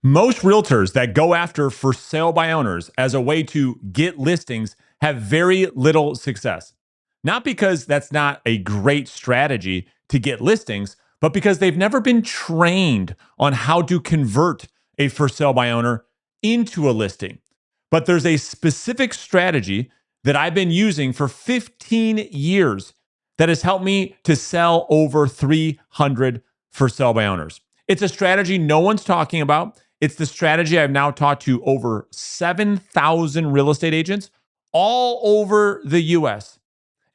Most realtors that go after for sale by owners as a way to get listings have very little success. Not because that's not a great strategy to get listings, but because they've never been trained on how to convert a for sale by owner into a listing. But there's a specific strategy that I've been using for 15 years that has helped me to sell over 300 for sale by owners. It's a strategy no one's talking about. It's the strategy I've now taught to over 7,000 real estate agents all over the US.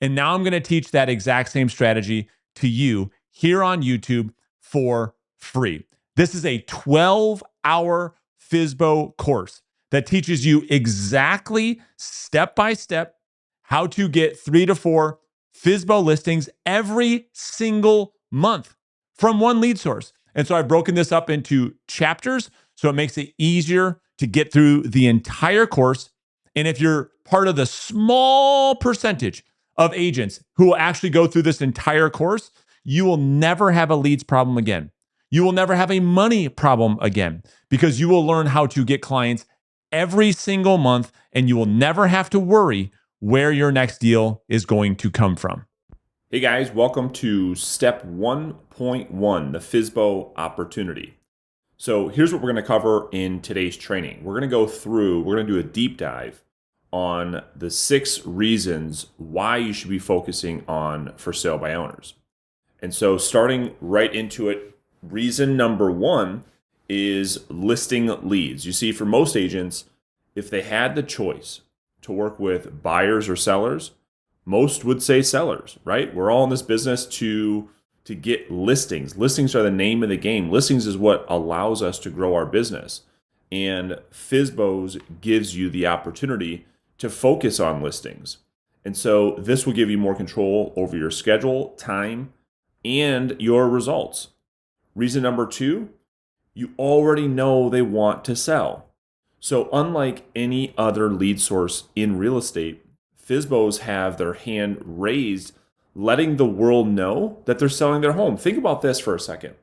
And now I'm going to teach that exact same strategy to you here on YouTube for free. This is a 12-hour FSBO course that teaches you exactly step by step how to get 3 to 4 FSBO listings every single month from one lead source. And so I've broken this up into chapters so it makes it easier to get through the entire course. And if you're part of the small percentage of agents who will actually go through this entire course, you will never have a leads problem again. You will never have a money problem again because you will learn how to get clients every single month, and you will never have to worry where your next deal is going to come from. Hey guys, welcome to step 1.1, the FSBO opportunity. So here's what we're going to cover in today's training. We're going to do a deep dive on the 6 reasons why you should be focusing on for sale by owners. And so starting right into it, reason number 1 is listing leads. You see, for most agents, if they had the choice to work with buyers or sellers, most would say sellers, right? We're all in this business to get listings. Listings are the name of the game. Listings is what allows us to grow our business. And FSBOs gives you the opportunity to focus on listings. And so this will give you more control over your schedule, time, and your results. Reason number 2, you already know they want to sell. So unlike any other lead source in real estate, FSBOs have their hand raised, letting the world know that they're selling their home. Think about this for a second.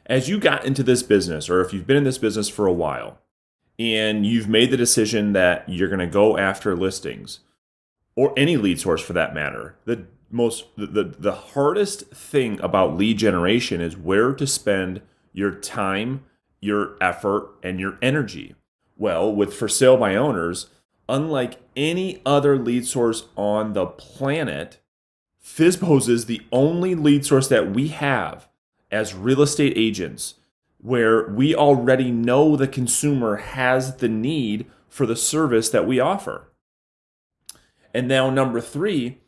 As you got into this business, or if you've been in this business for a while, and you've made the decision that you're going to go after listings, or any lead source for that matter, the hardest thing about lead generation is where to spend your time, your effort, and your energy. Well, with for sale by owners, unlike any other lead source on the planet, FSBOs is the only lead source that we have as real estate agents where we already know the consumer has the need for the service that we offer. And now number 3,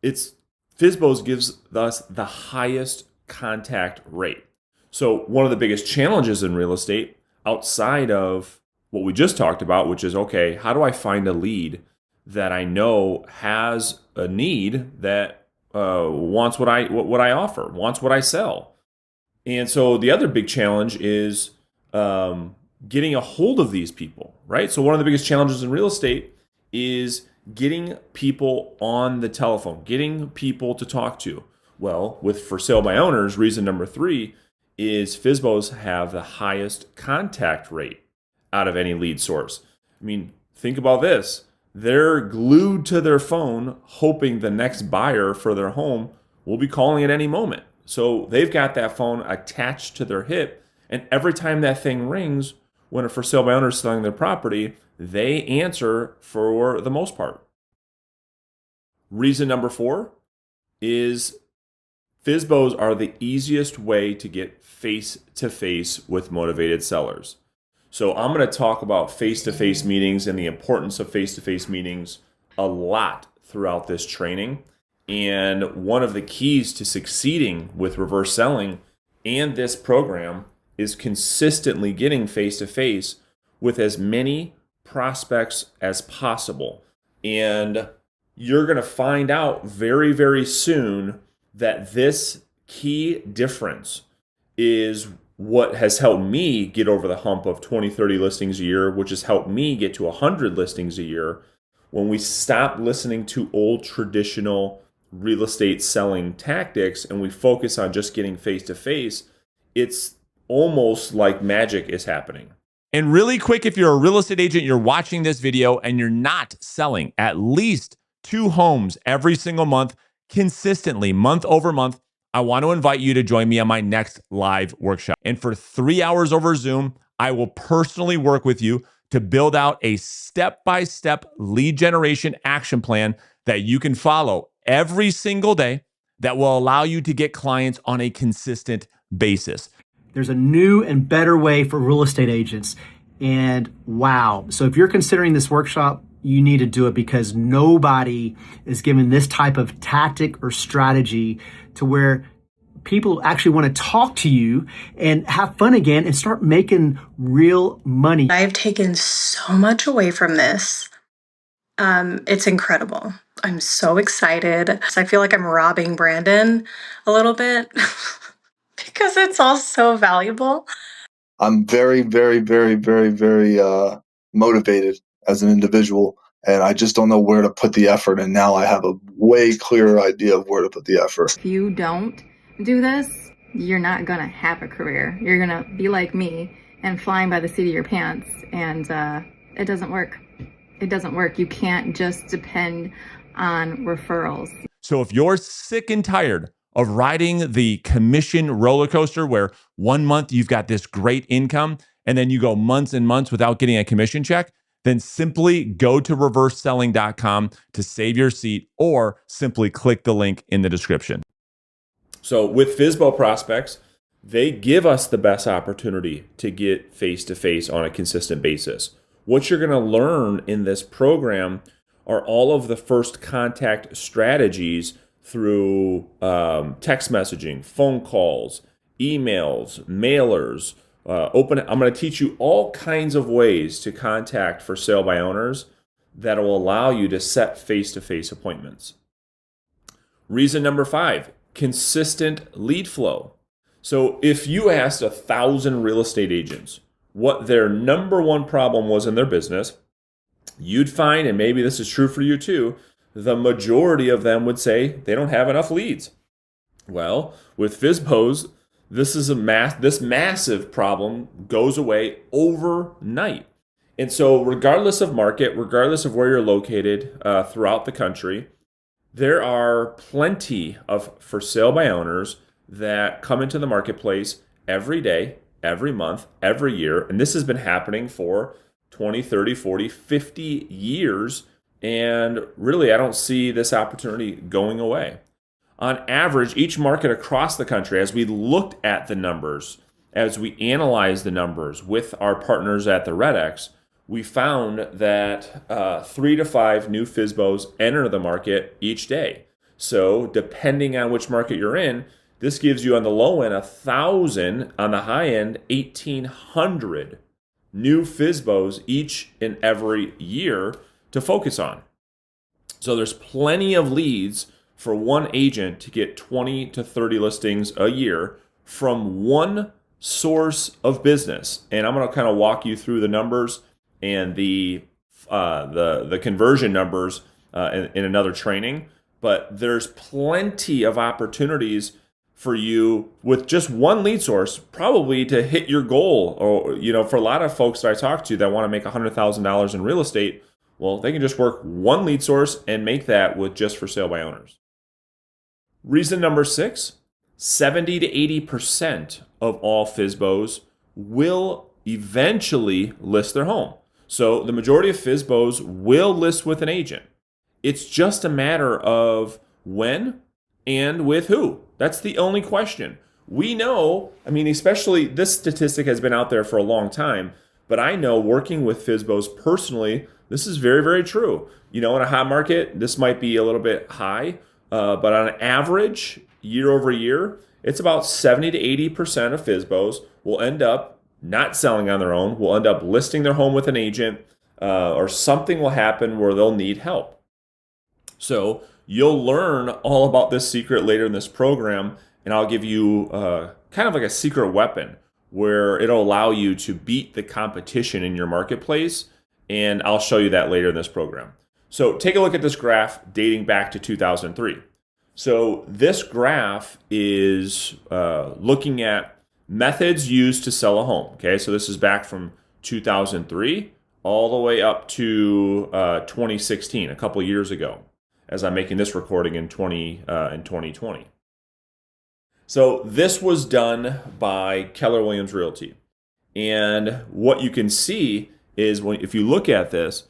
FSBOs gives us the highest contact rate. So one of the biggest challenges in real estate outside of what we just talked about, which is, okay, how do I find a lead that I know has a need that wants what I offer, wants what I sell? And so the other big challenge is getting a hold of these people, right? So one of the biggest challenges in real estate is getting people on the telephone, getting people to talk to. Well, with for sale by owners, reason number 3 is FSBOs have the highest contact rate out of any lead source. I mean, think about this. They're glued to their phone hoping the next buyer for their home will be calling at any moment. So they've got that phone attached to their hip, and every time that thing rings, when a for sale by owner is selling their property, they answer for the most part. Reason number 4 is FSBOs are the easiest way to get face-to-face with motivated sellers. So I'm going to talk about face-to-face meetings and the importance of face-to-face meetings a lot throughout this training. And one of the keys to succeeding with reverse selling and this program is consistently getting face-to-face with as many prospects as possible. And you're going to find out very, very soon that this key difference is what has helped me get over the hump of 20, 30 listings a year, which has helped me get to 100 listings a year. When we stop listening to old traditional real estate selling tactics and we focus on just getting face-to-face, it's almost like magic is happening. And really quick, if you're a real estate agent, you're watching this video and you're not selling at least 2 homes every single month, consistently, month over month, I want to invite you to join me on my next live workshop. And for 3 hours over Zoom, I will personally work with you to build out a step-by-step lead generation action plan that you can follow every single day that will allow you to get clients on a consistent basis. There's a new and better way for real estate agents. And wow. So if you're considering this workshop, you need to do it, because nobody is given this type of tactic or strategy to where people actually want to talk to you and have fun again and start making real money. I've taken so much away from this. It's incredible. I'm so excited. I feel like I'm robbing Brandon a little bit because it's all so valuable. I'm very, very, very, very, very motivated as an individual, and I just don't know where to put the effort. And now I have a way clearer idea of where to put the effort. If you don't do this, you're not gonna have a career. You're gonna be like me and flying by the seat of your pants, and it doesn't work. It doesn't work. You can't just depend on referrals. So if you're sick and tired of riding the commission roller coaster where 1 month you've got this great income and then you go months and months without getting a commission check, then simply go to reverseselling.com to save your seat, or simply click the link in the description. So with FSBO prospects, they give us the best opportunity to get face-to-face on a consistent basis. What you're going to learn in this program are all of the first contact strategies through text messaging, phone calls, emails, mailers. I'm going to teach you all kinds of ways to contact for sale by owners that will allow you to set face-to-face appointments. Reason number 5, consistent lead flow. So if you asked 1,000 real estate agents what their number one problem was in their business, you'd find, and maybe this is true for you too, the majority of them would say they don't have enough leads. Well, with FSBOs, this massive problem goes away overnight. And so regardless of market, regardless of where you're located throughout the country, there are plenty of for sale by owners that come into the marketplace every day, every month, every year. And this has been happening for 20, 30, 40, 50 years. And really, I don't see this opportunity going away. On average, each market across the country, as we looked at the numbers, as we analyzed the numbers with our partners at the RedX, we found that 3 to 5 new FSBOs enter the market each day. So depending on which market you're in, this gives you on the low end 1,000, on the high end 1,800 new FSBOs each and every year to focus on. So there's plenty of leads for one agent to get 20 to 30 listings a year from one source of business. And I'm going to kind of walk you through the numbers and the conversion numbers in another training. But there's plenty of opportunities for you with just one lead source, probably to hit your goal. Or, for a lot of folks that I talk to that want to make $100,000 in real estate, well, they can just work one lead source and make that with just for sale by owners. Reason number 6, 70 to 80% of all FSBOs will eventually list their home. So the majority of FSBOs will list with an agent. It's just a matter of when and with who. That's the only question. We know, especially this statistic has been out there for a long time, but I know working with FSBOs personally, this is very, very true. In a hot market, this might be a little bit high, but on average, year over year, it's about 70 to 80% of FSBOs will end up not selling on their own, will end up listing their home with an agent, or something will happen where they'll need help. So you'll learn all about this secret later in this program, and I'll give you kind of like a secret weapon where it'll allow you to beat the competition in your marketplace, and I'll show you that later in this program. So take a look at this graph dating back to 2003. So this graph is looking at Methods used to sell a home. Okay, so this is back from 2003 all the way up to 2016, a couple years ago, as I'm making this recording in 2020. So this was done by Keller Williams Realty. And what you can see is if you look at this,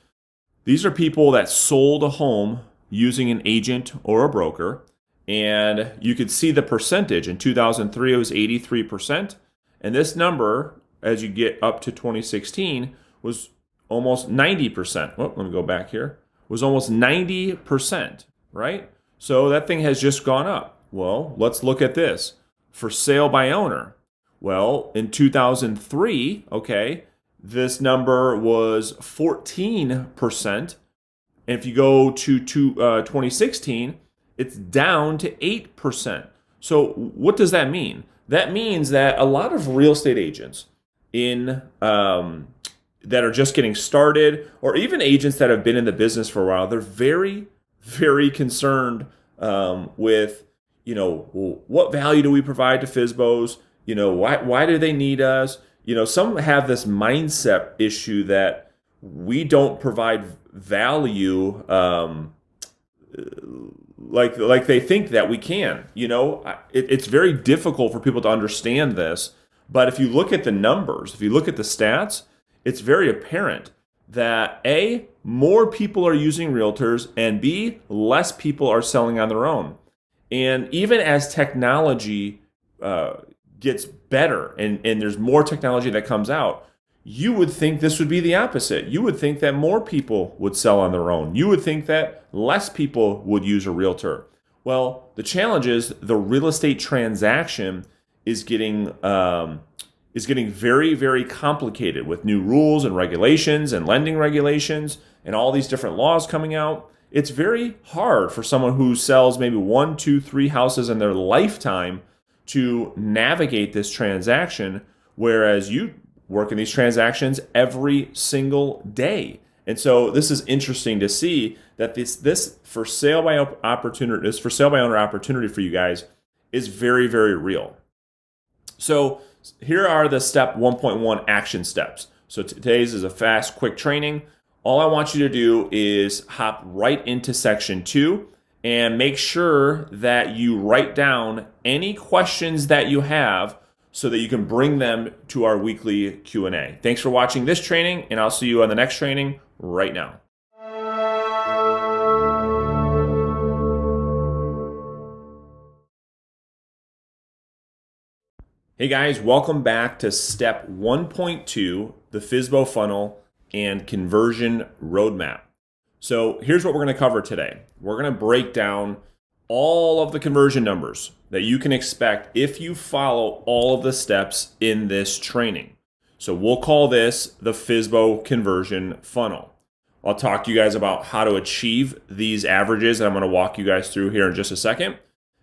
these are people that sold a home using an agent or a broker. And you could see the percentage. In 2003, it was 83%. And this number, as you get up to 2016, was almost 90%. Oh, let me go back here. Was almost 90%, right? So that thing has just gone up. Well, let's look at this. For sale by owner. Well, in 2003, okay, this number was 14%. And if you go to 2016, it's down to 8%. So what does that mean? That means that a lot of real estate agents that are just getting started, or even agents that have been in the business for a while, they're very, very concerned with, what value do we provide to FSBOs? Why do they need us? Some have this mindset issue that we don't provide value like they think that we can. It's very difficult for people to understand this. But if you look at the numbers, if you look at the stats, it's very apparent that A, more people are using realtors, and B, less people are selling on their own. And even as technology gets better and there's more technology that comes out, you would think this would be the opposite. You would think that more people would sell on their own. You would think that less people would use a realtor. Well, the challenge is the real estate transaction is getting very, very complicated with new rules and regulations and lending regulations and all these different laws coming out. It's very hard for someone who sells maybe 1, 2, 3 houses in their lifetime to navigate this transaction, whereas you work in these transactions every single day. And so this is interesting to see that this for sale by owner opportunity for you guys is very, very real. So here are the step 1.1 action steps. So today's is a fast, quick training. All I want you to do is hop right into section 2 and make sure that you write down any questions that you have so that you can bring them to our weekly Q&A. Thanks for watching this training, and I'll see you on the next training right now. Hey guys, welcome back to step 1.2, the FSBO funnel and conversion roadmap. So here's what we're going to cover today. We're going to break down all of the conversion numbers that you can expect if you follow all of the steps in this training. So we'll call this the FSBO conversion funnel. I'll talk to you guys about how to achieve these averages that I'm going to walk you guys through here in just a second.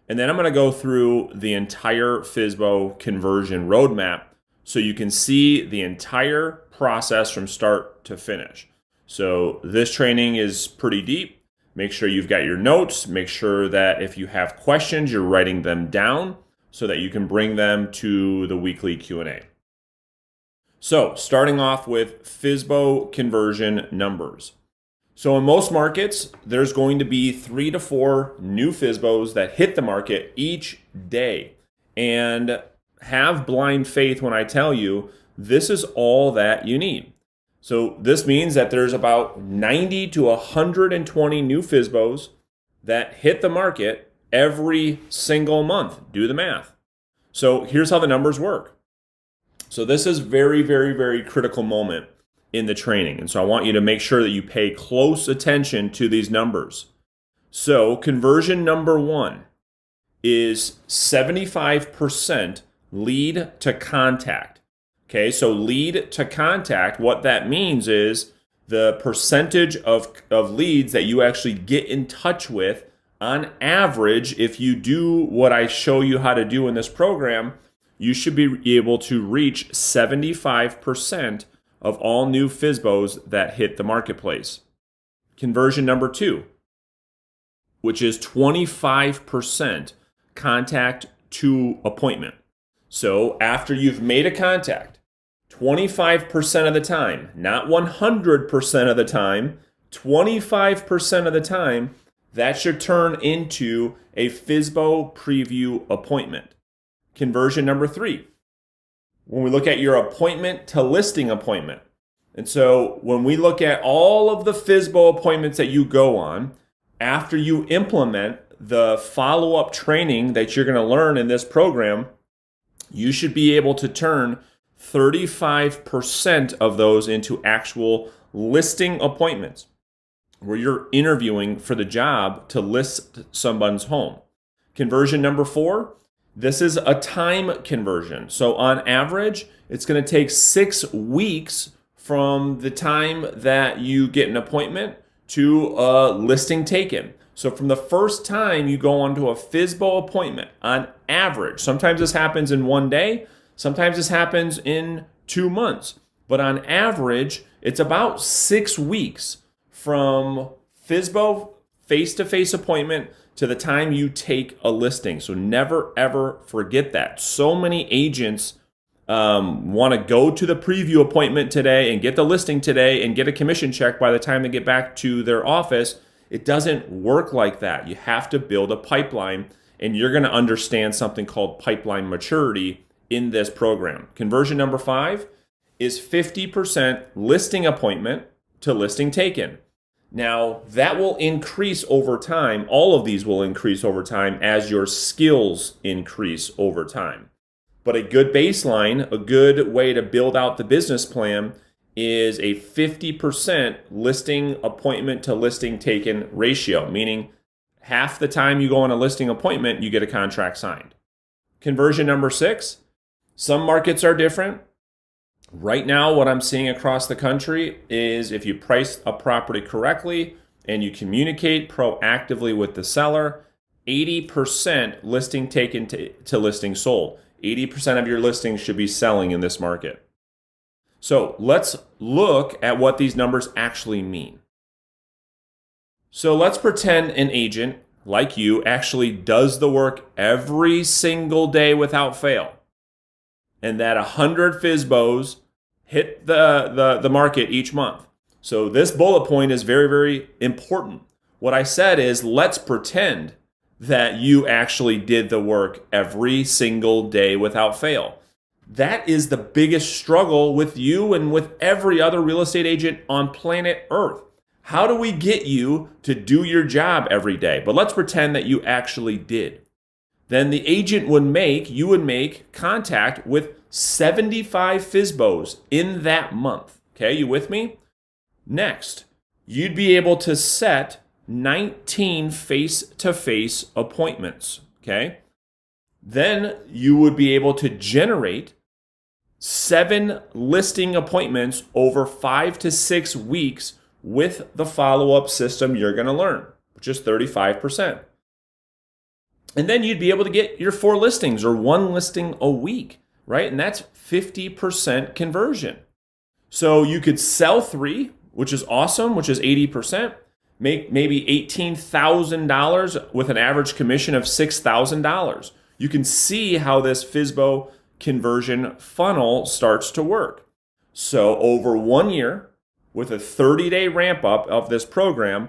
And then I'm going to go through the entire FSBO conversion roadmap so you can see the entire process from start to finish. So this training is pretty deep. Make sure you've got your notes. Make sure that if you have questions, you're writing them down so that you can bring them to the weekly Q&A. So starting off with FSBO conversion numbers. So in most markets, there's going to be 3 to 4 new FSBOs that hit the market each day. And have blind faith when I tell you this is all that you need. So this means that there's about 90 to 120 new FSBOs that hit the market every single month. Do the math. So here's how the numbers work. So this is very, very, very critical moment in the training. And so I want you to make sure that you pay close attention to these numbers. So conversion number 1 is 75% lead to contact. Okay, so lead to contact, what that means is the percentage of leads that you actually get in touch with on average. If you do what I show you how to do in this program, you should be able to reach 75% of all new FSBOs that hit the marketplace. Conversion number 2, which is 25% contact to appointment. So after you've made a contact, 25% of the time, not 100% of the time, 25% of the time, that should turn into a FSBO preview appointment. Conversion number 3. When we look at your appointment to listing appointment. And so when we look at all of the FSBO appointments that you go on, after you implement the follow-up training that you're going to learn in this program, you should be able to turn 35% of those into actual listing appointments where you're interviewing for the job to list someone's home. Conversion number 4, this is a time conversion. So on average, it's going to take 6 weeks from the time that you get an appointment to a listing taken. So from the first time you go onto a FSBO appointment, on average, sometimes this happens in 1 day, sometimes this happens in 2 months, but on average, it's about 6 weeks from FSBO face-to-face appointment to the time you take a listing. So never, ever forget that. So many agents want to go to the preview appointment today and get the listing today and get a commission check by the time they get back to their office. It doesn't work like that. You have to build a pipeline, and you're going to understand something called pipeline maturity in this program. Conversion number 5 is 50% listing appointment to listing taken. Now, that will increase over time. All of these will increase over time as your skills increase over time. But a good baseline, a good way to build out the business plan is a 50% listing appointment to listing taken ratio, meaning half the time you go on a listing appointment, you get a contract signed. Conversion number 6, some markets are different. Right now, what I'm seeing across the country is if you price a property correctly and you communicate proactively with the seller, 80% listing taken to listing sold. 80% of your listings should be selling in this market. So let's look at what these numbers actually mean. So let's pretend an agent like you actually does the work every single day without fail, and that 100 FSBOs hit the market each month. So this bullet point is very, very important. What I said is, let's pretend that you actually did the work every single day without fail. That is the biggest struggle with you and with every other real estate agent on planet Earth. How do we get you to do your job every day? But let's pretend that you actually did. Then the agent you would make contact with 75 FSBOs in that month. Okay, you with me? Next, you'd be able to set 19 face-to-face appointments. Okay? Then you would be able to generate 7 listing appointments over 5 to 6 weeks with the follow-up system you're going to learn, which is 35%. And then you'd be able to get your 4 listings or 1 listing a week, right? And that's 50% conversion. So you could sell 3, which is awesome, which is 80%, make maybe $18,000 with an average commission of $6,000. You can see how this FSBO conversion funnel starts to work. So over 1 year, with a 30-day ramp up of this program,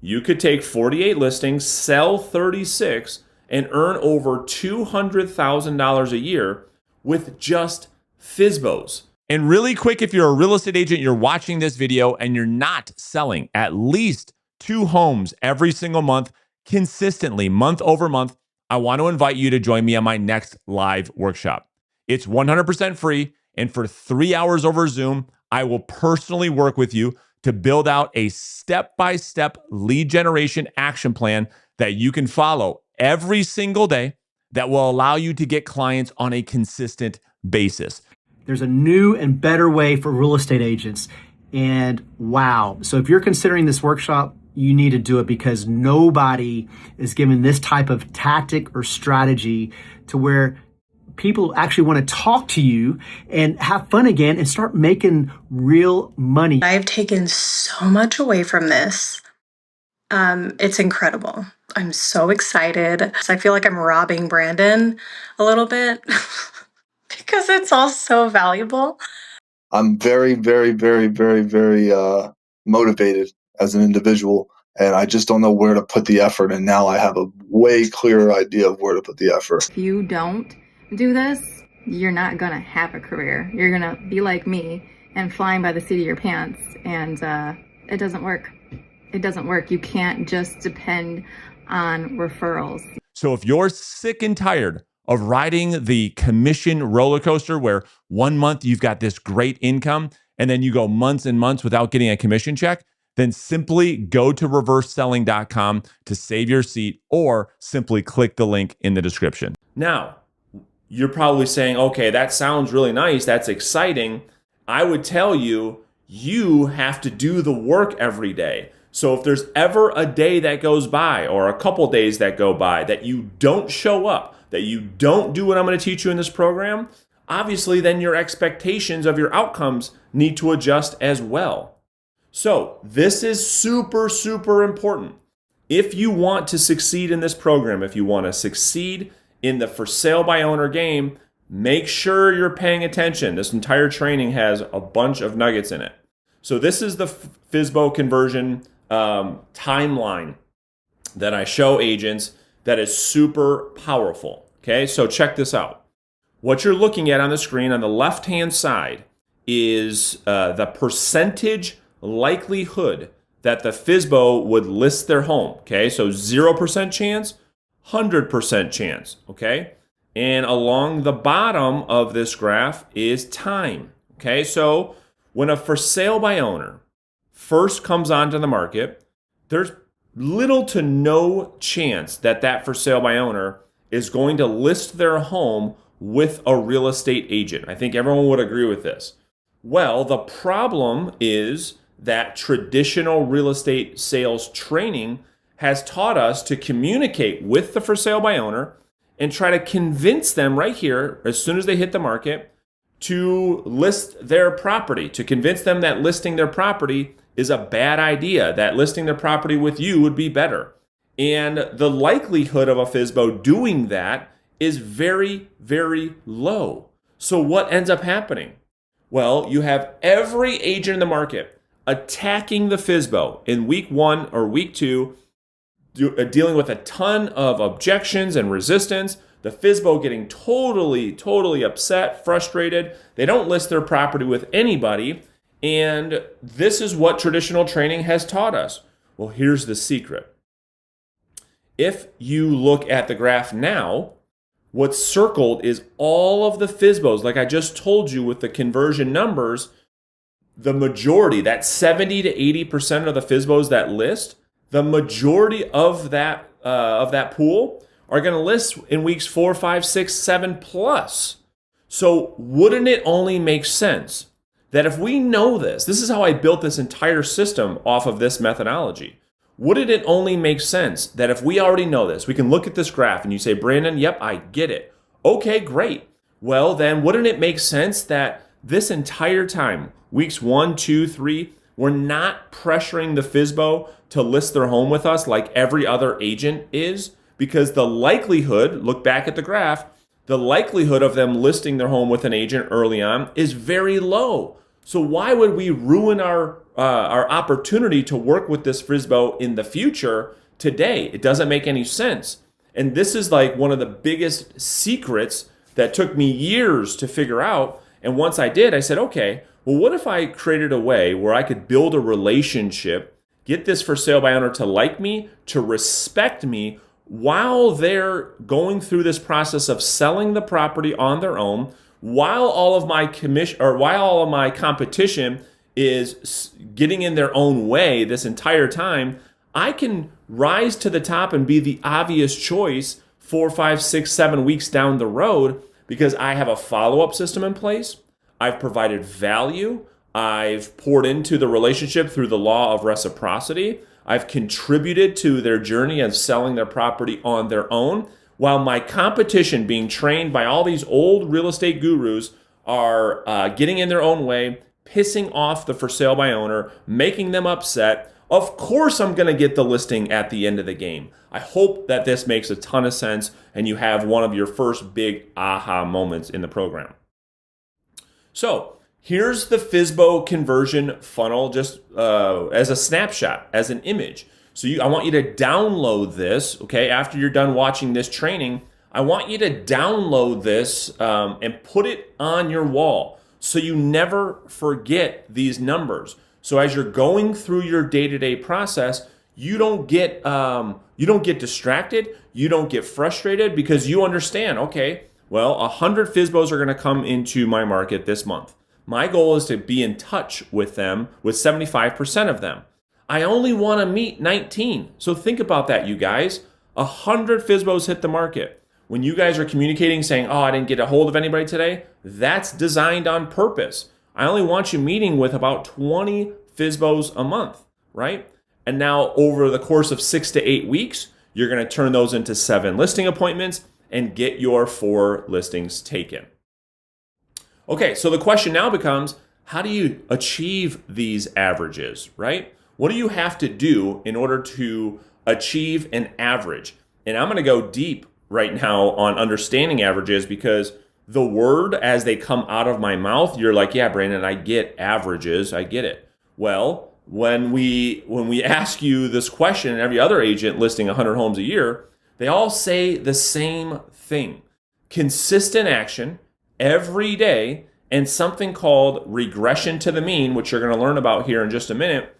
you could take 48 listings, sell 36, and earn over $200,000 a year with just FSBOs. And really quick, if you're a real estate agent, you're watching this video and you're not selling at least 2 homes every single month, consistently, month over month, I want to invite you to join me on my next live workshop. It's 100% free, and for 3 hours over Zoom, I will personally work with you to build out a step-by-step lead generation action plan that you can follow every single day that will allow you to get clients on a consistent basis. There's a new and better way for real estate agents. And wow. So if you're considering this workshop, you need to do it, because nobody is given this type of tactic or strategy to where people actually want to talk to you and have fun again and start making real money. I've taken so much away from this. It's incredible. I'm so excited. So I feel like I'm robbing Brandon a little bit because it's all so valuable. I'm very, very, very, very, very motivated as an individual, and I just don't know where to put the effort. And now I have a way clearer idea of where to put the effort. If you don't do this, you're not gonna have a career. You're gonna be like me and flying by the seat of your pants, and it doesn't work. It doesn't work. You can't just depend on referrals. So if you're sick and tired of riding the commission roller coaster where 1 month you've got this great income and then you go months and months without getting a commission check, then simply go to reverseselling.com to save your seat or simply click the link in the description. Now, you're probably saying, okay, that sounds really nice. That's exciting. I would tell you, you have to do the work every day. So if there's ever a day that goes by or a couple days that go by that you don't show up, that you don't do what I'm going to teach you in this program, obviously then your expectations of your outcomes need to adjust as well. So this is super, super important. If you want to succeed in this program, if you want to succeed in the for sale by owner game, make sure you're paying attention. This entire training has a bunch of nuggets in it. So this is the FSBO conversion timeline that I show agents that is super powerful. Okay, so check this out. What you're looking at on the screen on the left-hand side is the percentage likelihood that the FSBO would list their home. Okay, so 0% chance, 100% chance. Okay, and along the bottom of this graph is time. Okay, so when a for sale by owner first comes onto the market, there's little to no chance that that for sale by owner is going to list their home with a real estate agent. I think everyone would agree with this. Well, the problem is that traditional real estate sales training has taught us to communicate with the for sale by owner and try to convince them right here, as soon as they hit the market, to list their property, to convince them that listing their property is a bad idea, that listing their property with you would be better. And the likelihood of a FSBO doing that is very, very low. So what ends up happening? Well, you have every agent in the market attacking the FSBO in week 1 or week 2, dealing with a ton of objections and resistance. The FSBO getting totally upset, frustrated. They don't list their property with anybody. And this is what traditional training has taught us. Well, here's the secret. If you look at the graph now, what's circled is all of the FSBOs, like I just told you with the conversion numbers, the majority, that 70 to 80% of the FSBOs that list, the majority of that pool are going to list in weeks 4, 5, 6, 7 plus. So wouldn't it only make sense that if we know this is how I built this entire system off of this methodology. Wouldn't it only make sense that if we already know this, we can look at this graph and you say, Brandon, yep, I get it. Okay, great. Well, then wouldn't it make sense that this entire time, weeks 1, 2, 3, we're not pressuring the FSBO to list their home with us like every other agent is? Because the likelihood, look back at the graph, the likelihood of them listing their home with an agent early on is very low. So why would we ruin our opportunity to work with this FSBO in the future today? It doesn't make any sense. And this is like one of the biggest secrets that took me years to figure out. And once I did, I said, okay, well, what if I created a way where I could build a relationship, get this for sale by owner to like me, to respect me, while they're going through this process of selling the property on their own, while all of my competition is getting in their own way this entire time, I can rise to the top and be the obvious choice 4, 5, 6, 7 weeks down the road because I have a follow-up system in place. I've provided value. I've poured into the relationship through the law of reciprocity. I've contributed to their journey of selling their property on their own, while my competition, being trained by all these old real estate gurus, are getting in their own way, pissing off the for sale by owner, making them upset. Of course, I'm going to get the listing at the end of the game. I hope that this makes a ton of sense and you have one of your first big aha moments in the program. So here's the FSBO conversion funnel just as a snapshot, as an image. So I want you to download this, okay? After you're done watching this training, I want you to download this and put it on your wall so you never forget these numbers. So as you're going through your day-to-day process, you don't get distracted, you don't get frustrated, because you understand, okay, well, 100 FSBOs are going to come into my market this month. My goal is to be in touch with them, with 75% of them. I only want to meet 19. So think about that, you guys. 100 FSBOs hit the market. When you guys are communicating saying, oh, I didn't get a hold of anybody today, that's designed on purpose. I only want you meeting with about 20 FSBOs a month, right? And now over the course of 6 to 8 weeks, you're going to turn those into 7 listing appointments and get your 4 listings taken. Okay, so the question now becomes, how do you achieve these averages, right? What do you have to do in order to achieve an average? And I'm going to go deep right now on understanding averages, because the word as they come out of my mouth, you're like, yeah, Brandon, I get averages, I get it. Well, when we ask you this question, and every other agent listing 100 homes a year, they all say the same thing. Consistent action every day, and something called regression to the mean, which you're going to learn about here in just a minute,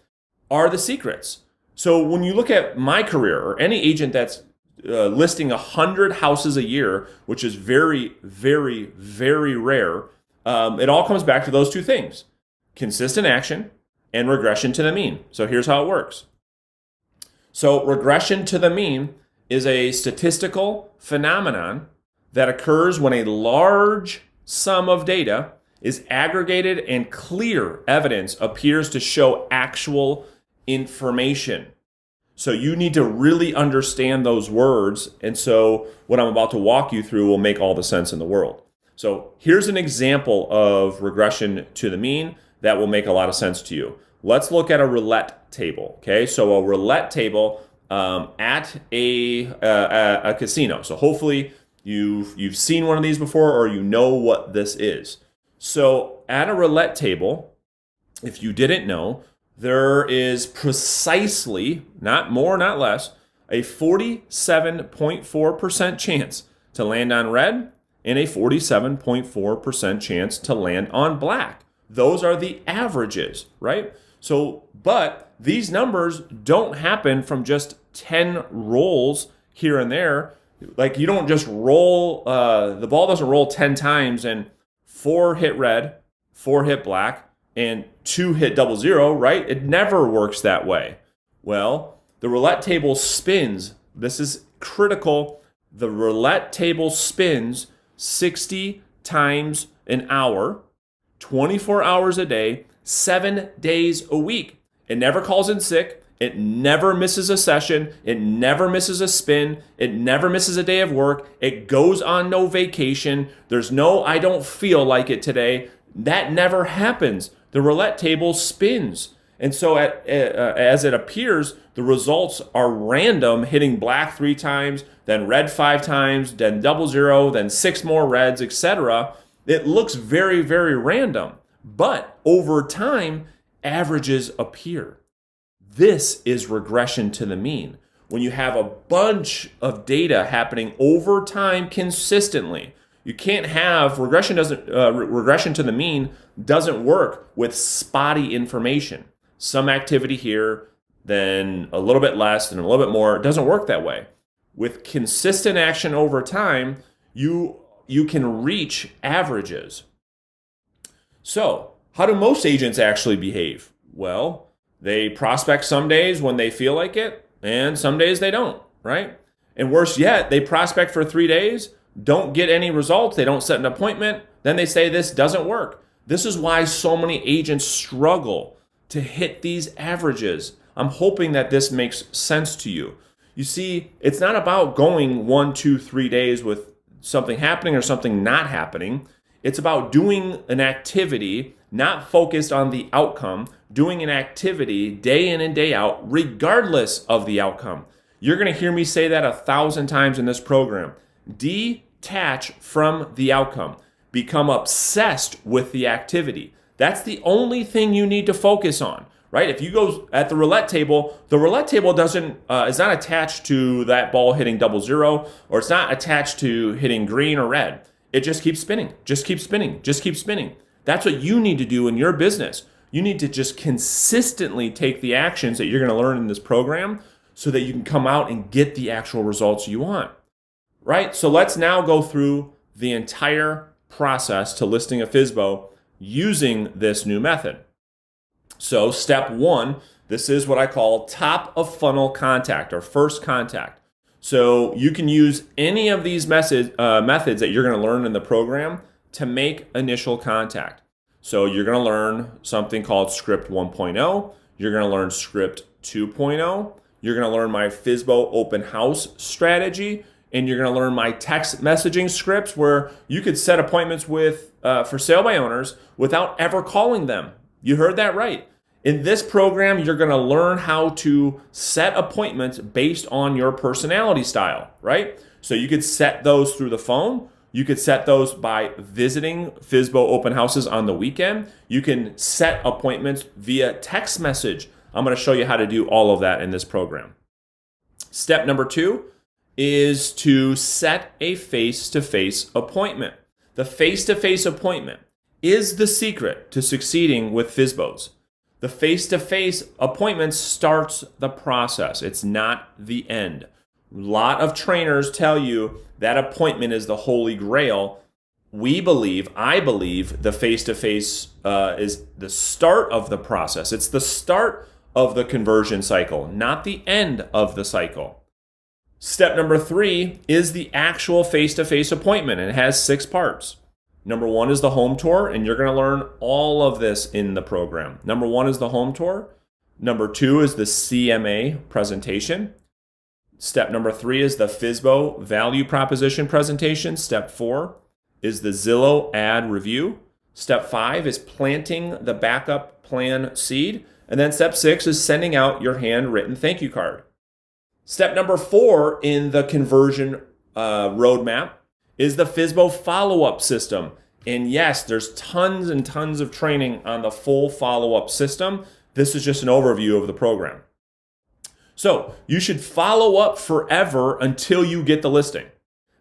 are the secrets. So when you look at my career, or any agent that's listing 100 houses a year, which is very, very, very rare, it all comes back to those two things: consistent action and regression to the mean. So here's how it works. So regression to the mean is a statistical phenomenon that occurs when a large sum of data is aggregated and clear evidence appears to show actual information. So you need to really understand those words. And so what I'm about to walk you through will make all the sense in the world. So here's an example of regression to the mean that will make a lot of sense to you. Let's look at a roulette table. Okay, so a roulette table at a casino. So hopefully you've seen one of these before, or you know what this is. So at a roulette table, if you didn't know, there is precisely, not more, not less, a 47.4% chance to land on red and a 47.4% chance to land on black. Those are the averages, right? So, but these numbers don't happen from just 10 rolls here and there. Like, you don't just roll, the ball doesn't roll 10 times and 4 hit red, 4 hit black, and 2 hit 00, right? It never works that way. Well, the roulette table spins. This is critical. The roulette table spins 60 times an hour, 24 hours a day, 7 days a week. It never calls in sick. It never misses a session. It never misses a spin. It never misses a day of work. It goes on no vacation. There's no, I don't feel like it today. That never happens. The roulette table spins. And so as it appears, the results are random, hitting black 3 times, then red 5 times, then 00, then 6 more reds, etc. It looks very, very random. But over time, averages appear. This is regression to the mean. When you have a bunch of data happening over time consistently, you can't have regression to the mean doesn't work with spotty information. Some activity here, then a little bit less, and a little bit more. It doesn't work that way. With consistent action over time, you can reach averages. So, how do most agents actually behave? Well, they prospect some days when they feel like it, and some days they don't, right? And worse yet, they prospect for 3 days, don't get any results, they don't set an appointment, then they say this doesn't work. This is why so many agents struggle to hit these averages. I'm hoping that this makes sense to you. You see, it's not about going 1, 2, 3 days with something happening or something not happening. It's about doing an activity, not focused on the outcome, doing an activity day in and day out, regardless of the outcome. You're going to hear me say that 1,000 times in this program. Detach from the outcome. become obsessed with the activity. That's the only thing you need to focus on, right? If you go at the roulette table doesn't is not attached to that ball hitting 00, or it's not attached to hitting green or red. It just keeps spinning, just keeps spinning, just keeps spinning. That's what you need to do in your business. You need to just consistently take the actions that you're going to learn in this program so that you can come out and get the actual results you want, right? So let's now go through the entire process to listing a FSBO using this new method. So step 1, this is what I call top of funnel contact, or first contact. So you can use any of these methods that you're going to learn in the program to make initial contact. So you're going to learn something called script 1.0. You're going to learn script 2.0. You're going to learn my FSBO open house strategy. And you're going to learn my text messaging scripts, where you could set appointments with for sale by owners without ever calling them. You heard that right. In this program, you're going to learn how to set appointments based on your personality style, right? So you could set those through the phone. You could set those by visiting FSBO open houses on the weekend. You can set appointments via text message. I'm going to show you how to do all of that in this program. Step number 2 is to set a face-to-face appointment. The face-to-face appointment is the secret to succeeding with FSBOs. The face-to-face appointment starts the process. It's not the end. A lot of trainers tell you that appointment is the holy grail. I believe the face-to-face is the start of the process. It's the start of the conversion cycle, not the end of the cycle. Step number 3 is the actual face-to-face appointment, and it has 6 parts. Number 1 is the home tour, and you're going to learn all of this in the program. Number 1 is the home tour. Number 2 is the CMA presentation. Step number 3 is the FSBO value proposition presentation. Step 4 is the Zillow ad review. Step 5 is planting the backup plan seed. And then step 6 is sending out your handwritten thank you card. Step number 4 in the conversion roadmap is the FSBO follow-up system. And yes, there's tons and tons of training on the full follow-up system. This is just an overview of the program. So you should follow up forever until you get the listing.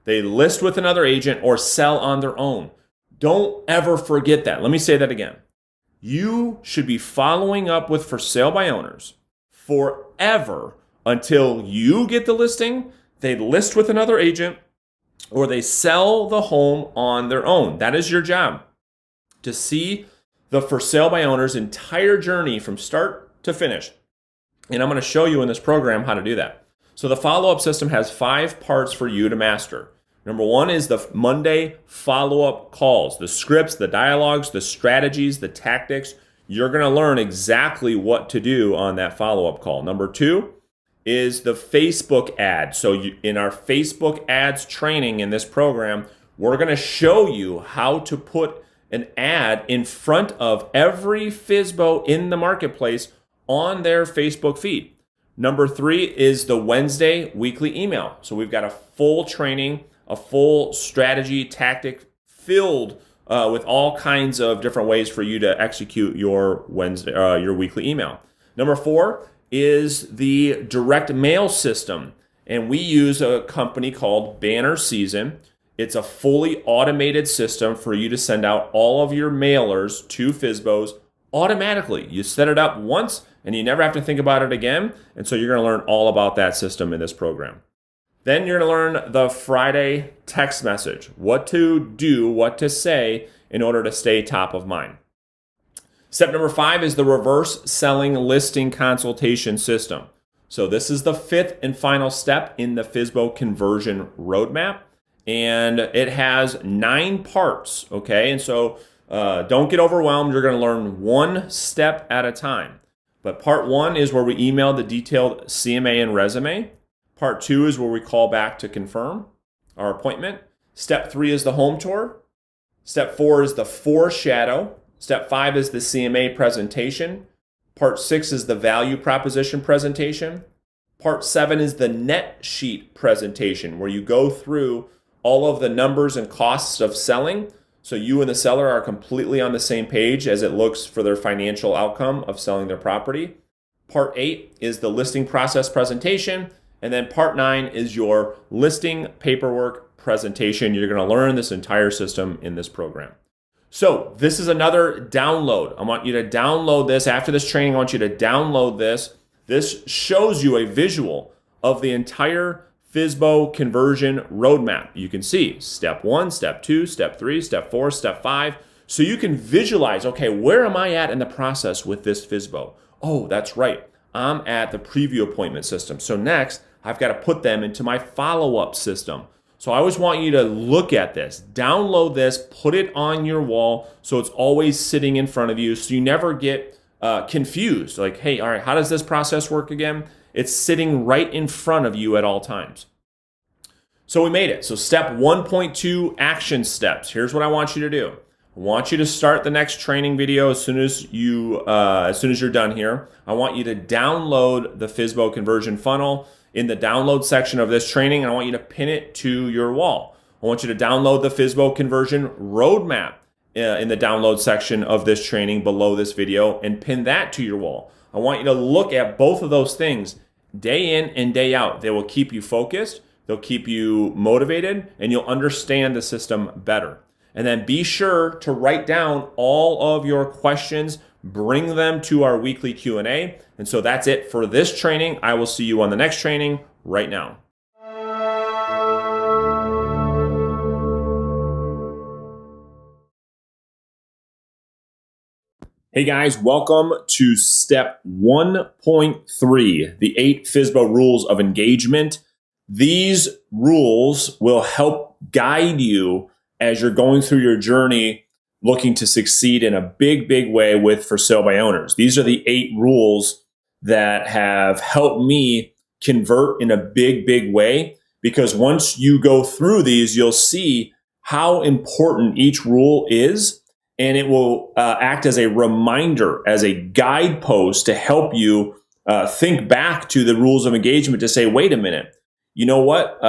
They list with another agent or sell on their own. Don't ever forget that. Let me say that again. You should be following up with for sale by owners forever until you get the listing, they list with another agent, or they sell the home on their own. That is your job, to see the for sale by owner's entire journey from start to finish. And I'm going to show you in this program how to do that. So the follow-up system has 5 parts for you to master. Number 1 is the Monday follow-up calls, the scripts, the dialogues, the strategies, the tactics. You're going to learn exactly what to do on that follow-up call. Number 2 is the Facebook ad. So in our Facebook ads training in this program, we're going to show you how to put an ad in front of every FSBO in the marketplace on their Facebook feed. Number 3 is the Wednesday weekly email. So we've got a full training, a full strategy tactic filled with all kinds of different ways for you to execute your your weekly email. Number 4 is the direct mail system. And we use a company called Banner Season. It's a fully automated system for you to send out all of your mailers to FSBOs automatically. You set it up once and you never have to think about it again. And so you're going to learn all about that system in this program. Then you're going to learn the Friday text message, what to do, what to say in order to stay top of mind. Step number 5 is the reverse selling listing consultation system. So this is the 5th and final step in the FSBO conversion roadmap. And it has 9 parts, okay? And so don't get overwhelmed. You're going to learn one step at a time. But part 1 is where we email the detailed CMA and resume. Part 2 is where we call back to confirm our appointment. Step 3 is the home tour. Step 4 is the foreshadow. Step 5 is the CMA presentation. Part 6 is the value proposition presentation. Part 7 is the net sheet presentation, where you go through all of the numbers and costs of selling So you and the seller are completely on the same page as it looks for their financial outcome of selling their property. Part 8 is the listing process presentation. And then part 9 is your listing paperwork presentation. You're going to learn this entire system in this program. So this is another download. I want you to download this. After this training, I want you to download this. This shows you a visual of the entire FSBO conversion roadmap. You can see step 1, step 2, step 3, step 4, step 5. So you can visualize, okay, where am I at in the process with this FSBO? Oh, that's right. I'm at the preview appointment system. So next, I've got to put them into my follow-up system. So I always want you to look at this, download this, put it on your wall so it's always sitting in front of you so you never get confused. Like, hey, all right, how does this process work again? It's sitting right in front of you at all times. So we made it. So step 1.2, action steps. Here's what I want you to do. I want you to start the next training video as soon as you're done here. I want you to download the FSBO conversion funnel in the download section of this training, and I want you to pin it to your wall. I want you to download the FSBO conversion roadmap in the download section of this training below this video and pin that to your wall. I want you to look at both of those things day in and day out. They will keep you focused, they'll keep you motivated, and you'll understand the system better. And then be sure to write down all of your questions, bring them to our weekly Q&A. And so that's it for this training. I will see you on the next training right now. Hey guys, welcome to step 1.3, the 8 FSBO rules of engagement. These rules will help guide you as you're going through your journey looking to succeed in a big, big way with for sale by owners. These are the 8 rules that have helped me convert in a big, big way, because once you go through these, you'll see how important each rule is, and it will act as a reminder, as a guidepost to help you think back to the rules of engagement to say, wait a minute, you know what?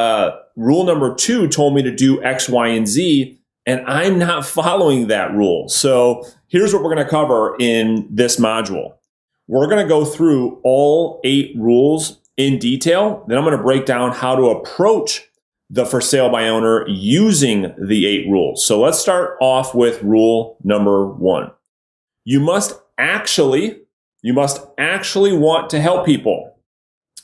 Rule number 2 told me to do X, Y, and Z, and I'm not following that rule. So here's what we're going to cover in this module. We're going to go through all 8 rules in detail. Then I'm going to break down how to approach the for sale by owner using the 8 rules. So let's start off with rule number 1. You must actually want to help people.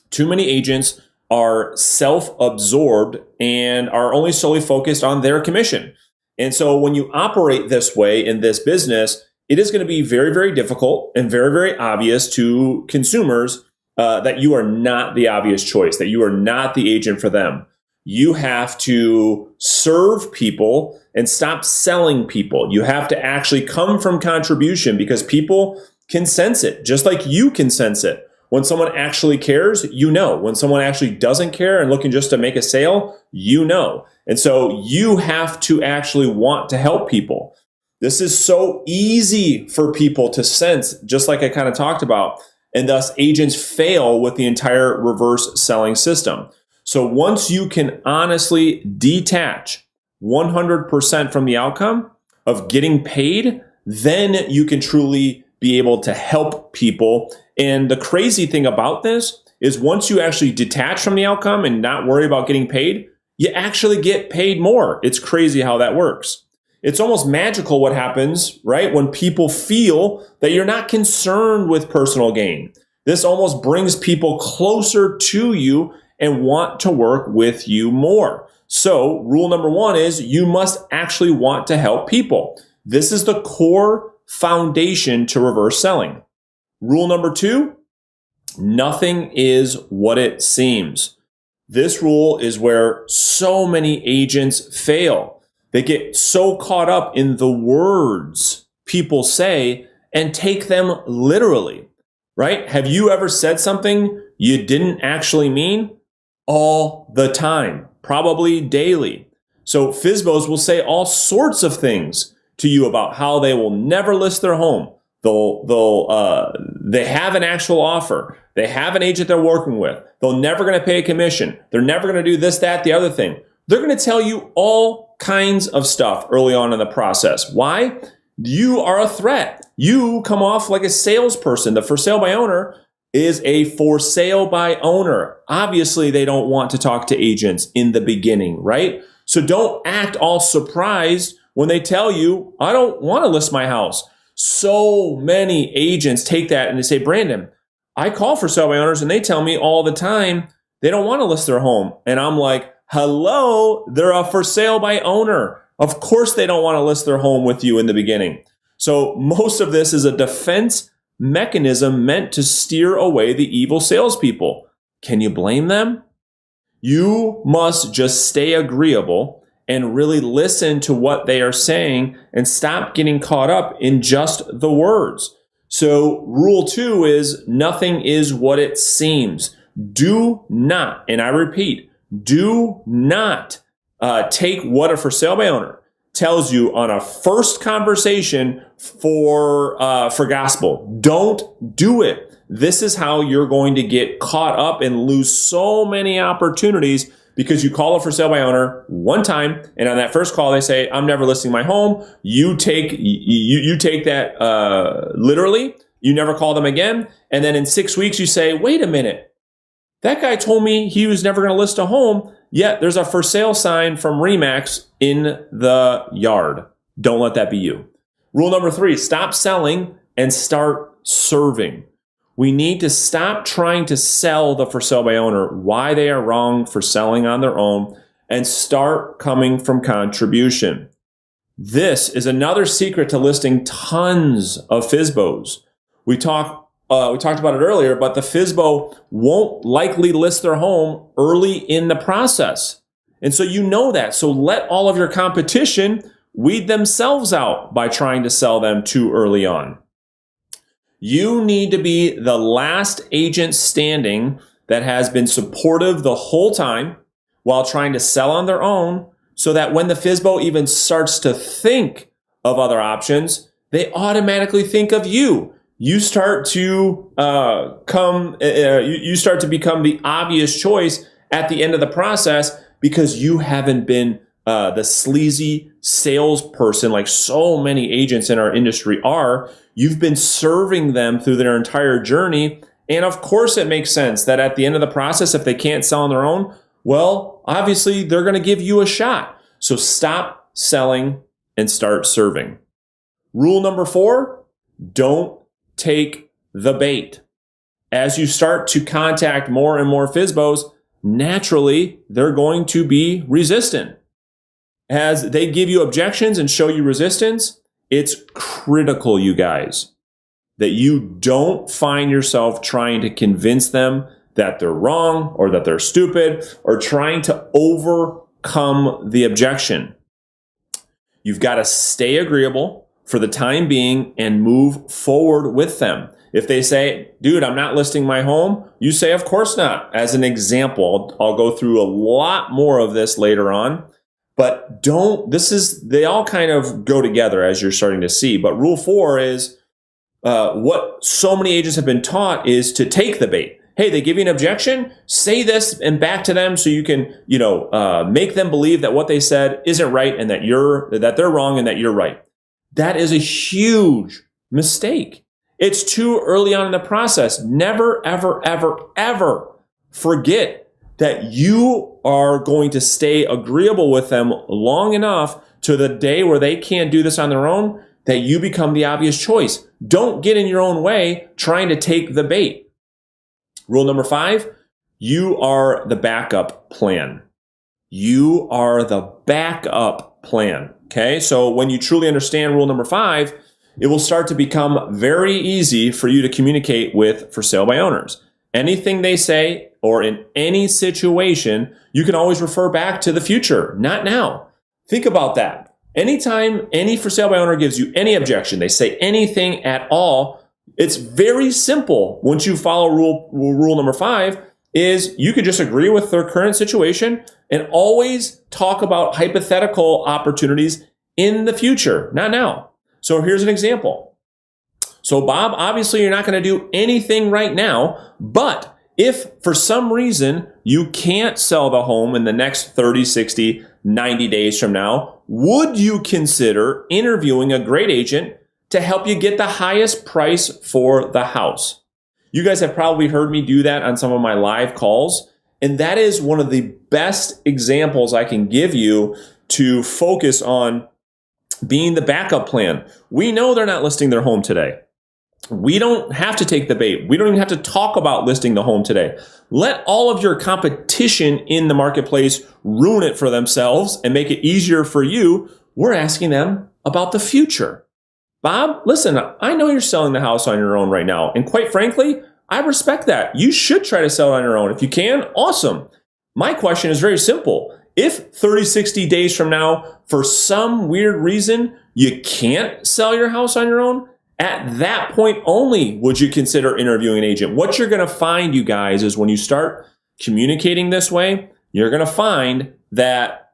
Too many agents are self-absorbed and are only solely focused on their commission. And so when you operate this way in this business, it is going to be very, very difficult and very, very obvious to consumers that you are not the obvious choice, that you are not the agent for them. You have to serve people and stop selling people. You have to actually come from contribution, because people can sense it, just like you can sense it. When someone actually cares, you know. When someone actually doesn't care and looking just to make a sale, you know. And so you have to actually want to help people. This is so easy for people to sense, just like I kind of talked about. And thus agents fail with the entire reverse selling system. So once you can honestly detach 100% from the outcome of getting paid, then you can truly be able to help people. And the crazy thing about this is once you actually detach from the outcome and not worry about getting paid, you actually get paid more. It's crazy how that works. It's almost magical what happens, right? When people feel that you're not concerned with personal gain. This almost brings people closer to you and want to work with you more. So rule number 1 is you must actually want to help people. This is the core foundation to reverse selling. Rule number 2, nothing is what it seems. This rule is where so many agents fail. They get so caught up in the words people say and take them literally, right? Have you ever said something you didn't actually mean? All the time, probably daily. So FSBOs will say all sorts of things to you about how they will never list their home. They have an actual offer. They have an agent they're working with. They're never going to pay a commission. They're never going to do this, that, the other thing. They're going to tell you all kinds of stuff early on in the process. Why? You are a threat. You come off like a salesperson. The for sale by owner is a for sale by owner. Obviously, they don't want to talk to agents in the beginning, right? So don't act all surprised when they tell you, I don't want to list my house. So many agents take that and they say, Brandon, I call for sale by owners and they tell me all the time they don't want to list their home. And I'm like, hello, they're a for sale by owner. Of course they don't want to list their home with you in the beginning. So most of this is a defense mechanism meant to steer away the evil salespeople. Can you blame them? You must just stay agreeable and really listen to what they are saying and stop getting caught up in just the words. So rule 2 is nothing is what it seems. Do not, and I repeat, do not take what a for sale by owner tells you on a first conversation for gospel. Don't do it. This is how you're going to get caught up and lose so many opportunities because you call a for sale by owner one time, and on that first call they say, "I'm never listing my home." You take that literally. You never call them again, and then in 6 weeks you say, "Wait a minute, that guy told me he was never going to list a home, yet there's a for sale sign from Remax in the yard." Don't let that be you. Rule number 3, stop selling and start serving. We need to stop trying to sell the for sale by owner why they are wrong for selling on their own and start coming from contribution. This is another secret to listing tons of FSBOs. We talked about it earlier, but the FSBO won't likely list their home early in the process. And so you know that. So let all of your competition weed themselves out by trying to sell them too early on. You need to be the last agent standing that has been supportive the whole time while trying to sell on their own, so that when the FSBO even starts to think of other options, they automatically think of you. You start to you start to become the obvious choice at the end of the process because you haven't been the sleazy salesperson like so many agents in our industry are. You've been serving them through their entire journey. And of course, it makes sense that at the end of the process, if they can't sell on their own, well, obviously, they're going to give you a shot. So stop selling and start serving. Rule number 4, don't take the bait. As you start to contact more and more FSBOs, naturally, they're going to be resistant. As they give you objections and show you resistance, it's critical, you guys, that you don't find yourself trying to convince them that they're wrong or that they're stupid or trying to overcome the objection. You've got to stay agreeable for the time being and move forward with them. If they say, dude, I'm not listing my home, you say, of course not. As an example, I'll go through a lot more of this later on. But they all kind of go together as you're starting to see. But rule 4 is what so many agents have been taught is to take the bait. Hey, they give you an objection, say this and back to them so you can, make them believe that what they said isn't right and that they're wrong and that you're right. That is a huge mistake. It's too early on in the process. Never, ever, ever, ever forget that you are going to stay agreeable with them long enough to the day where they can't do this on their own, that you become the obvious choice. Don't get in your own way trying to take the bait. Rule number 5, you are the backup plan. You are the backup plan. Okay, so when you truly understand rule number 5, it will start to become very easy for you to communicate with for sale by owners. Anything they say or in any situation, you can always refer back to the future, not now. Think about that. Anytime any for sale by owner gives you any objection, they say anything at all, it's very simple. Once you follow rule number 5, is you could just agree with their current situation and always talk about hypothetical opportunities in the future, not now. So here's an example. So Bob, obviously you're not going to do anything right now, but If for some reason you can't sell the home in the next 30, 60, 90 days from now, would you consider interviewing a great agent to help you get the highest price for the house? You guys have probably heard me do that on some of my live calls. And that is one of the best examples I can give you to focus on being the backup plan. We know they're not listing their home today. We don't have to take the bait. We don't even have to talk about listing the home today. Let all of your competition in the marketplace ruin it for themselves and make it easier for you. We're asking them about the future. Bob, listen, I know you're selling the house on your own right now. And quite frankly, I respect that. You should try to sell it on your own. If you can, awesome. My question is very simple. If 30, 60 days from now, for some weird reason, you can't sell your house on your own, at that point only would you consider interviewing an agent. What you're going to find, you guys, is when you start communicating this way, you're going to find that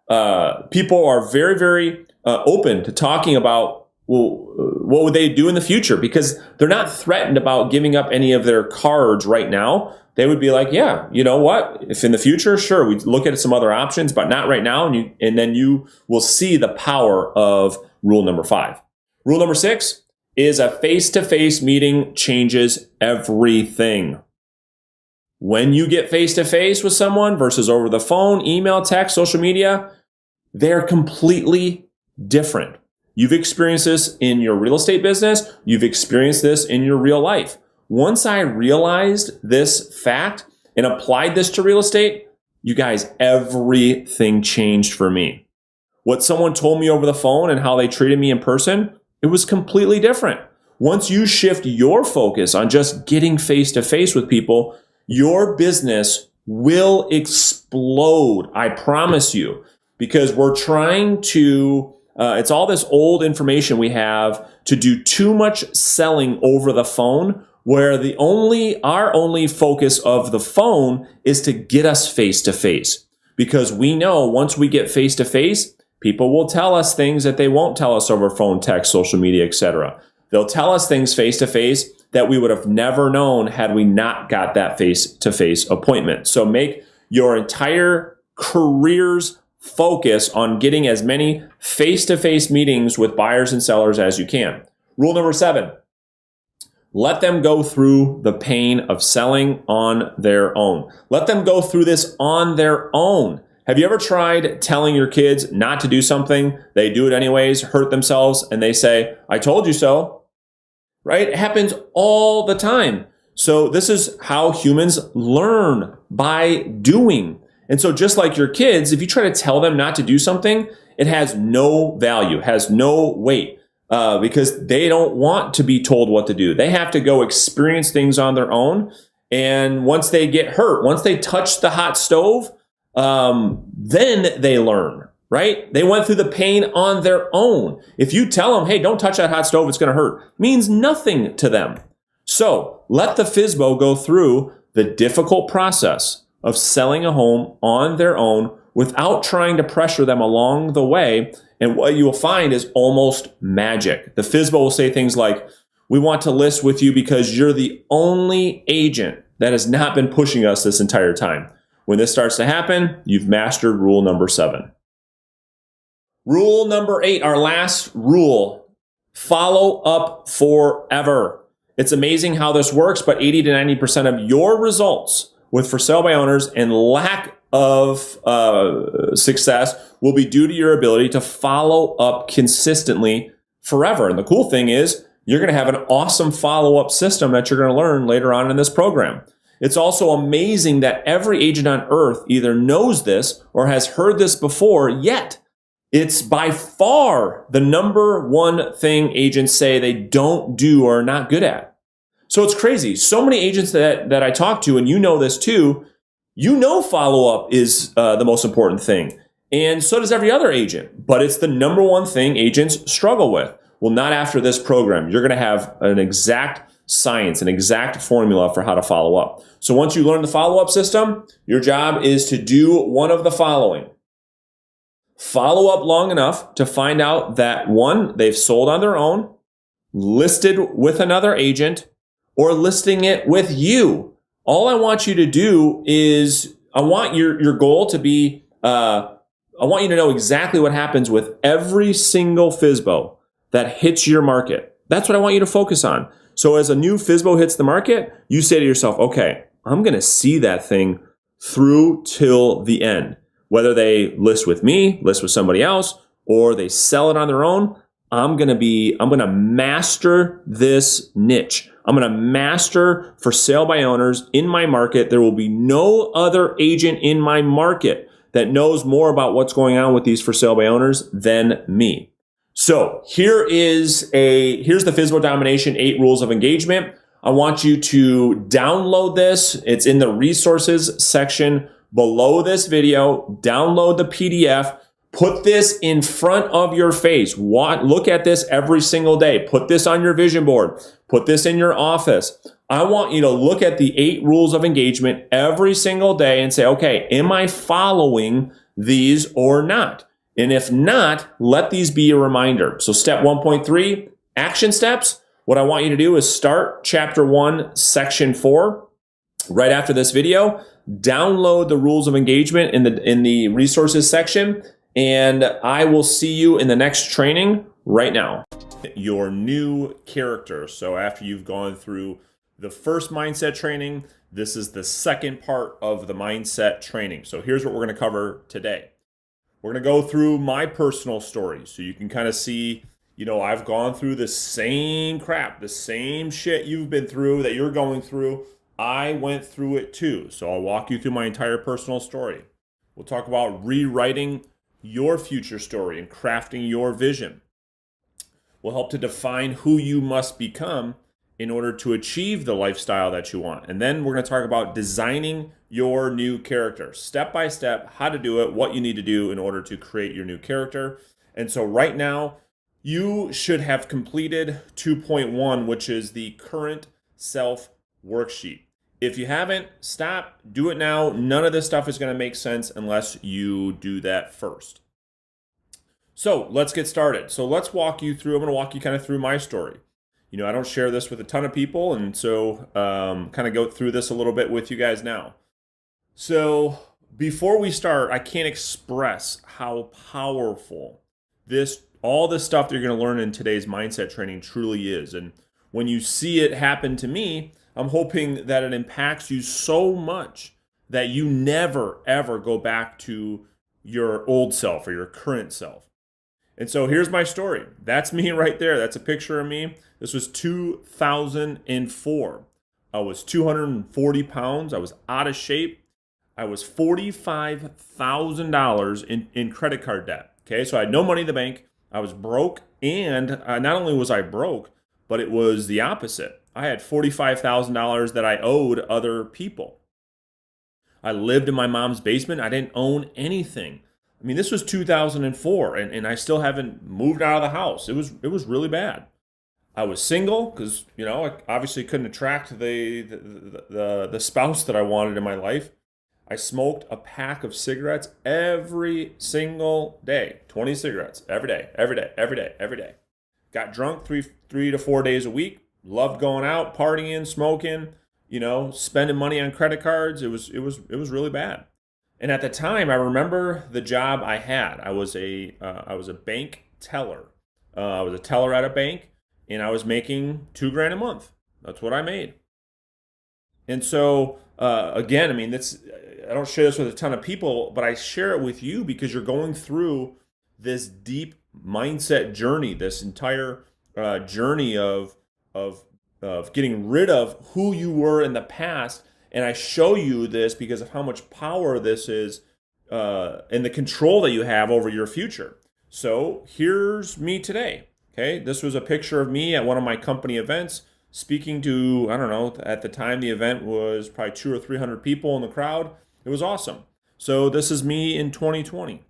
people are very, very open to talking about, well, what would they do in the future? Because they're not threatened about giving up any of their cards right now. They would be like, yeah, you know what? If in the future, sure, we look at some other options, but not right now. And then you will see the power of rule number 5. Rule number 6 is a face-to-face meeting changes everything. When you get face-to-face with someone versus over the phone, email, text, social media, they're completely different. You've experienced this in your real estate business. You've experienced this in your real life. Once I realized this fact and applied this to real estate, you guys, everything changed for me. What someone told me over the phone and how they treated me in person, it was completely different. Once you shift your focus on just getting face to face with people, your business will explode. I promise you, because we're trying to it's all this old information we have to do too much selling over the phone, where our only focus of the phone is to get us face to face. Because we know once we get face to face, people will tell us things that they won't tell us over phone, text, social media, etc. They'll tell us things face to face that we would have never known had we not got that face to face appointment. So make your entire career's focus on getting as many face-to-face meetings with buyers and sellers as you can. Rule number 7, let them go through the pain of selling on their own. Let them go through this on their own. Have you ever tried telling your kids not to do something? They do it anyways, hurt themselves, and they say, I told you so, right? It happens all the time. So this is how humans learn, by doing. And so just like your kids, if you try to tell them not to do something, it has no value, has no weight, because they don't want to be told what to do. They have to go experience things on their own. And once they get hurt, once they touch the hot stove, then they learn, right? They went through the pain on their own. If you tell them, hey, don't touch that hot stove, it's going to hurt, means nothing to them. So let the FSBO go through the difficult process of selling a home on their own without trying to pressure them along the way. And what you will find is almost magic. The FSBO will say things like, we want to list with you because you're the only agent that has not been pushing us this entire time. When this starts to happen, you've mastered rule number 7. Rule number 8, our last rule, follow up forever. It's amazing how this works, but 80 to 90% of your results with for sale by owners and lack of success will be due to your ability to follow up consistently forever. And the cool thing is you're going to have an awesome follow-up system that you're going to learn later on in this program. It's also amazing that every agent on earth either knows this or has heard this before, yet it's by far the number one thing agents say they don't do or are not good at. So it's crazy. So many agents that I talk to, and you know this too, you know follow-up is the most important thing. And so does every other agent. But it's the number one thing agents struggle with. Well, not after this program. You're going to have an exact science, an exact formula for how to follow up. So once you learn the follow-up system, your job is to do one of the following. Follow up long enough to find out that 1, they've sold on their own, listed with another agent, or listing it with you All I want you to do is, I want your goal to be, I want you to know exactly what happens with every single FSBO that hits your market. That's what I want you to focus on. So as a new FSBO hits the market, you say to yourself, okay, I'm going to see that thing through till the end. Whether they list with me, list with somebody else, or they sell it on their own, I'm going to master this niche. I'm going to master for sale by owners in my market. There will be no other agent in my market that knows more about what's going on with these for sale by owners than me. So here's the FSBO Domination 8 Rules of Engagement. I want you to download this. It's in the resources section below this video. Download the PDF. Put this in front of your face. Look at this every single day. Put this on your vision board. Put this in your office. I want you to look at the 8 rules of engagement every single day and say, okay, am I following these or not? And if not, let these be a reminder. So step 1.3, action steps. What I want you to do is start chapter 1, section 4. Right after this video, download the rules of engagement in the resources section. And I will see you in the next training right now. Your new character. So after you've gone through the first mindset training, this is the second part of the mindset training. So here's what we're going to cover today. We're going to go through my personal story so you can kind of see, I've gone through the same crap, the same shit you've been through that you're going through. I went through it too. So I'll walk you through my entire personal story. We'll talk about rewriting your future story and crafting your vision. Will help to define who you must become in order to achieve the lifestyle that you want. And then we're going to talk about designing your new character, step by step, how to do it, what you need to do in order to create your new character. And so right now, you should have completed 2.1, which is the current self worksheet. If you haven't, stop, do it now. None of this stuff is going to make sense unless you do that first. So let's get started. So let's walk you through, I'm going to walk you kind of through my story. I don't share this with a ton of people, and so kind of go through this a little bit with you guys now. So before we start, I can't express how powerful all this stuff that you're going to learn in today's mindset training truly is. And when you see it happen to me, I'm hoping that it impacts you so much that you never, ever go back to your old self or your current self. And so here's my story. That's me right there. That's a picture of me. This was 2004. I was 240 pounds. I was out of shape. I was $45,000 in credit card debt. Okay, so I had no money in the bank. I was broke. And not only was I broke, but it was the opposite. I had $45,000 that I owed other people. I lived in my mom's basement. I didn't own anything. I mean, this was 2004, and I still haven't moved out of the house. It was really bad. I was single because I obviously couldn't attract the spouse that I wanted in my life. I smoked a pack of cigarettes every single day, 20 cigarettes every day, every day, every day, every day. Got drunk three to 4 days a week. Loved going out, partying, smoking, spending money on credit cards. It was really bad. And at the time, I remember the job I had. I was a bank teller. I was a teller at a bank, and I was making $2,000 a month. That's what I made. And so, again, I mean, I don't share this with a ton of people, but I share it with you because you're going through this deep mindset journey, this entire journey of getting rid of who you were in the past. And I show you this because of how much power this is and the control that you have over your future. So here's me today. Okay, this was a picture of me at one of my company events speaking to, I don't know, at the time the event was probably 200 or 300 people in the crowd. It was awesome. So this is me in 2020.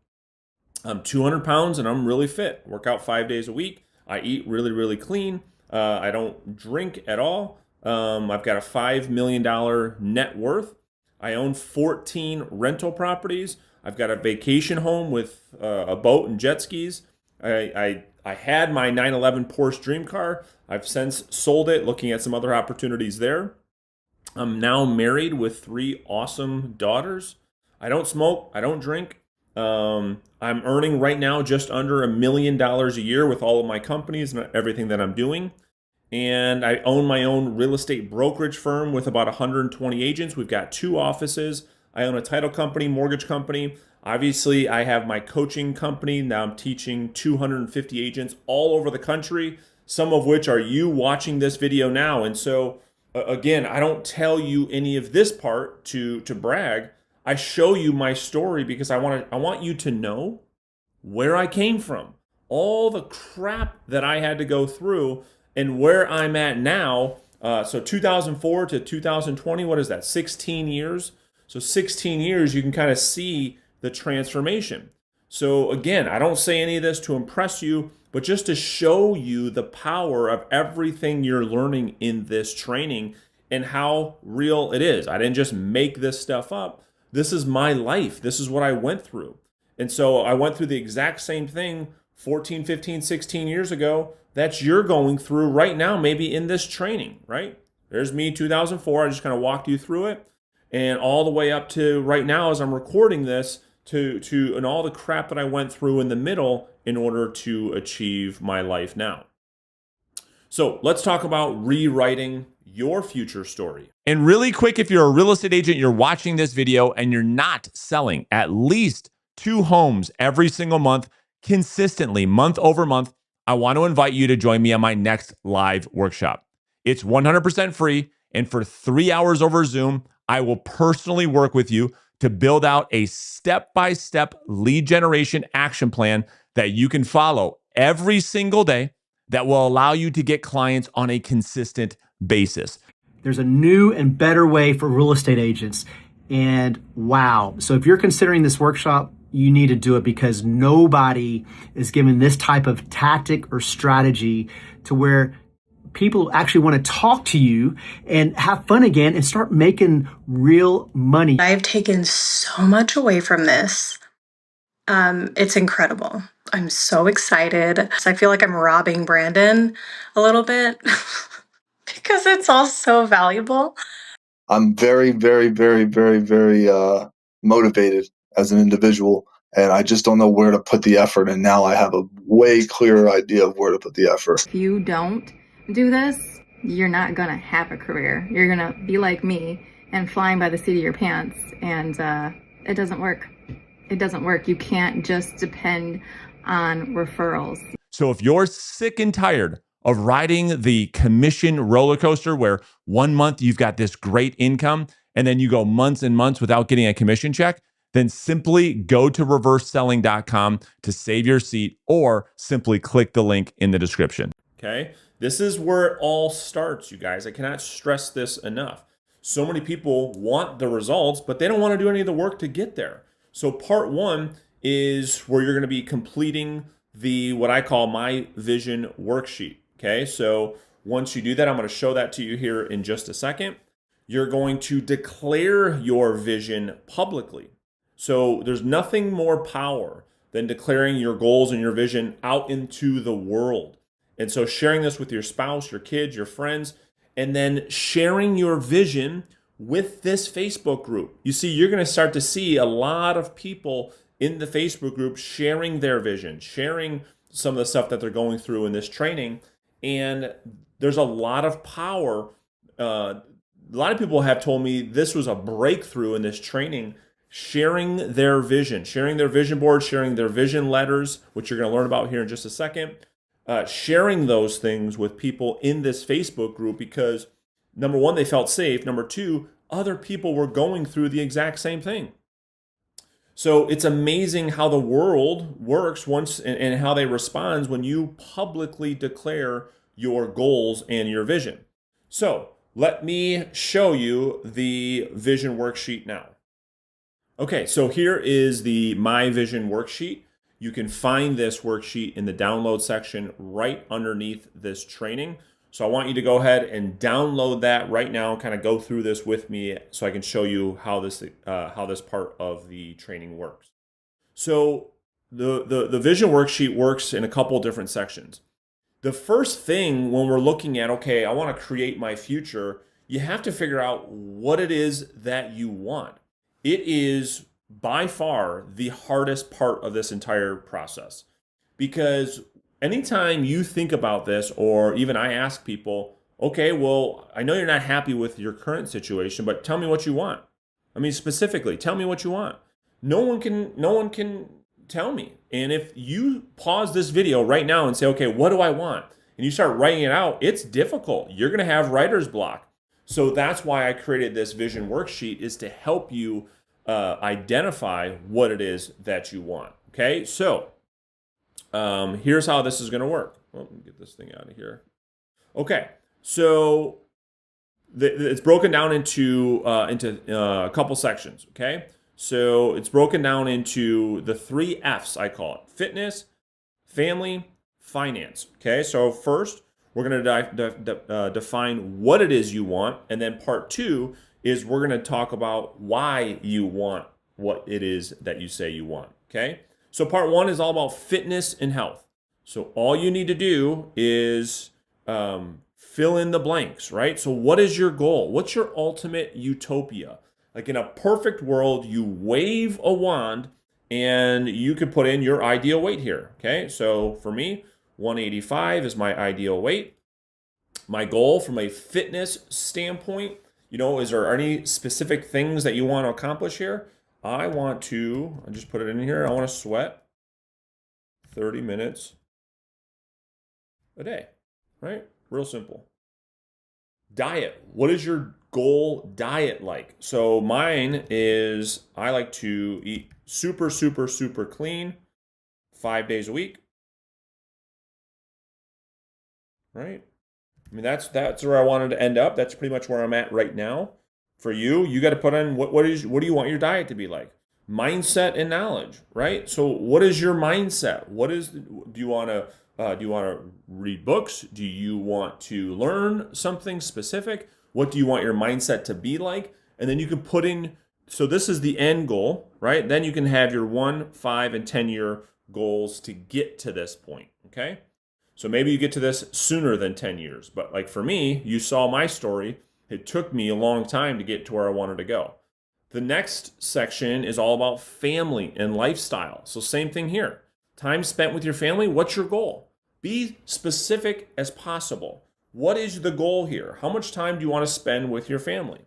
I'm 200 pounds and I'm really fit. Work out 5 days a week. I eat really, really clean. I don't drink at all. I've got a $5 million net worth. I own 14 rental properties. I've got a vacation home with a boat and jet skis. I had my 911 Porsche dream car. I've since sold it, looking at some other opportunities there. I'm now married with 3 awesome daughters. I don't smoke. I don't drink. I'm earning right now just under $1 million a year with all of my companies and everything that I'm doing. And I own my own real estate brokerage firm with about 120 agents. We've got 2 offices. I own a title company, mortgage company. Obviously, I have my coaching company. Now I'm teaching 250 agents all over the country, some of which are you watching this video now. And so, again, I don't tell you any of this part to brag. I show you my story because I want you to know where I came from, all the crap that I had to go through, and where I'm at now. So 2004 to 2020, what is that? 16 years. So 16 years, you can kind of see the transformation. So again, I don't say any of this to impress you, but just to show you the power of everything you're learning in this training and how real it is. I didn't just make this stuff up. This is my life. This is what I went through. And so I went through the exact same thing 14, 15, 16 years ago that you're going through right now, maybe in this training, right? There's me, 2004. I just kind of walked you through it. And all the way up to right now as I'm recording this and all the crap that I went through in the middle in order to achieve my life now. So let's talk about rewriting your future story. And really quick, if you're a real estate agent, you're watching this video and you're not selling at least 2 homes every single month, consistently, month over month, I want to invite you to join me on my next live workshop. It's 100% free. And for 3 hours over Zoom, I will personally work with you to build out a step-by-step lead generation action plan that you can follow every single day that will allow you to get clients on a consistent basis. There's a new and better way for real estate agents. And wow. So if you're considering this workshop, you need to do it because nobody is given this type of tactic or strategy to where people actually want to talk to you and have fun again and start making real money. I've taken so much away from this. It's incredible. I'm so excited. I feel like I'm robbing Brandon a little bit because it's all so valuable. I'm very, very, very, very, very motivated as an individual, and I just don't know where to put the effort. And now I have a way clearer idea of where to put the effort. If you don't do this, you're not going to have a career. You're going to be like me and flying by the seat of your pants, and it doesn't work. It doesn't work. You can't just depend on referrals. So if you're sick and tired of riding the commission roller coaster where 1 month you've got this great income and then you go months and months without getting a commission check, then simply go to reverseselling.com to save your seat or simply click the link in the description. Okay? This is where it all starts, you guys. I cannot stress this enough. So many people want the results, but they don't want to do any of the work to get there. So part 1 is where you're going to be completing the what I call my vision worksheet. Okay, so once you do that, I'm going to show that to you here in just a second. You're going to declare your vision publicly. So there's nothing more power than declaring your goals and your vision out into the world. And so sharing this with your spouse, your kids, your friends, and then sharing your vision with this Facebook group. You see, you're going to start to see a lot of people in the Facebook group sharing their vision, sharing some of the stuff that they're going through in this training. And there's a lot of power. A lot of people have told me this was a breakthrough in this training, sharing their vision board, sharing their vision letters, which you're going to learn about here in just a second, sharing those things with people in this Facebook group because, number 1, they felt safe. Number 2, other people were going through the exact same thing. So it's amazing how the world works once and how they respond when you publicly declare your goals and your vision. So let me show you the vision worksheet now. Okay, so here is the My Vision worksheet. You can find this worksheet in the download section right underneath this training. So I want you to go ahead and download that right now and kind of go through this with me so I can show you how this part of the training works. So the vision worksheet works in a couple different sections. The first thing when we're looking at, okay, I want to create my future, you have to figure out what it is that you want. It is by far the hardest part of this entire process, because anytime you think about this, or even I ask people, okay, well, I know you're not happy with your current situation, but tell me what you want. I mean, specifically, tell me what you want. No one can tell me. And if you pause this video right now and say, okay, what do I want? And you start writing it out, it's difficult. You're going to have writer's block. So that's why I created this vision worksheet, is to help you identify what it is that you want. Okay, so here's how this is going to work. Well, let me get this thing out of here. Okay, so it's broken down into a couple sections. Okay, so it's broken down into the 3 F's, I call it: fitness, family, finance. Okay, so first we're going to define what it is you want, and then part 2 is we're going to talk about why you want what it is that you say you want. Okay, so part 1 is all about fitness and health. So all you need to do is fill in the blanks, right? So what is your goal? What's your ultimate utopia? Like in a perfect world, you wave a wand and you could put in your ideal weight here. Okay, so for me, 185 is my ideal weight. My goal from a fitness standpoint, is there any specific things that you want to accomplish here? I just put it in here, I want to sweat 30 minutes a day, right? Real simple. Diet. What is your goal diet like? So mine is, I like to eat super, super, super clean 5 days a week, right? I mean, that's where I wanted to end up. That's pretty much where I'm at right now. For you, you got to put in what do you want your diet to be like? Mindset and knowledge, right? So what is your mindset? Do you want to read books? Do you want to learn something specific? What do you want your mindset to be like? And then you can put in, so this is the end goal, right? Then you can have your 1, 5, and 10-year goals to get to this point, okay? So maybe you get to this sooner than 10 years. But like for me, you saw my story. It took me a long time to get to where I wanted to go. The next section is all about family and lifestyle. So same thing here. Time spent with your family, what's your goal? Be specific as possible. What is the goal here? How much time do you want to spend with your family?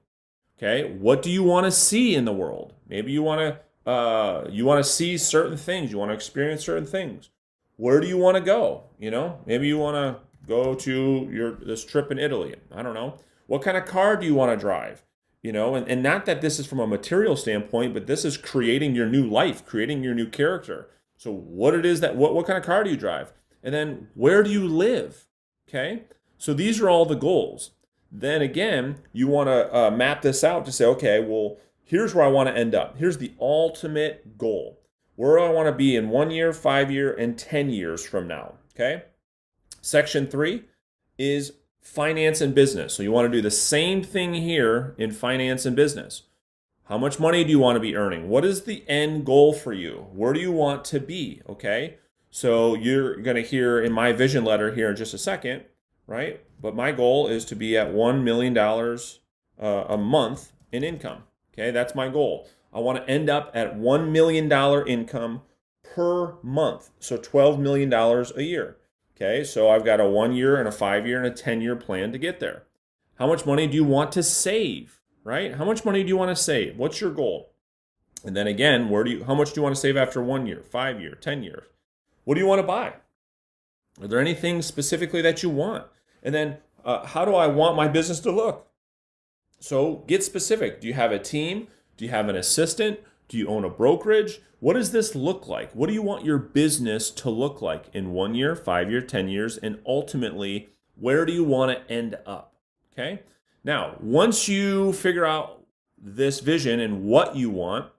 Okay, what do you want to see in the world? Maybe you want to see certain things. You want to experience certain things. Where do you want to go? Maybe you want to go to this trip in Italy. I don't know. What kind of car do you want to drive? And not that this is from a material standpoint, but this is creating your new life, creating your new character. So what kind of car do you drive? And then where do you live? Okay, so these are all the goals. Then again, you want to map this out to say, okay, well, here's where I want to end up. Here's the ultimate goal. Where do I want to be in 1 year, 5 year, and 10 years from now? Okay. Section 3 is finance and business. So you want to do the same thing here in finance and business. How much money do you want to be earning? What is the end goal for you? Where do you want to be? Okay. So you're going to hear in my vision letter here in just a second, right? But my goal is to be at $1 million a month in income. Okay. That's my goal. I want to end up at $1 million income per month. So $12 million a year. Okay, so I've got a 1 year and a 5 year and a 10-year plan to get there. How much money do you want to save, right? How much money do you want to save? What's your goal? And then again, how much do you want to save after 1 year, 5 year, 10 years? What do you want to buy? Are there any things specifically that you want? And then how do I want my business to look? So get specific. Do you have a team? Do you have an assistant? Do you own a brokerage? What does this look like? What do you want your business to look like in 1 year, 5 year, 10 years? And ultimately, where do you want to end up? Okay. Now, once you figure out this vision and what you want,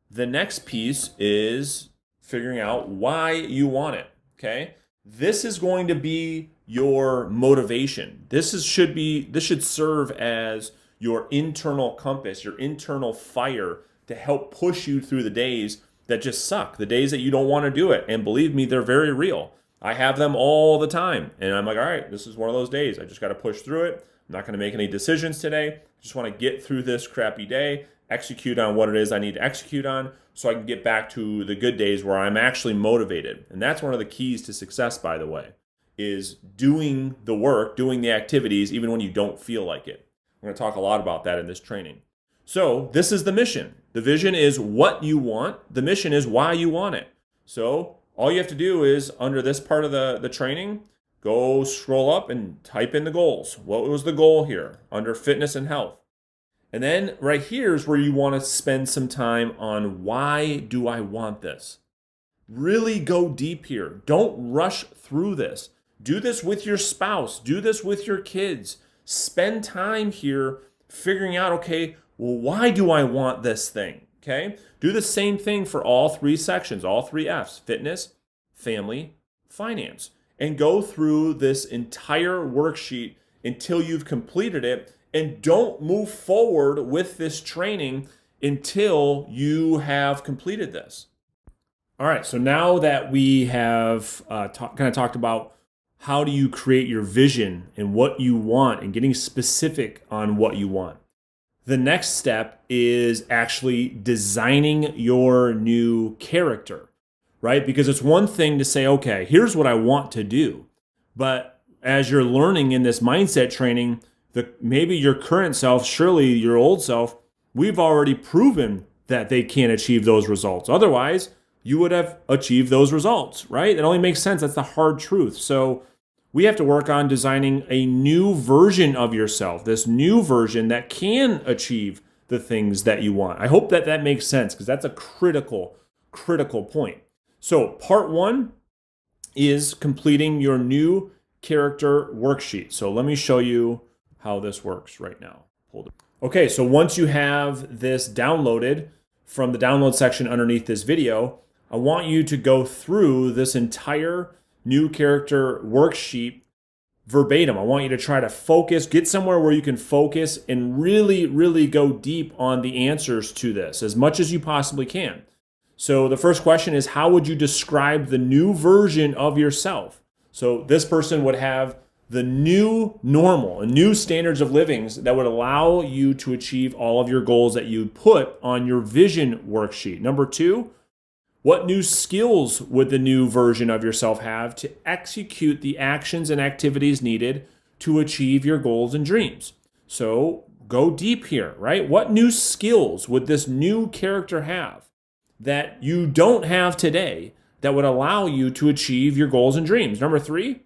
the next piece is figuring out why you want it. Okay. This is going to be your motivation. This should serve as your internal compass, your internal fire to help push you through the days that just suck, the days that you don't want to do it. And believe me, they're very real. I have them all the time. And I'm like, all right, this is one of those days. I just got to push through it. I'm not going to make any decisions today. Just want to get through this crappy day, execute on what it is I need to execute on so I can get back to the good days where I'm actually motivated. And that's one of the keys to success, by the way, is doing the work, doing the activities, even when you don't feel like it. I'm going to talk a lot about that in this training. So this is the mission. The vision is what you want. The mission is why you want it. So all you have to do is, under this part of the training, go scroll up and type in the goals. What was the goal here under fitness and health? And then right here is where you want to spend some time on why do I want this? Really go deep here. Don't rush through this. Do this with your spouse. Do this with your kids. Spend time here figuring out, okay, well, why do I want this thing? Okay? Do the same thing for all three sections, all three F's: fitness, family, finance. And go through this entire worksheet until you've completed it. And don't move forward with this training until you have completed this. All right, so now that we have kind of talked about how do you create your vision and what you want and getting specific on what you want, the next step is actually designing your new character, right? Because it's one thing to say, okay, here's what I want to do. But as you're learning in this mindset training, maybe your current self, surely your old self, we've already proven that they can't achieve those results. Otherwise, you would have achieved those results, right? It only makes sense. That's the hard truth. So we have to work on designing a new version of yourself, this new version that can achieve the things that you want. I hope that that makes sense, because that's a critical point. So part one is completing your new character worksheet. So let me show you how this works right now. Okay, so once you have this downloaded from the download section underneath this video, I want you to go through this entire new character worksheet verbatim. I want you to try to focus, get somewhere where you can focus and really, really go deep on the answers to this as much as you possibly can. So the first question is, how would you describe the new version of yourself? So this person would have the new normal and new standards of living that would allow you to achieve all of your goals that you put on your vision worksheet. Number two, what new skills would the new version of yourself have to execute the actions and activities needed to achieve your goals and dreams? So go deep here, right? What new skills would this new character have that you don't have today that would allow you to achieve your goals and dreams? Number three,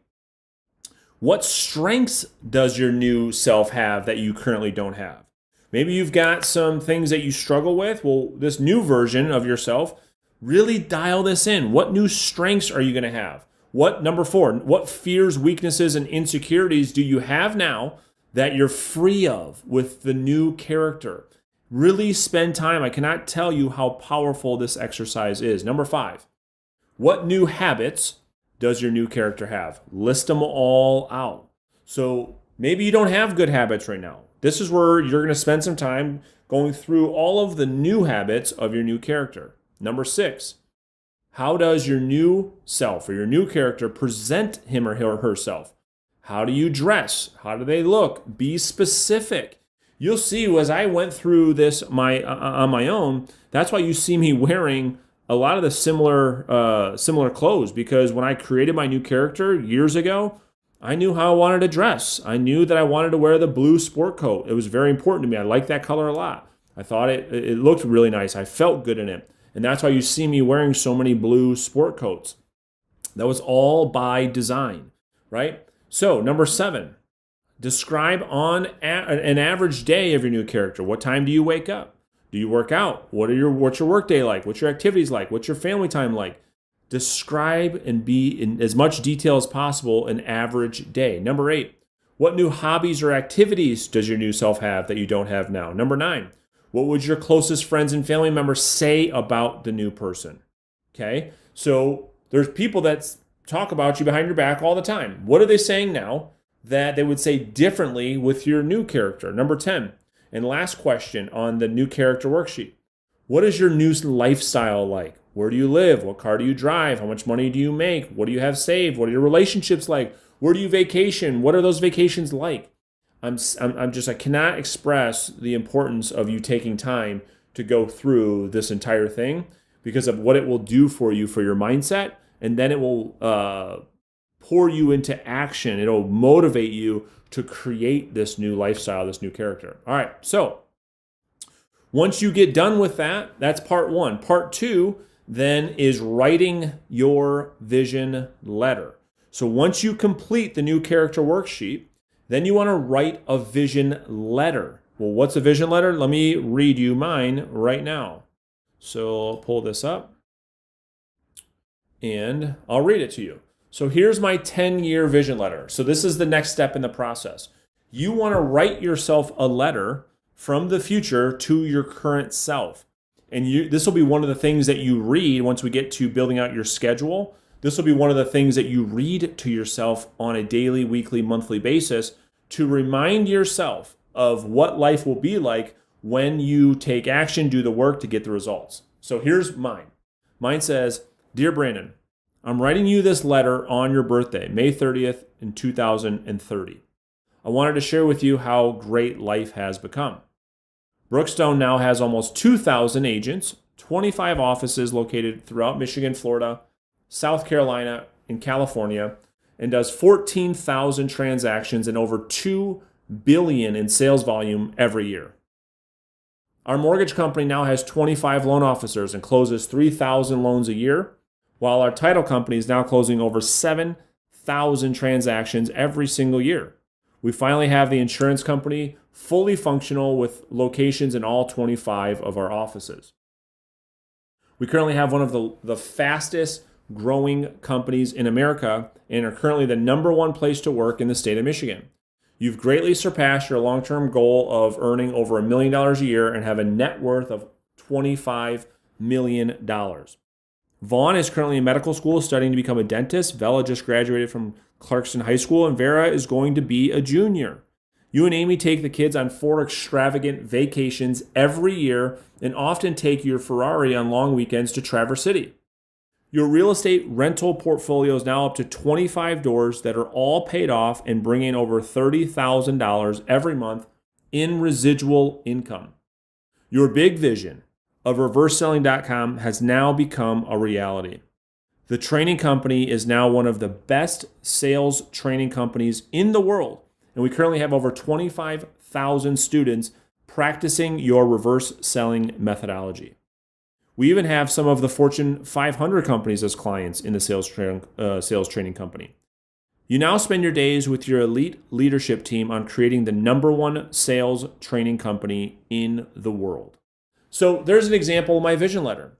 what strengths does your new self have that you currently don't have? Maybe you've got some things that you struggle with. Well, this new version of yourself, really dial this in. What new strengths are you going to have? Number four, what fears, weaknesses, and insecurities do you have now that you're free of with the new character? Really spend time. I cannot tell you how powerful this exercise is. Number five, what new habits does your new character have? List them all out. So maybe you don't have good habits right now. This is where you're going to spend some time going through all of the new habits of your new character. Number six, how does your new self or your new character present him or herself? How do you dress? How do they look? Be specific. You'll see as I went through this on my own, that's why you see me wearing a lot of the similar clothes, because when I created my new character years ago, I knew how I wanted to dress. I knew that I wanted to wear the blue sport coat. It was very important to me. I liked that color a lot. I thought it looked really nice. I felt good in it. And that's why you see me wearing so many blue sport coats. That was all by design, right? So number seven, describe on an average day of your new character. What time do you wake up? Do you work out? What's your work day like? What's your activities like? What's your family time like? Describe and be in as much detail as possible an average day. Number eight, what new hobbies or activities does your new self have that you don't have now? Number nine, what would your closest friends and family members say about the new person? Okay, so there's people that talk about you behind your back all the time. What are they saying now that they would say differently with your new character? Number 10, and last question on the new character worksheet. What is your new lifestyle like? Where do you live? What car do you drive? How much money do you make? What do you have saved? What are your relationships like? Where do you vacation? What are those vacations like? I cannot express the importance of you taking time to go through this entire thing because of what it will do for you, for your mindset. And then it will pour you into action. It'll motivate you to create this new lifestyle, this new character. All right. So once you get done with that, that's part one. Part two then is writing your vision letter. So once you complete the new character worksheet, then you want to write a vision letter. Well, what's a vision letter? Let me read you mine right now. So I'll pull this up and I'll read it to you. So here's my 10-year vision letter. So this is the next step in the process. You want to write yourself a letter from the future to your current self. And this will be one of the things that you read once we get to building out your schedule. This will be one of the things that you read to yourself on a daily, weekly, monthly basis to remind yourself of what life will be like when you take action, do the work to get the results. So here's mine. Mine says, "Dear Brandon, I'm writing you this letter on your birthday, May 30th in 2030. I wanted to share with you how great life has become. Brookstone now has almost 2,000 agents, 25 offices located throughout Michigan, Florida, South Carolina, and California, and does 14,000 transactions and over $2 billion in sales volume every year. Our mortgage company now has 25 loan officers and closes 3,000 loans a year, while our title company is now closing over 7,000 transactions every single year. We finally have the insurance company fully functional with locations in all 25 of our offices. We currently have one of the fastest growing companies in America and are currently the #1 place to work in the state of Michigan. You've greatly surpassed your long-term goal of earning over $1 million a year and have a net worth of $25 million. Vaughn is currently in medical school studying to become a dentist. Vela just graduated from Clarkson High School, and Vera is going to be a junior. You and Amy take the kids on 4 extravagant vacations every year and often take your Ferrari on long weekends to Traverse City. Your real estate rental portfolio is now up to 25 doors that are all paid off and bring in over $30,000 every month in residual income. Your big vision of reverseselling.com has now become a reality. The training company is now one of the best sales training companies in the world, and we currently have over 25,000 students practicing your reverse selling methodology. We even have some of the Fortune 500 companies as clients in the sales training company. You now spend your days with your elite leadership team on creating the #1 sales training company in the world. So there's an example of my vision letter.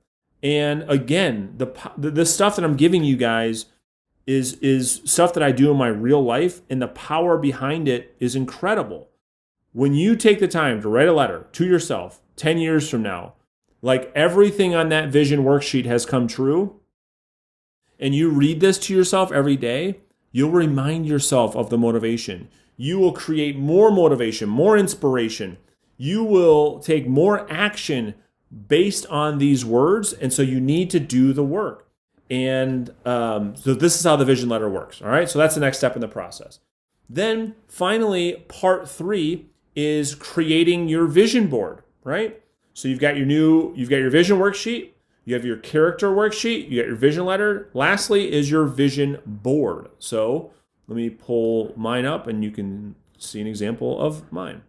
And again, the stuff that I'm giving you guys is stuff that I do in my real life, and the power behind it is incredible. When you take the time to write a letter to yourself 10 years from now, like everything on that vision worksheet has come true, and you read this to yourself every day, you'll remind yourself of the motivation. You will create more motivation, more inspiration. You will take more action based on these words, and so you need to do the work. And so this is how the vision letter works. All right, so that's the next step in the process. Then finally, part 3 is creating your vision board. Right. So you've got your vision worksheet, you have your character worksheet, you got your vision letter. Lastly is your vision board. So let me pull mine up and you can see an example of mine.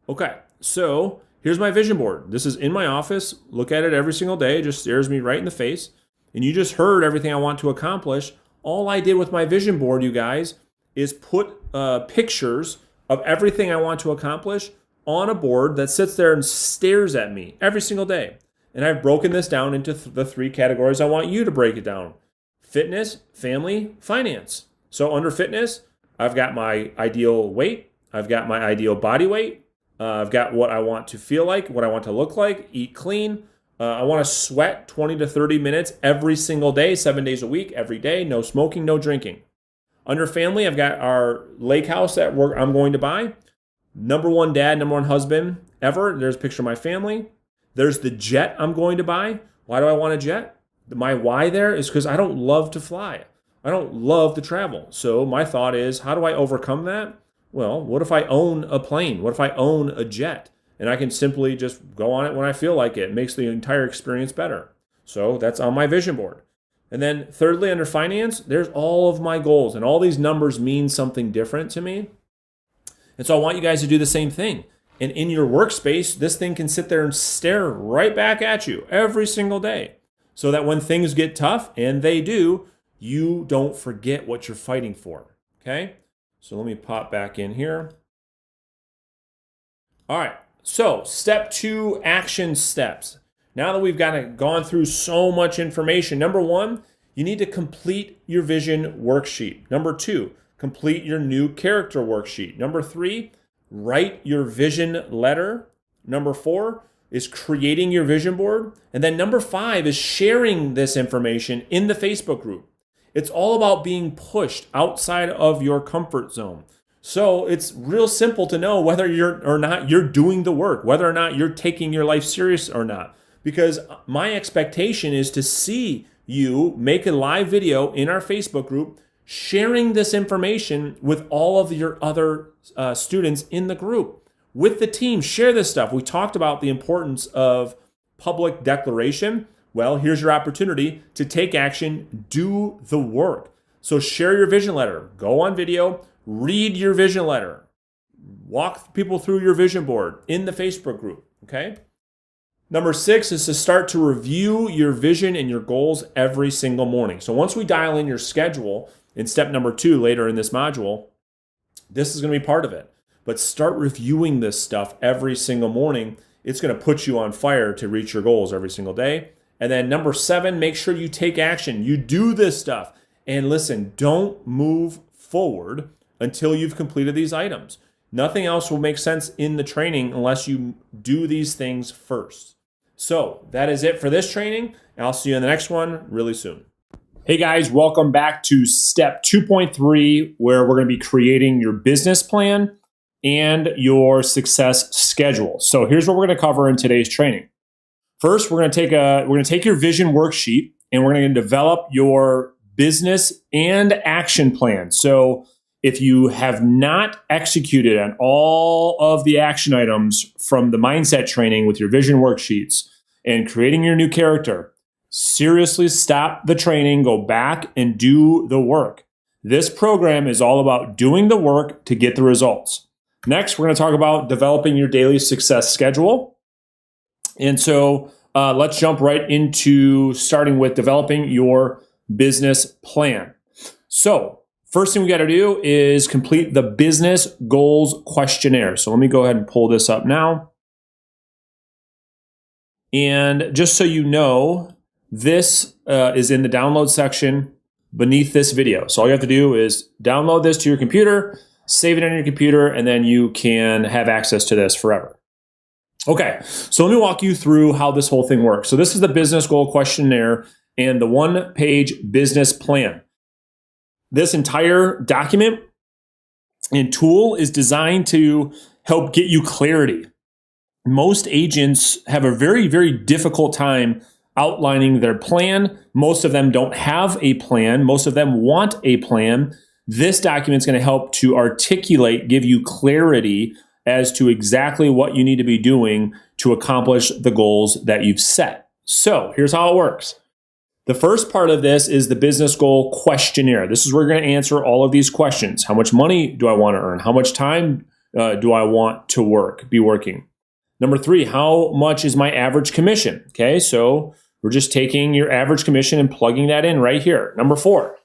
Okay, so here's my vision board. This is in my office. Look at it every single day. It just stares me right in the face. And you just heard everything I want to accomplish. All I did with my vision board, you guys, is put pictures of everything I want to accomplish on a board that sits there and stares at me every single day. And I've broken this down into the 3 categories I want you to break it down: fitness, family, finance. So under fitness, I've got my ideal weight. I've got my ideal body weight. I've got what I want to feel like, what I want to look like, eat clean. I want to sweat 20 to 30 minutes every single day, 7 days a week, every day. No smoking, no drinking. Under family, I've got our lake house that I'm going to buy. #1 dad, #1 husband ever. There's a picture of my family. There's the jet I'm going to buy. Why do I want a jet? My why there is because I don't love to fly. I don't love to travel. So my thought is, how do I overcome that? Well, what if I own a plane? What if I own a jet? And I can simply just go on it when I feel like it. It makes the entire experience better. So that's on my vision board. And then thirdly, under finance, there's all of my goals, and all these numbers mean something different to me. And so I want you guys to do the same thing. And in your workspace, this thing can sit there and stare right back at you every single day, so that when things get tough, and they do, you don't forget what you're fighting for. Okay? So let me pop back in here. All right. So step 2, action steps. Now that we've gone through so much information, number 1, you need to complete your vision worksheet. Number 2, complete your new character worksheet. Number 3, write your vision letter. Number 4 is creating your vision board. And then number 5 is sharing this information in the Facebook group. It's all about being pushed outside of your comfort zone. So it's real simple to know whether you're doing the work, whether or not you're taking your life serious or not. Because my expectation is to see you make a live video in our Facebook group, sharing this information with all of your other students in the group. With the team, share this stuff. We talked about the importance of public declaration. Well, here's your opportunity to take action, do the work. So share your vision letter, go on video, read your vision letter, walk people through your vision board in the Facebook group, okay? Number 6 is to start to review your vision and your goals every single morning. So once we dial in your schedule in step number 2 later in this module, this is going to be part of it. But start reviewing this stuff every single morning. It's going to put you on fire to reach your goals every single day. And then number 7, make sure you take action. You do this stuff. And listen, don't move forward until you've completed these items. Nothing else will make sense in the training unless you do these things first. So that is it for this training. I'll see you in the next one really soon. Hey guys, welcome back to step 2.3, where we're going to be creating your business plan and your success schedule. So here's what we're going to cover in today's training. First, we're going to take your vision worksheet and we're going to develop your business and action plan. So if you have not executed on all of the action items from the mindset training with your vision worksheets and creating your new character, seriously stop the training, go back and do the work. This program is all about doing the work to get the results. Next, we're going to talk about developing your daily success schedule. And so let's jump right into starting with developing your business plan. So first thing we got to do is complete the business goals questionnaire. So let me go ahead and pull this up now. And just so you know, this is in the download section beneath this video. So all you have to do is download this to your computer, save it on your computer, and then you can have access to this forever. Okay, so let me walk you through how this whole thing works. So this is the business goal questionnaire and the one-page business plan. This entire document and tool is designed to help get you clarity. Most agents have a very, very difficult time outlining their plan. Most of them don't have a plan. Most of them want a plan. This document is going to help to articulate, give you clarity as to exactly what you need to be doing to accomplish the goals that you've set. So here's how it works. The first part of this is the business goal questionnaire. This is where you're going to answer all of these questions. How much money do I want to earn? How much time do I want to be working? Number 3, how much is my average commission? Okay, so we're just taking your average commission and plugging that in right here. Number 4,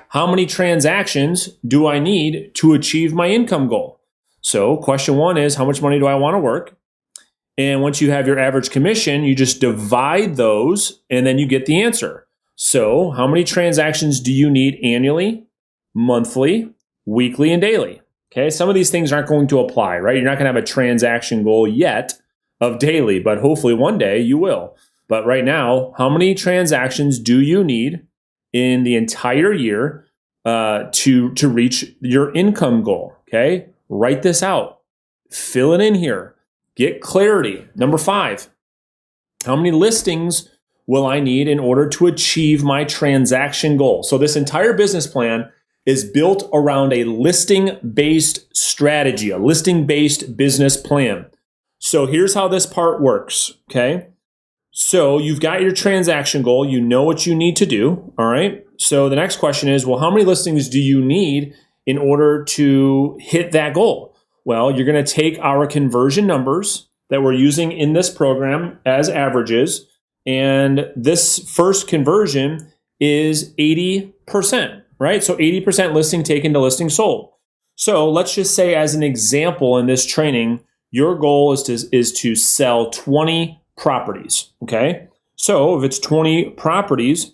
how many transactions do I need to achieve my income goal? So question 1 is, how much money do I want to work? And once you have your average commission, you just divide those and then you get the answer. So how many transactions do you need annually, monthly, weekly, and daily? Okay, some of these things aren't going to apply, right? You're not going to have a transaction goal yet of daily, but hopefully one day you will. But right now, how many transactions do you need in the entire year to reach your income goal? Okay, write this out. Fill it in here. Get clarity. Number 5, how many listings will I need in order to achieve my transaction goal? So this entire business plan is built around a listing-based strategy, a listing-based business plan. So here's how this part works, okay? So you've got your transaction goal. You know what you need to do, all right? So the next question is, well, how many listings do you need in order to hit that goal? Well, you're going to take our conversion numbers that we're using in this program as averages, and this first conversion is 80%, right? So 80% listing taken to listing sold. So let's just say, as an example, in this training, your goal is to sell 20 properties, okay? So if it's 20 properties,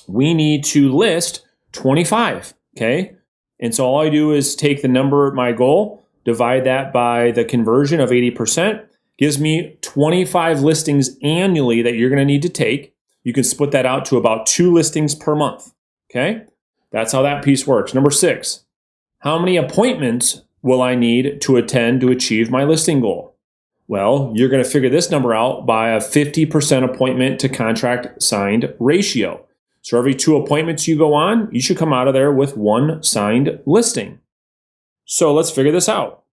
we need to list 25, okay? And so all I do is take the number, my goal, divide that by the conversion of 80%, gives me 25 listings annually that you're going to need to take. You can split that out to about 2 listings per month, okay? That's how that piece works. Number 6, how many appointments will I need to attend to achieve my listing goal? Well, you're going to figure this number out by a 50% appointment to contract signed ratio. So every 2 appointments you go on, you should come out of there with 1 signed listing. So let's figure this out.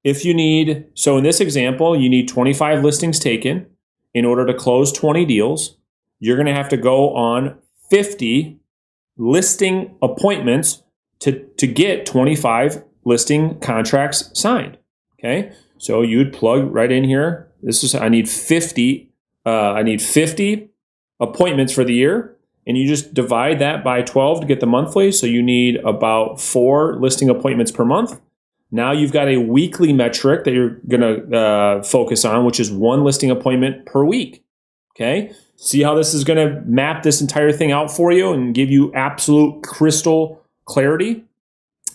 So in this example, you need 25 listings taken in order to close 20 deals. You're going to have to go on 50 listing appointments to get 25 listing contracts signed. Okay, so you'd plug right in here. I need 50 appointments for the year, and you just divide that by 12 to get the monthly. So you need about 4 listing appointments per month. Now you've got a weekly metric that you're going to focus on, which is 1 listing appointment per week. Okay, see how this is going to map this entire thing out for you and give you absolute crystal clarity.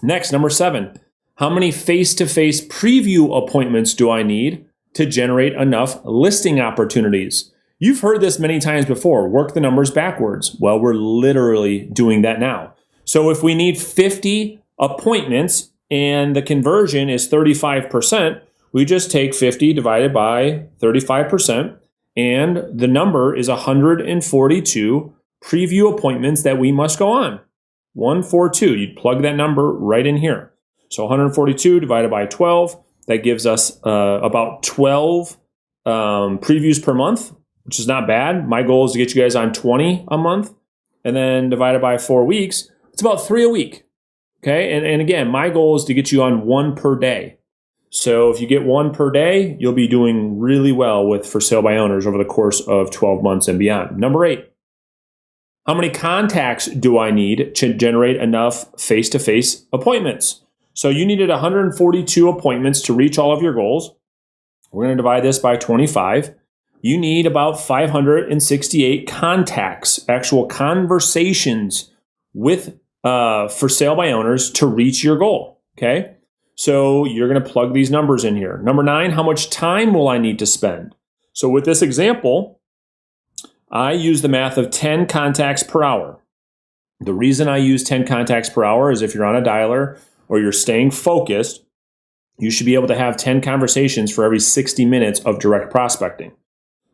Next, number 7, how many face-to-face preview appointments do I need to generate enough listing opportunities? You've heard this many times before, work the numbers backwards. Well, we're literally doing that now. So if we need 50 appointments and the conversion is 35%, we just take 50 divided by 35%, and the number is 142 preview appointments that we must go on. 142, you'd plug that number right in here. So 142 divided by 12, that gives us about 12 previews per month, which is not bad. My goal is to get you guys on 20 a month, and then divided by 4 weeks, it's about 3 a week. Okay, and again, my goal is to get you on 1 per day. So if you get 1 per day, you'll be doing really well with for sale by owners over the course of 12 months and beyond. Number 8, how many contacts do I need to generate enough face-to-face appointments? So you needed 142 appointments to reach all of your goals. We're going to divide this by 25. You need about 568 contacts, actual conversations with for sale by owners to reach your goal. Okay, so you're going to plug these numbers in here. Number 9, how much time will I need to spend? So with this example, I use the math of 10 contacts per hour. The reason I use 10 contacts per hour is if you're on a dialer or you're staying focused, you should be able to have 10 conversations for every 60 minutes of direct prospecting.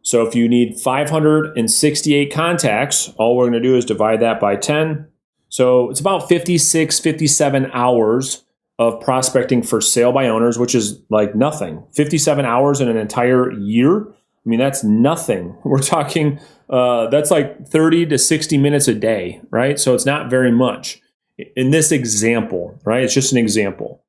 So if you need 568 contacts, all we're going to do is divide that by 10. So it's about 56, 57 hours of prospecting for sale by owners, which is like nothing. 57 hours in an entire year. I mean, that's nothing. We're talking, that's like 30 to 60 minutes a day, right? So it's not very much in this example, right? It's just an example.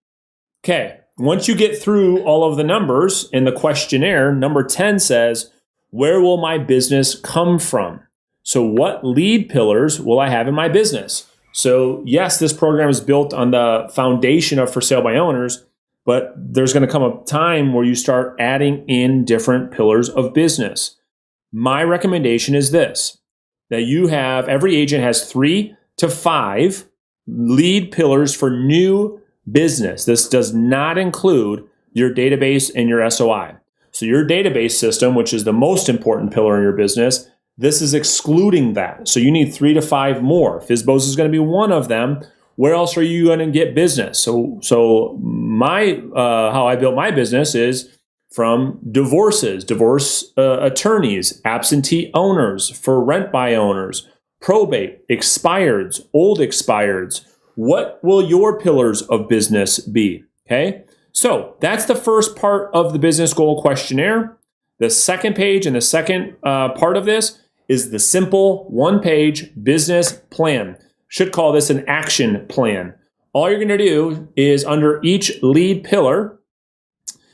Okay, once you get through all of the numbers in the questionnaire, number 10 says, where will my business come from? So what lead pillars will I have in my business? So yes, this program is built on the foundation of for sale by owners, but there's going to come a time where you start adding in different pillars of business. My recommendation is this, that every agent has 3 to 5 lead pillars for new business. This does not include your database and your SOI. So your database system, which is the most important pillar in your business, this is excluding that. So you need 3 to 5 more. FSBOs is going to be one of them. Where else are you going to get business? So my how I built my business is from divorces, divorce attorneys, absentee owners, for rent by owners, probate, expireds, old expireds. What will your pillars of business be? Okay, so that's the first part of the business goal questionnaire. The second page and the second part of this is the simple one-page business plan. Should call this an action plan. All you're going to do is under each lead pillar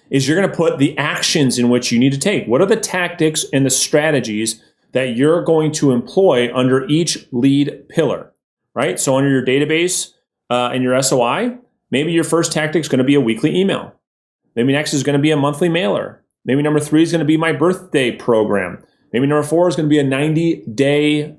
is you're going to put the actions in which you need to take. What are the tactics and the strategies that you're going to employ under each lead pillar, right? So under your database and your SOI, maybe your first tactic is going to be a weekly email. Maybe next is going to be a monthly mailer. Maybe number 3 is going to be my birthday program. Maybe number 4 is going to be a 90-day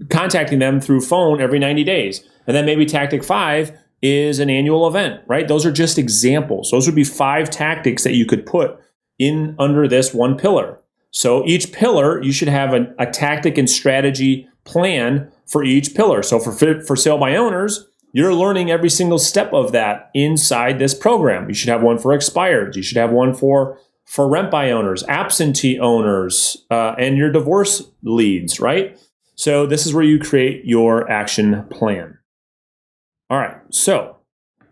contacting them through phone every 90 days. And then maybe tactic 5 is an annual event, right? Those are just examples. Those would be 5 tactics that you could put in under this one pillar. So each pillar, you should have a tactic and strategy plan for each pillar. So for sale by owners, you're learning every single step of that inside this program. You should have one for expireds. You should have one for rent by owners, absentee owners, and your divorce leads, right? So this is where you create your action plan. All right, so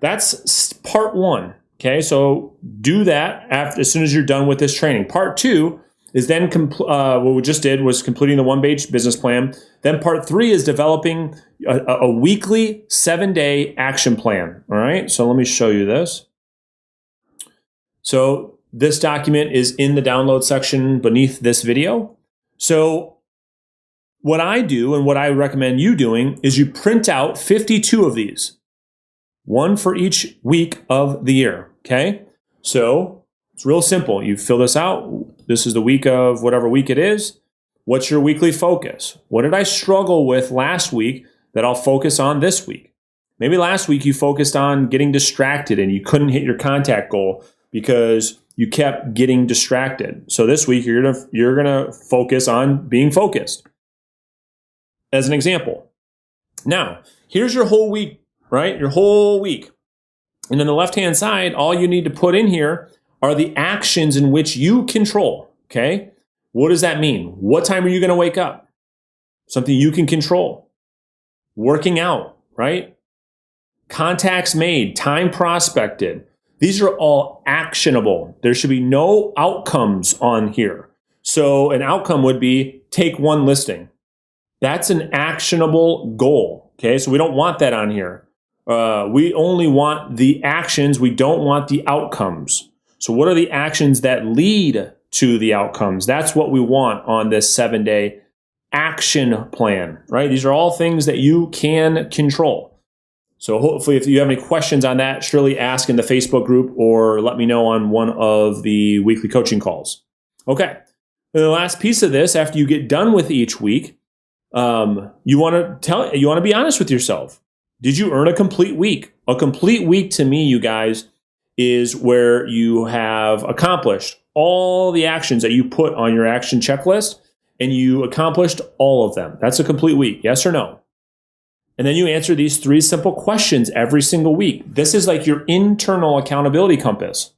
that's part 1. Okay, so do that as soon as you're done with this training. Part 2 is then what we just did was completing the one-page business plan. Then part 3 is developing a weekly 7-day action plan. All right, so let me show you this. So this document is in the download section beneath this video. So what I do and what I recommend you doing is you print out 52 of these, one for each week of the year, okay? So it's real simple. You fill this out. This is the week of whatever week it is. What's your weekly focus? What did I struggle with last week that I'll focus on this week? Maybe last week you focused on getting distracted and you couldn't hit your contact goal because you kept getting distracted. So this week you're gonna focus on being focused. As an example. Now, here's your whole week, right? Your whole week. And on the left-hand side, all you need to put in here are the actions in which you control, okay? What does that mean? What time are you going to wake up? Something you can control. Working out, right? Contacts made, time prospected. These are all actionable. There should be no outcomes on here. So an outcome would be take one listing. That's an actionable goal, okay? So we don't want that on here. We only want the actions. We don't want the outcomes. So what are the actions that lead to the outcomes? That's what we want on this 7-day action plan, right? These are all things that you can control. So hopefully if you have any questions on that, surely ask in the Facebook group or let me know on one of the weekly coaching calls. Okay. And the last piece of this, after you get done with each week, you want to be honest with yourself. Did you earn a complete week? A complete week to me, you guys, is where you have accomplished all the actions that you put on your action checklist and you accomplished all of them. That's a complete week. Yes or no? And then you answer these 3 simple questions every single week. This is like your internal accountability compass.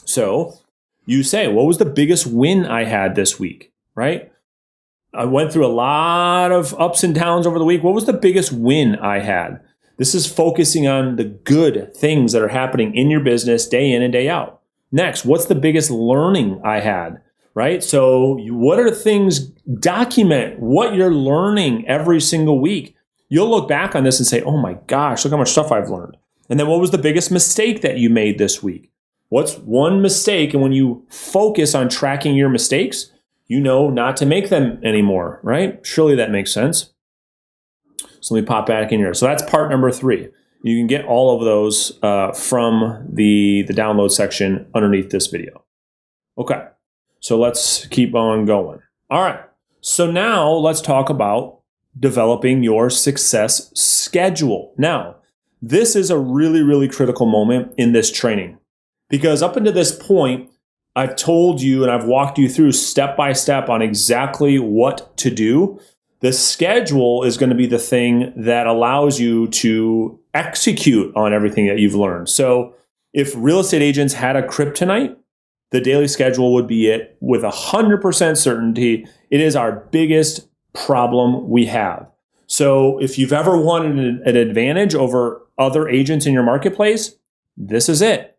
So you say, what was the biggest win I had this week, right? I went through a lot of ups and downs over the week. What was the biggest win I had? This is focusing on the good things that are happening in your business day in and day out. Next, what's the biggest learning I had, right? So what are things, document what you're learning every single week. You'll look back on this and say, oh my gosh, look how much stuff I've learned. And then what was the biggest mistake that you made this week? What's one mistake? And when you focus on tracking your mistakes, you know not to make them anymore, right? Surely that makes sense. So let me pop back in here. So that's part number 3. You can get all of those from the download section underneath this video. Okay, so let's keep on going. All right, so now let's talk about developing your success schedule. Now, this is a really, really critical moment in this training because up until this point, I've told you and I've walked you through step by step on exactly what to do. The schedule is going to be the thing that allows you to execute on everything that you've learned. So If real estate agents had a kryptonite, the daily schedule would be it with 100% certainty. It is our biggest problem we have. So if you've ever wanted an advantage over other agents in your marketplace, this is it.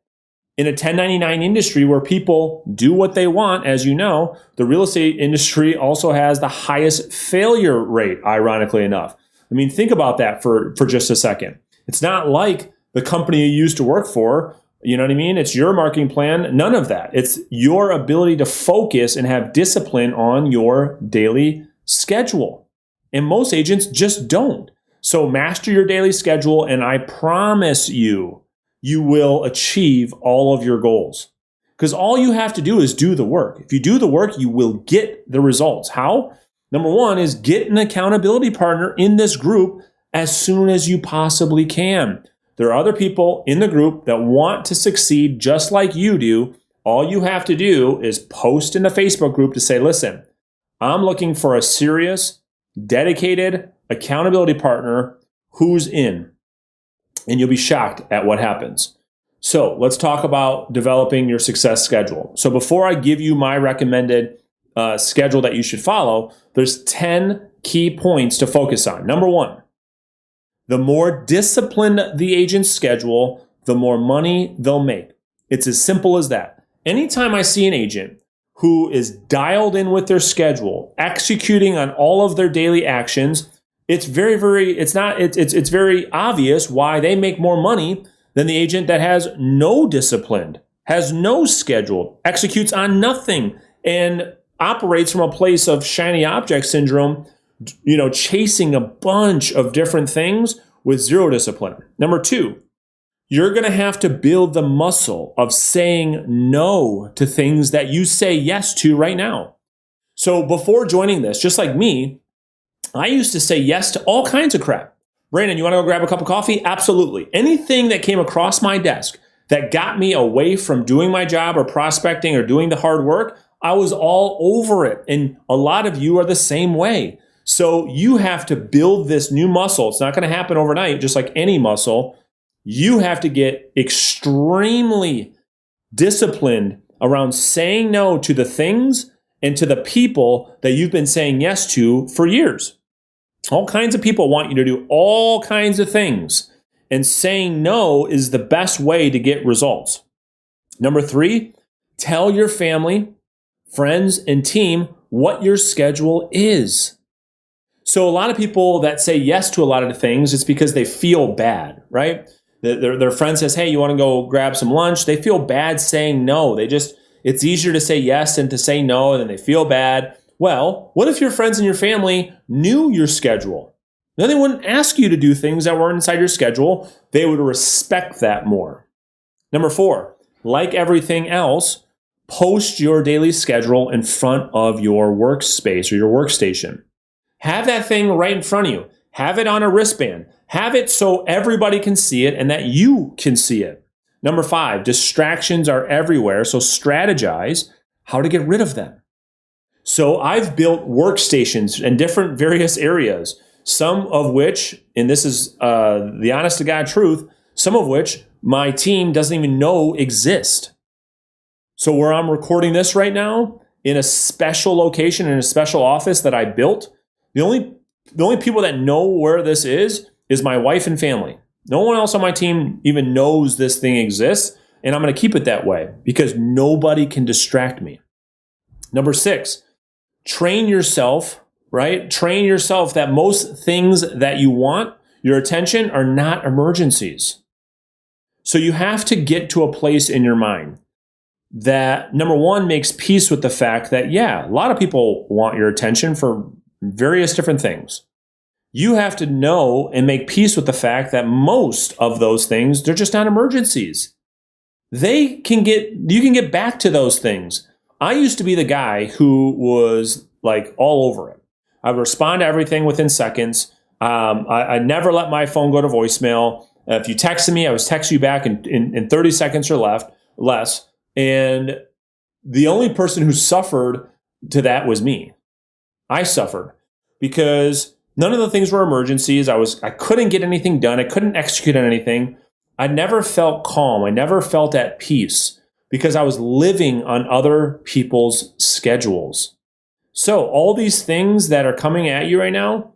In a 1099 industry where people do what they want, as you know, the real estate industry also has the highest failure rate, ironically enough. I mean, think about that for just a second. It's not like the company you used to work for, you know what I mean? It's your marketing plan, none of that. It's your ability to focus and have discipline on your daily schedule. And most agents just don't. So master your daily schedule, and I promise you, you will achieve all of your goals. Because all you have to do is do the work. If you do the work, you will get the results. How? Number one is get an accountability partner in this group as soon as you possibly can. There are other people in the group that want to succeed just like you do. All you have to do is post in the Facebook group to say, listen, I'm looking for a serious, dedicated accountability partner who's in. And you'll be shocked at what happens. So let's talk about developing your success schedule. So before I give you my recommended schedule that you should follow, there's 10 key points to focus on. Number one, the more disciplined the agent's schedule, the more money they'll make. It's as simple as that. Anytime I see an agent who is dialed in with their schedule, executing on all of their daily actions, it's it's very obvious why they make more money than the agent that has no discipline, has no schedule, executes on nothing, and operates from a place of shiny object syndrome, chasing a bunch of different things with zero discipline. Number two, you're going to have to build the muscle of saying no to things that you say yes to right now. So before joining this, just like me, I used to say yes to all kinds of crap. Brandon, you want to go grab a cup of coffee? Absolutely. Anything that came across my desk that got me away from doing my job or prospecting or doing the hard work, I was all over it. And a lot of you are the same way. So you have to build this new muscle. It's not going to happen overnight, just like any muscle. You have to get extremely disciplined around saying no to the things and to the people that you've been saying yes to for years. All kinds of people want you to do all kinds of things, and saying no is the best way to get results. Number three, tell your family, friends, and team what your schedule is. So a lot of people that say yes to a lot of the things, it's because they feel bad, right? Their friend says, hey, you want to go grab some lunch? They feel bad saying no. It's easier to say yes than to say no, and then they feel bad. Well, what if your friends and your family knew your schedule? Then they wouldn't ask you to do things that weren't inside your schedule. They would respect that more. Number four, like everything else, post your daily schedule in front of your workspace or your workstation. Have that thing right in front of you. Have it on a wristband. Have it so everybody can see it and that you can see it. Number five, distractions are everywhere, so strategize how to get rid of them. So I've built workstations in different various areas, some of which, and this is the honest to God truth, some of which my team doesn't even know exist. So where I'm recording this right now, in a special location, in a special office that I built, the only people that know where this is my wife and family. No one else on my team even knows this thing exists, and I'm going to keep it that way because nobody can distract me. Number six, train yourself, right? Train yourself that most things that you want, your attention, are not emergencies. So you have to get to a place in your mind that, number one, makes peace with the fact that, yeah, a lot of people want your attention for various different things. You have to know and make peace with the fact that most of those things, they're just not emergencies. You can get back to those things. I used to be the guy who was like all over it. I would respond to everything within seconds. I never let my phone go to voicemail. If you texted me, I was texting you back in 30 seconds or less. And the only person who suffered to that was me. I suffered because none of the things were emergencies. I couldn't get anything done. I couldn't execute on anything. I never felt calm. I never felt at peace because I was living on other people's schedules. So all these things that are coming at you right now,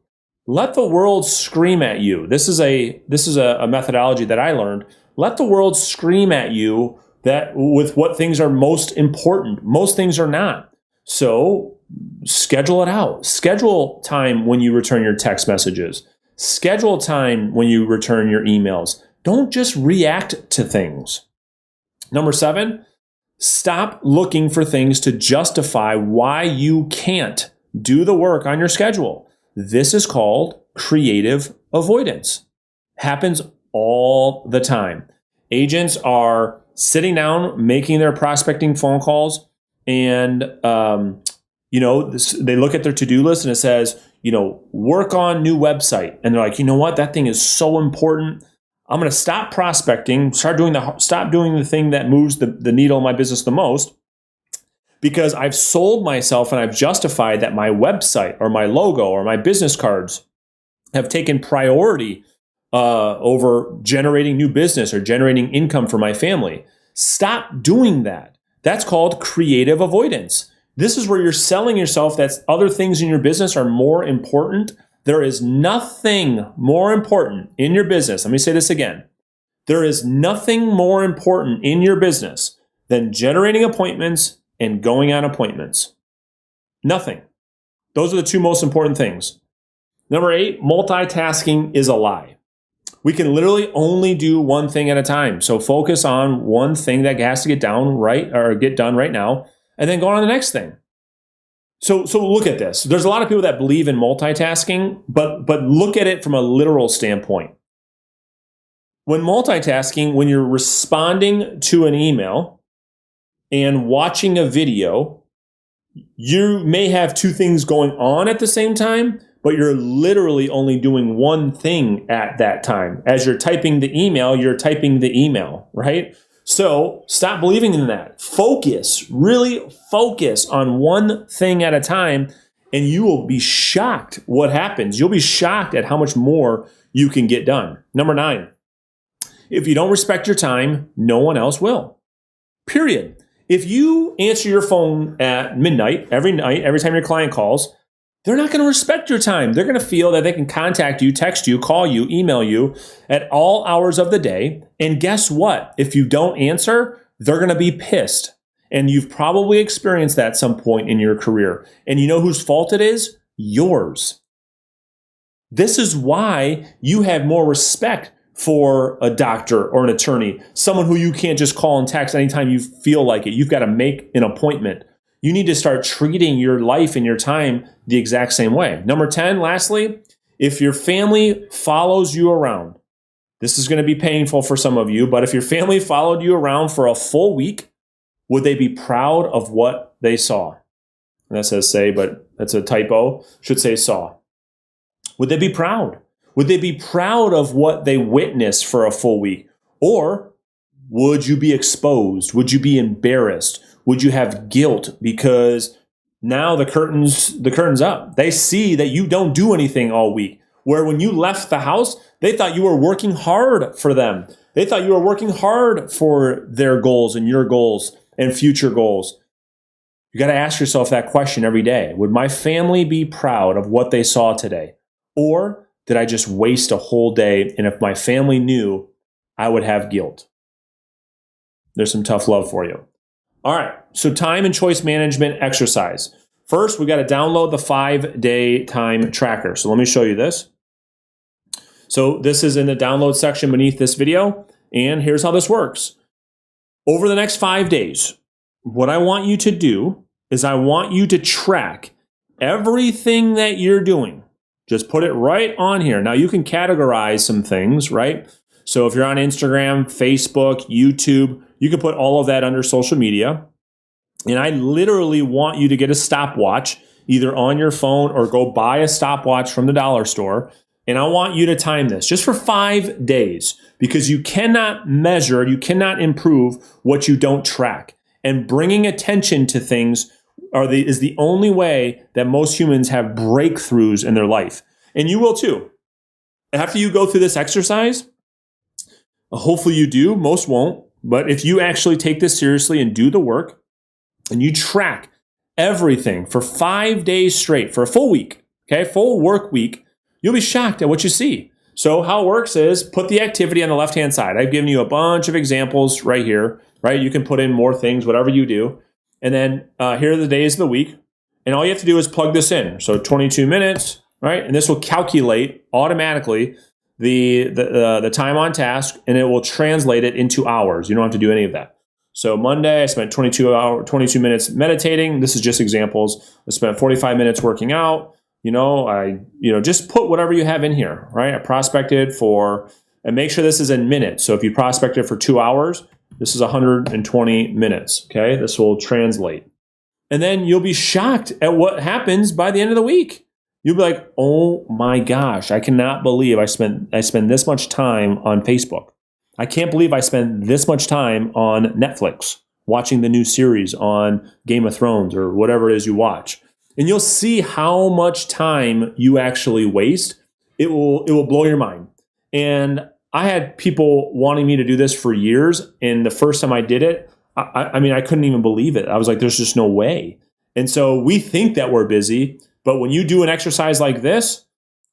let the world scream at you. This is a methodology that I learned. Let the world scream at you that with what things are most important. Most things are not. So schedule it out. Schedule time when you return your text messages. Schedule time when you return your emails. Don't just react to things. Number 7, stop looking for things to justify why you can't do the work on your schedule. This is called creative avoidance. Happens all the time. Agents are sitting down, making their prospecting phone calls, and they look at their to-do list and it says, work on new website. And they're like, you know what? That thing is so important. I'm going to stop prospecting, stop doing the thing that moves the needle in my business the most, because I've sold myself and I've justified that my website or my logo or my business cards have taken priority over generating new business or generating income for my family. Stop doing that. That's called creative avoidance. This is where you're selling yourself that other things in your business are more important. There is nothing more important in your business. Let me say this again. There is nothing more important in your business than generating appointments and going on appointments. Nothing. Those are the 2 most important things. Number 8, multitasking is a lie. We can literally only do one thing at a time. So focus on one thing that has to get done right now, and then go on to the next thing. So look at this. There's a lot of people that believe in multitasking, but look at it from a literal standpoint. When you're responding to an email and watching a video, you may have 2 things going on at the same time, but you're literally only doing one thing at that time. As you're typing the email, you're typing the email, right? So stop believing in that. Really focus on one thing at a time, and you will be shocked what happens. You'll be shocked at how much more you can get done. Number 9, if you don't respect your time, no one else will. Period. If you answer your phone at midnight, every time your client calls, they're not going to respect your time. They're going to feel that they can contact you, text you, call you, email you at all hours of the day. And guess what? If you don't answer, they're going to be pissed. And you've probably experienced that at some point in your career. And you know whose fault it is? Yours. This is why you have more respect for a doctor or an attorney, someone who you can't just call and text anytime you feel like it. You've got to make an appointment. You need to start treating your life and your time the exact same way. Number 10, lastly, if your family follows you around, this is going to be painful for some of you, but if your family followed you around for a full week, would they be proud of what they saw? And that says say, but that's a typo. Should say saw. Would they be proud? Would they be proud of what they witnessed for a full week? Or would you be exposed? Would you be embarrassed? Would you have guilt because now the curtain's up? They see that you don't do anything all week. Where when you left the house, they thought you were working hard for them. They thought you were working hard for their goals and your goals and future goals. You got to ask yourself that question every day. Would my family be proud of what they saw today? Or did I just waste a whole day? And if my family knew, I would have guilt. There's some tough love for you. All right, so time and choice management exercise. First, we got to download the 5-day time tracker. So let me show you this. So this is in the download section beneath this video. And here's how this works. Over the next 5 days, what I want you to do is I want you to track everything that you're doing. Just put it right on here. Now you can categorize some things, right? So if you're on Instagram, Facebook, YouTube, you can put all of that under social media. And I literally want you to get a stopwatch, either on your phone or go buy a stopwatch from the dollar store. And I want you to time this just for 5 days, because you cannot measure, you cannot improve what you don't track. And bringing attention to things is the only way that most humans have breakthroughs in their life. And you will too. After you go through this exercise, Hopefully you do. Most won't. But if you actually take this seriously and do the work and you track everything for 5 days straight, for a full week, okay, full work week, you'll be shocked at what you see. So how it works is put the activity on the left-hand side. I've given you a bunch of examples right here, right? You can put in more things, whatever you do. And then here are the days of the week. And all you have to do is plug this in. So 22 minutes, right? And this will calculate automatically the time on task, and it will translate it into hours. You don't have to do any of that. So Monday, I spent 22 minutes meditating. This is just examples. I spent 45 minutes working out. Just put whatever you have in here, right? I prospected and make sure this is in minutes. So if you prospected for 2 hours, this is 120 minutes, okay? This will translate. And then you'll be shocked at what happens by the end of the week. You'll be like, oh my gosh, I cannot believe I spend this much time on Facebook. I can't believe I spend this much time on Netflix watching the new series on Game of Thrones or whatever it is you watch. And you'll see how much time you actually waste. It will blow your mind. And I had people wanting me to do this for years. And the first time I did it, I couldn't even believe it. I was like, there's just no way. And so we think that we're busy, but when you do an exercise like this,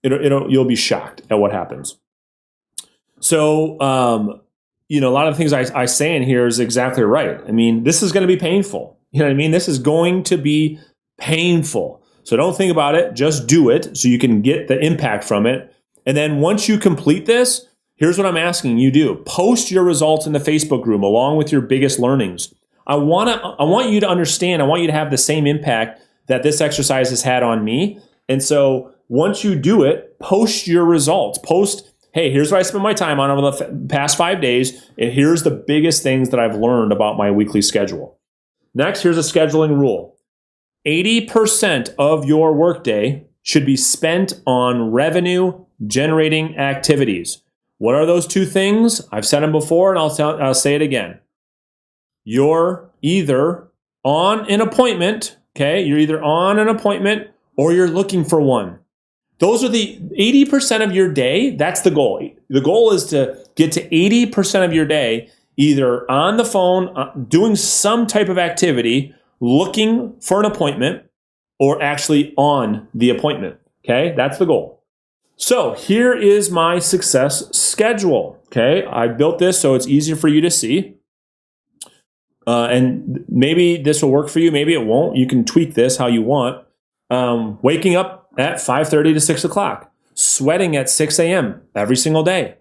you'll be shocked at what happens. So, a lot of the things I say in here is exactly right. I mean, this is going to be painful. You know what I mean? This is going to be painful. So don't think about it. Just do it so you can get the impact from it. And then once you complete this, here's what I'm asking you do. Post your results in the Facebook group along with your biggest learnings. I want you to understand, I want you to have the same impact that this exercise has had on me. And so once you do it, post your results. Post, hey, here's what I spent my time on over the past 5 days, and here's the biggest things that I've learned about my weekly schedule. Next, here's a scheduling rule. 80% of your workday should be spent on revenue generating activities. What are those two things? I've said them before, and I'll say it again. You're either on an appointment, okay? You're either on an appointment or you're looking for one. Those are the 80% of your day. That's the goal. The goal is to get to 80% of your day either on the phone, doing some type of activity, looking for an appointment, or actually on the appointment, okay? That's the goal. So here is my success schedule, okay? I built this so it's easier for you to see. And maybe this will work for you. Maybe it won't. You can tweak this how you want. Waking up at 5:30 to 6 o'clock. Sweating at 6 a.m. every single day.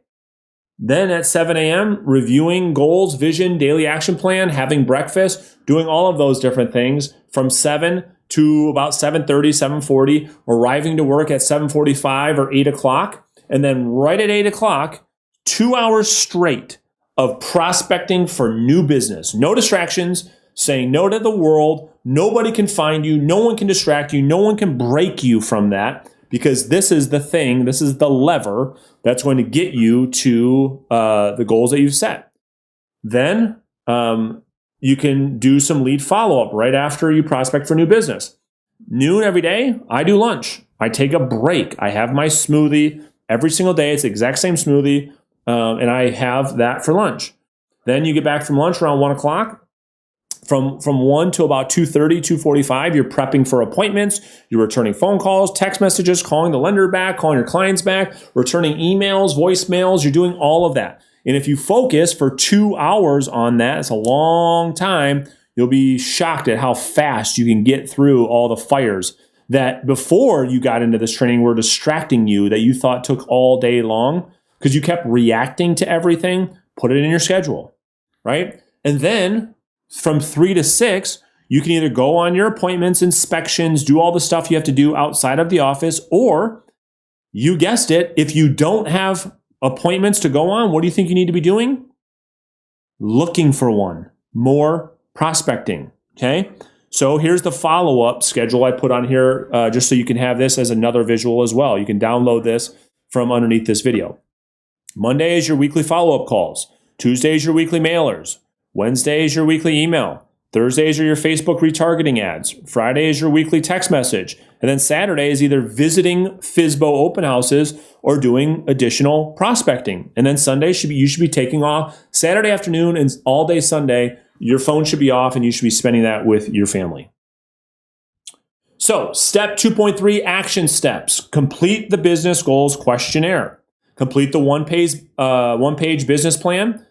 Then at 7 a.m., reviewing goals, vision, daily action plan, having breakfast, doing all of those different things from 7 to about 7:30, 7:40, arriving to work at 7:45 or 8 o'clock. And then right at 8 o'clock, 2 hours straight of prospecting for new business. No distractions, saying no to the world. Nobody can find you. No one can distract you. No one can break you from that, because this is the thing, this is the lever that's going to get you to the goals that you've set. Then you can do some lead follow-up right after you prospect for new business. Noon every day, I do lunch. I take a break. I have my smoothie every single day. It's the exact same smoothie. And I have that for lunch. Then you get back from lunch around 1 o'clock. From 1 to about 2:30, 2:45, you're prepping for appointments. You're returning phone calls, text messages, calling the lender back, calling your clients back, returning emails, voicemails. You're doing all of that. And if you focus for 2 hours on that, it's a long time, you'll be shocked at how fast you can get through all the fires that before you got into this training were distracting you, that you thought took all day long because you kept reacting to everything. Put it in your schedule, right? And then from 3 to 6, you can either go on your appointments, inspections, do all the stuff you have to do outside of the office, or you guessed it, if you don't have appointments to go on, what do you think you need to be doing? Looking for one, more prospecting, okay? So here's the follow-up schedule I put on here just so you can have this as another visual as well. You can download this from underneath this video. Monday is your weekly follow-up calls. Tuesday is your weekly mailers. Wednesday is your weekly email. Thursdays are your Facebook retargeting ads. Friday is your weekly text message. And then Saturday is either visiting FSBO open houses or doing additional prospecting. And then Sunday you should be taking off. Saturday afternoon and all day Sunday, your phone should be off and you should be spending that with your family. So step 2.3, action steps. Complete the business goals questionnaire. Complete the one-page business plan.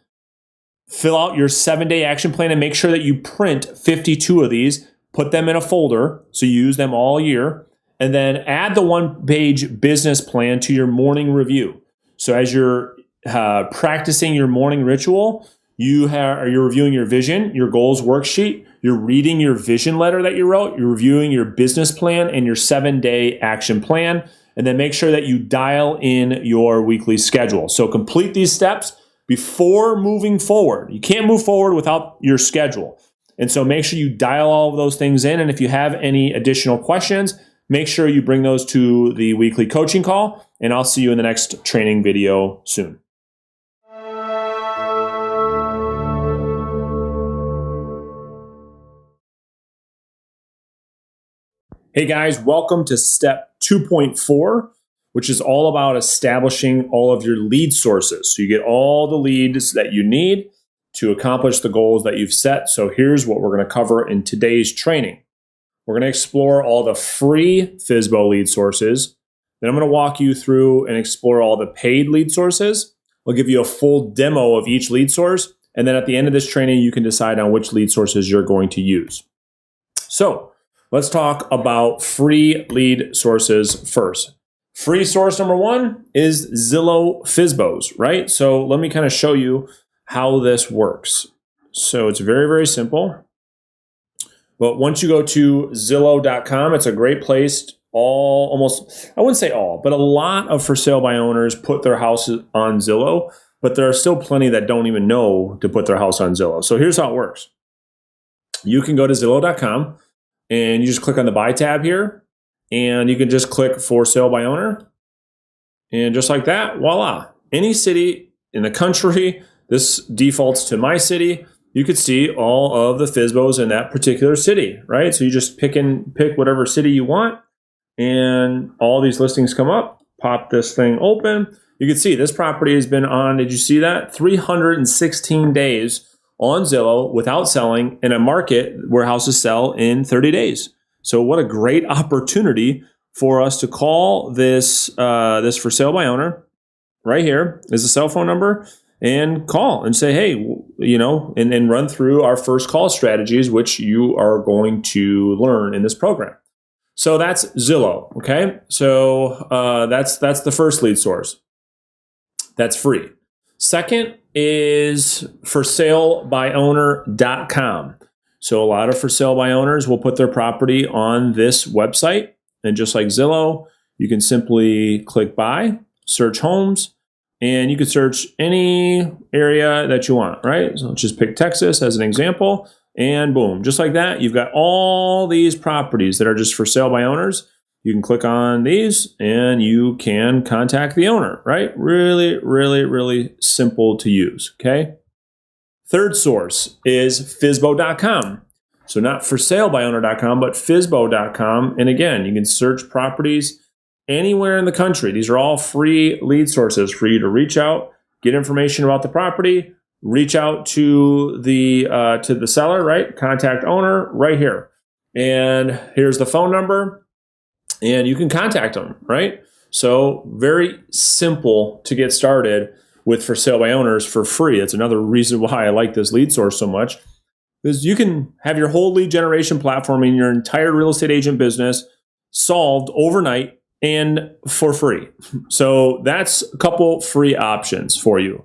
Fill out your 7-day action plan and make sure that you print 52 of these. Put them in a folder so you use them all year. And then add the one-page business plan to your morning review. So as you're practicing your morning ritual, you're reviewing your vision, your goals worksheet, you're reading your vision letter that you wrote, you're reviewing your business plan and your 7-day action plan. And then make sure that you dial in your weekly schedule. So complete these steps before moving forward. You can't move forward without your schedule. And so make sure you dial all of those things in. And if you have any additional questions, make sure you bring those to the weekly coaching call. And I'll see you in the next training video soon. Hey guys, welcome to step 2.4, which is all about establishing all of your lead sources. So you get all the leads that you need to accomplish the goals that you've set. So here's what we're going to cover in today's training. We're going to explore all the free FSBO lead sources. Then I'm going to walk you through and explore all the paid lead sources. I'll give you a full demo of each lead source. And then at the end of this training, you can decide on which lead sources you're going to use. So let's talk about free lead sources first. Free source number one is Zillow FSBOs, right? So let me kind of show you how this works. So it's very, very simple. But once you go to Zillow.com, it's a great place. I wouldn't say all, but a lot of for sale by owners put their houses on Zillow, but there are still plenty that don't even know to put their house on Zillow. So here's how it works. You can go to Zillow.com and you just click on the buy tab here, and you can just click for sale by owner. And just like that, voila. Any city in the country, this defaults to my city. You could see all of the FSBOs in that particular city, right? So you just pick whatever city you want, and all these listings come up. Pop this thing open. You can see this property has been on, did you see that? 316 days on Zillow without selling in a market where houses sell in 30 days. So what a great opportunity for us to call this for sale by owner. Right here is the cell phone number, and call and say, hey, and run through our first call strategies, which you are going to learn in this program. So that's Zillow. Okay. So that's the first lead source. That's free. Second is forsalebyowner.com. So a lot of for sale by owners will put their property on this website. And just like Zillow, you can simply click buy, search homes, and you can search any area that you want, right? So let's just pick Texas as an example, and boom, just like that, you've got all these properties that are just for sale by owners. You can click on these and you can contact the owner, right? Really, really, really simple to use, okay? Third source is FSBO.com. So not forsalebyowner.com, but FSBO.com. And again, you can search properties anywhere in the country. These are all free lead sources for you to reach out, get information about the property, reach out to the seller, right? Contact owner right here. And here's the phone number, and you can contact them, right? So very simple to get started with for sale by owners for free. That's another reason why I like this lead source so much, is you can have your whole lead generation platform in your entire real estate agent business solved overnight and for free. So that's a couple free options for you.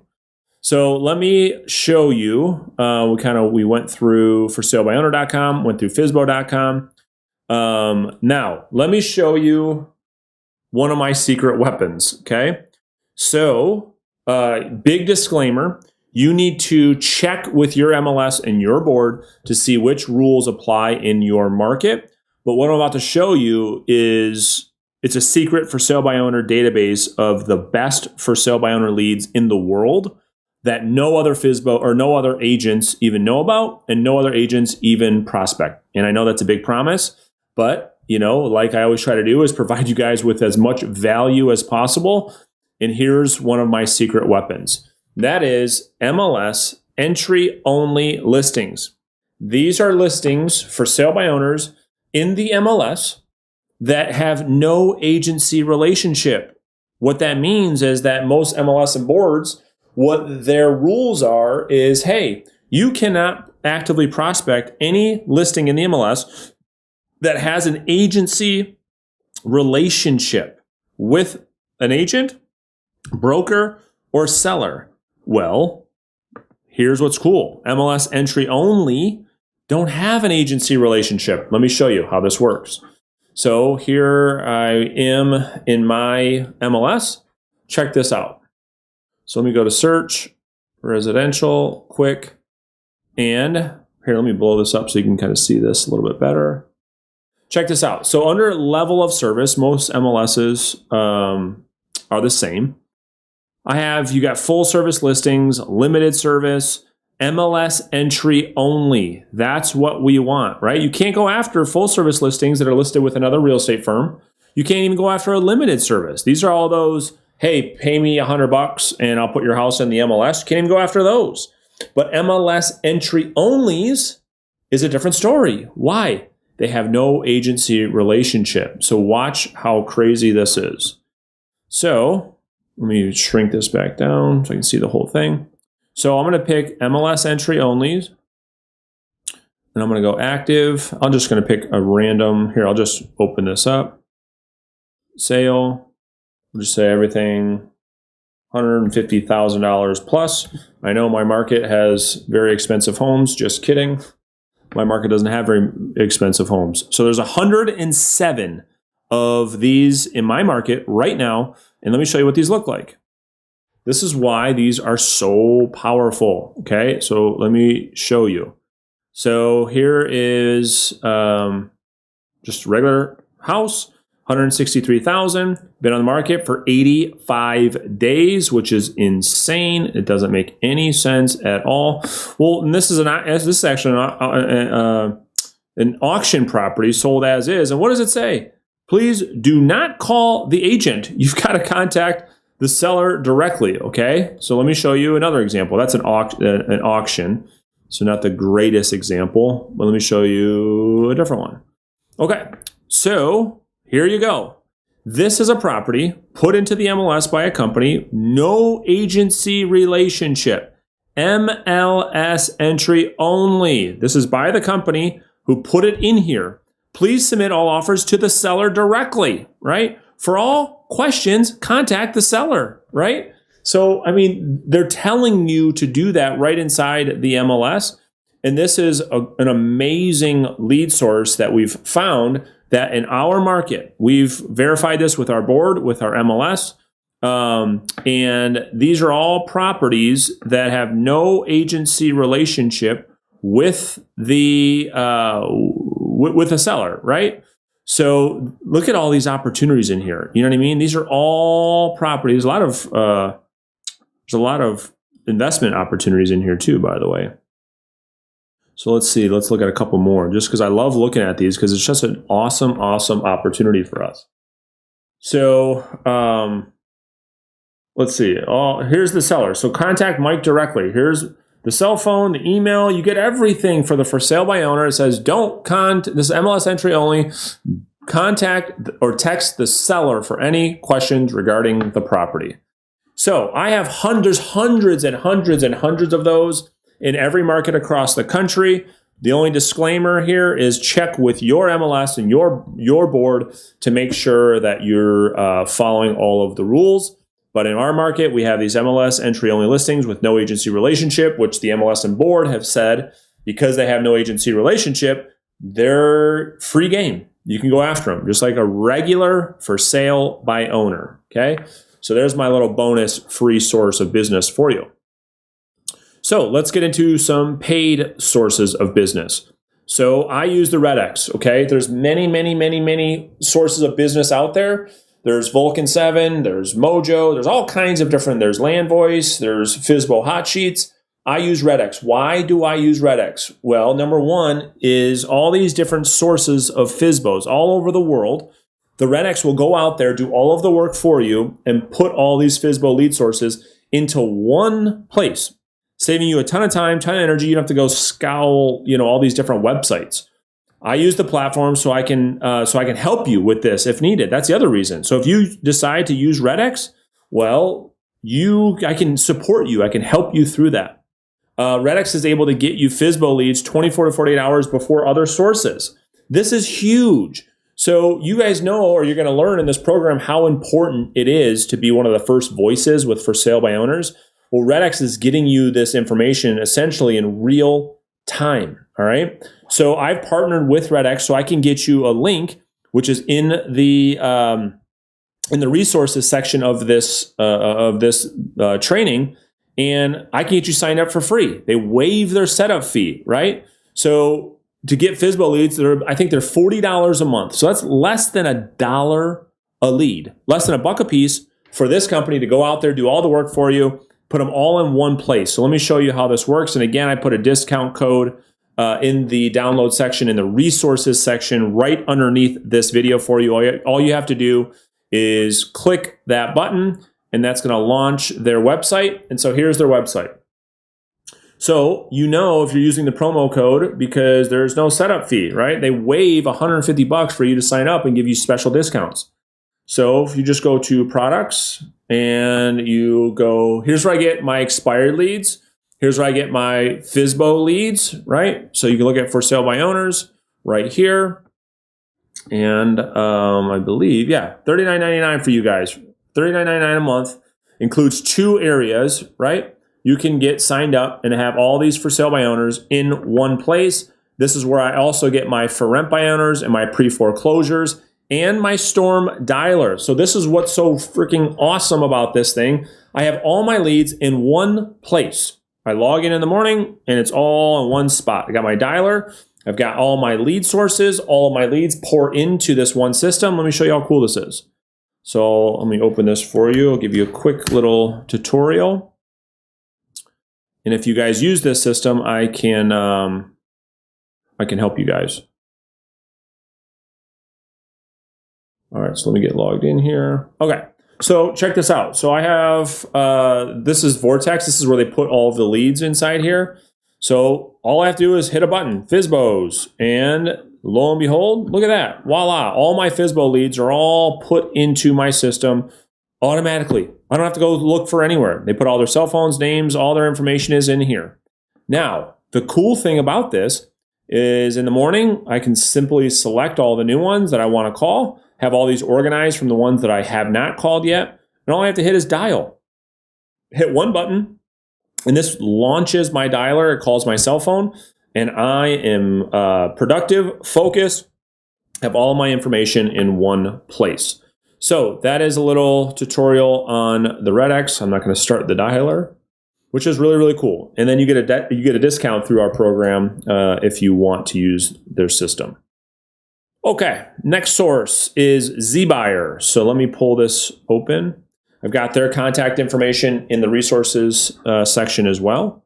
So let me show you, we went through forsalebyowner.com, went through FSBO.com. Now let me show you one of my secret weapons. Okay. So, big disclaimer, you need to check with your MLS and your board to see which rules apply in your market. But what I'm about to show you is it's a secret for sale by owner database of the best for sale by owner leads in the world that no other FSBO or no other agents even know about and no other agents even prospect. And I know that's a big promise, but like I always try to do is provide you guys with as much value as possible. And here's one of my secret weapons. That is MLS entry only listings. These are listings for sale by owners in the MLS that have no agency relationship. What that means is that most MLS and boards, what their rules are is, hey, you cannot actively prospect any listing in the MLS that has an agency relationship with an agent, broker, or seller. Well, here's what's cool. MLS entry only don't have an agency relationship. Let me show you how this works. So here I am in my MLS. Check this out. So let me go to search, residential, quick, and here, let me blow this up so you can kind of see this a little bit better. Check this out. So under level of service, most MLSs are the same. You got full service listings, limited service, MLS entry only. That's what we want, right? You can't go after full service listings that are listed with another real estate firm. You can't even go after a limited service. These are all those, hey, pay me $100 and I'll put your house in the MLS. You can't even go after those. But MLS entry onlys is a different story. Why? They have no agency relationship. So watch how crazy this is. So let me shrink this back down so I can see the whole thing. So I'm going to pick MLS entry onlys, and I'm going to go active. I'm just going to pick a random, here, I'll just open this up. Sale, we'll just say everything $150,000 plus. I know my market has very expensive homes, just kidding. My market doesn't have very expensive homes. So there's 107 of these in my market right now, and let me show you what these look like. This is why these are so powerful, okay? So let me show you. So here is just a regular house, 163,000, been on the market for 85 days, which is insane. It doesn't make any sense at all. Well, and this is actually an auction property sold as is. And what does it say? Please do not call the agent. You've got to contact the seller directly, okay? So let me show you another example. That's an auction. So not the greatest example, but let me show you a different one. Okay, so here you go. This is a property put into the MLS by a company, no agency relationship, MLS entry only. This is by the company who put it in here. Please submit all offers to the seller directly, right? For all questions, contact the seller, right? So, I mean, they're telling you to do that right inside the MLS. And this is an amazing lead source that we've found that in our market, we've verified this with our board, with our MLS. And these are all properties that have no agency relationship with the with the seller, right? So look at all these opportunities in here. You know what I mean? These are all properties. There's a lot of investment opportunities in here too, by the way. So let's see. Let's look at a couple more, just because I love looking at these because it's just an awesome, awesome opportunity for us. So let's see. Here's the seller. So contact Mike directly. Here's the cell phone, the email. You get everything for the for sale by owner. It says this is MLS entry only. Contact or text the seller for any questions regarding the property. So I have hundreds and hundreds of those in every market across the country. The only disclaimer here is check with your MLS and your board to make sure that you're following all of the rules. But in our market, we have these MLS entry-only listings with no agency relationship, which the MLS and board have said, because they have no agency relationship, they're free game. You can go after them, just like a regular for sale by owner, okay? So there's my little bonus free source of business for you. So let's get into some paid sources of business. So I use the Red X, okay? There's many sources of business out there. There's Vulcan 7, there's Mojo, there's all kinds of different, there's Land Voice, there's FSBO hot sheets. I use Redx. Why do I use Redx? Well, number one is all these different sources of FSBOs all over the world. The Redx will go out there, do all of the work for you, and put all these FSBO lead sources into one place, saving you a ton of time, ton of energy. You don't have to go scowl, all these different websites. I use the platform so I can help you with this if needed. That's the other reason. So if you decide to use Redx, well, I can support you. I can help you through that. Redx is able to get you FSBO leads 24 to 48 hours before other sources. This is huge. So you guys know, or you're going to learn in this program, how important it is to be one of the first voices with for sale by owners. Well, Redx is getting you this information essentially in real time. All right. So I've partnered with Redx so I can get you a link, which is in the resources section of this training. And I can get you signed up for free. They waive their setup fee, right? So to get FSBO leads, I think they're $40 a month. So that's less than $1 a lead, less than $1 a piece for this company to go out there, do all the work for you, put them all in one place. So let me show you how this works. And again, I put a discount code in the download section, in the resources section, right underneath this video for you. All you have to do is click that button, and that's going to launch their website. And so here's their website. So if you're using the promo code, because there's no setup fee, right? They waive $150 for you to sign up and give you special discounts. So if you just go to products and you go, here's where I get my expired leads. Here's where I get my FSBO leads, right? So you can look at for sale by owners right here. And I believe, $39.99 for you guys. $39.99 a month, includes 2 areas, right? You can get signed up and have all these for sale by owners in one place. This is where I also get my for rent by owners and my pre-foreclosures and my storm dialer. So this is what's so freaking awesome about this thing. I have all my leads in one place. I log in the morning and it's all in one spot. I got my dialer. I've got all my lead sources. All of my leads pour into this one system. Let me show you how cool this is. So let me open this for you. I'll give you a quick little tutorial. And if you guys use this system, I can help you guys. All right, so let me get logged in here. Okay, so check this out. So I have, this is Vortex. This is where they put all of the leads inside here. So all I have to do is hit a button, FSBOs, and lo and behold, look at that. Voila. All my FSBO leads are all put into my system automatically. I don't have to go look for anywhere. They put all their cell phones, names, all their information is in here. Now, the cool thing about this is in the morning, I can simply select all the new ones that I want to call, have all these organized from the ones that I have not called yet. And all I have to hit is dial. Hit one button, and this launches my dialer. It calls my cell phone. And I am productive, focused, have all my information in one place. So that is a little tutorial on the Redx. I'm not going to start the dialer, which is really, really cool. And then you get a discount through our program if you want to use their system. Okay, next source is ZBuyer. So let me pull this open. I've got their contact information in the resources section as well.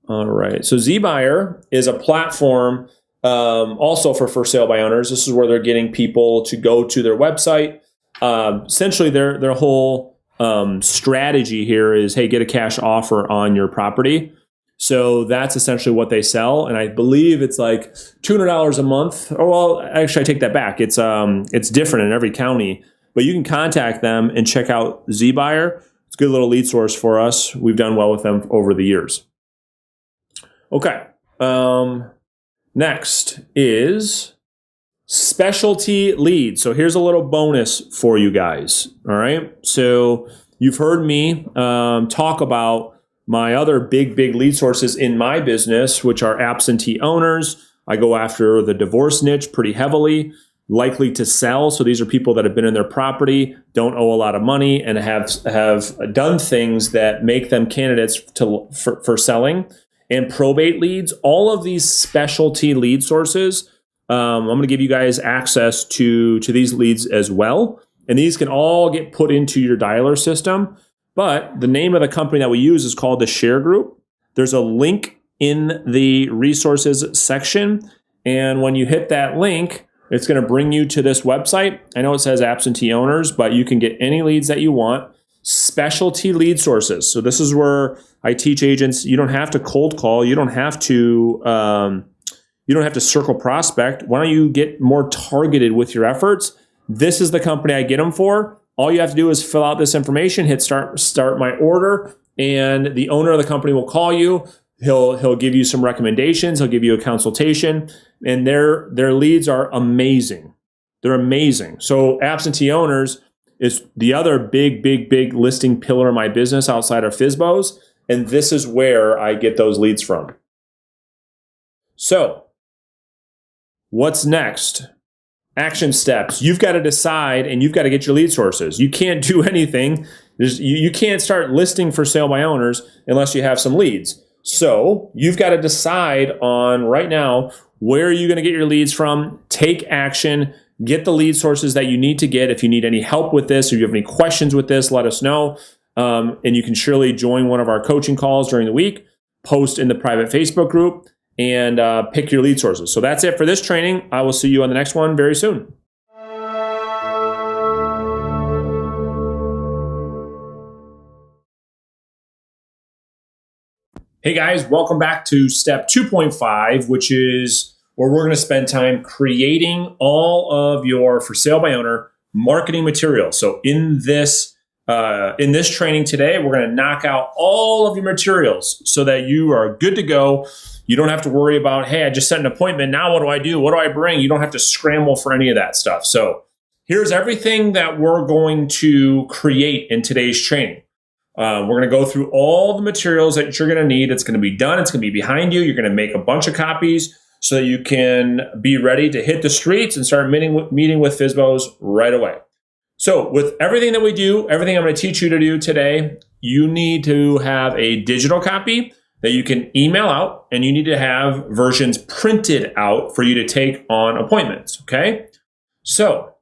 All right, so ZBuyer is a platform also for sale by owners. This is where they're getting people to go to their website. Essentially, their whole strategy here is, hey, get a cash offer on your property. So that's essentially what they sell, and I believe it's like $200 a month. Oh, well, actually, I take that back. It's different in every county, but you can contact them and check out ZBuyer. It's a good little lead source for us. We've done well with them over the years. Okay. Next is specialty leads. So here's a little bonus for you guys. All right. So you've heard me talk about my other big lead sources in my business, which are absentee owners. I go after the divorce niche pretty heavily, likely to sell. So these are people that have been in their property, don't owe a lot of money, and have done things that make them candidates for selling. And probate leads, all of these specialty lead sources, I'm going to give you guys access to these leads as well. And these can all get put into your dialer system. But the name of the company that we use is called the Share Group. There's a link in the resources section. And when you hit that link, it's going to bring you to this website. I know it says absentee owners, but you can get any leads that you want. Specialty lead sources. So this is where I teach agents. You don't have to cold call. You don't have to circle prospect. Why don't you get more targeted with your efforts? This is the company I get them for. All you have to do is fill out this information, hit start my order, and the owner of the company will call you. He'll give you some recommendations. He'll give you a consultation, and their leads are amazing. They're amazing. So absentee owners is the other big listing pillar of my business outside of FSBOs, and this is where I get those leads from. So what's next? Action steps. You've got to decide, and you've got to get your lead sources. You can't do anything. You can't start listing for sale by owners unless you have some leads. So you've got to decide on right now, where are you going to get your leads from? Take action. Get the lead sources that you need to get. If you need any help with this, or you have any questions with this, let us know. And you can surely join one of our coaching calls during the week, post in the private Facebook group, and pick your lead sources. So that's it for this training. I will see you on the next one very soon. Hey guys, welcome back to step 2.5, which is where we're going to spend time creating all of your for sale by owner marketing material. So in this training today, we're going to knock out all of your materials so that you are good to go. You don't have to worry about, hey, I just set an appointment. Now what do I do? What do I bring? You don't have to scramble for any of that stuff. So here's everything that we're going to create in today's training. We're going to go through all the materials that you're going to need. It's going to be done. It's going to be behind you. You're going to make a bunch of copies so that you can be ready to hit the streets and start meeting with FSBOs right away. So with everything that we do, everything I'm going to teach you to do today, you need to have a digital copy that you can email out, and you need to have versions printed out for you to take on appointments, okay? So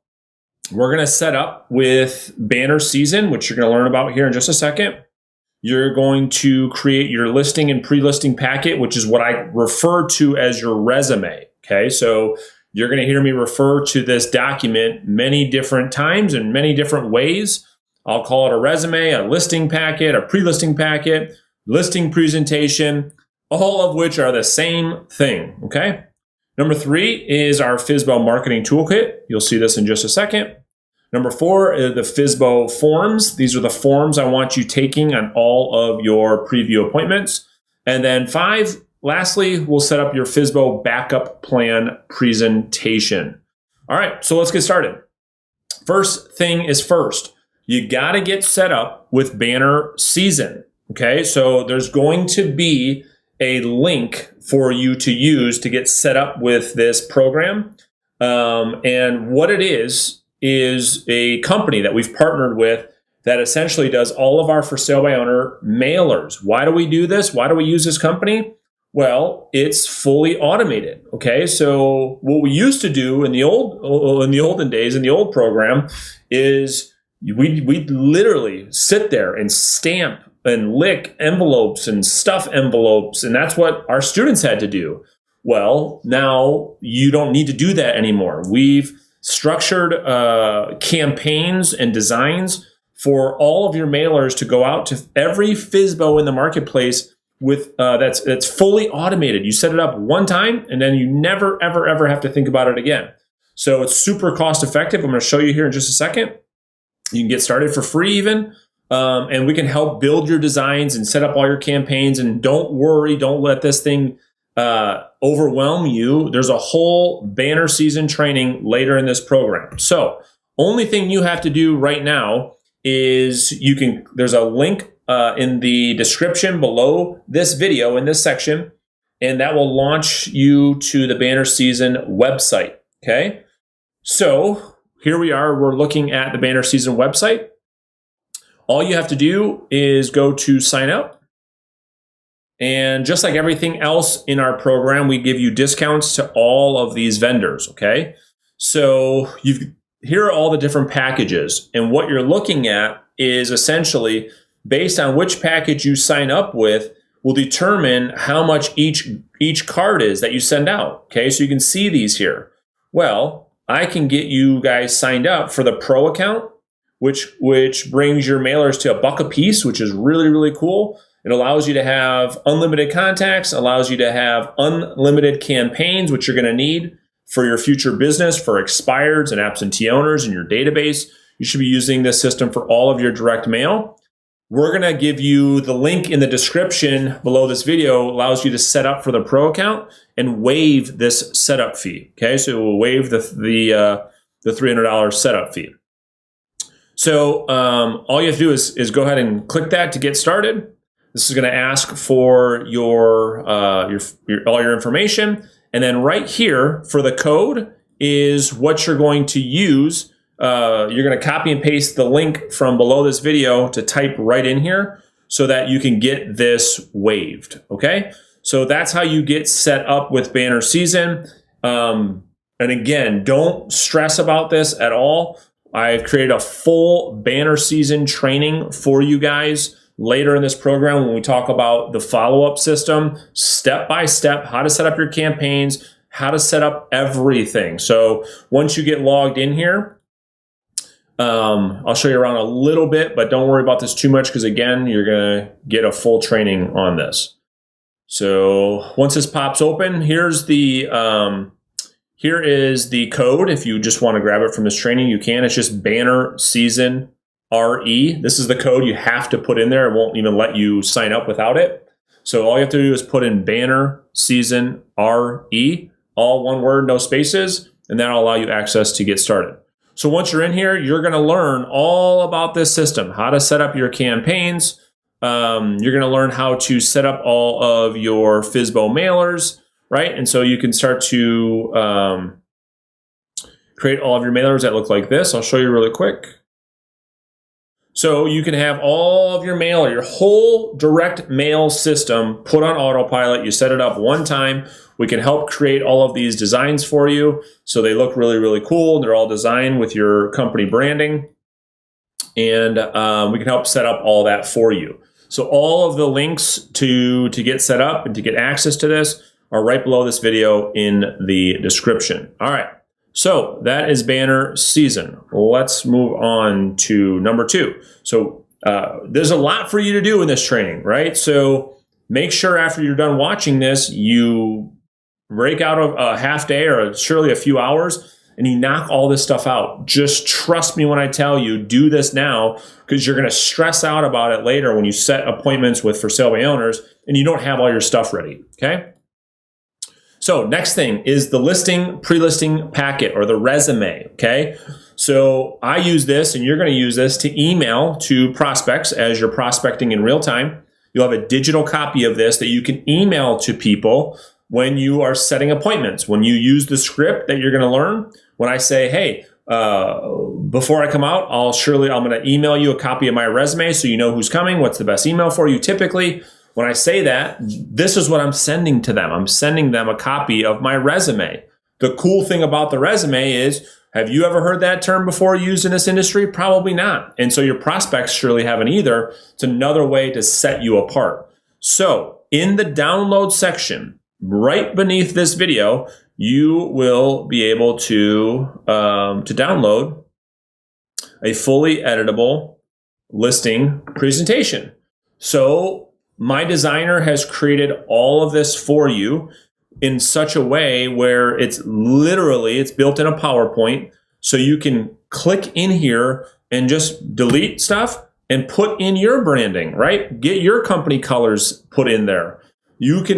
we're going to set up with banner season, which you're going to learn about here in just a second. You're going to create your listing and pre-listing packet, which is what I refer to as your resume, okay? So you're going to hear me refer to this document many different times in many different ways. I'll call it a resume, a listing packet, a pre-listing packet, listing presentation, all of which are the same thing, okay? Number 3 is our FSBO marketing toolkit. You'll see this in just a second. Number 4 is the FSBO forms. These are the forms I want you taking on all of your preview appointments. And then 5, lastly, we'll set up your FSBO backup plan presentation. All right, so let's get started. First thing is first. You got to get set up with banner season. Okay, so there's going to be a link for you to use to get set up with this program. And what it is a company that we've partnered with that essentially does all of our for sale by owner mailers. Why do we do this? Why do we use this company? Well, it's fully automated. Okay, so what we used to do in the olden days in the old program is we'd literally sit there and stamp and lick envelopes and stuff envelopes, and that's what our students had to do. Well, now you don't need to do that anymore. We've structured campaigns and designs for all of your mailers to go out to every FSBO in the marketplace with that's fully automated. You set it up one time, and then you never, ever have to think about it again. So it's super cost effective. I'm going to show you here in just a second. You can get started for free even. And we can help build your designs and set up all your campaigns. And don't worry, don't let this thing overwhelm you. There's a whole banner season training later in this program. So only thing you have to do right now is there's a link in the description below this video in this section, and that will launch you to the banner season website. Okay. So here we are, we're looking at the banner season website. All you have to do is go to sign up. And just like everything else in our program, we give you discounts to all of these vendors, okay? So here are all the different packages. And what you're looking at is essentially based on which package you sign up with will determine how much each card is that you send out. Okay, so you can see these here. Well, I can get you guys signed up for the Pro account, which brings your mailers to $1 a piece, which is really, really cool. It allows you to have unlimited contacts, allows you to have unlimited campaigns, which you're going to need for your future business, for expireds and absentee owners in your database. You should be using this system for all of your direct mail. We're going to give you the link in the description below this video, allows you to set up for the Pro account and waive this setup fee. Okay, so we'll waive the $300 setup fee. So all you have to do is go ahead and click that to get started. This is going to ask for your all your information, and then right here for the code is what you're going to use. You're going to copy and paste the link from below this video to type right in here so that you can get this waived. Okay, so that's how you get set up with Banner Season. And again, don't stress about this at all. I've created a full Banner Season training for you guys later in this program when we talk about the follow-up system, step by step, how to set up your campaigns, how to set up everything. So once you get logged in here, I'll show you around a little bit, but don't worry about this too much because again, you're going to get a full training on this. So once this pops open, here is the code. If you just want to grab it from this training, you can. It's just Banner Season RE. This is the code you have to put in there. It won't even let you sign up without it. So all you have to do is put in Banner Season RE, all one word, no spaces, and that'll allow you access to get started. So once you're in here, you're going to learn all about this system, how to set up your campaigns. You're going to learn how to set up all of your FSBO mailers, right? And so you can start to create all of your mailers that look like this. I'll show you really quick. So you can have all of your mail, your whole direct mail system put on autopilot. You set it up one time. We can help create all of these designs for you so they look really, really cool. They're all designed with your company branding. And we can help set up all that for you. So all of the links to get set up and to get access to this are right below this video in the description. All right. So that is Banner Season. Let's move on to number 2. So there's a lot for you to do in this training, right? So make sure after you're done watching this, you break out a half day or surely a few hours and you knock all this stuff out. Just trust me when I tell you, do this now because you're going to stress out about it later when you set appointments with for sale by owners and you don't have all your stuff ready, okay? So next thing is the listing pre-listing packet or the resume, okay? So I use this and you're going to use this to email to prospects as you're prospecting in real time. You'll have a digital copy of this that you can email to people when you are setting appointments. When you use the script that you're going to learn, when I say, hey, before I come out, I'm going to email you a copy of my resume so you know who's coming, what's the best email for you typically. When I say that, this is what I'm sending to them. I'm sending them a copy of my resume. The cool thing about the resume is, have you ever heard that term before used in this industry? Probably not. And so your prospects surely haven't either. It's another way to set you apart. So in the download section, right beneath this video, you will be able to download a fully editable listing presentation. So my designer has created all of this for you in such a way where it's built in a PowerPoint. So you can click in here and just delete stuff and put in your branding, right? Get your company colors put in there.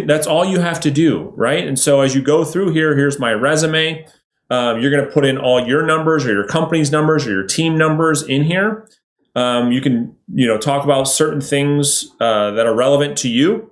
That's all you have to do, right? And so as you go through here, here's my resume. You're going to put in all your numbers or your company's numbers or your team numbers in here. You can, talk about certain things that are relevant to you.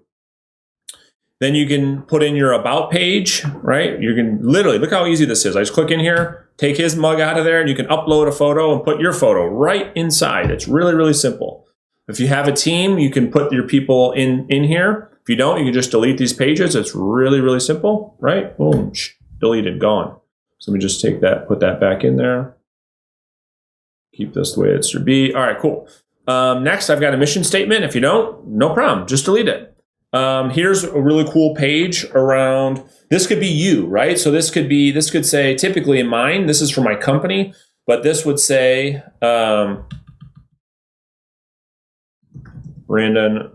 Then you can put in your about page, right? You can literally, look how easy this is. I just click in here, take his mug out of there, and you can upload a photo and put your photo right inside. It's really, really simple. If you have a team, you can put your people in here. If you don't, you can just delete these pages. It's really, really simple, right? Boom, deleted, gone. So let me just take that, put that back in there. Keep this the way it should be. All right, cool. Next, I've got a mission statement. If you don't, no problem. Just delete it. Here's a really cool page around, this could be you, right? So this could say, typically in mine, this is for my company, but this would say, Brandon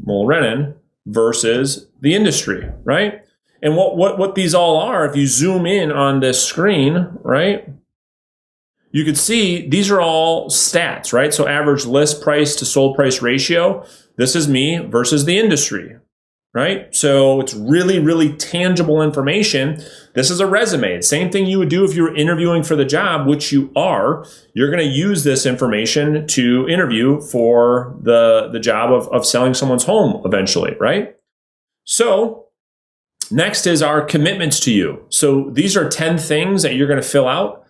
Mulrennan versus the industry, right? And what these all are, if you zoom in on this screen, right, you could see these are all stats, right? So average list price to sold price ratio. This is me versus the industry, right? So it's really, really tangible information. This is a resume. Same thing you would do if you were interviewing for the job, which you are. You're going to use this information to interview for the job of selling someone's home eventually, right? So next is our commitments to you. So these are 10 things that you're going to fill out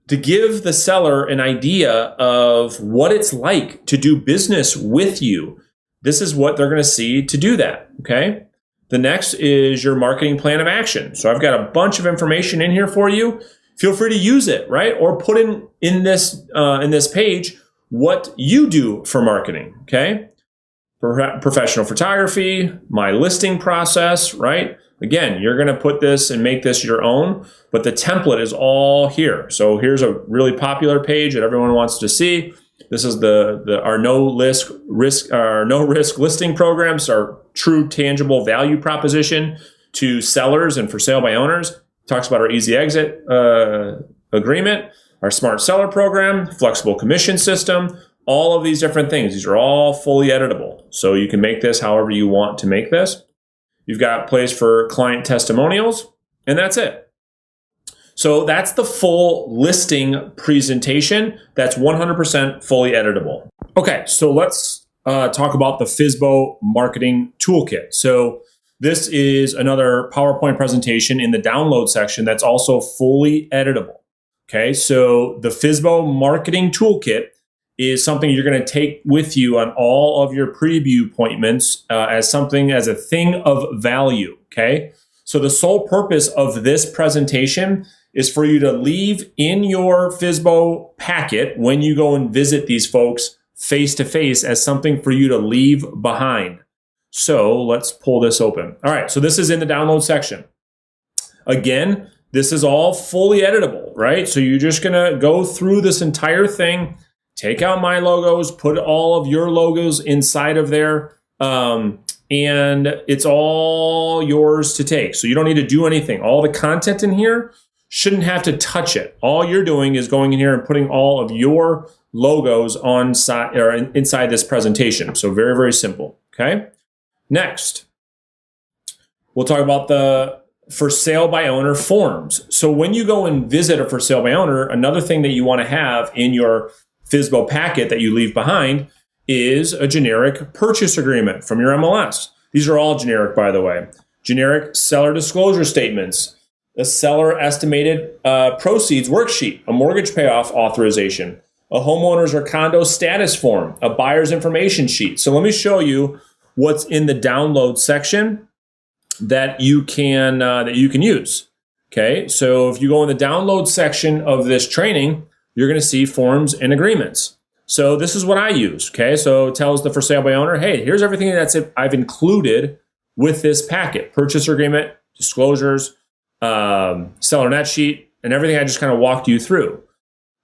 to give the seller an idea of what it's like to do business with you. This is what they're going to see to do that, okay? The next is your marketing plan of action. So I've got a bunch of information in here for you. Feel free to use it, right? Or put in this page what you do for marketing, okay? Professional photography, my listing process, right? Again, you're going to put this and make this your own, but the template is all here. So here's a really popular page that everyone wants to see. This is our no risk listing programs, our true tangible value proposition to sellers and for sale by owners. Talks about our easy exit agreement, our smart seller program, flexible commission system, all of these different things. These are all fully editable. So you can make this however you want to make this. You've got place for client testimonials, and that's it. So that's the full listing presentation. That's 100% fully editable. Okay, so let's talk about the FSBO marketing toolkit. So this is another PowerPoint presentation in the download section that's also fully editable. Okay, so the FSBO marketing toolkit is something you're going to take with you on all of your preview appointments as a thing of value, okay? So the sole purpose of this presentation is for you to leave in your FSBO packet when you go and visit these folks face-to-face as something for you to leave behind. So let's pull this open. All right, so this is in the download section. Again, this is all fully editable, right? So you're just going to go through this entire thing, take out my logos, put all of your logos inside of there, and it's all yours to take. So you don't need to do anything. All the content in here shouldn't have to touch it. All you're doing is going in here and putting all of your logos inside this presentation. So very, very simple, okay? Next, we'll talk about the for sale by owner forms. So when you go and visit a for sale by owner, another thing that you want to have in your FSBO packet that you leave behind is a generic purchase agreement from your MLS. These are all generic, by the way. Generic seller disclosure statements, a seller estimated proceeds worksheet, a mortgage payoff authorization, a homeowner's or condo status form, a buyer's information sheet. So let me show you what's in the download section that you can use. Okay, so if you go in the download section of this training, you're going to see forms and agreements. So this is what I use, okay? So it tells the for sale by owner, hey, here's everything I've included with this packet. Purchase agreement, disclosures, seller net sheet, and everything I just kind of walked you through.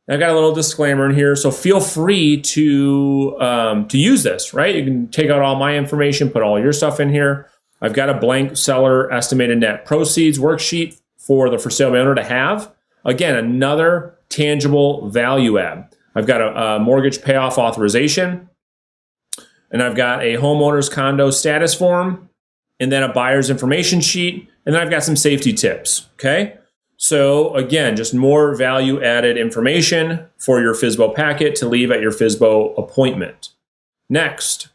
I've got a little disclaimer in here, so feel free to use this, right? You can take out all my information, put all your stuff in here. I've got a blank seller estimated net proceeds worksheet for the for sale by owner to have. Again, another tangible value add. I've got a mortgage payoff authorization, and I've got a homeowner's condo status form, and then a buyer's information sheet, and then I've got some safety tips, okay? So again, just more value added information for your FSBO packet to leave at your FSBO appointment. Next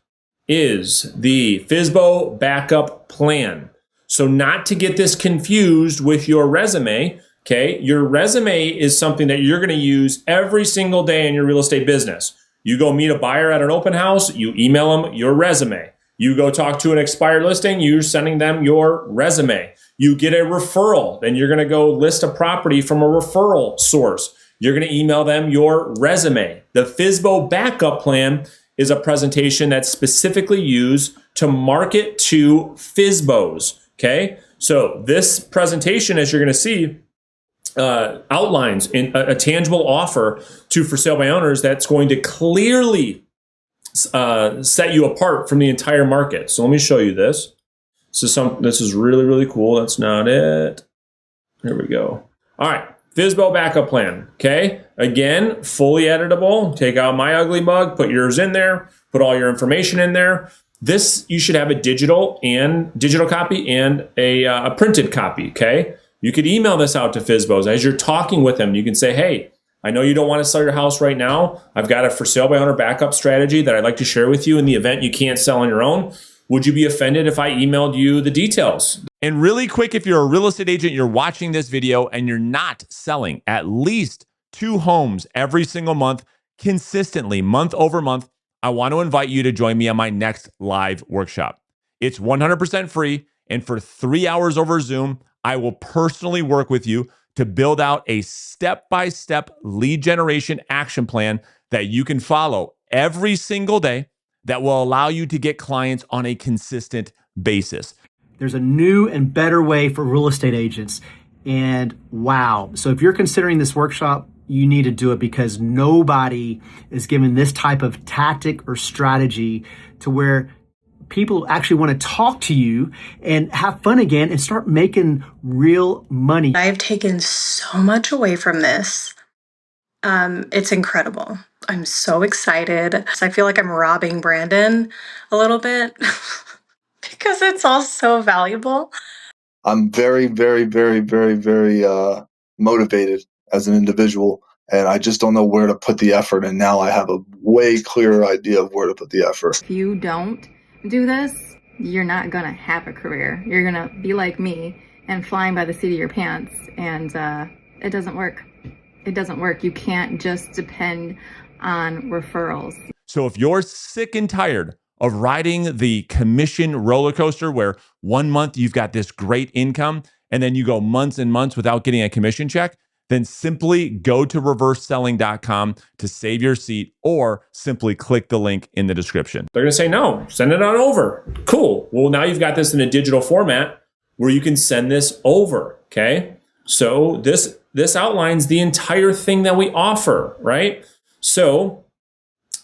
is the FSBO backup plan. So not to get this confused with your resume, okay? Your resume is something that you're going to use every single day in your real estate business. You go meet a buyer at an open house, you email them your resume. You go talk to an expired listing, you're sending them your resume. You get a referral, then you're going to go list a property from a referral source. You're going to email them your resume. The FSBO backup plan is a presentation that's specifically used to market to FSBOs. Okay, so this presentation, as you're going to see, outlines in a tangible offer to for sale by owners that's going to clearly set you apart from the entire market. So let me show you this. This is really, really cool. That's not it. There we go. All right. FSBO backup plan. Okay. Again, fully editable. Take out my ugly mug, put yours in there, put all your information in there. This, you should have a digital copy and a printed copy. Okay. You could email this out to FSBOs as you're talking with them. You can say, hey, I know you don't want to sell your house right now. I've got a for sale by owner backup strategy that I'd like to share with you in the event you can't sell on your own. Would you be offended if I emailed you the details? And really quick, if you're a real estate agent, you're watching this video and you're not selling at least 2 homes every single month, consistently, month over month, I want to invite you to join me on my next live workshop. It's 100% free. And for 3 hours over Zoom, I will personally work with you to build out a step-by-step lead generation action plan that you can follow every single day that will allow you to get clients on a consistent basis. There's a new and better way for real estate agents. And wow. So if you're considering this workshop, you need to do it because nobody is given this type of tactic or strategy to where people actually want to talk to you and have fun again and start making real money. I've taken so much away from this. It's incredible. I'm so excited. I feel like I'm robbing Brandon a little bit because it's all so valuable. I'm very, very, very, very, very motivated as an individual, and I just don't know where to put the effort. And now I have a way clearer idea of where to put the effort. If you don't do this, you're not gonna have a career. You're gonna be like me and flying by the seat of your pants, and it doesn't work. It doesn't work. You can't just depend on referrals. So if you're sick and tired of riding the commission roller coaster where 1 month you've got this great income and then you go months and months without getting a commission check, then simply go to reverseselling.com to save your seat or simply click the link in the description. They're going to say, no, send it on over. Cool. Well, now you've got this in a digital format where you can send this over. Okay. So this outlines the entire thing that we offer, right? So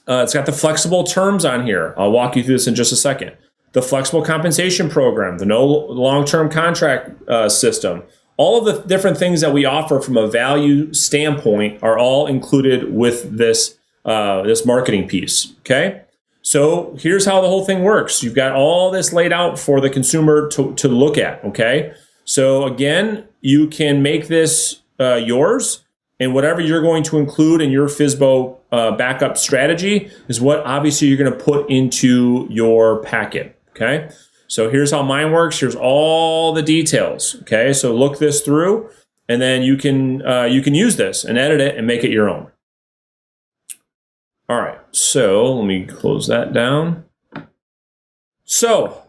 it's got the flexible terms on here. I'll walk you through this in just a second. The flexible compensation program, the no long-term contract system, all of the different things that we offer from a value standpoint are all included with this marketing piece. Okay. So here's how the whole thing works. You've got all this laid out for the consumer to look at. Okay. So again, you can make this yours, and whatever you're going to include in your FSBO backup strategy is what obviously you're going to put into your packet. Okay. So here's how mine works. Here's all the details. Okay. So look this through, and then you can use this and edit it and make it your own. All right. So let me close that down. So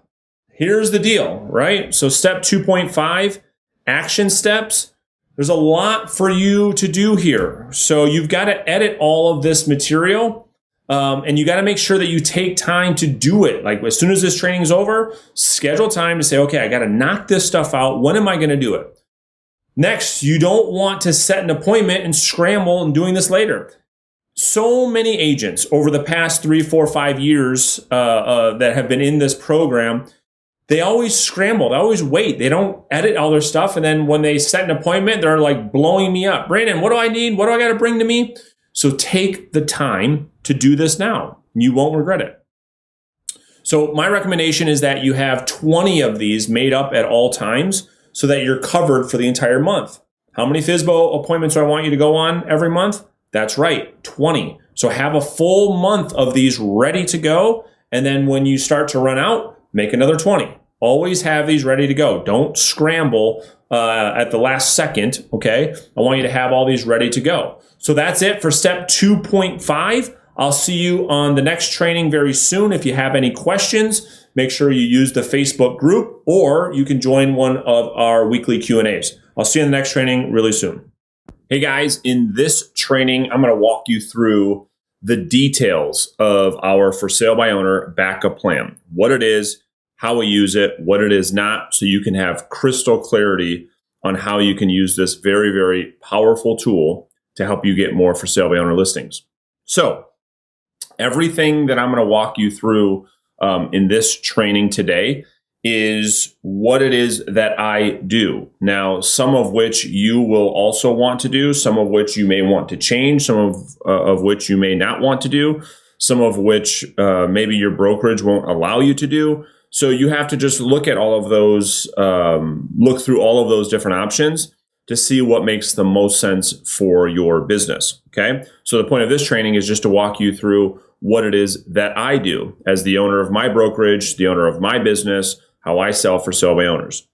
here's the deal, right? So step 2.5, action steps. There's a lot for you to do here. So you've got to edit all of this material, and you got to make sure that you take time to do it. Like as soon as this training is over, schedule time to say, okay, I got to knock this stuff out. When am I going to do it? Next, you don't want to set an appointment and scramble and doing this later. So many agents over the past 3, 4, 5 years that have been in this program, they always scramble. They always wait. They don't edit all their stuff. And then when they set an appointment, they're like blowing me up. Brandon, what do I need? What do I got to bring to me? So take the time to do this now. You won't regret it. So my recommendation is that you have 20 of these made up at all times so that you're covered for the entire month. How many FSBO appointments do I want you to go on every month? That's right, 20. So have a full month of these ready to go. And then when you start to run out, make another 20. Always have these ready to go. Don't scramble at the last second, okay? I want you to have all these ready to go. So that's it for step 2.5. I'll see you on the next training very soon. If you have any questions, make sure you use the Facebook group, or you can join one of our weekly Q&As. I'll see you in the next training really soon. Hey guys, in this training, I'm going to walk you through the details of our for sale by owner backup plan, what it is, how we use it, what it is not, so you can have crystal clarity on how you can use this very, very powerful tool to help you get more for sale by owner listings. So everything that I'm going to walk you through in this training today is what it is that I do. Now, some of which you will also want to do, some of which you may want to change, some of which you may not want to do, some of which maybe your brokerage won't allow you to do. So you have to just look at all of those, look through all of those different options to see what makes the most sense for your business. Okay. So the point of this training is just to walk you through what it is that I do as the owner of my brokerage, the owner of my business, how I sell for sale by owners.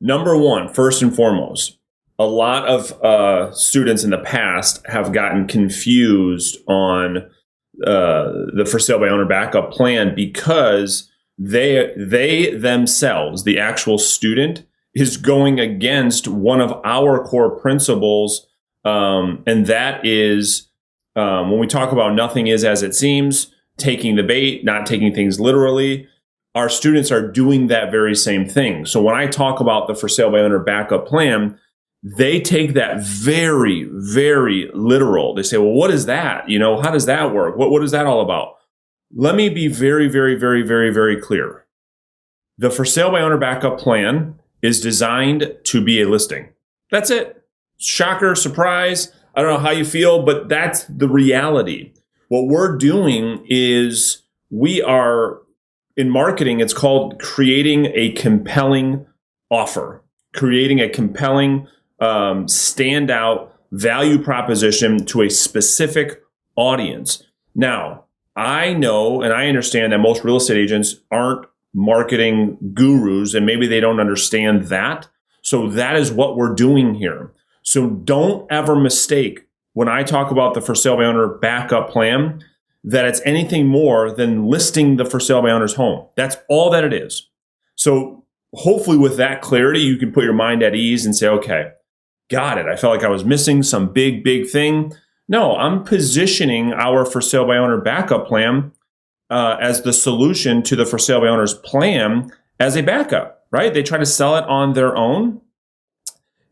Number one, first and foremost, a lot of students in the past have gotten confused on the for sale by owner backup plan because they themselves, the actual student, is going against one of our core principles, and that is when we talk about nothing is as it seems, taking the bait, not taking things literally. Our students are doing that very same thing. So when I talk about the for sale by owner backup plan, they take that very, very literal. They say, well, what is that? How does that work? What is that all about? Let me be very, very, very, very, very clear. The for sale by owner backup plan is designed to be a listing. That's it. Shocker, surprise. I don't know how you feel, but that's the reality. What we're doing is in marketing, it's called creating a compelling offer, creating a compelling standout value proposition to a specific audience. Now, I know and I understand that most real estate agents aren't marketing gurus, and maybe they don't understand that. So that is what we're doing here. So don't ever mistake when I talk about the for sale by owner backup plan that it's anything more than listing the for sale by owner's home. That's all that it is. So hopefully with that clarity, you can put your mind at ease and say, okay, got it. I felt like I was missing some big, big thing. No, I'm positioning our for sale by owner backup plan as the solution to the for sale by owner's plan as a backup, right? They try to sell it on their own.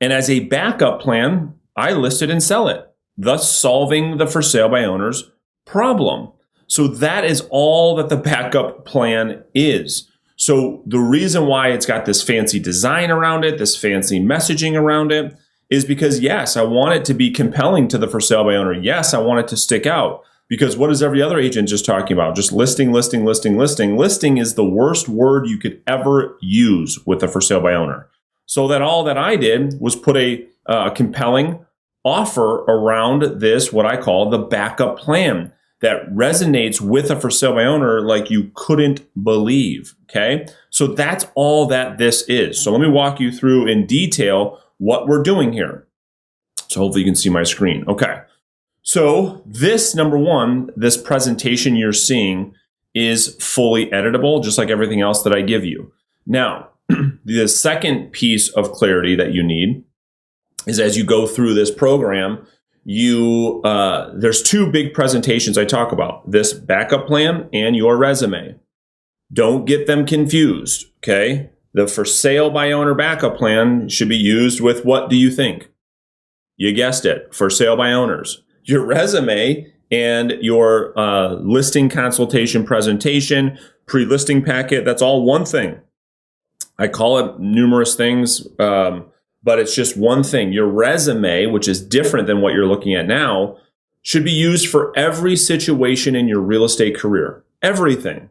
And as a backup plan, I list it and sell it, thus solving the for sale by owner's problem. So that is all that the backup plan is. So the reason why it's got this fancy design around it, this fancy messaging around it, is because yes, I want it to be compelling to the for sale by owner. Yes, I want it to stick out. Because what is every other agent just talking about? Just listing, listing, listing, listing. Listing is the worst word you could ever use with a for sale by owner. So that all that I did was put a compelling offer around this, what I call the backup plan, that resonates with a for sale by owner like you couldn't believe. Okay. So that's all that this is. So let me walk you through in detail what we're doing here. So hopefully you can see my screen. Okay. So this, number one, this presentation you're seeing is fully editable, just like everything else that I give you. Now, the second piece of clarity that you need is as you go through this program, there's two big presentations I talk about, this backup plan and your resume. Don't get them confused, okay? The for sale by owner backup plan should be used with what do you think? You guessed it, for sale by owners. Your resume and your listing consultation presentation, pre-listing packet, that's all one thing. I call it numerous things, but it's just one thing. Your resume, which is different than what you're looking at now, should be used for every situation in your real estate career. Everything.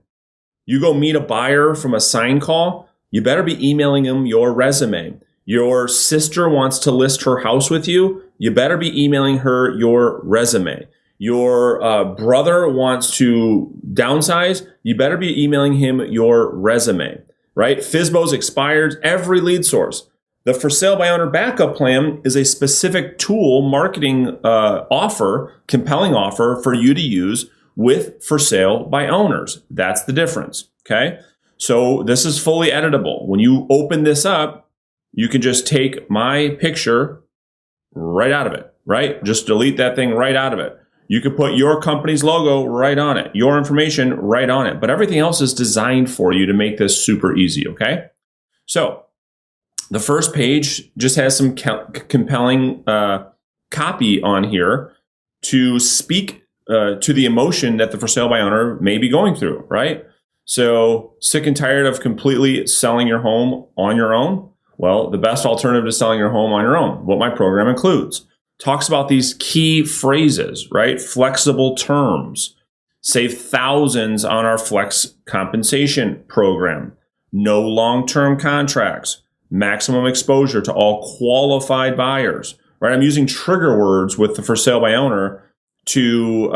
You go meet a buyer from a sign call, you better be emailing them your resume. Your sister wants to list her house with you, you better be emailing her your resume. Your brother wants to downsize, you better be emailing him your resume, right? FSBOs expired, every lead source. The for sale by owner backup plan is a specific tool, marketing offer, compelling offer for you to use with for sale by owners. That's the difference, okay? So this is fully editable. When you open this up, you can just take my picture right out of it, right? Just delete that thing right out of it. You could put your company's logo right on it, your information right on it, but everything else is designed for you to make this super easy, okay? So the first page just has some compelling copy on here to speak to the emotion that the for sale by owner may be going through, right? So sick and tired of completely selling your home on your own? Well, the best alternative to selling your home on your own, what my program includes, talks about these key phrases, right? Flexible terms, save thousands on our flex compensation program, no long-term contracts, maximum exposure to all qualified buyers, right? I'm using trigger words with the for sale by owner to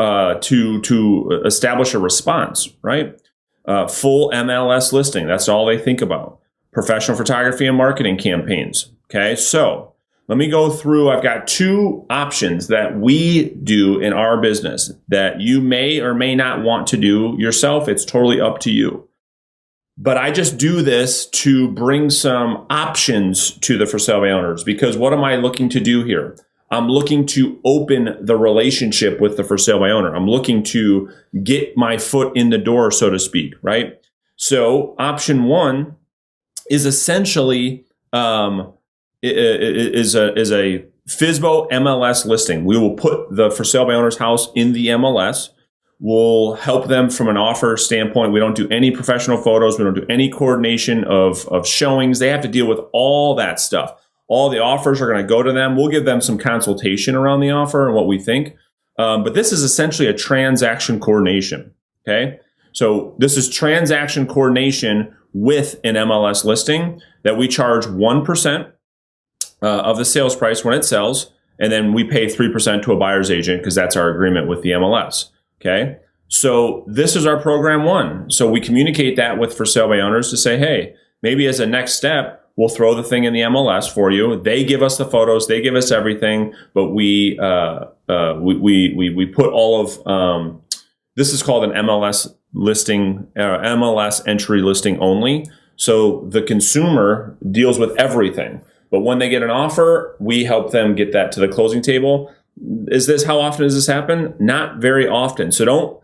establish a response, right? Full MLS listing. That's all they think about. Professional photography and marketing campaigns. Okay, so let me go through. I've got two options that we do in our business that you may or may not want to do yourself. It's totally up to you. But I just do this to bring some options to the for sale by owners, because what am I looking to do here? I'm looking to open the relationship with the for sale by owner. I'm looking to get my foot in the door, so to speak, right? So option one is essentially is a FSBO MLS listing. We will put the for sale by owner's house in the MLS. We'll help them from an offer standpoint. We don't do any professional photos. We don't do any coordination of showings. They have to deal with all that stuff. All the offers are going to go to them. We'll give them some consultation around the offer and what we think. But this is essentially a transaction coordination. Okay. So this is transaction coordination with an MLS listing that we charge 1% of the sales price when it sells. And then we pay 3% to a buyer's agent because that's our agreement with the MLS. Okay. So this is our program one. So we communicate that with for sale by owners to say, hey, maybe as a next step, we'll throw the thing in the MLS for you. They give us the photos, they give us everything, but we put all of this is called an MLS listing, MLS entry listing only. So the consumer deals with everything, but when they get an offer, we help them get that to the closing table. How often does this happen? Not very often. So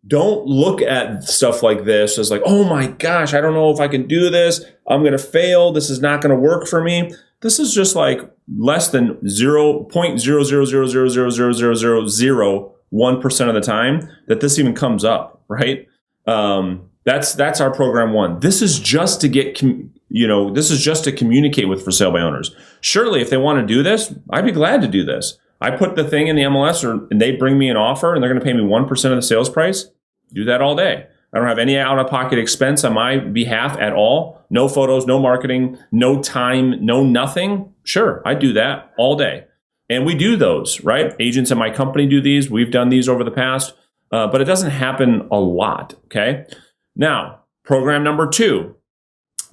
don't look at stuff like this as like, oh my gosh, I don't know if I can do this. I'm going to fail. This is not going to work for me. This is just like less than 0.000000001% of the time that this even comes up, right? That's our program one. This is just to get, this is just to communicate with for sale by owners. Surely if they want to do this, I'd be glad to do this. I put the thing in the MLS and they bring me an offer and they're going to pay me 1% of the sales price. Do that all day. I don't have any out-of-pocket expense on my behalf at all. No photos, no marketing, no time, no nothing. Sure, I do that all day. And we do those, right? Agents in my company do these. We've done these over the past, but it doesn't happen a lot, okay? Now, program number two.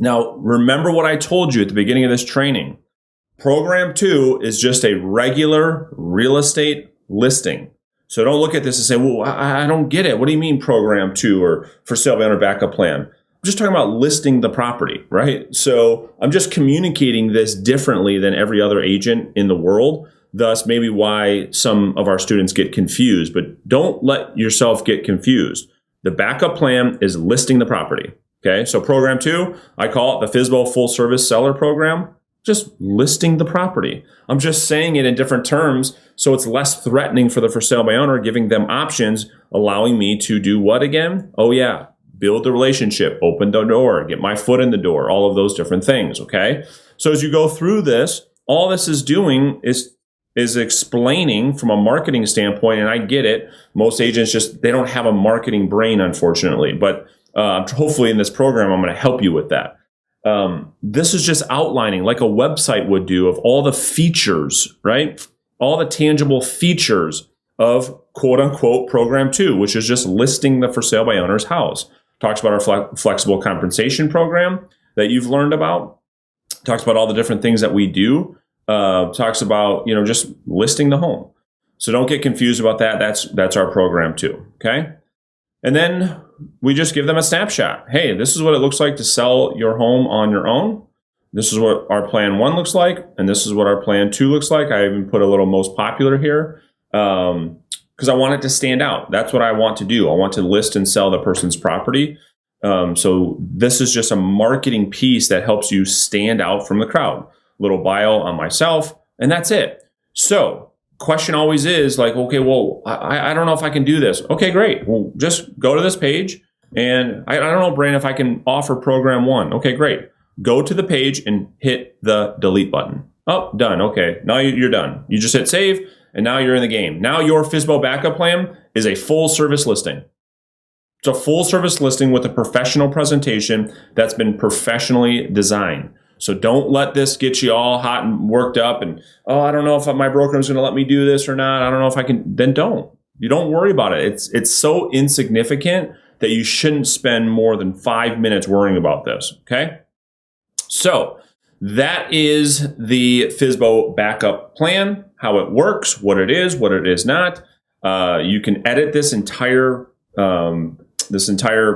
Now, remember what I told you at the beginning of this training. Program two is just a regular real estate listing. So don't look at this and say, well, I don't get it. What do you mean program two or for sale by owner backup plan? I'm just talking about listing the property, right? So I'm just communicating this differently than every other agent in the world. Thus, maybe why some of our students get confused, but don't let yourself get confused. The backup plan is listing the property. Okay. So program two, I call it the FSBO full service seller program. Just listing the property. I'm just saying it in different terms so it's less threatening for the for sale by owner, giving them options, allowing me to do what again? Oh yeah, build the relationship, open the door, get my foot in the door, all of those different things, okay? So as you go through this, all this is doing is explaining from a marketing standpoint, and I get it, most agents they don't have a marketing brain, unfortunately, but hopefully in this program, I'm going to help you with that. This is just outlining like a website would do of all the features, right? All the tangible features of quote unquote program two, which is just listing the for sale by owner's house. Talks about our flexible compensation program that you've learned about. Talks about all the different things that we do. Talks about, just listing the home. So don't get confused about that. That's our program two. Okay. And then we just give them a snapshot. Hey, this is what it looks like to sell your home on your own. This is what our plan 1 looks like, and this is what our plan 2 looks like. I even put a little most popular here because I want it to stand out. That's what I want to do. I want to list and sell the person's property. So this is just a marketing piece that helps you stand out from the crowd. Little bio on myself, and that's it. So question always is like, okay, well, I don't know if I can do this. Okay, great. Well, just go to this page, and I don't know, Brandon, if I can offer program 1. Okay, great. Go to the page and hit the delete button. Oh, done. Okay, now you're done. You just hit save, and now you're in the game. Now your FSBO backup plan is a full service listing. It's a full service listing with a professional presentation that's been professionally designed. So don't let this get you all hot and worked up and, oh, I don't know if my broker is going to let me do this or not. I don't know if I can. Then don't. You don't worry about it. It's so insignificant that you shouldn't spend more than 5 minutes worrying about this. Okay? So that is the FSBO backup plan, how it works, what it is not. You can edit this entire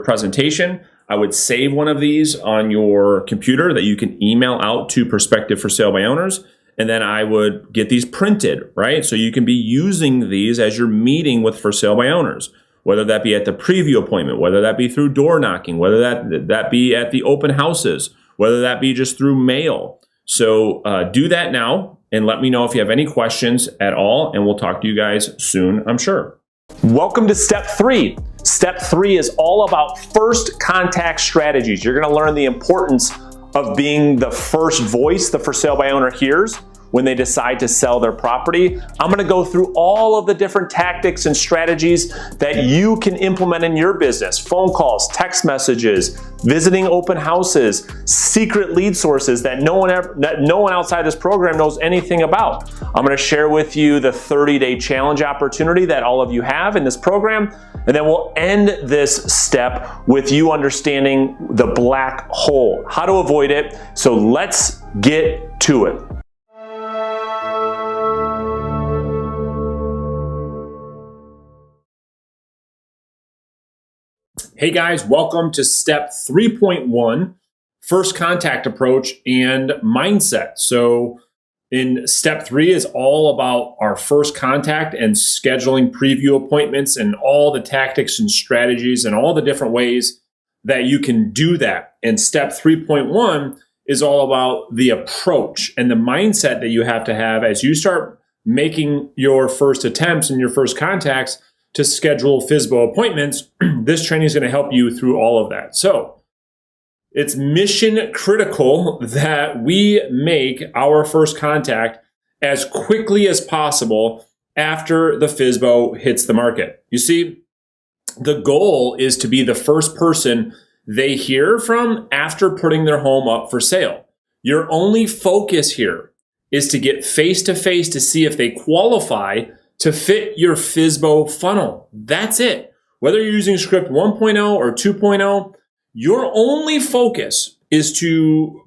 presentation. I would save one of these on your computer that you can email out to prospective for sale by owners. And then I would get these printed, right? So you can be using these as you're meeting with for sale by owners, whether that be at the preview appointment, whether that be through door knocking, whether that be at the open houses, whether that be just through mail. So do that now and let me know if you have any questions at all. And we'll talk to you guys soon, I'm sure. Welcome to step 3. Step 3 is all about first contact strategies. You're going to learn the importance of being the first voice the for sale by owner hears when they decide to sell their property. I'm going to go through all of the different tactics and strategies that you can implement in your business. Phone calls, text messages, visiting open houses, secret lead sources that no one outside this program knows anything about. I'm going to share with you the 30-day challenge opportunity that all of you have in this program. And then we'll end this step with you understanding the black hole, how to avoid it. So let's get to it. Hey guys, welcome to step 3.1, first contact approach and mindset. So in step 3 is all about our first contact and scheduling preview appointments and all the tactics and strategies and all the different ways that you can do that. And step 3.1 is all about the approach and the mindset that you have to have as you start making your first attempts and your first contacts to schedule FSBO appointments. This training is going to help you through all of that. So it's mission critical that we make our first contact as quickly as possible after the FSBO hits the market. You see, the goal is to be the first person they hear from after putting their home up for sale. Your only focus here is to get face-to-face to see if they qualify to fit your FSBO funnel. That's it. Whether you're using script 1.0 or 2.0, your only focus is to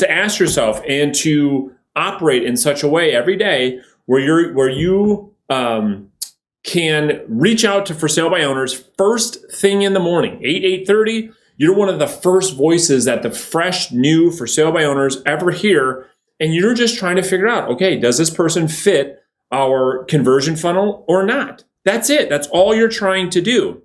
ask yourself and to operate in such a way every day where you can reach out to for sale by owners first thing in the morning, 8:30. You're one of the first voices that the fresh new for sale by owners ever hear, and you're just trying to figure out, okay, does this person fit our conversion funnel or not? That's it. That's all you're trying to do.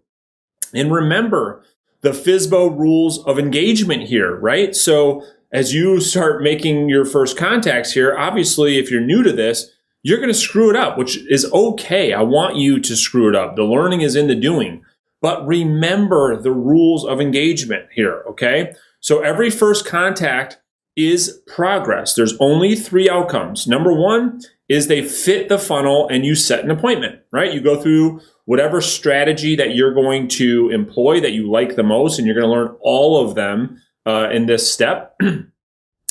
And remember the FSBO rules of engagement here, right? So as you start making your first contacts here, obviously, if you're new to this, you're going to screw it up, which is okay. I want you to screw it up. The learning is in the doing. But remember the rules of engagement here, okay? So every first contact is progress. There's only 3 outcomes. Number 1 is they fit the funnel and you set an appointment, right? You go through whatever strategy that you're going to employ that you like the most, and you're going to learn all of them in this step.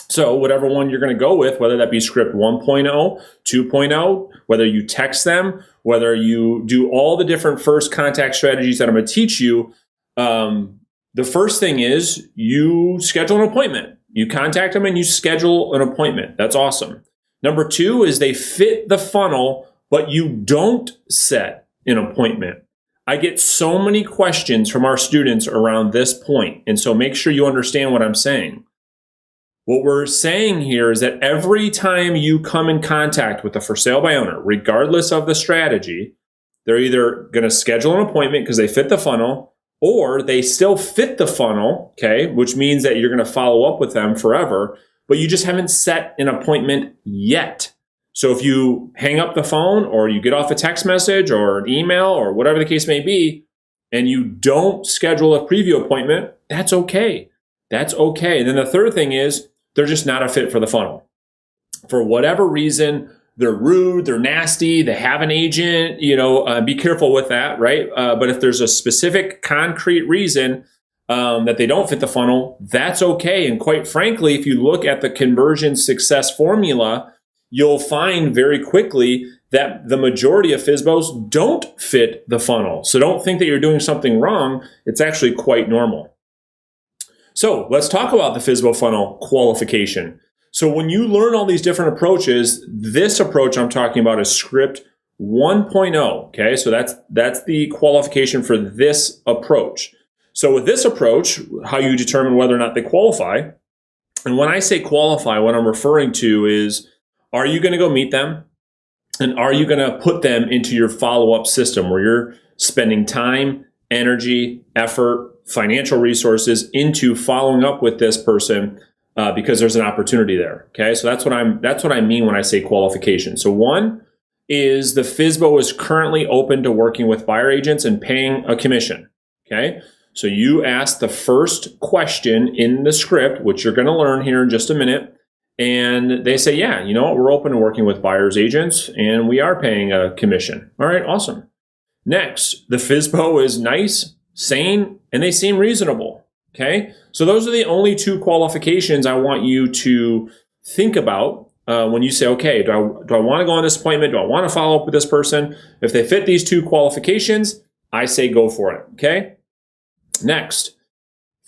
So whatever one you're going to go with, whether that be script 1.0, 2.0, whether you text them, whether you do all the different first contact strategies that I'm going to teach you, the first thing is you schedule an appointment. You contact them and you schedule an appointment. That's awesome. Number 2 is they fit the funnel, but you don't set an appointment. I get so many questions from our students around this point, and so make sure you understand what I'm saying. What we're saying here is that every time you come in contact with a for sale by owner, regardless of the strategy, they're either going to schedule an appointment because they fit the funnel, or they still fit the funnel, okay, which means that you're going to follow up with them forever, but you just haven't set an appointment yet. So if you hang up the phone or you get off a text message or an email or whatever the case may be, and you don't schedule a preview appointment, that's okay. That's okay. And then the third thing is they're just not a fit for the funnel. For whatever reason, they're rude, they're nasty, they have an agent, be careful with that, right? But if there's a specific concrete reason that they don't fit the funnel, that's okay. And quite frankly, if you look at the conversion success formula, you'll find very quickly that the majority of FSBOs don't fit the funnel. So don't think that you're doing something wrong. It's actually quite normal. So let's talk about the FSBO funnel qualification. So when you learn all these different approaches, this approach I'm talking about is script 1.0. Okay, so that's the qualification for this approach. So with this approach, how you determine whether or not they qualify, and when I say qualify, what I'm referring to is, are you going to go meet them? And are you going to put them into your follow-up system where you're spending time, energy, effort, financial resources into following up with this person because there's an opportunity there. Okay, so that's what I mean when I say qualification. So one is the FSBO is currently open to working with buyer agents and paying a commission. Okay, so you ask the first question in the script, which you're going to learn here in just a minute. And they say, yeah, you know what? We're open to working with buyers agents and we are paying a commission. All right, awesome. Next, the FSBO is nice, sane, and they seem reasonable. Okay, so those are the only two qualifications I want you to think about when you say, okay, do I want to go on this appointment? Do I want to follow up with this person? If they fit these two qualifications, I say go for it. Okay, next.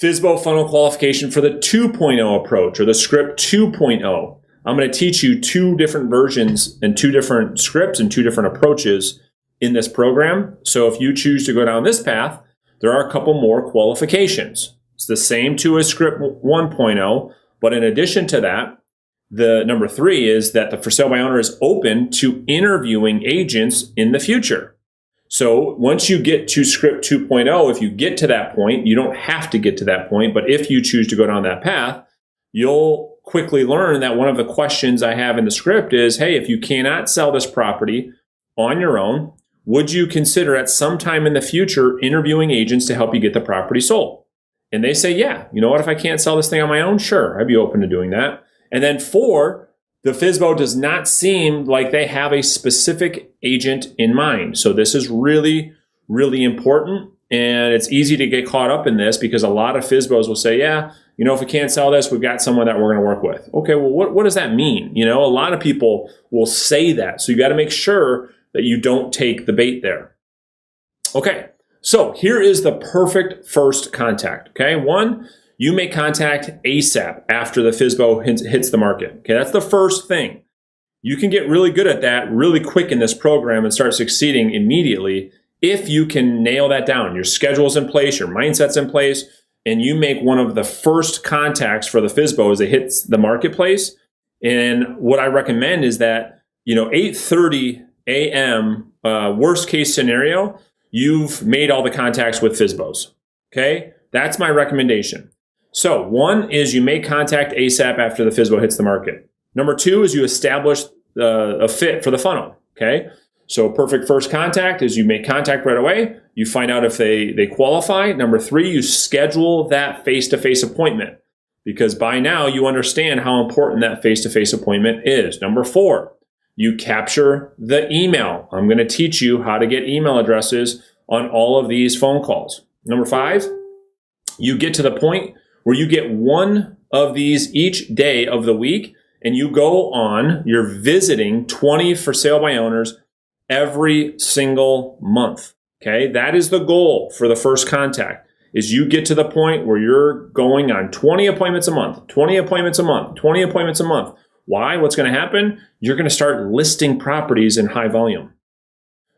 FSBO funnel qualification for the 2.0 approach or the script 2.0. I'm going to teach you two different versions and two different scripts and two different approaches in this program. So if you choose to go down this path, there are a couple more qualifications. It's the same to a script 1.0, but in addition to that, the number 3 is that the for sale by owner is open to interviewing agents in the future. So once you get to script 2.0, if you get to that point, you don't have to get to that point, but if you choose to go down that path, you'll quickly learn that one of the questions I have in the script is, hey, if you cannot sell this property on your own, would you consider at some time in the future interviewing agents to help you get the property sold? And they say, yeah, you know what, if I can't sell this thing on my own, sure, I'd be open to doing that. And then 4, the FSBO does not seem like they have a specific agent in mind. So this is really, really important. And it's easy to get caught up in this because a lot of FSBOs will say, yeah, you know, if we can't sell this, we've got someone that we're going to work with. Okay, well, what does that mean? You know, a lot of people will say that. So you got to make sure that you don't take the bait there. Okay, so here is the perfect first contact. Okay, 1, you make contact ASAP after the FSBO hits the market. Okay, that's the first thing. You can get really good at that really quick in this program and start succeeding immediately if you can nail that down. Your schedule's in place, your mindset's in place, and you make one of the first contacts for the FSBO as it hits the marketplace. And what I recommend is that, 8:30 a.m., worst case scenario, you've made all the contacts with FSBOs. Okay, that's my recommendation. So 1 is you make contact ASAP after the FSBO hits the market. Number 2 is you establish a fit for the funnel. Okay, so perfect first contact is you make contact right away. You find out if they qualify. Number 3, you schedule that face-to-face appointment because by now you understand how important that face-to-face appointment is. Number 4, you capture the email. I'm going to teach you how to get email addresses on all of these phone calls. Number 5, you get to the point where you get one of these each day of the week and you go on, you're visiting 20 for sale by owners every single month. Okay, that is the goal for the first contact, is you get to the point where you're going on 20 appointments a month, 20 appointments a month, 20 appointments a month. Why? What's going to happen? You're going to start listing properties in high volume.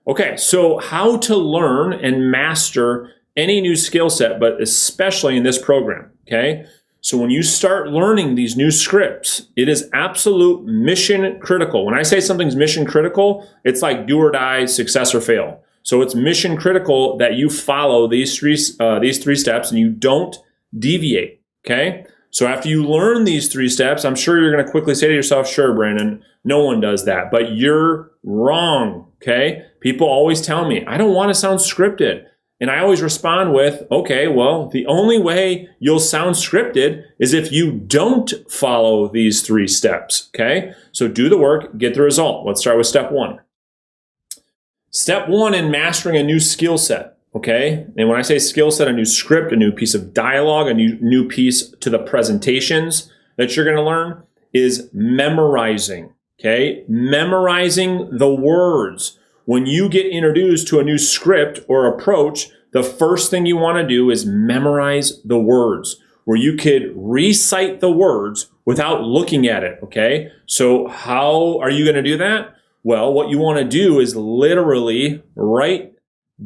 Okay, so how to learn and master any new skill set, but especially in this program. Okay, So when you start learning these new scripts, it is absolute mission critical. When I say something's mission critical, it's like do or die, success or fail. So it's mission critical that you follow these three steps and you don't deviate, okay? So after you learn these 3 steps, I'm sure you're going to quickly say to yourself, sure, Brandon, no one does that, but you're wrong, okay? People always tell me, I don't want to sound scripted. And I always respond with, okay, well, the only way you'll sound scripted is if you don't follow these 3 steps, okay? So do the work, get the result. Let's start with step 1. Step 1 in mastering a new skill set. Okay, and when I say skill set, a new script, a new piece of dialogue, a new piece to the presentations that you're going to learn is memorizing. Okay, memorizing the words. When you get introduced to a new script or approach, the first thing you want to do is memorize the words, where you could recite the words without looking at it. Okay, so how are you going to do that? Well, what you want to do is literally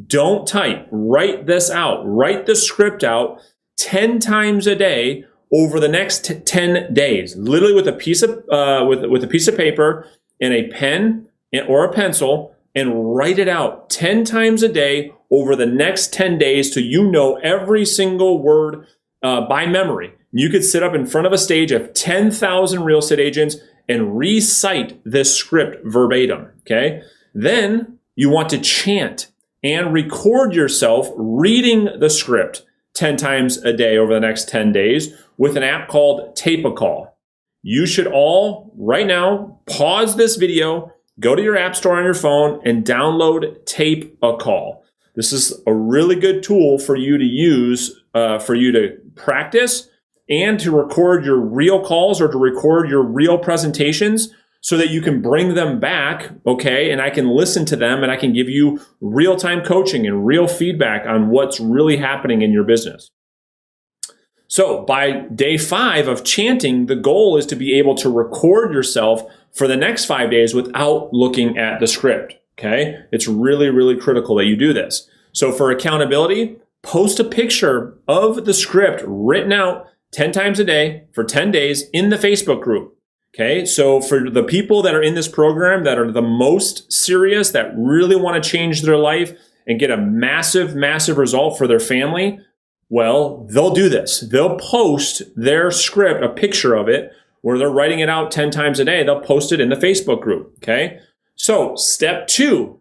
don't type. Write this out. Write the script out 10 times a day over the next 10 days. Literally with a piece of with a piece of paper and a pen or a pencil, and write it out 10 times a day over the next 10 days till you know every single word by memory. You could sit up in front of a stage of 10,000 real estate agents and recite this script verbatim. Okay. Then you want to chant and record yourself reading the script 10 times a day over the next 10 days with an app called Tape-A-Call. You should all, right now, pause this video, go to your app store on your phone, and download Tape-A-Call. This is a really good tool for you to use, for you to practice and to record your real calls or to record your real presentations, so that you can bring them back, okay, and I can listen to them and I can give you real-time coaching and real feedback on what's really happening in your business. So by day 5 of chanting, the goal is to be able to record yourself for the next 5 days without looking at the script, okay? It's really, really critical that you do this. So for accountability, post a picture of the script written out 10 times a day for 10 days in the Facebook group. Okay, so for the people that are in this program that are the most serious, that really want to change their life and get a massive, massive result for their family, well, they'll do this. They'll post their script, a picture of it, where they're writing it out 10 times a day. They'll post it in the Facebook group, okay? So step 2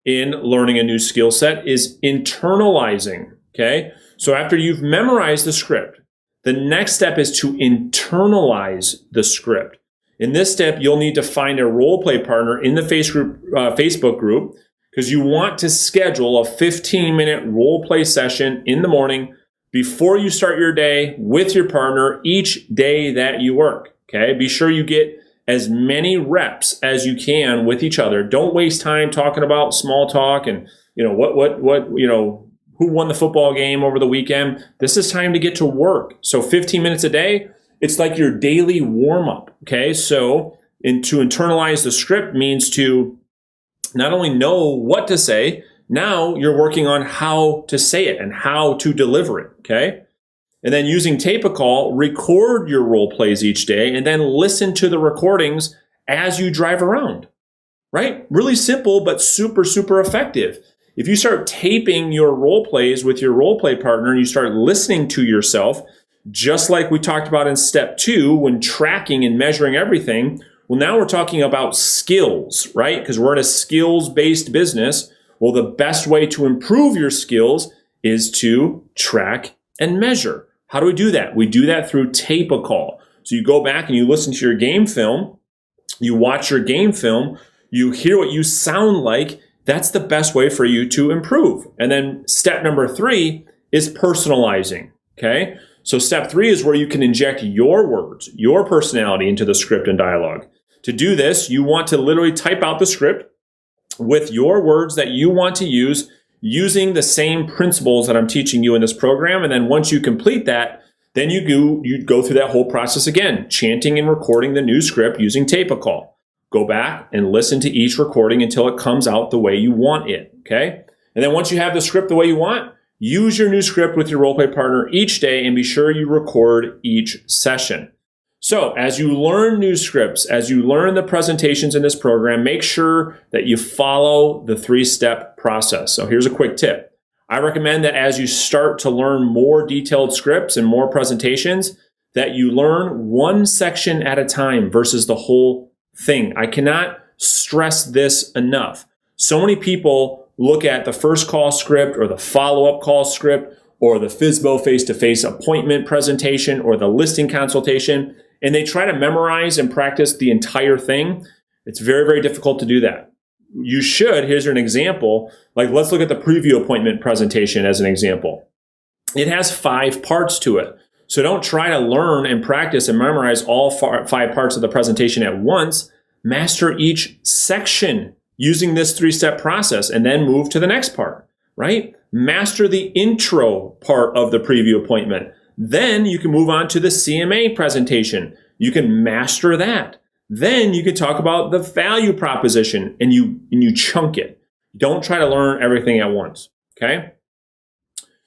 in learning a new skill set is internalizing, okay? So after you've memorized the script, the next step is to internalize the script. In this step, you'll need to find a role play partner in the Facebook group, because you want to schedule a 15-minute role play session in the morning before you start your day with your partner each day that you work. Okay, be sure you get as many reps as you can with each other. Don't waste time talking about small talk and who won the football game over the weekend. This is time to get to work. So 15 minutes a day, it's like your daily warm-up, okay? So to internalize the script means to not only know what to say, now you're working on how to say it and how to deliver it, okay? And then using Tape-A-Call, record your role plays each day and then listen to the recordings as you drive around, right? Really simple, but super, super effective. If you start taping your role plays with your role play partner and you start listening to yourself, just like we talked about in step 2 when tracking and measuring everything, well, now we're talking about skills, right? Because we're in a skills-based business. Well, the best way to improve your skills is to track and measure. How do we do that? We do that through Tape-A-Call. So you go back and you listen to your game film, you watch your game film, you hear what you sound like. That's the best way for you to improve. And then step number 3 is personalizing, okay? So step 3 is where you can inject your words, your personality into the script and dialogue. To do this, you want to literally type out the script with your words that you want to use using the same principles that I'm teaching you in this program. And then once you complete that, then you go through that whole process again, chanting and recording the new script using Tape-A-Call. Go back and listen to each recording until it comes out the way you want it, okay? And then once you have the script the way you want, use your new script with your roleplay partner each day and be sure you record each session. So as you learn new scripts, as you learn the presentations in this program, make sure that you follow the 3-step process. So here's a quick tip. I recommend that as you start to learn more detailed scripts and more presentations, that you learn one section at a time versus the whole thing. I cannot stress this enough. So many people look at the first call script or the follow-up call script or the FSBO face-to-face appointment presentation or the listing consultation, and they try to memorize and practice the entire thing. It's very, very difficult to do that. You should, here's an example, like let's look at the preview appointment presentation as an example. It has 5 parts to it. So don't try to learn and practice and memorize all 5 parts of the presentation at once. Master each section using this 3-step process and then move to the next part, right? Master the intro part of the preview appointment. Then you can move on to the CMA presentation. You can master that. Then you can talk about the value proposition and you chunk it. Don't try to learn everything at once, okay?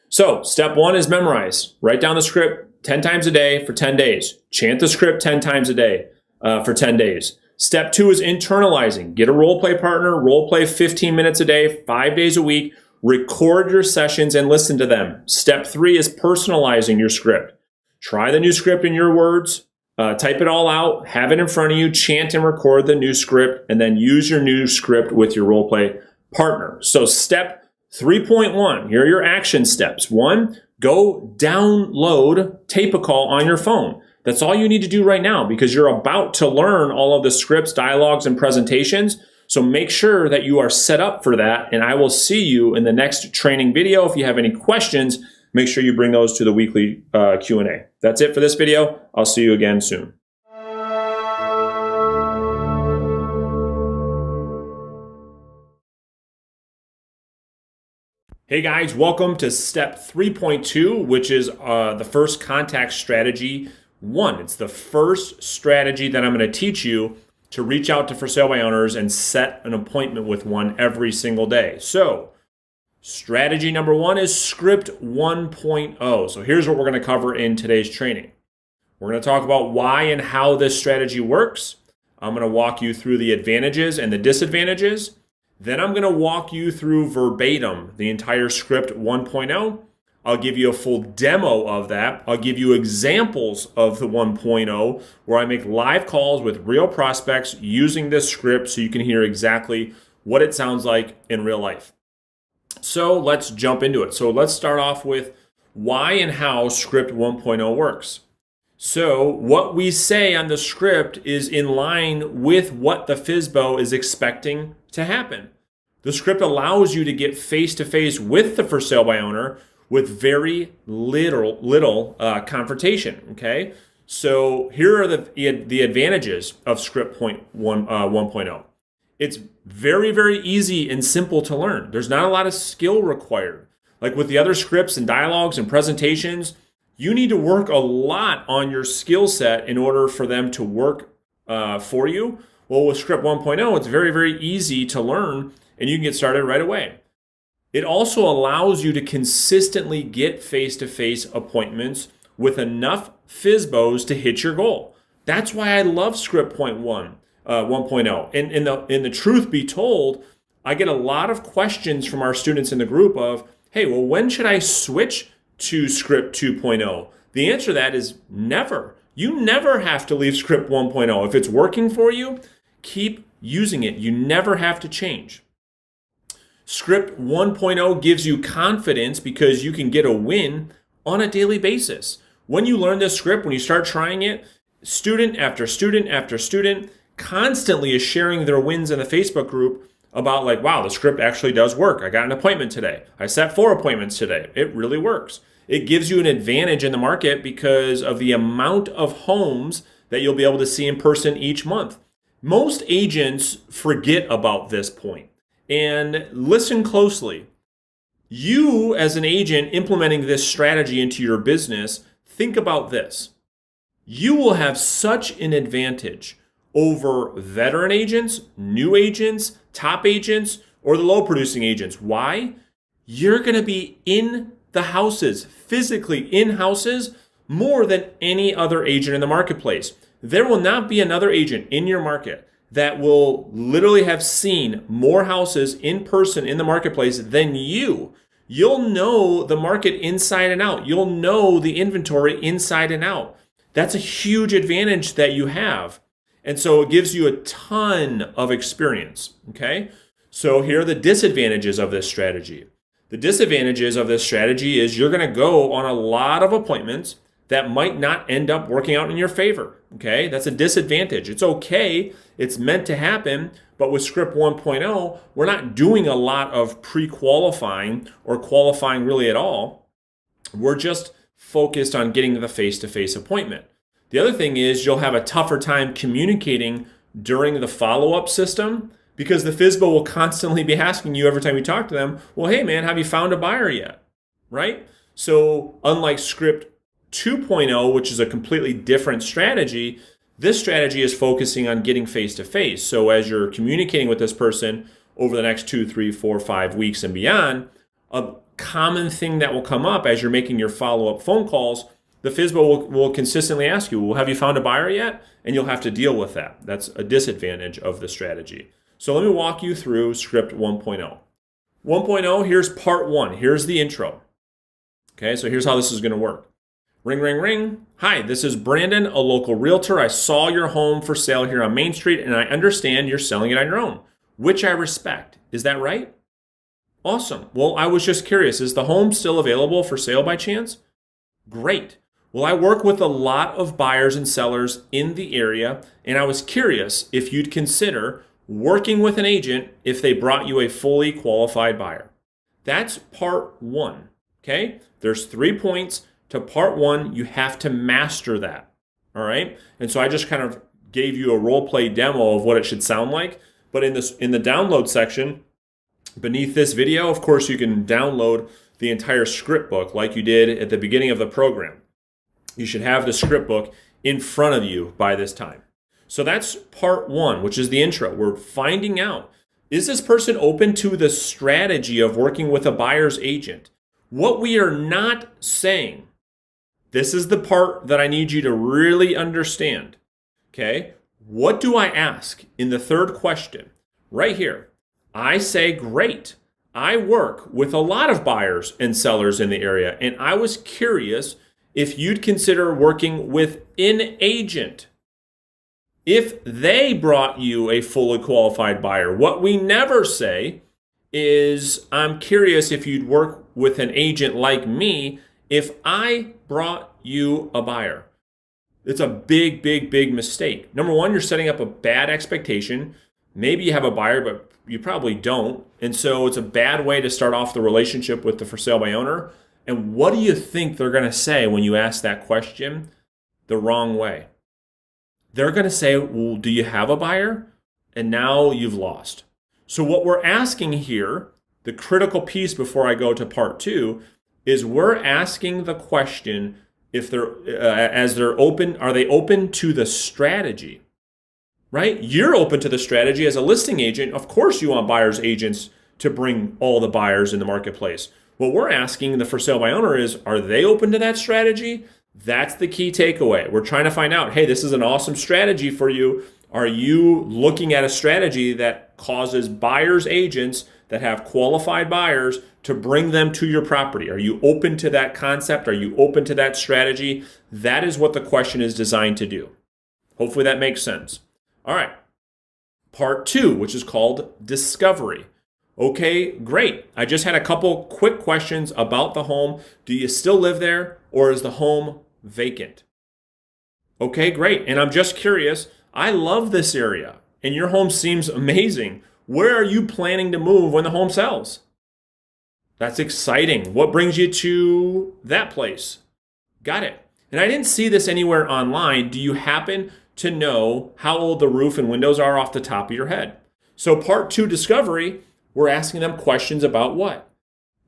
So step 1 is memorize. Write down the script 10 times a day for 10 days. Chant the script 10 times a day for 10 days. Step 2 is internalizing. Get a role play partner, role play 15 minutes a day, 5 days a week. Record your sessions and listen to them. Step 3 is personalizing your script. Try the new script in your words. Type it all out, have it in front of you, chant and record the new script, and then use your new script with your role play partner. So step 3.1, here are your action steps. 1, go download Tape a Call on your phone. That's all you need to do right now because you're about to learn all of the scripts, dialogues, and presentations. So make sure that you are set up for that, and I will see you in the next training video. If you have any questions, make sure you bring those to the weekly Q&A. That's it for this video. I'll see you again soon. Hey guys, welcome to step 3.2, which is the first contact strategy 1. It's the first strategy that I'm going to teach you to reach out to for sale by owners and set an appointment with one every single day. So strategy number 1 is script 1.0. So here's what we're going to cover in today's training. We're going to talk about why and how this strategy works. I'm going to walk you through the advantages and the disadvantages. Then I'm going to walk you through verbatim the entire script 1.0. I'll give you a full demo of that. I'll give you examples of the 1.0 where I make live calls with real prospects using this script so you can hear exactly what it sounds like in real life. So let's jump into it. So let's start off with why and how script 1.0 works. So what we say on the script is in line with what the FSBO is expecting to happen. The script allows you to get face-to-face with the for sale by owner with very little confrontation, okay? So here are the advantages of script 1.0. It's very, very easy and simple to learn. There's not a lot of skill required. Like with the other scripts and dialogues and presentations, you need to work a lot on your skill set in order for them to work for you. Well, with script 1.0, it's very, very easy to learn and you can get started right away. It also allows you to consistently get face-to-face appointments with enough FSBOs to hit your goal. That's why I love script 1.0. And in the truth be told, I get a lot of questions from our students in the group of, hey, well, when should I switch to script 2.0? The answer to that is never. You never have to leave script 1.0. If it's working for you, keep using it. You never have to change. Script 1.0 gives you confidence because you can get a win on a daily basis. When you learn this script, when you start trying it, student after student after student constantly is sharing their wins in the Facebook group about like, wow, the script actually does work. I got an appointment today. I set 4 appointments today. It really works. It gives you an advantage in the market because of the amount of homes that you'll be able to see in person each month. Most agents forget about this point. And listen closely. You, as an agent implementing this strategy into your business, think about this. You will have such an advantage over veteran agents, new agents, top agents, or the low producing agents. Why? You're going to be in the houses, physically in houses, more than any other agent in the marketplace. There will not be another agent in your market that will literally have seen more houses in person in the marketplace than you. You'll know the market inside and out. You'll know the inventory inside and out. That's a huge advantage that you have. And so it gives you a ton of experience, okay? So here are the disadvantages of this strategy. The disadvantages of this strategy is you're going to go on a lot of appointments that might not end up working out in your favor, okay? That's a disadvantage. It's okay. It's meant to happen. But with Script 1.0, we're not doing a lot of pre-qualifying or qualifying really at all. We're just focused on getting the face-to-face appointment. The other thing is you'll have a tougher time communicating during the follow-up system because the FSBO will constantly be asking you every time you talk to them, well, hey man, have you found a buyer yet? Right? So unlike Script 2.0, which is a completely different strategy, this strategy is focusing on getting face-to-face. So as you're communicating with this person over the next 2, 3, 4, 5 weeks and beyond, a common thing that will come up as you're making your follow-up phone calls, the FSBO will consistently ask you, well, have you found a buyer yet? And you'll have to deal with that. That's a disadvantage of the strategy. So let me walk you through Script 1.0. 1.0, here's part 1. Here's the intro. Okay, so here's how this is going to work. Ring, ring, ring. Hi, this is Brandon, a local realtor. I saw your home for sale here on Main Street, and I understand you're selling it on your own, which I respect. Is that right? Awesome. Well, I was just curious. Is the home still available for sale by chance? Great. Well, I work with a lot of buyers and sellers in the area, and I was curious if you'd consider working with an agent if they brought you a fully qualified buyer. That's part 1. Okay? There's 3 points to part 1. You have to master that. All right? And so I just kind of gave you a role play demo of what it should sound like. But in the download section, beneath this video, of course, you can download the entire script book like you did at the beginning of the program. You should have the script book in front of you by this time. So that's part 1, which is the intro. We're finding out, is this person open to the strategy of working with a buyer's agent? What we are not saying, this is the part that I need you to really understand. Okay? What do I ask in the third question? Right here. I say, great. I work with a lot of buyers and sellers in the area, and I was curious if you'd consider working with an agent if they brought you a fully qualified buyer. What we never say is, I'm curious if you'd work with an agent like me if I brought you a buyer. It's a big, big, big mistake. Number one, you're setting up a bad expectation. Maybe you have a buyer, but you probably don't. And so it's a bad way to start off the relationship with the for sale by owner. And what do you think they're going to say when you ask that question the wrong way? They're going to say, well, do you have a buyer? And now you've lost. So what we're asking here, the critical piece before I go to part 2, is we're asking the question, if they're are they open to the strategy? Right? You're open to the strategy as a listing agent. Of course you want buyers agents to bring all the buyers in the marketplace. What we're asking the for sale by owner is, are they open to that strategy? That's the key takeaway. We're trying to find out, hey, this is an awesome strategy for you. Are you looking at a strategy that causes buyers agents that have qualified buyers to bring them to your property? Are you open to that concept? Are you open to that strategy? That is what the question is designed to do. Hopefully that makes sense. All right. Part 2, which is called discovery. Okay, great. I just had a couple quick questions about the home. Do you still live there, or is the home vacant? Okay, great. And I'm just curious. I love this area, and your home seems amazing. Where are you planning to move when the home sells? That's exciting. What brings you to that place? Got it. And I didn't see this anywhere online. Do you happen to know how old the roof and windows are off the top of your head? So part 2, discovery, we're asking them questions about what?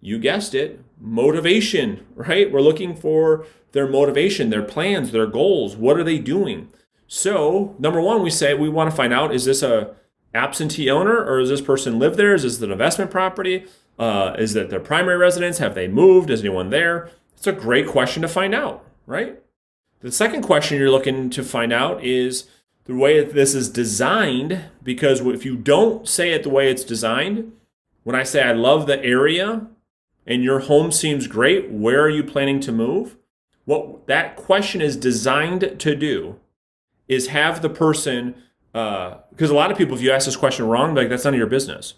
You guessed it, motivation, right? We're looking for their motivation, their plans, their goals. What are they doing? So number 1, we say we want to find out, is this a absentee owner, or does this person live there? Is this an investment property? Is that their primary residence? Have they moved? Is anyone there? It's a great question to find out, right? The second question you're looking to find out is the way this is designed, because if you don't say it the way it's designed, when I say I love the area and your home seems great, where are you planning to move? What that question is designed to do is have the person, because a lot of people, if you ask this question wrong, like, that's none of your business.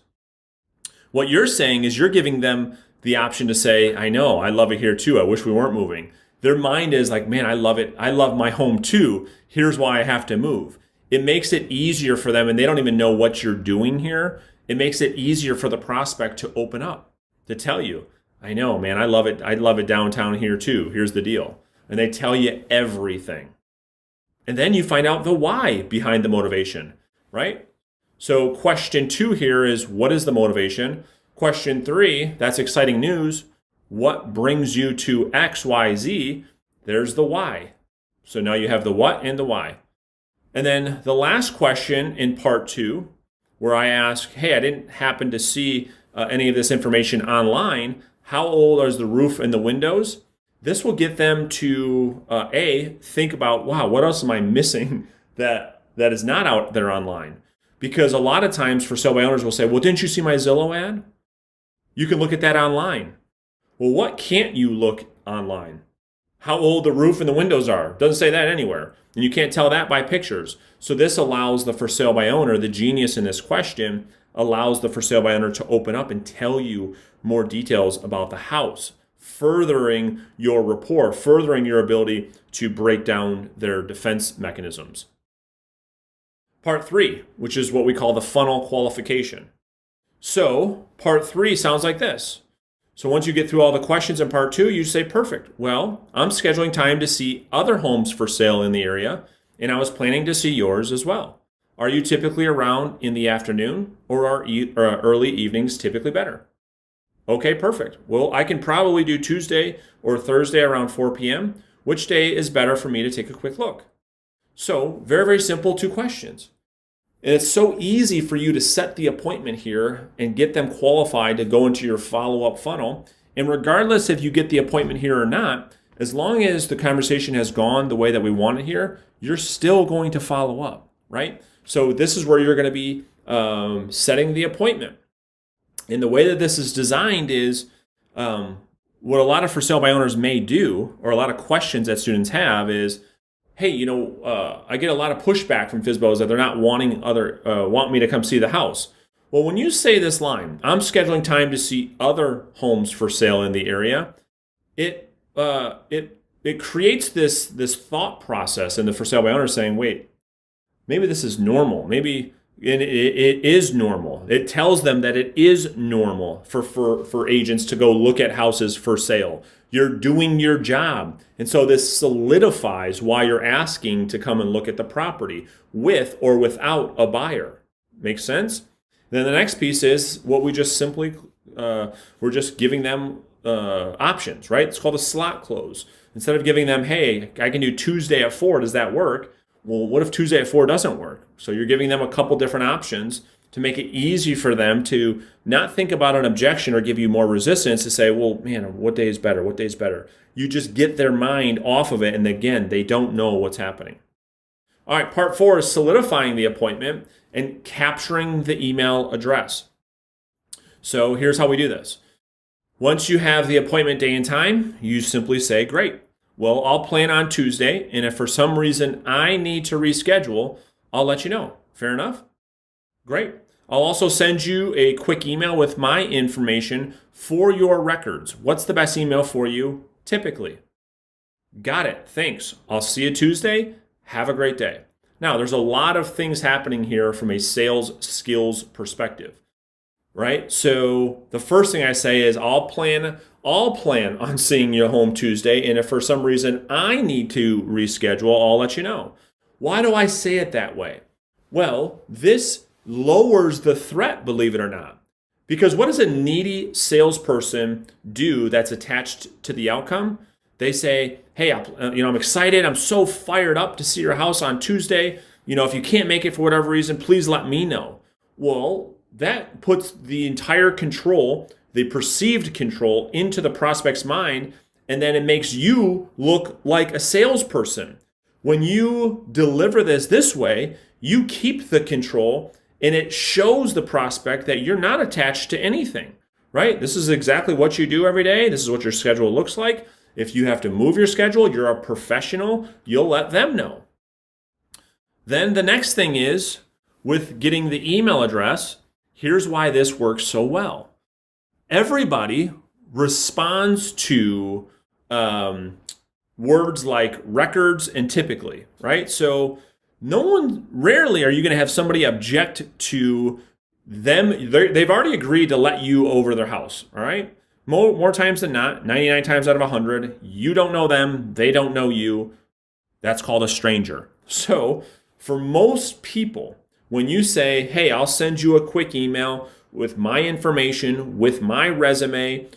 What you're saying is you're giving them the option to say, I know, I love it here too. I wish we weren't moving. Their mind is like, man, I love it. I love my home too. Here's why I have to move. It makes it easier for them, and they don't even know what you're doing here. It makes it easier for the prospect to open up, to tell you, I know, man, I love it. I love it downtown here too. Here's the deal. And they tell you everything. And then you find out the why behind the motivation, right? So question 2 here is, what is the motivation? Question 3, that's exciting news. What brings you to X, Y, Z? There's the why. So now you have the what and the why. And then the last question in part 2, where I ask, hey, I didn't happen to see any of this information online. How old is the roof and the windows? This will get them to think about, wow, what else am I missing that is not out there online? Because a lot of times for sale by owners will say, well, didn't you see my Zillow ad? You can look at that online. Well, what can't you look online? How old the roof and the windows are. Doesn't say that anywhere. And you can't tell that by pictures. So this allows the for sale by owner, the genius in this question, allows the for sale by owner to open up and tell you more details about the house, furthering your rapport, furthering your ability to break down their defense mechanisms. Part 3, which is what we call the funnel qualification. So part 3 sounds like this. So once you get through all the questions in part 2, you say, perfect. Well, I'm scheduling time to see other homes for sale in the area, and I was planning to see yours as well. Are you typically around in the afternoon, or are early evenings typically better? Okay, perfect. Well, I can probably do Tuesday or Thursday around 4 p.m. Which day is better for me to take a quick look? So very, very simple 2 questions. And it's so easy for you to set the appointment here and get them qualified to go into your follow-up funnel. And regardless if you get the appointment here or not, as long as the conversation has gone the way that we want it here, you're still going to follow up, right? So this is where you're going to be setting the appointment. And the way that this is designed is what a lot of for sale by owners may do, or a lot of questions that students have is, hey, I get a lot of pushback from FSBOs that they're not want me to come see the house. Well, when you say this line, I'm scheduling time to see other homes for sale in the area, it creates this thought process in the for sale by owner saying, wait, maybe this is normal. Maybe it is normal. It tells them that it is normal for agents to go look at houses for sale. You're doing your job. And so this solidifies why you're asking to come and look at the property with or without a buyer. Makes sense? Then the next piece is what we just simply, we're just giving them options, right? It's called a slot close. Instead of giving them, hey, I can do Tuesday at 4, does that work? Well, what if Tuesday at 4 doesn't work? So you're giving them a couple different options to make it easy for them to not think about an objection or give you more resistance to say, well, man, what day is better? What day is better? You just get their mind off of it. And again, they don't know what's happening. All right, part 4 is solidifying the appointment and capturing the email address. So here's how we do this. Once you have the appointment day and time, you simply say, great. Well, I'll plan on Tuesday. And if for some reason I need to reschedule, I'll let you know. Fair enough? Great. I'll also send you a quick email with my information for your records. What's the best email for you typically? Got it. Thanks. I'll see you Tuesday. Have a great day. Now, there's a lot of things happening here from a sales skills perspective, right? So the first thing I say is I'll plan on seeing you home Tuesday. And if for some reason I need to reschedule, I'll let you know. Why do I say it that way? Well, this lowers the threat, believe it or not. Because what does a needy salesperson do that's attached to the outcome? They say, hey, I'm excited. I'm so fired up to see your house on Tuesday. If you can't make it for whatever reason, please let me know. Well, that puts the entire control the perceived control into the prospect's mind, and then it makes you look like a salesperson. When you deliver this way, you keep the control, and it shows the prospect that you're not attached to anything, right? This is exactly what you do every day. This is what your schedule looks like. If you have to move your schedule, you're a professional, you'll let them know. Then the next thing is with getting the email address. Here's why this works so well. Everybody responds to words like records and typically, right? So rarely are you going to have somebody object to them. They've already agreed to let you over their house, all right? More times than not, 99 times out of 100, you don't know them, they don't know you. That's called a stranger. So for most people, when you say, hey, I'll send you a quick email with my information, with my resume,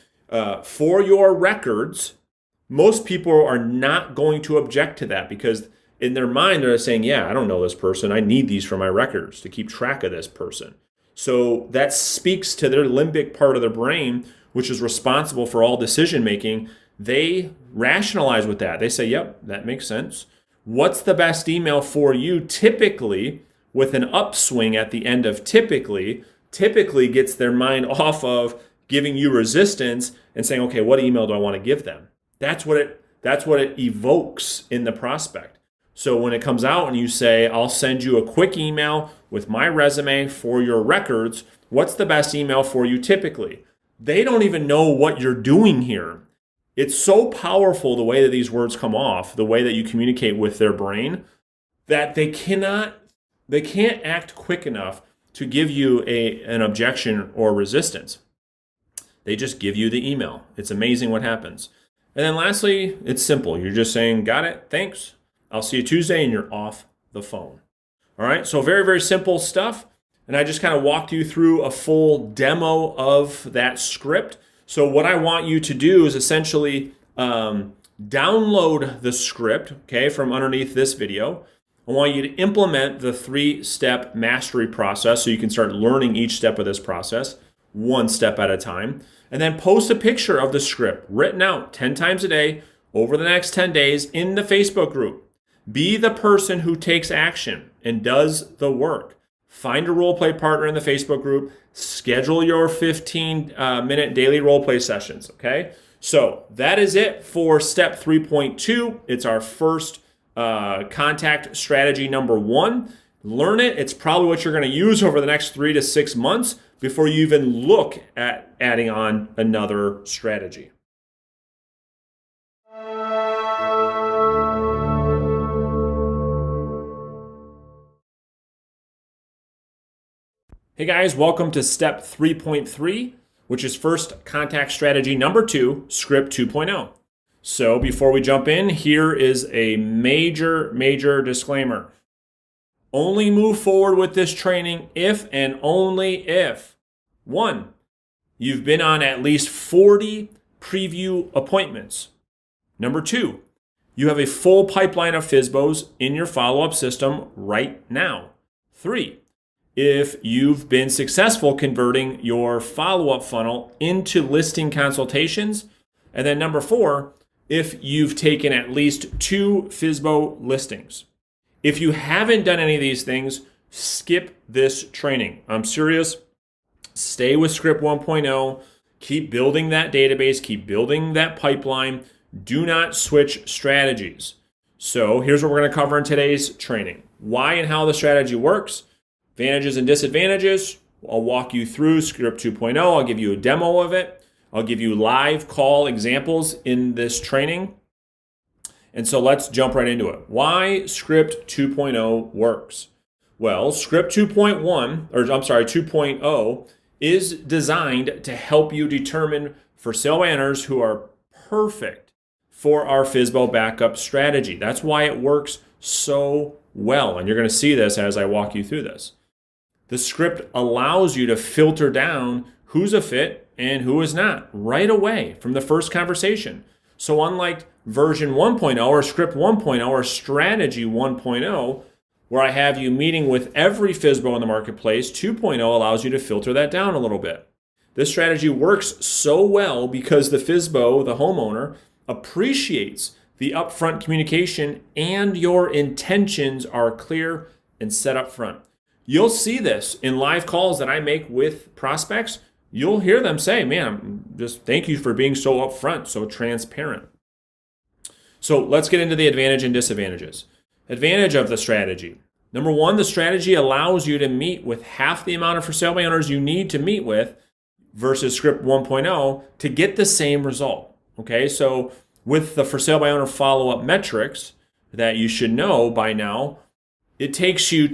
for your records, most people are not going to object to that because in their mind, they're saying, yeah, I don't know this person. I need these for my records to keep track of this person. So that speaks to their limbic part of their brain, which is responsible for all decision making. They rationalize with that. They say, yep, that makes sense. What's the best email for you? Typically, with an upswing at the end of typically gets their mind off of giving you resistance and saying, okay, what email do I want to give them? That's what it evokes in the prospect. So when it comes out and you say, I'll send you a quick email with my resume for your records, what's the best email for you typically? They don't even know what you're doing here. It's so powerful the way that these words come off, the way that you communicate with their brain, that they can't act quick enough to give you an objection or resistance. They just give you the email. It's amazing what happens. And then lastly, it's simple. You're just saying, got it, thanks. I'll see you Tuesday, and you're off the phone. All right, so very, very simple stuff. And I just kind of walked you through a full demo of that script. So what I want you to do is essentially download the script, okay, from underneath this video. I want you to implement the 3-step mastery process so you can start learning each step of this process, one step at a time. And then post a picture of the script written out 10 times a day over the next 10 days in the Facebook group. Be the person who takes action and does the work. Find a role play partner in the Facebook group. Schedule your 15-minute daily role play sessions, okay? So that is it for step 3.2. It's our first contact strategy number 1. Learn it. It's probably what you're going to use over the next 3 to 6 months before you even look at adding on another strategy. Hey guys, welcome to step 3.3, which is first contact strategy number 2, script 2.0. So before we jump in, here is a major disclaimer. Only move forward with this training if and only if 1, you've been on at least 40 preview appointments. Number 2, you have a full pipeline of FSBOs in your follow-up system right now. 3, if you've been successful converting your follow-up funnel into listing consultations. And then number 4, if you've taken at least 2 FSBO listings. If you haven't done any of these things, skip this training. I'm serious. Stay with script 1.0. Keep building that database. Keep building that pipeline. Do not switch strategies. So here's what we're going to cover in today's training. Why and how the strategy works. Advantages and disadvantages. I'll walk you through script 2.0. I'll give you a demo of it. I'll give you live call examples in this training. And so let's jump right into it. Why script 2.0 works. Well, script 2.0 is designed to help you determine for sale by owners who are perfect for our FSBO backup strategy. That's why it works so well. And you're going to see this as I walk you through this. The script allows you to filter down who's a fit and who is not right away from the first conversation. So unlike version 1.0 or script 1.0 or strategy 1.0, where I have you meeting with every FSBO in the marketplace, 2.0 allows you to filter that down a little bit. This strategy works so well because the FSBO, the homeowner, appreciates the upfront communication and your intentions are clear and set up front. You'll see this in live calls that I make with prospects. You'll hear them say, man, just thank you for being so upfront, so transparent. So let's get into the advantage and disadvantages. Advantage of the strategy. Number one, the strategy allows you to meet with half the amount of for sale by owners you need to meet with versus script 1.0 to get the same result. Okay, so with the for sale by owner follow-up metrics that you should know by now, it takes you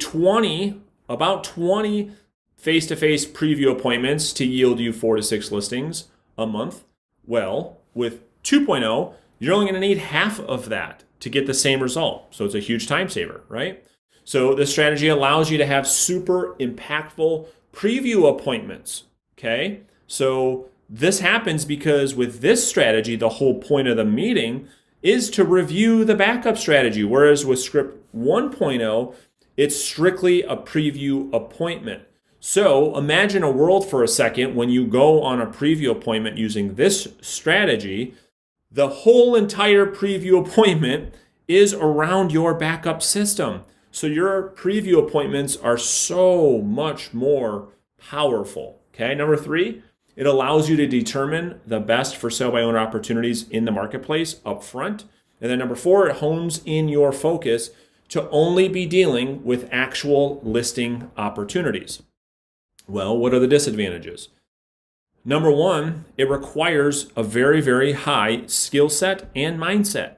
about 20 face-to-face preview appointments to yield you 4 to 6 listings a month. Well, with 2.0, you're only going to need half of that to get the same result. So it's a huge time saver, right? So this strategy allows you to have super impactful preview appointments, okay? So this happens because with this strategy, the whole point of the meeting is to review the backup strategy, whereas with script 1.0, it's strictly a preview appointment. So imagine a world for a second when you go on a preview appointment using this strategy, the whole entire preview appointment is around your backup system. So your preview appointments are so much more powerful. Okay, number 3, it allows you to determine the best for sale by owner opportunities in the marketplace up front. And then number 4, it hones in your focus to only be dealing with actual listing opportunities. Well, what are the disadvantages? Number 1, it requires a very, very high skill set and mindset.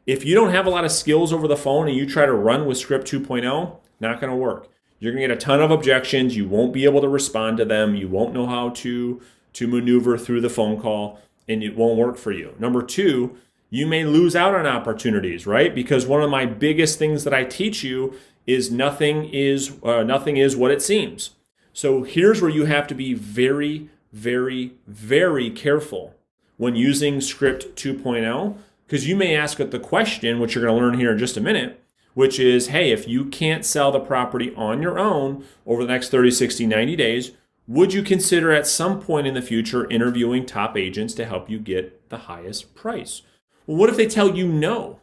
If you don't have a lot of skills over the phone and you try to run with script 2.0, not going to work. You're going to get a ton of objections. You won't be able to respond to them. You won't know how to maneuver through the phone call, and it won't work for you. Number 2, you may lose out on opportunities, right? Because one of my biggest things that I teach you is nothing is what it seems. So here's where you have to be very, very, very careful when using script 2.0, because you may ask the question, which you're going to learn here in just a minute, which is, hey, if you can't sell the property on your own over the next 30, 60, 90 days, would you consider at some point in the future interviewing top agents to help you get the highest price? Well, what if they tell you no?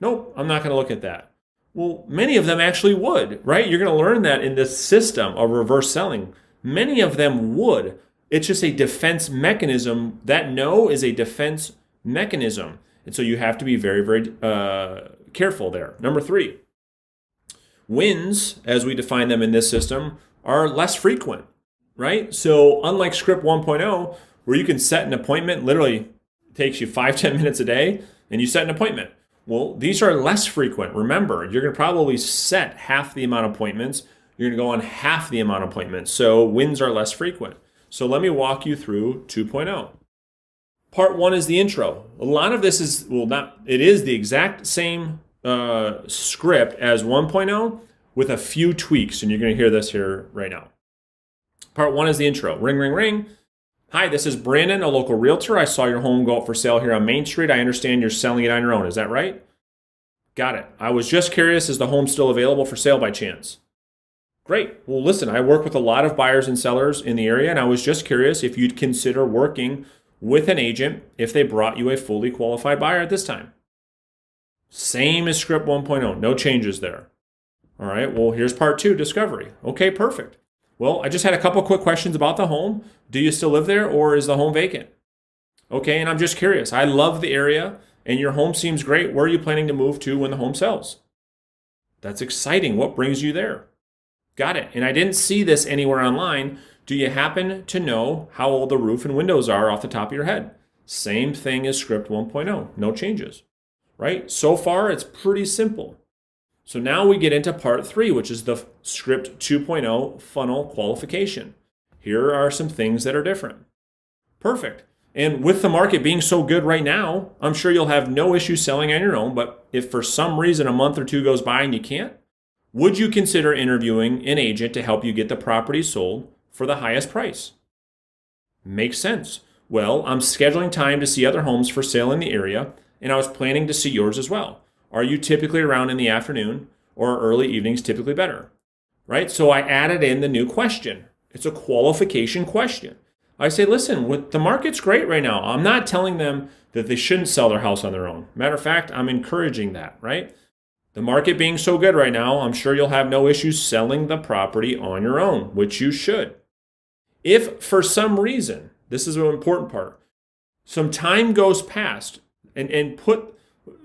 Nope, I'm not going to look at that. Well, many of them actually would, right? You're going to learn that in this system of reverse selling. Many of them would. It's just a defense mechanism. That no is a defense mechanism. And so you have to be very, very careful there. Number 3, wins, as we define them in this system, are less frequent, right? So unlike script 1.0, where you can set an appointment, literally takes you 5-10 minutes a day, and you set an appointment. Well, these are less frequent. Remember, you're going to probably set half the amount of appointments. You're going to go on half the amount of appointments. So wins are less frequent. So let me walk you through 2.0. Part 1 is the intro. A lot of this is, it is the exact same script as 1.0 with a few tweaks, and you're going to hear this here right now. Part 1 is the intro. Ring, ring, ring. Hi, this is Brandon, a local realtor. I saw your home go up for sale here on Main Street. I understand you're selling it on your own. Is that right? Got it. I was just curious, is the home still available for sale by chance? Great. Well, listen, I work with a lot of buyers and sellers in the area, and I was just curious if you'd consider working with an agent if they brought you a fully qualified buyer at this time. Same as script 1.0, no changes there. All right, well, here's part 2, discovery. Okay, perfect. Well, I just had a couple quick questions about the home. Do you still live there or is the home vacant? Okay, and I'm just curious. I love the area and your home seems great. Where are you planning to move to when the home sells? That's exciting. What brings you there? Got it. And I didn't see this anywhere online. Do you happen to know how old the roof and windows are off the top of your head? Same thing as script 1.0, no changes, right? So far, it's pretty simple. So now we get into part 3, which is the script 2.0 funnel qualification. Here are some things that are different. Perfect. And with the market being so good right now, I'm sure you'll have no issue selling on your own, but if for some reason a month or 2 goes by and you can't, would you consider interviewing an agent to help you get the property sold for the highest price? Makes sense. Well, I'm scheduling time to see other homes for sale in the area, and I was planning to see yours as well. Are you typically around in the afternoon or early evenings typically better? Right? So I added in the new question. It's a qualification question. I say, listen, the market's great right now. I'm not telling them that they shouldn't sell their house on their own. Matter of fact, I'm encouraging that, right? The market being so good right now, I'm sure you'll have no issues selling the property on your own, which you should. If for some reason, this is an important part, some time goes past and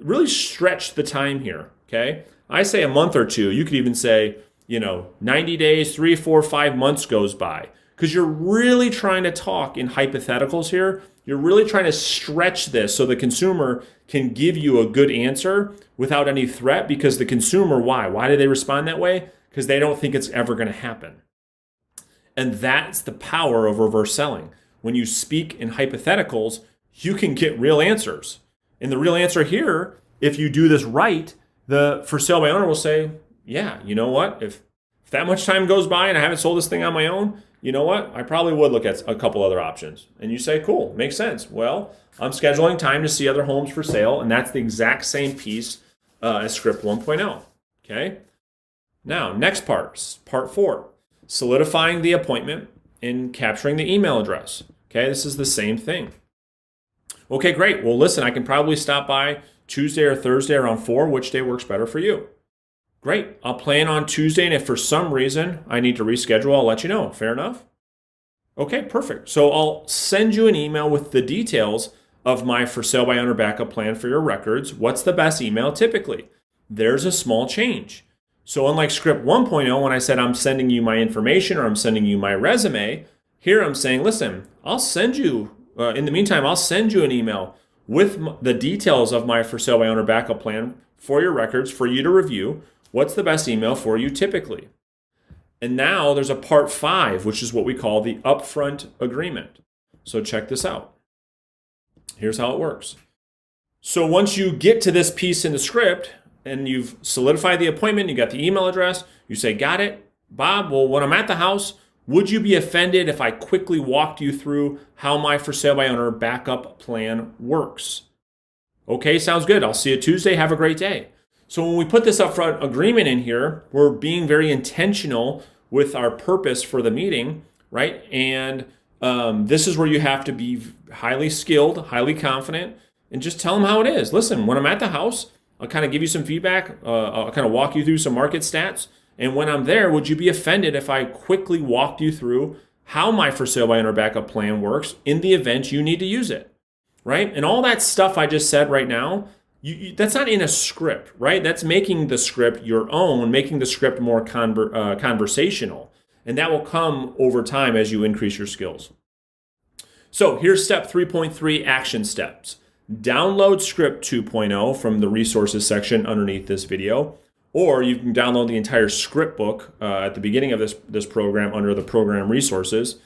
really stretch the time here, okay? I say a month or two. You could even say, 90 days, 3, 4, 5 months goes by, because you're really trying to talk in hypotheticals here. You're really trying to stretch this so the consumer can give you a good answer without any threat, because the consumer, why? Why do they respond that way? Because they don't think it's ever going to happen. And that's the power of reverse selling. When you speak in hypotheticals, you can get real answers. And the real answer here, if you do this right, the for sale by owner will say, yeah, you know what? If that much time goes by and I haven't sold this thing on my own, you know what? I probably would look at a couple other options. And you say, cool, makes sense. Well, I'm scheduling time to see other homes for sale, and that's the exact same piece as script 1.0. Okay? Now, next part 4, solidifying the appointment and capturing the email address. Okay, this is the same thing. Okay, great. Well, listen, I can probably stop by Tuesday or Thursday around 4. Which day works better for you? Great. I'll plan on Tuesday, and if for some reason I need to reschedule, I'll let you know. Fair enough? Okay, perfect. So I'll send you an email with the details of my for sale by owner backup plan for your records. What's the best email typically? There's a small change. So unlike script 1.0, when I said I'm sending you my information or I'm sending you my resume, here I'm saying, listen, I'll send you, in the meantime, I'll send you an email with the details of my for sale by owner backup plan for your records for you to review. What's the best email for you typically? And now there's a part 5, which is what we call the upfront agreement. So check this out. Here's how it works. So once you get to this piece in the script and you've solidified the appointment, you got the email address, you say, got it, Bob, well, when I'm at the house, would you be offended if I quickly walked you through how my for sale by owner backup plan works? Okay, sounds good. I'll see you Tuesday. Have a great day. So when we put this upfront agreement in here, we're being very intentional with our purpose for the meeting, right? And this is where you have to be highly skilled, highly confident, and just tell them how it is. Listen, when I'm at the house, I'll kind of give you some feedback. I'll kind of walk you through some market stats. And when I'm there, would you be offended if I quickly walked you through how my for sale by owner backup plan works in the event you need to use it, right? And all that stuff I just said right now, that's not in a script, right? That's making the script your own, making the script more conversational. And that will come over time as you increase your skills. So here's step 3.3, action steps. Download script 2.0 from the resources section underneath this video, or you can download the entire script book at the beginning of this program under the program resources.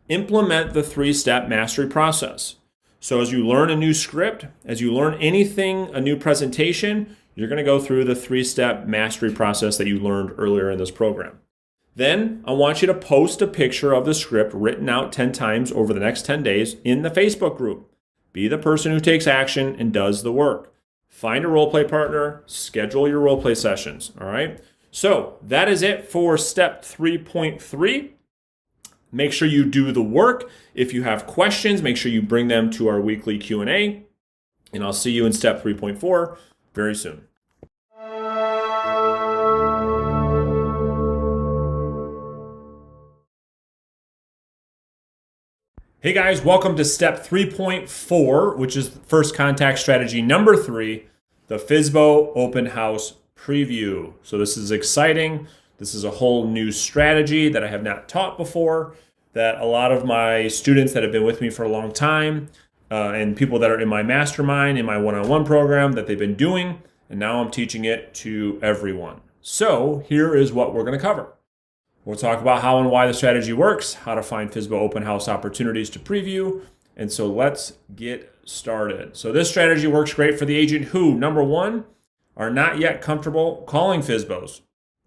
Implement the 3-step mastery process. So as you learn a new script, as you learn anything, a new presentation, you're going to go through the 3-step mastery process that you learned earlier in this program. Then I want you to post a picture of the script written out 10 times over the next 10 days in the Facebook group. Be the person who takes action and does the work. Find a role play partner, schedule your role play sessions, all right? So that is it for step 3.3. Make sure you do the work. If you have questions, make sure you bring them to our weekly Q&A. And I'll see you in step 3.4 very soon. Hey guys, welcome to step 3.4, which is first contact strategy number 3, the FSBO open house preview. So this is exciting. This is a whole new strategy that I have not taught before, that a lot of my students that have been with me for a long time and people that are in my mastermind, in my one-on-one program, that they've been doing, and now I'm teaching it to everyone. So here is what we're going to cover. We'll talk about how and why the strategy works, how to find FSBO open house opportunities to preview, and so let's get started. So this strategy works great for the agent who, number 1, are not yet comfortable calling FSBOs.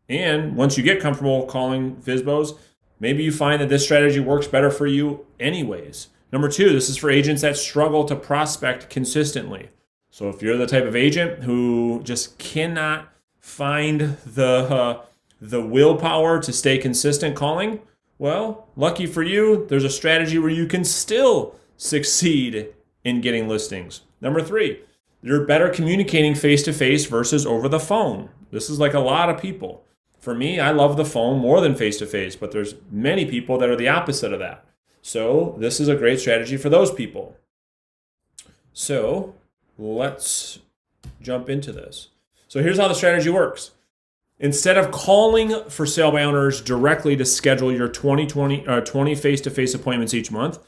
And once you get comfortable calling FSBOs, maybe you find that this strategy works better for you anyways. Number 2, this is for agents that struggle to prospect consistently. So if you're the type of agent who just cannot find the willpower to stay consistent calling, Well, lucky for you, there's a strategy where you can still succeed in getting listings. Number 3, you're better communicating face-to-face versus over the phone. This is like a lot of people. For me, I love the phone more than face-to-face, but there's many people that are the opposite of that. So this is a great strategy for those people. So let's jump into this. So here's how the strategy works. Instead of calling for sale by owners directly to schedule your 20 face-to-face appointments each month,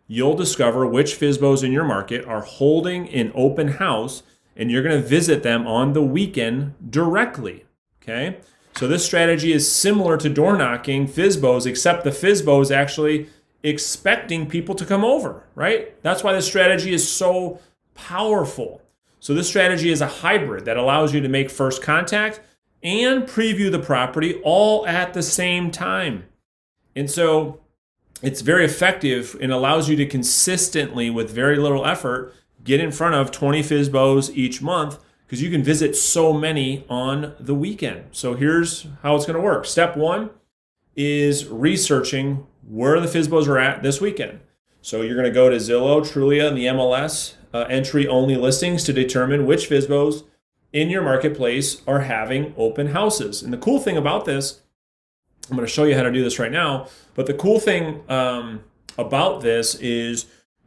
you'll discover which FSBOs in your market are holding an open house, and you're going to visit them on the weekend directly. Okay? So this strategy is similar to door knocking FSBOs, except the FSBO is actually expecting people to come over, right? That's why this strategy is so powerful. So this strategy is a hybrid that allows you to make first contact and preview the property all at the same time. And so it's very effective and allows you to consistently, with very little effort, get in front of 20 FSBOs each month, because you can visit so many on the weekend. So here's how it's going to work. Step 1 is researching where the FSBOs are at this weekend. So you're going to go to Zillow, Trulia, and the MLS entry-only listings to determine which FSBOs in your marketplace are having open houses. And the cool thing about this, I'm going to show you how to do this right now, but the cool thing about this is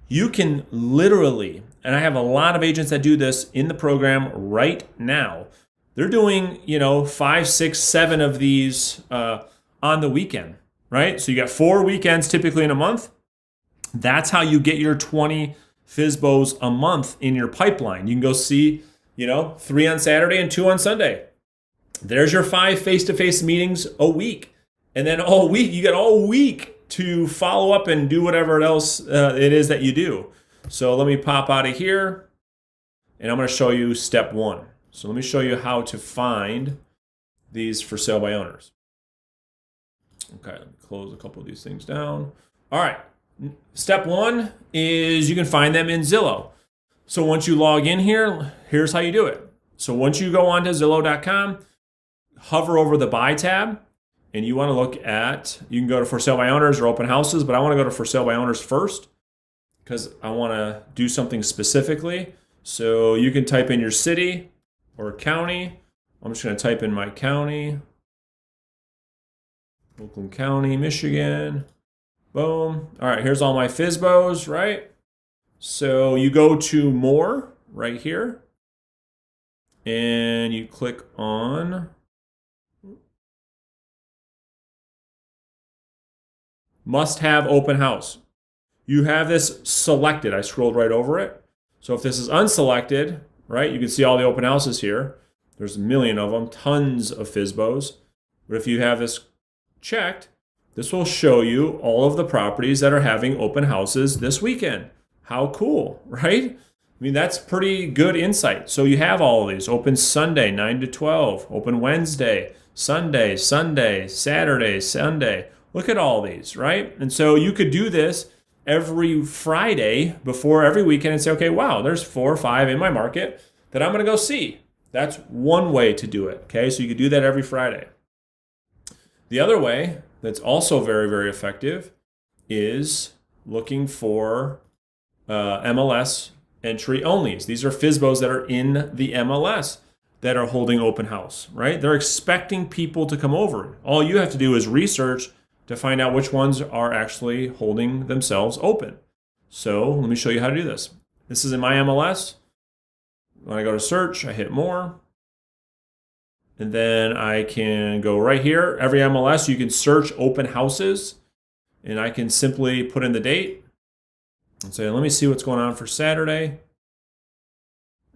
you can literally, and I have a lot of agents that do this in the program right now, they're doing, 5, 6, 7 of these on the weekend, right? So you got 4 weekends typically in a month. That's how you get your 20 FSBOs a month in your pipeline. You can go see 3 on Saturday and 2 on Sunday. There's your 5 face-to-face meetings a week. And then all week, you got all week to follow up and do whatever else it is that you do. So let me pop out of here, and I'm going to show you step 1. So let me show you how to find these for sale by owners. Okay, let me close a couple of these things down. All right, step 1 is you can find them in Zillow. So once you log in here, here's how you do it. So once you go on to Zillow.com, hover over the buy tab, and you want to look at, you can go to for sale by owners or open houses, but I want to go to for sale by owners first because I want to do something specifically. So you can type in your city or county. I'm just going to type in my county, Oakland County, Michigan. Boom. All right, here's all my FSBOs, right? So you go to more right here, and you click on must have open house. You have this selected. I scrolled right over it. So if this is unselected, right, you can see all the open houses here. There's a million of them, tons of FSBOs. But if you have this checked, this will show you all of the properties that are having open houses this weekend. How cool, right? I mean, that's pretty good insight. So you have all of these. Open Sunday, 9 to 12. Open Wednesday, Sunday, Saturday, Sunday. Look at all these, right? And so you could do this every Friday before every weekend and say, okay, wow, there's 4 or 5 in my market that I'm going to go see. That's one way to do it, okay? So you could do that every Friday. The other way that's also very, very effective is looking for MLS entry onlys. These are FSBOs that are in the MLS that are holding open house, right? They're expecting people to come over. All you have to do is research to find out which ones are actually holding themselves open. So let me show you how to do this. This is in my MLS. When I go to search, I hit more. And then I can go right here. Every MLS, you can search open houses. And I can simply put in the date and say, let me see what's going on for Saturday.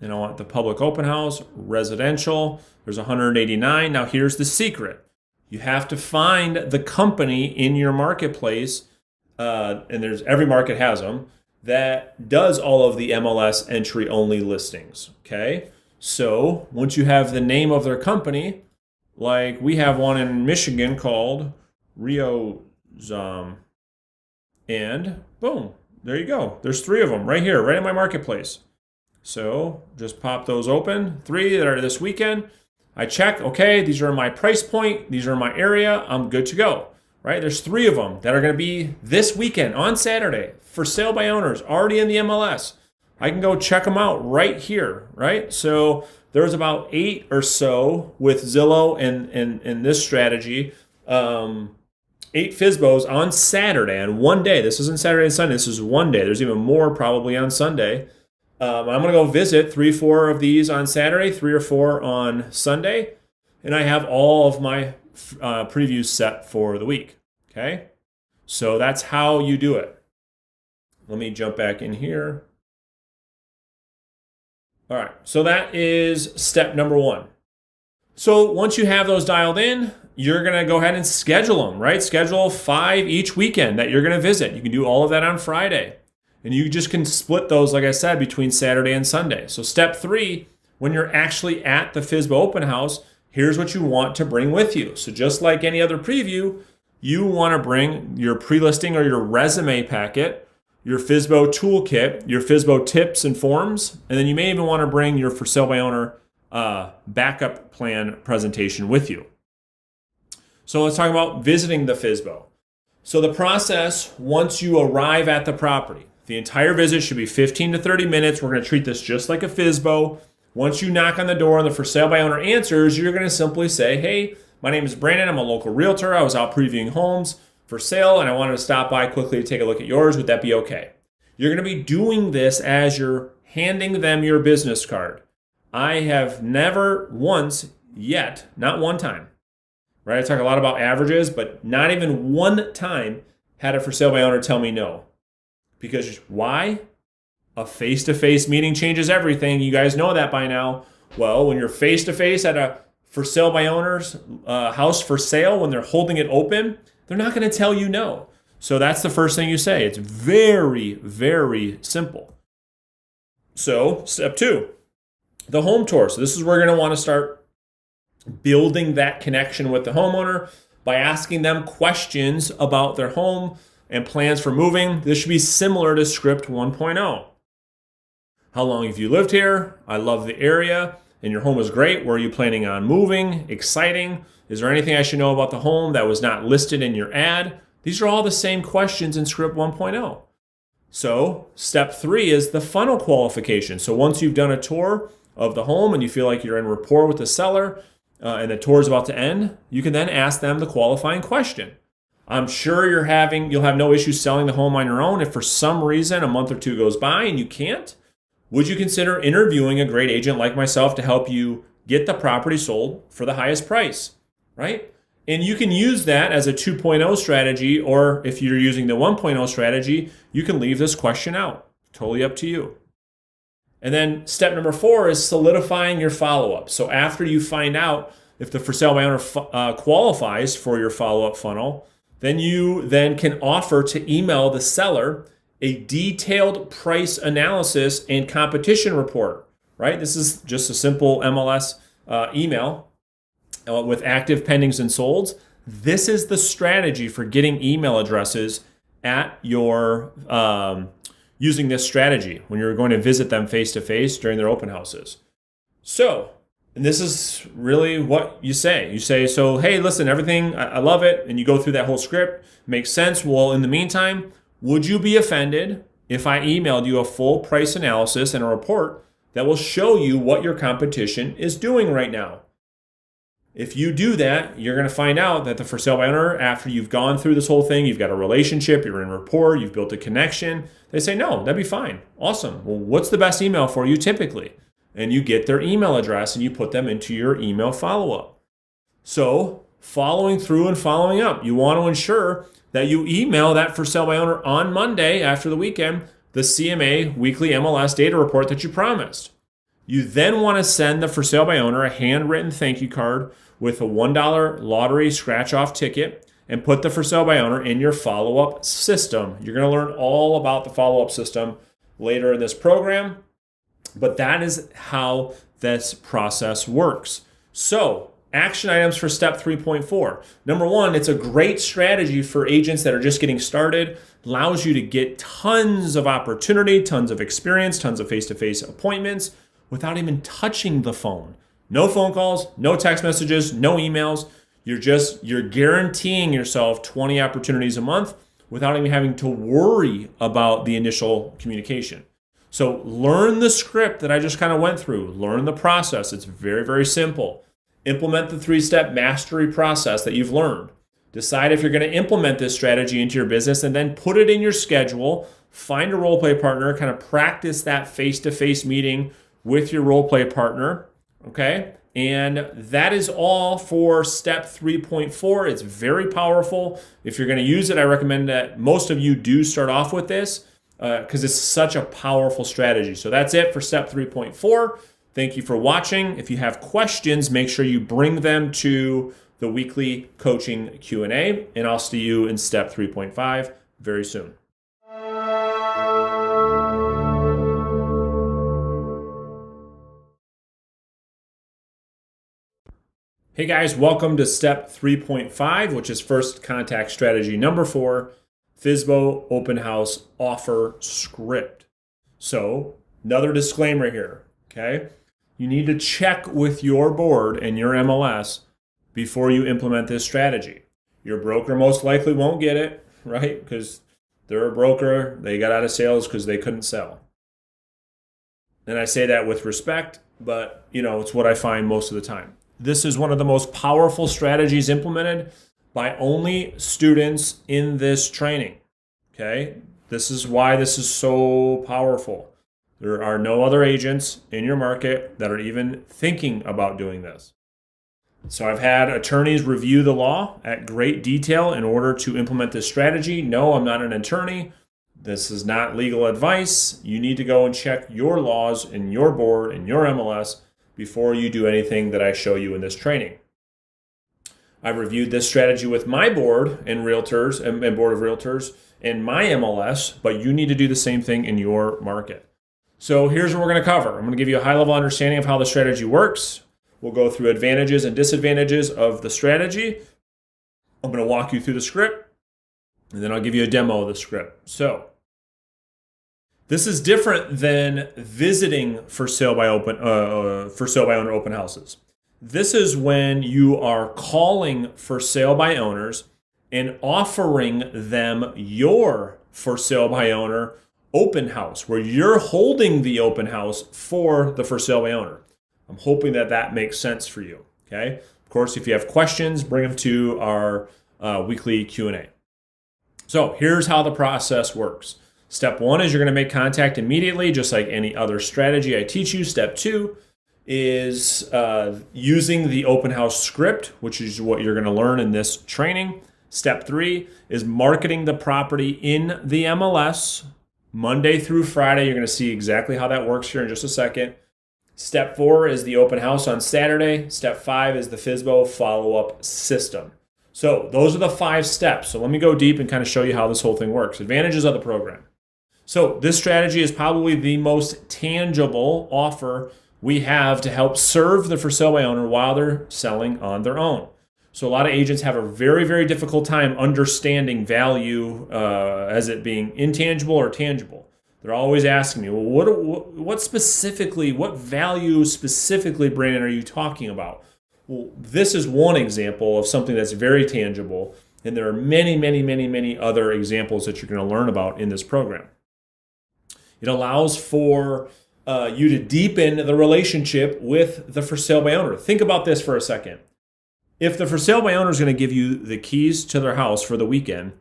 And I want the public open house, residential. There's 189. Now here's the secret. You have to find the company in your marketplace, and every market has them, that does all of the MLS entry-only listings, okay? So once you have the name of their company, like we have one in Michigan called realtors, and boom, there you go. There's 3 of them right here, right in my marketplace. So just pop those open, 3 that are this weekend. I check, okay, these are my price point, these are my area, I'm good to go. right? There's 3 of them that are going to be this weekend on Saturday for sale by owners, already in the MLS. I can go check them out right here, right? So there's about 8 or so with Zillow and this strategy. 8 FSBOs on Saturday, on one day. This isn't Saturday and Sunday. This is one day. There's even more probably on Sunday. I'm going to go visit 3 or 4 of these on Saturday, 3 or 4 on Sunday. And I have all of my previews set for the week. Okay? So that's how you do it. Let me jump back in here. All right. So that is step number 1. So once you have those dialed in, you're going to go ahead and schedule them, right? Schedule 5 each weekend that you're going to visit. You can do all of that on Friday. And you just can split those, like I said, between Saturday and Sunday. So step 3, when you're actually at the FSBO open house, here's what you want to bring with you. So just like any other preview, you want to bring your pre-listing or your resume packet, your FSBO toolkit, your FSBO tips and forms, and then you may even want to bring your for sale by owner backup plan presentation with you. So let's talk about visiting the FSBO. So the process, once you arrive at the property, the entire visit should be 15 to 30 minutes. We're going to treat this just like a FSBO. Once you knock on the door and the for sale by owner answers, you're going to simply say, hey, my name is Brandon. I'm a local realtor. I was out previewing homes for sale and I wanted to stop by quickly to take a look at yours. Would that be okay? You're going to be doing this as you're handing them your business card. I have never once yet, not one time, right? I talk a lot about averages, but not even one time had a for sale by owner tell me no. Because why? A face-to-face meeting changes everything. You guys know that by now. Well, when you're face-to-face at a for sale by owner's house for sale, when they're holding it open, they're not going to tell you no. So that's the first thing you say. It's very, very simple. So step 2, the home tour. So this is where you're going to want to start building that connection with the homeowner by asking them questions about their home and plans for moving. This should be similar to script 1.0. How long have you lived here? I love the area and your home is great. Where are you planning on moving? Exciting. Is there anything I should know about the home that was not listed in your ad? These are all the same questions in script 1.0. So step 3 is the funnel qualification. So once you've done a tour of the home and you feel like you're in rapport with the seller and the tour is about to end, you can then ask them the qualifying question. I'm sure you'll have no issue selling the home on your own. If for some reason a month or 2 goes by and you can't, would you consider interviewing a great agent like myself to help you get the property sold for the highest price, right? And you can use that as a 2.0 strategy, or if you're using the 1.0 strategy, you can leave this question out. Totally up to you. And then step number 4 is solidifying your follow-up. So after you find out if the for sale by owner qualifies for your follow-up funnel, then you then can offer to email the seller a detailed price analysis and competition report, right? This is just a simple MLS email with active pendings and solds. This is the strategy for getting email addresses at your, using this strategy when you're going to visit them face-to-face during their open houses. So, and this is really what you say. You say, so, hey, listen, everything, I love it. And you go through that whole script, makes sense. Well, in the meantime, would you be offended if I emailed you a full price analysis and a report that will show you what your competition is doing right now? If you do that, you're going to find out that the for sale by owner, after you've gone through this whole thing, you've got a relationship, you're in rapport, you've built a connection, they say, no, that'd be fine. Awesome. Well, what's the best email for you typically? And you get their email address and you put them into your email follow-up. So following through and following up, you want to ensure that you email that for sale by owner on Monday after the weekend, the CMA weekly MLS data report that you promised. You then want to send the for sale by owner a handwritten thank you card with a $1 lottery scratch-off ticket and put the for sale by owner in your follow-up system. You're going to learn all about the follow-up system later in this program, but that is how this process works. So, action items for step 3.4. Number 1, it's a great strategy for agents that are just getting started. Allows you to get tons of opportunity, tons of experience, tons of face-to-face appointments without even touching the phone. No phone calls, no text messages, no emails. You're guaranteeing yourself 20 opportunities a month without even having to worry about the initial communication. So learn the script that I just kind of went through. Learn the process. It's very, very simple. Implement the 3-step mastery process that you've learned. Decide if you're going to implement this strategy into your business, and then put it in your schedule. Find a role play partner, kind of practice that face-to-face meeting with your role play partner. Okay? And that is all for step 3.4. It's very powerful. If you're going to use it, I recommend that most of you do start off with this because it's such a powerful strategy. So that's it for step 3.4. Thank you for watching. If you have questions, make sure you bring them to the weekly coaching Q&A, and I'll see you in step 3.5 very soon. Hey guys, welcome to step 3.5, which is first contact strategy number 4, FSBO open house offer script. So another disclaimer here, okay? You need to check with your board and your MLS before you implement this strategy. Your broker most likely won't get it, right? Because they're a broker, they got out of sales because they couldn't sell. And I say that with respect, but it's what I find most of the time. This is one of the most powerful strategies implemented by only students in this training, okay? This is why this is so powerful. There are no other agents in your market that are even thinking about doing this. So I've had attorneys review the law at great detail in order to implement this strategy. No, I'm not an attorney. This is not legal advice. You need to go and check your laws in your board and your MLS before you do anything that I show you in this training. I've reviewed this strategy with my board and realtors and board of realtors and my MLS, but you need to do the same thing in your market. So here's what we're going to cover. I'm going to give you a high-level understanding of how the strategy works. We'll go through advantages and disadvantages of the strategy. I'm going to walk you through the script, and then I'll give you a demo of the script. So this is different than visiting for sale by owner open houses. This is when you are calling for sale by owners and offering them your for sale by owner open house, where you're holding the open house for the for sale by owner. I'm hoping that makes sense for you. Okay. Of course, if you have questions, bring them to our weekly Q&A. So here's how the process works. Step 1 is you're going to make contact immediately, just like any other strategy I teach you. Step 2 is using the open house script, which is what you're going to learn in this training. Step 3 is marketing the property in the MLS Monday through Friday. You're going to see exactly how that works here in just a second. Step 4 is the open house on Saturday. Step 5 is the FSBO follow-up system. So those are the 5 steps. So let me go deep and kind of show you how this whole thing works. Advantages of the program. So this strategy is probably the most tangible offer we have to help serve the for sale by owner while they're selling on their own. So a lot of agents have a very, very difficult time understanding value as it being intangible or tangible. They're always asking me, well, what value specifically, Brandon, are you talking about? Well, this is one example of something that's very tangible, and there are many, many, many, many other examples that you're going to learn about in this program. It allows for you to deepen the relationship with the for sale by owner. Think about this for a second. If the for sale by owner is going to give you the keys to their house for the weekend,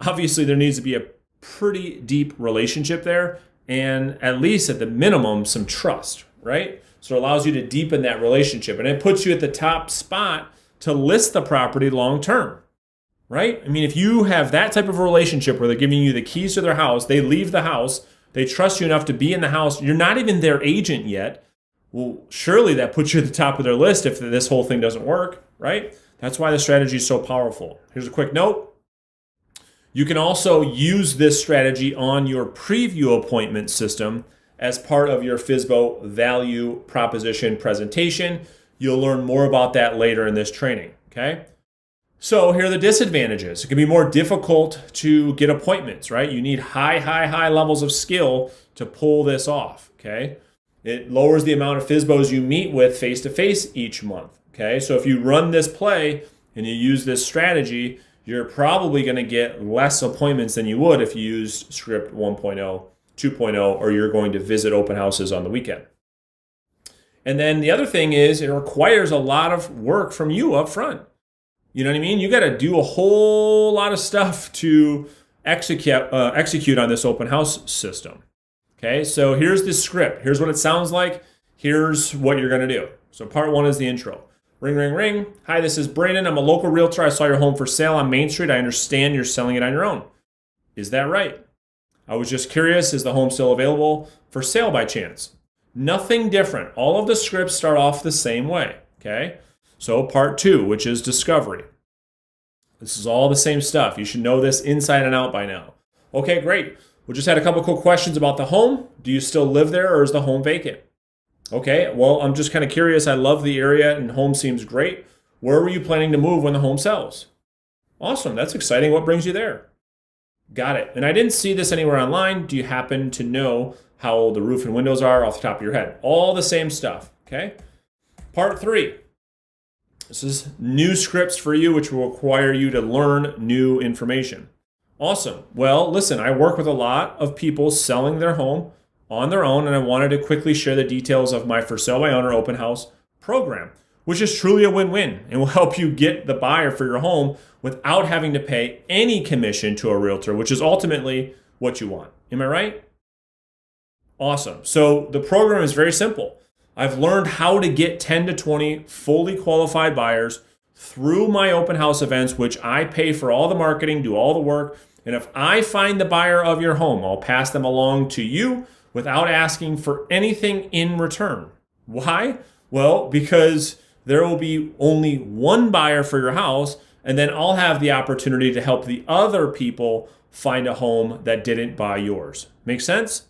obviously there needs to be a pretty deep relationship there, and at least at the minimum, some trust, right? So it allows you to deepen that relationship, and it puts you at the top spot to list the property long term, right? I mean, if you have that type of a relationship where they're giving you the keys to their house, they leave the house, they trust you enough to be in the house, you're not even their agent yet, well, surely that puts you at the top of their list if this whole thing doesn't work, right? That's why the strategy is so powerful. Here's a quick note. You can also use this strategy on your preview appointment system as part of your FSBO value proposition presentation. You'll learn more about that later in this training, okay? So here are the disadvantages. It can be more difficult to get appointments, right? You need high levels of skill to pull this off, okay? It lowers the amount of FSBOs you meet with face-to-face each month, okay? So if you run this play and you use this strategy, you're probably going to get less appointments than you would if you used script 1.0, 2.0, or you're going to visit open houses on the weekend. And then the other thing is it requires a lot of work from you up front. You know what I mean? You got to do a whole lot of stuff to execute on this open house system. Okay, so here's the script. Here's what it sounds like. Here's what you're going to do. So part one is the intro. Ring, ring, ring. Hi, this is Brandon. I'm a local realtor. I saw your home for sale on Main Street. I understand you're selling it on your own. Is that right? I was just curious, is the home still available for sale by chance? Nothing different. All of the scripts start off the same way. Okay, so part two, which is discovery. This is all the same stuff. You should know this inside and out by now. Okay, great. We just had a couple quick questions about the home. Do you still live there or is the home vacant? Okay, well, I'm just kind of curious. I love the area and home seems great. Where were you planning to move when the home sells? Awesome, that's exciting. What brings you there? Got it. And I didn't see this anywhere online. Do you happen to know how old the roof and windows are off the top of your head? All the same stuff, okay? Part three. This is new scripts for you, which will require you to learn new information. Awesome. Well, listen, I work with a lot of people selling their home on their own, and I wanted to quickly share the details of my For Sale by Owner open house program, which is truly a win-win and will help you get the buyer for your home without having to pay any commission to a realtor, which is ultimately what you want. Am I right? Awesome. So the program is very simple. I've learned how to get 10 to 20 fully qualified buyers through my open house events, which I pay for all the marketing, do all the work. And if I find the buyer of your home, I'll pass them along to you without asking for anything in return. Why? Well, because there will be only one buyer for your house, and then I'll have the opportunity to help the other people find a home that didn't buy yours. Make sense?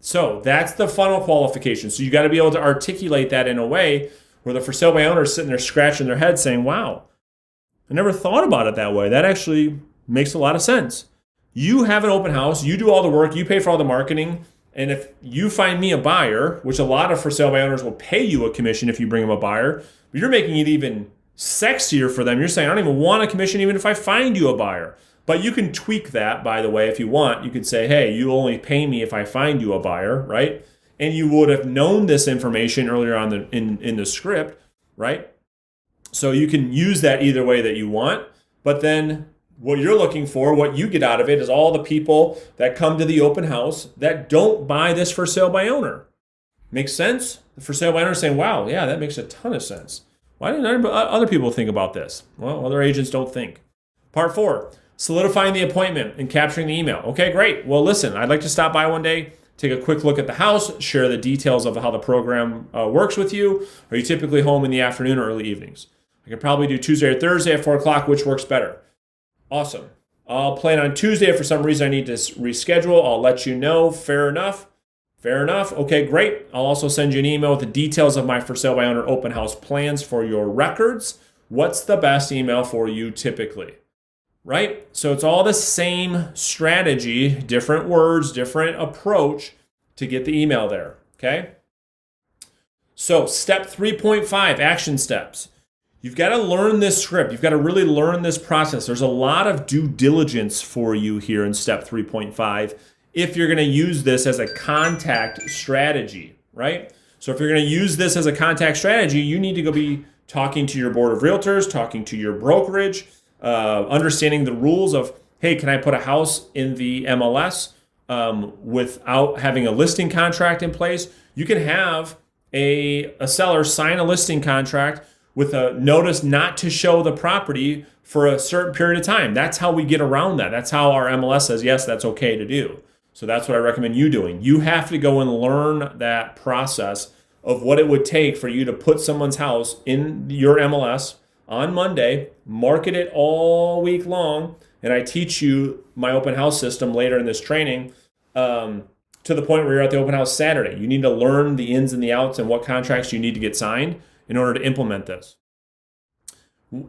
So that's the funnel qualification. So you got to be able to articulate that in a way where the For Sale by Owner is sitting there scratching their head saying, wow, I never thought about it that way. That actually makes a lot of sense. You have an open house, you do all the work, you pay for all the marketing, and if you find me a buyer, which a lot of For Sale by Owners will pay you a commission if you bring them a buyer, but you're making it even sexier for them. You're saying, I don't even want a commission even if I find you a buyer. But you can tweak that, by the way, if you want. You could say, hey, you only pay me if I find you a buyer, right? And you would have known this information earlier on in the script, right? So you can use that either way that you want. But then what you're looking for, what you get out of it, is all the people that come to the open house that don't buy this For Sale by Owner. Makes sense? The For Sale by Owner is saying, wow, yeah, that makes a ton of sense. Why didn't other people think about this? Well, other agents don't think. Part four. Solidifying the appointment and capturing the email. Okay, great. Well, listen, I'd like to stop by one day, take a quick look at the house, share the details of how the program works with you. Are you typically home in the afternoon or early evenings? I could probably do Tuesday or Thursday at 4 o'clock, which works better. Awesome. I'll plan on Tuesday. If for some reason I need to reschedule, I'll let you know. Fair enough. Fair enough. Okay, great. I'll also send you an email with the details of my For Sale by Owner open house plans for your records. What's the best email for you typically? Right? So it's all the same strategy, different words, different approach to get the email there. Okay? So step 3.5, action steps. You've got to learn this script. You've got to really learn this process. There's a lot of due diligence for you here in step 3.5 if you're going to use this as a contact strategy, right? So if you're going to use this as a contact strategy, you need to go be talking to your board of realtors, talking to your brokerage, understanding the rules of, hey, can I put a house in the MLS without having a listing contract in place? You can have a seller sign a listing contract with a notice not to show the property for a certain period of time. That's how we get around that. That's how our MLS says, yes, that's okay to do. So that's what I recommend you doing. You have to go and learn that process of what it would take for you to put someone's house in your MLS on Monday, market it all week long, and I teach you my open house system later in this training to the point where you're at the open house Saturday. You need to learn the ins and the outs and what contracts you need to get signed in order to implement this.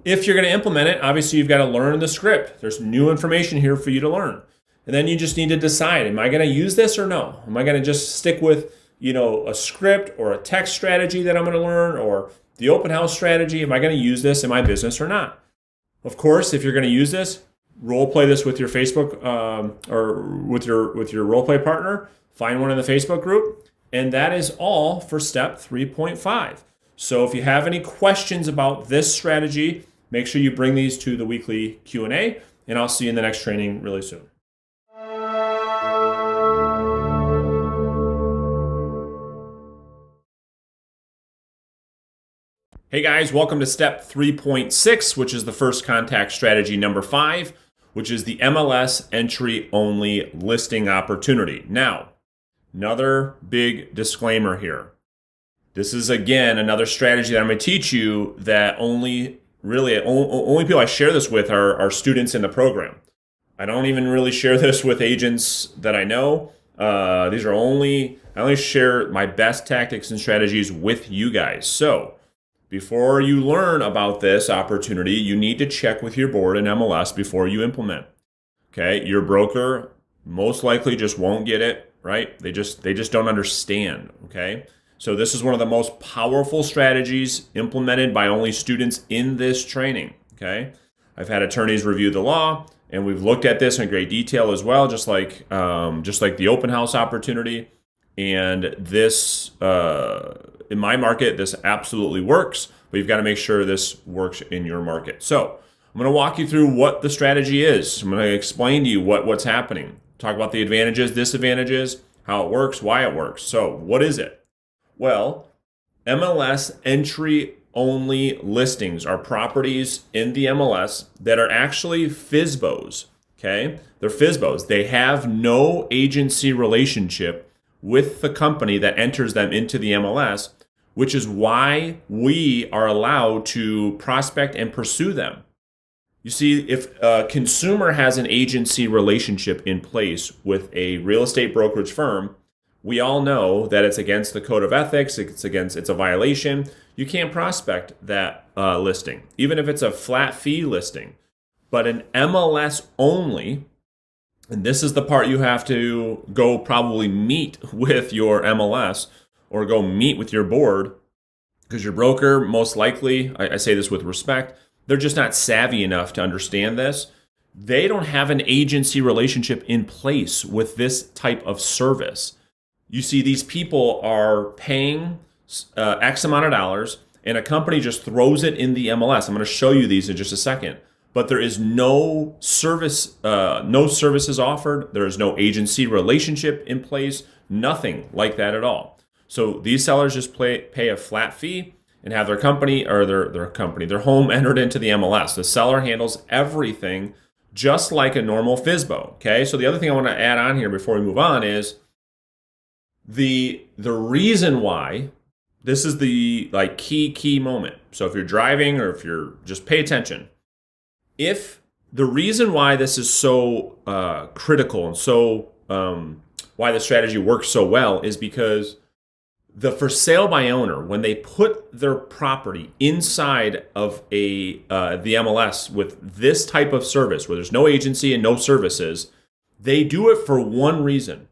If you're going to implement it, obviously you've got to learn the script. There's new information here for you to learn. And then you just need to decide, am I going to use this or no? Am I going to just stick with, a script or a text strategy that I'm going to learn, or The open house strategy, am I going to use this in my business or not? Of course, if you're going to use this, role play this with your Facebook or with your role play partner. Find one in the Facebook group. And that is all for step 3.5. So if you have any questions about this strategy, make sure you bring these to the weekly Q&A, and I'll see you in the next training really soon. Hey guys, welcome to step 3.6, which is the first contact strategy number 5, which is the MLS entry only listing opportunity. Now, another big disclaimer here. This is again another strategy that I'm going to teach you that only people I share this with are students in the program. I don't even really share this with agents that I know. I only share my best tactics and strategies with you guys. So before you learn about this opportunity, you need to check with your board and MLS before you implement. Okay, your broker most likely just won't get it, right? They just don't understand, okay? So this is one of the most powerful strategies implemented by only students in this training, okay? I've had attorneys review the law, and we've looked at this in great detail as well, just like the open house opportunity. And this, in my market, this absolutely works, but you've got to make sure this works in your market. So I'm going to walk you through what the strategy is. I'm going to explain to you what's happening. Talk about the advantages, disadvantages, how it works, why it works. So what is it? Well, MLS entry-only listings are properties in the MLS that are actually FSBOs, okay? They're FSBOs. They have no agency relationship with the company that enters them into the MLS, which is why we are allowed to prospect and pursue them. You see, if a consumer has an agency relationship in place with a real estate brokerage firm, we all know that it's against the code of ethics, it's a violation. You can't prospect that listing, even if it's a flat fee listing. But an MLS only, and this is the part you have to go probably meet with your MLS or go meet with your board, because your broker, most likely, I say this with respect, they're just not savvy enough to understand this. They don't have an agency relationship in place with this type of service. You see, these people are paying X amount of dollars, and a company just throws it in the MLS. I'm going to show you these in just a second. But there is no services offered. There is no agency relationship in place. Nothing like that at all. So these sellers just pay a flat fee and have their company or their home entered into the MLS. The seller handles everything just like a normal FSBO. Okay. So the other thing I want to add on here before we move on is the reason why this is the key moment. So if you're driving or if you're just pay attention. If the reason why this is so critical and so why the strategy works so well is because the for sale by owner, when they put their property inside of the MLS with this type of service, where there's no agency and no services, they do it for one reason.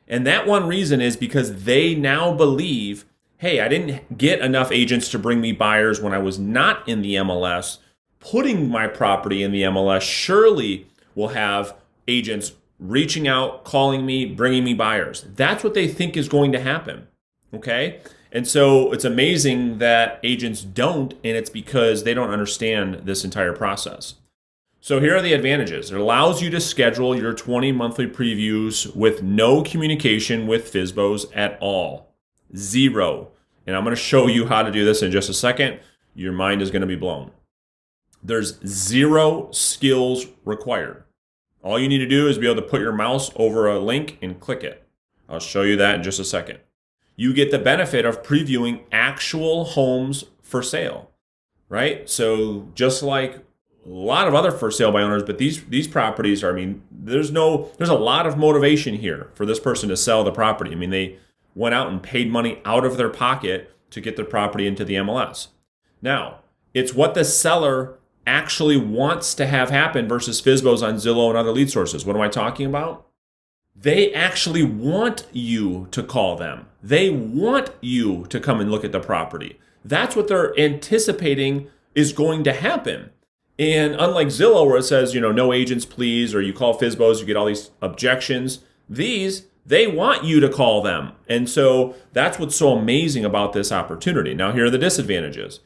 And that one reason is because they now believe, hey, I didn't get enough agents to bring me buyers when I was not in the MLS. Putting my property in the MLS surely will have agents reaching out, calling me, bringing me buyers. That's what they think is going to happen, okay? And so it's amazing that agents don't, and it's because they don't understand this entire process. So here are the advantages. It allows you to schedule your 20 monthly previews with no communication with FSBOs at all. Zero. And I'm going to show you how to do this in just a second. Your mind is going to be blown. There's zero skills required. All you need to do is be able to put your mouse over a link and click it. I'll show you that in just a second. You get the benefit of previewing actual homes for sale, right? So just like a lot of other for sale by owners, but these properties are, there's a lot of motivation here for this person to sell the property. They went out and paid money out of their pocket to get their property into the MLS. Now, it's what the seller actually wants to have happen versus FSBOs on Zillow and other lead sources. What am I talking about? They actually want you to call them. They want you to come and look at the property. That's what they're anticipating is going to happen. And unlike Zillow, where it says, no agents, please, or you call FSBOs, you get all these objections, they want you to call them. And so that's what's so amazing about this opportunity. Now, here are the disadvantages.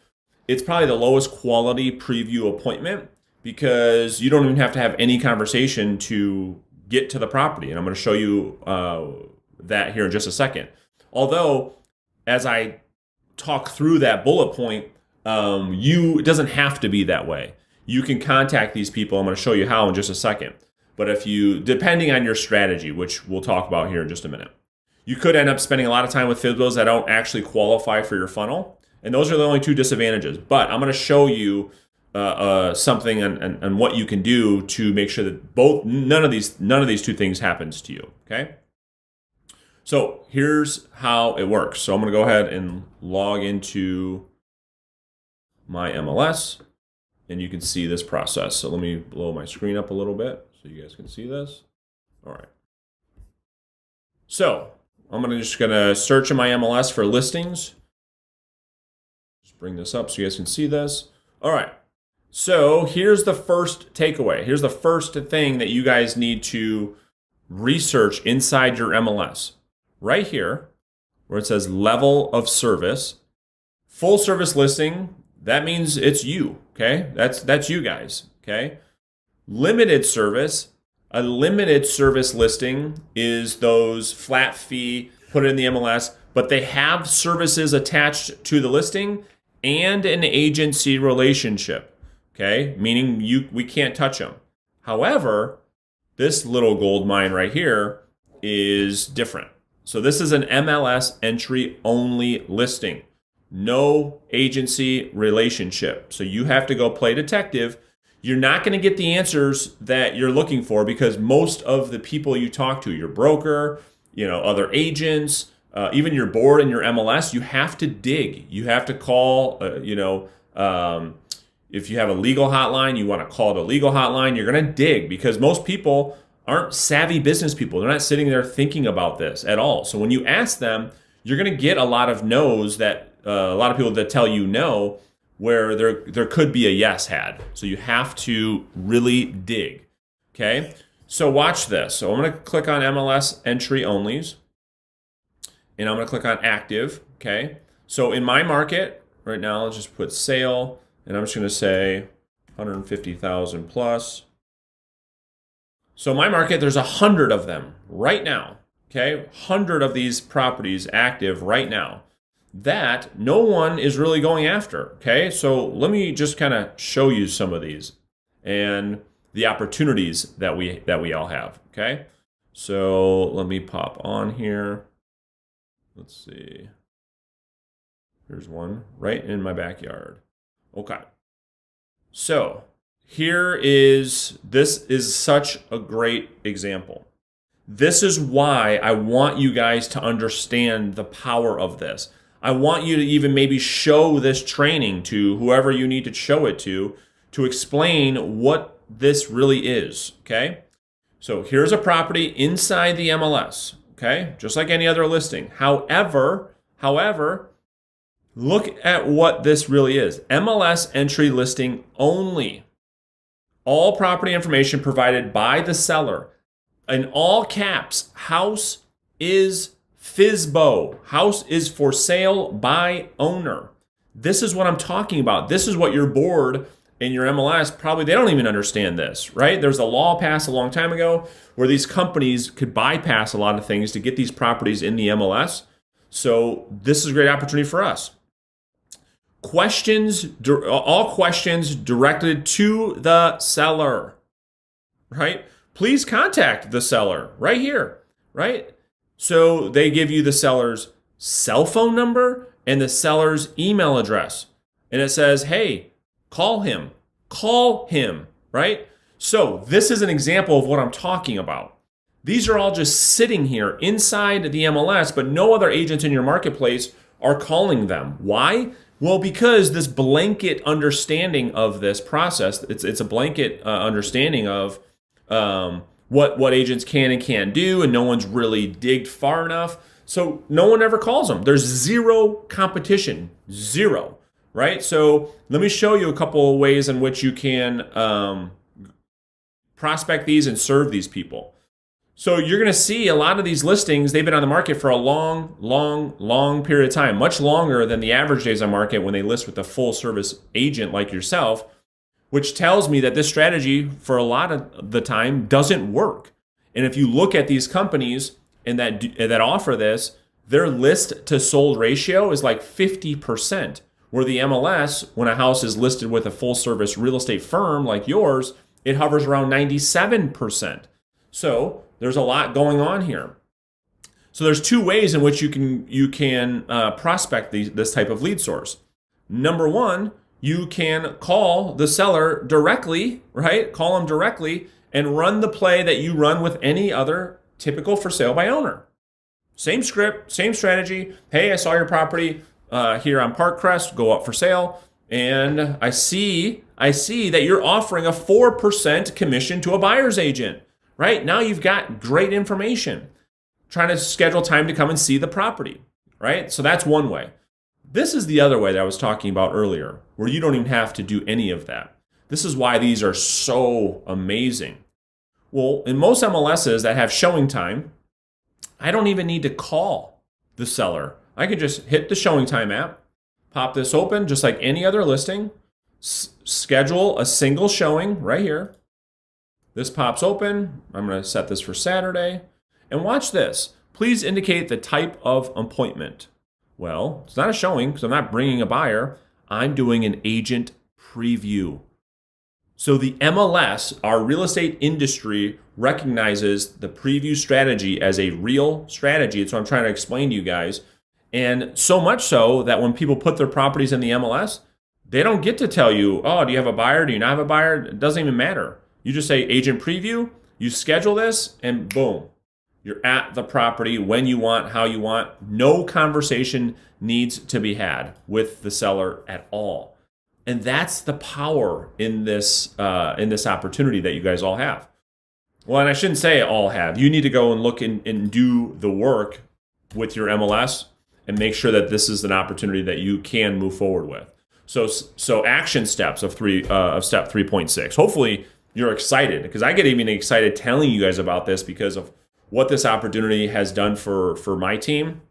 It's probably the lowest quality preview appointment because you don't even have to have any conversation to get to the property. And I'm going to show you that here in just a second. Although, as I talk through that bullet point, it doesn't have to be that way. You can contact these people. I'm going to show you how in just a second. But depending on your strategy, which we'll talk about here in just a minute, you could end up spending a lot of time with FSBOs that don't actually qualify for your funnel. And those are the only two disadvantages. But I'm going to show you something and what you can do to make sure that none of these two things happens to you. Okay. So here's how it works. So I'm going to go ahead and log into my MLS, and you can see this process. So let me blow my screen up a little bit so you guys can see this. All right. So I'm just going to search in my MLS for listings. Just bring this up so you guys can see this. All right. So here's the first takeaway. Here's the first thing that you guys need to research inside your MLS. Right here, where it says level of service, full service listing, that means it's you, okay? That's you guys, okay? Limited service, a limited service listing is those flat fee, put it in the MLS, but they have services attached to the listing and an agency relationship, okay? Meaning we can't touch them. However, this little gold mine right here is different. So this is an MLS entry only listing. No agency relationship. So you have to go play detective. You're not going to get the answers that you're looking for because most of the people you talk to, your broker, other agents, even your board and your MLS, you have to dig. You have to call, if you have a legal hotline, you want to call the legal hotline. You're going to dig because most people aren't savvy business people. They're not sitting there thinking about this at all. So when you ask them, you're going to get a lot of no's that a lot of people that tell you no, where there could be a yes had. So you have to really dig. Okay. So watch this. So I'm going to click on MLS entry onlys, and I'm going to click on active. Okay. So in my market right now, let's just put sale, and I'm just going to say 150,000 plus. So in my market, there's 100 of them right now, okay? 100 of these properties active right now that no one is really going after, okay? So let me just kind of show you some of these and the opportunities that we all have, okay? So let me pop on here. Let's see. Here's one right in my backyard. Okay. So this is such a great example. This is why I want you guys to understand the power of this. I want you to even maybe show this training to whoever you need to show it to explain what this really is, okay? So here's a property inside the MLS, okay? Just like any other listing. However, look at what this really is. MLS entry listing only. All property information provided by the seller. In all caps, house is FSBO. House is for sale by owner. This is what I'm talking about. This is what your board and your MLS probably, they don't even understand this, right? There's a law passed a long time ago where these companies could bypass a lot of things to get these properties in the MLS. So this is a great opportunity for us. All questions directed to the seller, right? Please contact the seller right here, right? So they give you the seller's cell phone number and the seller's email address. And it says, hey, call him, right? So this is an example of what I'm talking about. These are all just sitting here inside the MLS, but no other agents in your marketplace are calling them. Why? Well, because this blanket understanding of this process, it's a blanket understanding of what agents can and can't do, and no one's really digged far enough. So no one ever calls them. There's zero competition, zero, right? So let me show you a couple of ways in which you can prospect these and serve these people. So you're going to see a lot of these listings, they've been on the market for a long period of time, much longer than the average days on market when they list with a full service agent like yourself, which tells me that this strategy for a lot of the time doesn't work. And if you look at these companies and that offer this, their list to sold ratio is like 50%, where the MLS, when a house is listed with a full service real estate firm like yours, it hovers around 97%. So there's a lot going on here. So there's two ways in which you can prospect this type of lead source. Number one, you can call the seller directly, right? Call them directly and run the play that you run with any other typical for sale by owner. Same script, same strategy. Hey, I saw your property here on Park Crest go up for sale, and I see that you're offering a 4% commission to a buyer's agent. Right? Now you've got great information. Trying to schedule time to come and see the property, right? So that's one way. This is the other way that I was talking about earlier, where you don't even have to do any of that. This is why these are so amazing. Well, in most MLSs that have showing time, I don't even need to call the seller. I can just hit the showing time app, pop this open just like any other listing, schedule a single showing right here. This pops open. I'm going to set this for Saturday. And watch this. Please indicate the type of appointment. Well, it's not a showing because I'm not bringing a buyer. I'm doing an agent preview. So the MLS, our real estate industry, recognizes the preview strategy as a real strategy. It's what I'm trying to explain to you guys. And so much so that when people put their properties in the MLS, they don't get to tell you, oh, do you have a buyer? Do you not have a buyer? It doesn't even matter. You just say agent preview, you schedule this, and boom, you're at the property when you want, how you want. No conversation needs to be had with the seller at all. And that's the power in this opportunity that you guys all have. Well, and I shouldn't say all have. You need to go and look and do the work with your MLS and make sure that this is an opportunity that you can move forward with. So action steps of step 3.6. Hopefully, you're excited, because I get even excited telling you guys about this because of what this opportunity has done for my team.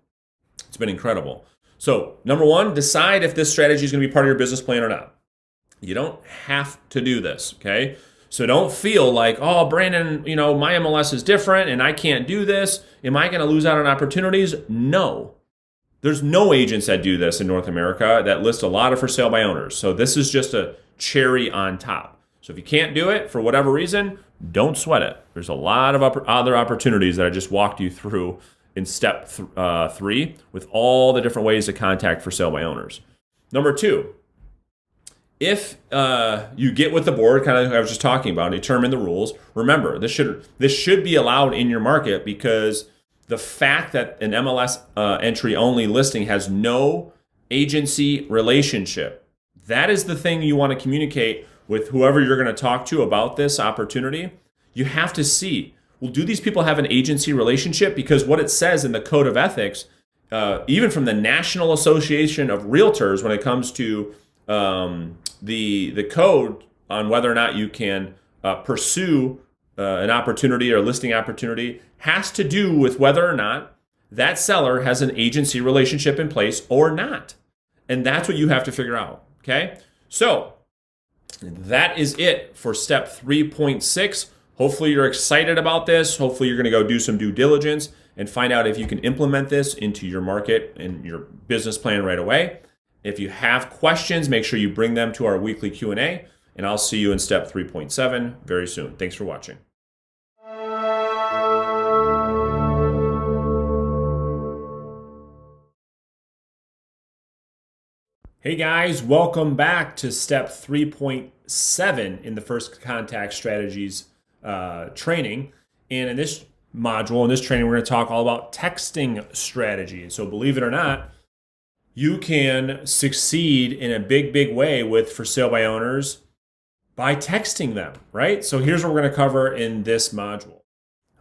It's been incredible. So number one, decide if this strategy is going to be part of your business plan or not. You don't have to do this, okay? So don't feel like, oh, Brandon, my MLS is different and I can't do this. Am I going to lose out on opportunities? No. There's no agents that do this in North America that list a lot of for sale by owners. So this is just a cherry on top. So if you can't do it for whatever reason, don't sweat it. There's a lot of other opportunities that I just walked you through in step 3 with all the different ways to contact for sale by owners. Number 2, if you get with the board, kind of like I was just talking about, and determine the rules, remember, this should be allowed in your market, because the fact that an MLS entry only listing has no agency relationship, that is the thing you want to communicate with whoever you're going to talk to about this opportunity. You have to see, well, do these people have an agency relationship? Because what it says in the Code of Ethics, even from the National Association of Realtors, when it comes to the code on whether or not you can pursue an opportunity or listing opportunity, has to do with whether or not that seller has an agency relationship in place or not. And that's what you have to figure out, okay? So that is it for step 3.6. Hopefully you're excited about this. Hopefully you're going to go do some due diligence and find out if you can implement this into your market and your business plan right away. If you have questions, make sure you bring them to our weekly Q&A, and I'll see you in step 3.7 very soon. Thanks for watching. Hey guys, welcome back to step 3.7 in the first contact strategies training. And in this module, in this training, we're going to talk all about texting strategy. And so believe it or not, you can succeed in a big way with for sale by owners by texting them, right? So here's what we're going to cover in this module.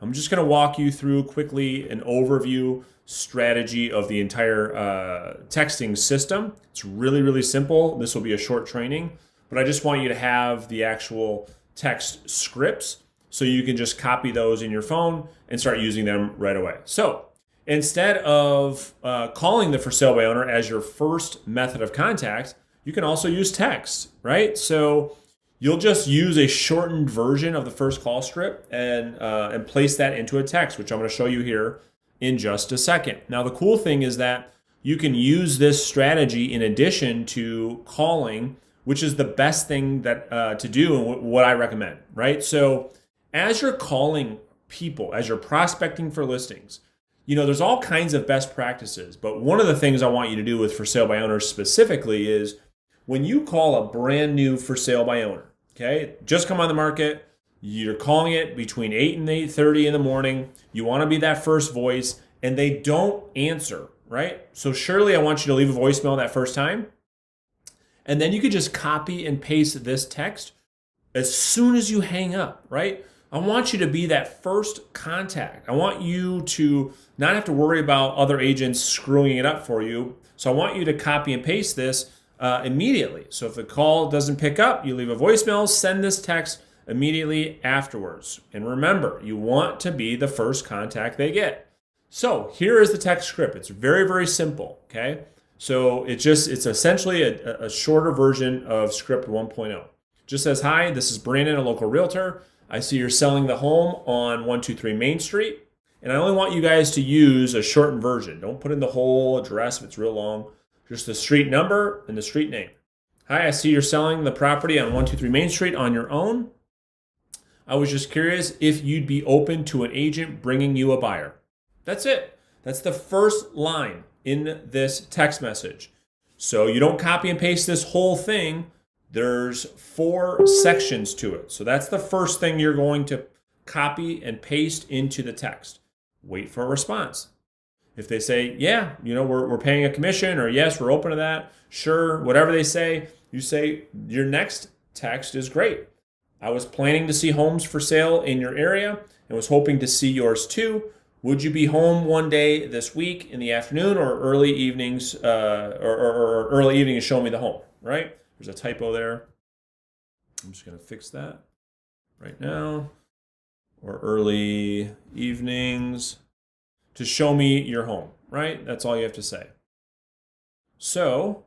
I'm just going to walk you through quickly an overview strategy of the entire texting system. It's really, really simple. This will be a short training, but I just want you to have the actual text scripts so you can just copy those in your phone and start using them right away. So instead of calling the for sale by owner as your first method of contact, you can also use text, right? So you'll just use a shortened version of the first call script and place that into a text, which I'm going to show you here in just a second. Now, the cool thing is that you can use this strategy in addition to calling, which is the best thing that to do and what I recommend, right? So as you're calling people, as you're prospecting for listings, there's all kinds of best practices, but one of the things I want you to do with for sale by owners specifically is when you call a brand new for sale by owner, okay, just come on the market, you're calling it between 8 and 8:30 in the morning, you want to be that first voice, and they don't answer, right? So surely I want you to leave a voicemail that first time, and then you could just copy and paste this text as soon as you hang up, right? I want you to be that first contact. I want you to not have to worry about other agents screwing it up for you. So I want you to copy and paste this immediately. So if the call doesn't pick up, you leave a voicemail, send this text immediately afterwards. And remember, you want to be the first contact they get. So here is the text script. It's very, very simple, okay? So it's essentially a shorter version of script 1.0. Just says, hi, this is Brandon, a local realtor. I see you're selling the home on 123 Main Street. And I only want you guys to use a shortened version. Don't put in the whole address if it's real long. Just the street number and the street name. Hi, I see you're selling the property on 123 Main Street on your own. I was just curious if you'd be open to an agent bringing you a buyer. That's it. That's the first line in this text message. So you don't copy and paste this whole thing. There's 4 sections to it. So that's the first thing you're going to copy and paste into the text. Wait for a response. If they say, yeah, we're paying a commission, or yes, we're open to that, sure, whatever they say, you say, your next text is great. I was planning to see homes for sale in your area and was hoping to see yours too. Would you be home one day this week in the afternoon or early evenings, or early evening to show me the home, right? There's a typo there. I'm just going to fix that right now. Or early evenings to show me your home, right? That's all you have to say. So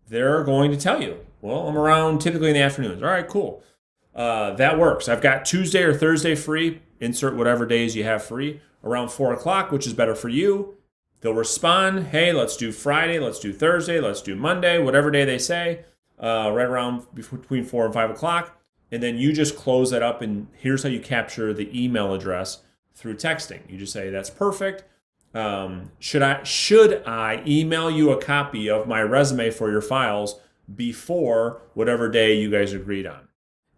they're going to tell you, well, I'm around typically in the afternoons. All right, cool. That works. I've got Tuesday or Thursday free. Insert whatever days you have free around 4 o'clock, which is better for you. They'll respond, hey, let's do Friday, let's do Thursday, let's do Monday, whatever day they say. Right around between 4 and 5 o'clock. And then you just close that up, and here's how you capture the email address through texting. You just say, that's perfect. Should I email you a copy of my resume for your files before whatever day you guys agreed on?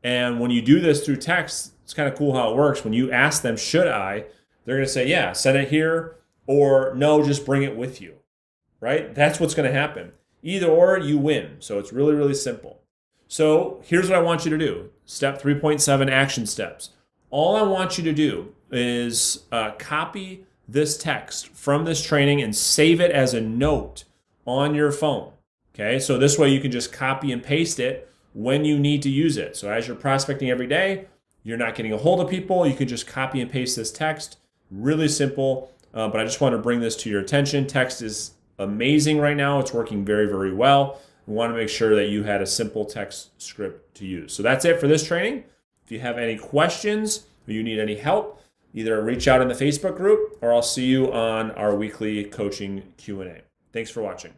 And when you do this through text, it's kind of cool how it works. When you ask them, should I, they're going to say, yeah, send it here, or no, just bring it with you, right? That's what's going to happen. Either or, you win. So it's really, really simple. So here's what I want you to do. Step 3.7 action steps. All I want you to do is copy this text from this training and save it as a note on your phone. Okay, so this way you can just copy and paste it when you need to use it. So as you're prospecting every day, you're not getting a hold of people, you can just copy and paste this text. Really simple, but I just want to bring this to your attention. Text is amazing right now. It's working very, very well. We want to make sure that you had a simple text script to use. So that's it for this training. If you have any questions or you need any help, either reach out in the Facebook group or I'll see you on our weekly coaching Q&A. Thanks for watching.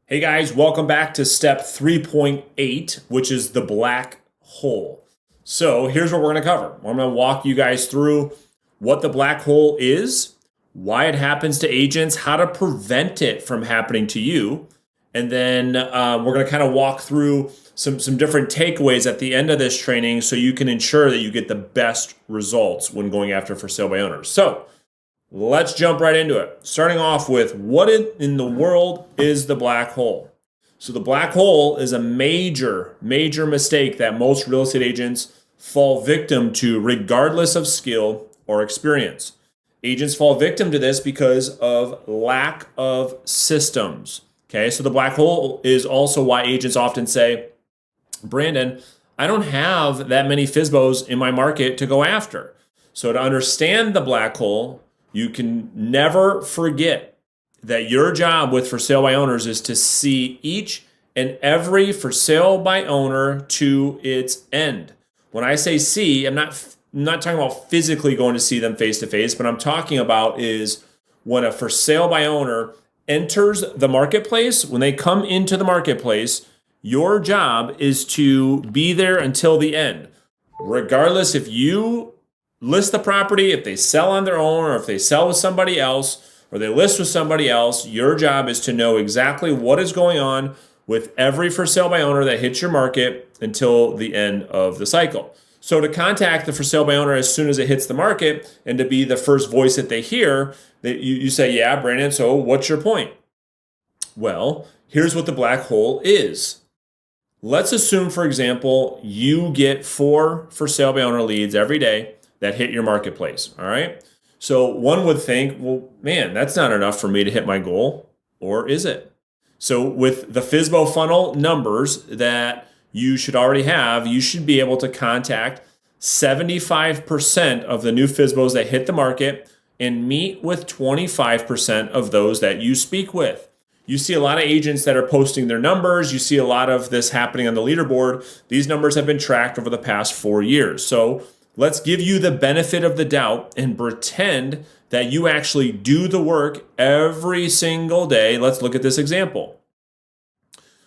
Hey guys, welcome back to step 3.8, which is the black hole. So here's what we're going to cover. I'm going to walk you guys through what the black hole is, why it happens to agents, how to prevent it from happening to you, and then we're going to kind of walk through some different takeaways at the end of this training so you can ensure that you get the best results when going after for sale by owners. So let's jump right into it. Starting off with what in the world is the black hole? So the black hole is a major, major mistake that most real estate agents fall victim to regardless of skill or experience. Agents fall victim to this because of lack of systems. Okay, so the black hole is also why agents often say, Brandon, I don't have that many FSBOs in my market to go after. So to understand the black hole, you can never forget that your job with for sale by owners is to see each and every for sale by owner to its end. When I say see, I'm not talking about physically going to see them face to face, but I'm talking about is when a for sale by owner enters the marketplace, when they come into the marketplace, your job is to be there until the end. Regardless if you list the property, if they sell on their own, or if they sell with somebody else, or they list with somebody else, your job is to know exactly what is going on with every for sale by owner that hits your market until the end of the cycle. So to contact the for sale by owner as soon as it hits the market and to be the first voice that they hear, that you say, yeah, Brandon, so what's your point? Well, here's what the black hole is. Let's assume, for example, you get 4 for sale by owner leads every day that hit your marketplace, all right? So one would think, well, man, that's not enough for me to hit my goal, or is it? So with the FSBO funnel numbers that you should already have, you should be able to contact 75% of the new FSBOs that hit the market and meet with 25% of those that you speak with. You see a lot of agents that are posting their numbers. You see a lot of this happening on the leaderboard. These numbers have been tracked over the past 4 years. So let's give you the benefit of the doubt and pretend that you actually do the work every single day. Let's look at this example.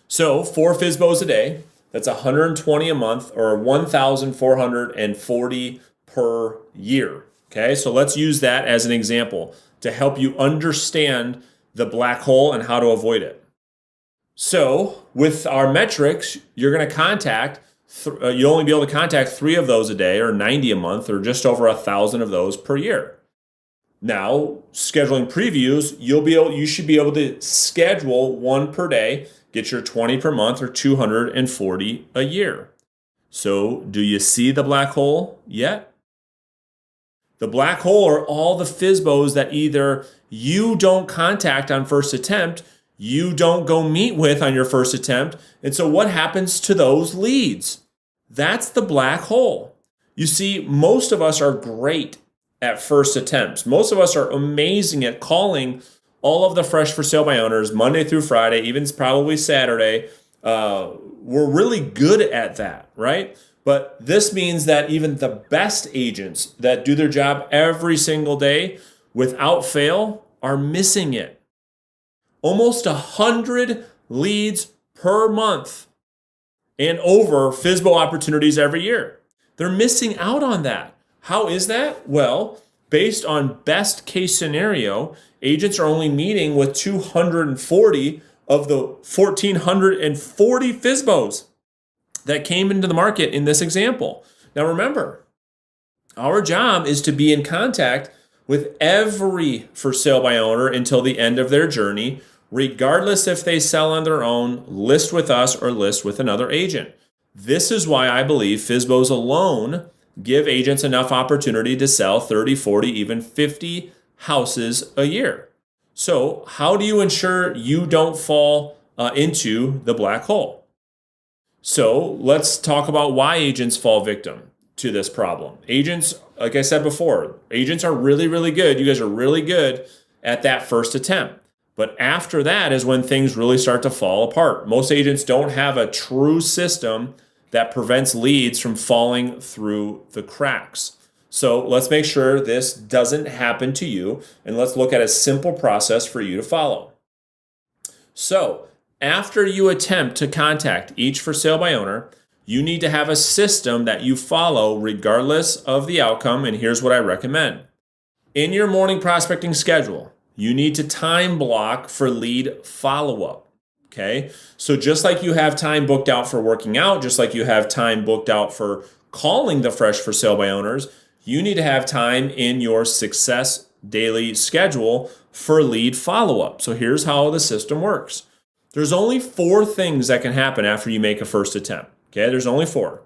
So 4 FSBOs a day, that's 120 a month, or 1,440 per year. Okay, so let's use that as an example to help you understand the black hole and how to avoid it. So with our metrics, you're going to contact, you'll only be able to contact 3 of those a day, or 90 a month, or just over 1,000 of those per year. Now, scheduling previews, you should be able to schedule 1 per day, get your 20 per month, or 240 a year. So do you see the black hole yet? The black hole are all the FSBOs that either you don't contact on first attempt, you don't go meet with on your first attempt. And so what happens to those leads? That's the black hole. You see, most of us are great at first attempts. Most of us are amazing at calling all of the fresh for sale by owners Monday through Friday, even probably Saturday. We're really good at that, right? But this means that even the best agents that do their job every single day without fail are missing it. Almost 100 leads per month and over FSBO opportunities every year. They're missing out on that. How is that? Well, based on best case scenario, agents are only meeting with 240 of the 1,440 FSBOs that came into the market in this example. Now remember, our job is to be in contact with every for sale by owner until the end of their journey, regardless if they sell on their own, list with us, or list with another agent. This is why I believe FSBOs alone give agents enough opportunity to sell 30, 40, even 50 houses a year. So how do you ensure you don't fall into the black hole? So let's talk about why agents fall victim to this problem. Agents, like I said before, agents are really, really good. You guys are really good at that first attempt. But after that is when things really start to fall apart. Most agents don't have a true system that prevents leads from falling through the cracks. So let's make sure this doesn't happen to you, and let's look at a simple process for you to follow. So after you attempt to contact each for sale by owner, you need to have a system that you follow regardless of the outcome, and here's what I recommend. In your morning prospecting schedule, you need to time block for lead follow-up, okay? So just like you have time booked out for working out, just like you have time booked out for calling the fresh for sale by owners, you need to have time in your success daily schedule for lead follow-up. So here's how the system works. There's only 4 things that can happen after you make a first attempt. Okay, there's only 4.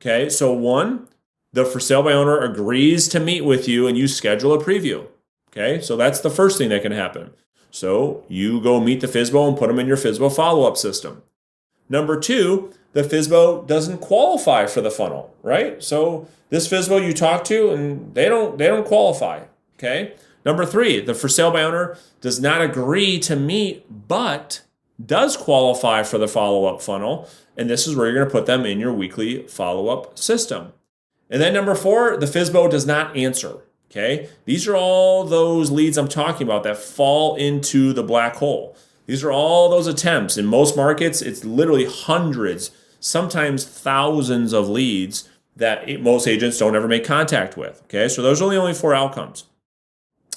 Okay, so 1, the for sale by owner agrees to meet with you and you schedule a preview. Okay, so that's the first thing that can happen. So you go meet the FSBO and put them in your FSBO follow-up system. Number 2, the FSBO doesn't qualify for the funnel, right? So this FSBO you talk to and they don't qualify. Okay. Number 3, the for sale by owner does not agree to meet, but does qualify for the follow-up funnel. And this is where you're going to put them in your weekly follow-up system. And then number 4, the FSBO does not answer. Okay. These are all those leads I'm talking about that fall into the black hole. These are all those attempts. In most markets, it's literally hundreds, sometimes thousands of leads that most agents don't ever make contact with. Okay, so those are the only 4 outcomes.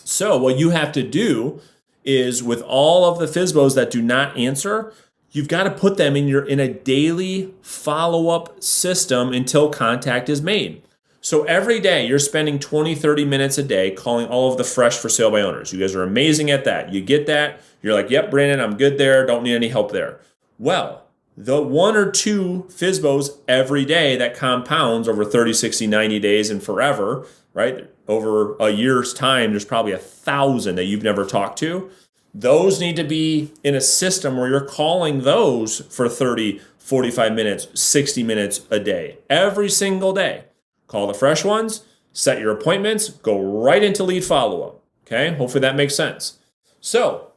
So what you have to do is with all of the FSBOs that do not answer, you've got to put them in a daily follow-up system until contact is made. So every day you're spending 20, 30 minutes a day calling all of the fresh for sale by owners. You guys are amazing at that. You get that. You're like, yep, Brandon, I'm good there. Don't need any help there. Well, the 1 or 2 FSBOs every day that compounds over 30, 60, 90 days and forever, right? Over a year's time, there's probably 1,000 that you've never talked to. Those need to be in a system where you're calling those for 30, 45 minutes, 60 minutes a day, every single day. Call the fresh ones, set your appointments, go right into lead follow-up. Okay, hopefully that makes sense. So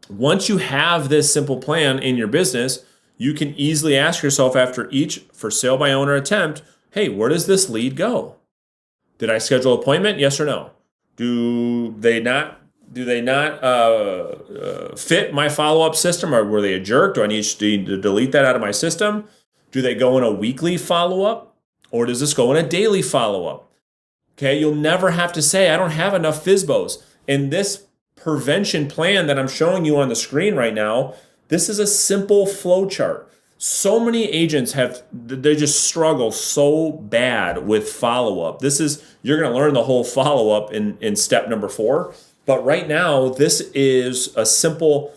once you have this simple plan in your business, you can easily ask yourself after each for sale by owner attempt, hey, where does this lead go? Did I schedule an appointment? Yes or no? Do they not fit my follow-up system, or were they a jerk? Do I need to delete that out of my system? Do they go in a weekly follow-up? Or does this go in a daily follow-up? Okay, you'll never have to say, I don't have enough FSBOs. In this prevention plan that I'm showing you on the screen right now, this is a simple flow chart. So many agents they just struggle so bad with follow-up. You're going to learn the whole follow-up in step number 4. But right now, this is a simple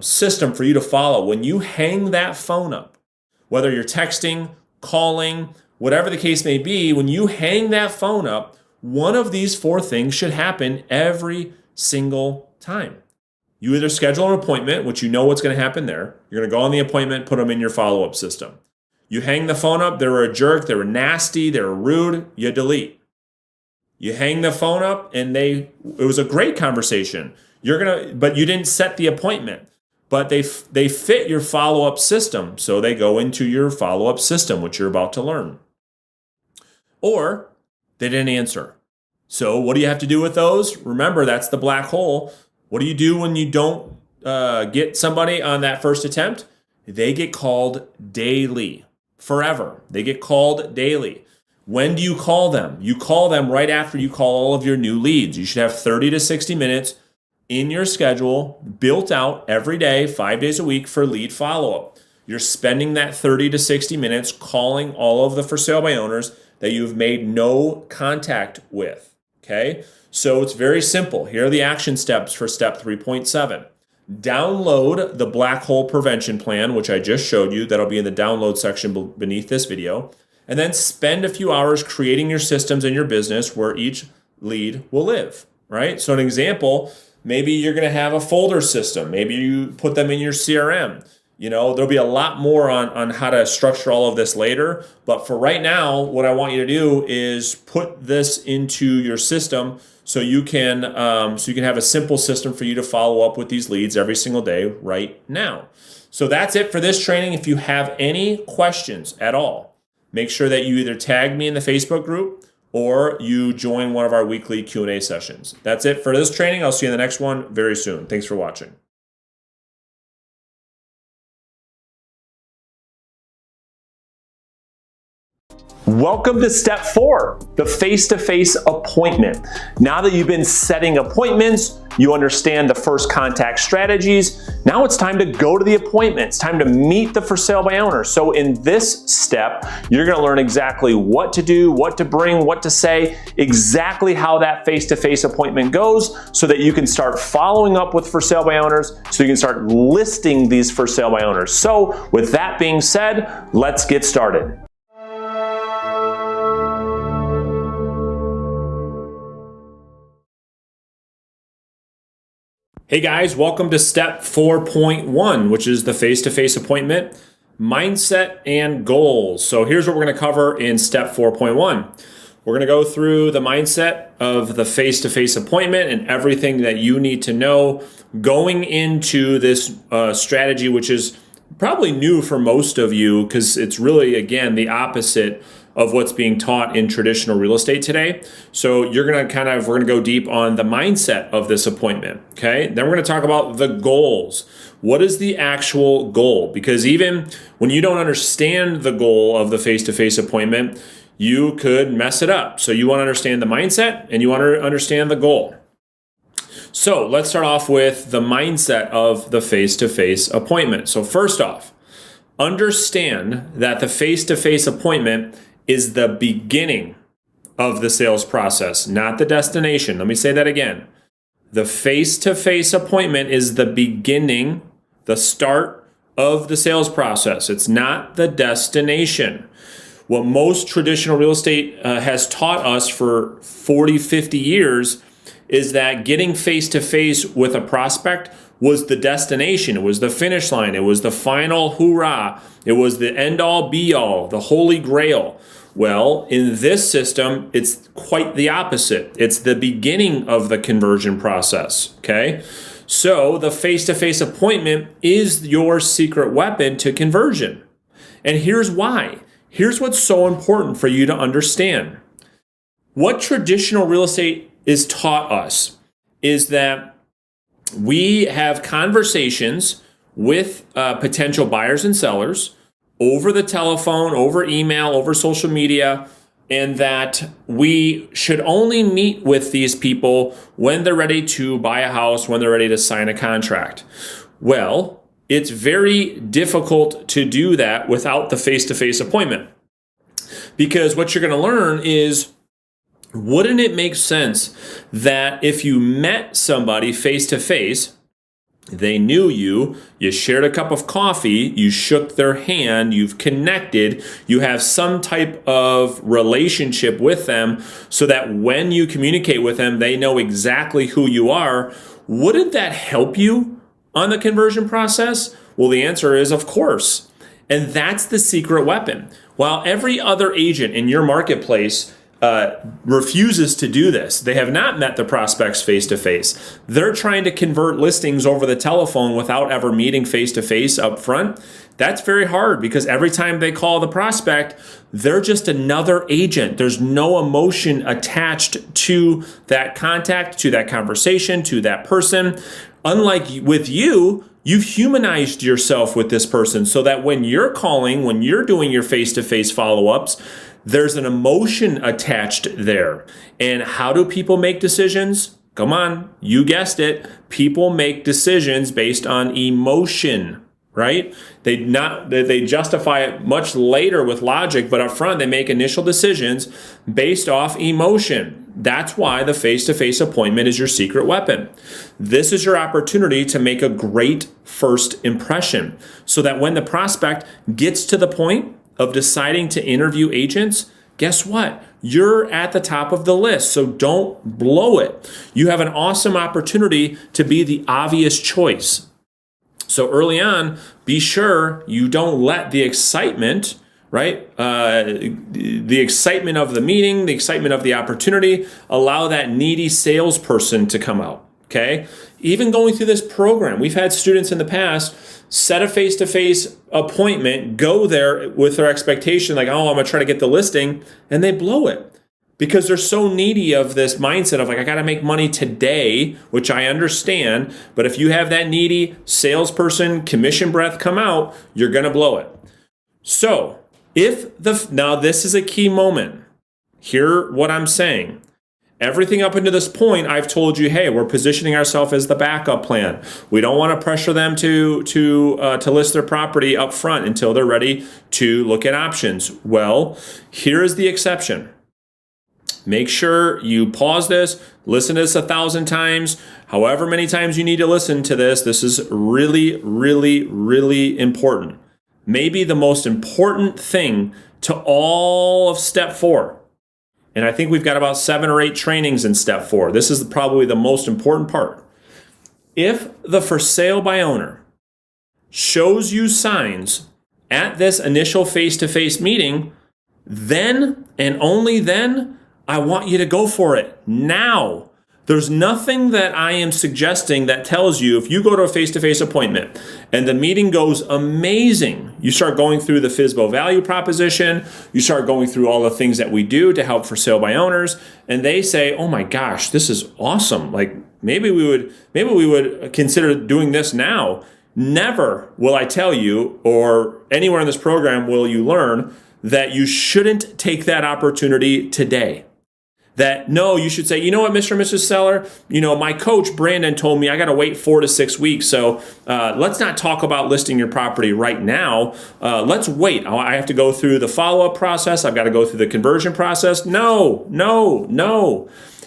system for you to follow. When you hang that phone up, whether you're texting, calling, whatever the case may be, when you hang that phone up, one of these 4 things should happen every single time. You either schedule an appointment, which you know what's going to happen there. You're going to go on the appointment, put them in your follow-up system. You hang the phone up, they were a jerk, they were nasty, they were rude, you delete. You hang the phone up and it was a great conversation. But you didn't set the appointment. But they fit your follow-up system, so they go into your follow-up system, which you're about to learn. Or they didn't answer. So what do you have to do with those? Remember, that's the black hole. What do you do when you don't get somebody on that first attempt? They get called daily, forever. They get called daily. When do you call them? You call them right after you call all of your new leads. You should have 30 to 60 minutes in your schedule, built out every day, 5 days a week for lead follow-up. You're spending that 30 to 60 minutes calling all of the for sale by owners that you've made no contact with, okay? So it's very simple. Here are the action steps for step 3.7. Download the black hole prevention plan, which I just showed you. That'll be in the download section beneath this video. And then spend a few hours creating your systems in your business where each lead will live, right? So an example, maybe you're going to have a folder system. Maybe you put them in your CRM. There'll be a lot more on how to structure all of this later. But for right now, what I want you to do is put this into your system so you can have a simple system for you to follow up with these leads every single day right now. So that's it for this training. If you have any questions at all, make sure that you either tag me in the Facebook group or you join one of our weekly Q&A sessions. That's it for this training. I'll see you in the next one very soon. Thanks for watching. Welcome to step 4, the face-to-face appointment. Now that you've been setting appointments, you understand the first contact strategies. Now it's time to go to the appointment. It's time to meet the for sale by owner. So in this step, you're gonna learn exactly what to do, what to bring, what to say, exactly how that face-to-face appointment goes so that you can start following up with for sale by owners, so you can start listing these for sale by owners. So with that being said, let's get started. Hey guys, welcome to step 4.1, which is the face-to-face appointment, mindset and goals. So here's what we're going to cover in step 4.1. We're going to go through the mindset of the face-to-face appointment and everything that you need to know going into this strategy, which is probably new for most of you because it's really, again, the opposite of what's being taught in traditional real estate today. So we're gonna go deep on the mindset of this appointment, okay? Then we're gonna talk about the goals. What is the actual goal? Because even when you don't understand the goal of the face-to-face appointment, you could mess it up. So you wanna understand the mindset and you wanna understand the goal. So let's start off with the mindset of the face-to-face appointment. So first off, understand that the face-to-face appointment is the beginning of the sales process, not the destination. Let me say that again. The face-to-face appointment is the beginning, the start of the sales process. It's not the destination. What most traditional real estate has taught us for 40, 50 years is that getting face-to-face with a prospect was the destination. It was the finish line. It was the final hoorah. It was the end-all, be-all, the holy grail. Well, in this system, it's quite the opposite. It's the beginning of the conversion process, okay? So the face-to-face appointment is your secret weapon to conversion. And here's why. Here's what's so important for you to understand. What traditional real estate is taught us is that we have conversations with potential buyers and sellers over the telephone, over email, over social media, and that we should only meet with these people when they're ready to buy a house, when they're ready to sign a contract. Well, it's very difficult to do that without the face-to-face appointment. Because what you're going to learn is, wouldn't it make sense that if you met somebody face-to-face, they knew you, you shared a cup of coffee, you shook their hand, you've connected, you have some type of relationship with them so that when you communicate with them, they know exactly who you are. Wouldn't that help you on the conversion process? Well, the answer is of course. And that's the secret weapon. While every other agent in your marketplace refuses to do this. They have not met the prospects face-to-face. They're trying to convert listings over the telephone without ever meeting face-to-face up front. That's very hard because every time they call the prospect, they're just another agent. There's no emotion attached to that contact, to that conversation, to that person. Unlike with you, you've humanized yourself with this person so that when you're calling, when you're doing your face-to-face follow-ups, there's an emotion attached there. And how do people make decisions? Come on, you guessed it. People make decisions based on emotion, right? They justify it much later with logic, but up front they make initial decisions based off emotion. That's why the face-to-face appointment is your secret weapon. This is your opportunity to make a great first impression so that when the prospect gets to the point of deciding to interview agents, guess what? You're at the top of the list, so don't blow it. You have an awesome opportunity to be the obvious choice. So early on, be sure you don't let the excitement, right? The excitement of the meeting, the excitement of the opportunity, allow that needy salesperson to come out, okay? Even going through this program, we've had students in the past set a face-to-face appointment, go there with their expectation like, oh, I'm gonna try to get the listing, and they blow it because they're so needy of this mindset of like, I gotta make money today, which I understand, but if you have that needy salesperson commission breath come out, you're gonna blow it. So Now this is a key moment. Hear what I'm saying. Everything up until this point, I've told you, hey, we're positioning ourselves as the backup plan. We don't want to pressure them to list their property up front until they're ready to look at options. Well, here is the exception. Make sure you pause this, listen to this 1,000 times, however many times you need to listen to this. This is really, really, really important. Maybe the most important thing to all of step 4. And I think we've got about 7 or 8 trainings in step 4. This is probably the most important part. If the for sale by owner shows you signs at this initial face-to-face meeting, then and only then, I want you to go for it now. There's nothing that I am suggesting that tells you if you go to a face-to-face appointment and the meeting goes amazing, you start going through the FSBO value proposition, you start going through all the things that we do to help for sale by owners, and they say, oh my gosh, this is awesome. Like maybe we would consider doing this now. Never will I tell you, or anywhere in this program will you learn that you shouldn't take that opportunity today. That no, you should say, you know what, Mr. and Mrs. Seller, my coach, Brandon, told me I got to wait 4 to 6 weeks. So let's not talk about listing your property right now. Let's wait. I have to go through the follow-up process. I've got to go through the conversion process. No.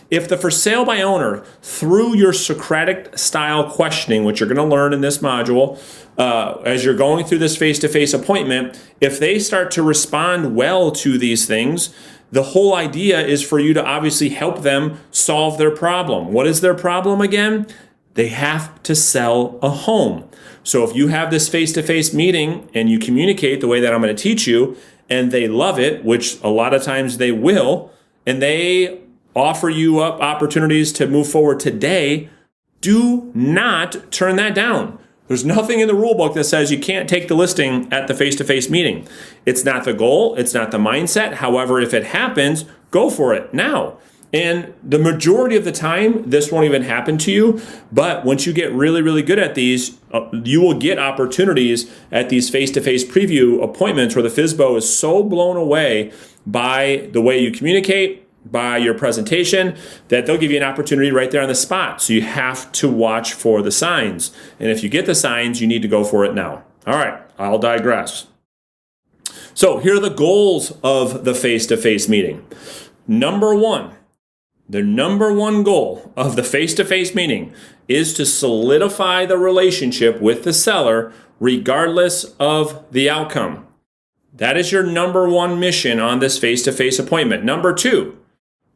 If the for sale by owner, through your Socratic style questioning, which you're going to learn in this module, as you're going through this face-to-face appointment, if they start to respond well to these things, the whole idea is for you to obviously help them solve their problem. What is their problem again? They have to sell a home. So if you have this face-to-face meeting and you communicate the way that I'm going to teach you, and they love it, which a lot of times they will, and they offer you up opportunities to move forward today, do not turn that down. There's nothing in the rule book that says you can't take the listing at the face-to-face meeting. It's not the goal. It's not the mindset. However, if it happens, go for it now. And the majority of the time, this won't even happen to you. But once you get really, really good at these, you will get opportunities at these face-to-face preview appointments where the FSBO is so blown away by the way you communicate, by your presentation, that they'll give you an opportunity right there on the spot. So you have to watch for the signs. And if you get the signs, you need to go for it now. All right, I'll digress. So here are the goals of the face-to-face meeting. Number 1, the number 1 goal of the face-to-face meeting is to solidify the relationship with the seller regardless of the outcome. That is your number 1 mission on this face-to-face appointment. Number 2,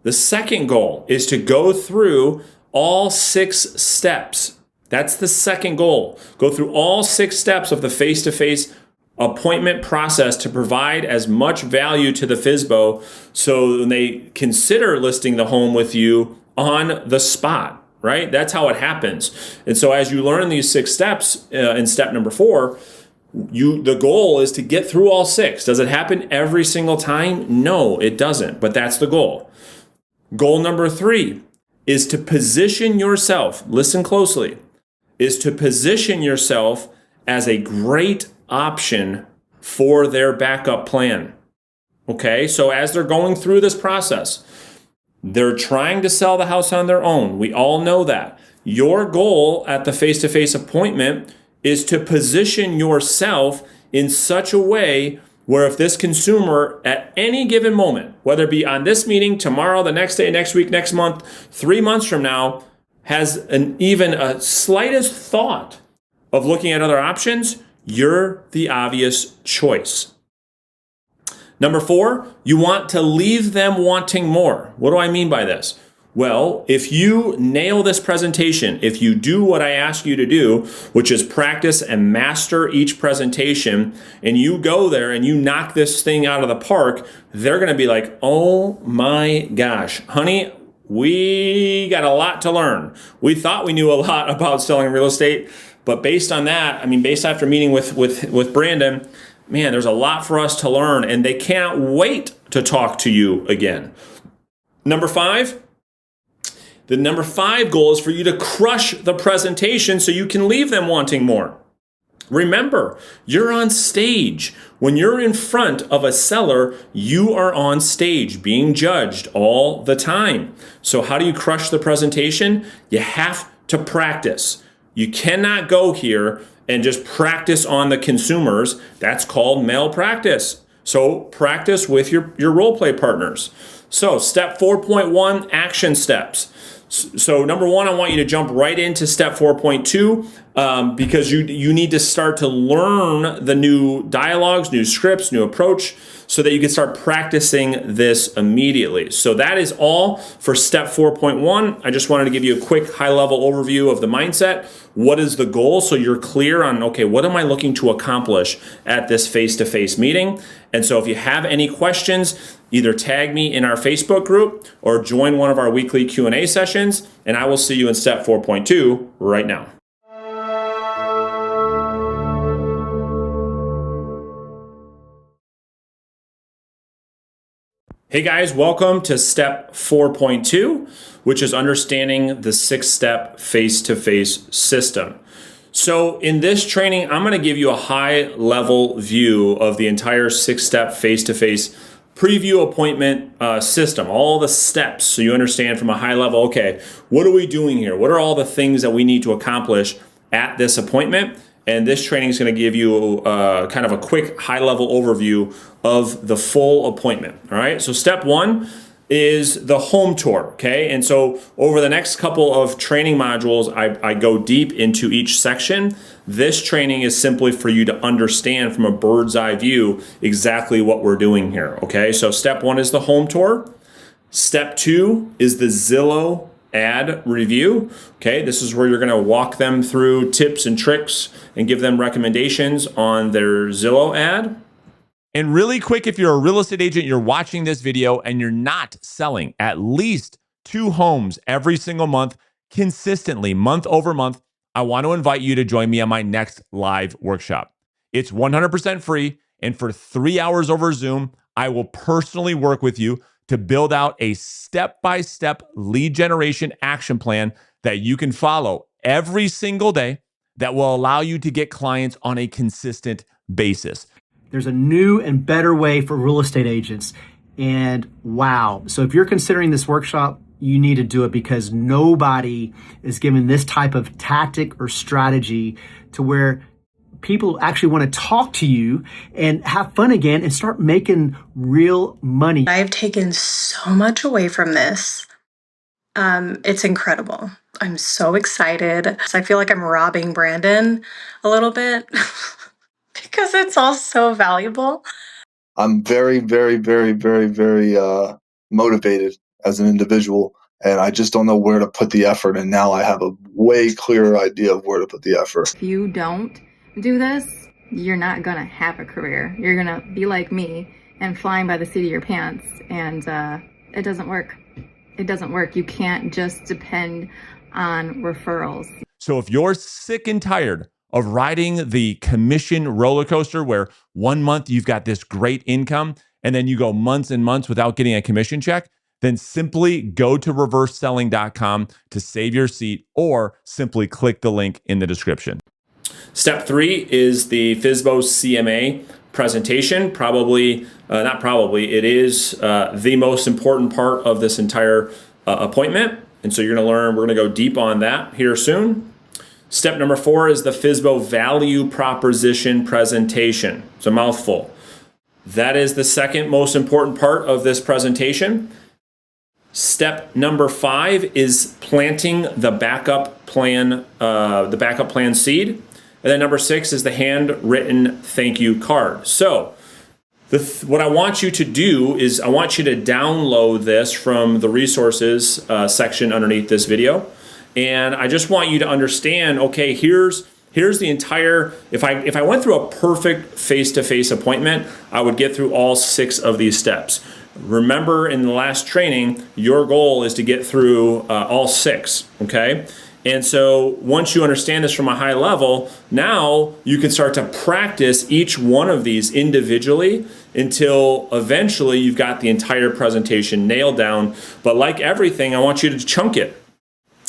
the second goal is to go through all 6 steps. That's the second goal. Go through all 6 steps of the face-to-face appointment process to provide as much value to the FSBO so when they consider listing the home with you on the spot, right? That's how it happens. And so as you learn these 6 steps in step number 4, the goal is to get through all 6. Does it happen every single time? No, it doesn't, but that's the goal. Goal number 3 is to position yourself, listen closely, is to position yourself as a great option for their backup plan. Okay, so as they're going through this process, they're trying to sell the house on their own. We all know that. Your goal at the face-to-face appointment is to position yourself in such a way where if this consumer at any given moment, whether it be on this meeting, tomorrow, the next day, next week, next month, 3 months from now, has even a slightest thought of looking at other options, you're the obvious choice. Number 4, you want to leave them wanting more. What do I mean by this? Well, if you nail this presentation, if you do what I ask you to do, which is practice and master each presentation, and you go there and you knock this thing out of the park, they're going to be like, oh my gosh, honey, we got a lot to learn. We thought we knew a lot about selling real estate, but based on that, based after meeting with Brandon, man, there's a lot for us to learn, and they can't wait to talk to you again. Number 5, the number 5 goal is for you to crush the presentation so you can leave them wanting more. Remember, you're on stage. When you're in front of a seller, you are on stage being judged all the time. So how do you crush the presentation? You have to practice. You cannot go here and just practice on the consumers. That's called malpractice. So practice with your role play partners. So step 4.1, action steps. So number one, I want you to jump right into step 4.2 because you need to start to learn the new dialogues, new scripts, new approach, so that you can start practicing this immediately. So that is all for step 4.1. I just wanted to give you a quick high-level overview of the mindset. What is the goal? So you're clear on, okay, what am I looking to accomplish at this face-to-face meeting? And so if you have any questions, either tag me in our Facebook group or join one of our weekly Q&A sessions, and I will see you in step 4.2 right now. Hey guys, welcome to step 4.2, which is understanding the 6-step face-to-face system. So in this training, I'm going to give you a high-level view of the entire 6-step face-to-face preview appointment system, all the steps, so you understand from a high level, okay, what are we doing here? What are all the things that we need to accomplish at this appointment? And this training is going to give you kind of a quick high-level overview of the full appointment. All right. So step 1 is the home tour. Okay. And so over the next couple of training modules, I go deep into each section. This training is simply for you to understand from a bird's eye view exactly what we're doing here. Okay. So step 1 is the home tour. Step 2 is the Zillow ad review. Okay, this is where you're going to walk them through tips and tricks and give them recommendations on their Zillow ad. And really quick, if you're a real estate agent, you're watching this video and you're not selling at least 2 homes every single month, consistently, month over month, I want to invite you to join me on my next live workshop. It's 100% free. And for 3 hours over Zoom, I will personally work with you to build out a step-by-step lead generation action plan that you can follow every single day that will allow you to get clients on a consistent basis. There's a new and better way for real estate agents. And wow. So if you're considering this workshop, you need to do it because nobody is given this type of tactic or strategy to where people actually want to talk to you and have fun again and start making real money. I've taken so much away from this. It's incredible. I'm so excited. I feel like I'm robbing Brandon a little bit because it's all so valuable. I'm very, very, very, very, very motivated as an individual, and I just don't know where to put the effort. And now I have a way clearer idea of where to put the effort. If you don't do this, you're not gonna have a career. You're gonna be like me and flying by the seat of your pants, and it doesn't work. It doesn't work. You can't just depend on referrals. So if you're sick and tired of riding the commission roller coaster where 1 month you've got this great income and then you go months and months without getting a commission check, then simply go to reverseselling.com to save your seat or simply click the link in the description. Step 3 is the FSBO CMA presentation. It is the most important part of this entire appointment. And so you're we're going to go deep on that here soon. Step number 4 is the FSBO value proposition presentation. It's a mouthful. That is the second most important part of this presentation. Step number 5 is planting the backup plan seed. And then number 6 is the handwritten thank you card. So what I want you to do is I want you to download this from the resources section underneath this video. And I just want you to understand, okay, here's the entire, if I went through a perfect face-to-face appointment, I would get through all 6 of these steps. Remember in the last training, your goal is to get through all 6, okay? And so once you understand this from a high level, now you can start to practice each one of these individually until eventually you've got the entire presentation nailed down. But like everything, I want you to chunk it.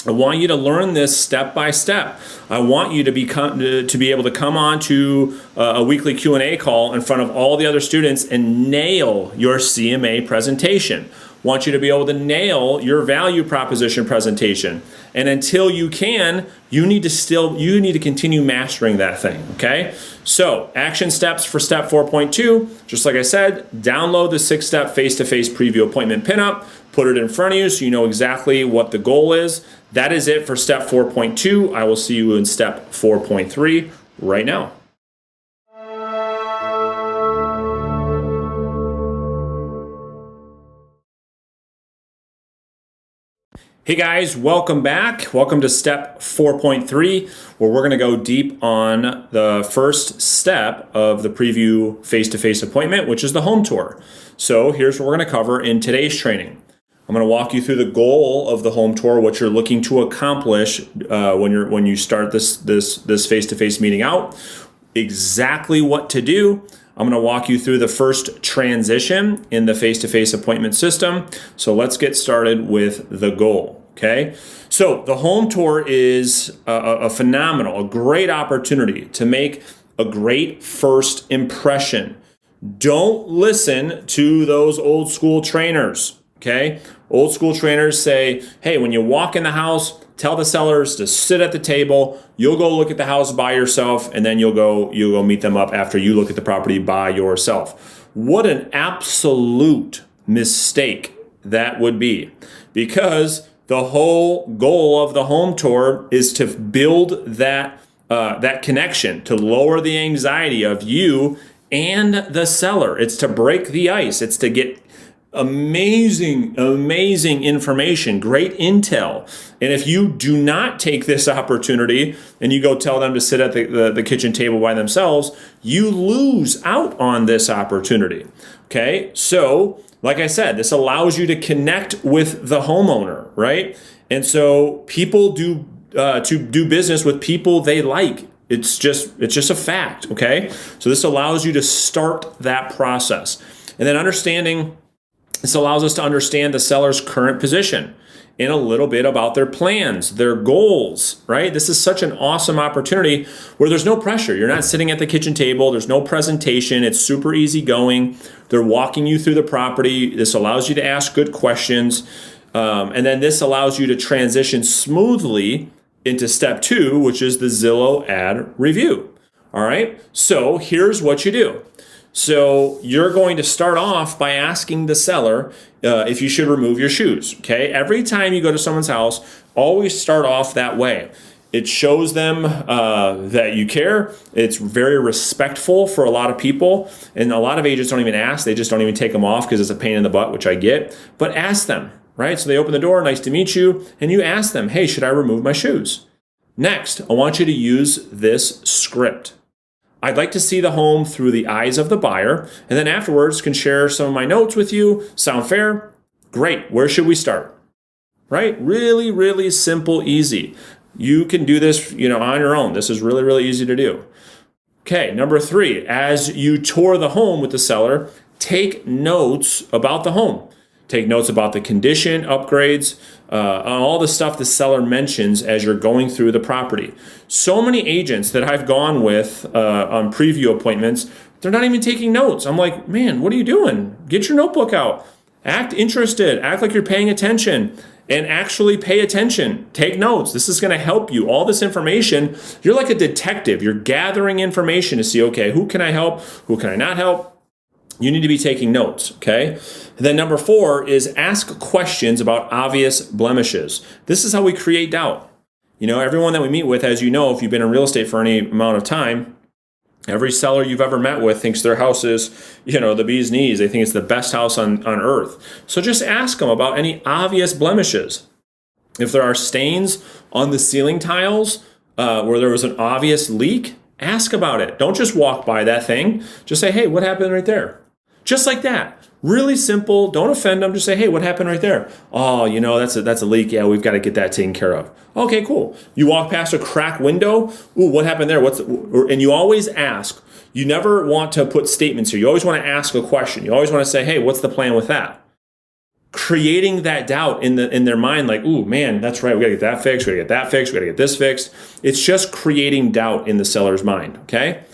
I want you to learn this step by step. I want you to be able to come on to a weekly Q&A call in front of all the other students and nail your CMA presentation. I want you to be able to nail your value proposition presentation. And until you can, you need to continue mastering that thing, okay? So, action steps for step 4.2, just like I said, download the 6-step face-to-face preview appointment pinup, put it in front of you so you know exactly what the goal is. That is it for step 4.2. I will see you in step 4.3 right now. Hey guys, welcome back. Welcome to step 4.3, where we're going to go deep on the first step of the preview face-to-face appointment, which is the home tour. So here's what we're going to cover in today's training. I'm going to walk you through the goal of the home tour, what you're looking to accomplish when you start this face-to-face meeting out, exactly what to do. I'm going to walk you through the first transition in the face-to-face appointment system. So let's get started with the goal, okay? So the home tour is a great opportunity to make a great first impression. Don't listen to those old school trainers, okay? Old school trainers say, hey, when you walk in the house, tell the sellers to sit at the table. You'll go look at the house by yourself, and then you'll go meet them up after you look at the property by yourself. What an absolute mistake that would be, because the whole goal of the home tour is to build that connection, to lower the anxiety of you and the seller. It's to break the ice. It's to get amazing information, great intel. And if you do not take this opportunity and you go tell them to sit at the kitchen table by themselves, you lose out on this opportunity. Okay, so like I said, this allows you to connect with the homeowner, right? And so people do business with people they like. It's just a fact. Okay, so this allows you to start that process, and then this allows us to understand the seller's current position and a little bit about their plans, their goals, right? This is such an awesome opportunity where there's no pressure. You're not sitting at the kitchen table. There's no presentation. It's super easy going. They're walking you through the property. This allows you to ask good questions. And then this allows you to transition smoothly into step 2, which is the Zillow ad review. All right. So here's what you do. So you're going to start off by asking the seller if you should remove your shoes, okay? Every time you go to someone's house, always start off that way. It shows them that you care. It's very respectful for a lot of people. And a lot of agents don't even ask. They just don't even take them off because it's a pain in the butt, which I get. But ask them, right? So they open the door, nice to meet you. And you ask them, hey, should I remove my shoes? Next, I want you to use this script. I'd like to see the home through the eyes of the buyer, and then afterwards can share some of my notes with you. Sound fair? Great. Where should we start? Right? Really, really simple, easy. You can do this, on your own. This is really, really easy to do. Okay, number 3, as you tour the home with the seller, take notes about the home. Take notes about the condition, upgrades, all the stuff the seller mentions as you're going through the property. So many agents that I've gone with on preview appointments, they're not even taking notes. I'm like, man, what are you doing? Get your notebook out. Act interested. Act like you're paying attention. And actually pay attention. Take notes. This is going to help you. All this information, you're like a detective. You're gathering information to see, okay, who can I help? Who can I not help? You need to be taking notes, okay? And then number 4 is ask questions about obvious blemishes. This is how we create doubt. Everyone that we meet with, as you know, if you've been in real estate for any amount of time, every seller you've ever met with thinks their house is, the bee's knees. They think it's the best house on earth. So just ask them about any obvious blemishes. If there are stains on the ceiling tiles where there was an obvious leak, ask about it. Don't just walk by that thing. Just say, hey, what happened right there? Just like that. Really simple. Don't offend them. Just say, hey, what happened right there? Oh, that's a leak. Yeah, we've got to get that taken care of. Okay, cool. You walk past a cracked window. Ooh, what happened there? And you always ask. You never want to put statements here. You always want to ask a question. You always want to say, hey, what's the plan with that? creating that doubt in their mind, like, ooh, man, that's right, we gotta get that fixed, we gotta get that fixed, we gotta get this fixed. It's just creating doubt in the seller's mind, okay?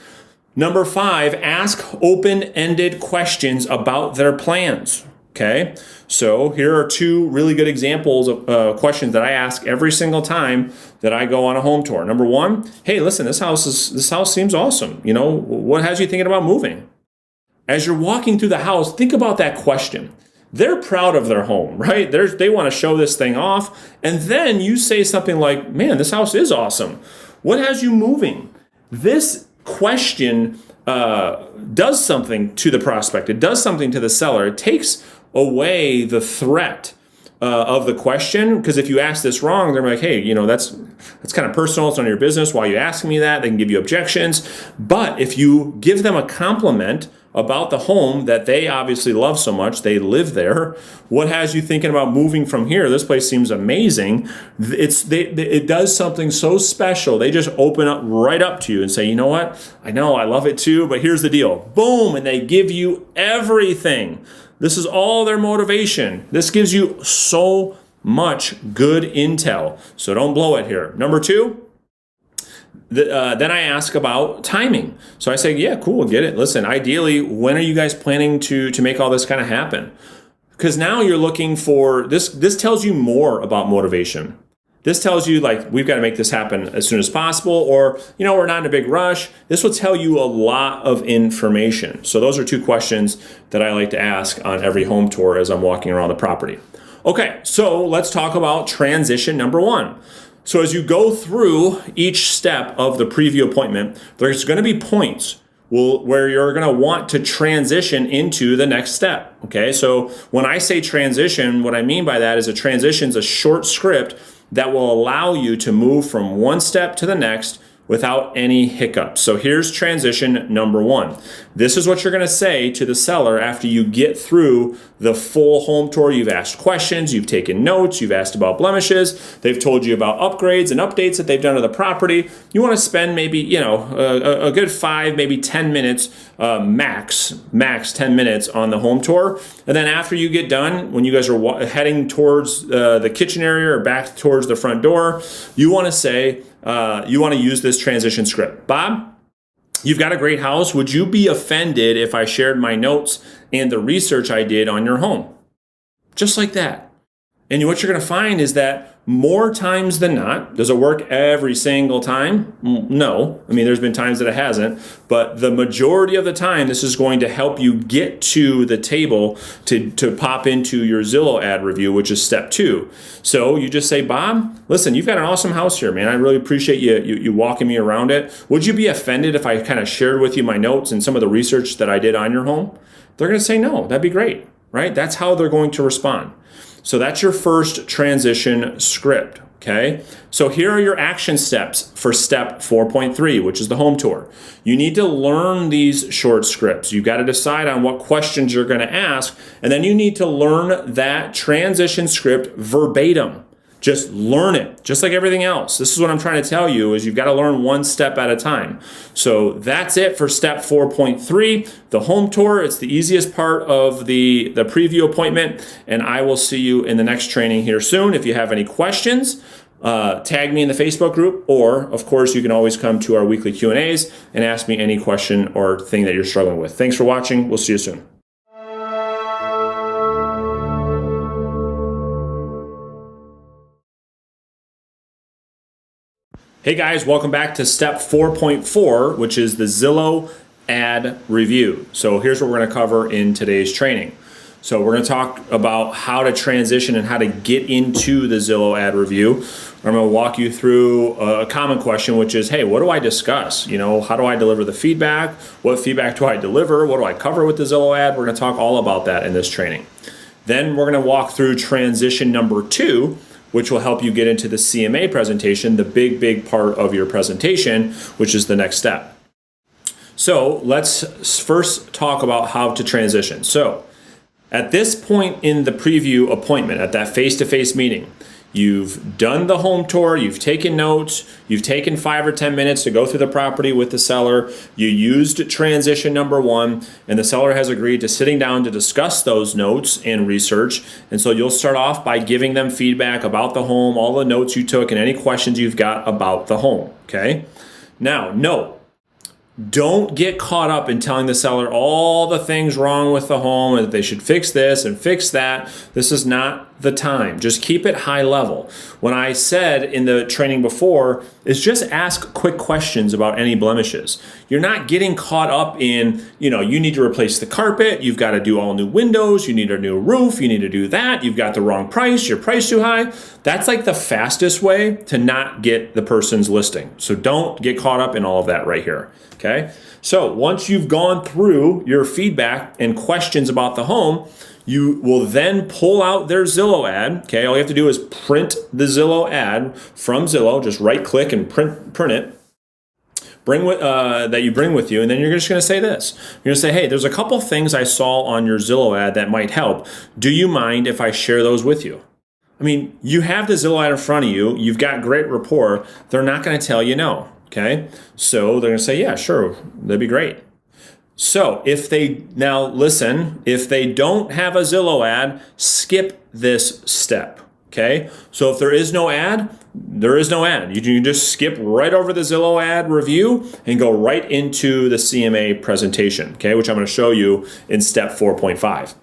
Number 5, ask open-ended questions about their plans, okay? So here are 2 really good examples of questions that I ask every single time that I go on a home tour. Number 1, hey, listen, this house seems awesome. You know, what has you thinking about moving? As you're walking through the house, think about that question. They're proud of their home, right? They want to show this thing off. And then you say something like, man, this house is awesome. What has you moving? This question does something to the prospect. It does something to the seller. It takes away the threat of the question, because if you ask this wrong, they're like, hey, you know, that's kind of personal. It's none of your business. Why are you asking me that? They can give you objections. But if you give them a compliment about the home that they obviously love so much, they live there, what has you thinking about moving from here? This place seems amazing. It does something so special. They just open up right up to you and say, you know what? I know, I love it too, but here's the deal. Boom, and they give you everything. This is all their motivation. This gives you so much good intel. So don't blow it here. Number 2, then I ask about timing. So I say, yeah, cool, get it. Listen, ideally, when are you guys planning to make all this kind of happen? Because now you're looking for, this tells you more about motivation. This tells you, like, we've got to make this happen as soon as possible, or, you know, we're not in a big rush. This will tell you a lot of information. So those are 2 questions that I like to ask on every home tour as I'm walking around the property. Okay, so let's talk about transition number 1. So as you go through each step of the preview appointment, there's going to be points where you're going to want to transition into the next step. Okay, so when I say transition, what I mean by that is a transition is a short script that will allow you to move from one step to the next without any hiccups. So here's transition number 1. This is what you're going to say to the seller after you get through the full home tour. You've asked questions, you've taken notes, you've asked about blemishes, they've told you about upgrades and updates that they've done to the property. You want to spend maybe, you know, a good 5, maybe 10 minutes, max 10 minutes on the home tour. And then after you get done, when you guys are heading towards the kitchen area or back towards the front door, you want to say, you want to use this transition script. Bob, you've got a great house. Would you be offended if I shared my notes and the research I did on your home? Just like that. And what you're going to find is that more times than not, does it work every single time? No. I mean, there's been times that it hasn't, but the majority of the time, this is going to help you get to the table to pop into your Zillow ad review, which is step 2. So you just say, Bob, listen, you've got an awesome house here, man. I really appreciate you walking me around it. Would you be offended if I kind of shared with you my notes and some of the research that I did on your home? They're going to say, no, that'd be great, right? That's how they're going to respond. So that's your first transition script, okay? So here are your action steps for step 4.3, which is the home tour. You need to learn these short scripts. You've got to decide on what questions you're going to ask, and then you need to learn that transition script verbatim. Just learn it, just like everything else. This is what I'm trying to tell you, is you've got to learn one step at a time. So that's it for step 4.3, the home tour. It's the easiest part of the preview appointment, and I will see you in the next training here soon. If you have any questions, tag me in the Facebook group, or of course you can always come to our weekly Q&As and ask me any question or thing that you're struggling with. Thanks for watching. We'll see you soon. Hey guys, welcome back to step 4.4, which is the Zillow ad review. So here's what we're going to cover in today's training. So we're going to talk about how to transition and how to get into the Zillow ad review. I'm going to walk you through a common question, which is, hey, what do I discuss? You know, how do I deliver the feedback? What feedback do I deliver? What do I cover with the Zillow ad? We're going to talk all about that in this training. Then we're going to walk through transition number 2, which will help you get into the CMA presentation, the big part of your presentation, which is the next step. So let's first talk about how to transition. So at this point in the preview appointment, at that face-to-face meeting, you've done the home tour, you've taken notes, you've taken 5 or 10 minutes to go through the property with the seller, you used transition number 1, and the seller has agreed to sitting down to discuss those notes and research. And so you'll start off by giving them feedback about the home, all the notes you took, and any questions you've got about the home, okay? Now, note, don't get caught up in telling the seller all the things wrong with the home and that they should fix this and fix that. This is not the time. Just keep it high level. When I said in the training before, is just ask quick questions about any blemishes. You're not getting caught up in, you need to replace the carpet, you've got to do all new windows, you need a new roof, you need to do that, you've got the wrong price, your price too high. That's like the fastest way to not get the person's listing. So don't get caught up in all of that right here. Okay, so once you've gone through your feedback and questions about the home, you will then pull out their Zillow ad. Okay, all you have to do is print the Zillow ad from Zillow. Just right click and print it. That you bring with you, and then you're just going to say this. You're going to say, hey, there's a couple things I saw on your Zillow ad that might help. Do you mind if I share those with you? I mean, you have the Zillow ad in front of you. You've got great rapport. They're not going to tell you no. Okay, so they're going to say, yeah, sure, that'd be great. So if they don't have a Zillow ad, skip this step. Okay, so if there is no ad, there is no ad. You can just skip right over the Zillow ad review and go right into the CMA presentation, okay, which I'm going to show you in step 4.5.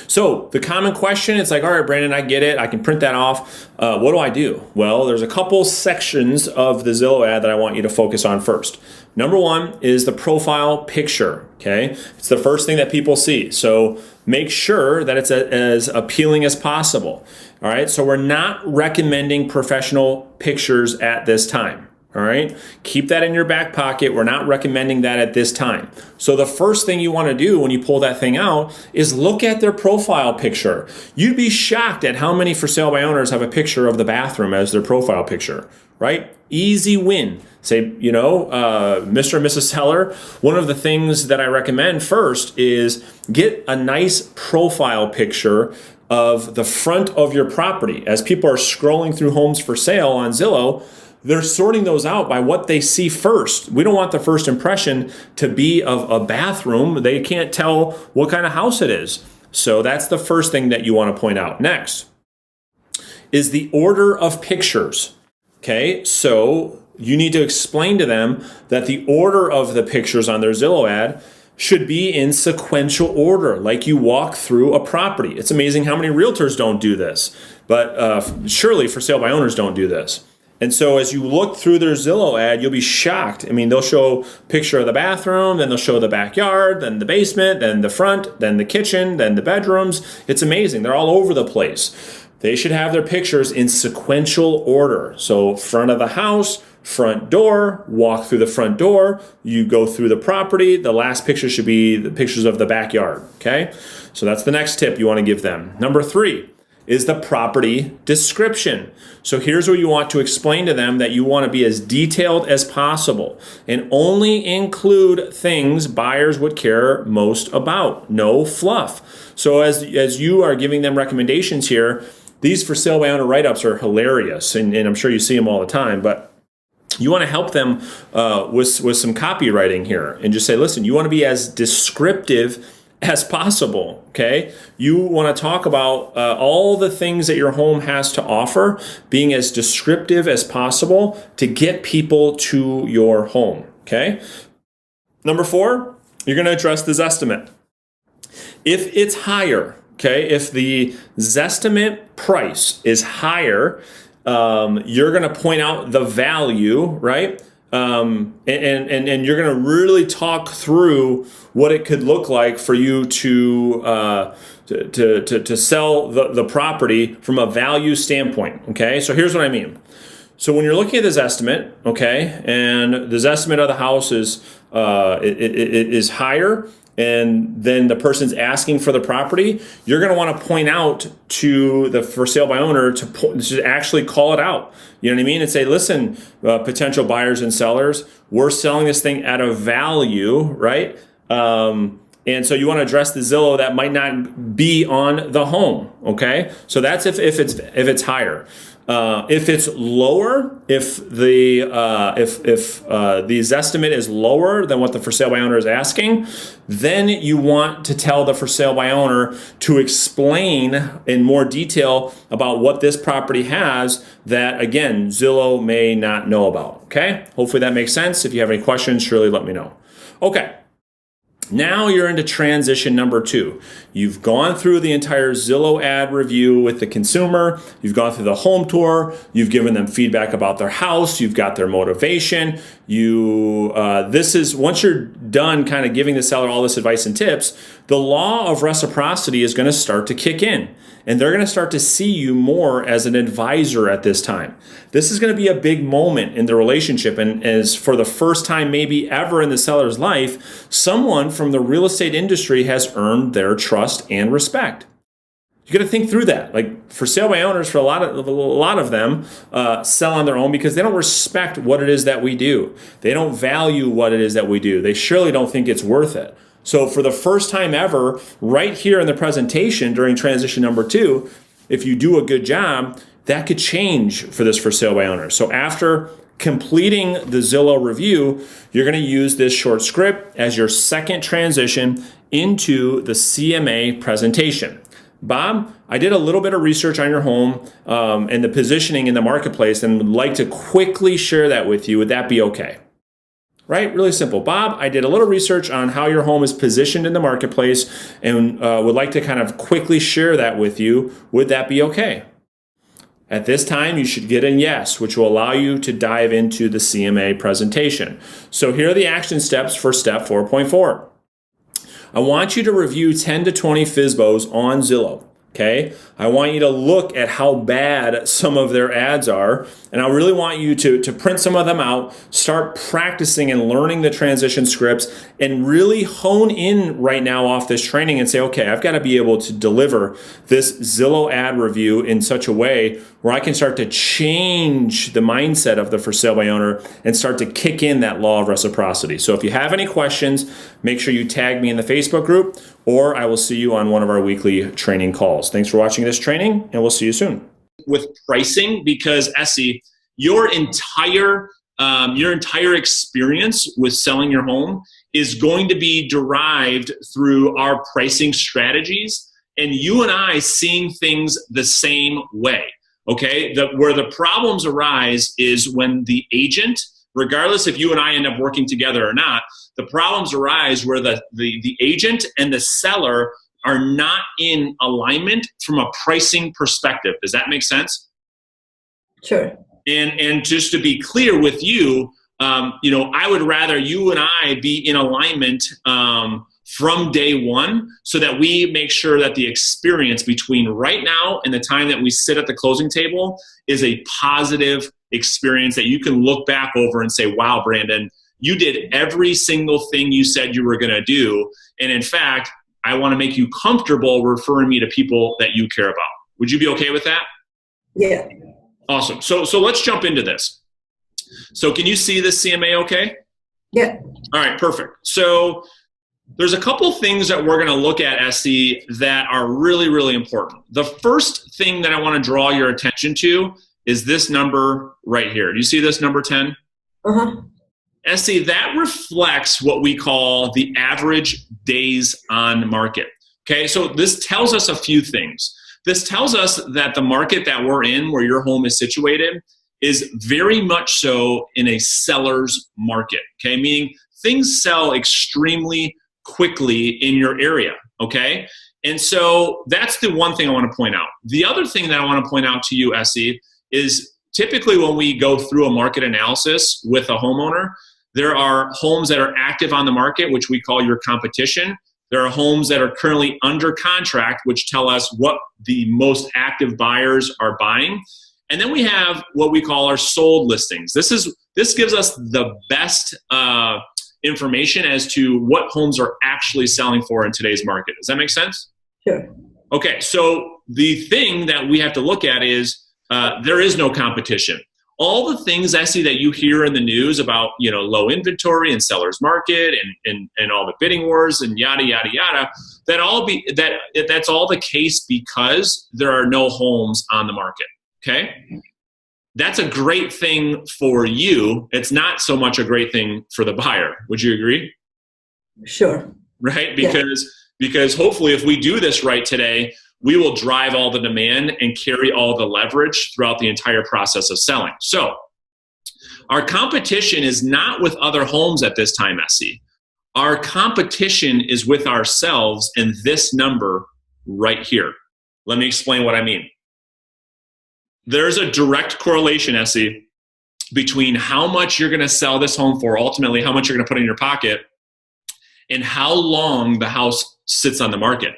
So the common question, it's like, all right, Brandon, I get it. I can print that off. What do I do? Well, there's a couple sections of the Zillow ad that I want you to focus on first. Number 1 is the profile picture, okay? It's the first thing that people see. So make sure that it's as appealing as possible, all right? So we're not recommending professional pictures at this time. All right, keep that in your back pocket. We're not recommending that at this time. So the first thing you want to do when you pull that thing out is look at their profile picture. You'd be shocked at how many for sale by owners have a picture of the bathroom as their profile picture, right? Easy win. Say, Mr. and Mrs. Seller, one of the things that I recommend first is get a nice profile picture of the front of your property. As people are scrolling through homes for sale on Zillow, they're sorting those out by what they see first. We don't want the first impression to be of a bathroom. They can't tell what kind of house it is. So that's the first thing that you want to point out. Next is the order of pictures. Okay, so you need to explain to them that the order of the pictures on their Zillow ad should be in sequential order, like you walk through a property. It's amazing how many realtors don't do this, but surely for sale by owners don't do this. And so as you look through their Zillow ad, you'll be shocked. I mean, they'll show a picture of the bathroom, then they'll show the backyard, then the basement, then the front, then the kitchen, then the bedrooms. It's amazing. They're all over the place. They should have their pictures in sequential order. So front of the house, front door, walk through the front door, you go through the property. The last picture should be the pictures of the backyard, okay? So that's the next tip you want to give them. Number 3 is the property description. So here's where you want to explain to them that you want to be as detailed as possible and only include things buyers would care most about. No fluff. So as you are giving them recommendations here, these for sale by owner write-ups are hilarious, and I'm sure you see them all the time, but you want to help them with some copywriting here and just say, listen, you want to be as descriptive as possible, okay? You want to talk about all the things that your home has to offer, being as descriptive as possible to get people to your home, okay? Number 4, you're going to address the Zestimate. If it's higher, okay, if the Zestimate price is higher, you're going to point out the value, right? And you're going to really talk through what it could look like for you to sell the property from a value standpoint. Okay, so here's what I mean. So when you're looking at this estimate, okay, and this estimate of the house is higher, and then the person's asking for the property, you're going to want to point out to the for sale by owner to actually call it out. You know what I mean? And say, listen, potential buyers and sellers, we're selling this thing at a value, right? And And so you want to address the Zillow that might not be on the home. Okay, so that's if it's higher. If it's lower, if the estimate is lower than what the for sale by owner is asking, then you want to tell the for sale by owner to explain in more detail about what this property has that, again, Zillow may not know about. Okay, hopefully that makes sense. If you have any questions, surely let me know. Okay. Now you're into transition number 2. You've gone through the entire Zillow ad review with the consumer. You've gone through the home tour. You've given them feedback about their house. You've got their motivation. This is once you're done kind of giving the seller all this advice and tips, the law of reciprocity is going to start to kick in. And they're going to start to see you more as an advisor at this time. This is going to be a big moment in the relationship. And as for the first time, maybe ever in the seller's life, someone from the real estate industry has earned their trust and respect. You got to think through that. Like for sale by owners, for a lot of them sell on their own because they don't respect what it is that we do. They don't value what it is that we do. They surely don't think it's worth it. So for the first time ever, right here in the presentation during transition number 2, if you do a good job, that could change for this for sale by owner. So after completing the Zillow review, you're going to use this short script as your second transition into the CMA presentation. Bob, I did a little bit of research on your home and the positioning in the marketplace and would like to quickly share that with you. Would that be okay? Right? Really simple. Bob, I did a little research on how your home is positioned in the marketplace and would like to kind of quickly share that with you. Would that be okay? At this time, you should get a yes, which will allow you to dive into the CMA presentation. So here are the action steps for step 4.4. I want you to review 10 to 20 FSBOs on Zillow. Okay, I want you to look at how bad some of their ads are, and I really want you to print some of them out, start practicing and learning the transition scripts, and really hone in right now off this training and say, okay, I've got to be able to deliver this Zillow ad review in such a way where I can start to change the mindset of the for sale by owner and start to kick in that law of reciprocity. So if you have any questions, make sure you tag me in the Facebook group, or I will see you on one of our weekly training calls. Thanks for watching this training, and we'll see you soon. With pricing, because Essie, your entire experience with selling your home is going to be derived through our pricing strategies and you and I seeing things the same way. Okay, where the problems arise is when the agent, regardless if you and I end up working together or not, the problems arise where the agent and the seller are not in alignment from a pricing perspective. Does that make sense? Sure. And just to be clear with you, I would rather you and I be in alignment from day one so that we make sure that the experience between right now and the time that we sit at the closing table is a positive experience that you can look back over and say, wow, Brandon, you did every single thing you said you were going to do. And in fact, I want to make you comfortable referring me to people that you care about. Would you be okay with that? Yeah. Awesome. So let's jump into this. So can you see this CMA okay? Yeah. All right, perfect. So there's a couple things that we're going to look at, Essie, that are really, really important. The first thing that I want to draw your attention to is this number right here. Do you see this number 10? Uh-huh. Essie, that reflects what we call the average days on market. Okay, so this tells us a few things. This tells us that the market that we're in, where your home is situated, is very much so in a seller's market. Okay, meaning things sell extremely quickly in your area. Okay, and so that's the one thing I want to point out. The other thing that I want to point out to you, Essie, is typically when we go through a market analysis with a homeowner, there are homes that are active on the market, which we call your competition. There are homes that are currently under contract, which tell us what the most active buyers are buying. And then we have what we call our sold listings. This gives us the best information as to what homes are actually selling for in today's market. Does that make sense? Sure. Okay, so the thing that we have to look at is there is no competition. all the things, Essie, that you hear in the news about, low inventory and seller's market and all the bidding wars and yada, yada, yada, that's all the case because there are no homes on the market, okay? That's a great thing for you. It's not so much a great thing for the buyer. Would you agree? Sure. Right? Because hopefully if we do this right today, we will drive all the demand and carry all the leverage throughout the entire process of selling. So our competition is not with other homes at this time, Essie. Our competition is with ourselves and this number right here. Let me explain what I mean. There's a direct correlation, Essie, between how much you're going to sell this home for, ultimately how much you're going to put in your pocket, and how long the house sits on the market.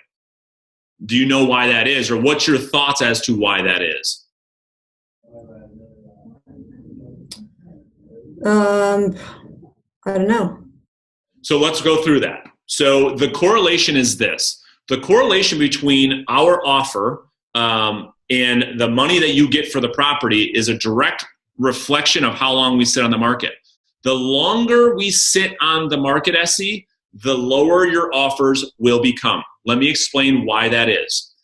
Do you know why that is, or what's your thoughts as to why that is? I don't know. So let's go through that. So the correlation is this. The correlation between our offer and the money that you get for the property is a direct reflection of how long we sit on the market. The longer we sit on the market, Essie, the lower your offers will become. Let me explain why that is.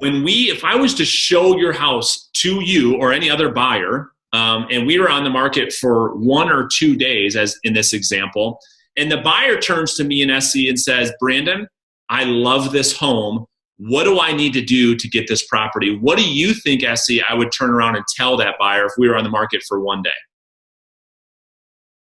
If I was to show your house to you or any other buyer, and we were on the market for 1 or 2 days, as in this example, and the buyer turns to me and Essie and says, Brandon, I love this home. What do I need to do to get this property? What do you think, Essie, I would turn around and tell that buyer if we were on the market for 1 day?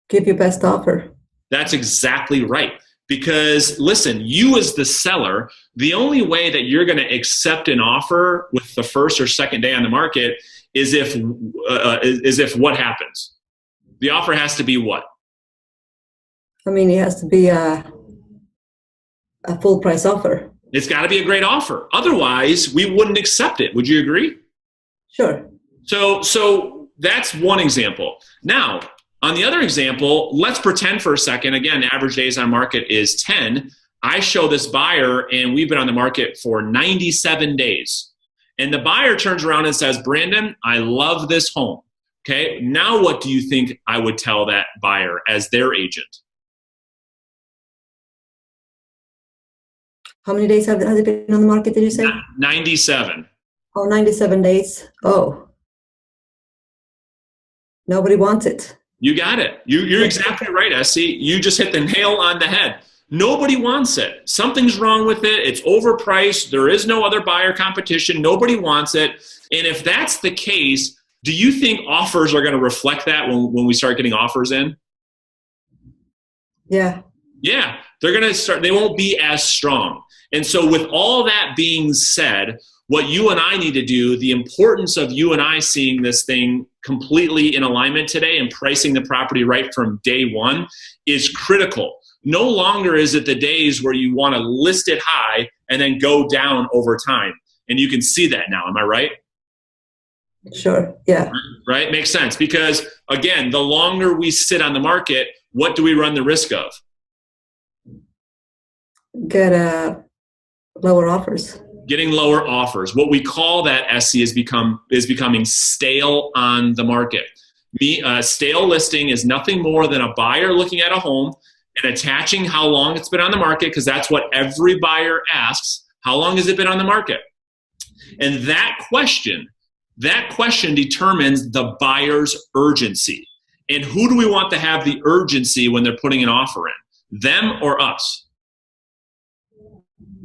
Give your best offer. That's exactly right. Because listen, you as the seller, the only way that you're going to accept an offer with the first or second day on the market is if what happens? The offer has to be what? I mean, it has to be a full price offer. It's got to be a great offer. Otherwise, we wouldn't accept it. Would you agree? Sure. So that's one example. Now, on the other example, let's pretend for a second, again, average days on market is 10. I show this buyer and we've been on the market for 97 days. And the buyer turns around and says, Brandon, I love this home. Okay, now what do you think I would tell that buyer as their agent? How many days has it been on the market, did you say? 97. Oh, 97 days. Oh. Nobody wants it. You got it. You're exactly right, Essie. You just hit the nail on the head. Nobody wants it. Something's wrong with it. It's overpriced. There is no other buyer competition. Nobody wants it. And if that's the case, do you think offers are going to reflect that when we start getting offers in? Yeah. Yeah, they're going to start. They won't be as strong. And so with all that being said, what you and I need to do, the importance of you and I seeing this thing completely in alignment today and pricing the property right from day one is critical. No longer is it the days where you want to list it high and then go down over time. And you can see that now. Am I right? Sure. Yeah. Right? Makes sense. Because again, the longer we sit on the market, what do we run the risk of? Get lower offers. Getting lower offers. What we call that, Essie, is becoming stale on the market. Stale listing is nothing more than a buyer looking at a home and attaching how long it's been on the market, because that's what every buyer asks. How long has it been on the market? And that question determines the buyer's urgency. And who do we want to have the urgency when they're putting an offer in? Them or us?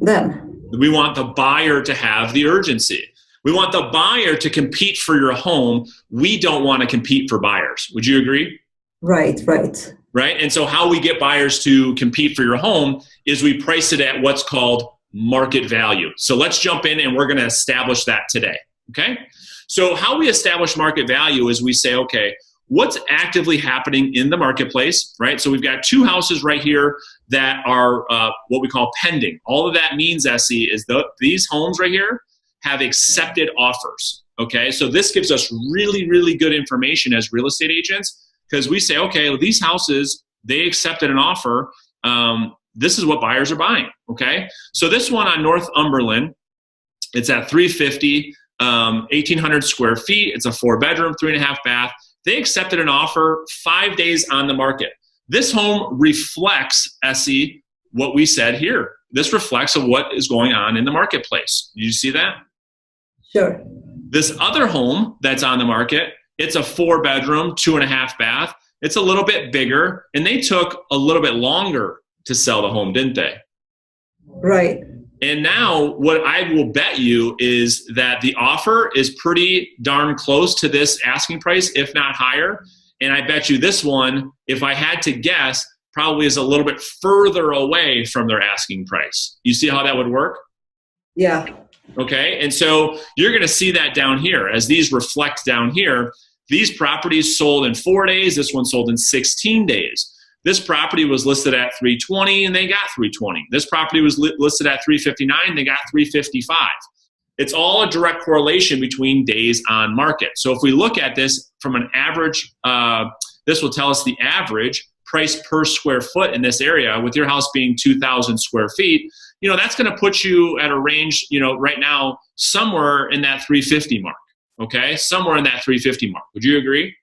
Them. We want the buyer to have the urgency. We want the buyer to compete for your home. We don't want to compete for buyers. Would you agree? Right. Right? And so how we get buyers to compete for your home is we price it at what's called market value. So let's jump in and we're going to establish that today. Okay? So how we establish market value is we say, okay, what's actively happening in the marketplace, right? So we've got 2 houses right here that are what we call pending. All of that means, Essie, is these homes right here have accepted offers, okay? So this gives us really, really good information as real estate agents, because we say, okay, well, these houses, they accepted an offer. This is what buyers are buying, okay? So this one on Northumberland, it's at 350. 1,800 square feet. It's a 4-bedroom, 3.5 bath. They accepted an offer 5 days on the market. This home reflects, Essie, what we said here. This reflects of what is going on in the marketplace. Do you see that? Sure. This other home that's on the market, it's a 4-bedroom, 2.5 bath. It's a little bit bigger, and they took a little bit longer to sell the home, didn't they? Right. And now what I will bet you is that the offer is pretty darn close to this asking price, if not higher. And I bet you this one, if I had to guess, probably is a little bit further away from their asking price. You see how that would work? Yeah. Okay, and so you're going to see that down here. As these reflect down here, these properties sold in 4 days. This one sold in 16 days. This property was listed at $320 and they got $320. This property was listed at $359, they got $355. It's all a direct correlation between days on market. So if we look at this from an average, this will tell us the average price per square foot in this area, with your house being 2,000 square feet. That's going to put you at a range, right now, somewhere in that 350 mark. Okay, somewhere in that 350 mark. Would you agree?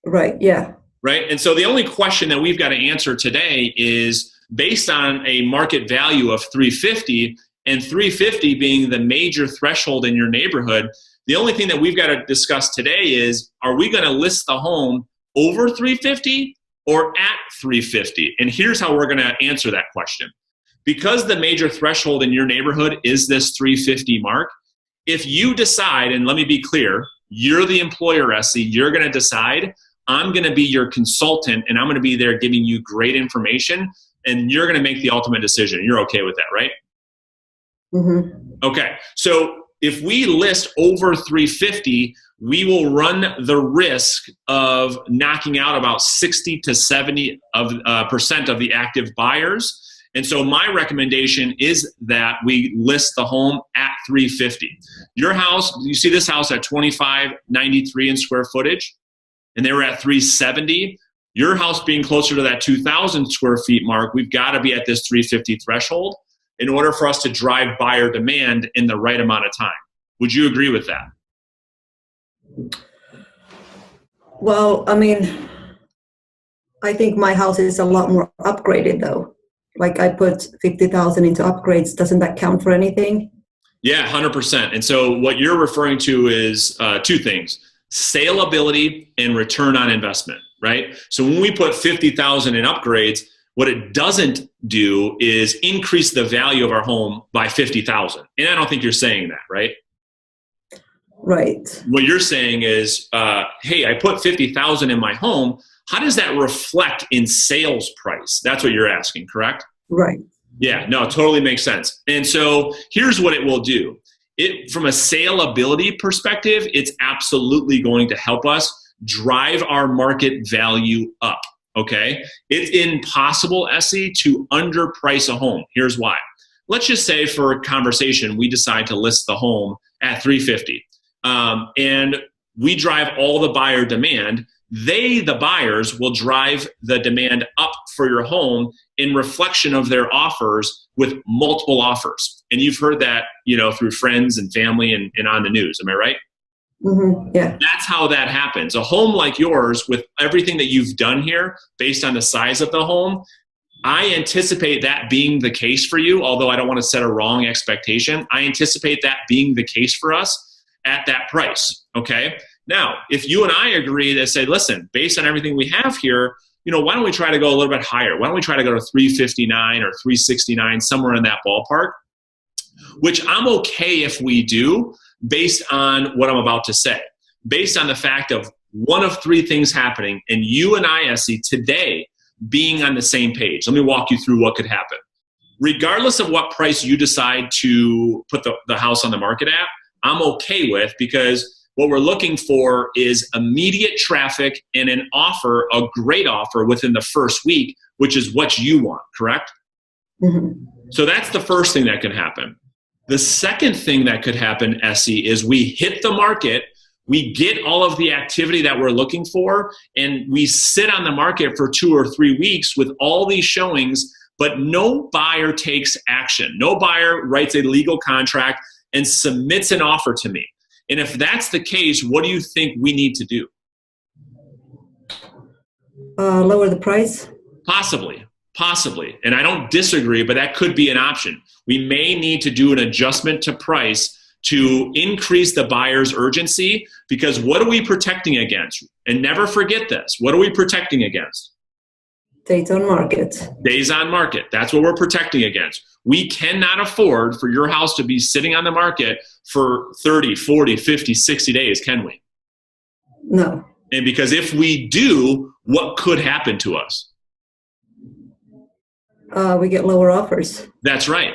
Right. Yeah. Right. And so the only question that we've got to answer today is, based on a market value of 350, and 350 being the major threshold in your neighborhood, the only thing that we've got to discuss today is, are we going to list the home over 350 or at 350? And here's how we're going to answer that question. Because the major threshold in your neighborhood is this 350 mark, if you decide, and let me be clear, you're the employer, Essie, you're going to decide, I'm going to be your consultant and I'm going to be there giving you great information, and you're going to make the ultimate decision. You're okay with that, right? Mm-hmm. Okay. So if we list over 350, we will run the risk of knocking out about 60 to 70% of the active buyers. And so my recommendation is that we list the home at 350. Your house, you see this house at 2593 in square footage, and they were at 370. Your house being closer to that 2,000 square feet mark, we've got to be at this 350 threshold in order for us to drive buyer demand in the right amount of time. Would you agree with that? Well, I think my house is a lot more upgraded though. Like I put 50,000 into upgrades. Doesn't that count for anything? Yeah, 100%. And so what you're referring to is two things: saleability and return on investment, right? So when we put 50,000 in upgrades, what it doesn't do is increase the value of our home by 50,000. And I don't think you're saying that, right? Right. What you're saying is, hey, I put 50,000 in my home. How does that reflect in sales price? That's what you're asking, correct? Right. Yeah, no, it totally makes sense. And so here's what it will do. From a saleability perspective, it's absolutely going to help us drive our market value up, okay? It's impossible, Essie, to underprice a home. Here's why. Let's just say, for a conversation, we decide to list the home at 350. And we drive all the buyer demand. The buyers, will drive the demand up for your home in reflection of their offers with multiple offers. And you've heard that, through friends and family and on the news. Am I right? Mm-hmm. Yeah. That's how that happens. A home like yours, with everything that you've done here, based on the size of the home, I anticipate that being the case for you, although I don't want to set a wrong expectation. I anticipate that being the case for us at that price, okay? Now, if you and I agree to say, listen, based on everything we have here, why don't we try to go a little bit higher? Why don't we try to go to 359 or 369, somewhere in that ballpark, which I'm okay if we do, based on what I'm about to say, based on the fact of one of three things happening, and you and I, Essie, today being on the same page. Let me walk you through what could happen. Regardless of what price you decide to put the house on the market at, I'm okay with, because what we're looking for is immediate traffic and an offer, a great offer within the first week, which is what you want, correct? Mm-hmm. So that's the first thing that could happen. The second thing that could happen, Essie, is we hit the market, we get all of the activity that we're looking for, and we sit on the market for 2 or 3 weeks with all these showings, but no buyer takes action. No buyer writes a legal contract, and submits an offer to me. And if that's the case, what do you think we need to do? Lower the price. Possibly. And I don't disagree, but that could be an option. We may need to do an adjustment to price to increase the buyer's urgency, because what are we protecting against? And never forget this. What are we protecting against? Days on market. Days on market. That's what we're protecting against. We cannot afford for your house to be sitting on the market for 30, 40, 50, 60 days, can we? No. And because if we do, what could happen to us? We get lower offers. That's right.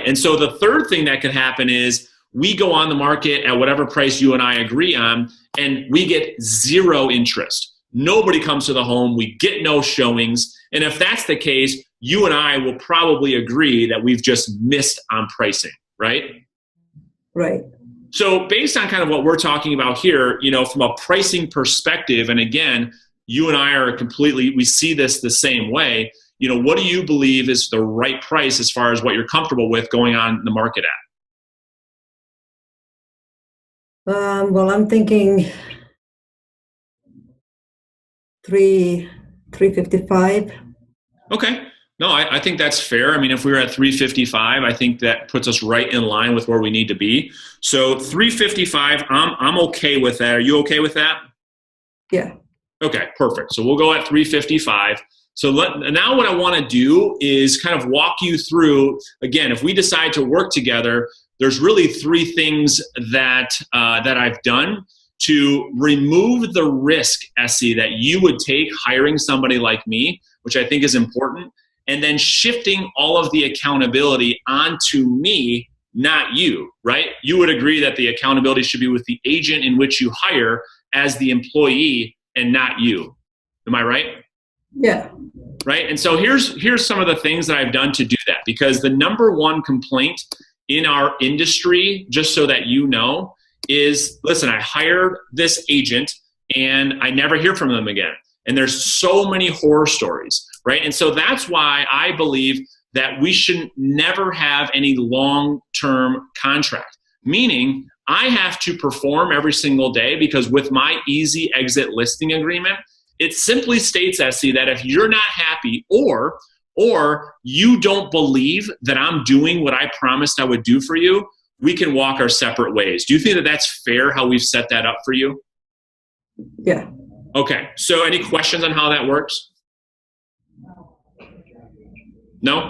And so the third thing that could happen is we go on the market at whatever price you and I agree on, and we get zero interest. Nobody comes to the home. We get no showings. And if that's the case, you and I will probably agree that we've just missed on pricing, right? Right. So based on kind of what we're talking about here, from a pricing perspective, and again, you and I are we see this the same way. What do you believe is the right price as far as what you're comfortable with going on the market at? Well, I'm thinking 355. Okay. No, I think that's fair. I mean, if we were at 355, I think that puts us right in line with where we need to be. So 355, I'm okay with that. Are you okay with that? Yeah. Okay, perfect. So we'll go at 355. So now what I want to do is kind of walk you through, again, if we decide to work together, there's really three things that I've done to remove the risk, Essie, that you would take hiring somebody like me, which I think is important, and then shifting all of the accountability onto me, not you, right? You would agree that the accountability should be with the agent in which you hire as the employee and not you. Am I right? Yeah. Right. And so here's some of the things that I've done to do that, because the number one complaint in our industry, just so that you know, is, listen, I hired this agent and I never hear from them again. And there's so many horror stories, right? And so that's why I believe that we should never have any long-term contract, meaning I have to perform every single day, because with my easy exit listing agreement, it simply states, Essie, that if you're not happy or you don't believe that I'm doing what I promised I would do for you, we can walk our separate ways. Do you think that that's fair, how we've set that up for you? Yeah. Okay. So any questions on how that works? No?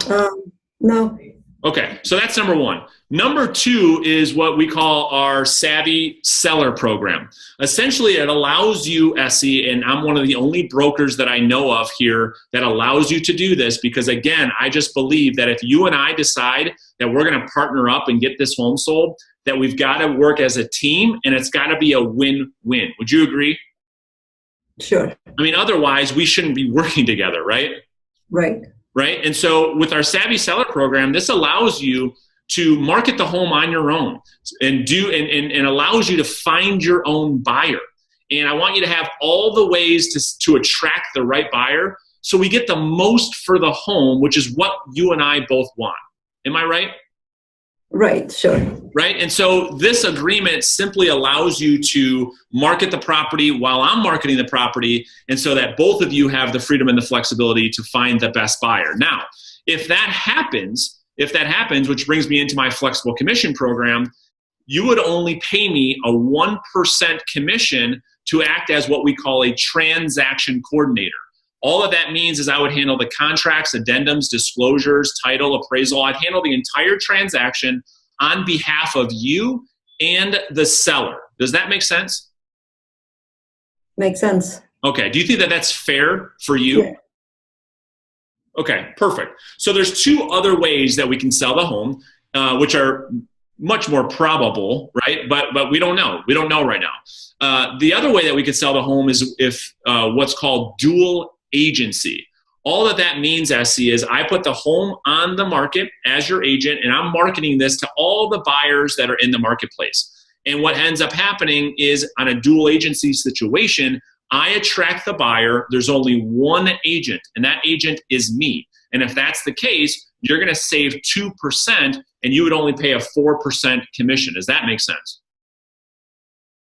No. Okay. So that's number one. Number two is what we call our Savvy Seller Program. Essentially, it allows you, Essie, and I'm one of the only brokers that I know of here that allows you to do this, because again, I just believe that if you and I decide that we're going to partner up and get this home sold, that we've got to work as a team, and it's got to be a win-win. Would you agree? Sure. I mean, otherwise we shouldn't be working together, right? Right. Right. And so with our Savvy Seller Program, this allows you to market the home on your own and allows you to find your own buyer. And I want you to have all the ways to attract the right buyer, so we get the most for the home, which is what you and I both want. Am I right? Right, sure. Right. And so this agreement simply allows you to market the property while I'm marketing the property, and so that both of you have the freedom and the flexibility to find the best buyer. Now, if that happens, which brings me into my flexible commission program, you would only pay me a 1% commission to act as what we call a transaction coordinator. All of that means is I would handle the contracts, addendums, disclosures, title, appraisal. I'd handle the entire transaction on behalf of you and the seller. Does that make sense? Makes sense. Okay. Do you think that that's fair for you? Yeah. Okay, perfect. So there's two other ways that we can sell the home, which are much more probable, right? But we don't know. We don't know right now. The other way that we could sell the home is if what's called dual agency. All that means, Essie, is I put the home on the market as your agent, and I'm marketing this to all the buyers that are in the marketplace. And what ends up happening is, on a dual agency situation, I attract the buyer. There's only one agent, and that agent is me. And if that's the case, you're going to save 2% and you would only pay a 4% commission. Does that make sense?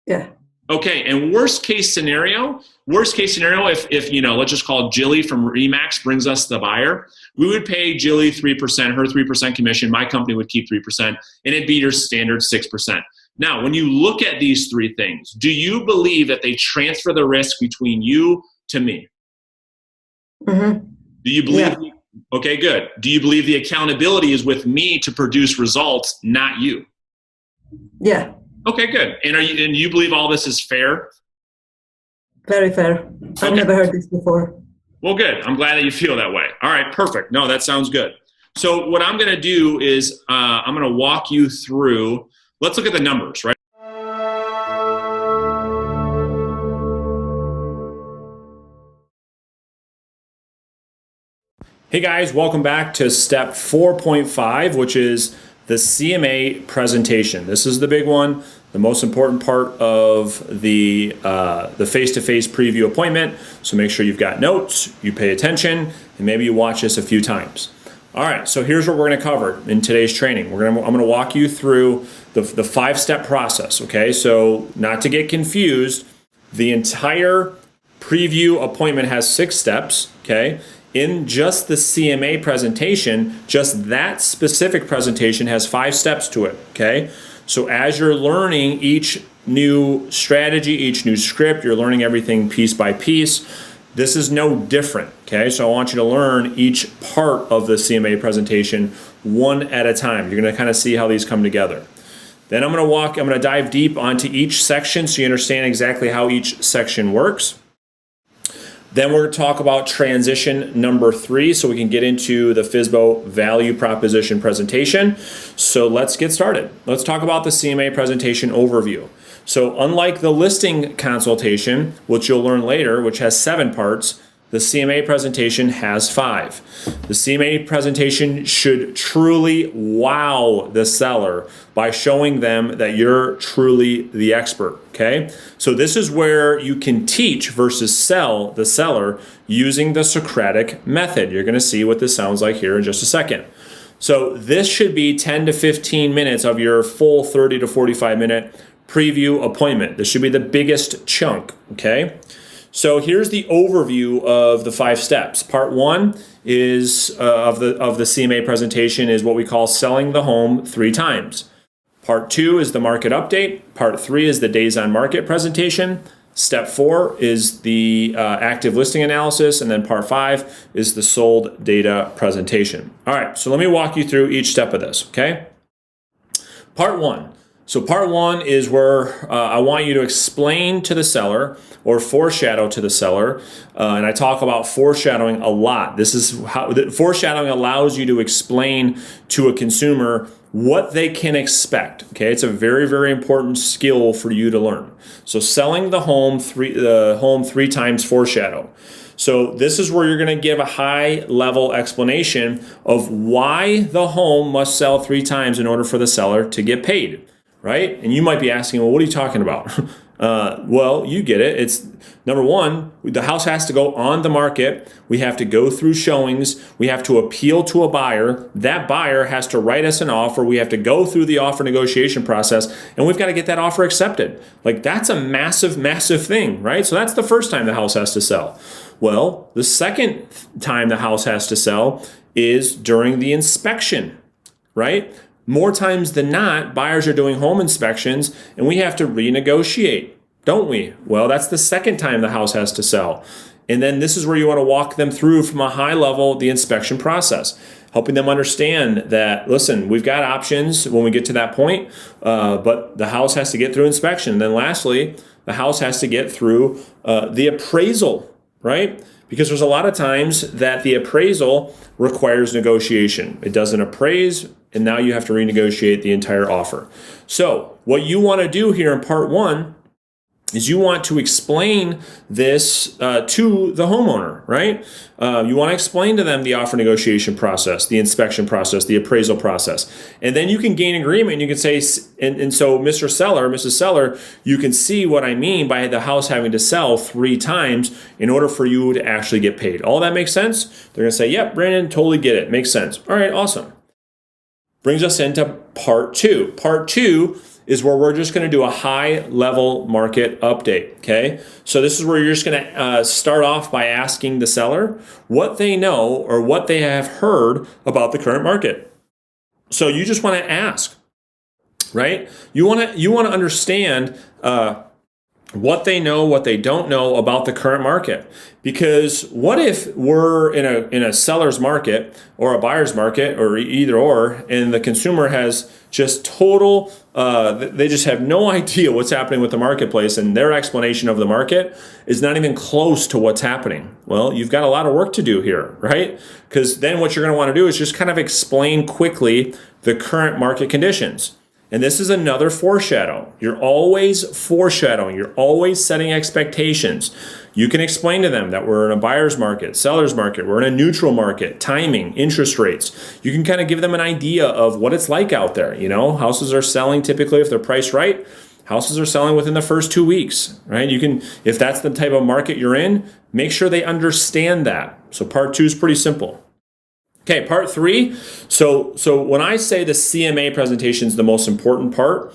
Yeah. Okay, and worst case scenario, if you know, let's just call Jilly from Remax brings us the buyer, we would pay Jilly 3%, her 3% commission, my company would keep 3%, and it'd be your standard 6%. Now, when you look at these three things, do you believe that they transfer the risk between you to me? Mm-hmm. Do you believe? Yeah. Okay, good. Do you believe the accountability is with me to produce results, not you? Yeah. Okay, good. And you believe all this is fair? Very fair. I've never heard this before. Well, good. I'm glad that you feel that way. All right, perfect. No, that sounds good. So what I'm going to do is I'm going to walk you through. Let's look at the numbers, right? Hey guys, welcome back to step 4.5, which is the CMA presentation. This is the big one, the most important part of the face-to-face preview appointment. So make sure you've got notes, you pay attention, and maybe you watch this a few times. All right, so here's what we're going to cover in today's training. I'm going to walk you through the 5-step process. Okay, so not to get confused, the entire preview appointment has 6 steps. Okay. In just the CMA presentation, just that specific presentation has 5 steps to it, okay? So as you're learning each new strategy, each new script, you're learning everything piece by piece. This is no different, okay? So I want you to learn each part of the CMA presentation one at a time. You're gonna kind of see how these come together. Then I'm gonna dive deep onto each section so you understand exactly how each section works. Then we're going to talk about transition number 3 so we can get into the FSBO value proposition presentation. So let's get started. Let's talk about the CMA presentation overview. So unlike the listing consultation, which you'll learn later, which has 7 parts, the CMA presentation has 5. The CMA presentation should truly wow the seller by showing them that you're truly the expert, okay? So this is where you can teach versus sell the seller using the Socratic method. You're gonna see what this sounds like here in just a second. So this should be 10 to 15 minutes of your full 30 to 45 minute preview appointment. This should be the biggest chunk, okay? So here's the overview of the 5 steps. Part 1 is of the CMA presentation is what we call selling the home 3 times. Part 2 is the market update. Part 3 is the days on market presentation. Step 4 is the active listing analysis, and then part 5 is the sold data presentation. All right, so let me walk you through each step of this, okay? Part 1. So part 1 is where I want you to explain to the seller or foreshadow to the seller, and I talk about foreshadowing a lot. This is how foreshadowing allows you to explain to a consumer what they can expect. Okay, it's a very, very important skill for you to learn. So selling the home 3 times foreshadow. So this is where you're going to give a high level explanation of why the home must sell 3 times in order for the seller to get paid. Right? And you might be asking, well, what are you talking about? Well, you get it. It's number 1, the house has to go on the market. We have to go through showings. We have to appeal to a buyer. That buyer has to write us an offer. We have to go through the offer negotiation process, and we've got to get that offer accepted. Like, that's a massive, massive thing, right? So that's the first time the house has to sell. Well, the second time the house has to sell is during the inspection, right? More times than not, buyers are doing home inspections and we have to renegotiate, don't we? Well, that's the second time the house has to sell. And then this is where you want to walk them through from a high level the inspection process, helping them understand that, listen, we've got options when we get to that point, but the house has to get through inspection. And then lastly, the house has to get through the appraisal, right? Because there's a lot of times that the appraisal requires negotiation. It doesn't appraise, and now you have to renegotiate the entire offer. So what you want to do here in part 1 is you want to explain this to the homeowner, right? You want to explain to them the offer negotiation process, the inspection process, the appraisal process. And then you can gain agreement. And you can say, and so Mr. Seller, Mrs. Seller, you can see what I mean by the house having to sell 3 times in order for you to actually get paid. All that makes sense? They're going to say, yep, Brandon, totally get it. Makes sense. All right, awesome. Brings us into part two. Part two is where we're just going to do a high level market update. Okay. So this is where you're just going to start off by asking the seller what they know or what they have heard about the current market. So you just want to ask, right? You want to understand what they know, what they don't know about the current market. Because what if we're in a seller's market or a buyer's market or either or, and the consumer has just total, they just have no idea what's happening with the marketplace, and their explanation of the market is not even close to what's happening. Well, you've got a lot of work to do here, right? Because then what you're going to want to do is just kind of explain quickly the current market conditions. And this is another foreshadow. You're always foreshadowing. You're always setting expectations. You can explain to them that we're in a buyer's market, seller's market, we're in a neutral market, timing, interest rates. You can kind of give them an idea of what it's like out there. You know, houses are selling typically, if they're priced right, houses are selling within the first 2 weeks, right? You can, if that's the type of market you're in, make sure they understand that. So part two is pretty simple. Okay, part three. So when I say the CMA presentation is the most important part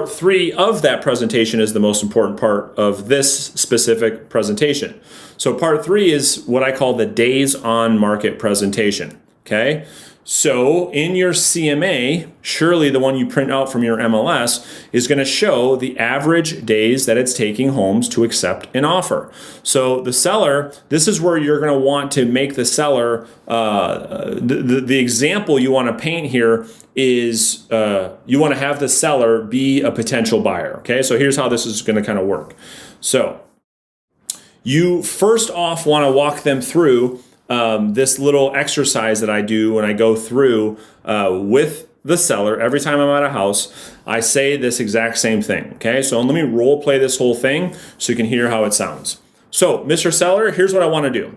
three of that presentation is the most important part of this specific presentation. So part three is what I call the days on market presentation. Okay. So in your CMA, surely the one you print out from your MLS is going to show the average days that it's taking homes to accept an offer. So the seller, this is where you're going to want to make the seller, the example you want to paint here is you want to have the seller be a potential buyer. Okay, so here's how this is going to kind of work. So you first off want to walk them through this little exercise that I do when I go through with the seller. Every time I'm at a house, I say this exact same thing. Okay, so let me role play this whole thing so you can hear how it sounds. So, Mr. Seller, here's what I want to do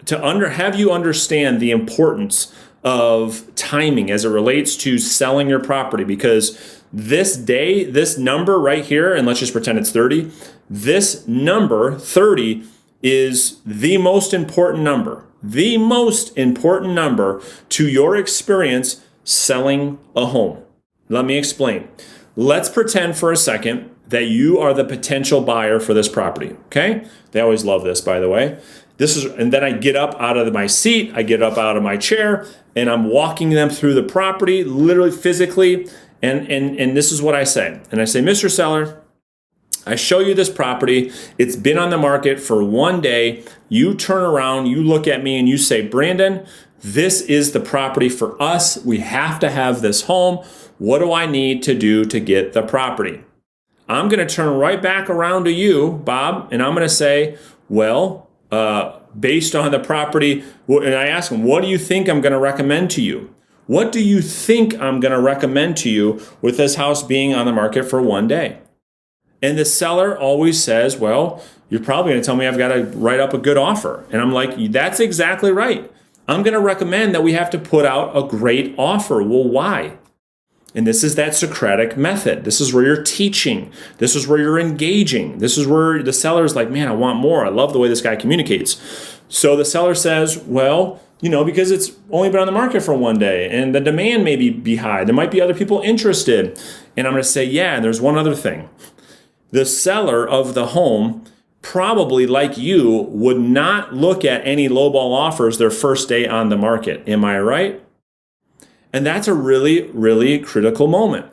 to have you understand the importance of timing as it relates to selling your property, because this day, this number right here, and let's just pretend it's 30, this number 30 is the most important number. The most important number to your experience selling a home. Let me explain. Let's pretend for a second that you are the potential buyer for this property. Okay? They always love this, by the way. And then I get up out of my seat, I get up out of my chair, and I'm walking them through the property, literally physically, and this is what I say. And I say, Mr. Seller, I show you this property. It's been on the market for 1 day. You turn around, you look at me and you say, Brandon, this is the property for us. We have to have this home. What do I need to do to get the property? I'm going to turn right back around to you, Bob, and I'm going to say, well, based on the property, and I ask him, what do you think I'm going to recommend to you? What do you think I'm going to recommend to you with this house being on the market for 1 day? And the seller always says, well, you're probably going to tell me I've got to write up a good offer. And I'm like, that's exactly right. I'm going to recommend that we have to put out a great offer. Well, why? And this is that Socratic method. This is where you're teaching. This is where you're engaging. This is where the seller is like, man, I want more. I love the way this guy communicates. So the seller says, well, you know, because it's only been on the market for 1 day and the demand may be high. There might be other people interested. And I'm going to say, yeah, and there's one other thing. The seller of the home, probably like you, would not look at any lowball offers their first day on the market. Am I right? And that's a really, really critical moment.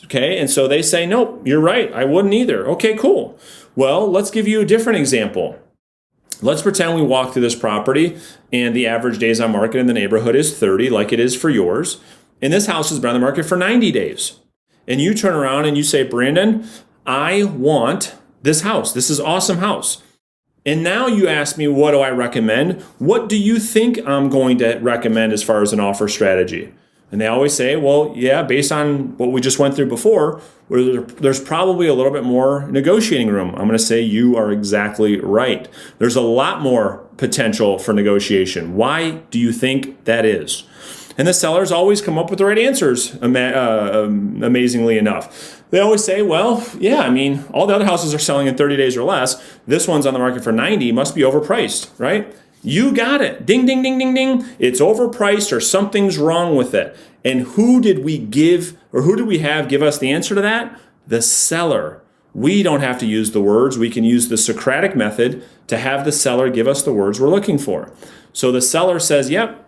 Okay, and so they say, nope, you're right. I wouldn't either. Okay, cool. Well, let's give you a different example. Let's pretend we walk through this property and the average days on market in the neighborhood is 30, like it is for yours. And this house has been on the market for 90 days. And you turn around and you say, Brandon, I want this house. This is an awesome house. And now you ask me, what do I recommend? What do you think I'm going to recommend as far as an offer strategy? And they always say, well, yeah, based on what we just went through before, there's probably a little bit more negotiating room. I'm going to say you are exactly right. There's a lot more potential for negotiation. Why do you think that is? And the sellers always come up with the right answers, amazingly enough. They always say, well, yeah, I mean, all the other houses are selling in 30 days or less. This one's on the market for 90, must be overpriced, right? You got it. Ding, ding, ding, ding, ding. It's overpriced or something's wrong with it. And who did we have give us the answer to that? The seller. We don't have to use the words. We can use the Socratic method to have the seller give us the words we're looking for. So the seller says, yep,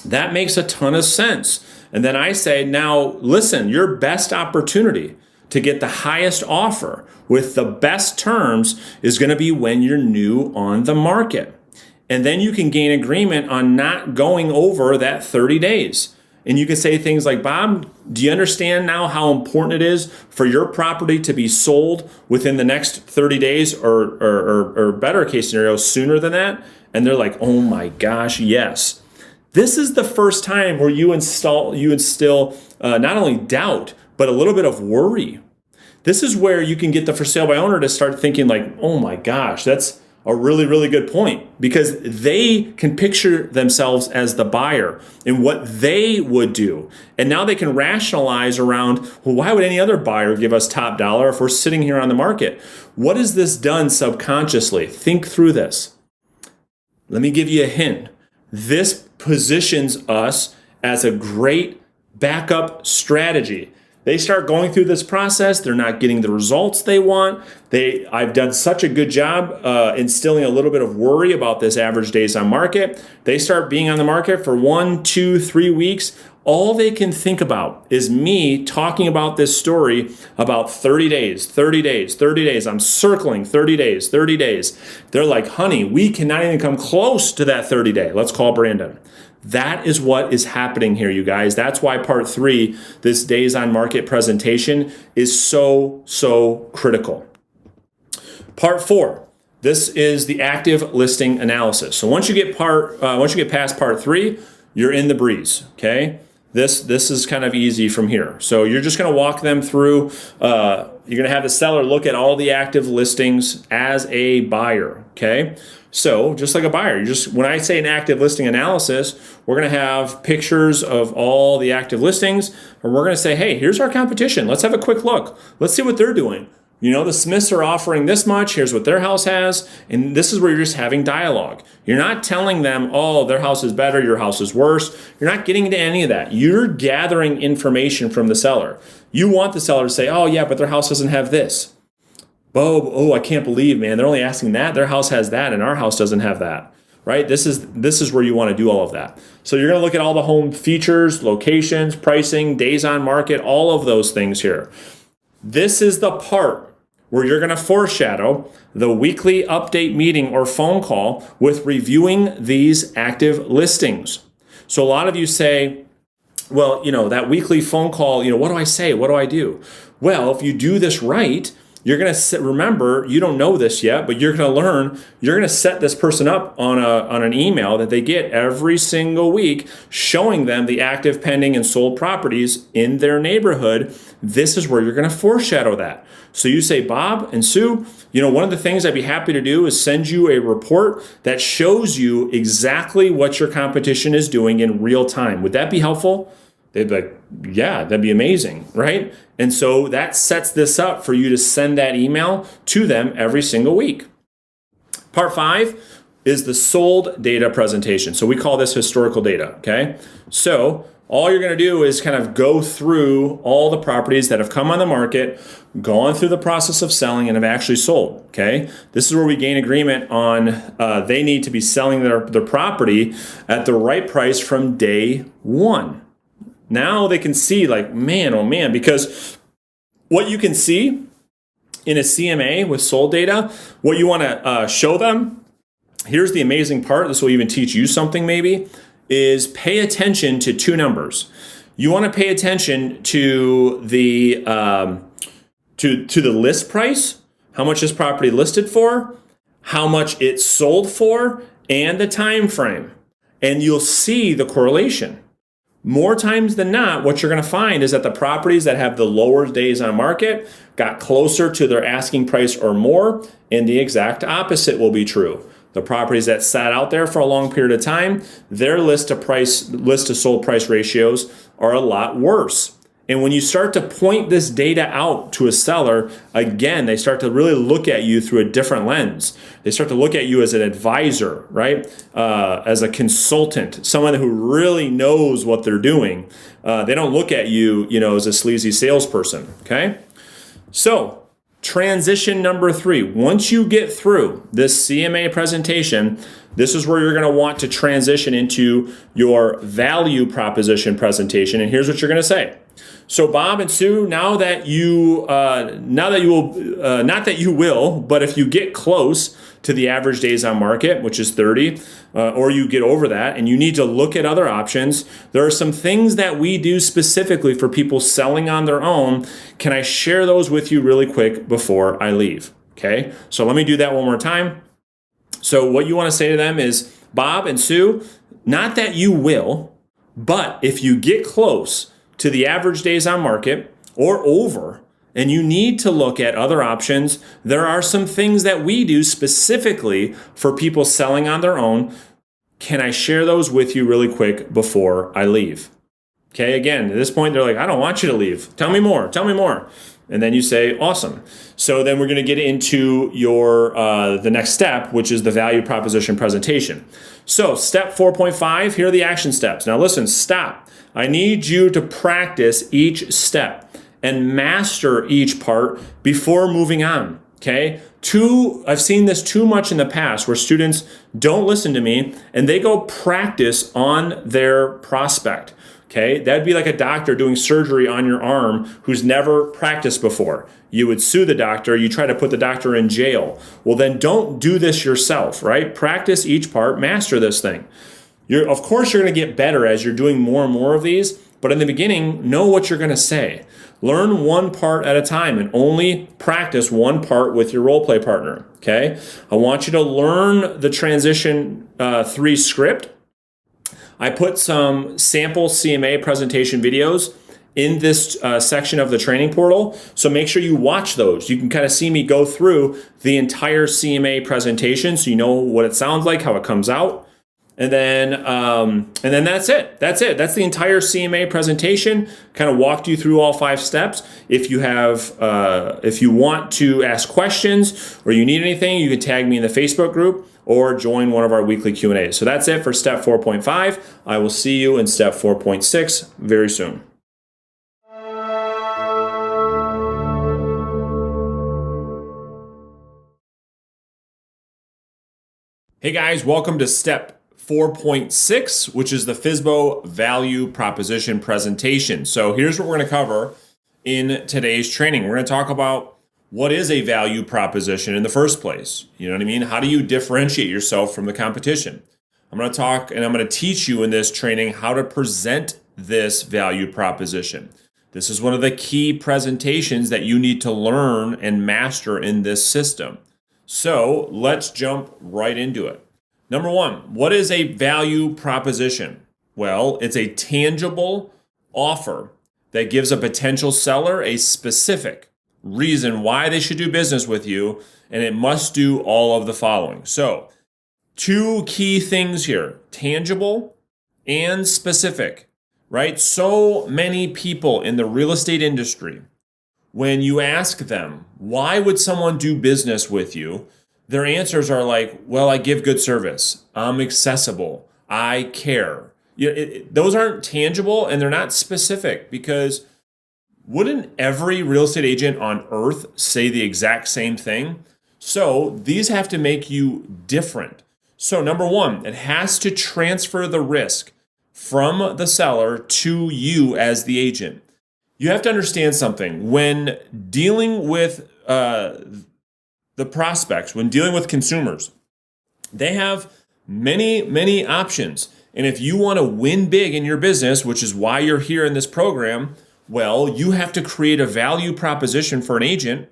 that makes a ton of sense. And then I say, now listen, your best opportunity to get the highest offer with the best terms is going to be when you're new on the market. And then you can gain agreement on not going over that 30 days. And you can say things like, Bob, do you understand now how important it is for your property to be sold within the next 30 days or better case scenario, sooner than that? And they're like, oh my gosh, yes. This is the first time where you instill not only doubt, but a little bit of worry. This is where you can get the for sale by owner to start thinking like, oh my gosh, that's a really, really good point, because they can picture themselves as the buyer and what they would do. And now they can rationalize around, well, why would any other buyer give us top dollar if we're sitting here on the market? What has this done subconsciously? Think through this. Let me give you a hint. This positions us as a great backup strategy. They start going through this process. They're not getting the results they want. I've done such a good job instilling a little bit of worry about this average days on market. They start being on the market for 1, 2, 3 weeks. All they can think about is me talking about this story about 30 days, 30 days, 30 days. I'm circling 30 days, 30 days. They're like, honey, we cannot even come close to that 30 day. Let's call Brandon. That is what is happening here, you guys. That's why part 3, this days on market presentation, is so critical. Part 4, this is the active listing analysis. So once you get past part 3, you're in the breeze. Okay, this is kind of easy from here. So you're just going to walk them through. You're going to have the seller look at all the active listings as a buyer. Okay. So just like a buyer, when I say an active listing analysis, we're going to have pictures of all the active listings, and we're going to say, hey, here's our competition. Let's have a quick look. Let's see what they're doing. You know, the Smiths are offering this much. Here's what their house has. And this is where you're just having dialogue. You're not telling them, oh, their house is better, your house is worse. You're not getting into any of that. You're gathering information from the seller. You want the seller to say, oh, yeah, but their house doesn't have this. Oh, I can't believe, man, they're only asking that. Their house has that and our house doesn't have that, right? This is where you want to do all of that. So you're going to look at all the home features, locations, pricing, days on market, all of those things here. This is the part where you're going to foreshadow the weekly update meeting or phone call with reviewing these active listings. So a lot of you say, well, that weekly phone call, what do I say? What do I do? Well, if you do this right, you're going to remember, you don't know this yet, but you're going to learn, you're going to set this person up on an email that they get every single week showing them the active, pending, and sold properties in their neighborhood. This is where you're going to foreshadow that. So you say, Bob and Sue, one of the things I'd be happy to do is send you a report that shows you exactly what your competition is doing in real time. Would that be helpful? They'd be like, yeah, that'd be amazing, right? And so that sets this up for you to send that email to them every single week. Part 5 is the sold data presentation. So we call this historical data, okay? So all you're going to do is kind of go through all the properties that have come on the market, gone through the process of selling, and have actually sold, okay? This is where we gain agreement on they need to be selling their property at the right price from day 1. Now they can see like, man, oh man, because what you can see in a CMA with sold data, what you want to show them, here's the amazing part, this will even teach you something maybe, is pay attention to 2 numbers. You want to pay attention to the list price, how much this property listed for, how much it sold for, and the time frame. And you'll see the correlation. More times than not, what you're going to find is that the properties that have the lower days on market got closer to their asking price or more, and the exact opposite will be true. The properties that sat out there for a long period of time, their list to sold price ratios are a lot worse. And when you start to point this data out to a seller, again, they start to really look at you through a different lens. They start to look at you as an advisor, right? As a consultant, someone who really knows what they're doing. They don't look at you, as a sleazy salesperson, okay? So, transition number 3. Once you get through this CMA presentation, this is where you're going to want to transition into your value proposition presentation. And here's what you're going to say. So Bob and Sue, not that you will, but if you get close to the average days on market, which is 30, or you get over that and you need to look at other options, there are some things that we do specifically for people selling on their own. Can I share those with you really quick before I leave? Okay, so let me do that one more time. So what you want to say to them is, Bob and Sue, not that you will, but if you get close to the average days on market or over, and you need to look at other options, there are some things that we do specifically for people selling on their own. Can I share those with you really quick before I leave? Okay, again, at this point, they're like, I don't want you to leave. Tell me more. And then you say, awesome. So then we're going to get into the next step, which is the value proposition presentation. So step 4.5, here are the action steps. Now listen, stop. I need you to practice each step and master each part before moving on, okay? I've seen this too much in the past where students don't listen to me and they go practice on their prospect. Okay, that'd be like a doctor doing surgery on your arm who's never practiced before. You would sue the doctor, you try to put the doctor in jail. Well, then don't do this yourself, right? Practice each part, master this thing. Of course, you're going to get better as you're doing more and more of these, but in the beginning, know what you're going to say. Learn one part at a time and only practice one part with your role play partner, okay? I want you to learn the transition 3 script. I put some sample CMA presentation videos in this section of the training portal, so make sure you watch those. You can kind of see me go through the entire CMA presentation so you know what it sounds like, how it comes out. And then that's it. That's the entire CMA presentation. Kind of walked you through all 5 steps. If you want to ask questions or you need anything, you can tag me in the Facebook group or join one of our weekly Q&As. So that's it for step 4.5. I will see you in step 4.6 very soon. Hey guys, welcome to step 4.6, which is the FSBO value proposition presentation. So here's what we're going to cover in today's training. We're going to talk about what is a value proposition in the first place. You know what I mean? How do you differentiate yourself from the competition? I'm going to talk and I'm going to teach you in this training how to present this value proposition. This is one of the key presentations that you need to learn and master in this system. So let's jump right into it. Number 1, what is a value proposition? Well, it's a tangible offer that gives a potential seller a specific reason why they should do business with you, and it must do all of the following. So, 2 key things here, tangible and specific, right? So many people in the real estate industry, when you ask them, why would someone do business with you? Their answers are like, well, I give good service. I'm accessible. I care. Those aren't tangible and they're not specific, because wouldn't every real estate agent on earth say the exact same thing? So these have to make you different. So number 1, it has to transfer the risk from the seller to you as the agent. You have to understand something. When dealing with the prospects, when dealing with consumers, they have many options. And if you want to win big in your business, which is why you're here in this program, well, you have to create a value proposition for a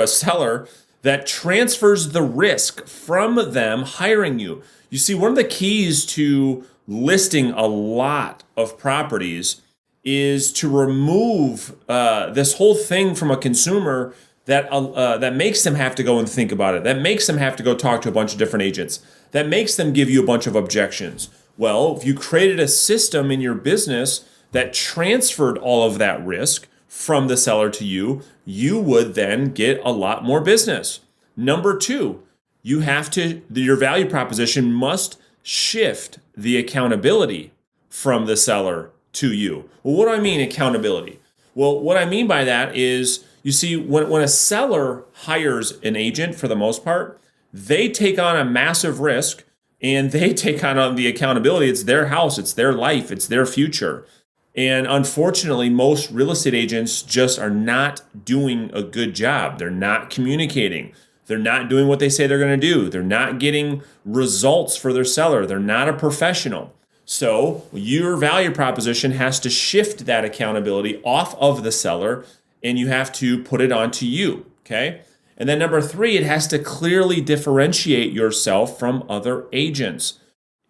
seller that transfers the risk from them hiring you. You see, one of the keys to listing a lot of properties is to remove this whole thing from a consumer that makes them have to go and think about it, that makes them have to go talk to a bunch of different agents, that makes them give you a bunch of objections. Well, if you created a system in your business that transferred all of that risk from the seller to you, you would then get a lot more business. Number two, your value proposition must shift the accountability from the seller to you. Well, what do I mean accountability? Well, what I mean by that is, you see, when a seller hires an agent, for the most part, they take on a massive risk and they take on the accountability. It's their house, it's their life, it's their future. And unfortunately, most real estate agents just are not doing a good job. They're not communicating. They're not doing what they say they're going to do. They're not getting results for their seller. They're not a professional. So your value proposition has to shift that accountability off of the seller, and you have to put it onto you, okay? And then number three, it has to clearly differentiate yourself from other agents.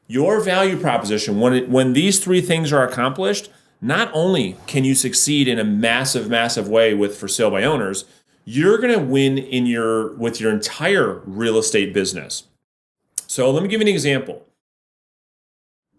Your value proposition, when these three things are accomplished, not only can you succeed in a massive, massive way with for sale by owners, you're going to win with your entire real estate business. So let me give you an example.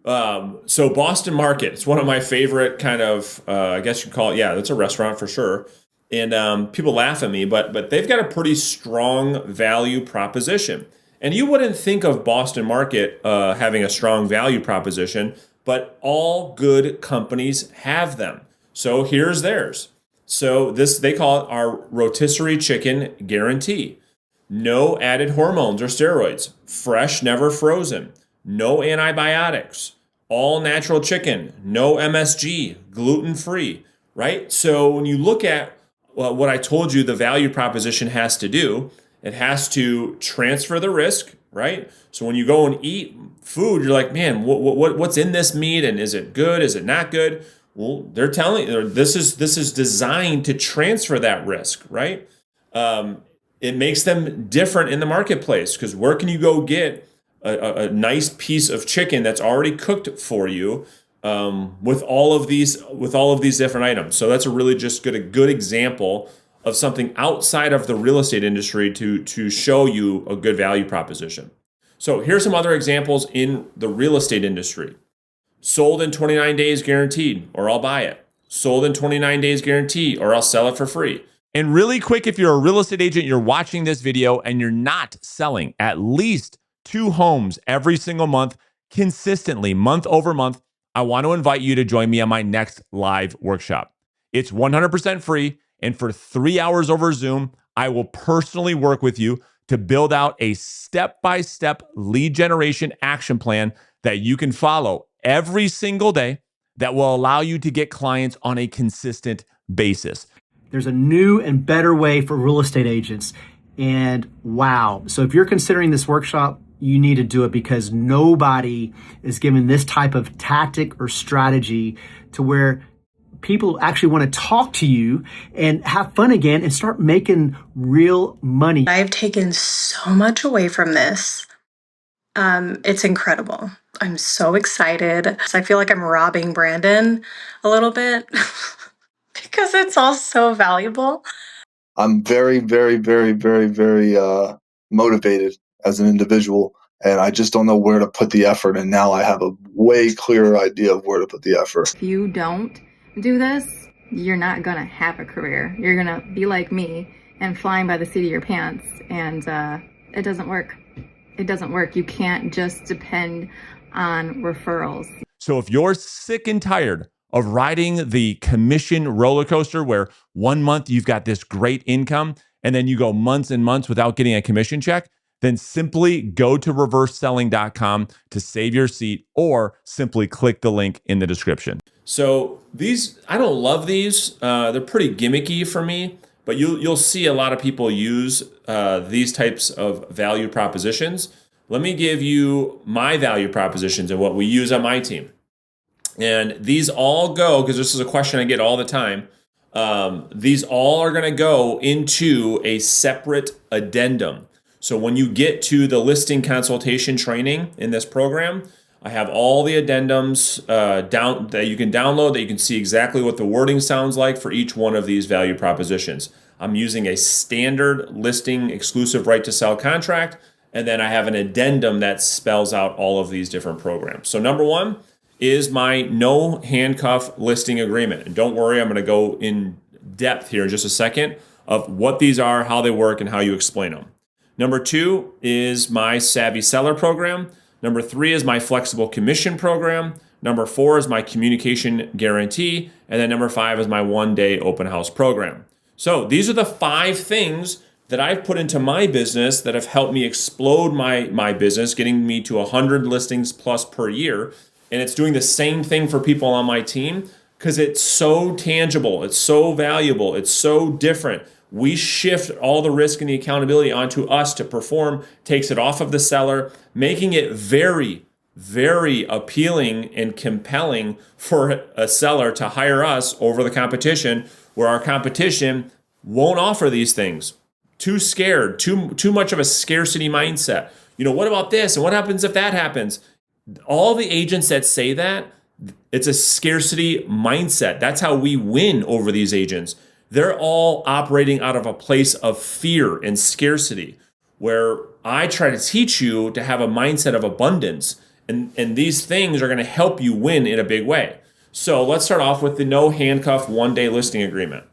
So Boston Market, it's one of my favorite kind of, I guess you call it, yeah, that's a restaurant for sure. And people laugh at me, but they've got a pretty strong value proposition. And you wouldn't think of Boston Market having a strong value proposition, but all good companies have them. So here's theirs. So they call it our rotisserie chicken guarantee. No added hormones or steroids. Fresh, never frozen. No antibiotics. All natural chicken. No MSG. Gluten-free, right? So when you look at what I told you the value proposition has to do, it has to transfer the risk, right? So when you go and eat food, you're like, man, what's in this meat, and is it good? Is it not good? Well, they're telling you this is designed to transfer that risk, right? It makes them different in the marketplace, because where can you go get a nice piece of chicken that's already cooked for you with all of these different items? So that's a really just a good example of something outside of the real estate industry to show you a good value proposition. So here's some other examples in the real estate industry. Sold in 29 days guaranteed, or I'll buy it. Sold in 29 days guaranteed, or I'll sell it for free. And really quick, if you're a real estate agent, you're watching this video and you're not selling at least 2 homes every single month, consistently, month over month, I want to invite you to join me on my next live workshop. It's 100% free. And for 3 hours over Zoom, I will personally work with you to build out a step-by-step lead generation action plan that you can follow every single day that will allow you to get clients on a consistent basis. There's a new and better way for real estate agents. And wow. So if you're considering this workshop, you need to do it, because nobody is given this type of tactic or strategy to where people actually want to talk to you and have fun again and start making real money. I've taken so much away from this. It's incredible. I'm so excited. I feel like I'm robbing Brandon a little bit because it's all so valuable. I'm very, very, very, very, very motivated as an individual, and I just don't know where to put the effort. And now I have a way clearer idea of where to put the effort. If you don't do this, you're not going to have a career. You're going to be like me and flying by the seat of your pants, and it doesn't work. It doesn't work. You can't just depend on referrals. So if you're sick and tired of riding the commission roller coaster where 1 month you've got this great income and then you go months and months without getting a commission check, then simply go to reverseselling.com to save your seat, or simply click the link in the description. So these, I don't love these. They're pretty gimmicky for me, but you'll see a lot of people use these types of value propositions. Let me give you my value propositions and what we use on my team. And these all go, because this is a question I get all the time, these all are going to go into a separate addendum. So when you get to the listing consultation training in this program, I have all the addendums down that you can download, that you can see exactly what the wording sounds like for each one of these value propositions. I'm using a standard listing exclusive right to sell contract, and then I have an addendum that spells out all of these different programs. So number one is my no handcuff listing agreement. And don't worry, I'm going to go in depth here in just a second of what these are, how they work, and how you explain them. Number 2 is my Savvy Seller program. Number 3 is my flexible commission program. Number 4 is my communication guarantee. And then number 5 is my 1-day open house program. So these are the 5 things that I've put into my business that have helped me explode my business, getting me to 100 listings plus per year. And it's doing the same thing for people on my team because it's so tangible, it's so valuable, it's so different. We shift all the risk and the accountability onto us to perform, takes it off of the seller, making it very, very appealing and compelling for a seller to hire us over the competition, where our competition won't offer these things. Too scared, too much of a scarcity mindset. What about this? And what happens if that happens? All the agents that say that, it's a scarcity mindset. That's how we win over these agents. They're all operating out of a place of fear and scarcity, where I try to teach you to have a mindset of abundance. And these things are going to help you win in a big way. So let's start off with the no handcuff 1-day listing agreement.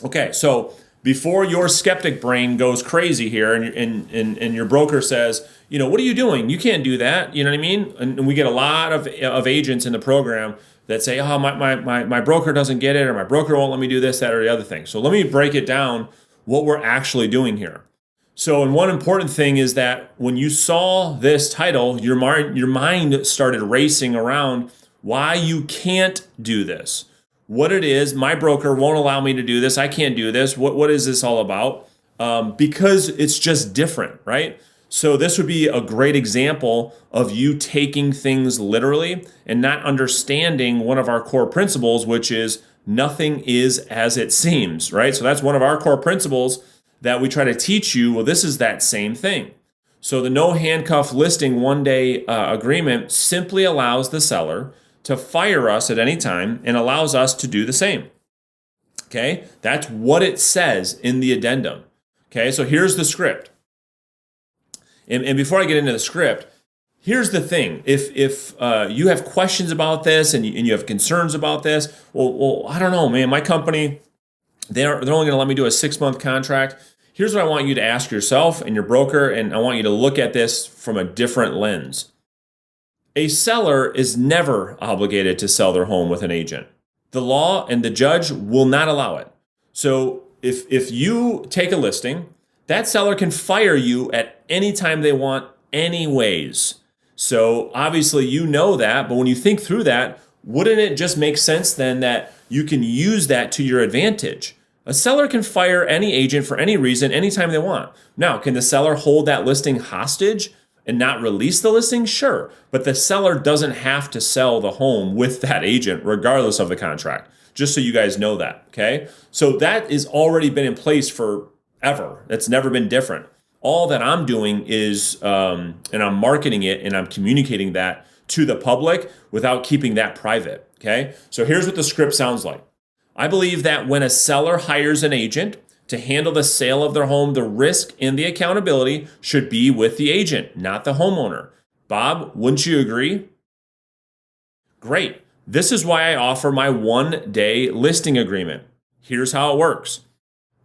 Okay, so before your skeptic brain goes crazy here and your broker says, what are you doing? You can't do that. You know what I mean? And we get a lot of agents in the program that say, oh, my broker doesn't get it, or my broker won't let me do this, that, or the other thing. So let me break it down what we're actually doing here. So, and one important thing is that when you saw this title, your mind started racing around why you can't do this. What it is, my broker won't allow me to do this. I can't do this. What is this all about? Because it's just different, right? So this would be a great example of you taking things literally and not understanding one of our core principles, which is nothing is as it seems, right? So that's one of our core principles that we try to teach you. Well, this is that same thing. So the no handcuff listing 1-day agreement simply allows the seller to fire us at any time and allows us to do the same. Okay, that's what it says in the addendum. Okay, so here's the script. And before I get into the script, here's the thing. If you have questions about this and you have concerns about this, well, I don't know, man. My company, they're only going to let me do a 6-month contract. Here's what I want you to ask yourself and your broker, and I want you to look at this from a different lens. A seller is never obligated to sell their home with an agent. The law and the judge will not allow it. So if you take a listing, that seller can fire you at any time they want anyways. So obviously you know that, but when you think through that, wouldn't it just make sense then that you can use that to your advantage? A seller can fire any agent for any reason, anytime they want. Now, can the seller hold that listing hostage and not release the listing? Sure, but the seller doesn't have to sell the home with that agent regardless of the contract, just so you guys know that, okay? So that has already been in place forever. It's never been different. All that I'm doing is, and I'm marketing it and I'm communicating that to the public without keeping that private, okay? So here's what the script sounds like. I believe that when a seller hires an agent to handle the sale of their home, the risk and the accountability should be with the agent, not the homeowner. Bob, wouldn't you agree? Great. This is why I offer my 1-day listing agreement. Here's how it works.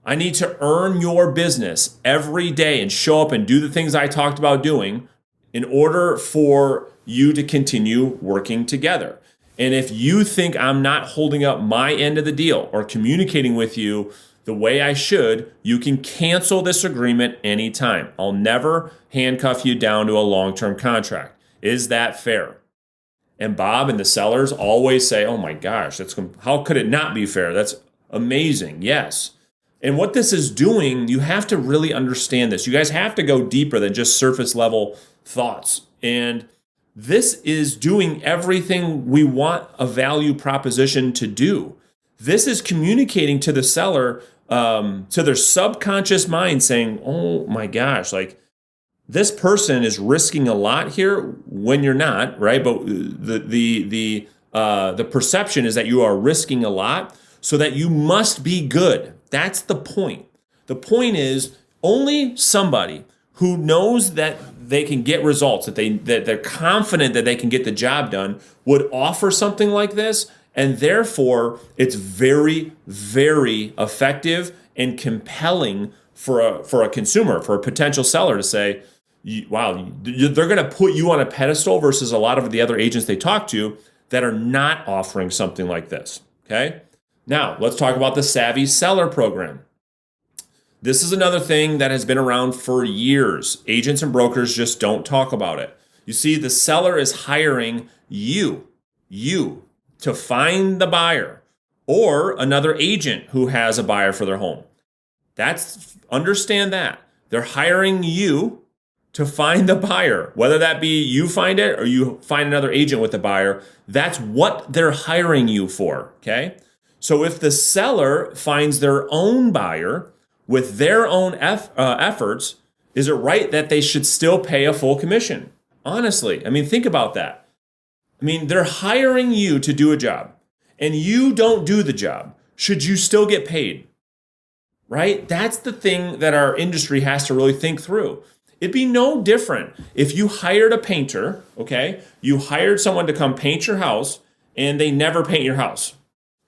I need to earn your business every day and show up and do the things I talked about doing in order for you to continue working together. And if you think I'm not holding up my end of the deal or communicating with you the way I should, you can cancel this agreement anytime. I'll never handcuff you down to a long-term contract. Is that fair? And Bob and the sellers always say, oh my gosh, how could it not be fair? That's amazing. Yes. And what this is doing, you have to really understand this. You guys have to go deeper than just surface level thoughts. And this is doing everything we want a value proposition to do. This is communicating to the seller, to their subconscious mind saying, oh my gosh, like this person is risking a lot here when you're not, right? But the perception is that you are risking a lot so that you must be good. That's the point. The point is only somebody who knows that they can get results, that they're confident that they can get the job done, would offer something like this, and therefore it's very, very effective and compelling for a consumer, for a potential seller to say, wow, they're going to put you on a pedestal versus a lot of the other agents they talk to that are not offering something like this. Okay. Now let's talk about the Savvy Seller Program. This is another thing that has been around for years. Agents and brokers just don't talk about it. You see, the seller is hiring you to find the buyer or another agent who has a buyer for their home. Understand that. They're hiring you to find the buyer, whether that be you find it or you find another agent with the buyer. That's what they're hiring you for, okay? So if the seller finds their own buyer with their own efforts, is it right that they should still pay a full commission? Honestly, I mean, think about that. I mean, they're hiring you to do a job and you don't do the job. Should you still get paid? Right? That's the thing that our industry has to really think through. It'd be no different if you hired a painter, okay? You hired someone to come paint your house and they never paint your house.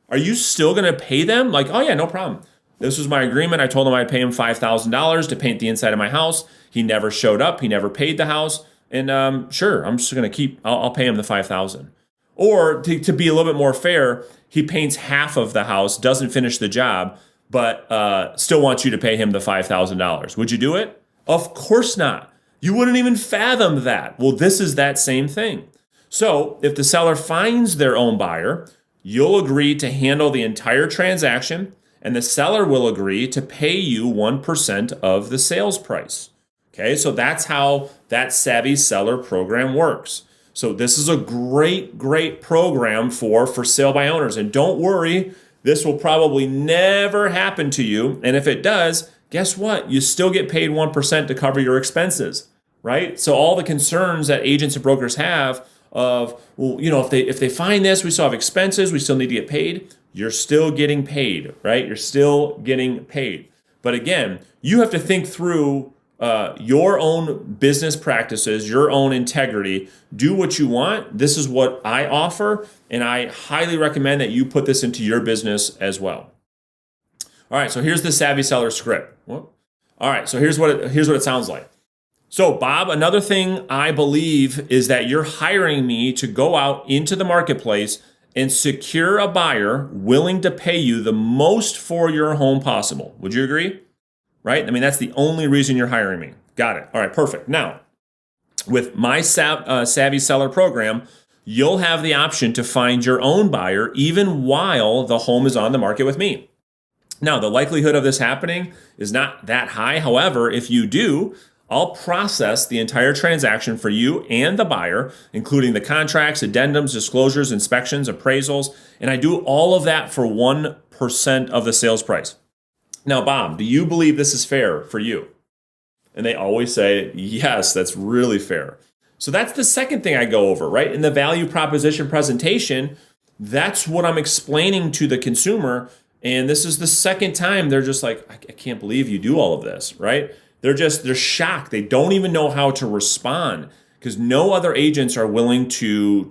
Are you still going to pay them? Like, oh yeah, no problem. This was my agreement. I told him I'd pay him $5,000 to paint the inside of my house. He never showed up. He never paid the house. And sure, I'm just going to I'll pay him the $5,000. Or to be a little bit more fair, he paints half of the house, doesn't finish the job, but still wants you to pay him the $5,000. Would you do it? Of course not. You wouldn't even fathom that. Well, this is that same thing. So if the seller finds their own buyer, you'll agree to handle the entire transaction, and the seller will agree to pay you 1% of the sales price. Okay, so that's how that Savvy Seller Program works. So this is a great, great program for sale by owners. And don't worry, this will probably never happen to you. And if it does, guess what? You still get paid 1% to cover your expenses, right? So all the concerns that agents and brokers have of, well, you know, if they find this, we still have expenses, we still need to get paid. You're still getting paid, right? You're still getting paid. But again, you have to think through your own business practices, your own integrity. Do what you want. This is what I offer, and I highly recommend that you put this into your business as well. All right, so here's the Savvy Seller script. All right, so here's what it sounds like. So Bob, another thing I believe is that you're hiring me to go out into the marketplace and secure a buyer willing to pay you the most for your home possible. Would you agree? Right? I mean, that's the only reason you're hiring me. Got it. All right, perfect. Now, with my Savvy Seller Program, you'll have the option to find your own buyer even while the home is on the market with me. Now, the likelihood of this happening is not that high. However, if you do, I'll process the entire transaction for you and the buyer, including the contracts, addendums, disclosures, inspections, appraisals, and I do all of that for 1% of the sales price. Now, Bob, do you believe this is fair for you? And they always say, yes, that's really fair. So that's the second thing I go over, right? In the value proposition presentation, that's what I'm explaining to the consumer. And this is the second time they're just like, I can't believe you do all of this, right? They're shocked. They don't even know how to respond because no other agents are willing to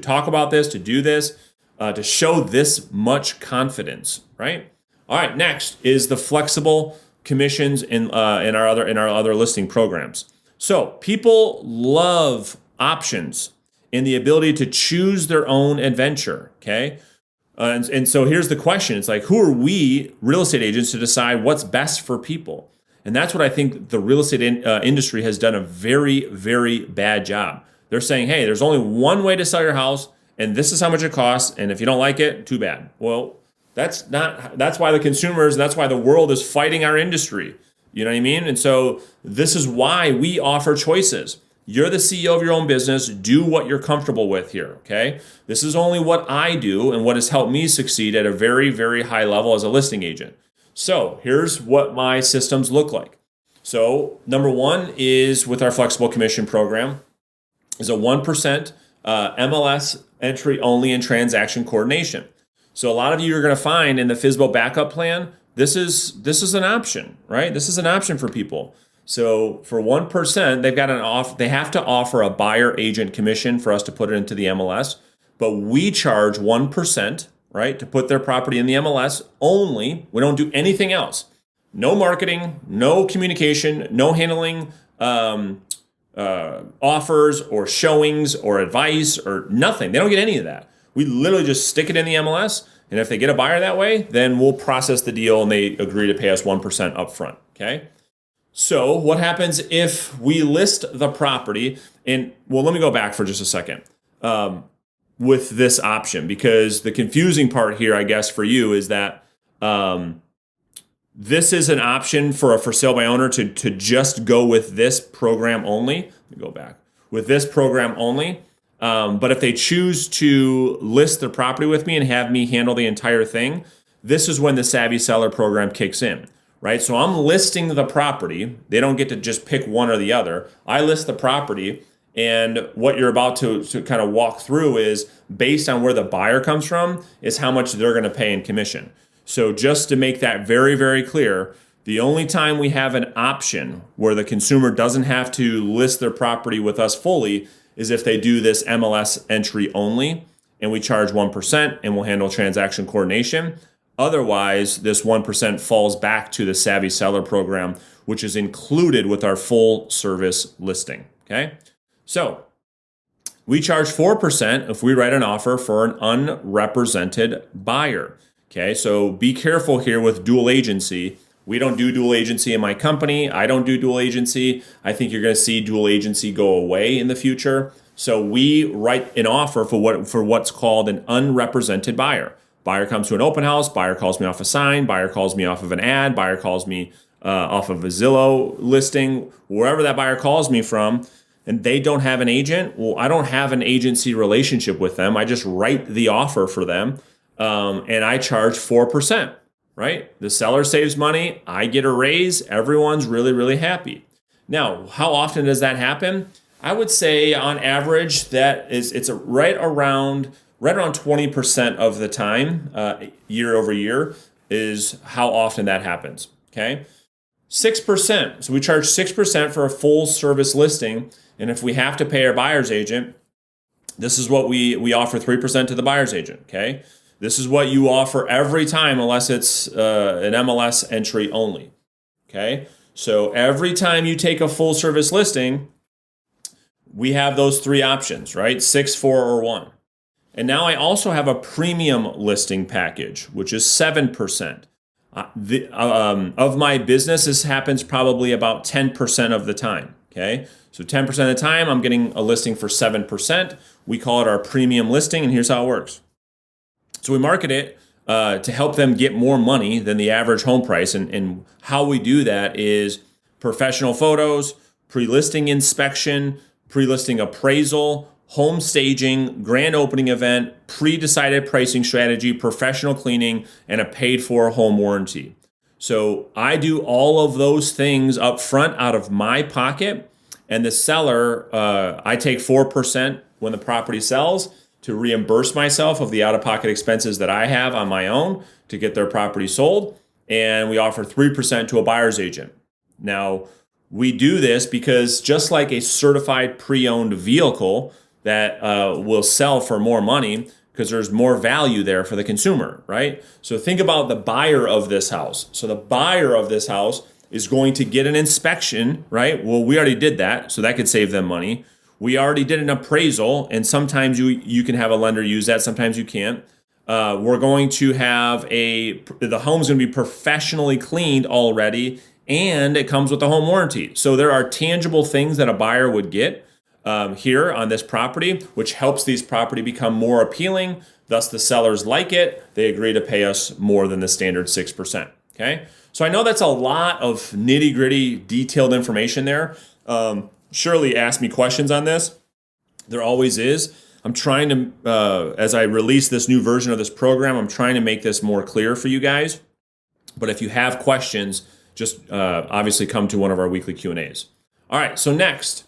talk about this, to do this, to show this much confidence, right? All right, next is the flexible commissions in our other listing programs. So people love options and the ability to choose their own adventure, okay? And so here's the question. It's like, who are we real estate agents to decide what's best for people? And that's what I think the real estate industry has done a very, very bad job. They're saying, hey, there's only one way to sell your house, and this is how much it costs, and if you don't like it, too bad. Well, that's why the consumers, that's why the world is fighting our industry. You know what I mean? And so this is why we offer choices. You're the CEO of your own business. Do what you're comfortable with here, okay? This is only what I do and what has helped me succeed at a very, very high level as a listing agent. So here's what my systems look like. So number one is with our flexible commission program is a 1% MLS entry only and transaction coordination. So a lot of you are going to find in the FSBO backup plan, this is an option, right? This is an option for people. So for 1%, they have to offer a buyer agent commission for us to put it into the MLS, but we charge 1%, right, to put their property in the MLS only. We don't do anything else. No marketing, no communication, no handling offers or showings or advice or nothing. They don't get any of that. We literally just stick it in the MLS, and if they get a buyer that way, then we'll process the deal and they agree to pay us 1% upfront, okay? So what happens if we list the property? And well, let me go back for just a second with this option, because the confusing part here, I guess, for you is that this is an option for a for sale by owner to just go with this program only. Let me go back. With this program only. But if they choose to list their property with me and have me handle the entire thing, this is when the Savvy Seller program kicks in. Right? So I'm listing the property. They don't get to just pick one or the other. I list the property, and what you're about to kind of walk through is based on where the buyer comes from is how much they're going to pay in commission. So just to make that very, very clear, the only time we have an option where the consumer doesn't have to list their property with us fully is if they do this MLS entry only, and we charge 1% and we'll handle transaction coordination. Otherwise, this 1% falls back to the Savvy Seller program, which is included with our full service listing, okay? So we charge 4% if we write an offer for an unrepresented buyer, okay? So be careful here with dual agency. We don't do dual agency in my company. I don't do dual agency. I think you're gonna see dual agency go away in the future. So we write an offer for what's called an unrepresented buyer. Buyer comes to an open house, buyer calls me off a sign, buyer calls me off of an ad, buyer calls me off of a Zillow listing, wherever that buyer calls me from, and they don't have an agent. Well, I don't have an agency relationship with them. I just write the offer for them, and I charge 4%, right? The seller saves money, I get a raise, everyone's really, really happy. Now, how often does that happen? I would say on average it's right around 20% of the time, year over year, is how often that happens, okay? 6%, so we charge 6% for a full service listing, and if we have to pay our buyer's agent, this is what we offer 3% to the buyer's agent, okay? This is what you offer every time unless it's an MLS entry only, okay? So every time you take a full service listing, we have those three options, right? 6, 4, or 1. And now I also have a premium listing package, which is 7%. Of my business, this happens probably about 10% of the time, okay? So 10% of the time, I'm getting a listing for 7%. We call it our premium listing, and here's how it works. So we market it to help them get more money than the average home price, and how we do that is professional photos, pre-listing inspection, pre-listing appraisal, home staging, grand opening event, pre-decided pricing strategy, professional cleaning, and a paid-for home warranty. So I do all of those things up front out of my pocket, and the seller, I take 4% when the property sells to reimburse myself of the out-of-pocket expenses that I have on my own to get their property sold, and we offer 3% to a buyer's agent. Now, we do this because just like a certified pre-owned vehicle that will sell for more money because there's more value there for the consumer, right? So think about the buyer of this house. So the buyer of this house is going to get an inspection, right? Well, we already did that, so that could save them money. We already did an appraisal, and sometimes you can have a lender use that, sometimes you can't. We're going to have the home's going to be professionally cleaned already, and it comes with a home warranty. So there are tangible things that a buyer would get here on this property, which helps these property become more appealing. Thus, the sellers like it. They agree to pay us more than the standard 6%. Okay. So I know that's a lot of nitty gritty, detailed information there. Surely ask me questions on this. There always is. I'm trying to, as I release this new version of this program, I'm trying to make this more clear for you guys. But if you have questions, just obviously come to one of our weekly Q&As. All right. So next.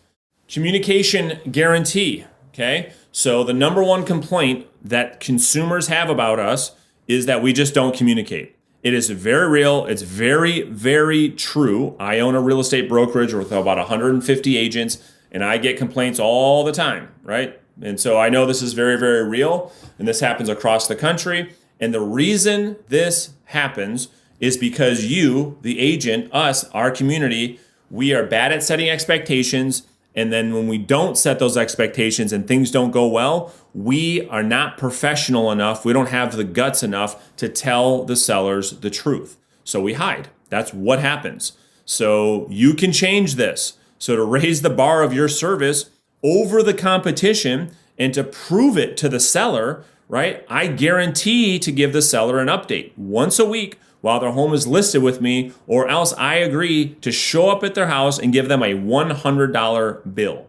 Communication guarantee, okay? So the number one complaint that consumers have about us is that we just don't communicate. It is very real. It's very, very true. I own a real estate brokerage with about 150 agents, and I get complaints all the time, right? And so I know this is very, very real, and this happens across the country. And the reason this happens is because you, the agent, us, our community, we are bad at setting expectations. And then when we don't set those expectations and things don't go well, we are not professional enough. We don't have the guts enough to tell the sellers the truth. So we hide. That's what happens. So you can change this. So to raise the bar of your service over the competition and to prove it to the seller, right? I guarantee to give the seller an update once a week while their home is listed with me, or else I agree to show up at their house and give them a $100 bill.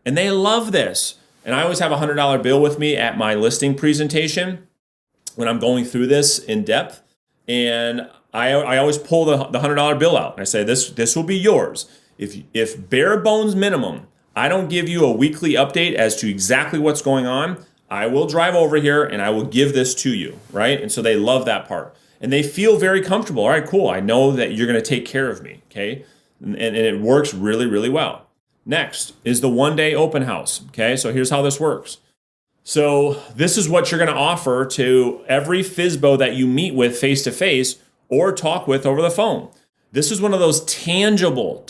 And they love this. And I always have a $100 bill with me at my listing presentation when I'm going through this in depth. And I always pull the $100 bill out. And I say, this will be yours. If bare bones minimum, I don't give you a weekly update as to exactly what's going on, I will drive over here and I will give this to you, right? And so they love that part. And they feel very comfortable. All right, cool. I know that you're going to take care of me, okay? And it works really, really well. Next is the one-day open house, okay? So here's how this works. So this is what you're going to offer to every FSBO that you meet with face-to-face or talk with over the phone. This is one of those tangible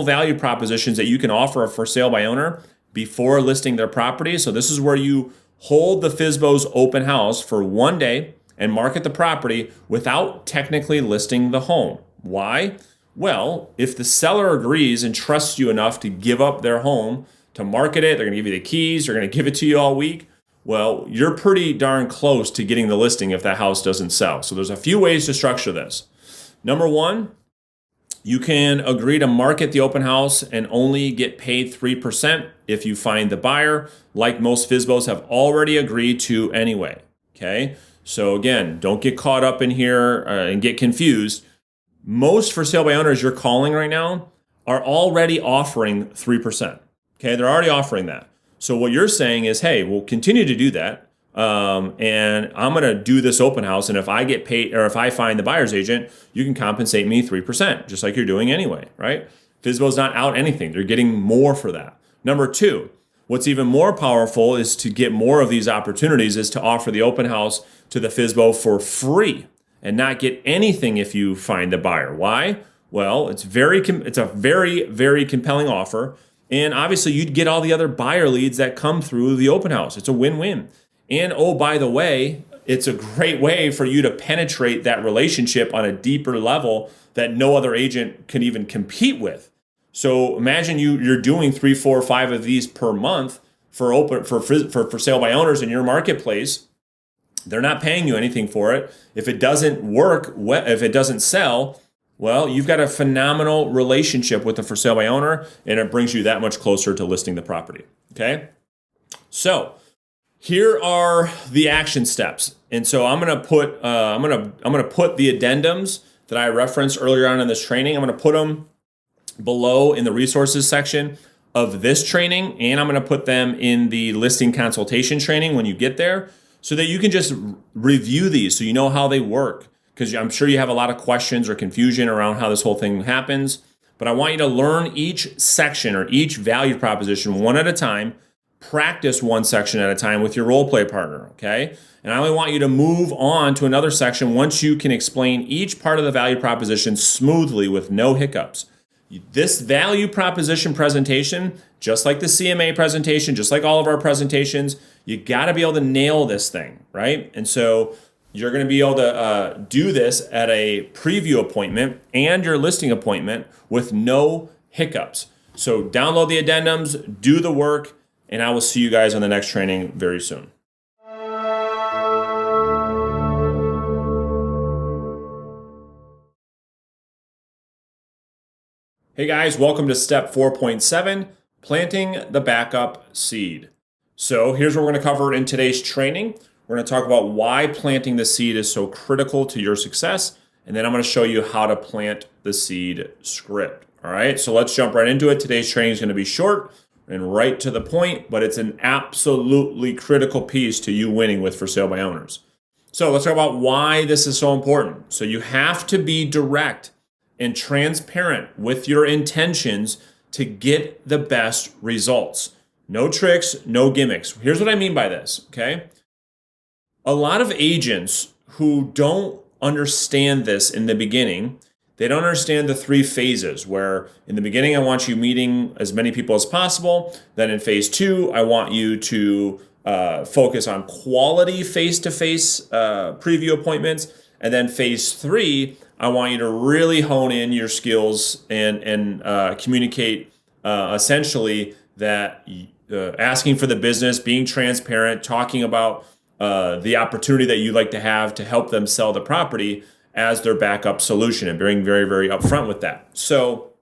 value propositions that you can offer a for sale by owner before listing their property. So this is where you hold the FSBO's open house for one day and market the property without technically listing the home. Why? Well, if the seller agrees and trusts you enough to give up their home to market it, they're gonna give you the keys, they're gonna give it to you all week, well, you're pretty darn close to getting the listing if that house doesn't sell. So there's a few ways to structure this. Number one, you can agree to market the open house and only get paid 3% if you find the buyer, like most FSBOs have already agreed to anyway, okay? So again, don't get caught up in here and get confused. Most for sale by owners you're calling right now are already offering 3%. Okay, they're already offering that. So what you're saying is, hey, we'll continue to do that. And I'm going to do this open house. And if I get paid or if I find the buyer's agent, you can compensate me 3%, just like you're doing anyway, right? FSBO's not out anything. They're getting more for that. Number two, what's even more powerful is to get more of these opportunities is to offer the open house to the FSBO for free and not get anything if you find the buyer. Why? Well, it's a very, very compelling offer. And obviously you'd get all the other buyer leads that come through the open house. It's a win-win. And oh, by the way, it's a great way for you to penetrate that relationship on a deeper level that no other agent can even compete with. So imagine you're doing 3, 4, 5 of these per month for sale by owners in your marketplace. They're not paying you anything for it. If it doesn't work, if it doesn't sell, well, you've got a phenomenal relationship with the for sale by owner, and it brings you that much closer to listing the property. Okay, so here are the action steps, and so I'm gonna put the addendums that I referenced earlier on in this training. I'm gonna put them below in the resources section of this training, and I'm gonna put them in the listing consultation training when you get there, so that you can just review these so you know how they work. Because I'm sure you have a lot of questions or confusion around how this whole thing happens. But I want you to learn each section or each value proposition one at a time, practice one section at a time with your role play partner, okay? And I only want you to move on to another section once you can explain each part of the value proposition smoothly with no hiccups. This value proposition presentation, just like the CMA presentation, just like all of our presentations, you got to be able to nail this thing, right? And so you're going to be able to do this at a preview appointment and your listing appointment with no hiccups. So download the addendums, do the work, and I will see you guys on the next training very soon. Hey guys, welcome to step 4.7, planting the backup seed. So here's what we're going to cover in today's training. We're going to talk about why planting the seed is so critical to your success, and then I'm going to show you how to plant the seed script. All right, so let's jump right into it. Today's training is going to be short and right to the point, but it's an absolutely critical piece to you winning with for sale by owners. So let's talk about why this is so important. So you have to be direct and transparent with your intentions to get the best results. No tricks, no gimmicks. Here's what I mean by this, okay? A lot of agents who don't understand this in the beginning, they don't understand the 3 phases where in the beginning, I want you meeting as many people as possible. Then in phase 2, I want you to focus on quality face-to-face preview appointments. And then phase 3, I want you to really hone in your skills and communicate essentially that asking for the business, being transparent, talking about the opportunity that you'd like to have to help them sell the property as their backup solution, and being very, very upfront with that. So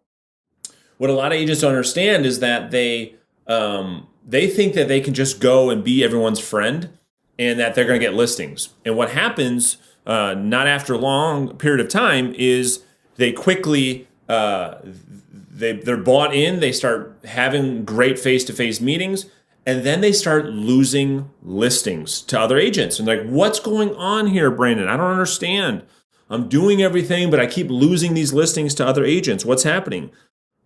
what a lot of agents don't understand is that they think that they can just go and be everyone's friend and that they're going to get listings. And what happens, not after a long period of time, is they quickly, they're bought in, they start having great face-to-face meetings, and then they start losing listings to other agents. And like, what's going on here, Brandon? I don't understand. I'm doing everything, but I keep losing these listings to other agents. What's happening?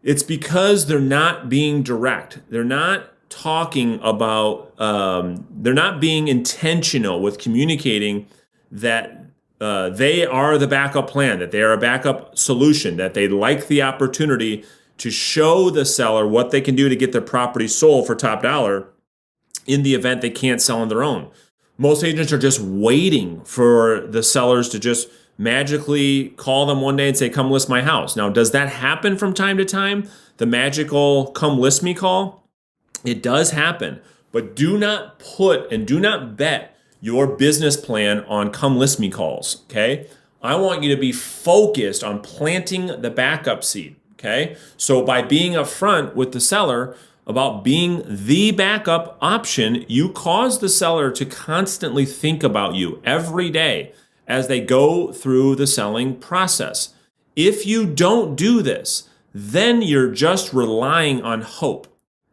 It's because they're not being direct. They're not talking about, they're not being intentional with communicating that they are the backup plan, that they are a backup solution, that they like the opportunity to show the seller what they can do to get their property sold for top dollar in the event they can't sell on their own. Most agents are just waiting for the sellers to just magically call them one day and say, come list my house. Now, does that happen from time to time? The magical come list me call? It does happen, but do not put and do not bet your business plan on come list me calls, okay? I want you to be focused on planting the backup seed, okay? So by being upfront with the seller about being the backup option, you cause the seller to constantly think about you every day as they go through the selling process. If you don't do this, then you're just relying on hope.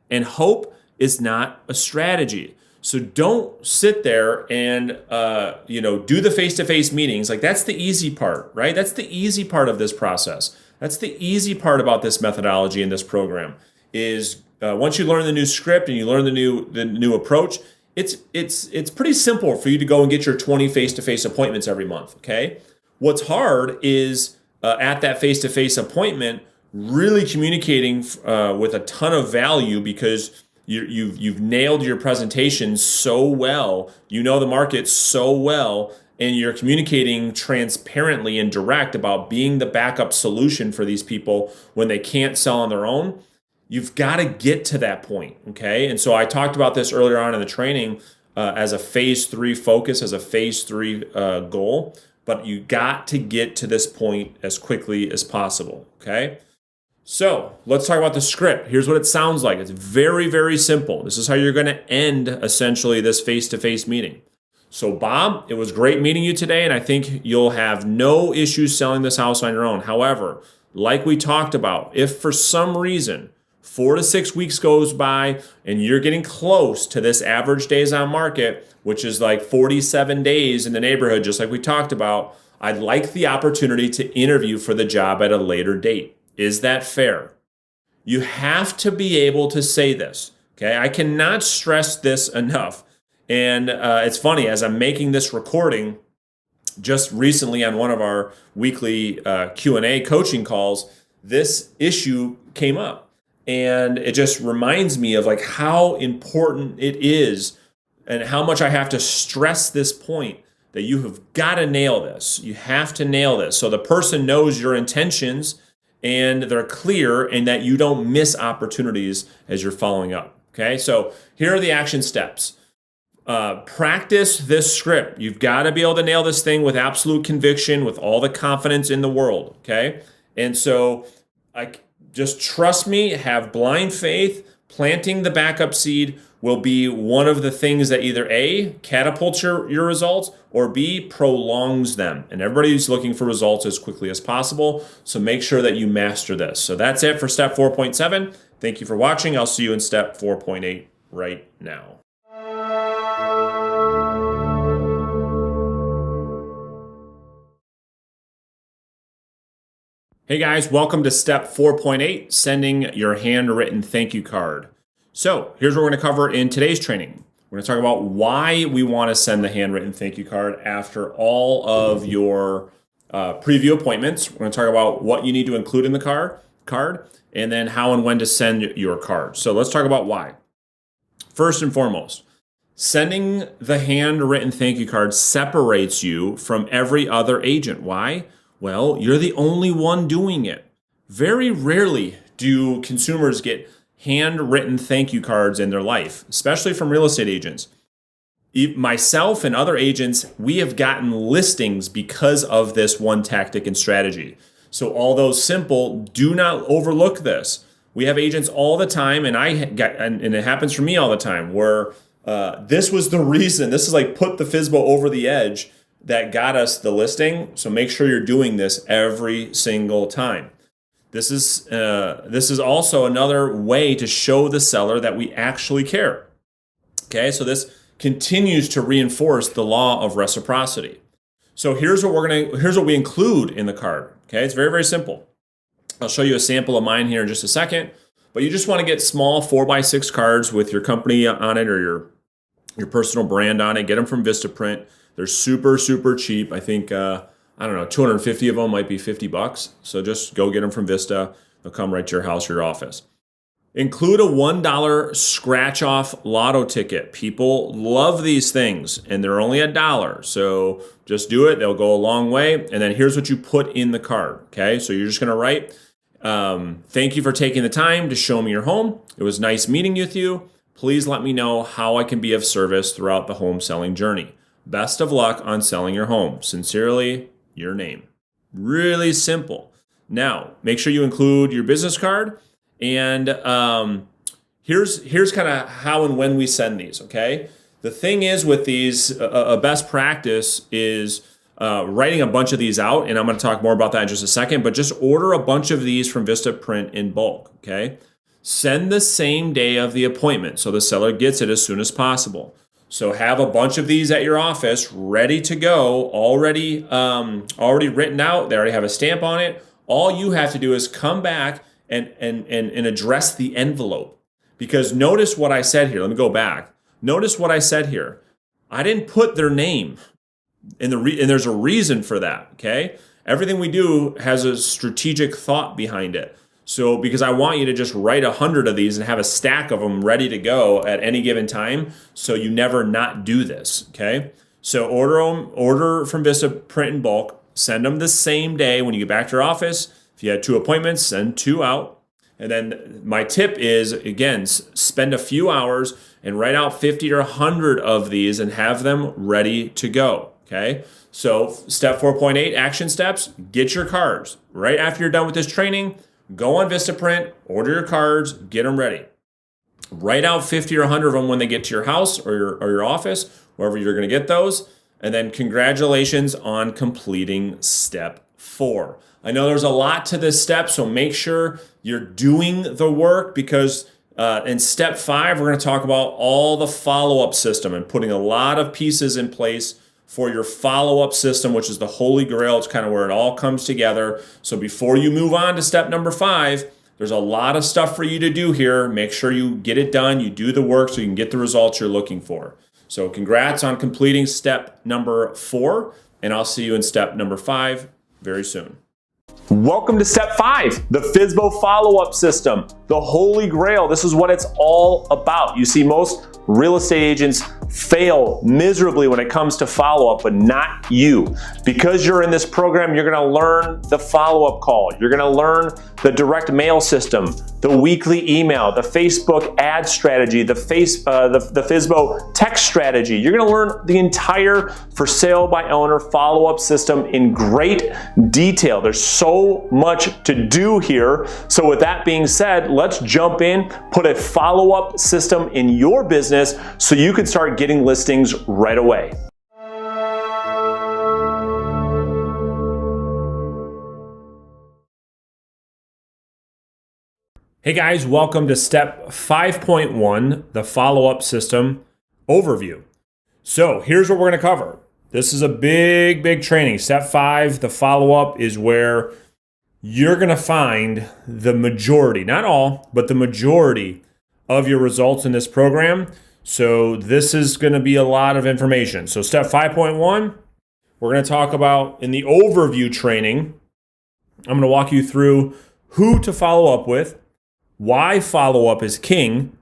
And hope is not a strategy. So don't sit there and do the face-to-face meetings. Like, that's the easy part, right? That's the easy part of this process. That's the easy part about this methodology and this program is once you learn the new script and you learn the new approach, it's pretty simple for you to go and get your 20 face-to-face appointments every month, okay? What's hard is at that face-to-face appointment, really communicating with a ton of value because you've nailed your presentation so well, you know the market so well, and you're communicating transparently and direct about being the backup solution for these people when they can't sell on their own. You've got to get to that point, okay? And so I talked about this earlier on in the training as a phase 3 focus, as a phase 3 goal, but you got to get to this point as quickly as possible, okay? So let's talk about the script. Here's what it sounds like. It's very, very simple. This is how you're going to end essentially this face-to-face meeting. So Bob, it was great meeting you today, and I think you'll have no issues selling this house on your own. However, like we talked about, if for some reason 4 to 6 weeks goes by and you're getting close to this average days on market, which is like 47 days in the neighborhood, just like we talked about, I'd like the opportunity to interview for the job at a later date. Is that fair? You have to be able to say this, okay? I cannot stress this enough. And it's funny, as I'm making this recording, just recently on one of our weekly Q&A coaching calls, this issue came up. And it just reminds me of like how important it is and how much I have to stress this point that you have got to nail this. You have to nail this. So the person knows your intentions and they're clear and that you don't miss opportunities as you're following up. Okay, so here are the action steps. Practice this script. You've got to be able to nail this thing with absolute conviction, with all the confidence in the world. Okay, and so just trust me, have blind faith. Planting the backup seed will be one of the things that either A, catapults your results, or B, prolongs them. And everybody's looking for results as quickly as possible. So make sure that you master this. So that's it for step 4.7. Thank you for watching. I'll see you in step 4.8 right now. Hey guys, welcome to step 4.8, sending your handwritten thank you card. So here's what we're going to cover in today's training. We're going to talk about why we want to send the handwritten thank you card after all of your preview appointments. We're going to talk about what you need to include in the card, and then how and when to send your card. So let's talk about why. First and foremost, sending the handwritten thank you card separates you from every other agent. Why? Well, you're the only one doing it. Very rarely do consumers get handwritten thank you cards in their life, especially from real estate agents. Myself and other agents, we have gotten listings because of this one tactic and strategy. So although simple, do not overlook this. We have agents all the time, and it happens for me all the time, where this was the reason, this is like put the FSBO over the edge that got us the listing. So make sure you're doing this every single time. This is also another way to show the seller that we actually care. Okay, so this continues to reinforce the law of reciprocity. So here's what we include in the card. Okay, it's very, very simple. I'll show you a sample of mine here in just a second, but you just want to get small 4x6 cards with your company on it or your personal brand on it. Get them from Vistaprint. They're super, super cheap. I think, 250 of them might be $50. So just go get them from Vista. They'll come right to your house or your office. Include a $1 scratch-off lotto ticket. People love these things, and they're only $1. So just do it. They'll go a long way. And then here's what you put in the card. Okay, so you're just going to write, thank you for taking the time to show me your home. It was nice meeting with you. Please let me know how I can be of service throughout the home selling journey. Best of luck on selling your home. Sincerely, your name. Really simple. Now, make sure you include your business card. And here's kind of how and when we send these, okay? The thing is with these, a best practice is writing a bunch of these out. And I'm going to talk more about that in just a second. But just order a bunch of these from Vistaprint in bulk, okay? Send the same day of the appointment so the seller gets it as soon as possible. So have a bunch of these at your office ready to go, already written out. They already have a stamp on it. All you have to do is come back and address the envelope. Because notice what I said here. Let me go back. Notice what I said here. I didn't put their name, and there's a reason for that, okay? Everything we do has a strategic thought behind it. So because I want you to just write 100 of these and have a stack of them ready to go at any given time, so you never not do this, okay? So order from Vistaprint in bulk, send them the same day when you get back to your office. If you had 2 appointments, send 2 out. And then my tip is, again, spend a few hours and write out 50 or 100 of these and have them ready to go, okay? So step 4.8, action steps, get your cards. Right after you're done with this training, go on Vistaprint, order your cards, get them ready. Write out 50 or 100 of them when they get to your house or your office, wherever you're going to get those. And then congratulations on completing step 4. I know there's a lot to this step, so make sure you're doing the work because in step 5, we're going to talk about all the follow-up system and putting a lot of pieces in place for your follow-up system, which is the holy grail. It's kind of where it all comes together. So before you move on to step number 5, there's a lot of stuff for you to do here. Make sure you get it done, you do the work so you can get the results you're looking for. So congrats on completing step number 4, and I'll see you in step number 5 very soon. Welcome to step 5, the FSBO follow-up system, the holy grail. This is what it's all about. You see, most real estate agents fail miserably when it comes to follow-up, but not you. Because you're in this program, you're gonna learn the follow-up call. You're gonna learn the direct mail system, the weekly email, the Facebook ad strategy, the FSBO text strategy. You're gonna learn the entire for sale by owner follow-up system in great detail. There's so much to do here. So with that being said, let's jump in, put a follow-up system in your business so you can start getting listings right away. Hey guys, welcome to step 5.1, the follow-up system overview. So here's what we're going to cover. This is a big training. Step 5, the follow-up, is where you're going to find the majority, not all, but the majority of your results in this program. So this is going to be a lot of information. So step 5.1, we're going to talk about in the overview training. I'm going to walk you through who to follow up with, why follow-up is king,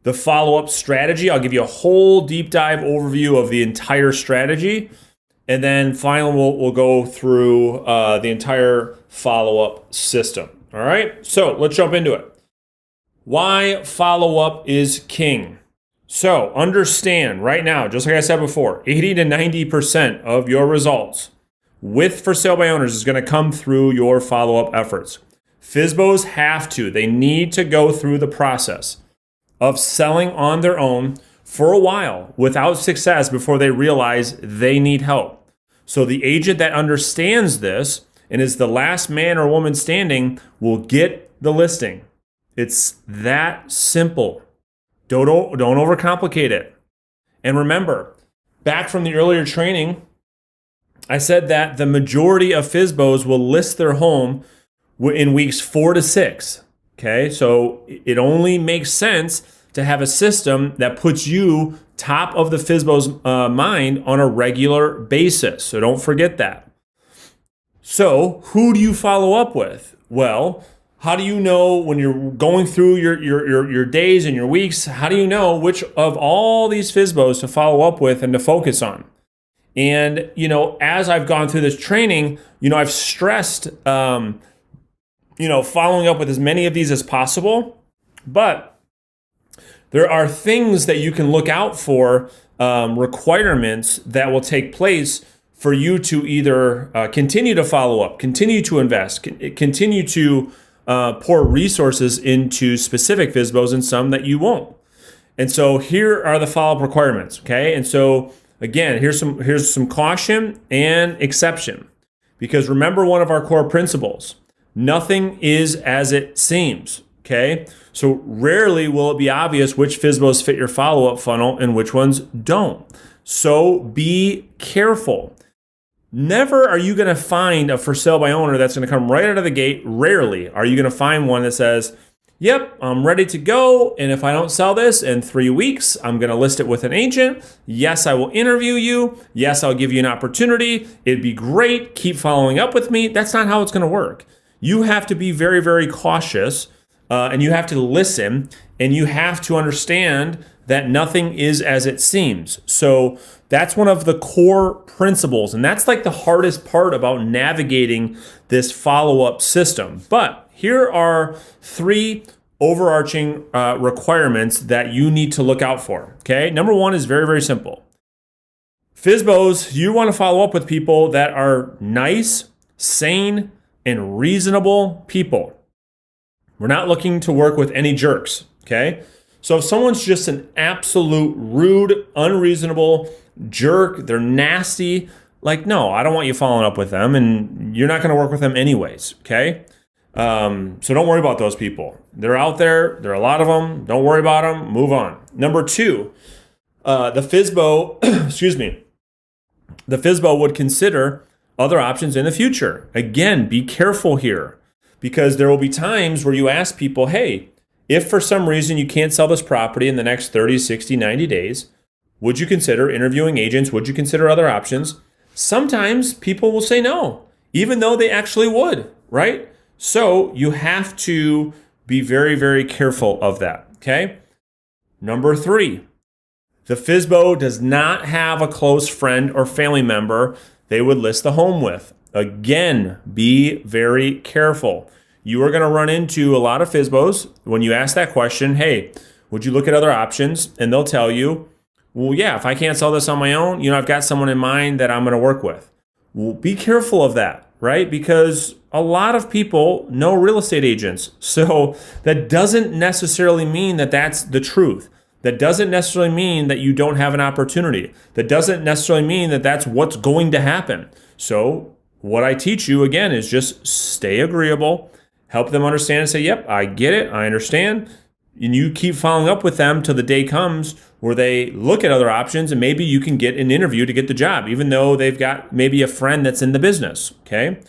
the follow-up strategy. I'll give you a whole deep dive overview of the entire strategy. And then finally, we'll go through the entire follow-up system. All right, so let's jump into it. Why follow-up is king. So understand right now, just like I said before, 80 to 90% of your results with for sale by owners is going to come through your follow-up efforts. FSBOs have to. They need to go through the process of selling on their own for a while without success before they realize they need help. So the agent that understands this and is the last man or woman standing will get the listing. It's that simple. Don't overcomplicate it. And remember, back from the earlier training, I said that the majority of FSBOs will list their home in weeks 4 to 6. Okay, so it only makes sense to have a system that puts you top of the FSBO's mind on a regular basis. So don't forget that. So who do you follow up with? Well, how do you know when you're going through your days and your weeks, how do you know which of all these FSBOs to follow up with and to focus on? And, as I've gone through this training, I've stressed, following up with as many of these as possible. But there are things that you can look out for, requirements that will take place for you to either continue to follow up, continue to invest, continue to pour resources into specific FSBOs and some that you won't. And so here are the follow-up requirements, okay? And so again, here's some caution and exception. Because remember one of our core principles, nothing is as it seems. Okay, so rarely will it be obvious which FSBOs fit your follow-up funnel and which ones don't. So be careful. Never are you going to find a for sale by owner that's going to come right out of the gate. Rarely are you going to find one that says, yep, I'm ready to go. And if I don't sell this in 3 weeks, I'm going to list it with an agent. Yes, I will interview you. Yes, I'll give you an opportunity. It'd be great. Keep following up with me. That's not how it's going to work. You have to be very, very cautious. And you have to listen, and you have to understand that nothing is as it seems. So that's one of the core principles, and that's like the hardest part about navigating this follow-up system. But here are 3 overarching requirements that you need to look out for. Okay, number 1 is very, very simple. FSBOs, you want to follow up with people that are nice, sane, and reasonable people. We're not looking to work with any jerks, okay? So if someone's just an absolute rude, unreasonable jerk, they're nasty, no, I don't want you following up with them, and you're not going to work with them anyways, okay? So don't worry about those people. They're out there. There are a lot of them. Don't worry about them. Move on. Number 2, the FSBO, the FSBO would consider other options in the future. Again, be careful here. Because there will be times where you ask people, hey, if for some reason you can't sell this property in the next 30, 60, 90 days, would you consider interviewing agents? Would you consider other options? Sometimes people will say no, even though they actually would, right? So you have to be very, very careful of that, okay? Number 3, the FSBO does not have a close friend or family member they would list the home with. Again, be very careful. You are going to run into a lot of FSBOs when you ask that question, hey, would you look at other options? And they'll tell you, well, yeah, if I can't sell this on my own, I've got someone in mind that I'm going to work with. Well, be careful of that, right? Because a lot of people know real estate agents. So that doesn't necessarily mean that that's the truth. That doesn't necessarily mean that you don't have an opportunity. That doesn't necessarily mean that that's what's going to happen. So what I teach you, again, is just stay agreeable, help them understand and say, yep, I get it, I understand. And you keep following up with them till the day comes where they look at other options and maybe you can get an interview to get the job, even though they've got maybe a friend that's in the business, okay?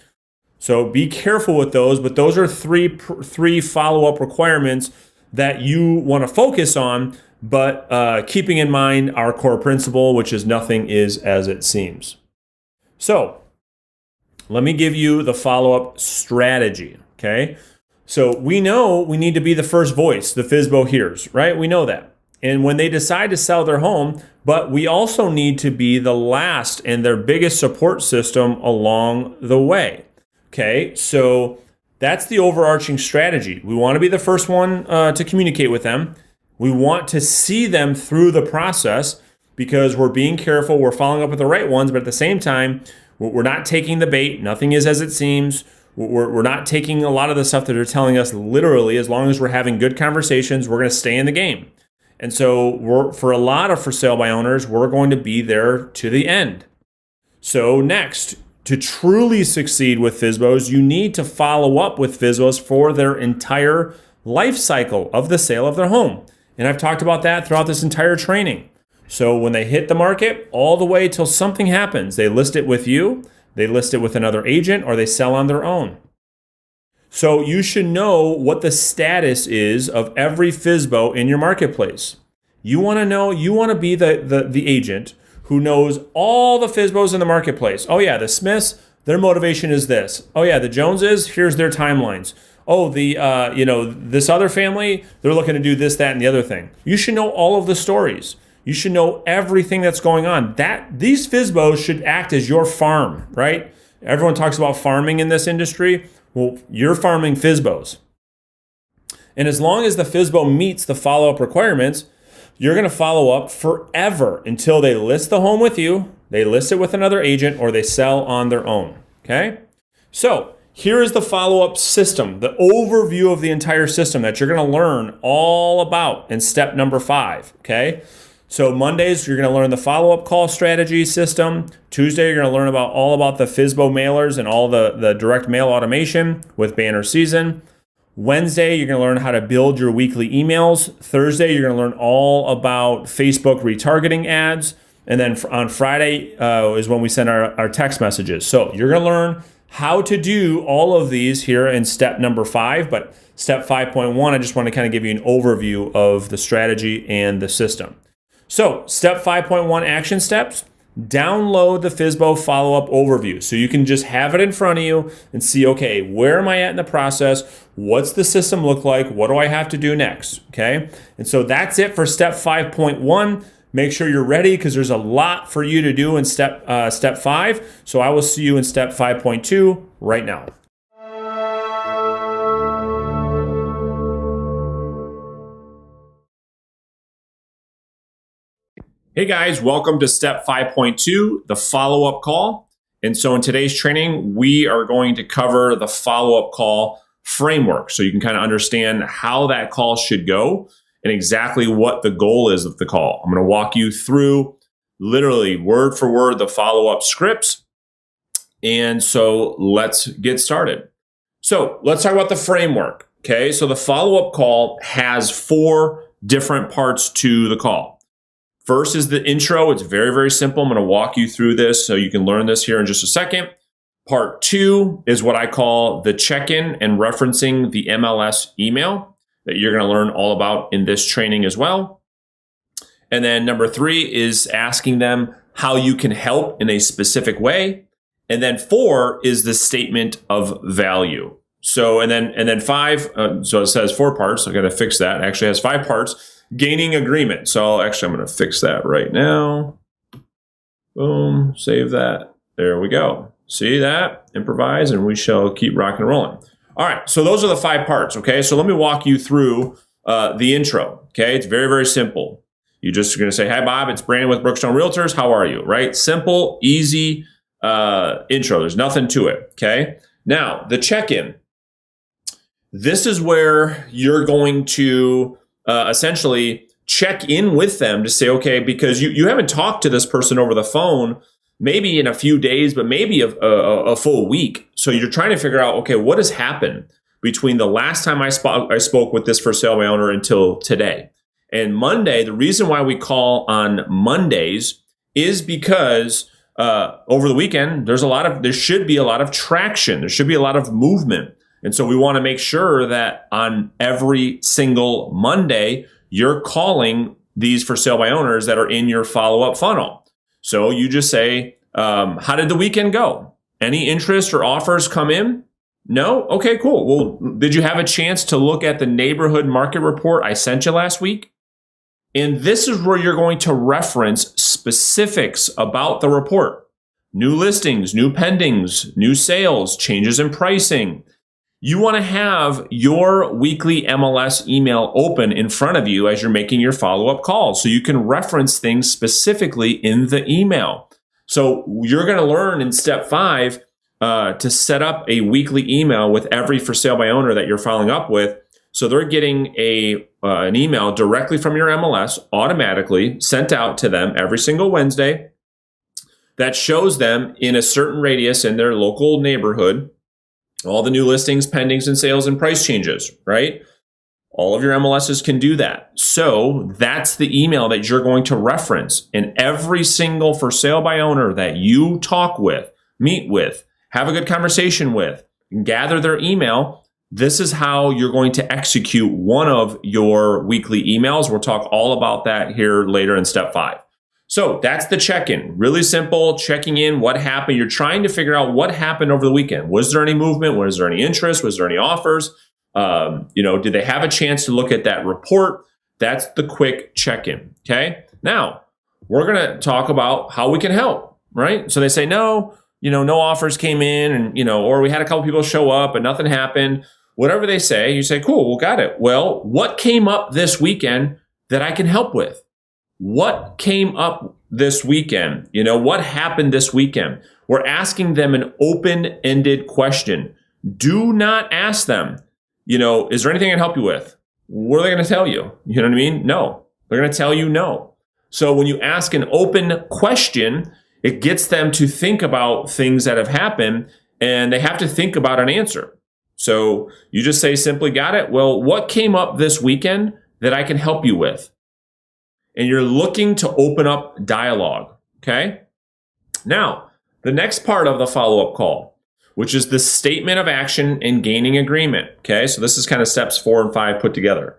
So be careful with those, but those are three follow-up requirements that you want to focus on, but keeping in mind our core principle, which is nothing is as it seems. So let me give you the follow-up strategy, okay? So we know we need to be the first voice the FSBO hears, right? We know that. And when they decide to sell their home, but we also need to be the last and their biggest support system along the way. Okay, so that's the overarching strategy. We want to be the first one to communicate with them. We want to see them through the process because we're being careful. We're following up with the right ones, but at the same time, we're not taking the bait. Nothing is as it seems. We're not taking a lot of the stuff that they're telling us literally. As long as we're having good conversations, we're going to stay in the game. And so for a lot of for sale by owners, we're going to be there to the end. So next, to truly succeed with FSBOs, you need to follow up with FSBOs for their entire life cycle of the sale of their home. And I've talked about that throughout this entire training. So when they hit the market, all the way till something happens, they list it with you, they list it with another agent, or they sell on their own. So you should know what the status is of every FSBO in your marketplace. You want to know, you want to be the agent who knows all the FSBOs in the marketplace. Oh yeah, the Smiths, their motivation is this. Oh yeah, the Joneses, here's their timelines. Oh, this other family, they're looking to do this, that, and the other thing. You should know all of the stories. You should know everything that's going on. These FSBOs should act as your farm, right? Everyone talks about farming in this industry. Well, you're farming FSBOs. And as long as the FSBO meets the follow-up requirements, you're going to follow up forever until they list the home with you, they list it with another agent, or they sell on their own, okay? So here is the follow-up system, the overview of the entire system that you're going to learn all about in step number 5, okay? So Mondays, you're going to learn the follow-up call strategy system. Tuesday, you're going to learn all about the FSBO mailers and all the direct mail automation with banner season. Wednesday, you're going to learn how to build your weekly emails. Thursday, you're going to learn all about Facebook retargeting ads. And then on Friday is when we send our text messages. So you're going to learn how to do all of these here in step number 5. But step 5.1, I just want to kind of give you an overview of the strategy and the system. So step 5.1 action steps, download the FSBO follow-up overview. So you can just have it in front of you and see, okay, where am I at in the process? What's the system look like? What do I have to do next? Okay. And so that's it for step 5.1. Make sure you're ready because there's a lot for you to do in step 5. So I will see you in step 5.2 right now. Hey guys, welcome to step 5.2, the follow-up call. And so in today's training, we are going to cover the follow-up call framework so you can kind of understand how that call should go and exactly what the goal is of the call. I'm going to walk you through literally word for word the follow-up scripts. And so let's get started. So let's talk about the framework. Okay, so the follow-up call has 4 different parts to the call. First is the intro. It's very, very simple. I'm going to walk you through this so you can learn this here in just a second. Part 2 is what I call the check-in and referencing the MLS email that you're going to learn all about in this training as well. And then number 3 is asking them how you can help in a specific way. And then 4 is the statement of value. So, and then 5, so it says 4 parts. I got to fix that. It actually has 5 parts. Gaining agreement. So actually, I'm going to fix that right now. Boom, save that. There we go. See that? Improvise, and we shall keep rocking and rolling. All right, so those are the 5 parts, okay? So let me walk you through the intro, okay? It's very, very simple. You're just going to say, hi, Bob, it's Brandon with Brookstone Realtors. How are you, right? Simple, easy intro. There's nothing to it, okay? Now, the check-in. This is where you're going to essentially check in with them to say, okay, because you haven't talked to this person over the phone, maybe in a few days, but maybe a full week. So you're trying to figure out, okay, what has happened between the last time I spoke with this for sale by owner until today. And Monday, the reason why we call on Mondays is because over the weekend, there should be a lot of traction. There should be a lot of movement. And so we want to make sure that on every single Monday, you're calling these for sale by owners that are in your follow-up funnel. So you just say, how did the weekend go? Any interest or offers come in? No? Okay, cool. Well, did you have a chance to look at the neighborhood market report I sent you last week? And this is where you're going to reference specifics about the report. New listings, new pendings, new sales, changes in pricing. You want to have your weekly MLS email open in front of you as you're making your follow-up calls so you can reference things specifically in the email. So you're going to learn in step 5 to set up a weekly email with every for sale by owner that you're following up with. So they're getting an email directly from your MLS automatically sent out to them every single Wednesday that shows them in a certain radius in their local neighborhood all the new listings, pendings, and sales and price changes, right? All of your MLSs can do that. So that's the email that you're going to reference. And every single for sale by owner that you talk with, meet with, have a good conversation with, gather their email, this is how you're going to execute one of your weekly emails. We'll talk all about that here later in step 5. So that's the check-in. Really simple, checking in, what happened. You're trying to figure out what happened over the weekend. Was there any movement? Was there any interest? Was there any offers? Did they have a chance to look at that report? That's the quick check-in, okay? Now, we're going to talk about how we can help, right? So they say, no offers came in and, or we had a couple people show up but nothing happened. Whatever they say, you say, cool, well, got it. Well, what came up this weekend that I can help with? What came up this weekend? What happened this weekend? We're asking them an open-ended question. Do not ask them, is there anything I can help you with? What are they going to tell you? You know what I mean? No. They're going to tell you no. So when you ask an open question, it gets them to think about things that have happened, and they have to think about an answer. So you just say simply, got it? Well, what came up this weekend that I can help you with? And you're looking to open up dialogue, okay? Now, the next part of the follow-up call, which is the statement of action and gaining agreement, okay? So this is kind of steps 4 and 5 put together.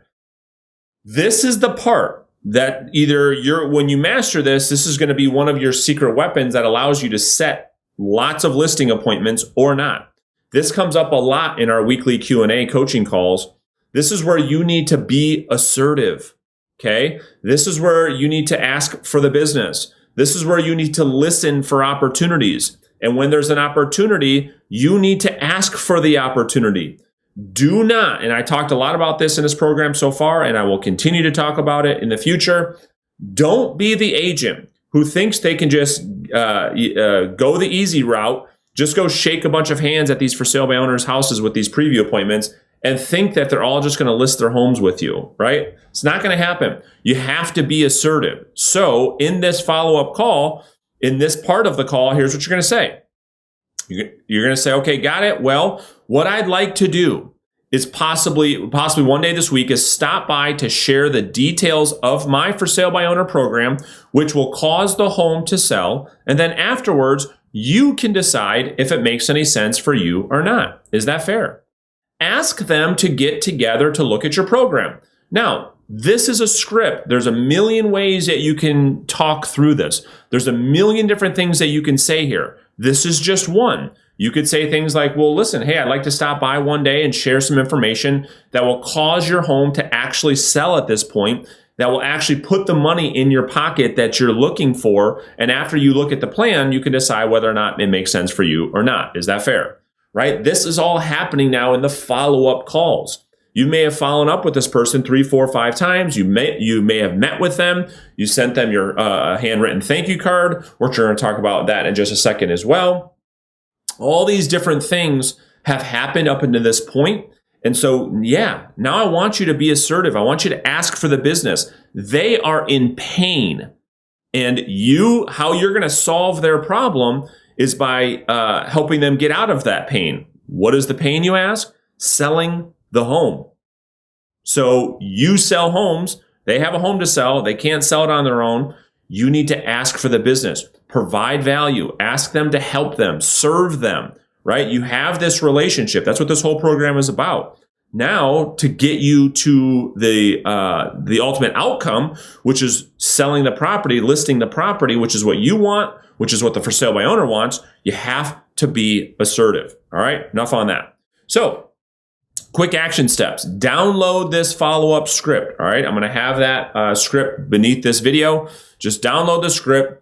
This is the part that when you master this is going to be one of your secret weapons that allows you to set lots of listing appointments or not. This comes up a lot in our weekly Q&A coaching calls. This is where you need to be assertive. Okay, this is where you need to ask for the business. This is where you need to listen for opportunities. And when there's an opportunity, you need to ask for the opportunity. Do not, and I talked a lot about this in this program so far, and I will continue to talk about it in the future. Don't be the agent who thinks they can just go the easy route, just go shake a bunch of hands at these for sale by owners' houses with these preview appointments and think that they're all just going to list their homes with you, right? It's not going to happen. You have to be assertive. So in this follow-up call, in this part of the call, here's what you're going to say. You're going to say, okay, got it. Well, what I'd like to do is possibly one day this week is stop by to share the details of my for sale by owner program, which will cause the home to sell. And then afterwards, you can decide if it makes any sense for you or not. Is that fair? Ask them to get together to look at your program. Now, this is a script. There's a million ways that you can talk through this. There's a million different things that you can say here. This is just one. You could say things like, well, listen, hey, I'd like to stop by one day and share some information that will cause your home to actually sell at this point, that will actually put the money in your pocket that you're looking for. And after you look at the plan, you can decide whether or not it makes sense for you or not. Is that fair? Right? This is all happening now in the follow-up calls. You may have followed up with this person 3, 4, 5 times. You may have met with them. You sent them your handwritten thank you card. We're going to talk about that in just a second as well. All these different things have happened up until this point. And so, yeah, now I want you to be assertive. I want you to ask for the business. They are in pain. And how you're going to solve their problem is by helping them get out of that pain. What is the pain, you ask? Selling the home. So you sell homes. They have a home to sell. They can't sell it on their own. You need to ask for the business. provide value, ask them to help them, serve them, right? You have this relationship. That's what this whole program is about. Now, to get you to the ultimate outcome, which is selling the property, listing the property, which is what you want, which is what the for sale by owner wants, you have to be assertive. All right, enough on that. So, quick action steps. Download this follow-up script. All right, I'm going to have that script beneath this video. Just download the script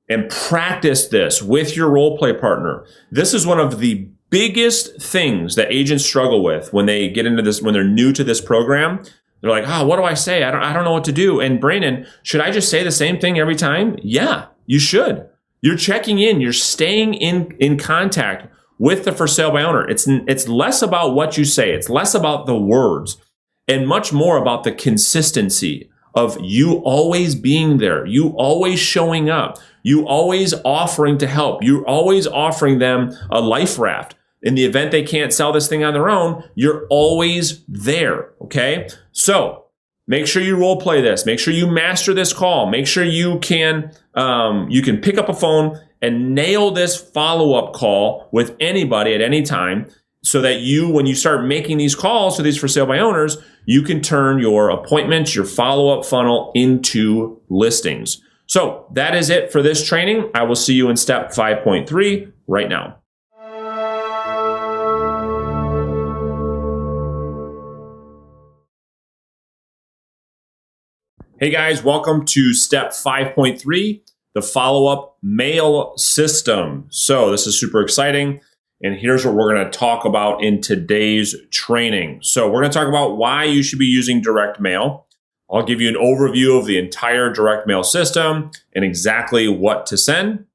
and practice this with your role play partner. This is one of the biggest things that agents struggle with when they get into this, when they're new to this program. They're like, what do I say? I don't know what to do. And Brandon, should I just say the same thing every time? Yeah, you should. You're checking in. You're staying in contact with the for sale by owner. It's less about what you say. It's less about the words and much more about the consistency of you always being there, you always showing up, you always offering to help, you always offering them a life raft. In the event they can't sell this thing on their own, you're always there, okay? So make sure you role play this. Make sure you master this call. Make sure you can pick up a phone and nail this follow-up call with anybody at any time, so that when you start making these calls to these for sale by owners, you can turn your appointments, your follow-up funnel into listings. So that is it for this training. I will see you in step 5.3 right now. Hey guys, welcome to step 5.3, the follow-up mail system. So this is super exciting. And here's what we're going to talk about in today's training. So we're going to talk about why you should be using direct mail. I'll give you an overview of the entire direct mail system and exactly what to send.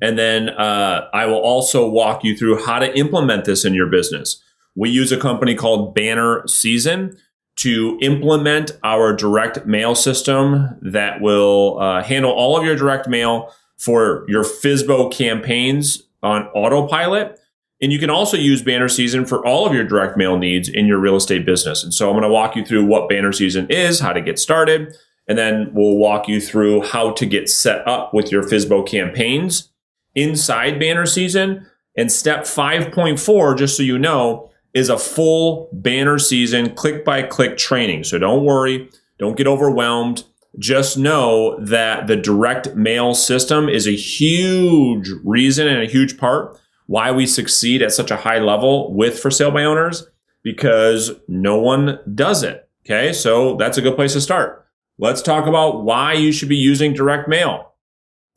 And then I will also walk you through how to implement this in your business. We use a company called Banner Season to implement our direct mail system that will handle all of your direct mail for your FSBO campaigns on autopilot. And you can also use Banner Season for all of your direct mail needs in your real estate business. And so I'm going to walk you through what Banner Season is, how to get started, and then we'll walk you through how to get set up with your FSBO campaigns inside Banner Season. And step 5.4, just so you know, is a full Banner Season click-by-click training. So don't worry, don't get overwhelmed. Just know that the direct mail system is a huge reason and a huge part why we succeed at such a high level with for sale by owners, because no one does it. Okay, so that's a good place to start. Let's talk about why you should be using direct mail.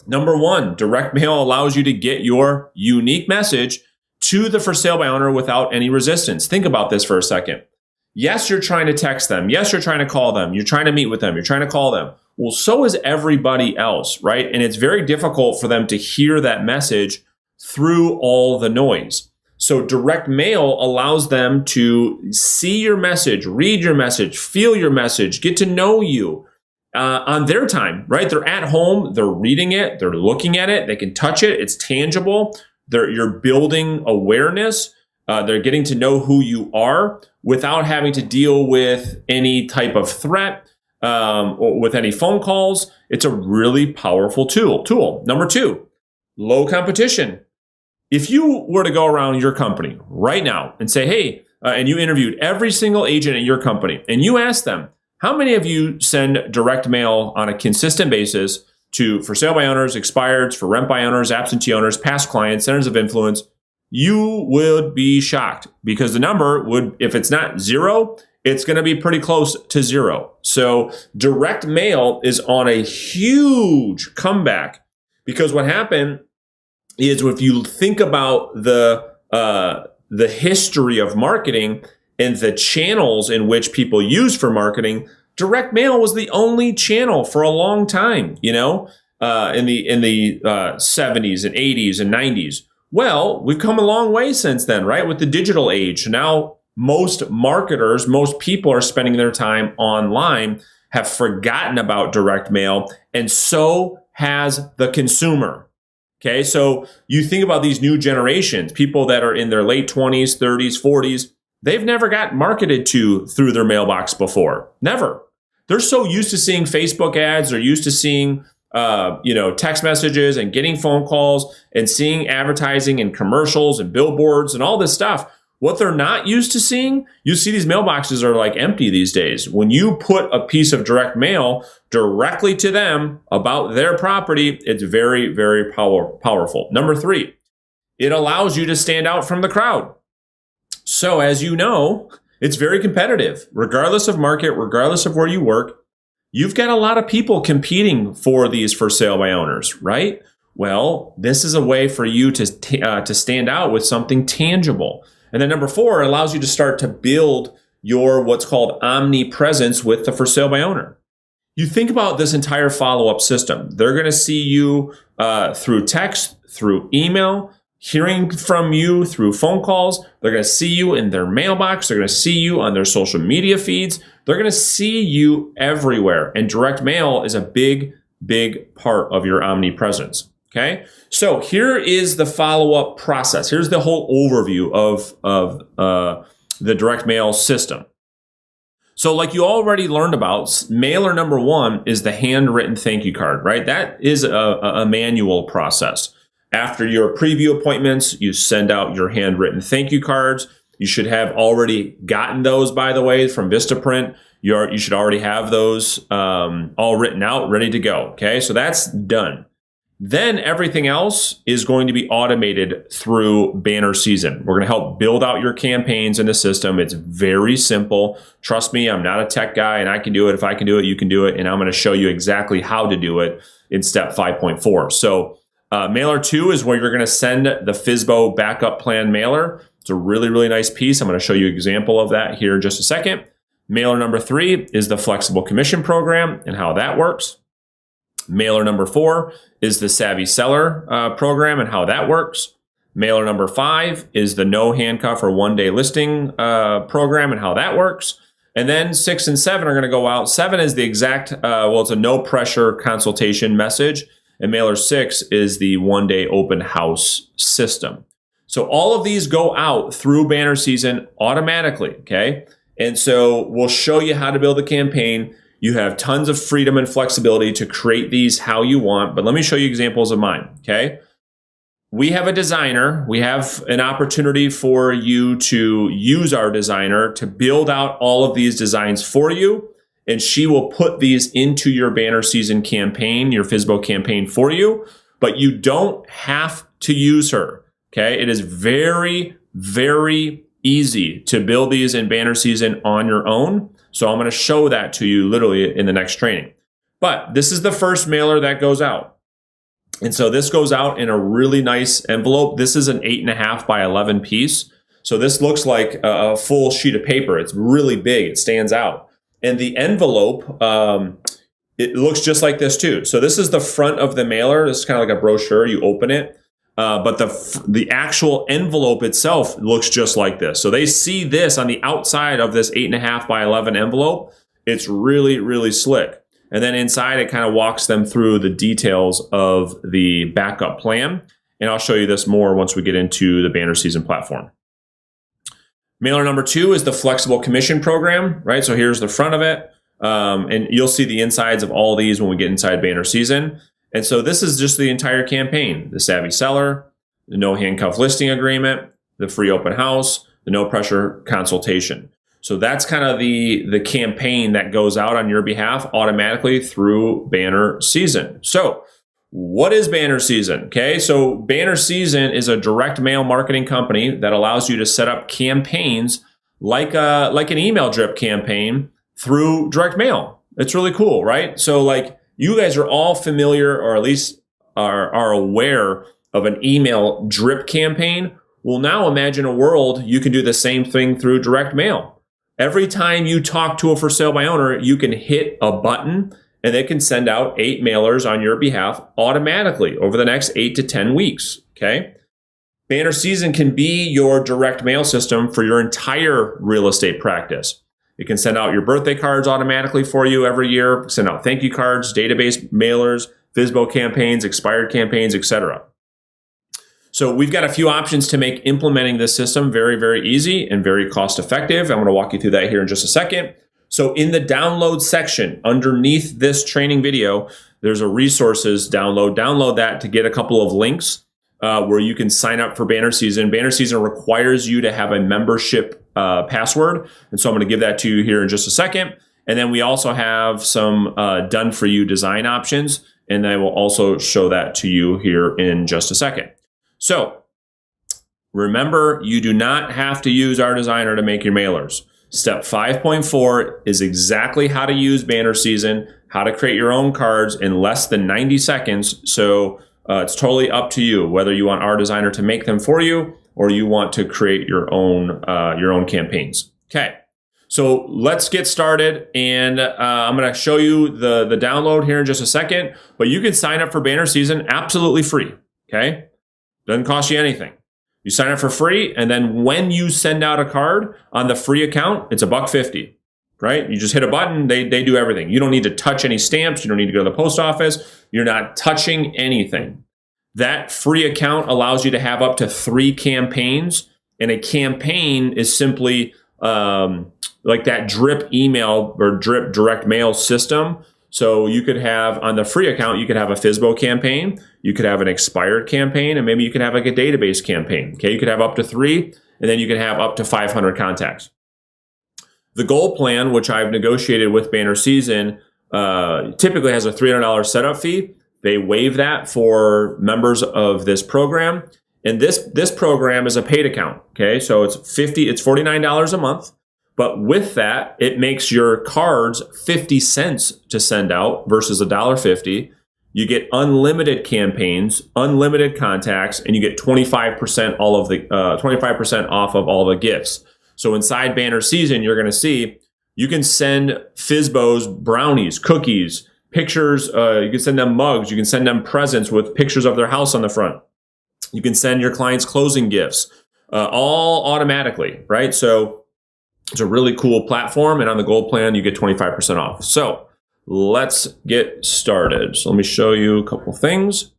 Number one, direct mail allows you to get your unique message to the for sale by owner without any resistance. Think about this for a second. Yes, you're trying to text them. Yes, you're trying to call them. You're trying to meet with them. You're trying to call them. Well, so is everybody else, right? And it's very difficult for them to hear that message through all the noise. So direct mail allows them to see your message, read your message, feel your message, get to know you on their time, right? They're at home. They're reading it. They're looking at it. They can touch it. It's tangible. You're building awareness. They're getting to know who you are without having to deal with any type of threat or with any phone calls. It's a really powerful tool. Number two, low competition. If you were to go around your company right now and say, hey, and you interviewed every single agent at your company, and you asked them, how many of you send direct mail on a consistent basis to for sale by owners, expireds, for rent by owners, absentee owners, past clients, centers of influence, you would be shocked, because the number would, if it's not zero, it's going to be pretty close to zero. So direct mail is on a huge comeback, because what happened is, if you think about the history of marketing and the channels in which people use for marketing, direct mail was the only channel for a long time, in the 70s and 80s and 90s. Well, we've come a long way since then, right? With the digital age. Now, most marketers, most people are spending their time online, have forgotten about direct mail, and so has the consumer. Okay, so you think about these new generations, people that are in their late 20s, 30s, 40s, they've never got marketed to through their mailbox before. Never. They're so used to seeing Facebook ads, they're used to seeing text messages and getting phone calls and seeing advertising and commercials and billboards and all this stuff. What they're not used to seeing, you see these mailboxes are like empty these days. When you put a piece of direct mail directly to them about their property, it's very, very powerful. Number 3, it allows you to stand out from the crowd. So as you know, it's very competitive. Regardless of market, regardless of where you work, you've got a lot of people competing for these for sale by owners, right? Well, this is a way for you to stand out with something tangible. And then number 4, it allows you to start to build your what's called omnipresence with the for sale by owner. You think about this entire follow-up system. They're going to see you through text, through email, hearing from you through phone calls. They're going to see you in their mailbox. They're going to see you on their social media feeds. They're going to see you everywhere. And direct mail is a big, big part of your omnipresence. Okay, so here is the follow-up process. Here's the whole overview of the direct mail system. So like you already learned about, mailer number 1 is the handwritten thank you card, right? That is a manual process. After your preview appointments, you send out your handwritten thank you cards. You should have already gotten those, by the way, from Vistaprint. You should already have those all written out, ready to go. Okay, so that's done. Then everything else is going to be automated through banner season. We're going to help build out your campaigns in the system. It's very simple. Trust me, I'm not a tech guy and I can do it. If I can do it, you can do it. And I'm going to show you exactly how to do it in step 5.4. So mailer 2 is where you're going to send the FSBO backup plan mailer. It's a really, really nice piece. I'm going to show you an example of that here in just a second. Mailer number 3 is the flexible commission program and how that works. Mailer number 4 is the Savvy Seller program and how that works. Mailer number 5 is the no handcuff or one-day listing program and how that works. And then 6 and 7 are going to go out. 7 is the exact, it's a no pressure consultation message. And mailer 6 is the one-day open house system. So all of these go out through banner season automatically, okay? And so we'll show you how to build a campaign. You have tons of freedom and flexibility to create these how you want, but let me show you examples of mine, okay? We have a designer. We have an opportunity for you to use our designer to build out all of these designs for you, and she will put these into your banner season campaign, your FSBO campaign for you, but you don't have to use her, okay? It is very, very easy to build these in banner season on your own. So I'm going to show that to you literally in the next training. But this is the first mailer that goes out. And so this goes out in a really nice envelope. This is an 8.5 by 11 piece. So this looks like a full sheet of paper. It's really big. It stands out. And the envelope, it looks just like this too. So this is the front of the mailer. This is kind of like a brochure. You open it. But the actual envelope itself looks just like this. So they see this on the outside of this 8.5 by 11 envelope. It's really, really slick. And then inside, it kind of walks them through the details of the backup plan. And I'll show you this more once we get into the banner season platform. Mailer number 2 is the flexible commission program, right? So here's the front of it. And you'll see the insides of all these when we get inside banner season. And so this is just the entire campaign: the Savvy Seller, the no handcuff listing agreement, the free open house, the no pressure consultation. So that's kind of the campaign that goes out on your behalf automatically through banner season. So what is banner season? Okay, so banner season is a direct mail marketing company that allows you to set up campaigns like an email drip campaign through direct mail. It's really cool, right? So like, you guys are all familiar, or at least are aware of an email drip campaign. Well, now imagine a world you can do the same thing through direct mail. Every time you talk to a for sale by owner, you can hit a button and they can send out 8 mailers on your behalf automatically over the next 8 to 10 weeks, okay? Banner season can be your direct mail system for your entire real estate practice. It can send out your birthday cards automatically for you every year, send out thank you cards, database mailers, FSBO campaigns, expired campaigns, etc. So we've got a few options to make implementing this system very, very easy and very cost effective. I'm going to walk you through that here in just a second. So in the download section underneath this training video, there's a resources download. Download that to get a couple of links where you can sign up for Banner Season. Banner Season requires you to have a membership password. And so I'm going to give that to you here in just a second. And then we also have some done for you design options. And I will also show that to you here in just a second. So remember, you do not have to use our designer to make your mailers. Step 5.4 is exactly how to use Banner Season, how to create your own cards in less than 90 seconds. So it's totally up to you whether you want our designer to make them for you or you want to create your own campaigns. Okay, so let's get started, and I'm going to show you the download here in just a second. But you can sign up for Banner Season absolutely free. Okay, doesn't cost you anything. You sign up for free, and then when you send out a card on the free account, it's $1.50, right? You just hit a button, they do everything. You don't need to touch any stamps. You don't need to go to the post office. You're not touching anything. That free account allows you to have up to 3 campaigns, and a campaign is simply like that drip email or drip direct mail system. So you could have, on the free account, you could have a FSBO campaign, you could have an expired campaign, and maybe you could have like a database campaign. Okay, you could have up to 3, and then you could have up to 500 contacts. The gold plan, which I've negotiated with Banner Season, typically has a $300 setup fee. They waive that for members of this program. And this program is a paid account. Okay, so it's $49 a month. But with that, it makes your cards 50 cents to send out versus $1.50. You get unlimited campaigns, unlimited contacts, and you get 25% off of all the gifts. So inside Banner Season, you're going to see you can send FSBOs brownies, cookies, pictures. You can send them mugs. You can send them presents with pictures of their house on the front. You can send your clients closing gifts, all automatically, right? So it's a really cool platform, and on the gold plan, you get 25% off. So let's get started. So let me show you a couple things.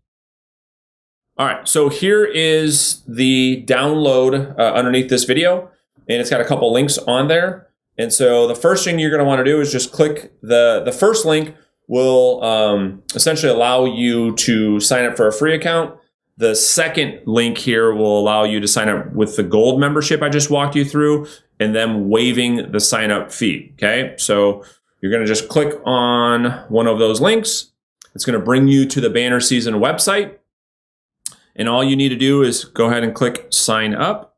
All right, so here is the download underneath this video, and it's got a couple links on there. And so the first thing you're going to want to do is just click the first link will essentially allow you to sign up for a free account. The second link here will allow you to sign up with the gold membership I just walked you through, and then waiving the sign up fee. Okay, so you're going to just click on one of those links. It's going to bring you to the Banner Season website, and all you need to do is go ahead and click sign up.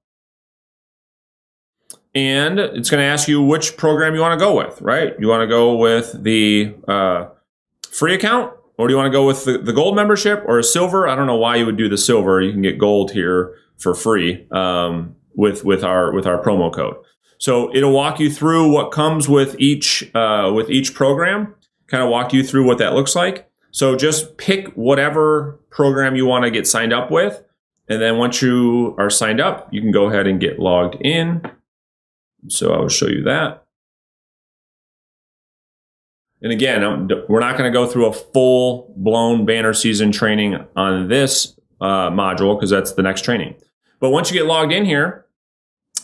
And it's going to ask you which program you want to go with, right? You want to go with the free account, or do you want to go with the gold membership or a silver? I don't know why you would do the silver. You can get gold here for free with our promo code. So it'll walk you through what comes with each program, kind of walk you through what that looks like. So just pick whatever program you want to get signed up with. And then once you are signed up, you can go ahead and get logged in. So I will show you that. And again, we're not going to go through a full-blown Banner Season training on this module because that's the next training. But once you get logged in here,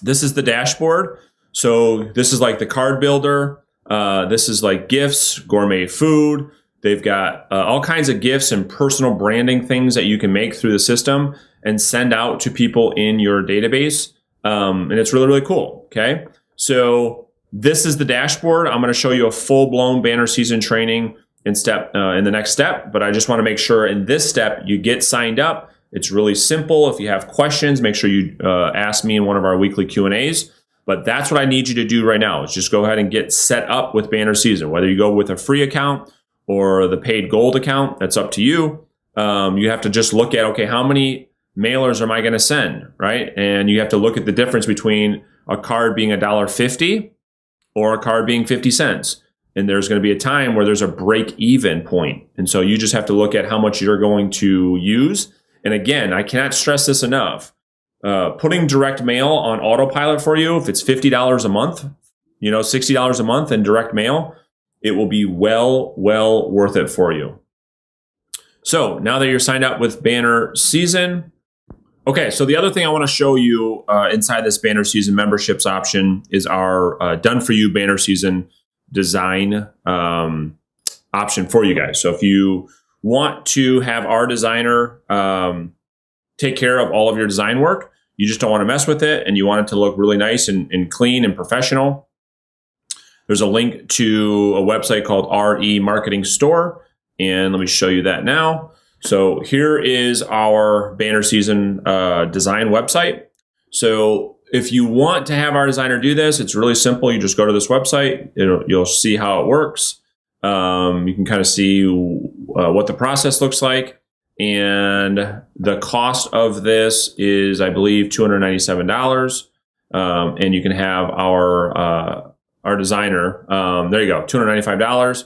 this is the dashboard. So this is like the card builder. This is like gifts, gourmet food. They've got all kinds of gifts and personal branding things that you can make through the system and send out to people in your database. And it's really, really cool. Okay. So this is the dashboard. I'm going to show you a full-blown Banner Season training in the next step. But I just want to make sure in this step you get signed up. It's really simple. If you have questions, make sure you ask me in one of our weekly Q&As. But that's what I need you to do right now is just go ahead and get set up with Banner Season. Whether you go with a free account or the paid gold account, that's up to you. You have to just look at, okay, how many mailers am I going to send, right? And you have to look at the difference between a card being $1.50 or a card being 50 cents. And there's going to be a time where there's a break-even point. And so you just have to look at how much you're going to use. And again, I cannot stress this enough. Putting direct mail on autopilot for you, if it's $50 a month, $60 a month in direct mail, it will be well worth it for you. So now that you're signed up with Banner Season, okay, so the other thing I want to show you inside this Banner Season memberships option is our done for you Banner Season design option for you guys. So if you want to have our designer take care of all of your design work, you just don't want to mess with it, and you want it to look really nice and clean and professional, there's a link to a website called RE Marketing Store, and let me show you that now. So here is our banner season design website. So if you want to have our designer do this, it's really simple. You just go to this website. You'll see how it works. You can kind of see what the process looks like. And the cost of this is, I believe, $297. And you can have our designer, there you go, $295.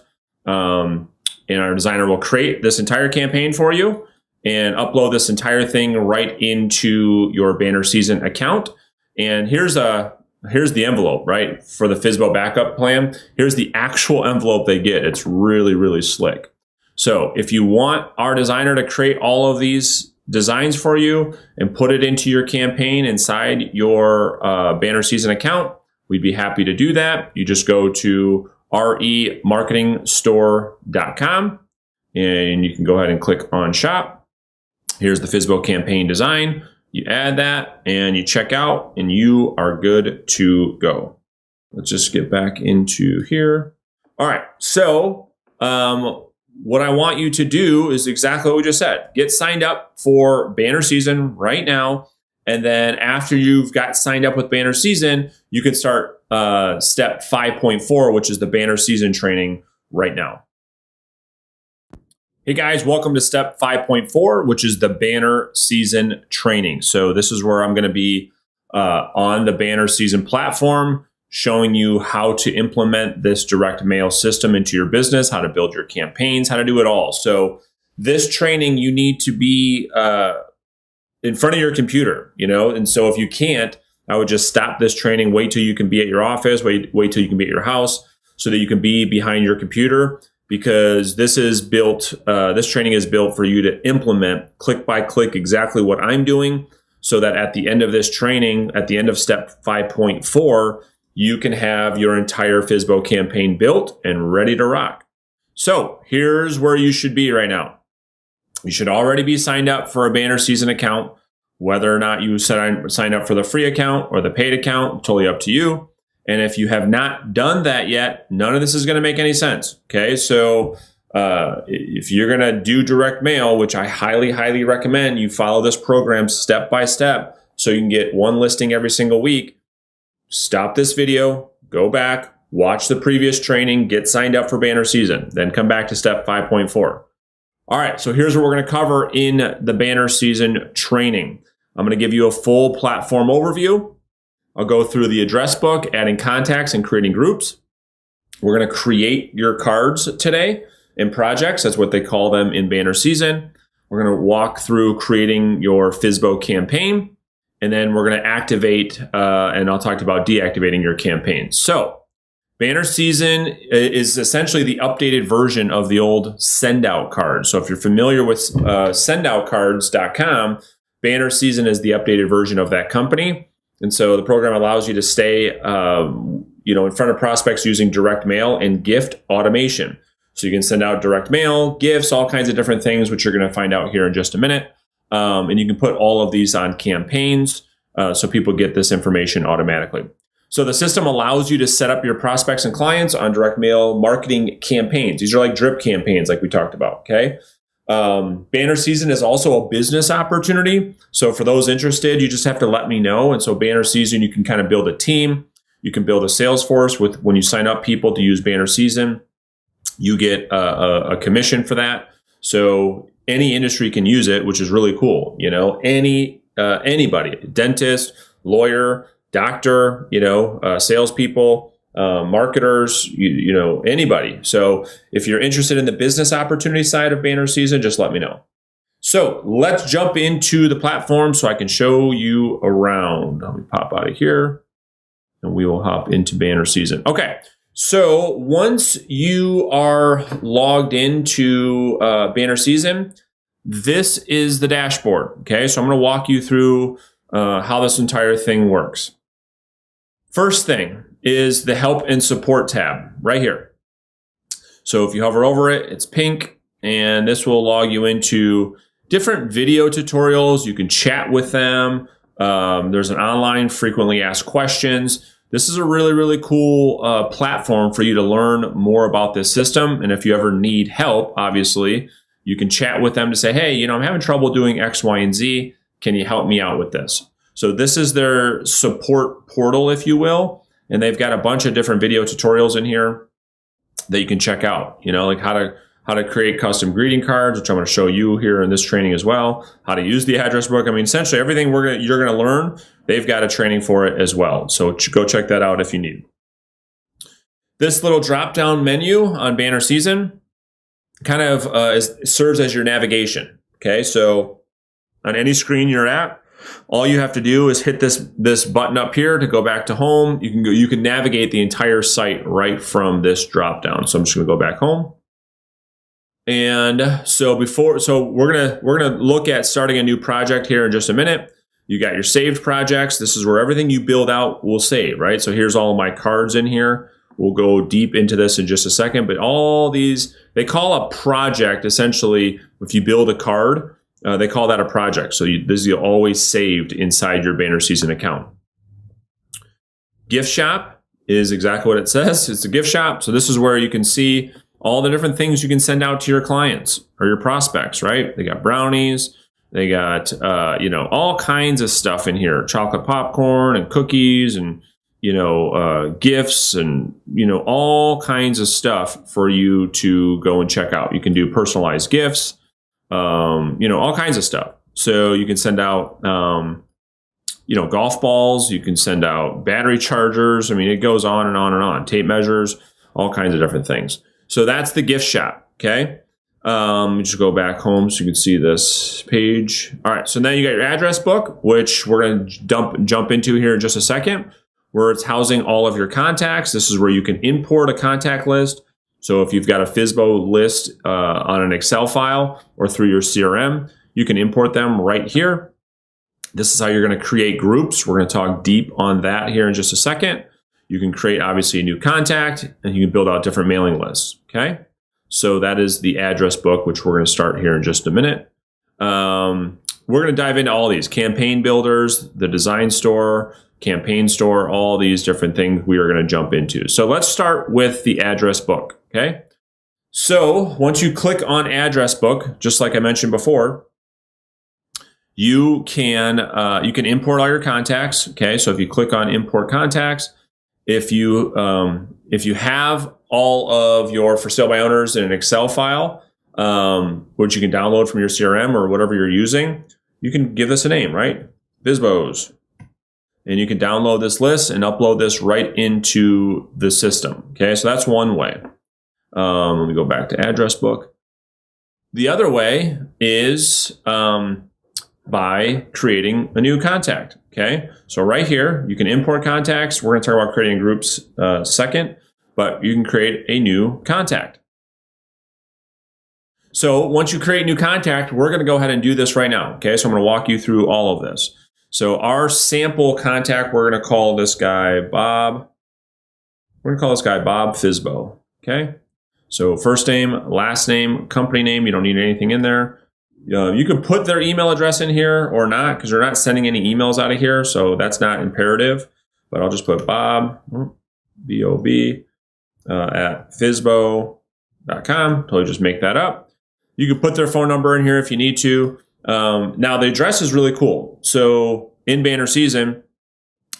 And our designer will create this entire campaign for you and upload this entire thing right into your banner season account. And here's the envelope, right? For the FSBO backup plan. Here's the actual envelope they get. It's really, really slick. So if you want our designer to create all of these designs for you and put it into your campaign inside your banner season account, we'd be happy to do that. You just go to remarketingstore.com and you can go ahead and click on shop. Here's the FSBO campaign design. You add that and you check out and you are good to go. Let's just get back into here. All right. So what I want you to do is exactly what we just said. Get signed up for banner season right now. And then after you've got signed up with banner season, you can start step 5.4, which is the banner season training right now. Hey guys, welcome to step 5.4, which is the banner season training. So this is where I'm going to be on the banner season platform, showing you how to implement this direct mail system into your business, how to build your campaigns, how to do it all. So this training, you need to be in front of your computer, and so if you can't, I would just stop this training, wait till you can be at your office, wait till you can be at your house so that you can be behind your computer, because this training is built for you to implement click by click exactly what I'm doing, so that at the end of this training, at the end of step 5.4, you can have your entire FSBO campaign built and ready to rock. So here's where you should be right now. You should already be signed up for a banner season account. Whether or not you sign up for the free account or the paid account, totally up to you. And if you have not done that yet, none of this is going to make any sense. Okay, so if you're going to do direct mail, which I highly, highly recommend you follow this program step by step so you can get one listing every single week, stop this video, go back, watch the previous training, get signed up for banner season, then come back to step 5.4. All right, so here's what we're going to cover in the banner season training. I'm going to give you a full platform overview. I'll go through the address book, adding contacts and creating groups. We're going to create your cards today in projects. That's what they call them in banner season. We're going to walk through creating your FSBO campaign, and then we're going to activate, and I'll talk about deactivating your campaign. So banner season is essentially the updated version of the old sendout card. So if you're familiar with sendoutcards.com, banner season is the updated version of that company. And so the program allows you to stay in front of prospects using direct mail and gift automation. So you can send out direct mail, gifts, all kinds of different things, which you're going to find out here in just a minute. And you can put all of these on campaigns so people get this information automatically. So the system allows you to set up your prospects and clients on direct mail marketing campaigns. These are like drip campaigns like we talked about, okay? Banner season is also a business opportunity. So for those interested, you just have to let me know. And so banner season, you can kind of build a team. You can build a sales force with when you sign up people to use banner season, you get a commission for that. So any industry can use it, which is really cool. Anybody, dentist, lawyer, doctor, salespeople, marketers, anybody. So if you're interested in the business opportunity side of banner season, just let me know. So let's jump into the platform so I can show you around. Let me pop out of here and we will hop into banner season. Okay. So once you are logged into banner season, this is the dashboard. Okay. So I'm going to walk you through how this entire thing works. First thing is the help and support tab right here. So if you hover over it, it's pink, and this will log you into different video tutorials. You can chat with them. There's an online frequently asked questions. This is a really, really cool platform for you to learn more about this system. And if you ever need help, obviously, you can chat with them to say, hey, I'm having trouble doing X, Y, and Z. Can you help me out with this? So this is their support portal, if you will. And they've got a bunch of different video tutorials in here that you can check out, like how to create custom greeting cards, which I'm going to show you here in this training as well, how to use the address book. I mean, essentially everything you're going to learn, they've got a training for it as well. So go check that out if you need. This little drop-down menu on banner season kind of serves as your navigation. Okay, so on any screen you're at, all you have to do is hit this button up here to go back to home. You can navigate the entire site right from this drop down. So I'm just going to go back home. And so we're gonna look at starting a new project here in just a minute. You got your saved projects. This is where everything you build out will save, right? So here's all my cards in here. We'll go deep into this in just a second, but all these, they call a project essentially, if you build a card, they call that a project. So this is always saved inside your banner season account. Gift shop is exactly what it says. It's a gift shop. So this is where you can see all the different things you can send out to your clients or your prospects, right? They got brownies. They got, all kinds of stuff in here, chocolate popcorn and cookies and, gifts and, all kinds of stuff for you to go and check out. You can do personalized gifts. All kinds of stuff. So you can send out, golf balls. You can send out battery chargers. I mean, it goes on and on and on. Tape measures, all kinds of different things. So that's the gift shop. Okay. Just go back home so you can see this page. All right. So now you got your address book, which we're going to jump into here in just a second, where it's housing all of your contacts. This is where you can import a contact list. So if you've got a FSBO list on an Excel file or through your CRM, you can import them right here. This is how you're going to create groups. We're going to talk deep on that here in just a second. You can create, obviously, a new contact, and you can build out different mailing lists, okay? So that is the address book, which we're going to start here in just a minute. We're going to dive into all these. Campaign builders, the design store, campaign store, all these different things we are going to jump into. So let's start with the address book. Okay, so once you click on address book, just like I mentioned before, you can import all your contacts. Okay, so if you click on import contacts, if you have all of your for sale by owners in an Excel file, which you can download from your CRM or whatever you're using, you can give this a name, right? FSBOs. And you can download this list and upload this right into the system. Okay, so that's one way. Let me go back to address book. The other way is by creating a new contact. Okay, so right here, you can import contacts. We're going to talk about creating groups second, but you can create a new contact. So once you create a new contact, we're going to go ahead and do this right now. Okay, so I'm going to walk you through all of this. So our sample contact, we're going to call this guy Bob. We're going to call this guy Bob FSBO. Okay. So first name, last name, company name. You don't need anything in there. You can put their email address in here or not, because they're not sending any emails out of here. So that's not imperative. But I'll just put Bob, B-O-B, at FSBO.com. Totally just make that up. You can put their phone number in here if you need to. Now the address is really cool. So in banner season,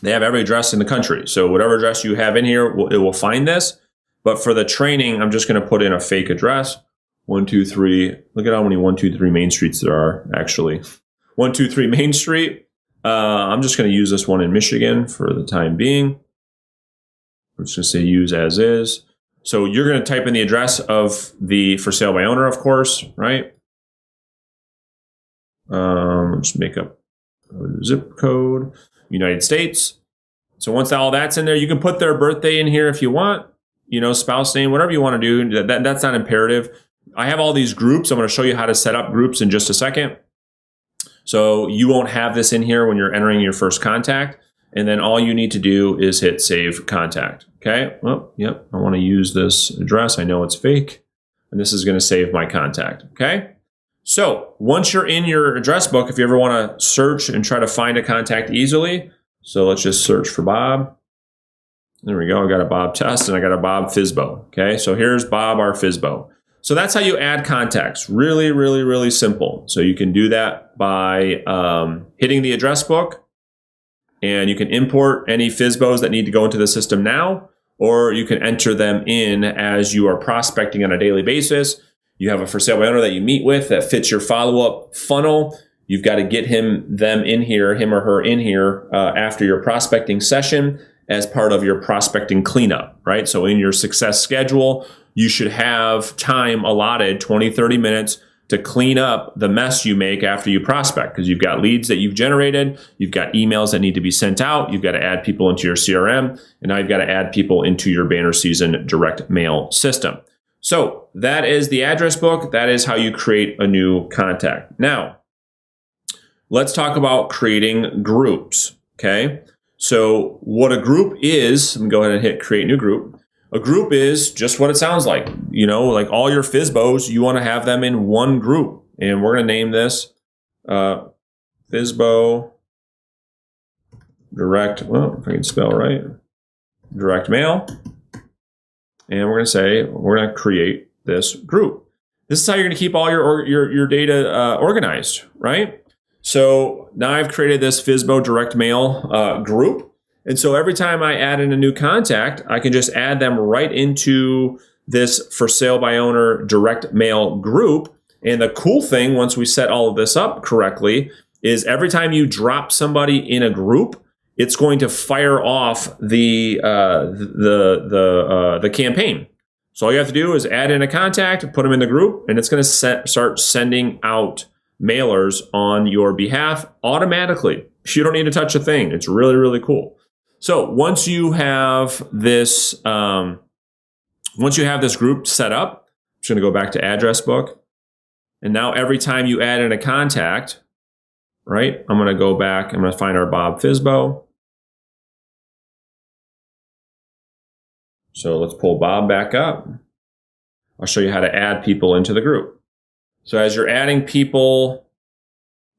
they have every address in the country. So whatever address you have in here, it will find this. But for the training, I'm just going to put in a fake address. 123. Look at how many 123 Main Streets there are, actually. 123 Main Street. I'm just going to use this one in Michigan for the time being. Let's just say use as is. So you're going to type in the address of the for sale by owner, of course, right? Just make up a zip code, United States. So once all that's in there, you can put their birthday in here if you want, spouse name, whatever you want to do. That's not imperative. I have all these groups. I'm going to show you how to set up groups in just a second. So you won't have this in here when you're entering your first contact. And then all you need to do is hit save contact. Okay. Well, yep. I want to use this address. I know it's fake. And this is going to save my contact. Okay. So once you're in your address book, if you ever want to search and try to find a contact easily, so let's just search for Bob. There we go. I got a Bob Test and I got a Bob FSBO. Okay. So here's Bob, our FSBO. So that's how you add contacts. Really, really, really simple. So you can do that by hitting the address book, and you can import any FSBOs that need to go into the system now, or you can enter them in as you are prospecting on a daily basis. You have a for sale by owner that you meet with that fits your follow-up funnel. You've got to get him or her in here after your prospecting session as part of your prospecting cleanup, right? So in your success schedule, you should have time allotted, 20, 30 minutes, to clean up the mess you make after you prospect, because you've got leads that you've generated, you've got emails that need to be sent out, you've got to add people into your CRM, and now you've got to add people into your banner season direct mail system. So that is the address book. That is how you create a new contact. Now, let's talk about creating groups, okay? So what a group is, let me go ahead and hit create new group. A group is just what it sounds like. You know, like all your FSBOs, you want to have them in one group. And we're going to name this FSBO direct, well, if I can spell right, direct mail. And we're going to say, we're going to create this group. This is how you're going to keep all your data organized, right? So now I've created this FSBO direct mail group. And so every time I add in a new contact, I can just add them right into this for sale by owner direct mail group. And the cool thing, once we set all of this up correctly, is every time you drop somebody in a group, it's going to fire off the campaign. So all you have to do is add in a contact, put them in the group, and it's going to start sending out mailers on your behalf automatically. You don't need to touch a thing. It's really, really cool. So once you have this, group set up, I'm just going to go back to address book. And now every time you add in a contact, right, I'm going to go back. I'm going to find our Bob FSBO. So let's pull Bob back up. I'll show you how to add people into the group. So as you're adding people,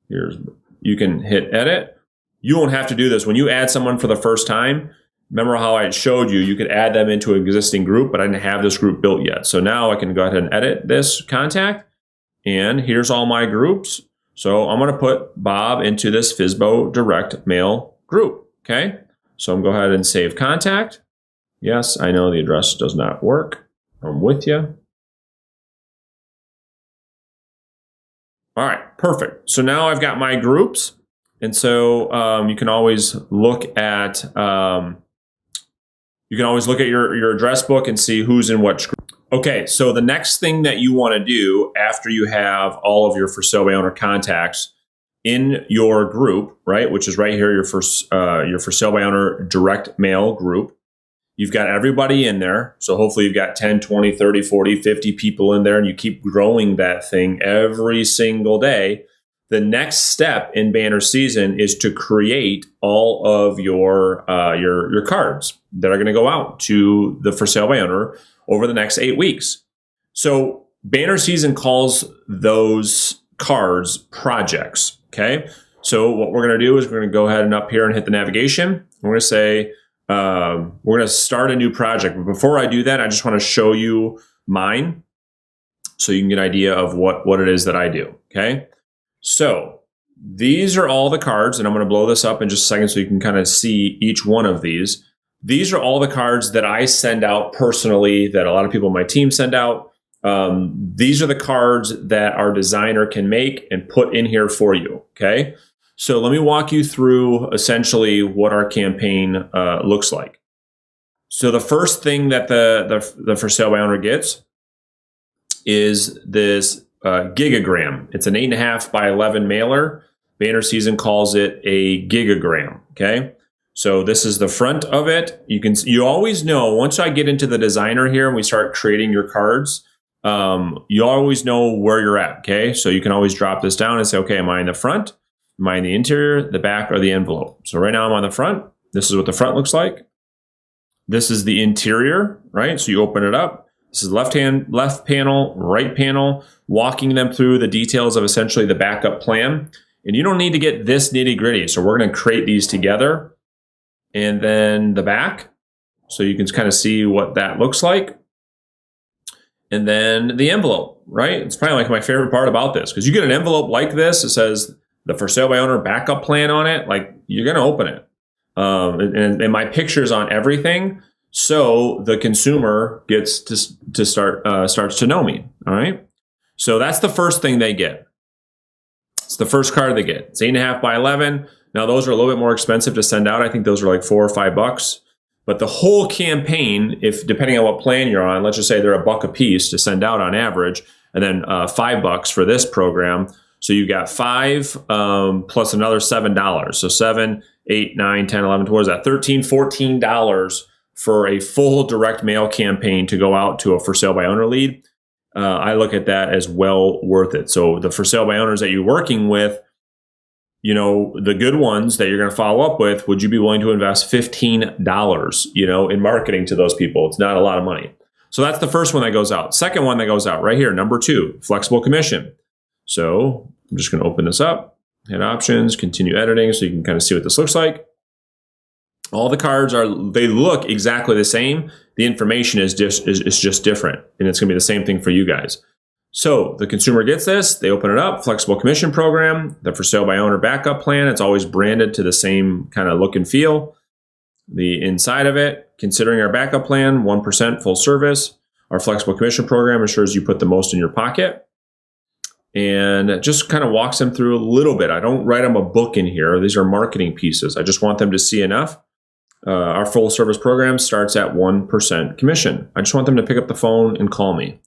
you can hit edit. You won't have to do this. When you add someone for the first time, remember how I showed you, you could add them into an existing group, but I didn't have this group built yet. So now I can go ahead and edit this contact, and here's all my groups. So I'm going to put Bob into this FSBO direct mail group, okay? So I'm going to go ahead and save contact. Yes, I know the address does not work. I'm with you. All right, perfect. So now I've got my groups. And so you can always look at your address book and see who's in what group. Okay, so the next thing that you want to do after you have all of your for sale by owner contacts in your group, right, which is right here, your for sale by owner direct mail group. You've got everybody in there. So hopefully you've got 10, 20, 30, 40, 50 people in there, and you keep growing that thing every single day. The next step in banner season is to create all of your cards that are going to go out to the for sale by owner over the next 8 weeks. So banner season calls those cards projects. Okay. So what we're going to do is we're going to go ahead and up here and hit the navigation. We're going to say, we're going to start a new project. But before I do that, I just want to show you mine so you can get an idea of what it is that I do. Okay. So these are all the cards, and I'm going to blow this up in just a second so you can kind of see each one of these. These are all the cards that I send out personally, that a lot of people on my team send out. These are the cards that our designer can make and put in here for you, okay? So let me walk you through essentially what our campaign looks like. So the first thing that the for sale by owner gets is this gigagram. It's an 8.5 by 11 mailer. Banner season calls it a gigagram. Okay. So this is the front of it. You always know, once I get into the designer here and we start creating your cards, you always know where you're at. Okay. So you can always drop this down and say, okay, am I in the front? Am I in the interior, the back, or the envelope? So right now I'm on the front. This is what the front looks like. This is the interior, right? So you open it up. This is left panel, right panel, walking them through the details of essentially the backup plan. And you don't need to get this nitty gritty. So we're going to create these together. And then the back, so you can kind of see what that looks like. And then the envelope, right? It's probably like my favorite part about this, because you get an envelope like this. It says the for sale by owner backup plan on it. Like, you're going to open it. And my picture's on everything. So the consumer gets to starts to know me. All right. So that's the first thing they get. It's the first card they get. It's 8.5 by 11. Now those are a little bit more expensive to send out. I think those are like $4 or $5. But the whole campaign, if depending on what plan you're on, let's just say they're $1 a piece to send out on average, and then $5 for this program. So you got 5 plus another $7. So 7, 8, 9, 10, 11, what is that? $13, $14 for a full direct mail campaign to go out to a for sale by owner lead. I look at that as well worth it. So the for sale by owners that you're working with, you know, the good ones that you're going to follow up with, would you be willing to invest $15, you know, in marketing to those people? It's not a lot of money. So that's the first one that goes out. Second one that goes out right here, number 2, flexible commission. So I'm just going to open this up, hit options, continue editing, so you can kind of see what this looks like. All the cards they look exactly the same. The information is just different, and it's going to be the same thing for you guys. So the consumer gets this, they open it up, flexible commission program, the for sale by owner backup plan. It's always branded to the same kind of look and feel. The inside of it, considering our backup plan, 1% full service. Our flexible commission program ensures you put the most in your pocket. And it just kind of walks them through a little bit. I don't write them a book in here. These are marketing pieces. I just want them to see enough. Our full service program starts at 1% commission. I just want them to pick up the phone and call me.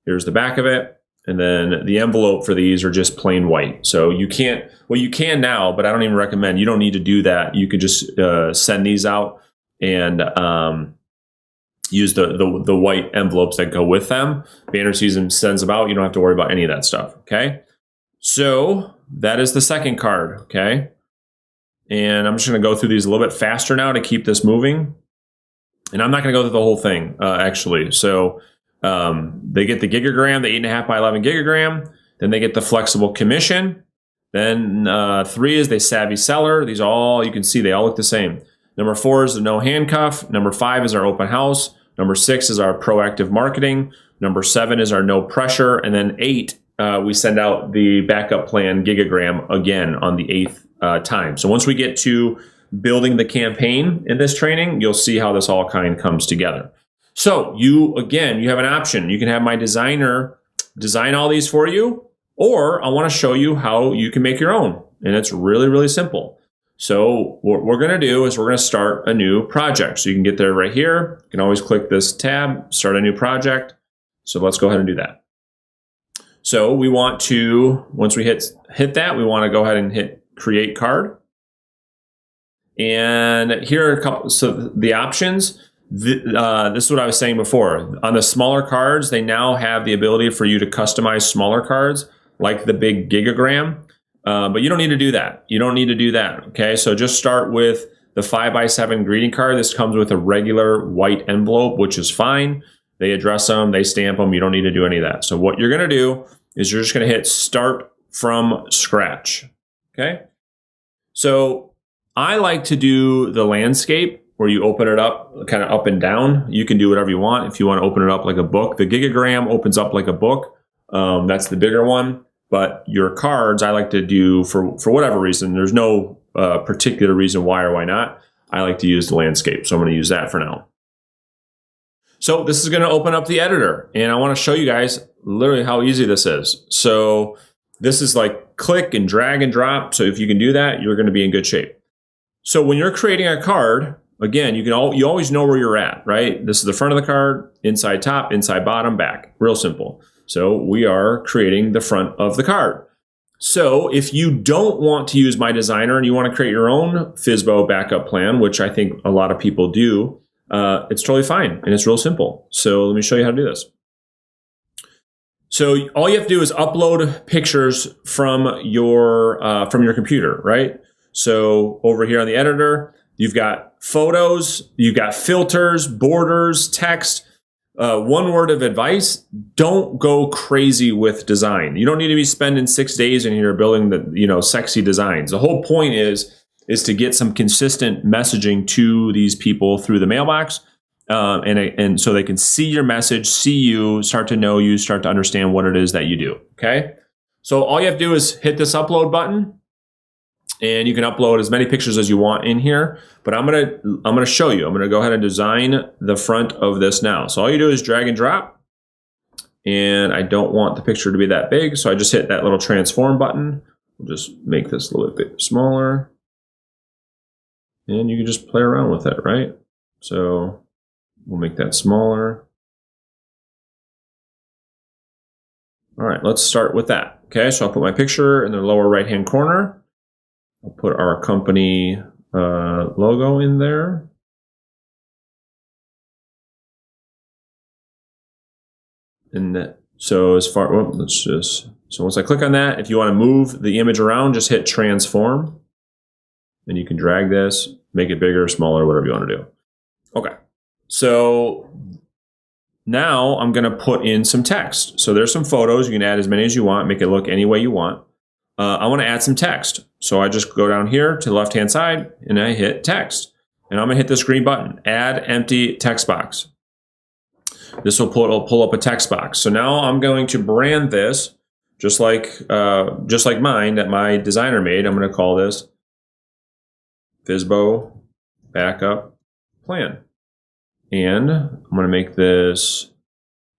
Here's the back of it. And then the envelope for these are just plain white. So you can't, well, you can now, but I don't even recommend, you don't need to do that. You could just send these out and use the white envelopes that go with them. Banner season sends them out. You don't have to worry about any of that stuff. Okay. So that is the second card. Okay. And I'm just going to go through these a little bit faster now to keep this moving. And I'm not going to go through the whole thing, actually. So they get the gigagram, the 8.5 by 11 gigagram. Then they get the flexible commission. Then 3 is the savvy seller. These all, you can see they all look the same. Number 4 is the no handcuff. Number 5 is our open house. Number 6 is our proactive marketing. Number 7 is our no pressure. And then 8, we send out the backup plan gigagram again on the 8th time. So once we get to building the campaign in this training, you'll see how this all kind of comes together. So you have an option. You can have my designer design all these for you, or I want to show you how you can make your own. And it's really, really simple. So what we're going to do is we're going to start a new project. So you can get there right here. You can always click this tab, start a new project. So let's go ahead and do that. So we want to, once we hit that, we want to go ahead and hit create card. And here are a couple, so the options. This is what I was saying before. On the smaller cards, they now have the ability for you to customize smaller cards, like the big gigagram. But you don't need to do that. You don't need to do that. Okay, so just start with the 5x7 greeting card. This comes with a regular white envelope, which is fine. They address them, they stamp them. You don't need to do any of that. So what you're going to do is you're just going to hit start from scratch. Okay, so I like to do the landscape where you open it up kind of up and down. You can do whatever you want. If you want to open it up like a book, the gigagram opens up like a book. That's the bigger one. But your cards, I like to do for whatever reason. There's no particular reason why or why not. I like to use the landscape. So I'm going to use that for now. So this is going to open up the editor. And I want to show you guys literally how easy this is. So this is like click and drag and drop. So if you can do that, you're going to be in good shape. So when you're creating a card, again, you always know where you're at, right? This is the front of the card, inside top, inside bottom, back. Real simple. So we are creating the front of the card. So if you don't want to use my designer and you want to create your own FSBO backup plan, which I think a lot of people do, it's totally fine and it's real simple. So let me show you how to do this. So all you have to do is upload pictures from your computer, right? So over here on the editor, You've got photos, you've got filters, borders, text. One word of advice, don't go crazy with design. You don't need to be spending 6 days in here building the, sexy designs. The whole point is to get some consistent messaging to these people through the mailbox. And so they can see your message, see you, start to know you, start to understand what it is that you do. Okay. So all you have to do is hit this upload button, and you can upload as many pictures as you want in here. But I'm gonna show you. I'm gonna go ahead and design the front of this now. So all you do is drag and drop. And I don't want the picture to be that big, so I just hit that little transform button. We'll just make this a little bit smaller. And you can just play around with it, right? So we'll make that smaller. All right, let's start with that. Okay, so I'll put my picture in the lower right-hand corner. I'll put our company logo in there. And so once I click on that, if you want to move the image around, just hit transform. And you can drag this, make it bigger, smaller, whatever you want to do. Okay, so now I'm going to put in some text. So there's some photos. You can add as many as you want, make it look any way you want. I want to add some text. So I just go down here to the left-hand side and I hit text. And I'm going to hit this green button, add empty text box. This will pull up a text box. So now I'm going to brand this just like mine that my designer made. I'm going to call this FSBO backup plan. And I'm going to make this,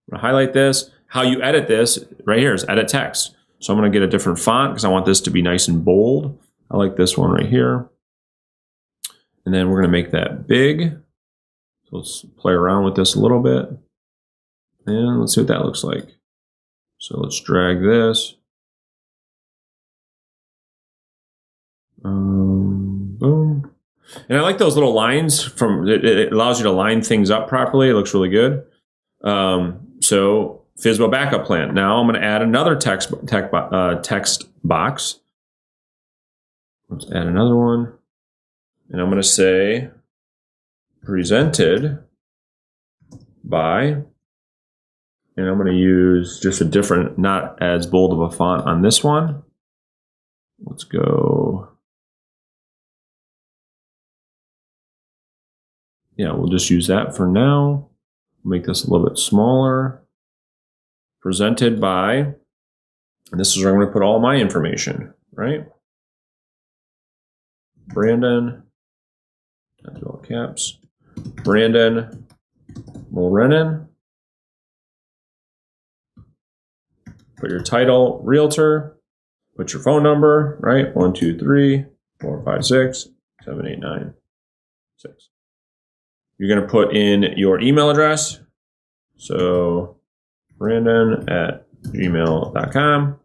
I'm going to highlight this. How you edit this right here is edit text. So I'm going to get a different font because I want this to be nice and bold. I like this one right here. And then we're going to make that big. So let's play around with this a little bit. And let's see what that looks like. So let's drag this. Boom. And I like those little lines it allows you to line things up properly. It looks really good. So FSBO backup plan. Now I'm going to add another text box. Let's add another one. And I'm going to say presented by, and I'm going to use just a different, not as bold of a font on this one. Let's go. Yeah, we'll just use that for now. Make this a little bit smaller. Presented by, and this is where I'm going to put all my information, right? Brandon, that's all caps. Brandon Mulrenin. Put your title, realtor. Put your phone number, right? 123 456 7896. You're going to put in your email address. So brandon@gmail.com.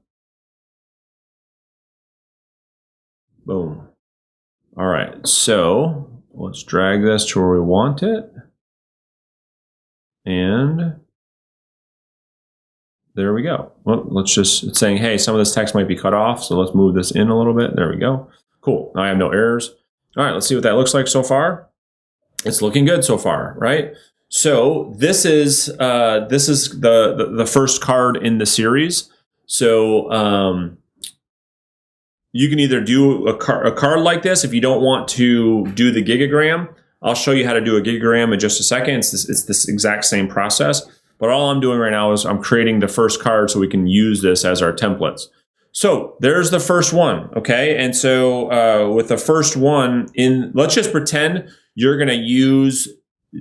Boom. All right. So let's drag this to where we want it. And there we go. Well, it's saying, hey, some of this text might be cut off. So let's move this in a little bit. There we go. Cool. Now I have no errors. All right. Let's see what that looks like so far. It's looking good so far, right? So this is the first card in the series. So you can either do a card like this if you don't want to do the gigagram. I'll show you how to do a gigagram in just a second. It's this exact same process. But all I'm doing right now is I'm creating the first card so we can use this as our templates. So there's the first one, okay? And so with the first one, let's just pretend you're going to use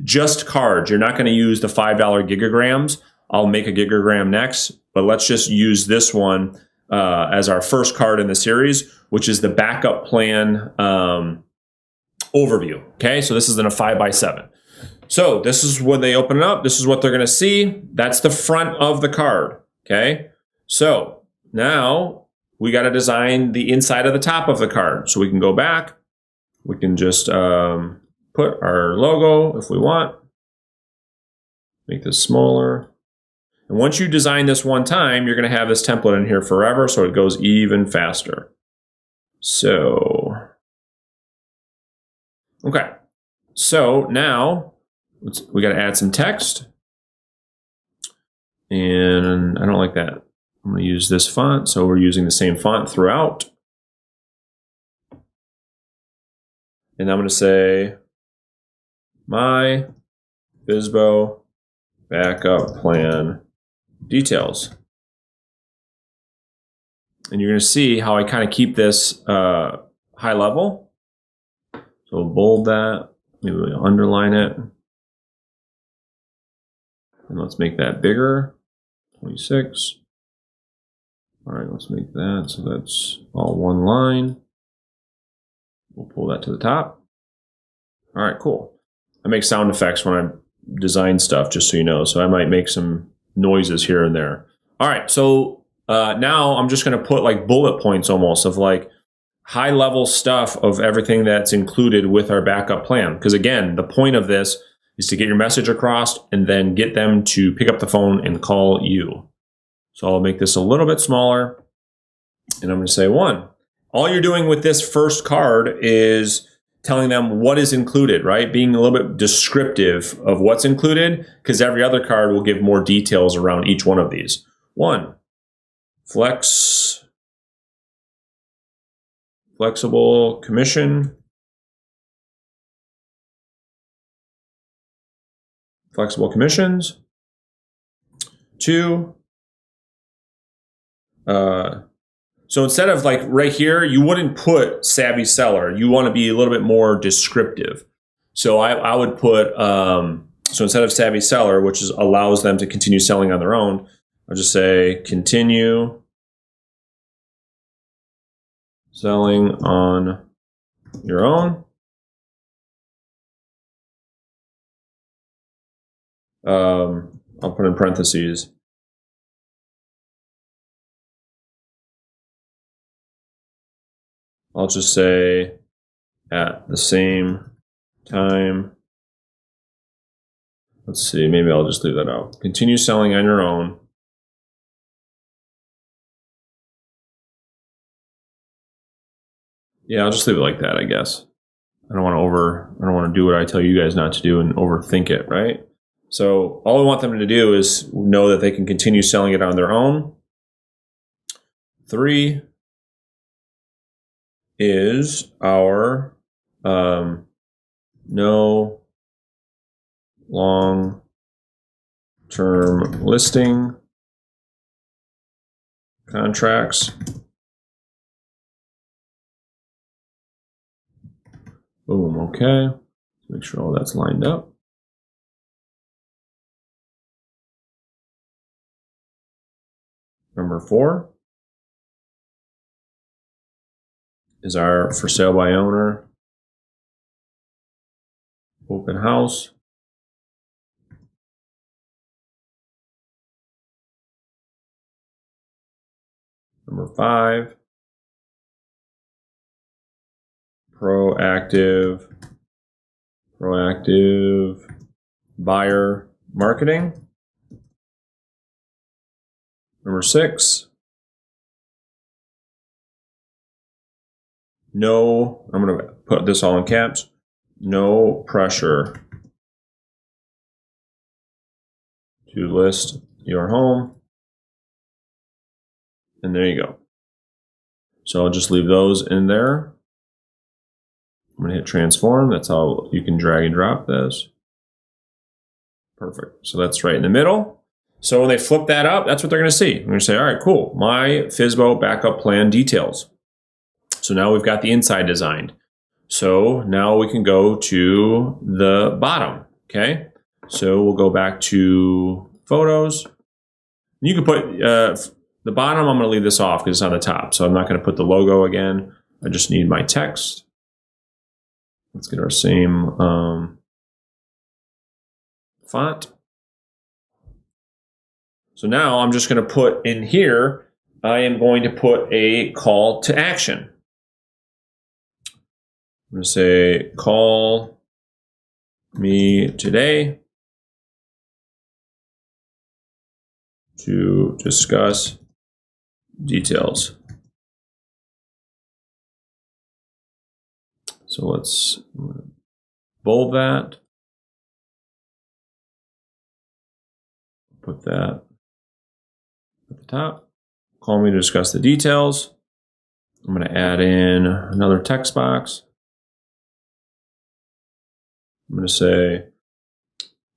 just cards. You're not going to use the $5 gigagrams. I'll make a gigagram next, but let's just use this one as our first card in the series, which is the backup plan overview. Okay, so this is in a 5x7. So this is when they open it up. This is what they're going to see. That's the front of the card. Okay, so now we got to design the inside of the top of the card. So we can go back. We can just put our logo if we want. Make this smaller. And once you design this one time, you're going to have this template in here forever, so it goes even faster. So Okay, so now we got to add some text. And I don't like that. I'm going to use this font. So we're using the same font throughout. And I'm going to say, my FSBO backup plan details. And you're going to see how I kind of keep this high level. So we'll bold that. Maybe we'll underline it. And let's make that bigger. 26. All right, let's make that so that's all one line. We'll pull that to the top. All right, cool. I make sound effects when I design stuff, just so you know. So I might make some noises here and there. All right, so now I'm just going to put like bullet points almost of like high level stuff of everything that's included with our backup plan. Because again, the point of this is to get your message across and then get them to pick up the phone and call you. So I'll make this a little bit smaller. And I'm going to say 1. All you're doing with this first card is telling them what is included, right? Being a little bit descriptive of what's included, because every other card will give more details around each one of these. 1, flexible commission. Flexible commissions. 2, so instead of like right here, you wouldn't put savvy seller. You want to be a little bit more descriptive. So I would put, so instead of savvy seller, which allows them to continue selling on their own, I'll just say continue selling on your own. I'll put in parentheses. I'll just say at the same time. Let's see, maybe I'll just leave that out. Continue selling on your own. Yeah, I'll just leave it like that, I guess. I don't want to do what I tell you guys not to do and overthink it, right? So all we want them to do is know that they can continue selling it on their own. 3 is our no long-term listing contracts. Boom, okay. Make sure all that's lined up. Number 4 is our for sale by owner open house. Number 5, proactive buyer marketing. Number 6, no, I'm going to put this all in caps, no pressure to list your home. And there you go. So I'll just leave those in there. I'm going to hit transform. That's how you can drag and drop this. Perfect. So that's right in the middle. So when they flip that up, that's what they're going to see. I'm going to say, all right, cool. My FSBO backup plan details. So now we've got the inside designed. So now we can go to the bottom. Okay. So we'll go back to photos. You can put the bottom. I'm going to leave this off because it's on the top. So I'm not going to put the logo again. I just need my text. Let's get our same font. So now I'm just going to put in here, I am going to put a call to action. I'm going to say, call me today to discuss details. So let's bold that. Put that at the top. Call me to discuss the details. I'm going to add in another text box. I'm going to say,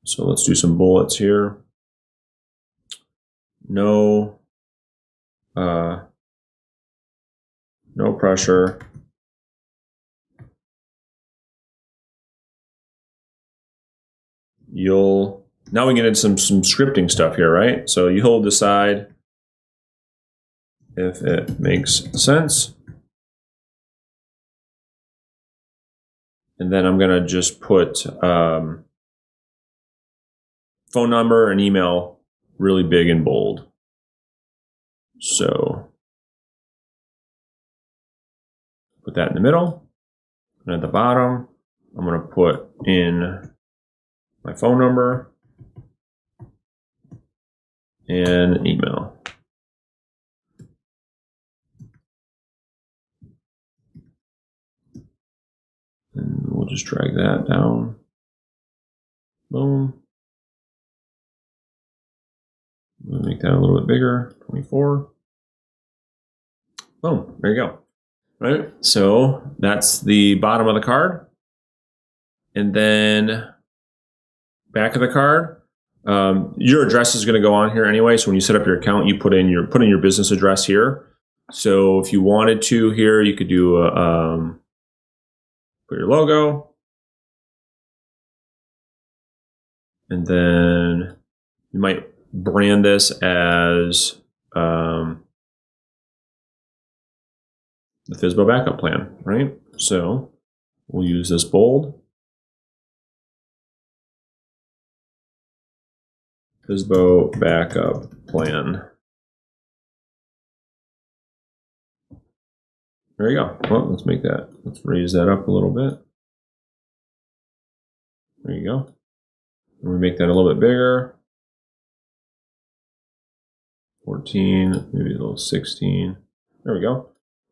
so let's do some bullets here. No pressure. Now we get into some scripting stuff here, right? So you'll decide if it makes sense. And then I'm going to just put phone number and email really big and bold. So put that in the middle. And at the bottom, I'm going to put in my phone number and email. And we'll just drag that down. Boom. We'll make that a little bit bigger, 24. Boom, there you go. Right, so that's the bottom of the card. And then back of the card, your address is going to go on here anyway. So when you set up your account, you put in your business address here. So if you wanted to here, you could do put your logo, and then you might brand this as the FSBO backup plan, right? So we'll use this bold. FSBO backup plan. There you go. Well, let's raise that up a little bit. There you go. And we make that a little bit bigger. 14, maybe a little 16. There we go.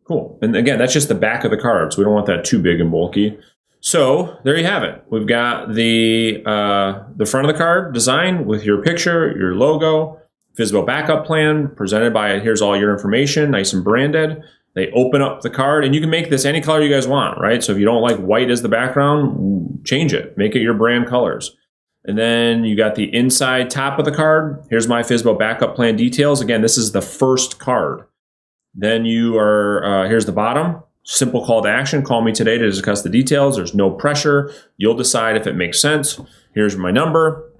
Cool. And again, that's just the back of the card, so we don't want that too big and bulky. So there you have it. We've got the front of the card designed with your picture, your logo, FSBO backup plan presented by, here's all your information, nice and branded. They open up the card, and you can make this any color you guys want, right? So if you don't like white as the background, change it. Make it your brand colors. And then you got the inside top of the card. Here's my FSBO backup plan details. Again, this is the first card. Then you are, here's the bottom. Simple call to action. Call me today to discuss the details. There's no pressure. You'll decide if it makes sense. Here's my number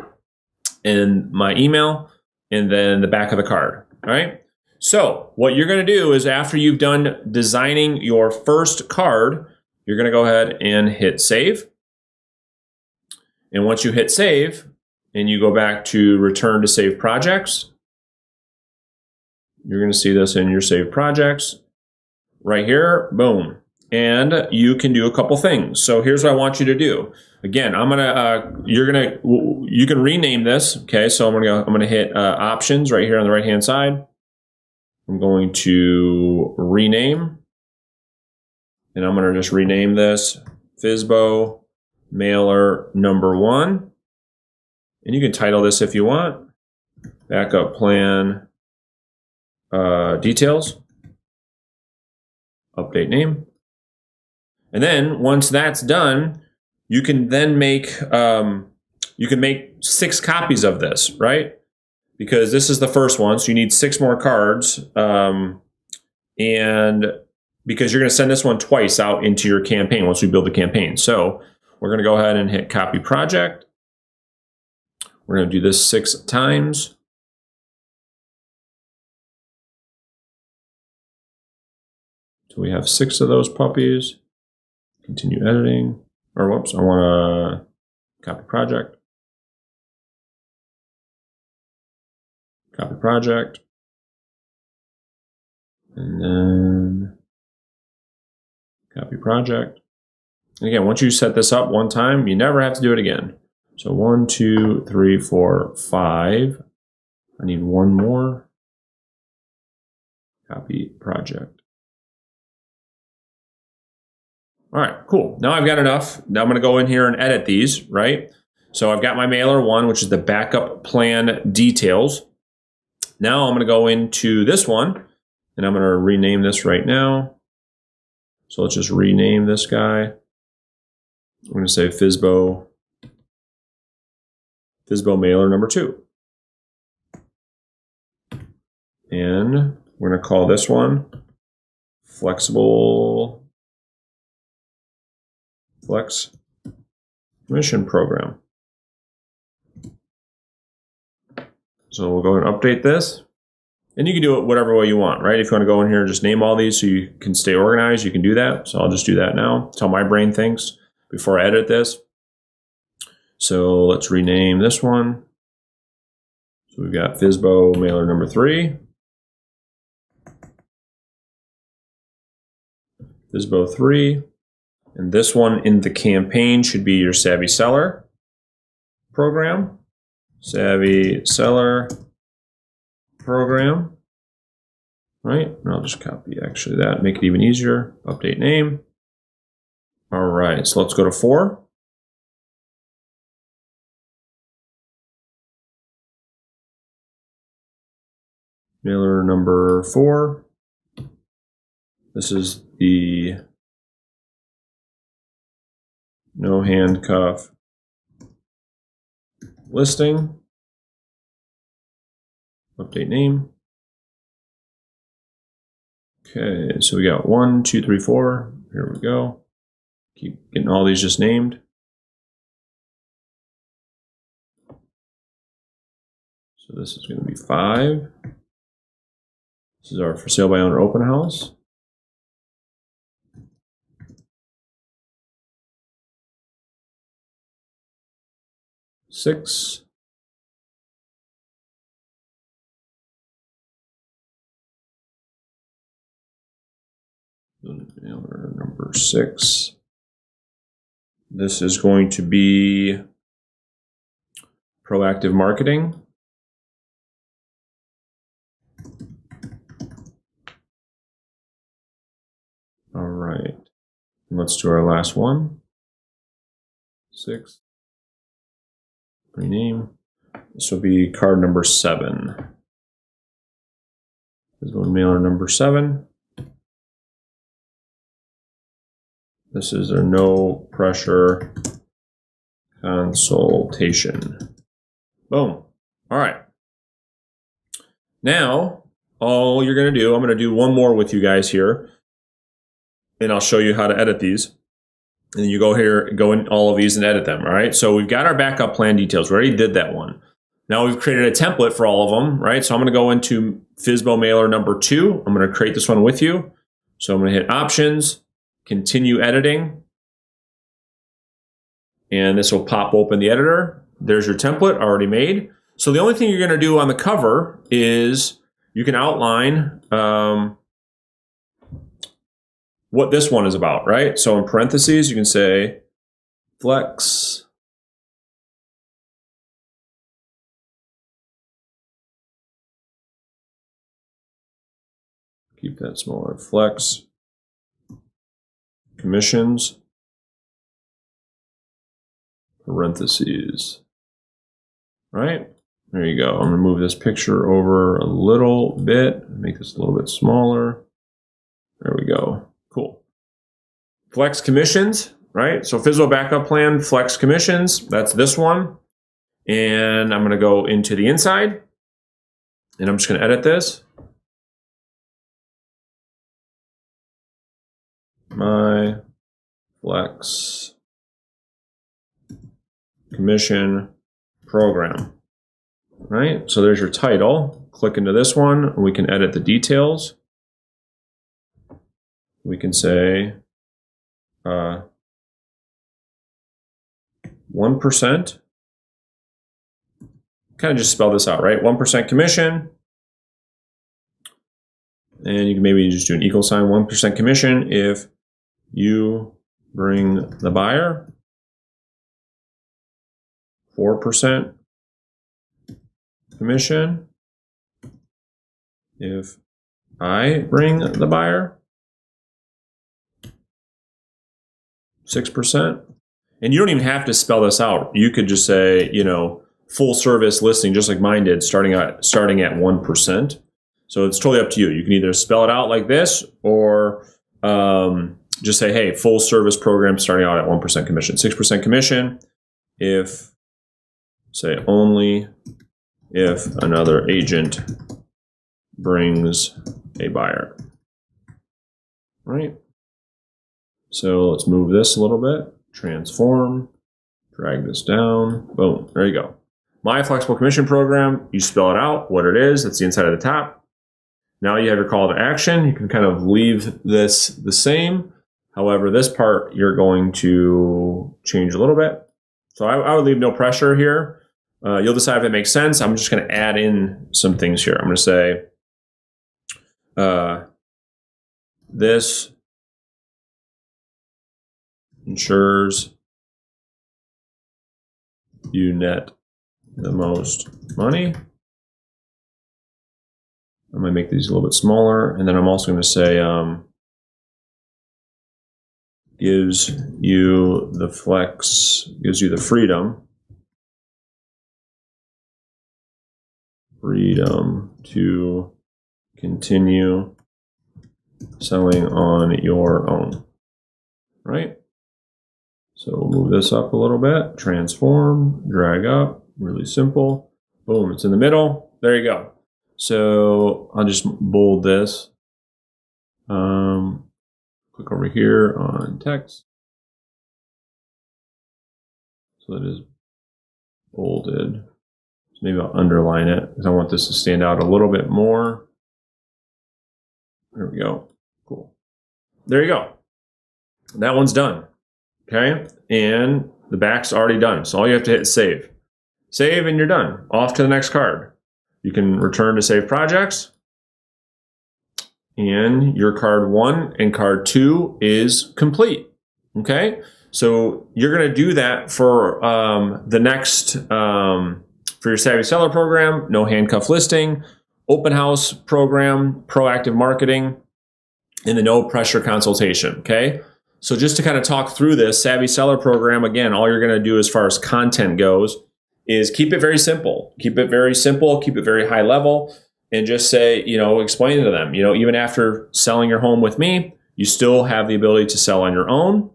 and my email, and then the back of the card. All right. So what you're going to do is after you've done designing your first card, you're going to go ahead and hit save. And once you hit save and you go back to return to save projects, you're going to see this in your saved projects right here. Boom. And you can do a couple things. So here's what I want you to do. Again, you can rename this. Okay. So I'm going to hit options right here on the right hand side. I'm going to rename, and I'm going to just rename this FSBO mailer number 1. And you can title this if you want. Backup plan details. Update name. And then once that's done, you can then make 6 copies of this, right? Because this is the first one, so you need 6 more cards. And because you're going to send this one twice out into your campaign once we build the campaign. So we're going to go ahead and hit copy project. We're going to do this 6 times. So we have 6 of those puppies. Continue editing. Or whoops, I want to copy project. Copy project. And then copy project. And again, once you set this up one time, you never have to do it again. So 1, 2, 3, 4, 5. I need one more. Copy project. All right, cool. Now I've got enough. Now I'm going to go in here and edit these, right? So I've got my mailer 1, which is the backup plan details. Now I'm going to go into this one, and I'm going to rename this right now. So let's just rename this guy. I'm going to say FSBO mailer number 2. And we're going to call this one Flex Commission Program. So we'll go and update this. And you can do it whatever way you want, right? If you want to go in here and just name all these so you can stay organized, you can do that. So I'll just do that now. That's how my brain thinks before I edit this. So let's rename this one. So we've got FSBO mailer number 3. FSBO 3. And this one in the campaign should be your Savvy Seller program. Savvy Seller program. Right? And I'll just copy actually that, make it even easier. Update name. All right, so let's go to 4. Mailer number 4. This is the no handcuff listing. Update name. Okay, so we got 1, 2, 3, 4. Here we go. Keep getting all these just named. So this is going to be 5. This is our for sale by owner open house. 6. Number 6. This is going to be proactive marketing. All right. Let's do our last one. 6. Rename. This will be card number 7. This is one mailer number 7. This is a no pressure consultation. Boom. All right. Now, all you're going to do, I'm going to do one more with you guys here, and I'll show you how to edit these. And then you go here, go in all of these and edit them, all right? So we've got our backup plan details. We already did that one. Now we've created a template for all of them, right? So I'm going to go into FSBO mailer number 2. I'm going to create this one with you. So I'm going to hit Options, Continue Editing. And this will pop open the editor. There's your template already made. So the only thing you're going to do on the cover is you can outline what this one is about, right? So in parentheses, you can say Flex keep that smaller. Flex commissions, parentheses, right? There you go. I'm gonna move this picture over a little bit, make this a little bit smaller. There we go. Cool. Flex commissions, right? So FSBO backup plan, flex commissions, that's this one. And I'm gonna go into the inside and I'm just gonna edit this. My flex commission program, right? So there's your title. Click into this one and we can edit the details. We can say 1%, kind of just spell this out, right? 1% commission. And you can maybe just do an equal sign, 1% commission if you bring the buyer. 4% commission if I bring the buyer. 6%. And you don't even have to spell this out. You could just say, full service listing, just like mine did, starting at 1%. So it's totally up to you. You can either spell it out like this or just say, hey, full service program starting out at 1% commission, 6% commission if, say, only if another agent brings a buyer. Right? So let's move this a little bit, transform, drag this down, boom, there you go. My flexible commission program, you spell it out, what it is, that's the inside of the top. Now you have your call to action. You can kind of leave this the same. However, this part you're going to change a little bit. So I would leave no pressure here. You'll decide if it makes sense. I'm just going to add in some things here. I'm going to say, this ensures you net the most money. I'm going to make these a little bit smaller. And then I'm also going to say, gives you the freedom to continue selling on your own, right? So we'll move this up a little bit, transform, drag up, really simple. Boom, it's in the middle. There you go. So I'll just bold this. Click over here on text. So it is bolded. So maybe I'll underline it because I want this to stand out a little bit more. There we go. Cool. There you go. That one's done. Okay. And the back's already done. So all you have to hit is save. Save and you're done. Off to the next card. You can return to save projects. And your card 1 and card 2 is complete. Okay. So you're going to do that for the next, for your Savvy Seller program, no handcuff listing, open house program, proactive marketing, and the no pressure consultation. Okay. So just to kind of talk through this Savvy Seller program, again, all you're going to do as far as content goes is keep it very simple. Keep it very simple, keep it very high level, and just say, explain to them, even after selling your home with me, you still have the ability to sell on your own.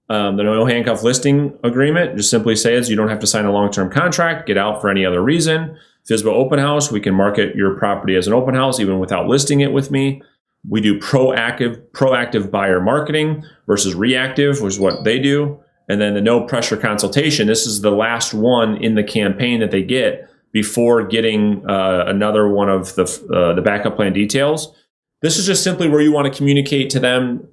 The no handcuff listing agreement, just simply says you don't have to sign a long-term contract, get out for any other reason. FSBO open house, we can market your property as an open house even without listing it with me. We do proactive buyer marketing versus reactive, which is what they do. And then the no pressure consultation, this is the last one in the campaign that they get before getting another one of the backup plan details. This is just simply where you want to communicate to them,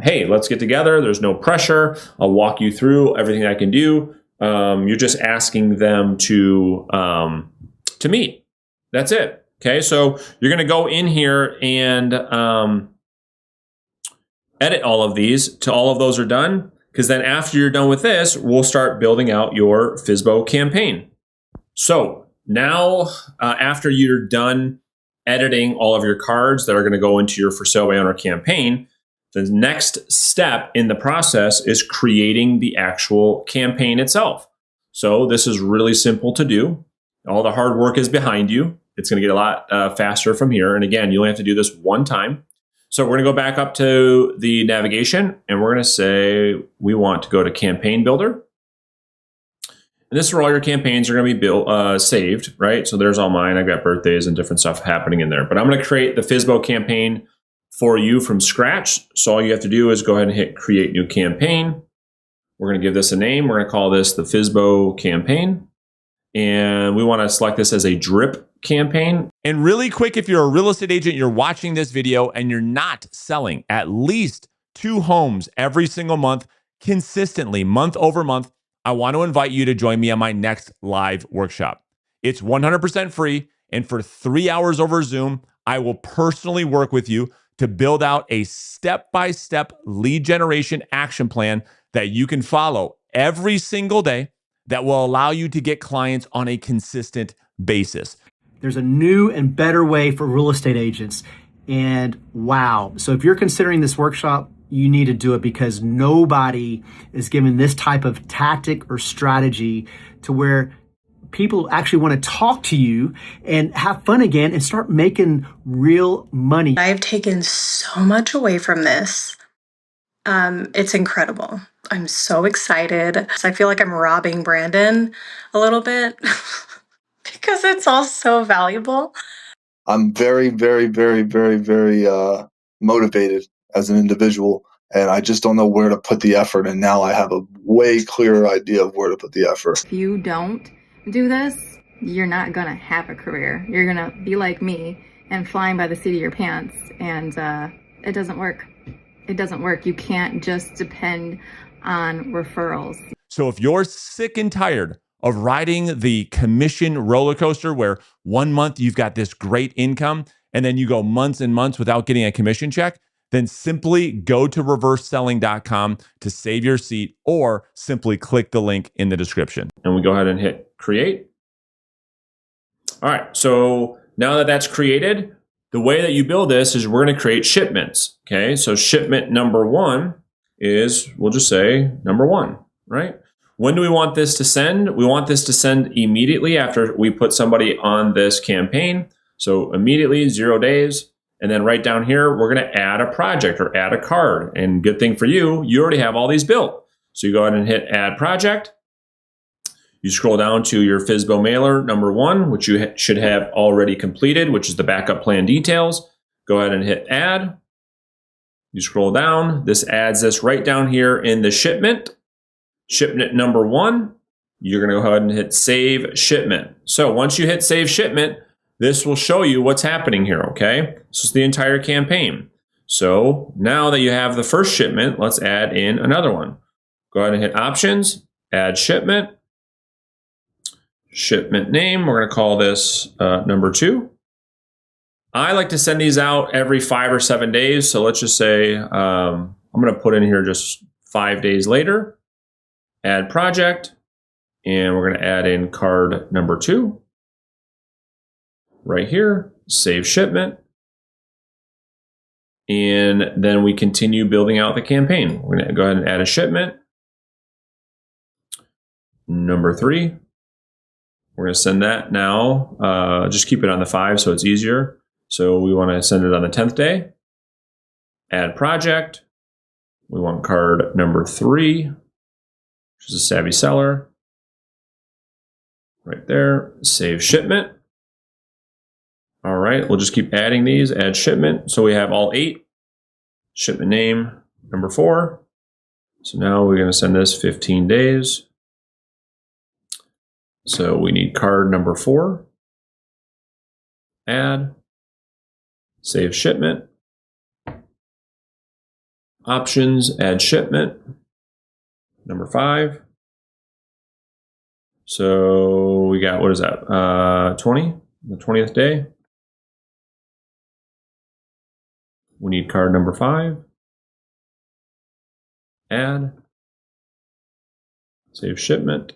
hey, let's get together. There's no pressure. I'll walk you through everything I can do. You're just asking them to meet. That's it. Okay, so you're going to go in here and edit all of these till all of those are done. Because then after you're done with this, we'll start building out your FSBO campaign. So now after you're done editing all of your cards that are going to go into your for sale by owner campaign, the next step in the process is creating the actual campaign itself. So this is really simple to do. All the hard work is behind you. It's going to get a lot faster from here. And again, you only have to do this one time. So we're going to go back up to the navigation and we're going to say we want to go to Campaign Builder. And this is where all your campaigns are going to be built, saved, right? So there's all mine. I've got birthdays and different stuff happening in there. But I'm going to create the FSBO campaign for you from scratch. So all you have to do is go ahead and hit Create New Campaign. We're going to give this a name. We're going to call this the FSBO campaign. And we want to select this as a drip campaign. And really quick, if you're a real estate agent, you're watching this video and you're not selling at least 2 homes every single month, consistently, month over month, I want to invite you to join me on my next live workshop. It's 100% free. And for 3 hours over Zoom, I will personally work with you to build out a step-by-step lead generation action plan that you can follow every single day that will allow you to get clients on a consistent basis. There's a new and better way for real estate agents. And wow. So if you're considering this workshop, you need to do it because nobody is given this type of tactic or strategy to where people actually want to talk to you and have fun again and start making real money. I've taken so much away from this. It's incredible. I'm so excited. I feel like I'm robbing Brandon a little bit because it's all so valuable. I'm very, very, very, very, very motivated as an individual, and I just don't know where to put the effort. And now I have a way clearer idea of where to put the effort. If you don't do this, you're not going to have a career. You're going to be like me and flying by the seat of your pants, and it doesn't work. It doesn't work. You can't just depend on referrals. So if you're sick and tired of riding the commission roller coaster where 1 month you've got this great income and then you go months and months without getting a commission check, then simply go to reverseselling.com to save your seat, or simply click the link in the description. And we go ahead and hit create. All right, so now that that's created, the way that you build this is we're going to create shipments. Okay, so shipment number 1 is, we'll just say number 1, right? When do we want this to send? We want this to send immediately after we put somebody on this campaign. So immediately, 0 days. And then right down here, we're going to add a project or add a card. And good thing for you, you already have all these built. So you go ahead and hit add project. You scroll down to your FSBO mailer number 1, which you should have already completed, which is the backup plan details. Go ahead and hit add. You scroll down. This adds this right down here in the shipment. Shipment number 1. You're going to go ahead and hit save shipment. So once you hit save shipment, this will show you what's happening here, okay? This is the entire campaign. So now that you have the first shipment, let's add in another one. Go ahead and hit options, add shipment. Shipment name, we're going to call this number 2. I like to send these out every 5 or 7 days. So let's just say I'm going to put in here just 5 days later. Add project, and we're going to add in card number 2. Right here, save shipment. And then we continue building out the campaign. We're going to go ahead and add a shipment. Number 3. We're going to send that now. Just keep it on the 5 so it's easier. So we want to send it on the 10th day. Add project. We want card number 3, which is a savvy seller. Right there. Save shipment. All right, we'll just keep adding these. Add shipment. So we have all 8. Shipment name number 4. So now we're going to send this 15 days. So we need card number 4. Add. Save shipment. Options, add shipment. Number 5. So we got, what is that? 20, the 20th day. We need card number 5. Add. Save shipment.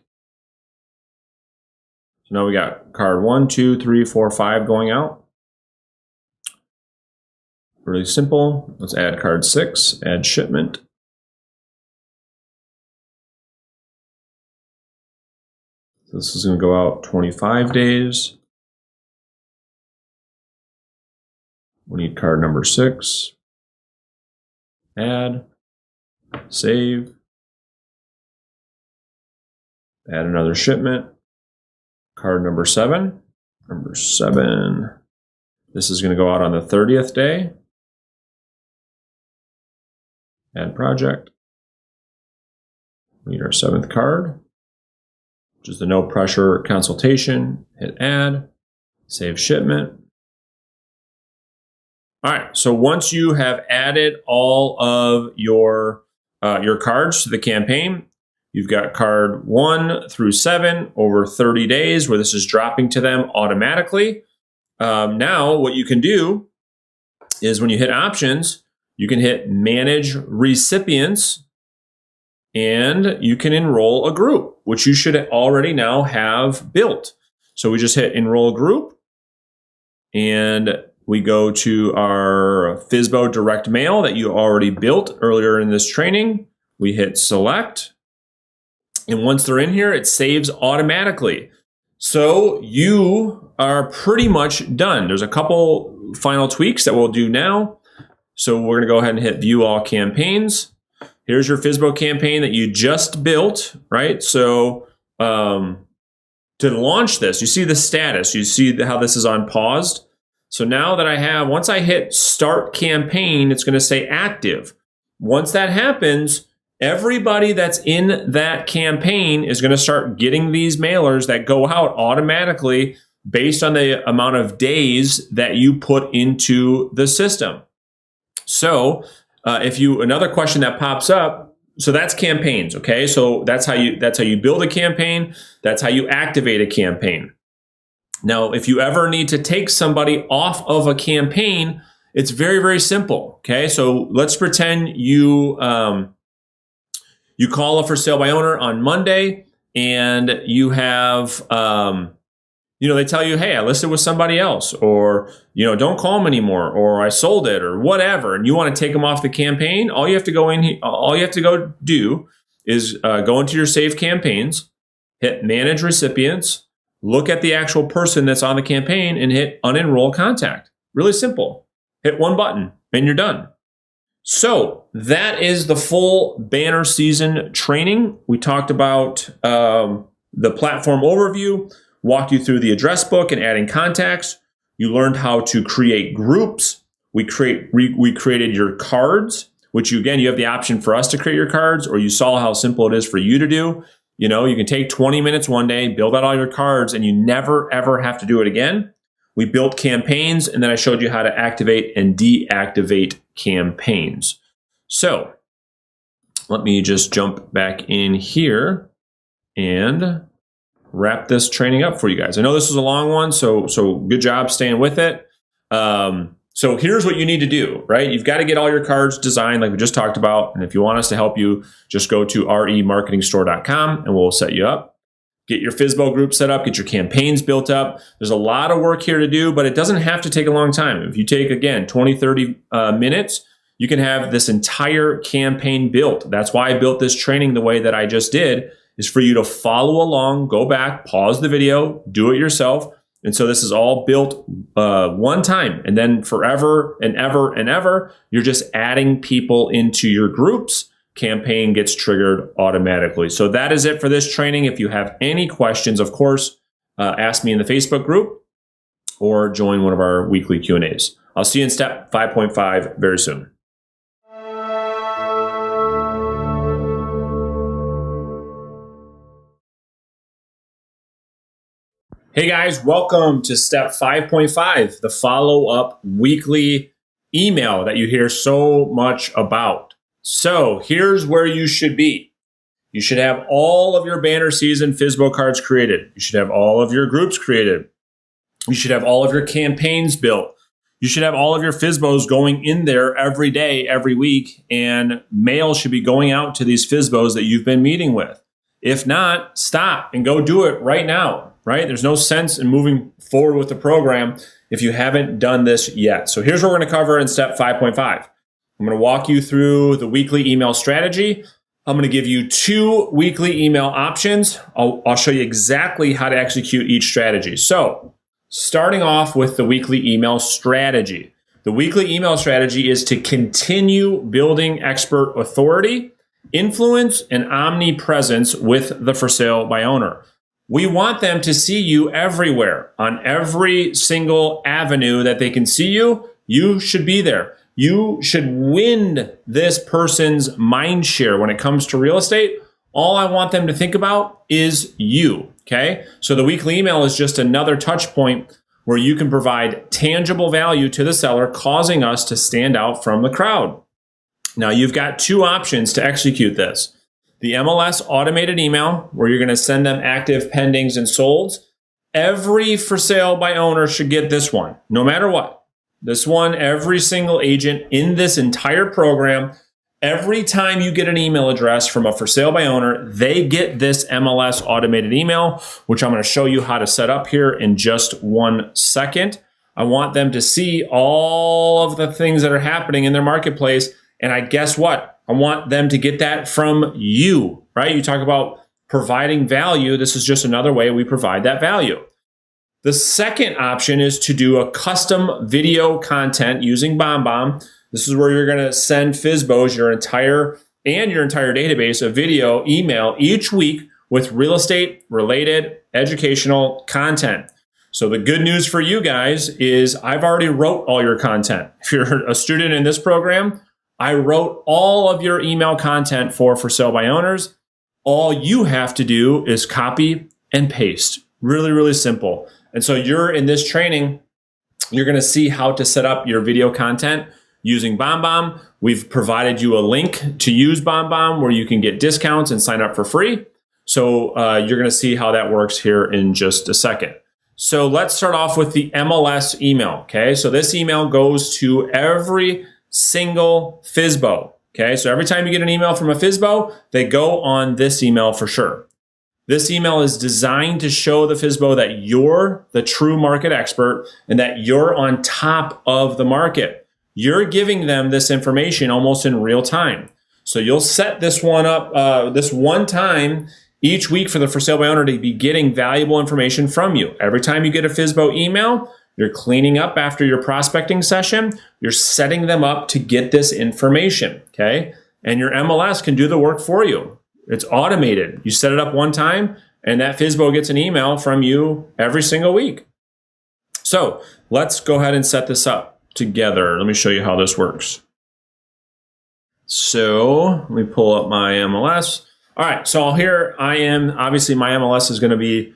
So now we got card 1, 2, 3, 4, 5 going out. Really simple. Let's add card 6, add shipment. This is going to go out 25 days. We need card number 6. Add. Save. Add another shipment. Card number 7. Number 7. This is going to go out on the 30th day. Add project. We need our 7th card, which is the no pressure consultation. Hit add. Save shipment. All right, so once you have added all of your cards to the campaign, you've got card 1 through 7 over 30 days where this is dropping to them automatically. Now what you can do is when you hit options, you can hit manage recipients and you can enroll a group, which you should already now have built. So we just hit enroll group and we go to our FSBO direct mail that you already built earlier in this training. We hit select. And once they're in here, it saves automatically. So you are pretty much done. There's a couple final tweaks that we'll do now. So we're going to go ahead and hit view all campaigns. Here's your FSBO campaign that you just built, right? So to launch this, you see the status, you see how this is on paused. So now that I have, once I hit start campaign, it's going to say active. Once that happens, everybody that's in that campaign is going to start getting these mailers that go out automatically based on the amount of days that you put into the system. So another question that pops up, so that's campaigns, okay? So that's how you build a campaign. That's how you activate a campaign. Now, if you ever need to take somebody off of a campaign, it's very, very simple, okay? So let's pretend you call a for sale by owner on Monday and you have, they tell you, hey, I listed with somebody else, or, don't call them anymore, or I sold it, or whatever, and you want to take them off the campaign. All you have to go do is go into your saved campaigns, hit manage recipients, look at the actual person that's on the campaign, and hit unenroll contact. Really simple. Hit one button and you're done. So that is the full banner season training. We talked about the platform overview, walked you through the address book and adding contacts. You learned how to create groups. We created your cards, which you have the option for us to create your cards, or you saw how simple it is for you to do. You can take 20 minutes one day, build out all your cards, and you never, ever have to do it again. We built campaigns, and then I showed you how to activate and deactivate campaigns. So let me just jump back in here and wrap this training up for you guys. I know this was a long one, so good job staying with it. So here's what you need to do, right? You've got to get all your cards designed like we just talked about. And if you want us to help you, just go to remarketingstore.com and we'll set you up. Get your FSBO group set up, get your campaigns built up. There's a lot of work here to do, but it doesn't have to take a long time. If you take, again, 20, 30 minutes, you can have this entire campaign built. That's why I built this training the way that I just did, is for you to follow along, go back, pause the video, do it yourself. And so this is all built one time, and then forever and ever and ever, you're just adding people into your groups. Campaign gets triggered automatically. So that is it for this training. If you have any questions, of course, ask me in the Facebook group or join one of our weekly Q&As. I'll see you in step 5.5 very soon. Hey guys, welcome to step 5.5, the follow-up weekly email that you hear so much about. So here's where you should be. You should have all of your banner season FSBO cards created. You should have all of your groups created. You should have all of your campaigns built. You should have all of your FSBOs going in there every day, every week, and mail should be going out to these FSBOs that you've been meeting with. If not, stop and go do it right now, right? There's no sense in moving forward with the program if you haven't done this yet. So here's what we're going to cover in step 5.5. I'm going to walk you through the weekly email strategy. I'm going to give you 2 weekly email options. I'll show you exactly how to execute each strategy. So starting off with the weekly email strategy. The weekly email strategy is to continue building expert authority, influence, and omnipresence with the for sale by owner. We want them to see you everywhere, on every single avenue that they can see you. You should be there. You should win this person's mind share when it comes to real estate. All I want them to think about is you, okay? So the weekly email is just another touch point where you can provide tangible value to the seller, causing us to stand out from the crowd. Now, you've got 2 options to execute this. The MLS automated email, where you're going to send them active pendings and solds. Every for sale by owner should get this one, no matter what. This one, every single agent in this entire program, every time you get an email address from a for sale by owner, they get this MLS automated email, which I'm going to show you how to set up here in just 1 second. I want them to see all of the things that are happening in their marketplace. And guess what? I want them to get that from you, right? You talk about providing value. This is just another way we provide that value. The second option is to do a custom video content using BombBomb. This is where you're going to send FSBOs your entire database of video email each week with real estate related educational content. So the good news for you guys is I've already wrote all your content. If you're a student in this program, I wrote all of your email content for sale by owners. All you have to do is copy and paste. Really, really simple. And so you're in this training, you're going to see how to set up your video content using BombBomb. We've provided you a link to use BombBomb where you can get discounts and sign up for free. So you're going to see how that works here in just a second. So let's start off with the MLS email. Okay, so this email goes to every single FSBO. Okay, so every time you get an email from a FSBO, they go on this email for sure. This email is designed to show the FSBO that you're the true market expert and that you're on top of the market. You're giving them this information almost in real time. So you'll set this one up this one time each week for the for sale by owner to be getting valuable information from you. Every time you get a FSBO email, you're cleaning up after your prospecting session. You're setting them up to get this information, okay? And your MLS can do the work for you. It's automated. You set it up one time, and that FSBO gets an email from you every single week. So let's go ahead and set this up together. Let me show you how this works. So let me pull up my MLS. All right, so here I am. Obviously, my MLS is going to be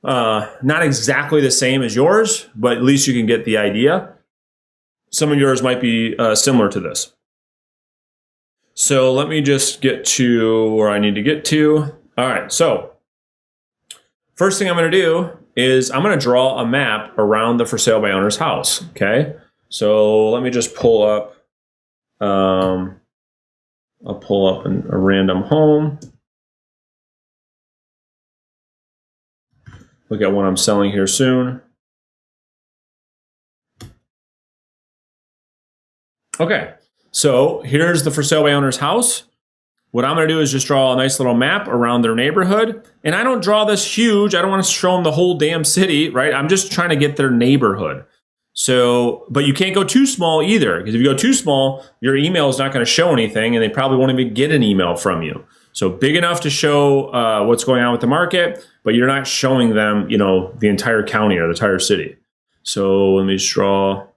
not exactly the same as yours, but at least you can get the idea. Some of yours might be similar to this. So let me just get to where I need to get to. All right, so first thing I'm going to do is I'm going to draw a map around the for sale by owner's house, okay? So let me just pull up, I'll pull up a random home. Look at what I'm selling here soon. Okay, so here's the for sale by owner's house. What I'm going to do is just draw a nice little map around their neighborhood. And I don't draw this huge. I don't want to show them the whole damn city, right? I'm just trying to get their neighborhood. So, but you can't go too small either, because if you go too small, your email is not going to show anything and they probably won't even get an email from you. So big enough to show what's going on with the market, but you're not showing them, you know, the entire county or the entire city. So let me just draw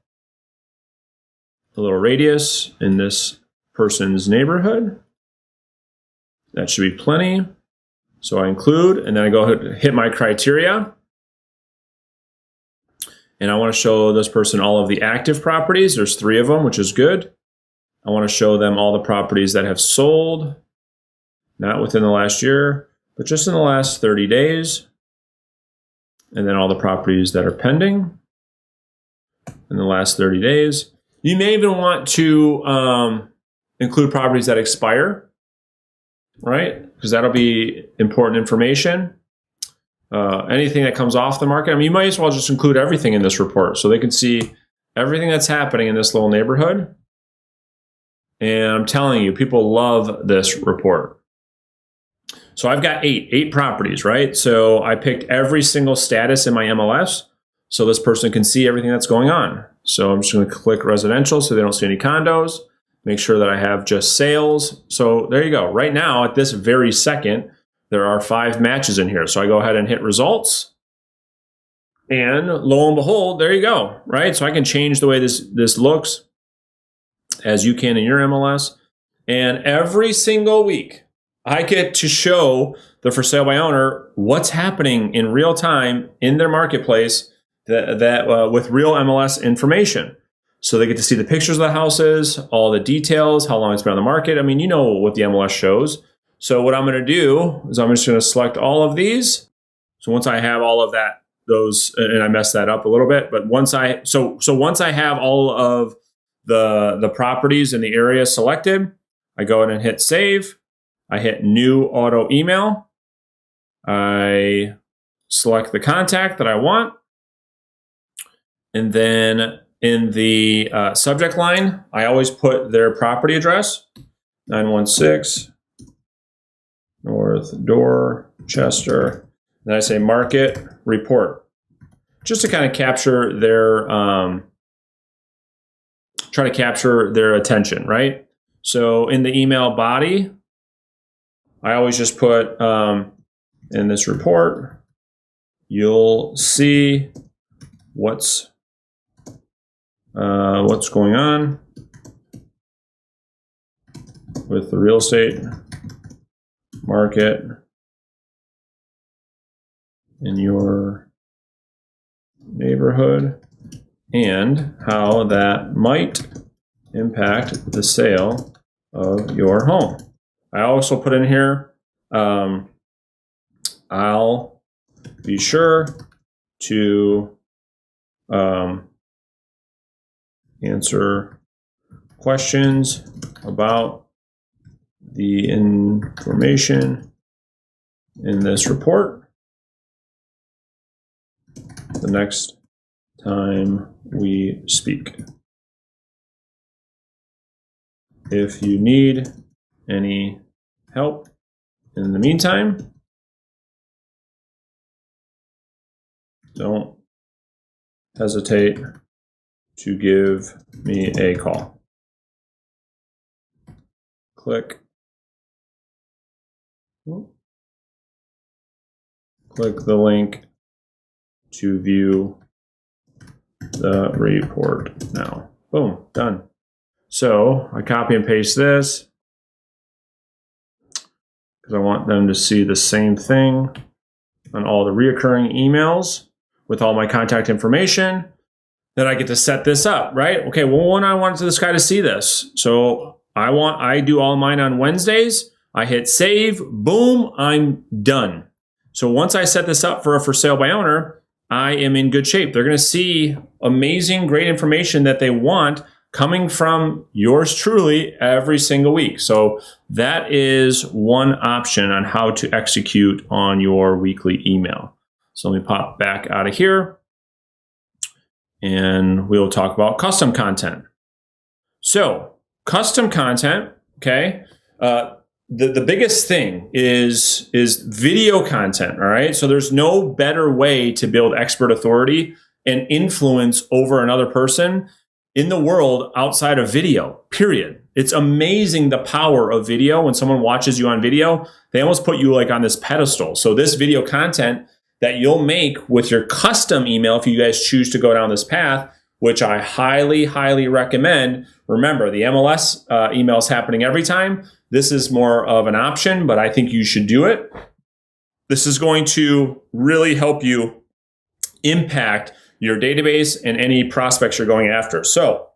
a little radius in this person's neighborhood. That should be plenty. So I include, and then I go ahead and hit my criteria. And I want to show this person all of the active properties. There's 3 of them, which is good. I want to show them all the properties that have sold, not within the last year, but just in the last 30 days. And then all the properties that are pending in the last 30 days. You may even want to include properties that expire, right? Because that'll be important information. Anything that comes off the market. I mean, you might as well just include everything in this report so they can see everything that's happening in this little neighborhood. And I'm telling you, people love this report. So I've got 8 properties, right? So I picked every single status in my MLS so this person can see everything that's going on. So I'm just going to click residential so they don't see any condos. Make sure that I have just sales. So there you go. Right now, at this very second, there are 5 matches in here. So I go ahead and hit results. And lo and behold, there you go, right? So I can change the way this looks as you can in your MLS. And every single week, I get to show the for sale by owner what's happening in real time in their marketplace with real MLS information. So they get to see the pictures of the houses, all the details, how long it's been on the market. I mean, you know what the MLS shows. So what I'm going to do is I'm just going to select all of these. So once I have all of those, and I messed that up a little bit, but once I have all of the properties in the area selected, I go ahead and hit save. I hit new auto email. I select the contact that I want. And then in the subject line, I always put their property address, 916 North Dorchester. Then I say market report, just to kind of capture their, try to capture their attention, right? So in the email body, I always just put in this report, you'll see what's going on with the real estate market in your neighborhood and how that might impact the sale of your home. I also put in here, I'll be sure to answer questions about the information in this report the next time we speak. If you need any help in the meantime, don't hesitate to give me a call. Click the link to view the report now. Boom, done. So I copy and paste this because I want them to see the same thing on all the reoccurring emails with all my contact information. Then I get to set this up, right? Okay, well, when I want this guy to see this. So I do all mine on Wednesdays. I hit save, boom, I'm done. So once I set this up for a for sale by owner, I am in good shape. They're going to see amazing, great information that they want coming from yours truly every single week. So that is one option on how to execute on your weekly email. So let me pop back out of here and we'll talk about custom content. So custom content, okay, the biggest thing is video content, all right? So there's no better way to build expert authority and influence over another person in the world outside of video, period. It's amazing the power of video. When someone watches you on video, they almost put you like on this pedestal. So this video content that you'll make with your custom email, if you guys choose to go down this path, which I highly, highly recommend. Remember, the MLS email is happening every time. This is more of an option, but I think you should do it. This is going to really help you impact your database and any prospects you're going after. So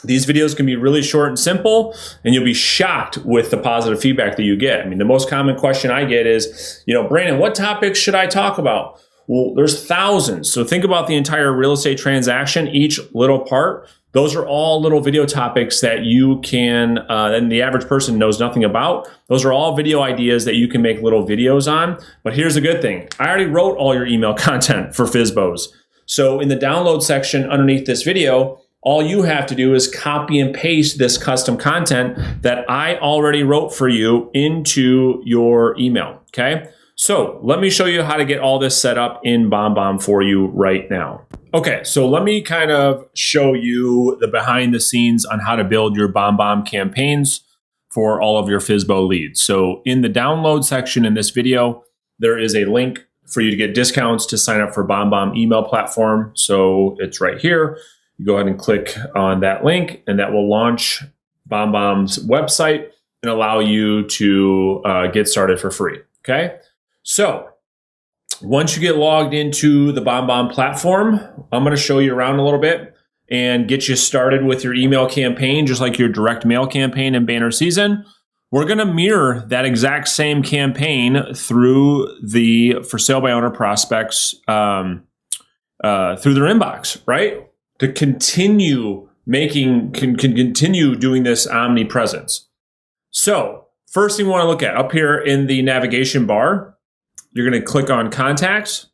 these videos can be really short and simple, and you'll be shocked with the positive feedback that you get. I mean, the most common question I get is, Brandon, what topics should I talk about? Well, there's thousands. So think about the entire real estate transaction, each little part. Those are all little video topics that you can, and the average person knows nothing about. Those are all video ideas that you can make little videos on. But here's the good thing. I already wrote all your email content for FSBOs. So in the download section underneath this video, all you have to do is copy and paste this custom content that I already wrote for you into your email, okay? So let me show you how to get all this set up in BombBomb for you right now. Okay, so let me kind of show you the behind the scenes on how to build your BombBomb campaigns for all of your FSBO leads. So in the download section in this video, there is a link for you to get discounts to sign up for BombBomb email platform. So it's right here. You go ahead and click on that link, and that will launch BombBomb's website and allow you to get started for free, okay? So once you get logged into the BombBomb platform, I'm going to show you around a little bit and get you started with your email campaign, just like your direct mail campaign in banner season. We're going to mirror that exact same campaign through the for sale by owner prospects through their inbox, right? To continue continue doing this omnipresence. So first thing we want to look at up here in the navigation bar, you're going to click on contacts.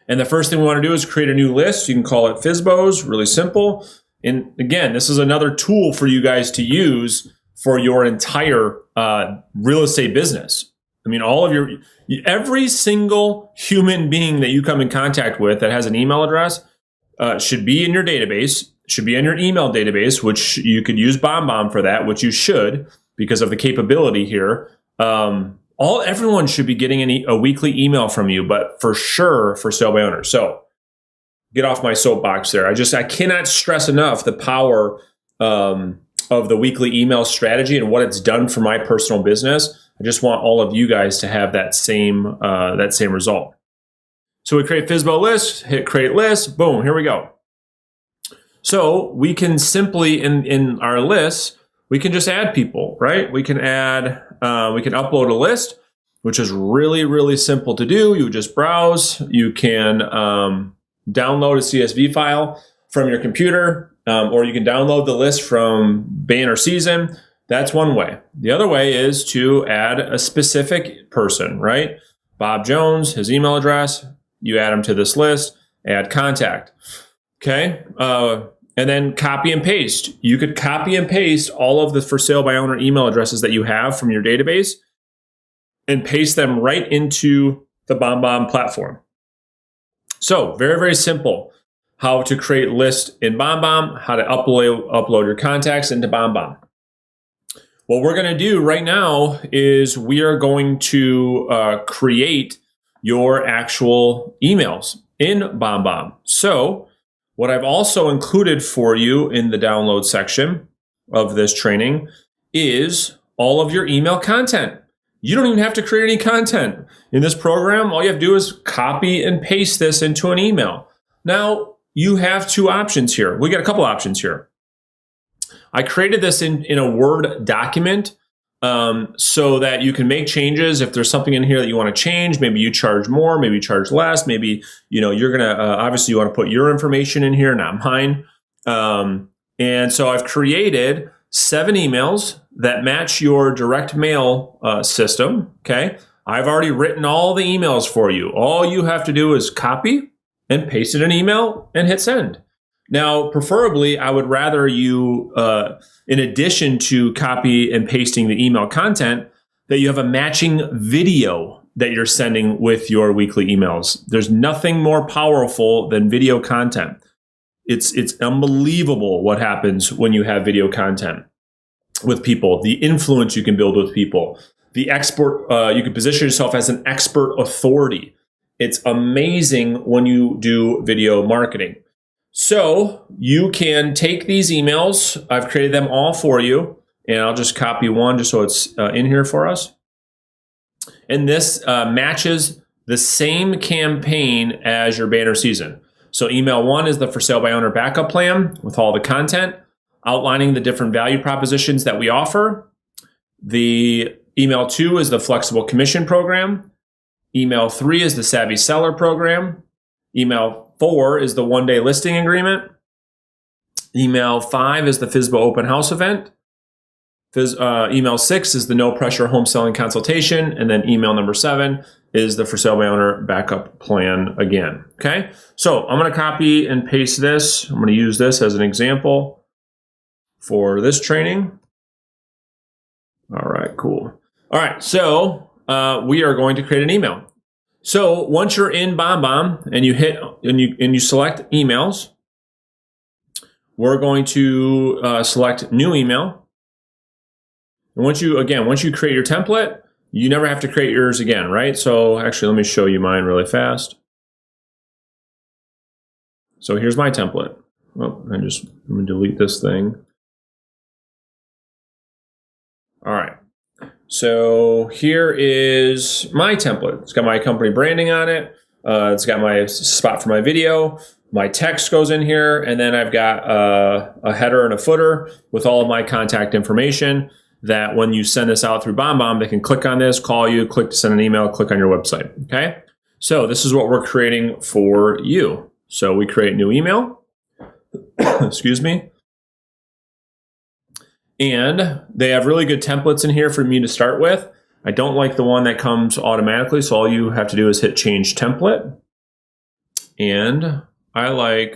And the first thing we want to do is create a new list. You can call it FSBOs, really simple. And again, this is another tool for you guys to use for your entire real estate business. I mean, every single human being that you come in contact with that has an email address should be in your database, should be in your email database, which you could use BombBomb for that, which you should because of the capability here. Everyone should be getting a weekly email from you, but for sure for sale by owner. So get off my soapbox there. I cannot stress enough the power of the weekly email strategy and what it's done for my personal business. I just want all of you guys to have that same result. So we create FSBO list, hit create list, boom, here we go. So we can simply in our lists, we can just add people, right? We can upload a list, which is really, really simple to do. You just browse. You can download a CSV file from your computer, or you can download the list from Banner Season. That's one way. The other way is to add a specific person, right? Bob Jones, his email address. You add him to this list, add contact. Okay. And then copy and paste. You could copy and paste all of the for sale by owner email addresses that you have from your database and paste them right into the BombBomb platform. So very, very simple how to create lists in BombBomb, how to upload your contacts into BombBomb. What we're going to do right now is we are going to create your actual emails in BombBomb. So what I've also included for you in the download section of this training is all of your email content. You don't even have to create any content. In this program, all you have to do is copy and paste this into an email. Now, you have two options here. We got a couple options here. I created this in a Word document so that you can make changes. If there's something in here that you want to change, maybe you charge more, maybe you charge less, maybe you're going to, obviously you want to put your information in here, not mine. And so I've created 7 emails that match your direct mail system, okay? I've already written all the emails for you. All you have to do is copy and paste it in an email and hit send. Now, preferably, I would rather you, in addition to copy and pasting the email content, that you have a matching video that you're sending with your weekly emails. There's nothing more powerful than video content. It's unbelievable what happens when you have video content with people, the influence you can build with people, the expert, you can position yourself as an expert authority. It's amazing when you do video marketing. So you can take these emails. I've created them all for you, and I'll just copy one just so it's in here for us. And this matches the same campaign as your banner season. So email 1 is the for sale by owner backup plan with all the content, outlining the different value propositions that we offer. The email 2 is the flexible commission program. Email 3 is the savvy seller program. Email 4 is the one-day listing agreement. Email 5 is the FSBO open house event. Email 6 is the no pressure home selling consultation. And then email number 7 is the for sale by owner backup plan again. Okay. So I'm going to copy and paste this. I'm going to use this as an example for this training. All right, cool. All right. So we are going to create an email. So once you're in BombBomb and you hit and you select emails, we're going to select new email. And once you create your template, you never have to create yours again, right? So actually, let me show you mine really fast. So here's my template. Oh, I'm going to delete this thing. All right. So here is my template. It's got my company branding on it. It's got my spot for my video. My text goes in here. And then I've got a header and a footer with all of my contact information that when you send this out through BombBomb, they can click on this, call you, click to send an email, click on your website. Okay. So this is what we're creating for you. So we create new email. Excuse me. And they have really good templates in here for me to start with. I don't like the one that comes automatically, so all you have to do is hit change template. And I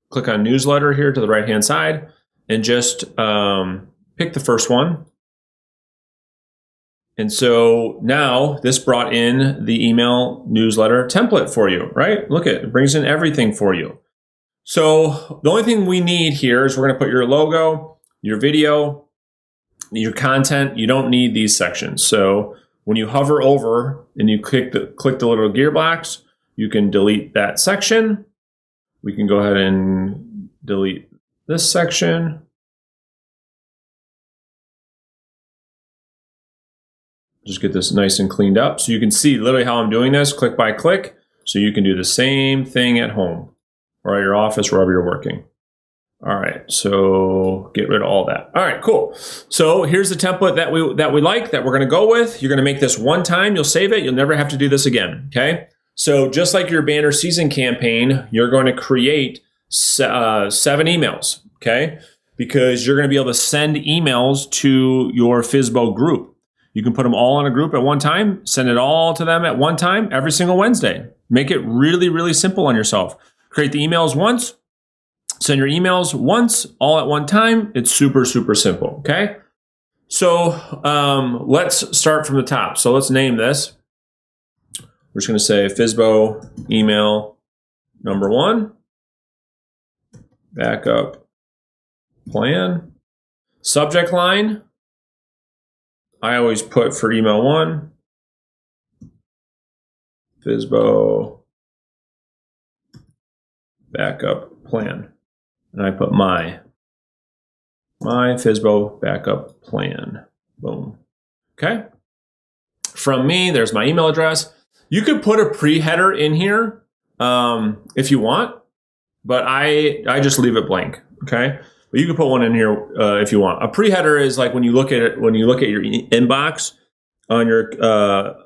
click on newsletter here to the right-hand side and just pick the first one. And so now this brought in the email newsletter template for you, right? Look at it, it brings in everything for you. So the only thing we need here is we're going to put your logo, your video, your content. You don't need these sections. So when you hover over and you click the little gear box, you can delete that section. We can go ahead and delete this section. Just get this nice and cleaned up. So you can see literally how I'm doing this click by click. So you can do the same thing at home or at your office, wherever you're working. All right, so get rid of all that. All right, cool. So here's the template that we like, that we're gonna go with. You're gonna make this one time, you'll save it, you'll never have to do this again, okay? So just like your banner season campaign, you're going to create 7 emails, okay? Because you're gonna be able to send emails to your FSBO group. You can put them all in a group at one time, send it all to them at one time every single Wednesday. Make it really, really simple on yourself. Create the emails once, send your emails once, all at one time. It's super, super simple, okay? So let's start from the top. So let's name this. We're just gonna say FSBO email number 1, backup plan. Subject line, I always put for email 1, FSBO backup plan. And I put my FSBO backup plan. Boom. Okay. From me, there's my email address. You could put a pre-header in here if you want, but I just leave it blank. Okay. But you can put one in here if you want. A pre-header is like when you look at it, when you look at your inbox on your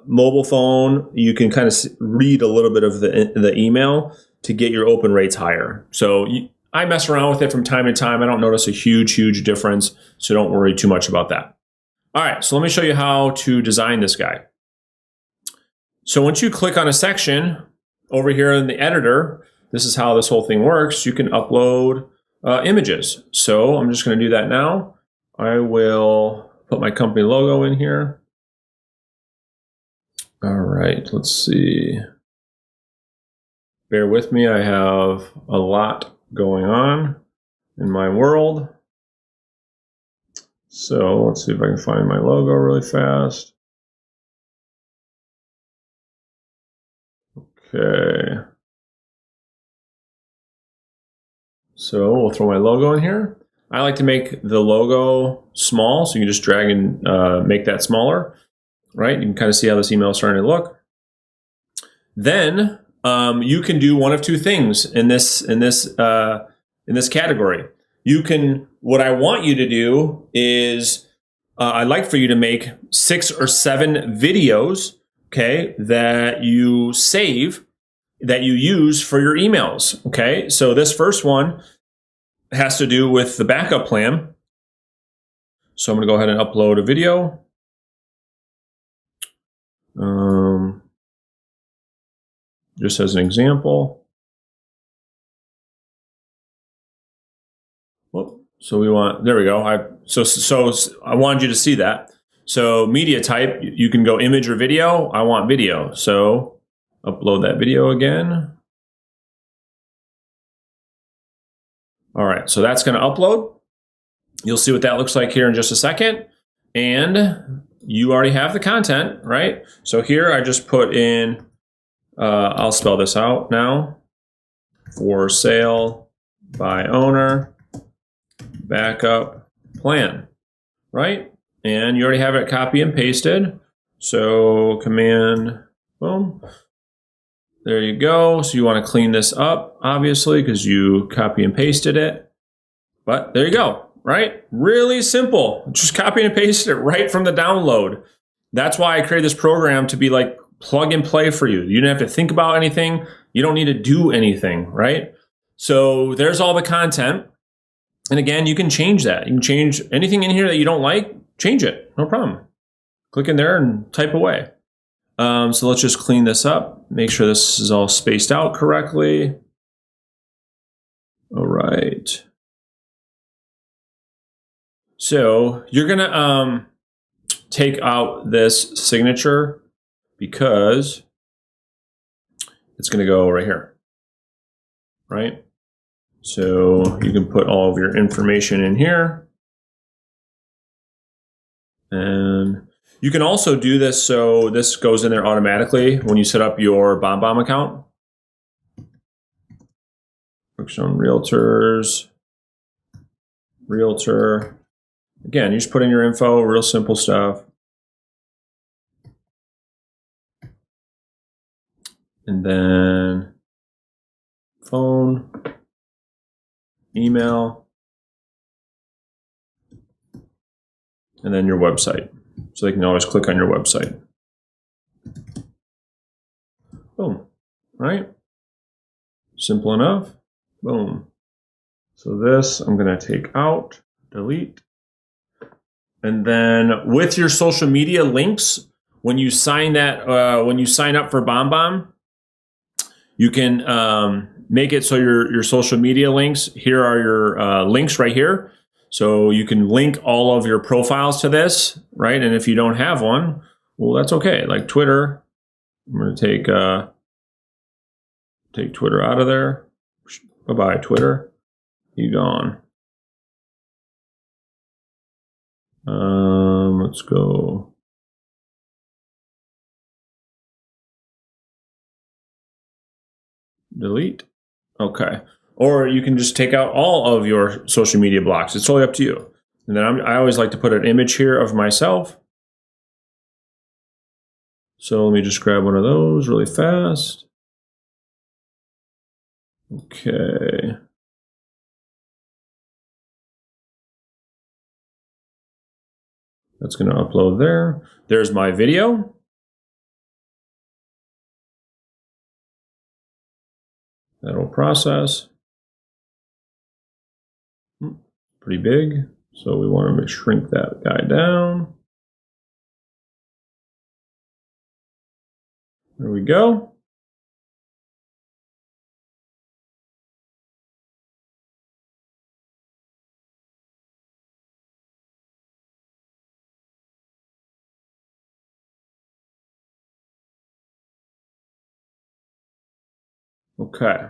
mobile phone, you can kind of read a little bit of the email to get your open rates higher. So I mess around with it from time to time. I don't notice a huge difference, so don't worry too much about that. All right, so let me show you how to design this guy. So once you click on a section over here in the editor, this is how this whole thing works. You can upload images. So I'm just going to do that now. I will put my company logo in here. All right, let's see. Bear with me, I have a lot going on in my world. So let's see if I can find my logo really fast. Okay. So we'll throw my logo in here. I like to make the logo small, so you can just drag and make that smaller, right? You can kind of see how this email is starting to look. Then you can do one of two things in this category. You can. What I want you to do is, I'd like for you to make 6 or 7 videos, okay, that you save, that you use for your emails. Okay, so this first one has to do with the backup plan. So I'm going to go ahead and upload a video. Just as an example. Whoop. So we want, there we go. So I wanted you to see that. So media type, you can go image or video. I want video. So upload that video again. All right, so that's going to upload. You'll see what that looks like here in just a second. And you already have the content, right? So here I just put in, I'll spell this out now. For sale by owner, backup plan, right? And you already have it copy and pasted. So command, boom. There you go. So you want to clean this up, obviously, because you copy and pasted it. But there you go, right? Really simple. Just copy and paste it right from the download. That's why I created this program to be like plug and play for you. You don't have to think about anything. You don't need to do anything, right? So there's all the content. And again, you can change that. You can change anything in here that you don't like, change it. No problem. Click in there and type away. So let's just clean this up. Make sure this is all spaced out correctly. All right. So you're gonna take out this signature because it's gonna go right here, right? So you can put all of your information in here. And you can also do this so this goes in there automatically when you set up your BombBomb account. Focus on realtors, realtor. Again, you just put in your info, real simple stuff. And then phone, email, and then your website. So they can always click on your website. Boom, right? Simple enough. Boom. So this I'm going to take out, delete. And then with your social media links, when you sign that, when you sign up for BombBomb, you can make it so your social media links, here are your links right here. So you can link all of your profiles to this, right? And if you don't have one, well, that's okay. Like Twitter, I'm going to take Twitter out of there. Bye-bye, Twitter. You gone. Let's go. Delete. Okay. Or you can just take out all of your social media blocks. It's totally up to you. And then I always like to put an image here of myself. So let me just grab one of those really fast. Okay. That's going to upload there. There's my video. That'll process. Pretty big. So we want to shrink that guy down. There we go. Okay.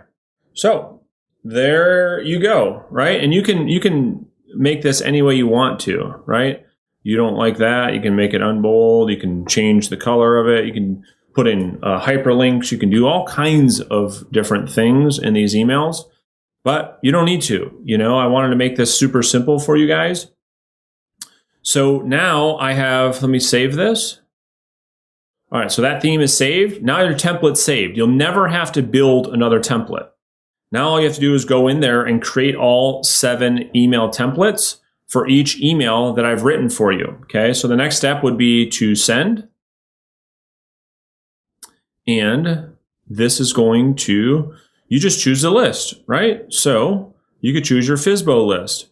So there you go, right? And you can make this any way you want to, right? You don't like that, you can make it unbold, you can change the color of it, you can put in hyperlinks, you can do all kinds of different things in these emails, but you don't need to. You know, I wanted to make this super simple for you guys. So now I have, let me save this. All right, so that theme is saved. Now your template's saved. You'll never have to build another template. Now all you have to do is go in there and create all 7 email templates for each email that I've written for you. Okay, so the next step would be to send. And this is going to, you just choose a list, right? So you could choose your FSBO list.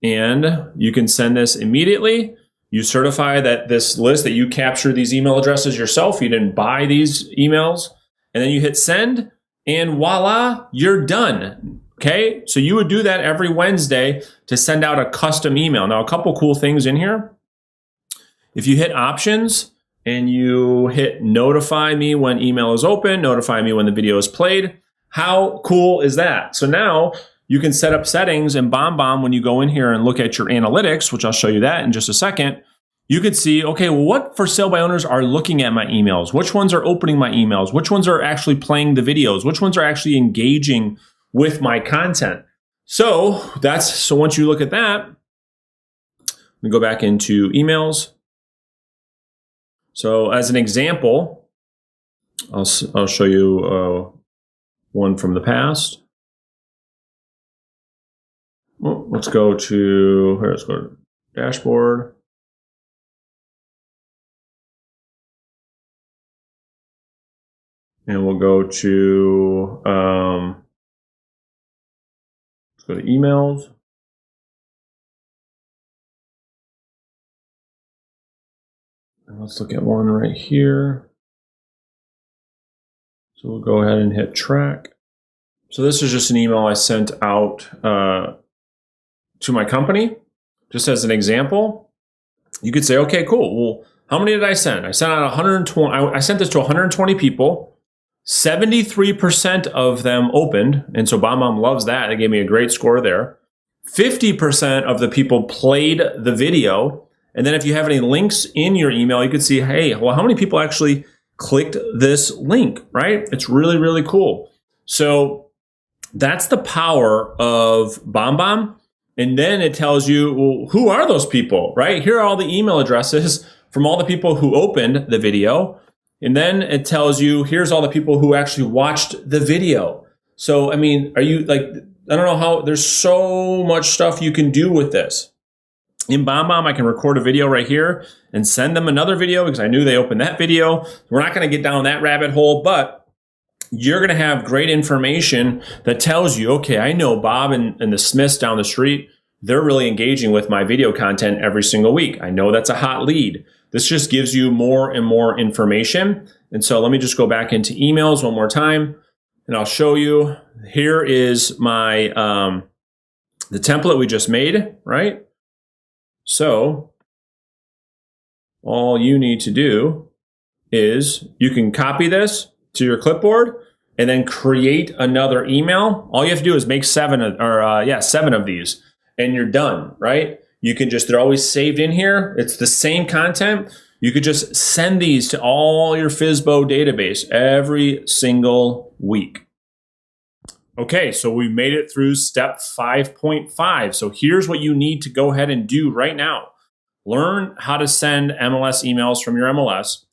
And you can send this immediately. You certify that this list, that you captured these email addresses yourself, you didn't buy these emails, and then you hit send, and voila, you're done. Okay, so you would do that every Wednesday to send out a custom email. Now, a couple cool things in here. If you hit options and you hit notify me when email is open, notify me when the video is played, how cool is that? So now you can set up settings in BombBomb when you go in here and look at your analytics, which I'll show you that in just a second. You could see, okay, well, what for sale by owners are looking at my emails? Which ones are opening my emails? Which ones are actually playing the videos? Which ones are actually engaging with my content? So once you look at that, we go back into emails. So as an example, I'll show you one from the past. Well, let's go to dashboard. And we'll go to, let's go to emails. And let's look at one right here. So we'll go ahead and hit track. So this is just an email I sent out to my company, just as an example. You could say, okay, cool. Well, how many did I send? I sent out 120. I sent this to 120 people. 73% of them opened, and so BombBomb loves that. They gave me a great score there. 50% of the people played the video. And then if you have any links in your email, you could see, hey, well, how many people actually clicked this link, right? It's really, really cool. So that's the power of BombBomb. And then it tells you, well, who are those people, right? Here are all the email addresses from all the people who opened the video. And then it tells you, here's all the people who actually watched the video. So, I mean, are you like, I don't know how, there's so much stuff you can do with this. In BombBomb, I can record a video right here and send them another video because I knew they opened that video. We're not going to get down that rabbit hole, but you're going to have great information that tells you, okay, I know Bob and the Smiths down the street, they're really engaging with my video content every single week. I know that's a hot lead. This just gives you more and more information. And so let me just go back into emails one more time, and I'll show you. Here is my the template we just made, right? So all you need to do is you can copy this to your clipboard and then create another email. All you have to do is make seven of these, and you're done, right? You can just, they're always saved in here. It's the same content. You could just send these to all your FSBO database every single week. Okay, so we made it through step 5.5. So here's what you need to go ahead and do right now. Learn how to send MLS emails from your MLS.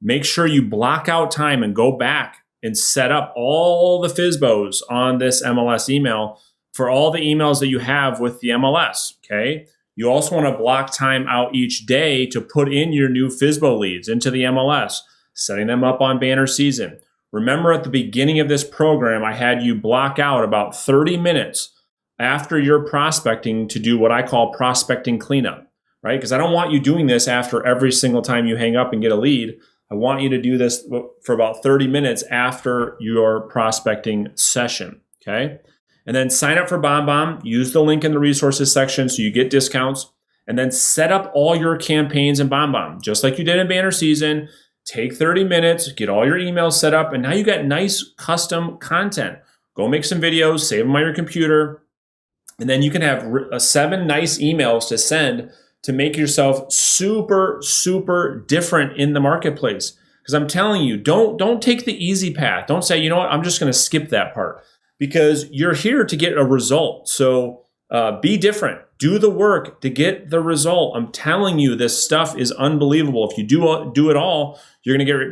Make sure you block out time and go back and set up all the FSBOs on this MLS email for all the emails that you have with the MLS, okay? You also want to block time out each day to put in your new FSBO leads into the MLS, setting them up on banner season. Remember at the beginning of this program, I had you block out about 30 minutes after your prospecting to do what I call prospecting cleanup, right? Because I don't want you doing this after every single time you hang up and get a lead. I want you to do this for about 30 minutes after your prospecting session, okay? And then sign up for BombBomb. Use the link in the resources section so you get discounts. And then set up all your campaigns in BombBomb, just like you did in banner season. Take 30 minutes, get all your emails set up, and now you got nice custom content. Go make some videos, save them on your computer, and then you can have 7 nice emails to send to make yourself super, super different in the marketplace. Because I'm telling you, don't take the easy path. Don't say, you know what, I'm just going to skip that part. Because you're here to get a result. So be different. Do the work to get the result. I'm telling you, this stuff is unbelievable. If you do it all, you're going to get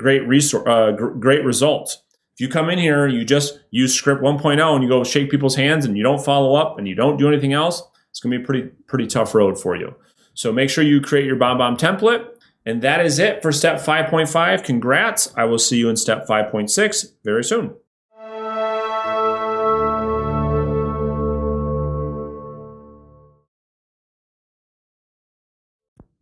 great results. If you come in here, you just use script 1.0 and you go shake people's hands and you don't follow up and you don't do anything else, it's going to be a pretty tough road for you. So make sure you create your BombBomb template. And that is it for step 5.5. Congrats. I will see you in step 5.6 very soon.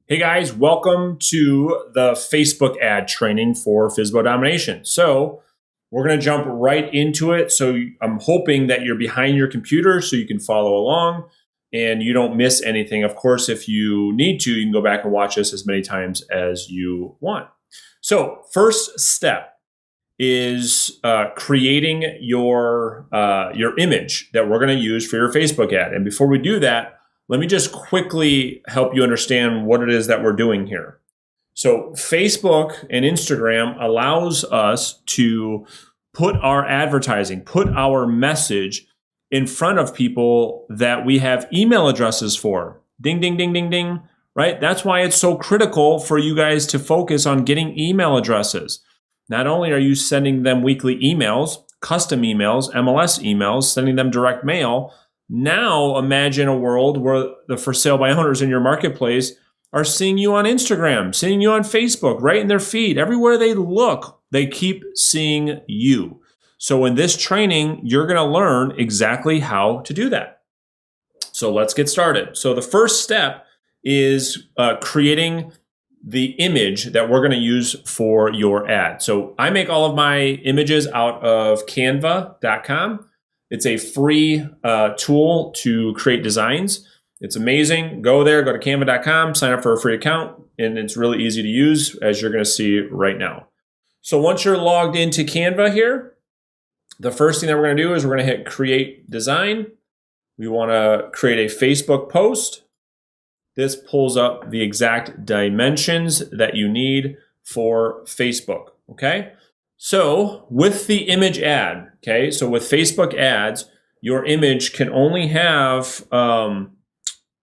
Hey guys, welcome to the Facebook ad training for FSBO domination. So we're going to jump right into it. So I'm hoping that you're behind your computer so you can follow along and you don't miss anything. Of course, if you need to, you can go back and watch this as many times as you want. So first step is creating your image that we're going to use for your Facebook ad. And before we do that, let me just quickly help you understand what it is that we're doing here. So Facebook and Instagram allows us to put our advertising, put our message in front of people that we have email addresses for. Ding, ding, ding, ding, ding, right? That's why it's so critical for you guys to focus on getting email addresses. Not only are you sending them weekly emails, custom emails, MLS emails, sending them direct mail. Now imagine a world where the for sale by owners in your marketplace are seeing you on Instagram, seeing you on Facebook, right in their feed. Everywhere they look, they keep seeing you. So in this training, you're going to learn exactly how to do that. So let's get started. So the first step is creating the image that we're going to use for your ad. So I make all of my images out of canva.com. It's a free tool to create designs. It's amazing. Go there, go to canva.com, sign up for a free account, and it's really easy to use, as you're going to see right now. So once you're logged into Canva here, the first thing that we're going to do is we're going to hit create design. We want to create a Facebook post. This pulls up the exact dimensions that you need for Facebook, okay? So with the image ad, okay, so with Facebook ads, your image can only have, the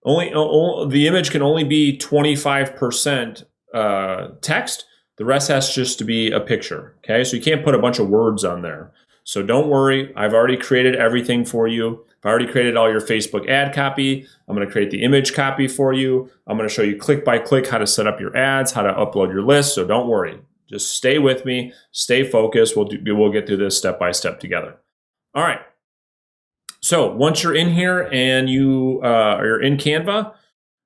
image can only be 25% text. The rest has just to be a picture, okay? So you can't put a bunch of words on there. So don't worry, I've already created everything for you. I've already created all your Facebook ad copy. I'm going to create the image copy for you. I'm going to show you click by click how to set up your ads, how to upload your list. So don't worry, just stay with me, stay focused. We'll get through this step by step together. All right. So once you're in here and you're in Canva,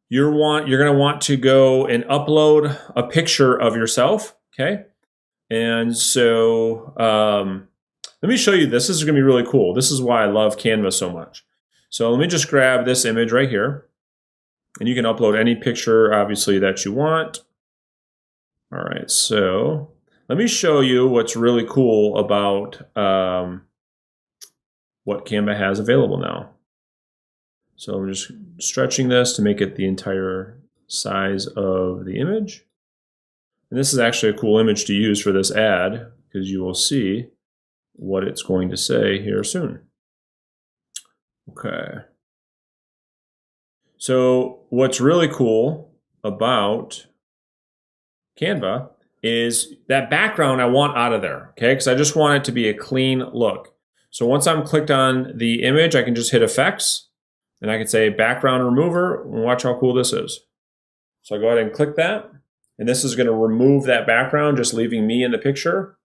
you're going to want to go and upload a picture of yourself. Okay. And so, let me show you this. This is going to be really cool. This is why I love Canva so much. So let me just grab this image right here. And you can upload any picture, obviously, that you want. All right, so let me show you what's really cool about what Canva has available now. So I'm just stretching this to make it the entire size of the image. And this is actually a cool image to use for this ad, because you will see what it's going to say here soon. Okay. So what's really cool about Canva is that background I want out of there, okay? Because I just want it to be a clean look. So once I'm clicked on the image, I can just hit effects and I can say background remover, and watch how cool this is. So I go ahead and click that, and this is going to remove that background, just leaving me in the picture.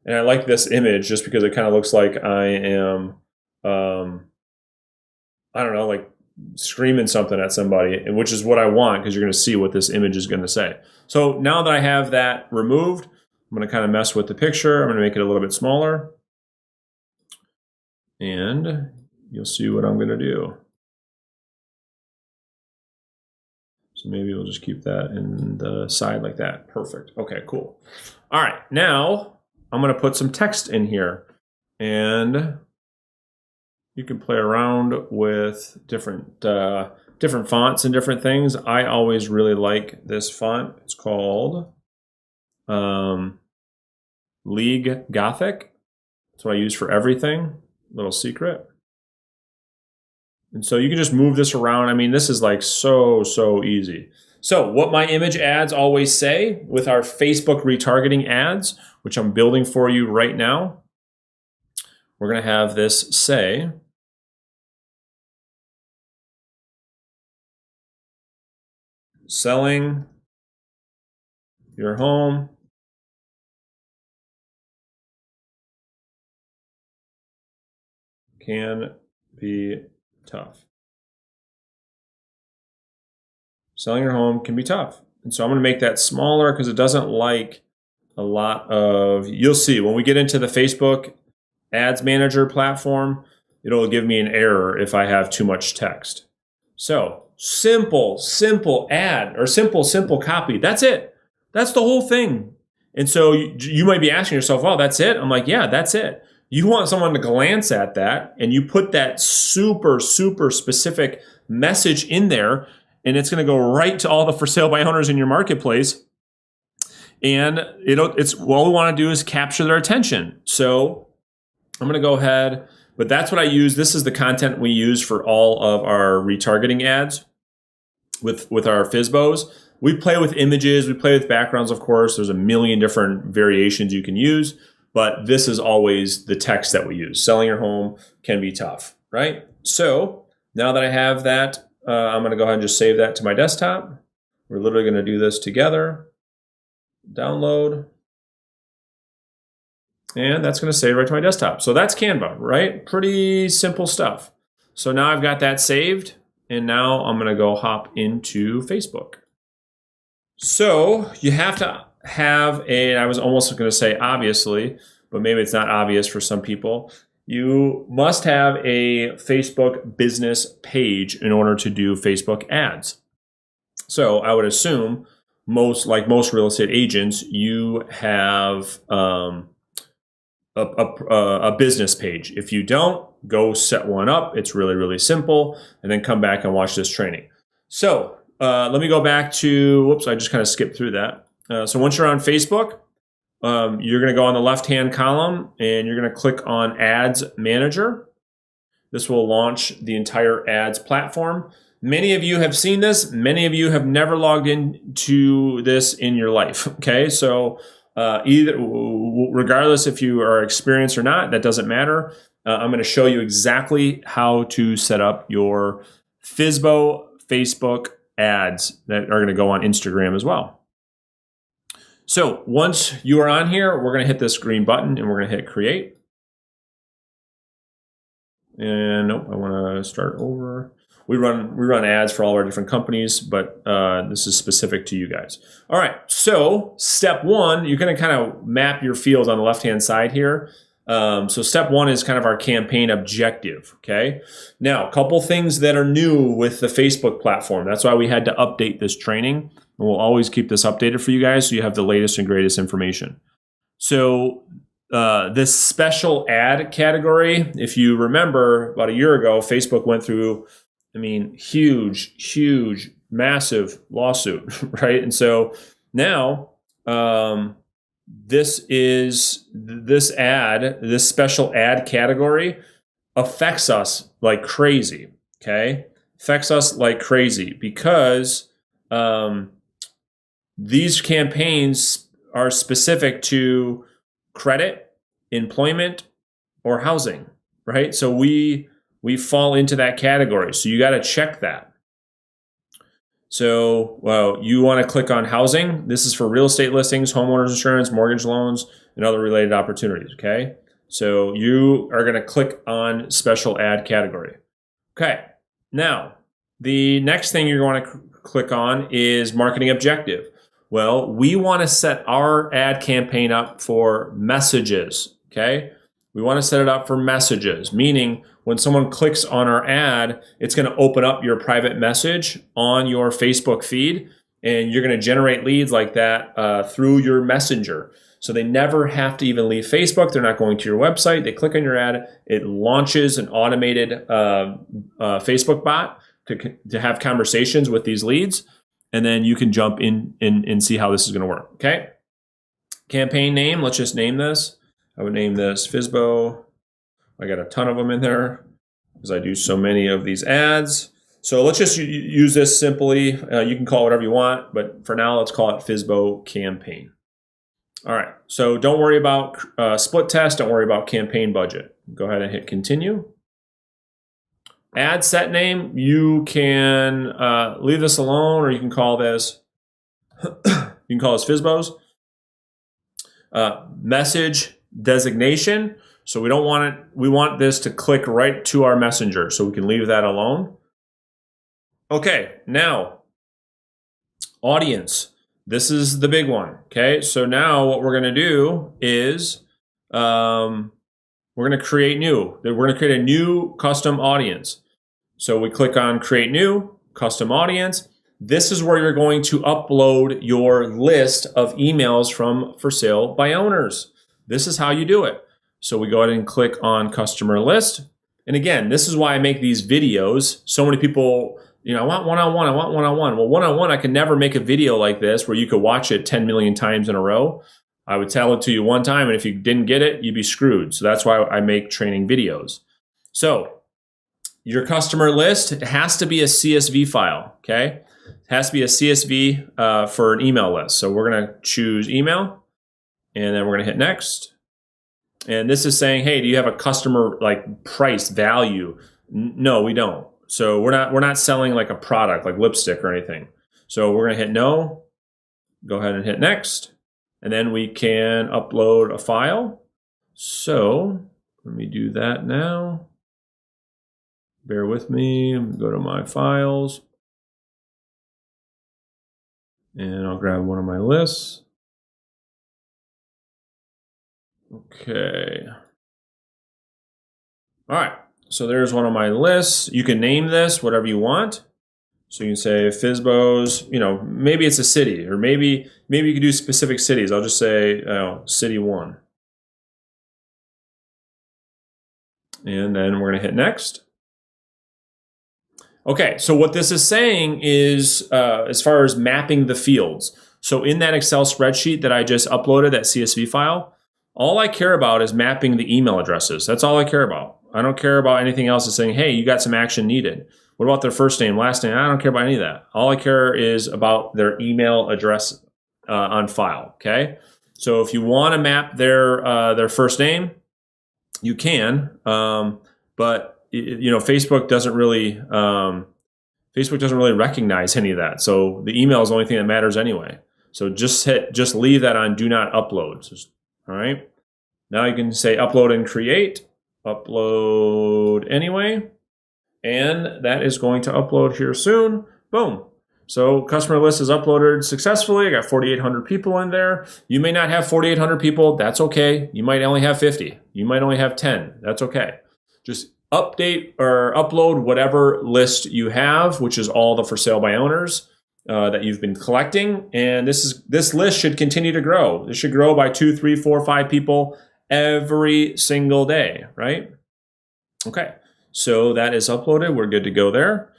And I like this image just because it kind of looks like I am, I don't know, like screaming something at somebody, which is what I want, because you're going to see what this image is going to say. So now that I have that removed, I'm going to kind of mess with the picture. I'm going to make it a little bit smaller. And you'll see what I'm going to do. So maybe we'll just keep that in the side like that. Perfect. Okay, cool. All right, now I'm going to put some text in here, and you can play around with different fonts and different things. I always really like this font. It's called League Gothic. That's what I use for everything. Little secret. And so you can just move this around. I mean, this is like so easy. So what my image ads always say with our Facebook retargeting ads, which I'm building for you right now, we're going to have this say, selling your home can be tough. Selling your home can be tough. And so I'm going to make that smaller because it doesn't like a lot of, you'll see when we get into the Facebook Ads Manager platform, it'll give me an error if I have too much text. So simple ad or simple copy. That's it. That's the whole thing. And so you might be asking yourself, oh, that's it? I'm like, yeah, that's it. You want someone to glance at that, and you put that super specific message in there, and it's going to go right to all the for sale by owners in your marketplace. And it's what we want to do is capture their attention. So I'm going to go ahead, but that's what I use. This is the content we use for all of our retargeting ads with our FSBOs. We play with images, we play with backgrounds, of course. There's a million different variations you can use, but this is always the text that we use. Selling your home can be tough, right? So now that I have that, I'm going to go ahead and just save that to my desktop. We're literally going to do this together. Download. And that's going to save right to my desktop. So that's Canva, right? Pretty simple stuff. So now I've got that saved. And now I'm going to go hop into Facebook. So you have to have I was almost going to say obviously, but maybe it's not obvious for some people. You must have a Facebook business page in order to do Facebook ads. So I would assume most real estate agents, you have a business page. If you don't, go set one up. It's really, really simple. And then come back and watch this training. So let me go back to, whoops, I just kind of skipped through that. So once you're on Facebook, you're going to go on the left-hand column and you're going to click on Ads Manager. This will launch the entire ads platform. Many of you have seen this. Many of you have never logged into this in your life. Okay, so regardless if you are experienced or not, that doesn't matter. I'm going to show you exactly how to set up your FSBO Facebook ads that are going to go on Instagram as well. So once you are on here, we're going to hit this green button and we're going to hit create. And nope, I want to start over. We run ads for all our different companies, but this is specific to you guys. All right, so step one, you're going to kind of map your field on the left-hand side here. So step one is kind of our campaign objective, okay? Now, a couple things that are new with the Facebook platform. That's why we had to update this training. And we'll always keep this updated for you guys so you have the latest and greatest information. So this special ad category, if you remember about a year ago, Facebook went through, huge, massive lawsuit, right? And so now this special ad category affects us like crazy, okay? Affects us like crazy because these campaigns are specific to credit, employment, or housing, right? So we fall into that category. So you got to check that. So, you want to click on housing. This is for real estate listings, homeowners insurance, mortgage loans, and other related opportunities, okay? So you are going to click on special ad category. Okay, now the next thing you're going to click on is marketing objective. Well, we want to set our ad campaign up for messages, okay? We want to set it up for messages, meaning when someone clicks on our ad, it's going to open up your private message on your Facebook feed, and you're going to generate leads like that through your messenger. So they never have to even leave Facebook. They're not going to your website. They click on your ad. It launches an automated Facebook bot to have conversations with these leads. And then you can jump in and see how this is going to work, okay? Campaign name, let's just name this. I would name this FSBO. I got a ton of them in there because I do so many of these ads. So let's just use this simply. You can call it whatever you want, but for now, let's call it FSBO campaign. All right, so don't worry about split test. Don't worry about campaign budget. Go ahead and hit continue. Ad set name, you can leave this alone, or you can call this FSBOs. Message designation. So we don't want it. We want this to click right to our messenger, so we can leave that alone. Okay, now audience. This is the big one. Okay, so now what we're going to do is we're going to create new. We're going to create a new custom audience. So we click on create new, custom audience. This is where you're going to upload your list of emails from for sale by owners. This is how you do it. So we go ahead and click on customer list. And again, this is why I make these videos. So many people, I want one-on-one, I want one-on-one. Well, one-on-one, I can never make a video like this where you could watch it 10 million times in a row. I would tell it to you one time, and if you didn't get it, you'd be screwed. So that's why I make training videos. So your customer list, it has to be a CSV file, okay? It has to be a CSV for an email list. So we're going to choose email, and then we're going to hit next. And this is saying, hey, do you have a customer like price value? No, we don't. So we're not selling like a product like lipstick or anything. So we're going to hit no. Go ahead and hit next. And then we can upload a file. So let me do that now. Bear with me. I'm going to go to my files. And I'll grab one of my lists. Okay. All right. So there's one of my lists. You can name this whatever you want. So you can say FSBOs, maybe it's a city, or maybe you could do specific cities. I'll just say city 1. And then we're going to hit next. Okay, so what this is saying is, as far as mapping the fields, so in that Excel spreadsheet that I just uploaded, that CSV file, all I care about is mapping the email addresses. That's all I care about. I don't care about anything else. It's saying, hey, you got some action needed. What about their first name, last name? I don't care about any of that. All I care is about their email address on file, okay? So if you want to map their first name, you can, but Facebook doesn't really recognize any of that. So the email is the only thing that matters anyway. So just leave that on do not upload. All right. Now you can say upload and create, upload anyway, and that is going to upload here soon. Boom. So customer list is uploaded successfully. I got 4,800 people in there. You may not have 4,800 people. That's okay. You might only have 50. You might only have 10. That's okay. Just update or upload whatever list you have, which is all the for sale by owners that you've been collecting. And this list should continue to grow. It should grow by 2, 3, 4, 5 people every single day, right? Okay. So that is uploaded. We're good to go there.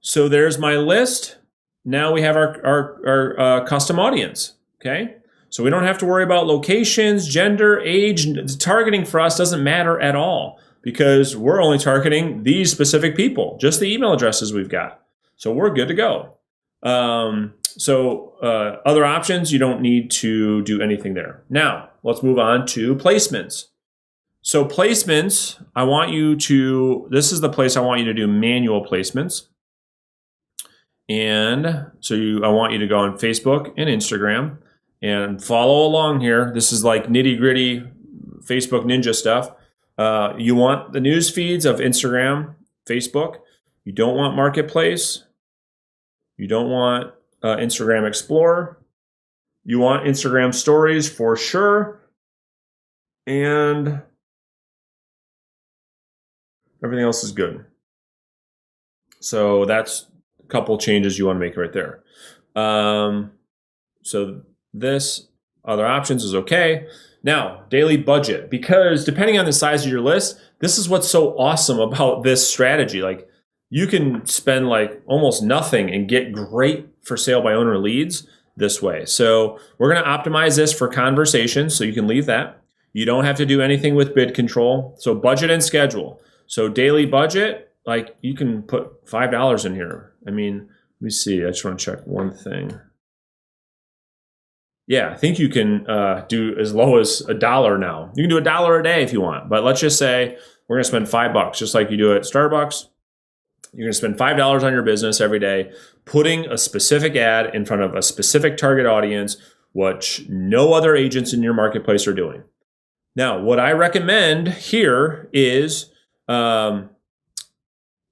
So there's my list. Now we have our custom audience, okay? So we don't have to worry about locations, gender, age. The targeting for us doesn't matter at all because we're only targeting these specific people, just the email addresses we've got. So we're good to go. Other options, you don't need to do anything there. Now, let's move on to placements. So placements, this is the place I want you to do manual placements. And so I want you to go on Facebook and Instagram and follow along here. This is like nitty gritty Facebook ninja stuff. You want the news feeds of Instagram, Facebook. You don't want Marketplace. You don't want Instagram Explorer. You want Instagram Stories for sure. And everything else is good. So that's couple changes you want to make right there. So this other options is okay. Now, daily budget, because depending on the size of your list, this is what's so awesome about this strategy. Like you can spend like almost nothing and get great for sale by owner leads this way. So we're going to optimize this for conversations. So you can leave that. You don't have to do anything with bid control. So budget and schedule. So daily budget, like you can put $5 in here. I mean, let me see. I just want to check one thing. Yeah, I think you can do as low as $1 now. You can do $1 a day if you want. But let's just say we're going to spend $5, just like you do at Starbucks. You're going to spend $5 on your business every day, putting a specific ad in front of a specific target audience, which no other agents in your marketplace are doing. Now, what I recommend here is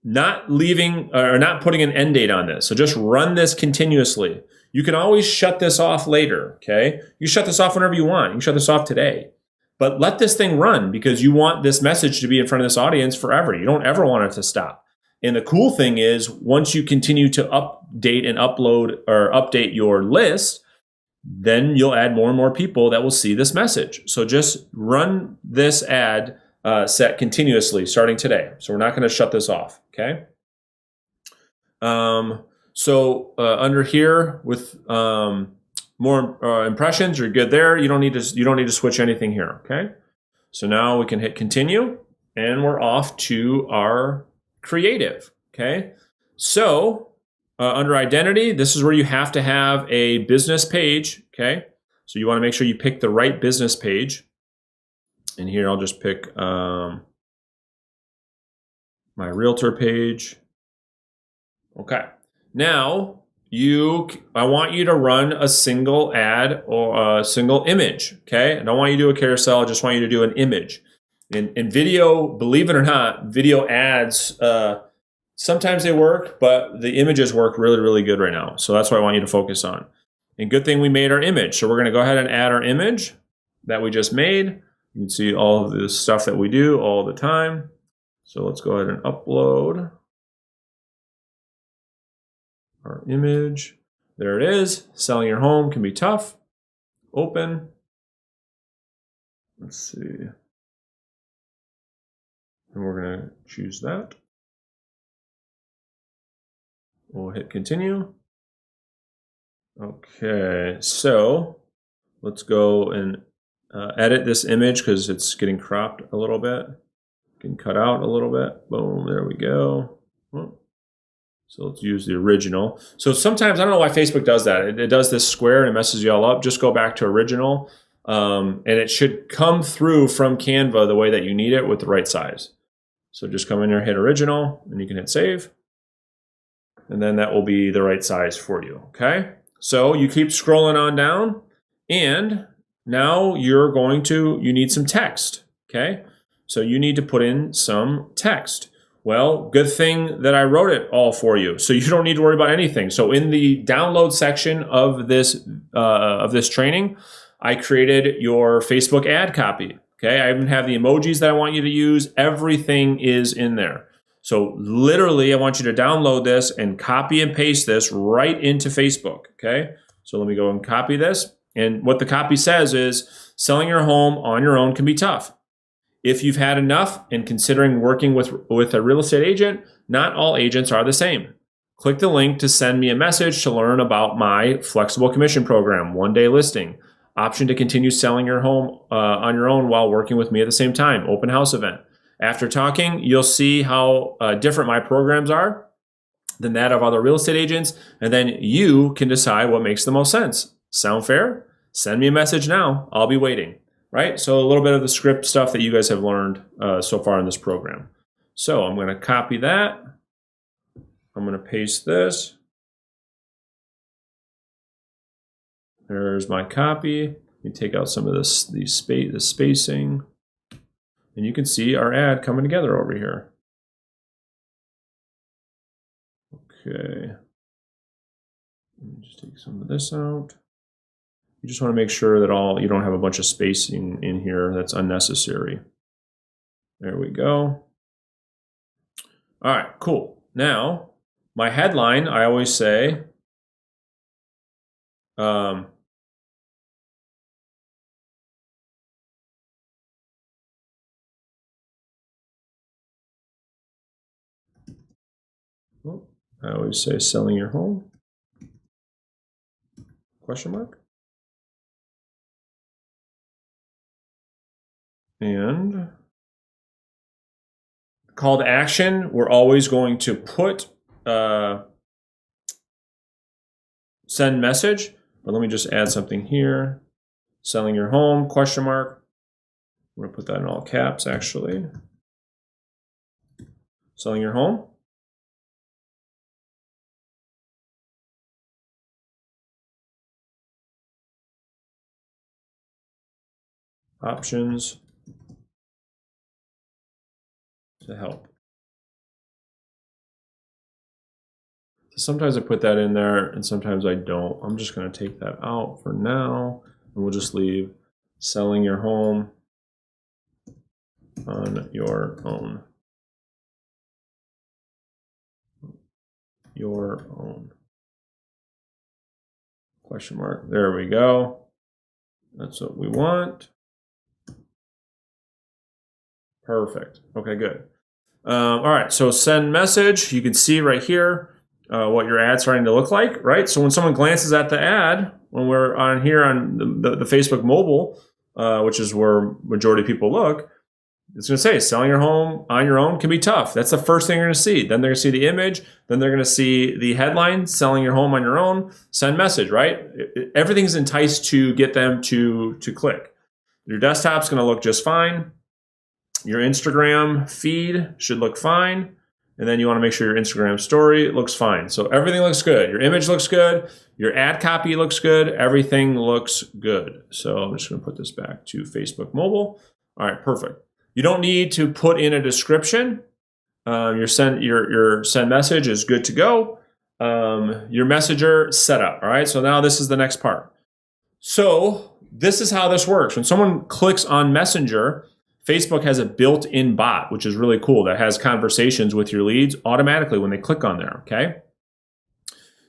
not leaving or not putting an end date on this. So just run this continuously. You can always shut this off later, okay? You shut this off whenever you want. You can shut this off today. But let this thing run because you want this message to be in front of this audience forever. You don't ever want it to stop. And the cool thing is once you continue to update and upload or update your list, then you'll add more and more people that will see this message. So just run this ad set continuously starting today. So we're not going to shut this off, okay? Under here with more impressions, you're good there. You don't need to switch anything here, okay? So now we can hit continue and we're off to our creative, okay? So under identity, this is where you have to have a business page, okay? So you want to make sure you pick the right business page. And here I'll just pick my realtor page. Okay. Now I want you to run a single ad or a single image. Okay. I don't want you to do a carousel. I just want you to do an image. In video, believe it or not, video ads, sometimes they work, but the images work really, really good right now. So that's what I want you to focus on. And good thing we made our image. So we're going to go ahead and add our image that we just made. You can see all of the stuff that we do all the time. So let's go ahead and upload our image. There it is. Selling your home can be tough. Open. Let's see. And we're going to choose that. We'll hit continue. Okay, so let's go and edit this image because it's getting cropped a little bit. Can cut out a little bit. Boom, there we go. So let's use the original. So sometimes, I don't know why Facebook does that. It does this square and it messes you all up. Just go back to original. And it should come through from Canva the way that you need it with the right size. So just come in there, hit original, and you can hit save. And then that will be the right size for you, okay? So you keep scrolling on down, and now you need some text, okay? So you need to put in some text. Well, good thing that I wrote it all for you, so you don't need to worry about anything. So in the download section of this training, I created your Facebook ad copy, okay? I even have the emojis that I want you to use. Everything is in there. So literally, I want you to download this and copy and paste this right into Facebook, okay? So let me go and copy this. And what the copy says is, selling your home on your own can be tough. If you've had enough and considering working with a real estate agent, not all agents are the same. Click the link to send me a message to learn about my flexible commission program, 1-day listing, option to continue selling your home on your own while working with me at the same time, open house event. After talking, you'll see how different my programs are than that of other real estate agents, and then you can decide what makes the most sense. Sound fair? Send me a message now. I'll be waiting, right? So a little bit of the script stuff that you guys have learned so far in this program. So I'm going to copy that. I'm going to paste this. There's my copy. Let me take out some of the spacing. And you can see our ad coming together over here. Okay. Let me just take some of this out. You just want to make sure that you don't have a bunch of spacing in here that's unnecessary. There we go. All right, cool. Now, my headline, I always say, selling your home, question mark. And call to action, we're always going to put send message, but let me just add something here. Selling your home, question mark. I'm going to put that in all caps, actually. Selling your home. Options to help. So sometimes I put that in there and sometimes I don't. I'm just going to take that out for now, and we'll just leave selling your home on your own. Your own. Question mark. There we go. That's what we want. Perfect. Okay, good. All right, so send message. You can see right here what your ad's starting to look like, right? So when someone glances at the ad, when we're on here on the Facebook mobile, which is where majority of people look, it's going to say selling your home on your own can be tough. That's the first thing they're going to see. Then they're going to see the image. Then they're going to see the headline, selling your home on your own, send message, right? Everything's enticed to get them to click. Your desktop's going to look just fine. Your Instagram feed should look fine. And then you want to make sure your Instagram story looks fine. So everything looks good. Your image looks good. Your ad copy looks good. Everything looks good. So I'm just going to put this back to Facebook mobile. All right, perfect. You don't need to put in a description. Your send message is good to go. your messenger setup. All right, so now this is the next part. So this is how this works. When someone clicks on Messenger, Facebook has a built-in bot, which is really cool, that has conversations with your leads automatically when they click on there, okay?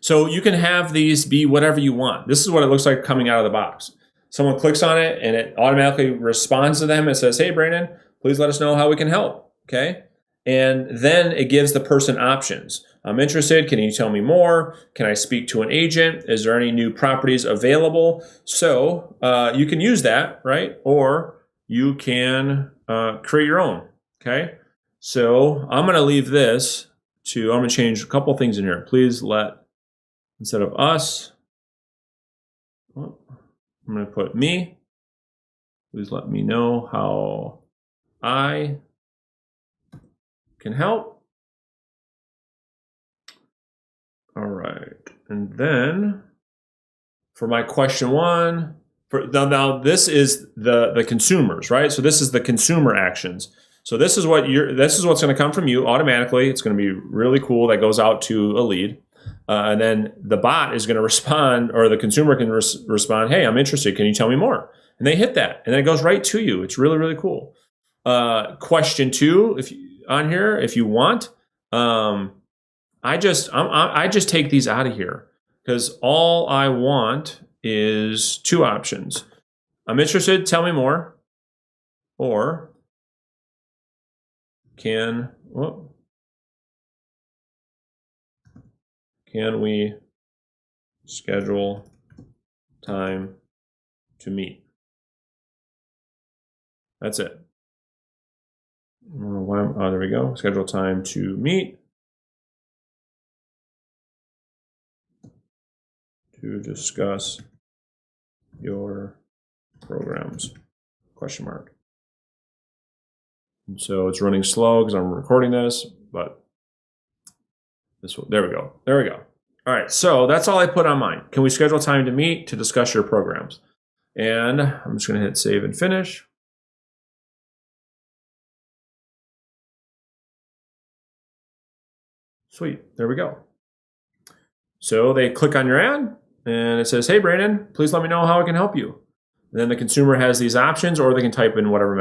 So you can have these be whatever you want. This is what it looks like coming out of the box. Someone clicks on it and it automatically responds to them and says, hey, Brandon, please let us know how we can help, okay? And then it gives the person options. I'm interested. Can you tell me more? Can I speak to an agent? Is there any new properties available? So you can use that, right? Or you can create your own, okay? So I'm going to leave this to, I'm going to change a couple things in here. Please let, instead of us, I'm going to put me. Please let me know how I can help. All right, and then for my question one, now this is the consumers, right? So this is the consumer actions. So this is what's going to come from you automatically. It's going to be really cool. That goes out to a lead, and then the bot is going to respond, or the consumer can respond. Hey, I'm interested. Can you tell me more? And they hit that, and then it goes right to you. It's really, really cool. Question two, on here, if you want. I just take these out of here because all I want is two options. I'm interested, tell me more. Or can we schedule time to meet? That's it. Oh, there we go. Schedule time to meet. To discuss your programs, question mark. And so it's running slow because I'm recording this, but there we go. There we go. All right, so that's all I put on mine. Can we schedule time to meet to discuss your programs? And I'm just going to hit save and finish. Sweet, there we go. So they click on your ad, and it says, hey, Brandon, please let me know how I can help you. And then the consumer has these options, or they can type in whatever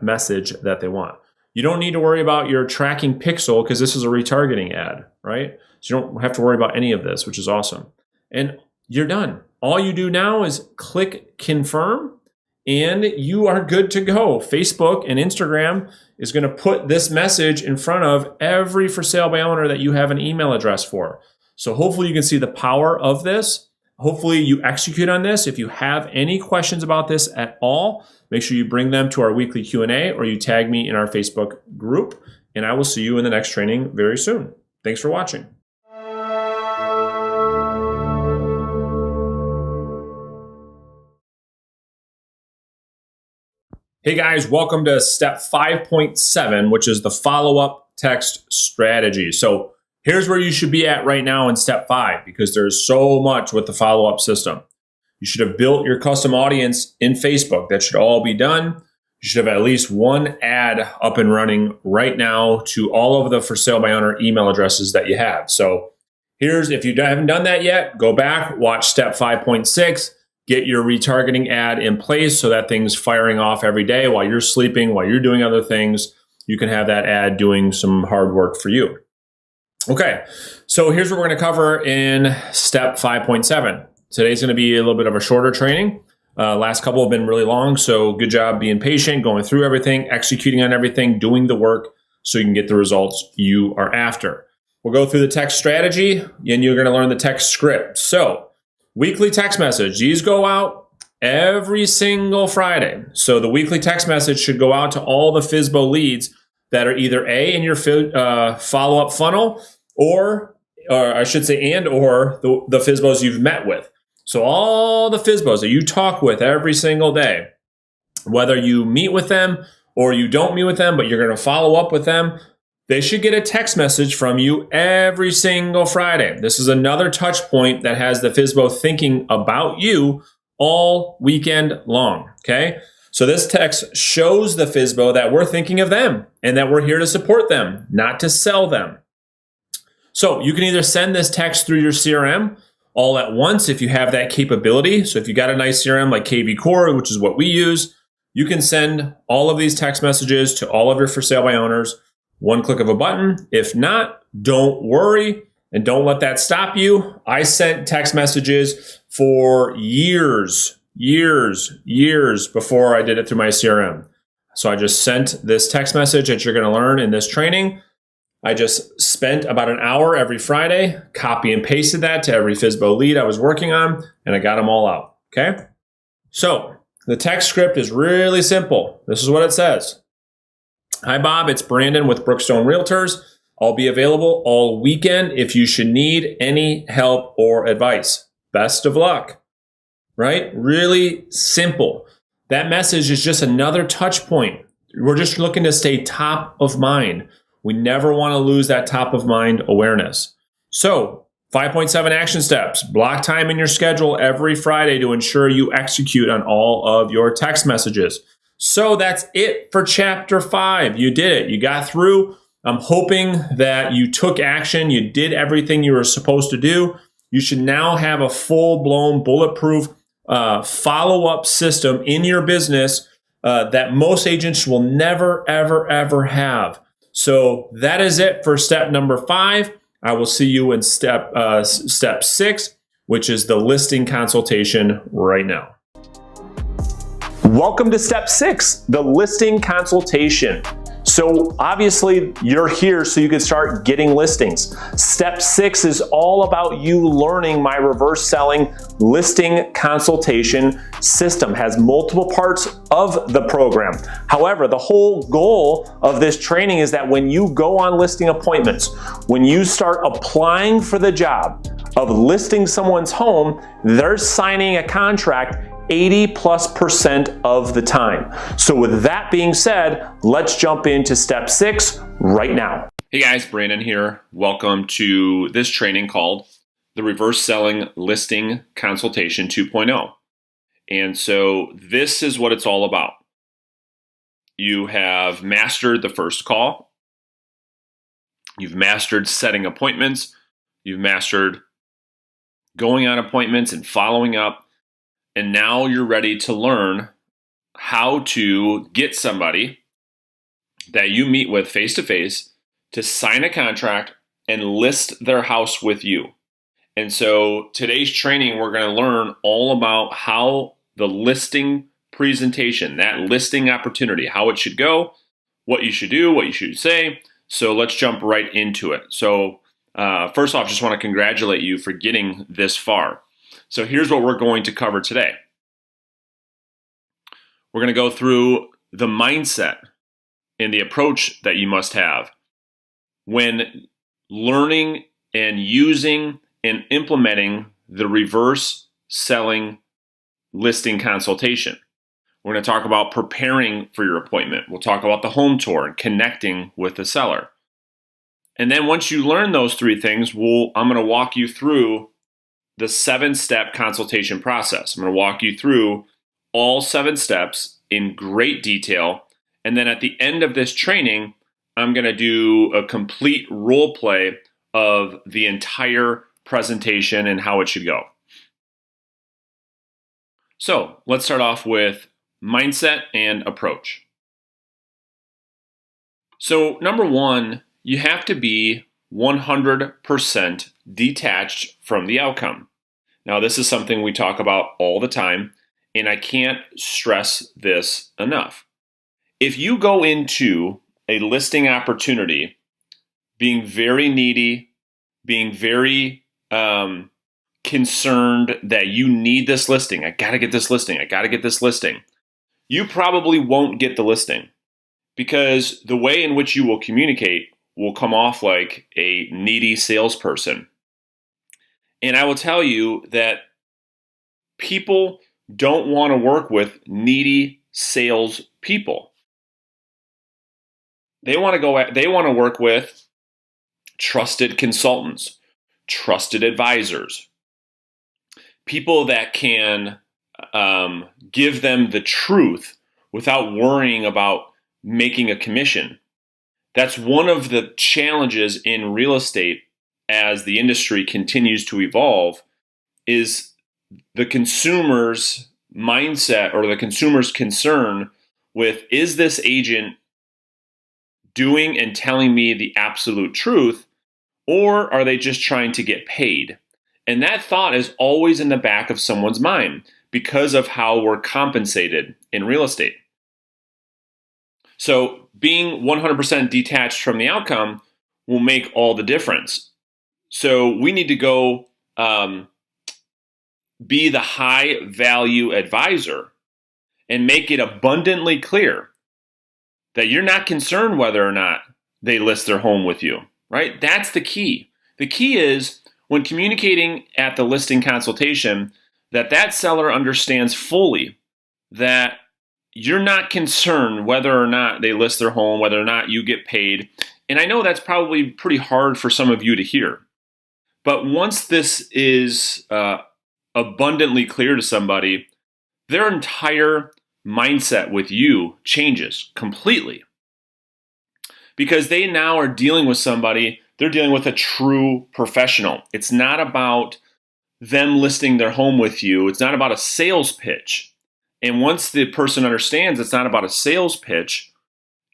message that they want. You don't need to worry about your tracking pixel because this is a retargeting ad, right? So you don't have to worry about any of this, which is awesome. And you're done. All you do now is click confirm, and you are good to go. Facebook and Instagram is going to put this message in front of every for sale by owner that you have an email address for. So hopefully you can see the power of this. Hopefully you execute on this. If you have any questions about this at all, make sure you bring them to our weekly Q&A or you tag me in our Facebook group, and I will see you in the next training very soon. Thanks for watching. Hey guys, welcome to step 5.7, which is the follow-up text strategy. So here's where you should be at right now in step 5, because there's so much with the follow-up system. You should have built your custom audience in Facebook. That should all be done. You should have at least one ad up and running right now to all of the for sale by owner email addresses that you have. So if you haven't done that yet, go back, watch step 5.6, get your retargeting ad in place so that thing's firing off every day while you're sleeping, while you're doing other things. You can have that ad doing some hard work for you. Okay, so here's what we're going to cover in step 5.7. Today's going to be a little bit of a shorter training. Last couple have been really long, so good job being patient, going through everything, executing on everything, doing the work so you can get the results you are after. We'll go through the text strategy, and you're going to learn the text script. So weekly text message. These go out every single Friday. So the weekly text message should go out to all the FSBO leads that are either A, in your follow-up funnel, or I should say, or the FSBOs you've met with. So all the FSBOs that you talk with every single day, whether you meet with them or you don't meet with them, but you're going to follow up with them, they should get a text message from you every single Friday. This is another touch point that has the FSBO thinking about you all weekend long, okay? So this text shows the FSBO that we're thinking of them and that we're here to support them, not to sell them. So you can either send this text through your CRM all at once if you have that capability. So if you got a nice CRM like KV Core, which is what we use, you can send all of these text messages to all of your for sale by owners, one click of a button. If not, don't worry and don't let that stop you. I sent text messages for years before I did it through my CRM. So I just sent this text message that you're going to learn in this training. I just spent about an hour every Friday, copy and pasted that to every FSBO lead I was working on, and I got them all out. Okay. So the text script is really simple. This is what it says. Hi, Bob. It's Brandon with Brookstone Realtors. I'll be available all weekend if you should need any help or advice. Best of luck. Right? Really simple. That message is just another touch point. We're just looking to stay top of mind. We never want to lose that top of mind awareness. So 5.7 action steps. Block time in your schedule every Friday to ensure you execute on all of your text messages. So that's it for chapter 5. You did it. You got through. I'm hoping that you took action. You did everything you were supposed to do. You should now have a full-blown bulletproof follow-up system in your business that most agents will never, ever, ever have. So that is it for step number 5. I will see you in step 6, which is the listing consultation right now. Welcome to step 6, the listing consultation. So obviously you're here so you can start getting listings. Step 6 is all about you learning my reverse selling listing consultation system. Has multiple parts of the program. However, the whole goal of this training is that when you go on listing appointments, when you start applying for the job of listing someone's home, they're signing a contract 80+% of the time. So with that being said, let's jump into step 6 right now. Hey guys, Brandon here. Welcome to this training called the Reverse Selling Listing Consultation 2.0. And so this is what it's all about. You have mastered the first call. You've mastered setting appointments. You've mastered going on appointments and following up. And now you're ready to learn how to get somebody that you meet with face-to-face to sign a contract and list their house with you. And so today's training, we're going to learn all about how the listing presentation, that listing opportunity, how it should go, what you should do, what you should say. So let's jump right into it. So first off, just want to congratulate you for getting this far. So here's what we're going to cover today. We're going to go through the mindset and the approach that you must have when learning and using and implementing the reverse selling listing consultation. We're going to talk about preparing for your appointment. We'll talk about the home tour and connecting with the seller. And then once you learn those 3 things, I'm going to walk you through the 7-step consultation process. I'm going to walk you through all 7 steps in great detail. And then at the end of this training, I'm going to do a complete role play of the entire presentation and how it should go. So let's start off with mindset and approach. So number 1, you have to be 100% detached from the outcome. Now, this is something we talk about all the time, and I can't stress this enough. If you go into a listing opportunity being very needy, being very concerned that you need this listing, I gotta get this listing, I gotta get this listing, you probably won't get the listing because the way in which you will communicate will come off like a needy salesperson. And I will tell you that people don't want to work with needy sales people. They want to work with trusted consultants, trusted advisors, people that can give them the truth without worrying about making a commission. That's one of the challenges in real estate as the industry continues to evolve is the consumer's mindset or the consumer's concern with, is this agent doing and telling me the absolute truth, or are they just trying to get paid? And that thought is always in the back of someone's mind because of how we're compensated in real estate. So being 100% detached from the outcome will make all the difference. So we need to go be the high value advisor and make it abundantly clear that you're not concerned whether or not they list their home with you, right? That's the key. The key is when communicating at the listing consultation that seller understands fully that you're not concerned whether or not they list their home, whether or not you get paid. And I know that's probably pretty hard for some of you to hear. But once this is abundantly clear to somebody, their entire mindset with you changes completely. Because they now are dealing with somebody, they're dealing with a true professional. It's not about them listing their home with you. It's not about a sales pitch. And once the person understands it's not about a sales pitch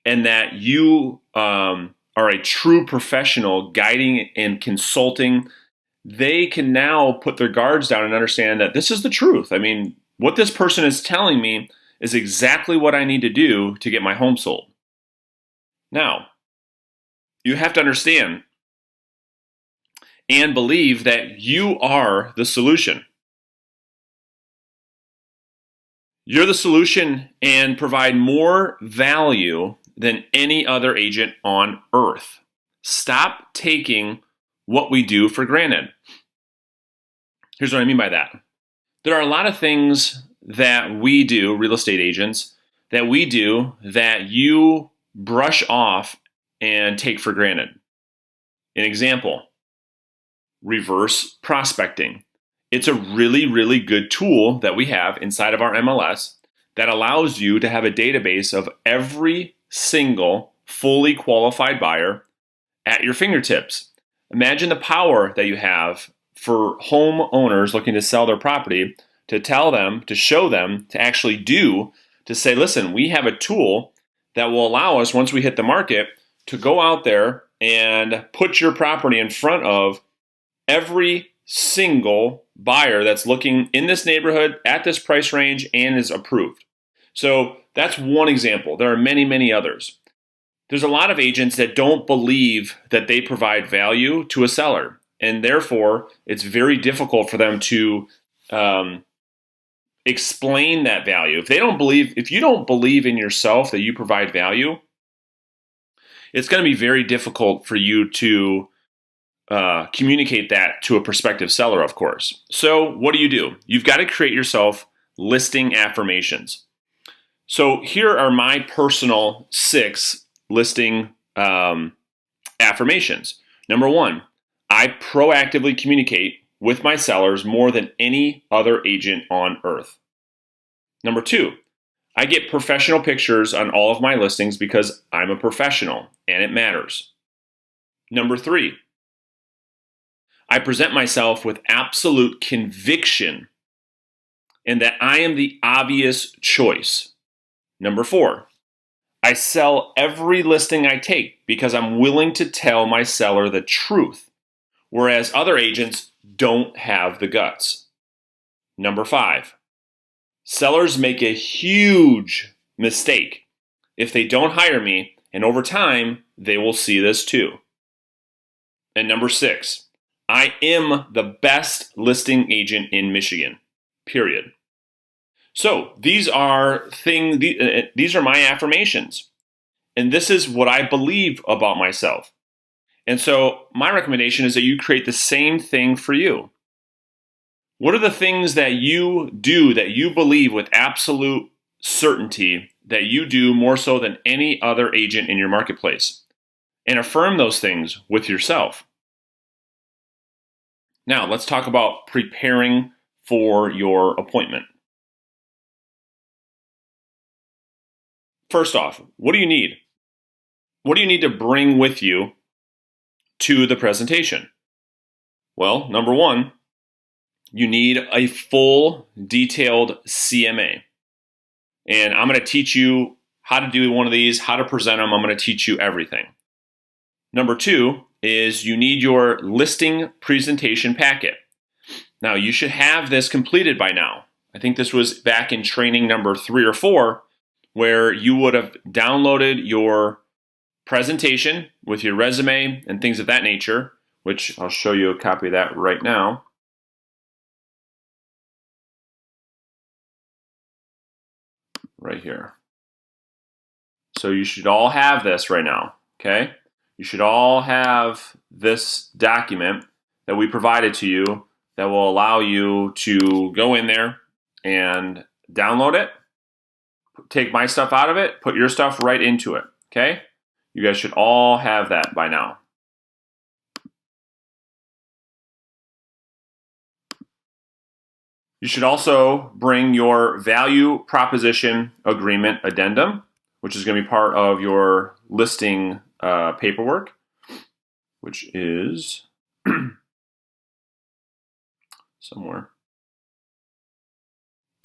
and that you are a true professional guiding and consulting, they can now put their guards down and understand that this is the truth. I mean, what this person is telling me is exactly what I need to do to get my home sold. Now, you have to understand and believe that you are the solution. You're the solution and provide more value than any other agent on earth. Stop taking what we do for granted. Here's what I mean by that. There are a lot of things that we do, real estate agents, that we do that you brush off and take for granted. An example, reverse prospecting. It's a really, really good tool that we have inside of our MLS that allows you to have a database of every single fully qualified buyer at your fingertips. Imagine the power that you have for homeowners looking to sell their property to tell them, to show them, to actually do, to say, listen, we have a tool that will allow us, once we hit the market, to go out there and put your property in front of every single buyer that's looking in this neighborhood at this price range and is approved. So that's one example. There are many, many others. There's a lot of agents that don't believe that they provide value to a seller, and therefore it's very difficult for them to explain that value. If you don't believe in yourself that you provide value, it's going to be very difficult for you to communicate that to a prospective seller, of course. So what do? You've got to create yourself listing affirmations. So here are my personal 6 listing affirmations. Number 1, I proactively communicate with my sellers more than any other agent on earth. Number 2, I get professional pictures on all of my listings because I'm a professional and it matters. Number 3, I present myself with absolute conviction and that I am the obvious choice. Number 4, I sell every listing I take because I'm willing to tell my seller the truth, whereas other agents don't have the guts. Number 5, sellers make a huge mistake if they don't hire me, and over time, they will see this too. And number 6, I am the best listing agent in Michigan, period. So these are my affirmations. And this is what I believe about myself. And so my recommendation is that you create the same thing for you. What are the things that you do that you believe with absolute certainty that you do more so than any other agent in your marketplace? And affirm those things with yourself. Now, let's talk about preparing for your appointment. First off, what do you need? What do you need to bring with you to the presentation? Well, number one, you need a full detailed CMA. And I'm going to teach you how to do one of these, how to present them. I'm going to teach you everything. Number two is you need your listing presentation packet. Now, you should have this completed by now. I think this was back in training number 3 or 4, where you would have downloaded your presentation with your resume and things of that nature, which I'll show you a copy of that right now. Right here. So you should all have this right now, okay? You should all have this document that we provided to you that will allow you to go in there and download it, take my stuff out of it, put your stuff right into it, okay? You guys should all have that by now. You should also bring your value proposition agreement addendum, which is going to be part of your listing paperwork, which is somewhere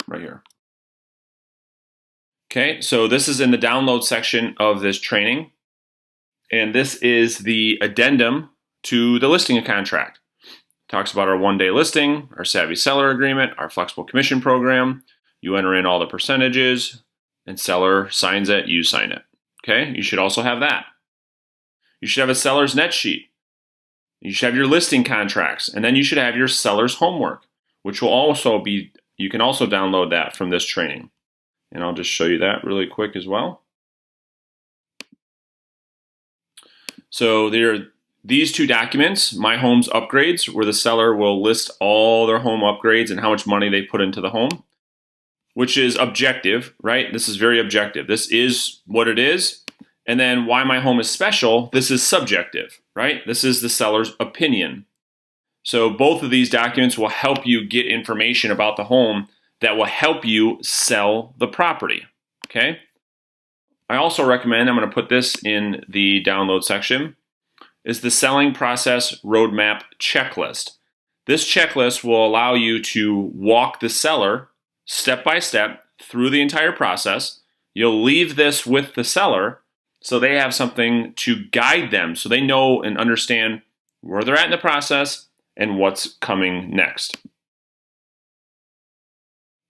right here. Okay, so this is in the download section of this training, and this is the addendum to the listing contract. Talks about our one-day listing, our savvy seller agreement, our flexible commission program. You enter in all the percentages, and seller signs it, you sign it. Okay, you should also have that. You should have a seller's net sheet. You should have your listing contracts, and then you should have your seller's homework, which will also be, you can also download that from this training. And I'll just show you that really quick as well. So there are these two documents, My Home's Upgrades, where the seller will list all their home upgrades and how much money they put into the home, which is objective, right? This is very objective. This is what it is. And then Why My Home is Special, this is subjective, right? This is the seller's opinion. So both of these documents will help you get information about the home that will help you sell the property, okay? I also recommend, I'm going to put this in the download section, is the Selling Process Roadmap Checklist. This checklist will allow you to walk the seller step by step through the entire process. You'll leave this with the seller so they have something to guide them, so they know and understand where they're at in the process and what's coming next.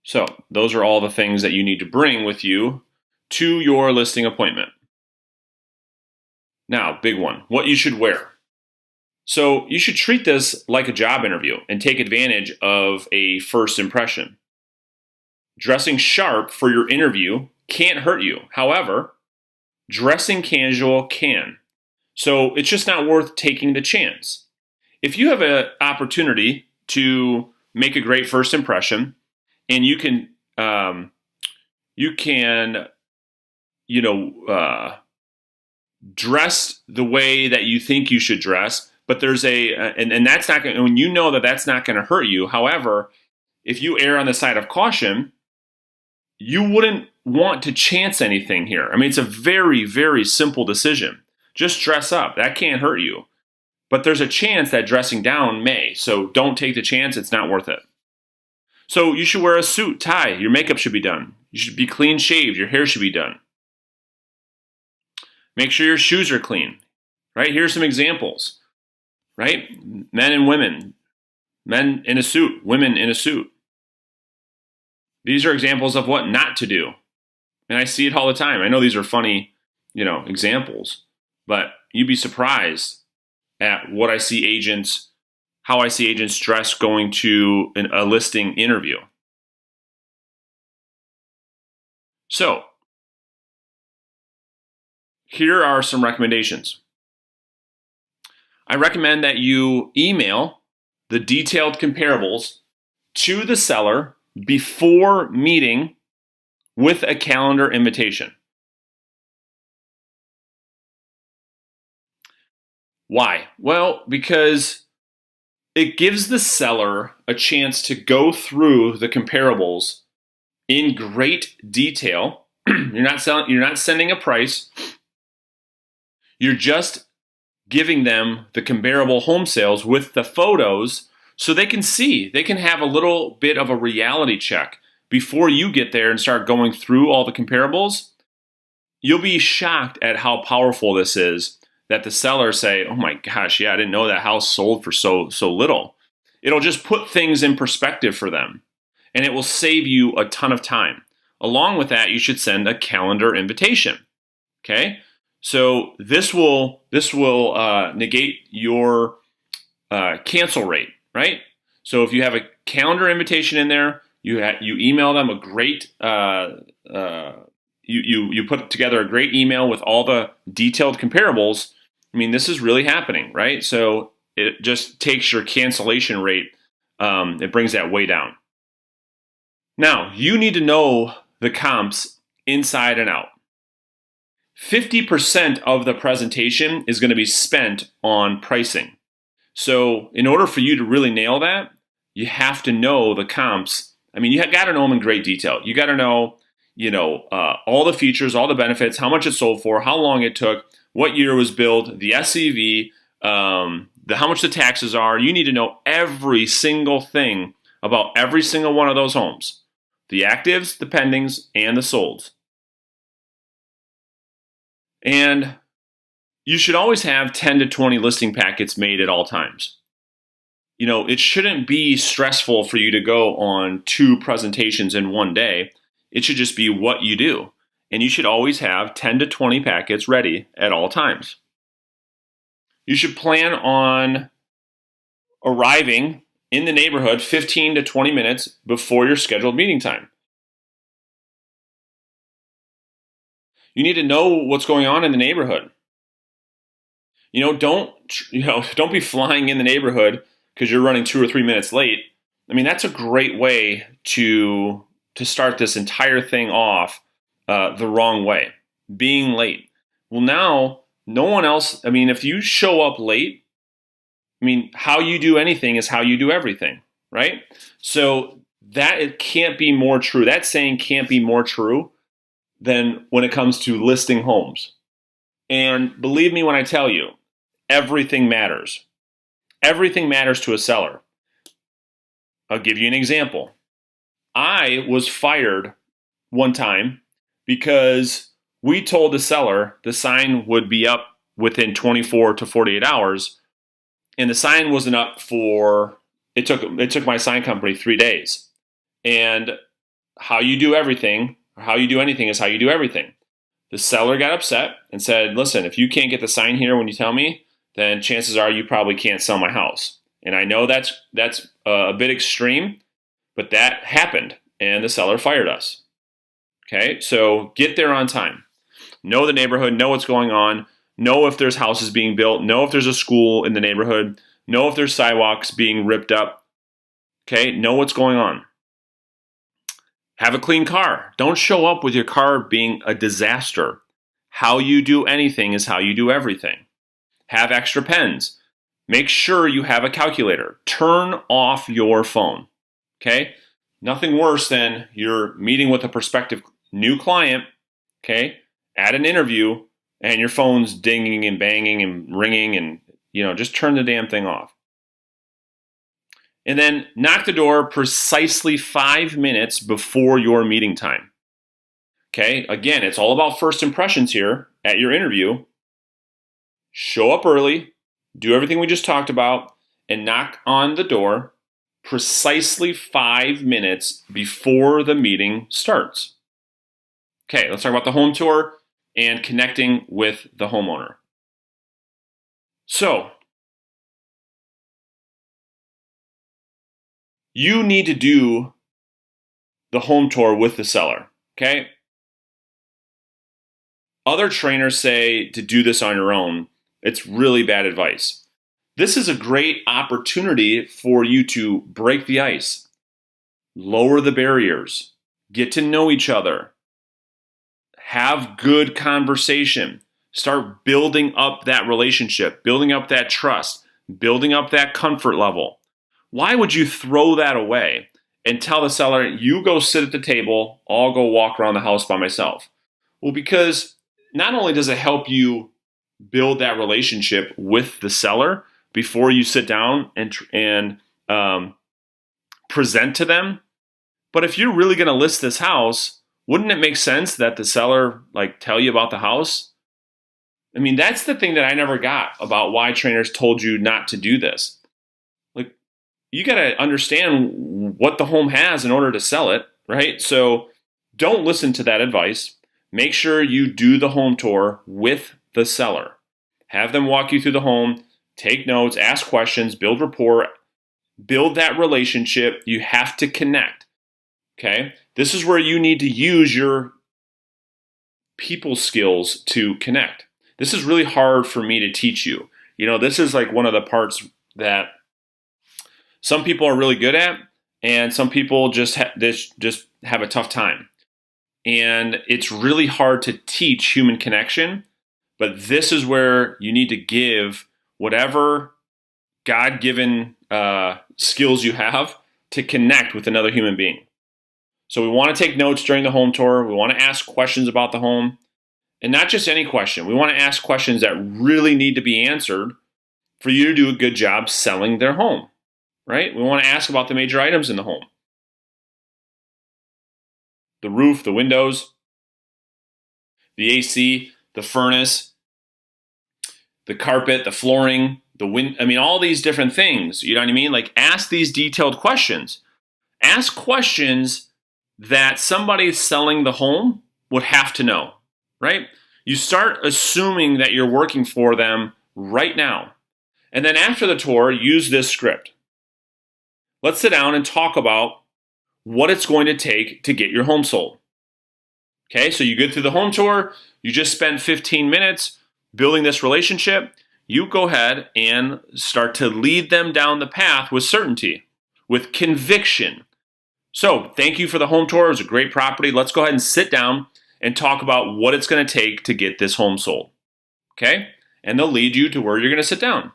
So those are all the things that you need to bring with you to your listing appointment. Now, big one, what you should wear. So you should treat this like a job interview and take advantage of a first impression. Dressing sharp for your interview can't hurt you. However, dressing casual can. So it's just not worth taking the chance. If you have an opportunity to make a great first impression, and you can dress the way that you think you should dress, but there's and that's not going, when you know that that's not going to hurt you. However, if you err on the side of caution, you wouldn't want to chance anything here. I mean, it's a very, very simple decision. Just dress up. That can't hurt you. But there's a chance that dressing down may. So don't take the chance. It's not worth it. So you should wear a suit, tie. Your makeup should be done. You should be clean shaved. Your hair should be done. Make sure your shoes are clean. Right? Here's some examples. Right? Men and women. Men in a suit. Women in a suit. These are examples of what not to do. And I see it all the time. I know these are funny, examples, but you'd be surprised at what I see agents, how I see agents dress going to a listing interview. So, here are some recommendations. I recommend that you email the detailed comparables to the seller before meeting with a calendar invitation. Why? Well, because it gives the seller a chance to go through the comparables in great detail. You're not sending a price. You're just giving them the comparable home sales with the photos so they can see, they can have a little bit of a reality check before you get there and start going through all the comparables. You'll be shocked at how powerful this is, that the sellers say, oh my gosh, yeah, I didn't know that house sold for so little. It'll just put things in perspective for them, and it will save you a ton of time. Along with that, you should send a calendar invitation. Okay, so this will negate your cancel rate, right? So if you have a calendar invitation in there, you email them a great you put together a great email with all the detailed comparables. I mean, this is really happening, right? So it just takes your cancellation rate, it brings that way down. Now, you need to know the comps inside and out. 50% of the presentation is going to be spent on pricing. So in order for you to really nail that, you have to know the comps. I mean, you got to know them in great detail. You got to know, all the features, all the benefits, how much it sold for, how long it took, what year it was built, the SCV, how much the taxes are. You need to know every single thing about every single one of those homes. The actives, the pendings, and the solds. And you should always have 10 to 20 listing packets made at all times. It shouldn't be stressful for you to go on 2 presentations in one day. It should just be what you do. And you should always have 10 to 20 packets ready at all times. You should plan on arriving in the neighborhood 15 to 20 minutes before your scheduled meeting time. You need to know what's going on in the neighborhood. Don't be flying in the neighborhood because you're running 2 or 3 minutes late. I mean, that's a great way to start this entire thing off the wrong way, being late. Well, now no one else, if you show up late, how you do anything is how you do everything, right? So that it can't be more true. That saying can't be more true than when it comes to listing homes. And believe me when I tell you, everything matters. Everything matters to a seller. I'll give you an example. I was fired one time because we told the seller the sign would be up within 24 to 48 hours, and the sign wasn't up for, it took my sign company 3 days. And how you do everything, or how you do anything is how you do everything. The seller got upset and said, listen, if you can't get the sign here when you tell me, then chances are you probably can't sell my house. And I know that's a bit extreme, but that happened, and the seller fired us. Okay, so get there on time. Know the neighborhood, know what's going on, know if there's houses being built, know if there's a school in the neighborhood, know if there's sidewalks being ripped up. Okay, know what's going on. Have a clean car. Don't show up with your car being a disaster. How you do anything is how you do everything. Have extra pens. Make sure you have a calculator. Turn off your phone. Okay? Nothing worse than you're meeting with a prospective new client, okay, at an interview, and your phone's dinging and banging and ringing, and just turn the damn thing off. And then knock the door precisely 5 minutes before your meeting time. Okay, again, it's all about first impressions here at your interview. Show up early, do everything we just talked about, and knock on the door precisely 5 minutes before the meeting starts. Okay, let's talk about the home tour and connecting with the homeowner. So, you need to do the home tour with the seller, okay? Other trainers say to do this on your own. It's really bad advice. This is a great opportunity for you to break the ice, lower the barriers, get to know each other, have good conversation, start building up that relationship, building up that trust, building up that comfort level. Why would you throw that away and tell the seller, you go sit at the table, I'll go walk around the house by myself? Well, because not only does it help you build that relationship with the seller before you sit down and present to them. But if you're really going to list this house, wouldn't it make sense that the seller tell you about the house? I mean, that's the thing that I never got about why trainers told you not to do this. You got to understand what the home has in order to sell it, right? So don't listen to that advice. Make sure you do the home tour with the seller. Have them walk you through the home, take notes, ask questions, build rapport, build that relationship. You have to connect, okay? This is where you need to use your people skills to connect. This is really hard for me to teach you. This is one of the parts that some people are really good at, and some people just have a tough time. And it's really hard to teach human connection, but this is where you need to give whatever God-given skills you have to connect with another human being. So we want to take notes during the home tour. We want to ask questions about the home, and not just any question. We want to ask questions that really need to be answered for you to do a good job selling their home. Right? We want to ask about the major items in the home. The roof, the windows, the AC, the furnace, the carpet, the flooring, all these different things. You know what I mean? Ask these detailed questions. Ask questions that somebody selling the home would have to know, right? You start assuming that you're working for them right now. And then after the tour, use this script. Let's sit down and talk about what it's going to take to get your home sold. Okay, so you get through the home tour, you just spend 15 minutes building this relationship. You go ahead and start to lead them down the path with certainty, with conviction. So thank you for the home tour. It was a great property. Let's go ahead and sit down and talk about what it's going to take to get this home sold. Okay, and they'll lead you to where you're going to sit down.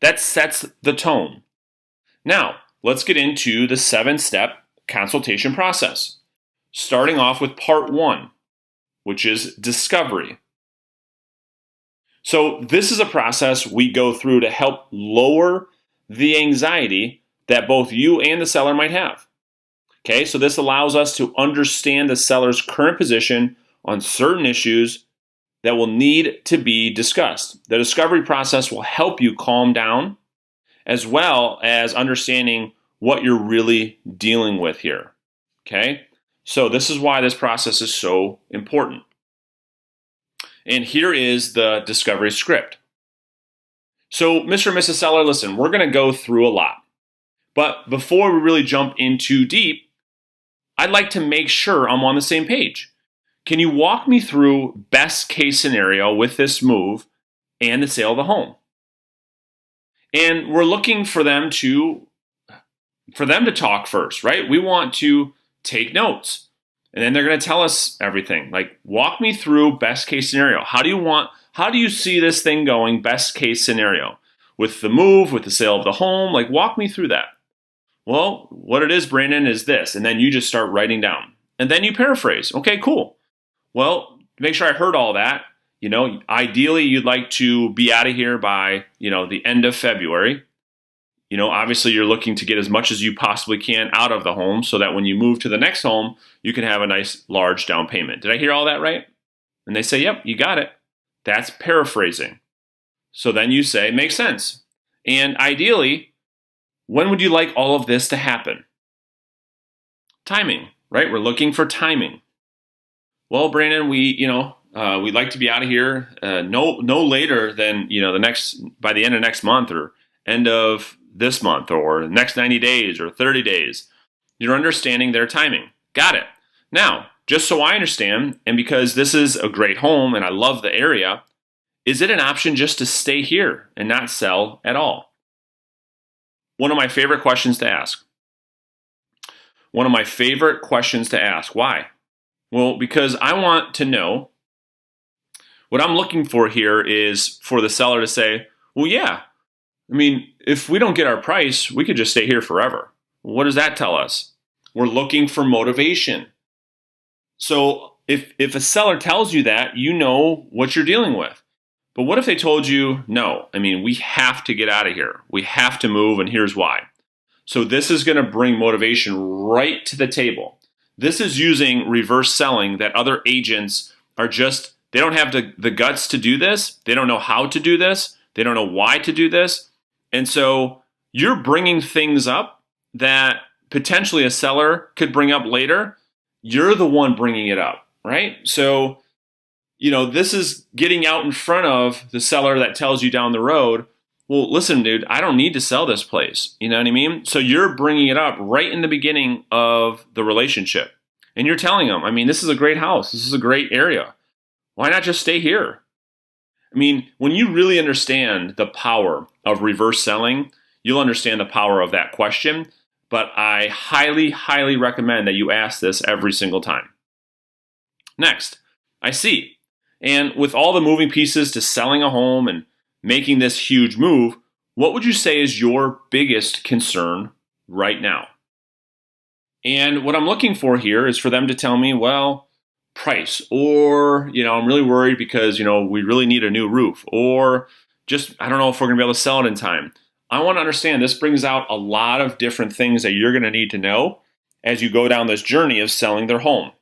That sets the tone. Now, let's get into the 7-step consultation process, starting off with part 1, which is discovery. So this is a process we go through to help lower the anxiety that both you and the seller might have. Okay, so this allows us to understand the seller's current position on certain issues that will need to be discussed. The discovery process will help you calm down, as well as understanding what you're really dealing with here, okay? So this is why this process is so important. And here is the discovery script. So Mr. and Mrs. Seller, listen, we're gonna go through a lot. But before we really jump in too deep, I'd like to make sure I'm on the same page. Can you walk me through best case scenario with this move and the sale of the home? And we're looking for them to talk first, right? We want to take notes. And then they're going to tell us everything. Walk me through best case scenario. How do you see this thing going best case scenario? With the move, with the sale of the home, walk me through that. Well, what it is, Brandon, is this. And then you just start writing down. And then you paraphrase. Okay, cool. Well, make sure I heard all that. Ideally, you'd like to be out of here by, the end of February. Obviously, you're looking to get as much as you possibly can out of the home so that when you move to the next home, you can have a nice large down payment. Did I hear all that right? And they say, yep, you got it. That's paraphrasing. So then you say, makes sense. And ideally, when would you like all of this to happen? Timing, right? We're looking for timing. Well, Brandon, we'd like to be out of here no later than by the end of next month or end of this month or the next 90 days or 30 days. You're understanding their timing. Got it. Now, just so I understand, and because this is a great home and I love the area, is it an option just to stay here and not sell at all? One of my favorite questions to ask. Why? Well, because I want to know, what I'm looking for here is for the seller to say, well, yeah, if we don't get our price, we could just stay here forever. What does that tell us? We're looking for motivation. So if a seller tells you that, you know what you're dealing with. But what if they told you, no, I mean, we have to get out of here. We have to move, and here's why. So this is going to bring motivation right to the table. This is using reverse selling that other agents are just, they don't have the guts to do this. They don't know how to do this. They don't know why to do this. And so you're bringing things up that potentially a seller could bring up later. You're the one bringing it up, right? So, this is getting out in front of the seller that tells you down the road, well, listen, dude, I don't need to sell this place. You know what I mean? So you're bringing it up right in the beginning of the relationship. And you're telling them, I mean, this is a great house. This is a great area. Why not just stay here? I mean, when you really understand the power of reverse selling, you'll understand the power of that question. But I highly, highly recommend that you ask this every single time. Next, I see. And with all the moving pieces to selling a home and making this huge move, what would you say is your biggest concern right now? And what I'm looking for here is for them to tell me, well, price, or, I'm really worried because, we really need a new roof, or just, I don't know if we're going to be able to sell it in time. I want to understand this brings out a lot of different things that you're going to need to know as you go down this journey of selling their home.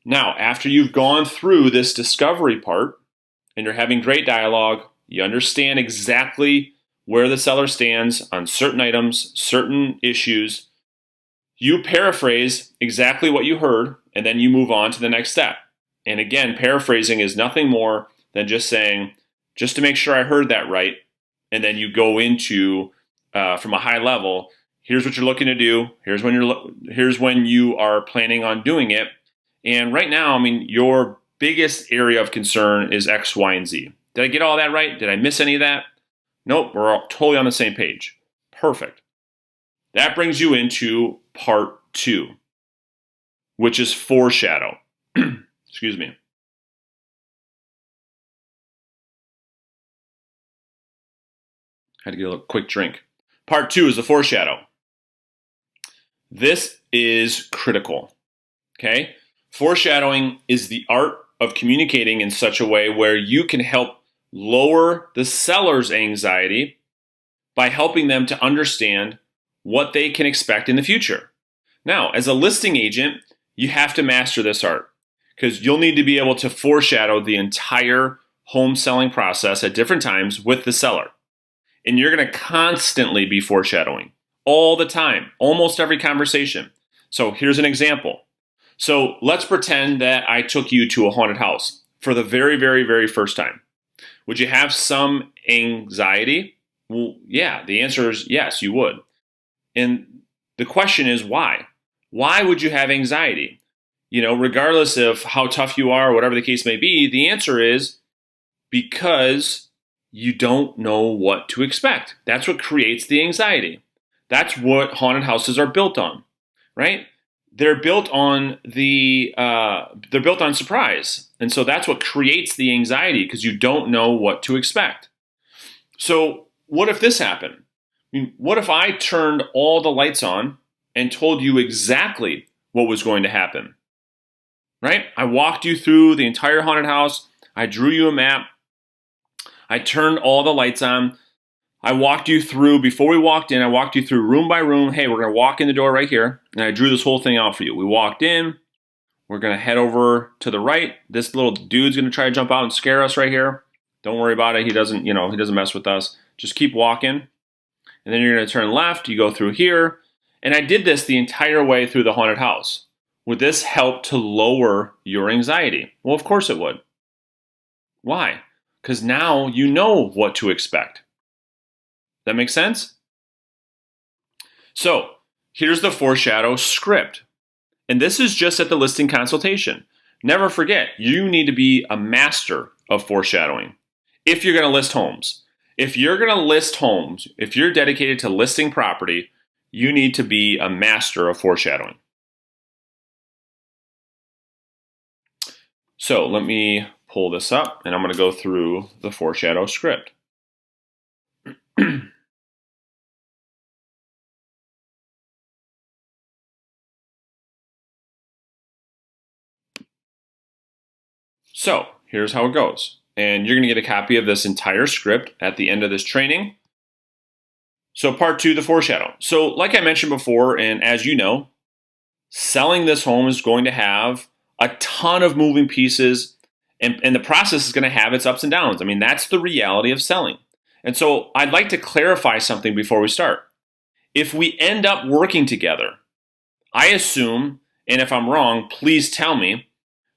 Now, after you've gone through this discovery part and you're having great dialogue, you understand exactly where the seller stands on certain items, certain issues. You paraphrase exactly what you heard, and then you move on to the next step. And again, paraphrasing is nothing more than just saying, just to make sure I heard that right. And then you go into, from a high level, here's what you're looking to do. Here's when you are planning on doing it. And right now, I mean, your biggest area of concern is X, Y, and Z. Did I get all that right? Did I miss any of that? Nope, we're all totally on the same page. Perfect. That brings you into part 2, which is foreshadow. Excuse me. Had to get a little quick drink. Part 2 is the foreshadow. This is critical. Okay? Foreshadowing is the art of communicating in such a way where you can help lower the seller's anxiety by helping them to understand what they can expect in the future. Now, as a listing agent, you have to master this art because you'll need to be able to foreshadow the entire home selling process at different times with the seller. And you're going to constantly be foreshadowing all the time, almost every conversation. So here's an example. So let's pretend that I took you to a haunted house for the very, very, very first time. Would you have some anxiety? Well, yeah, the answer is yes, you would. And the question is why? Why would you have anxiety? Regardless of how tough you are or whatever the case may be, the answer is because you don't know what to expect. That's what creates the anxiety. That's what haunted houses are built on, right? They're built on surprise. And so that's what creates the anxiety because you don't know what to expect. So what if this happened? I mean, what if I turned all the lights on and told you exactly what was going to happen? Right? I walked you through the entire haunted house. I drew you a map. I turned all the lights on. I walked you through, before we walked in, I walked you through room by room. Hey, we're going to walk in the door right here. And I drew this whole thing out for you. We walked in. We're going to head over to the right. This little dude's going to try to jump out and scare us right here. Don't worry about it. He doesn't mess with us. Just keep walking. And then you're going to turn left. You go through here. And I did this the entire way through the haunted house. Would this help to lower your anxiety? Well, of course it would. Why? Because now you know what to expect. That makes sense? So here's the foreshadow script. And this is just at the listing consultation. Never forget, you need to be a master of foreshadowing if you're going to list homes. If you're going to list homes, if you're dedicated to listing property, you need to be a master of foreshadowing. So let me pull this up and I'm going to go through the foreshadow script. So here's how it goes. and you're going to get a copy of this entire script at the end of this training. So part 2, the foreshadow. So like I mentioned before, and as you know, selling this home is going to have a ton of moving pieces, and the process is going to have its ups and downs. I mean, that's the reality of selling. And so I'd like to clarify something before we start. If we end up working together, I assume, and if I'm wrong, please tell me,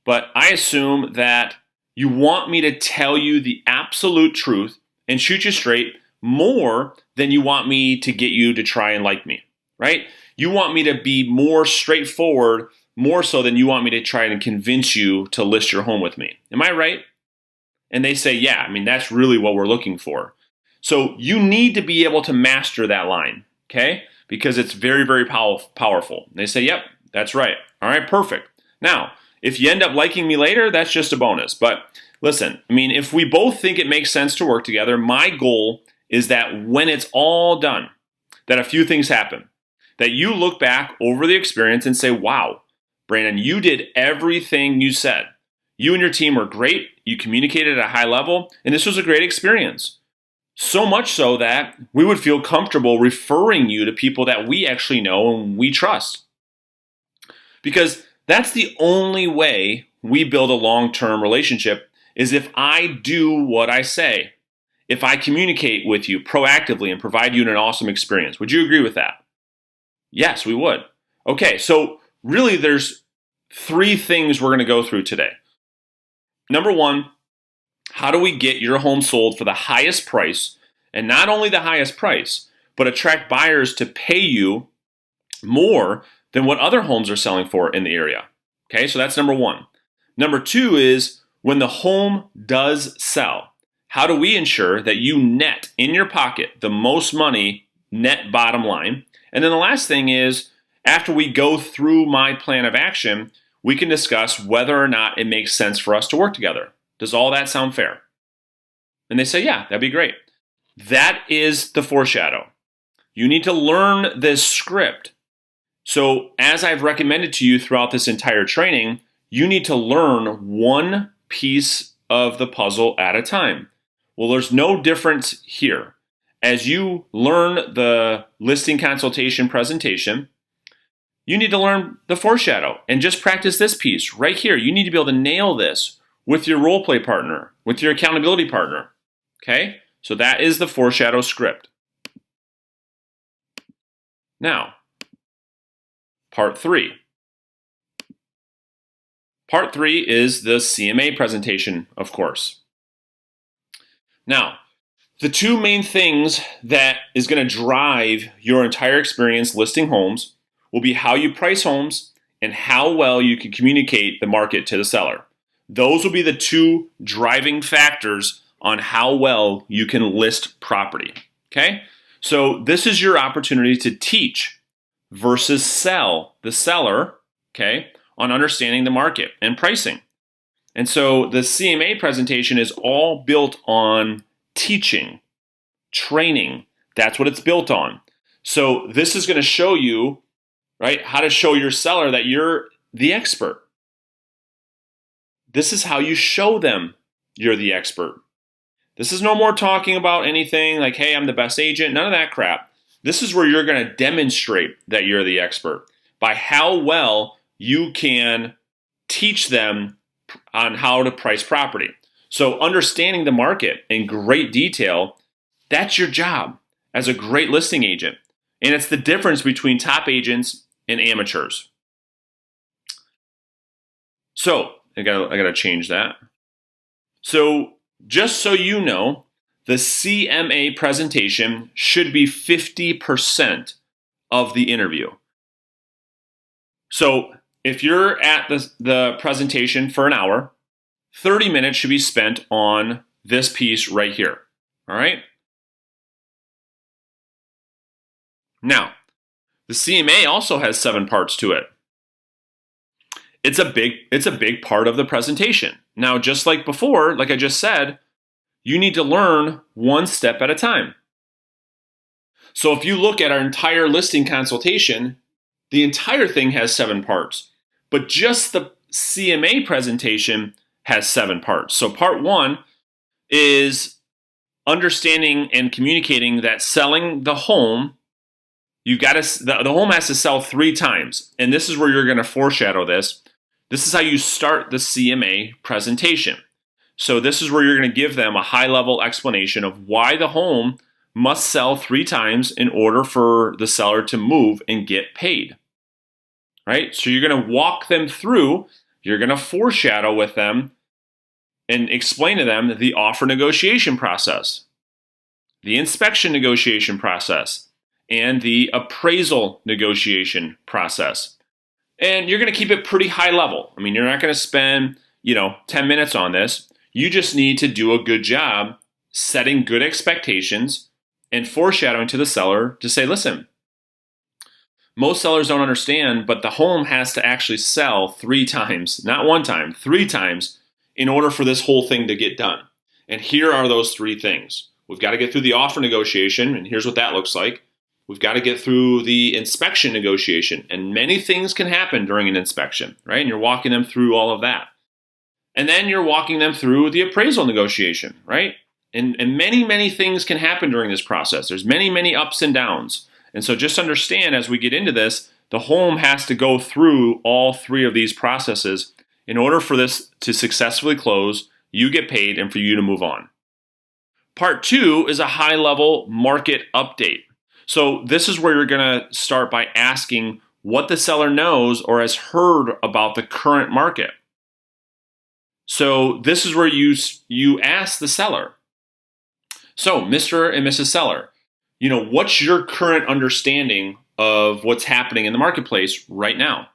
but I assume that you want me to tell you the absolute truth and shoot you straight more than you want me to get you to try and like me, right? You want me to be more straightforward, more so than you want me to try and convince you to list your home with me. Am I right? And they say, yeah, I mean, that's really what we're looking for. So you need to be able to master that line, okay? Because it's very, very powerful. And they say, yep, that's right. All right, perfect. Now, if you end up liking me later, that's just a bonus. But listen, I mean, if we both think it makes sense to work together, my goal is that when it's all done, that a few things happen. That you look back over the experience and say, wow, Brandon, you did everything you said. You and your team were great. You communicated at a high level, and this was a great experience. So much so that we would feel comfortable referring you to people that we actually know and we trust. Because that's the only way we build a long-term relationship, is if I do what I say. If I communicate with you proactively and provide you an awesome experience. Would you agree with that? Yes, we would. Okay, so really there's 3 things we're going to go through today. Number 1, how do we get your home sold for the highest price, and not only the highest price, but attract buyers to pay you more than what other homes are selling for in the area? Okay, so that's number 1. Number 2 is when the home does sell, how do we ensure that you net in your pocket the most money net bottom line? And then the last thing is, after we go through my plan of action, we can discuss whether or not it makes sense for us to work together. Does all that sound fair? And they say, yeah, that'd be great. That is the foreshadow. You need to learn this script. So as I've recommended to you throughout this entire training, you need to learn one piece of the puzzle at a time. Well, there's no difference here. As you learn the listing consultation presentation, you need to learn the foreshadow and just practice this piece right here. You need to be able to nail this with your role play partner, with your accountability partner. Okay? So that is the foreshadow script. Now, part 3. Part 3 is the CMA presentation, of course. Now, the 2 main things that is going to drive your entire experience listing homes will be how you price homes and how well you can communicate the market to the seller. Those will be the 2 driving factors on how well you can list property. Okay? So this is your opportunity to teach versus sell the seller, okay, on understanding the market and pricing. And so the CMA presentation is all built on teaching, training. That's what it's built on. So this is going to show you, right, how to show your seller that you're the expert. This is how you show them you're the expert. This is no more talking about anything like, hey, I'm the best agent, none of that crap. This is where you're going to demonstrate that you're the expert by how well you can teach them on how to price property. So understanding the market in great detail, that's your job as a great listing agent. And it's the difference between top agents and amateurs. So I gotta change that. So just so you know, the CMA presentation should be 50% of the interview. So if you're at the presentation for an hour, 30 minutes should be spent on this piece right here. All right? Now, the CMA also has 7 parts to it. It's a big part of the presentation. Now, just like before, like I just said, you need to learn one step at a time. So if you look at our entire listing consultation, the entire thing has 7 parts, but just the CMA presentation has 7 parts. So part 1 is understanding and communicating that selling the home, the home has to sell 3 times. And this is where you're going to foreshadow this. This is how you start the CMA presentation. So this is where you're going to give them a high-level explanation of why the home must sell 3 times in order for the seller to move and get paid. Right? So you're going to walk them through, you're going to foreshadow with them and explain to them the offer negotiation process, the inspection negotiation process, and the appraisal negotiation process. And you're going to keep it pretty high level. I mean, you're not going to spend, 10 minutes on this. You just need to do a good job setting good expectations and foreshadowing to the seller to say, listen, most sellers don't understand, but the home has to actually sell 3 times, not 1 time, 3 times in order for this whole thing to get done. And here are those 3 things. We've got to get through the offer negotiation, and here's what that looks like. We've got to get through the inspection negotiation, and many things can happen during an inspection, right? And you're walking them through all of that. And then you're walking them through the appraisal negotiation, right? And many, many things can happen during this process. There's many, many ups and downs. And so just understand as we get into this, the home has to go through all 3 of these processes in order for this to successfully close, you get paid, and for you to move on. Part 2 is a high-level market update. So this is where you're going to start by asking what the seller knows or has heard about the current market. So this is where you ask the seller, so Mr. and Mrs. Seller, what's your current understanding of what's happening in the marketplace right now?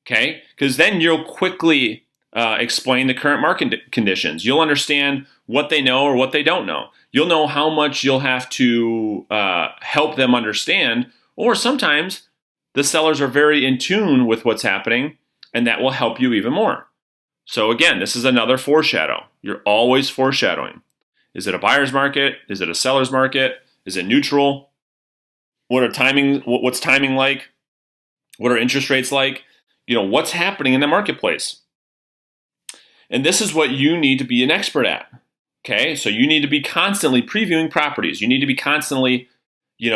Okay, because then you'll quickly explain the current market conditions. You'll understand what they know or what they don't know. You'll know how much you'll have to help them understand, or sometimes the sellers are very in tune with what's happening, and that will help you even more. So again, this is another foreshadow. You're always foreshadowing. Is it a buyer's market? Is it a seller's market? Is it neutral? What's timing like? What are interest rates like? What's happening in the marketplace? And this is what you need to be an expert at. Okay, so you need to be constantly previewing properties. You need to be constantly, you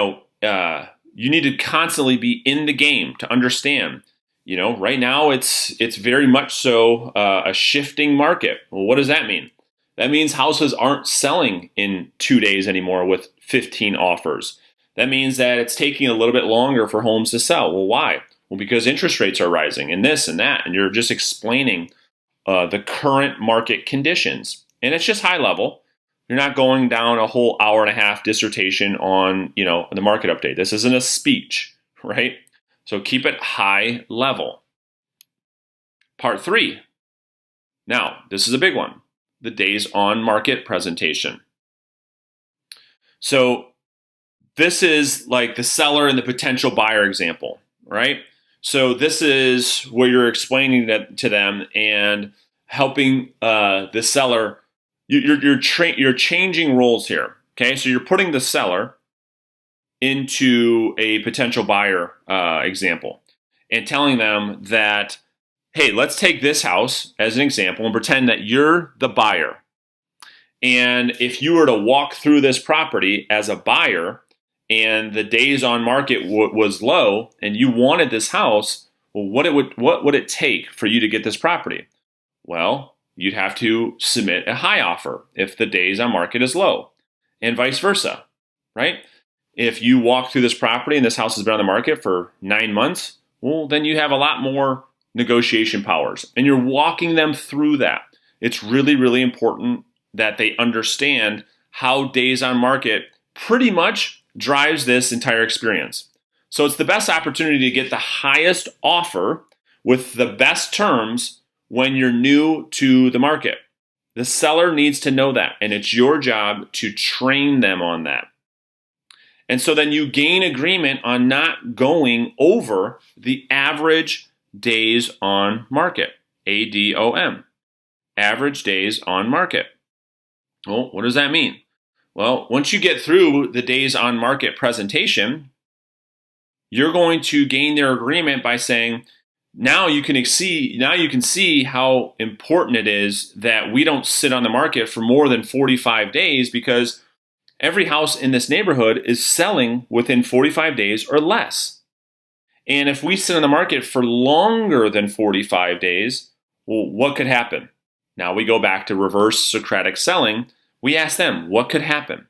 need to constantly be in the game to understand. Right now it's very much so a shifting market. Well, what does that mean? That means houses aren't selling in 2 days anymore with 15 offers. That means that it's taking a little bit longer for homes to sell. Well, why? Well, because interest rates are rising and this and that, and you're just explaining the current market conditions. And it's just high level. You're not going down a whole hour-and-a-half dissertation on, the market update. This isn't a speech, right? So keep it high level. Part 3. Now, this is a big one. The days on market presentation. So this is like the seller and the potential buyer example, right? So this is where you're explaining that to them and helping the seller. You're changing roles here. Okay, so you're putting the seller into a potential buyer example and telling them that, hey, let's take this house as an example and pretend that you're the buyer. And if you were to walk through this property as a buyer and the days on market was low and you wanted this house, well, what would it take for you to get this property? Well, you'd have to submit a high offer if the days on market is low, and vice versa, right? If you walk through this property and this house has been on the market for 9 months, well, then you have a lot more negotiation powers, and you're walking them through that. It's really, really important that they understand how days on market pretty much drives this entire experience. So it's the best opportunity to get the highest offer with the best terms when you're new to the market. The seller needs to know that, and it's your job to train them on that. And so then you gain agreement on not going over the average days on market, ADOM, average days on market. Well, what does that mean? Well, once you get through the days on market presentation, you're going to gain their agreement by saying, Now you can see how important it is that we don't sit on the market for more than 45 days, because every house in this neighborhood is selling within 45 days or less. And if we sit on the market for longer than 45 days, well, what could happen? Now we go back to reverse Socratic selling. We ask them, what could happen?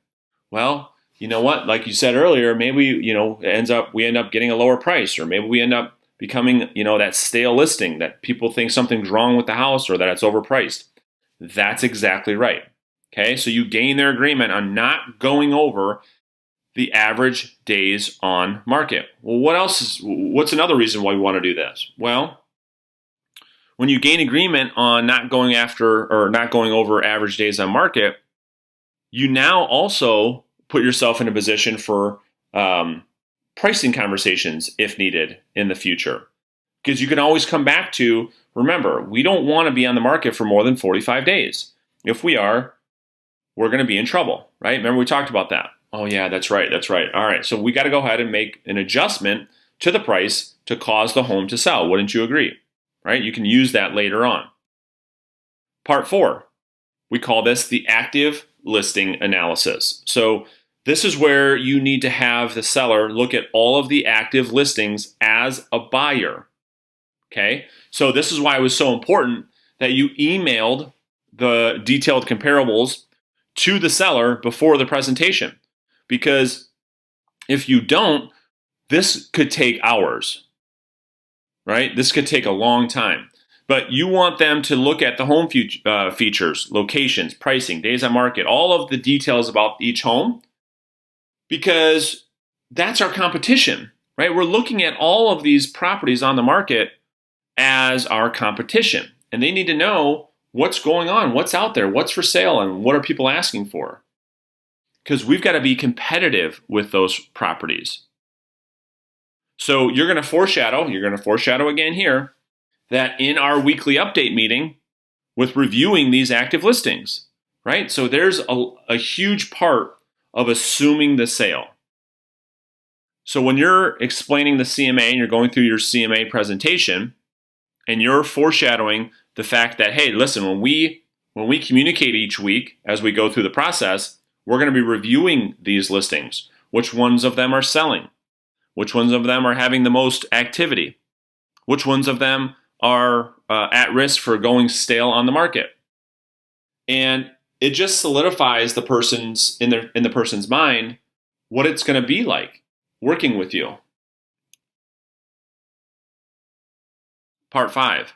Well, you know what? Like you said earlier, maybe we end up getting a lower price, or maybe we end up becoming that stale listing that people think something's wrong with the house or that it's overpriced. That's exactly right. Okay, so you gain their agreement on not going over the average days on market. Well, what's another reason why we want to do this? Well, when you gain agreement on not going over average days on market, you now also put yourself in a position for pricing conversations if needed in the future. Because you can always come back to, remember, we don't want to be on the market for more than 45 days. If we are, we're going to be in trouble, right? Remember we talked about that. Oh yeah, that's right. All right, so we got to go ahead and make an adjustment to the price to cause the home to sell. Wouldn't you agree? Right? You can use that later on. Part 4, we call this the active listing analysis. So this is where you need to have the seller look at all of the active listings as a buyer. Okay, so this is why it was so important that you emailed the detailed comparables to the seller before the presentation. Because if you don't, this could take hours, right? This could take a long time. But you want them to look at the home features, locations, pricing, days on market, all of the details about each home, because that's our competition, right? We're looking at all of these properties on the market as our competition. And they need to know what's going on, what's out there, what's for sale, and what are people asking for. Because we've got to be competitive with those properties. So you're going to foreshadow again here, that in our weekly update meeting with reviewing these active listings, right? So there's a huge part of assuming the sale. So when you're explaining the CMA and you're going through your CMA presentation and you're foreshadowing the fact that, hey, listen, when we communicate each week as we go through the process, we're going to be reviewing these listings. Which ones of them are selling? Which ones of them are having the most activity? Which ones of them are at risk for going stale on the market? And it just solidifies the person's in the person's mind what it's going to be like working with you. Part 5,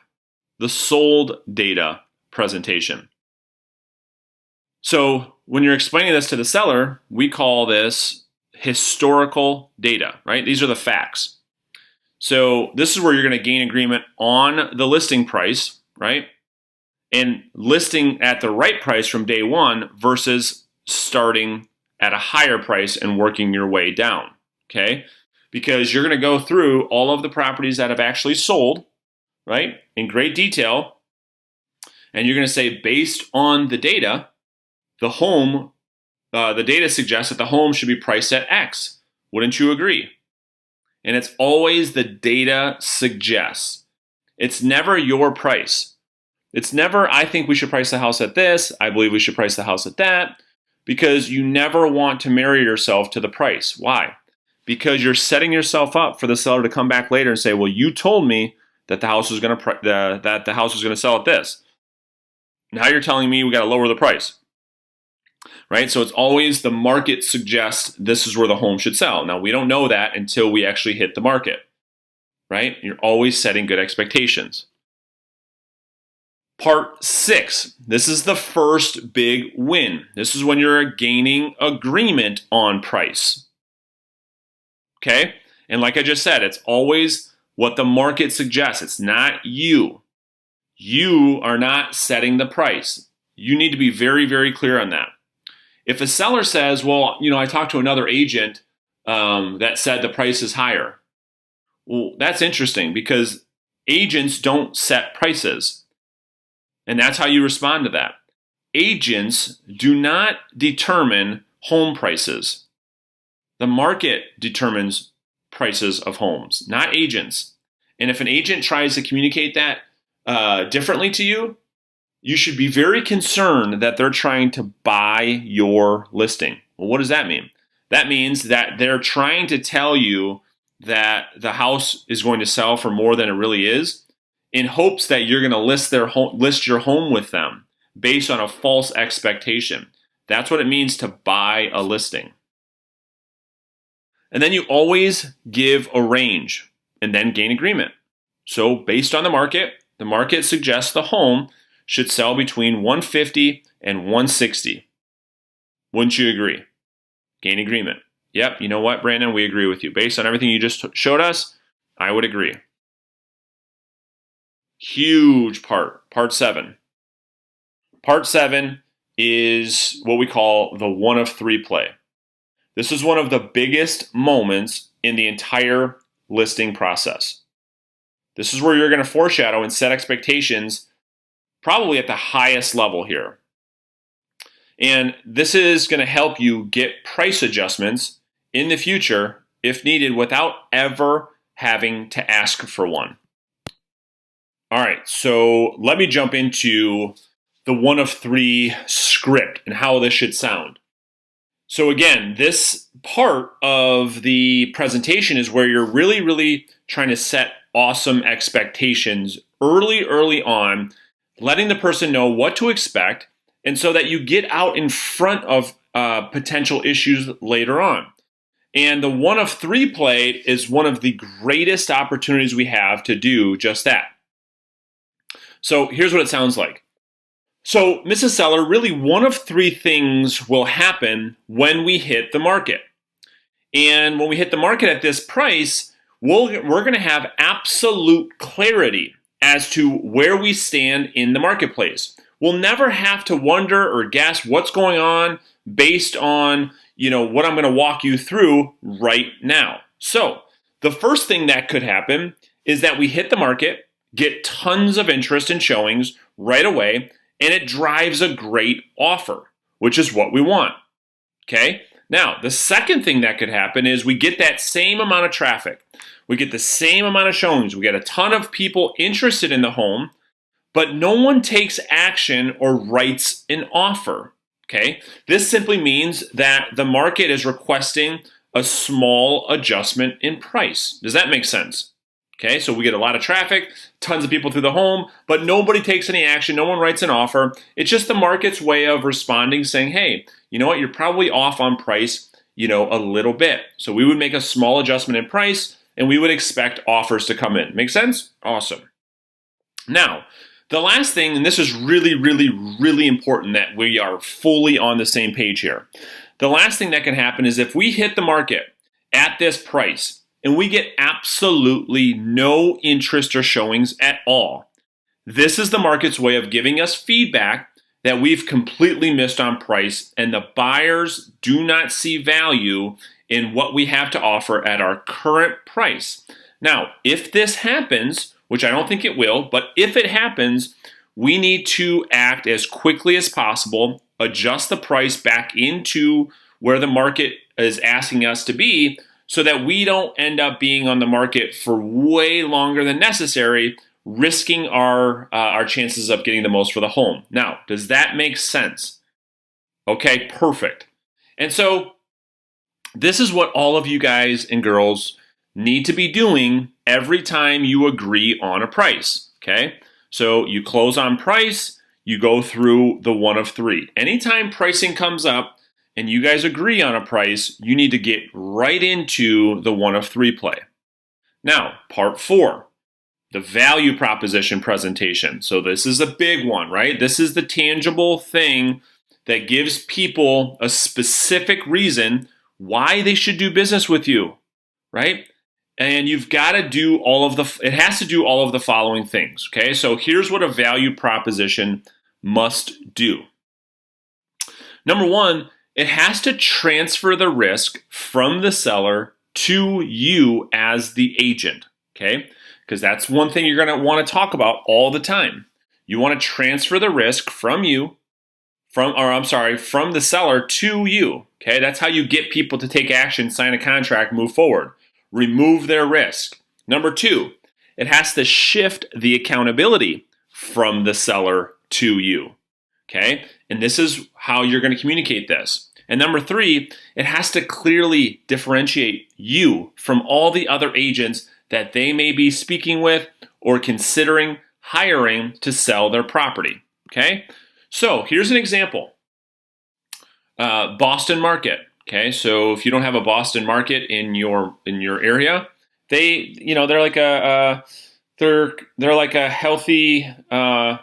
the sold data presentation. So when you're explaining this to the seller, we call this historical data, right? These are the facts. So this is where you're going to gain agreement on the listing price, right? And listing at the right price from day one versus starting at a higher price and working your way down, okay? Because you're going to go through all of the properties that have actually sold, right, in great detail, and you're going to say, based on the data, the data suggests that the home should be priced at X. Wouldn't you agree? And it's always the data suggests. It's never your price. It's never, I think we should price the house at this, I believe we should price the house at that, because you never want to marry yourself to the price. Why? Because you're setting yourself up for the seller to come back later and say, well, you told me that the house was going to sell at this. Now you're telling me we got to lower the price. Right? So it's always the market suggests this is where the home should sell. Now we don't know that until we actually hit the market. Right? You're always setting good expectations. Part 6. This is the first big win. This is when you're gaining agreement on price. Okay? And like I just said, it's always what the market suggests. It's not you. You are not setting the price. You need to be very, very clear on that. If a seller says, well, I talked to another agent that said the price is higher. Well, that's interesting because agents don't set prices. And that's how you respond to that. Agents do not determine home prices. The market determines prices of homes, not agents. And if an agent tries to communicate that differently to you, you should be very concerned that they're trying to buy your listing. Well, what does that mean? That means that they're trying to tell you that the house is going to sell for more than it really is, in hopes that you're going to list your home with them based on a false expectation. That's what it means to buy a listing. And then you always give a range and then gain agreement. So based on the market suggests the home should sell between 150 and 160. Wouldn't you agree? Gain agreement. Yep, you know what, Brandon? We agree with you. Based on everything you just showed us, I would agree. Huge part, part 7. Part 7 is what we call the 1 of 3 play. This is one of the biggest moments in the entire listing process. This is where you're going to foreshadow and set expectations probably at the highest level here. And this is going to help you get price adjustments in the future if needed without ever having to ask for one. All right, so let me jump into the 1 of 3 script and how this should sound. So again, this part of the presentation is where you're really trying to set awesome expectations early on, letting the person know what to expect, and so that you get out in front of potential issues later on. And the 1 of 3 play is one of the greatest opportunities we have to do just that. So here's what it sounds like. So, Mrs. Seller, really 1 of 3 things will happen when we hit the market. And when we hit the market at this price, we're going to have absolute clarity as to where we stand in the marketplace. We'll never have to wonder or guess what's going on based on, what I'm going to walk you through right now. So, the first thing that could happen is that we hit the market, get tons of interest in showings right away, and it drives a great offer, which is what we want. Okay? Now, the second thing that could happen is we get that same amount of traffic. We get the same amount of showings. We get a ton of people interested in the home, but no one takes action or writes an offer. Okay? This simply means that the market is requesting a small adjustment in price. Does that make sense? Okay, so we get a lot of traffic, tons of people through the home, but nobody takes any action. No one writes an offer. It's just the market's way of responding, saying, hey, you know what? You're probably off on price, a little bit. So we would make a small adjustment in price, and we would expect offers to come in. Make sense? Awesome. Now, the last thing, and this is really important that we are fully on the same page here. The last thing that can happen is if we hit the market at this price, and we get absolutely no interest or showings at all, this is the market's way of giving us feedback that we've completely missed on price and the buyers do not see value in what we have to offer at our current price. Now, if this happens, which I don't think it will, but if it happens, we need to act as quickly as possible, adjust the price back into where the market is asking us to be, so that we don't end up being on the market for way longer than necessary, risking our chances of getting the most for the home. Now, does that make sense? Okay, perfect. And so this is what all of you guys and girls need to be doing every time you agree on a price, okay? So you close on price, you go through the 1 of 3. Anytime pricing comes up, and you guys agree on a price, you need to get right into the 1 of 3 play. Now, part 4, the value proposition presentation. So this is a big one, right? This is the tangible thing that gives people a specific reason why they should do business with you, right? And you've got to do it has to do all of the following things, okay? So here's what a value proposition must do. Number 1, it has to transfer the risk from the seller to you as the agent, okay? Because that's one thing you're going to want to talk about all the time. You want to transfer the risk from the seller to you, okay? That's how you get people to take action, sign a contract, move forward. Remove their risk. Number 2, it has to shift the accountability from the seller to you. Okay? And this is how you're going to communicate this. And number 3, it has to clearly differentiate you from all the other agents that they may be speaking with or considering hiring to sell their property. Okay? So here's an example. Boston market. Okay, so if you don't have a Boston market in your area, they're like a healthy, I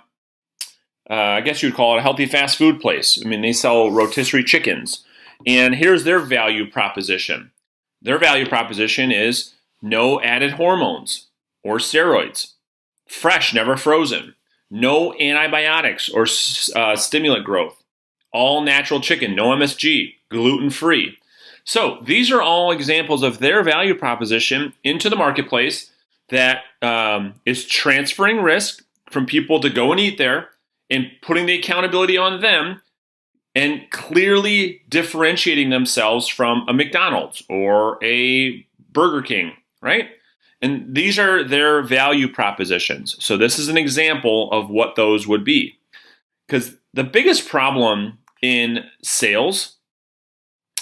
guess you'd call it a healthy fast food place. I mean, they sell rotisserie chickens, and here's their value proposition. Their value proposition is no added hormones or steroids, fresh, never frozen, no antibiotics or stimulant growth. All natural chicken, no MSG, gluten-free. So these are all examples of their value proposition into the marketplace that is transferring risk from people to go and eat there and putting the accountability on them and clearly differentiating themselves from a McDonald's or a Burger King, right? And these are their value propositions. So this is an example of what those would be. Because the biggest problem in sales,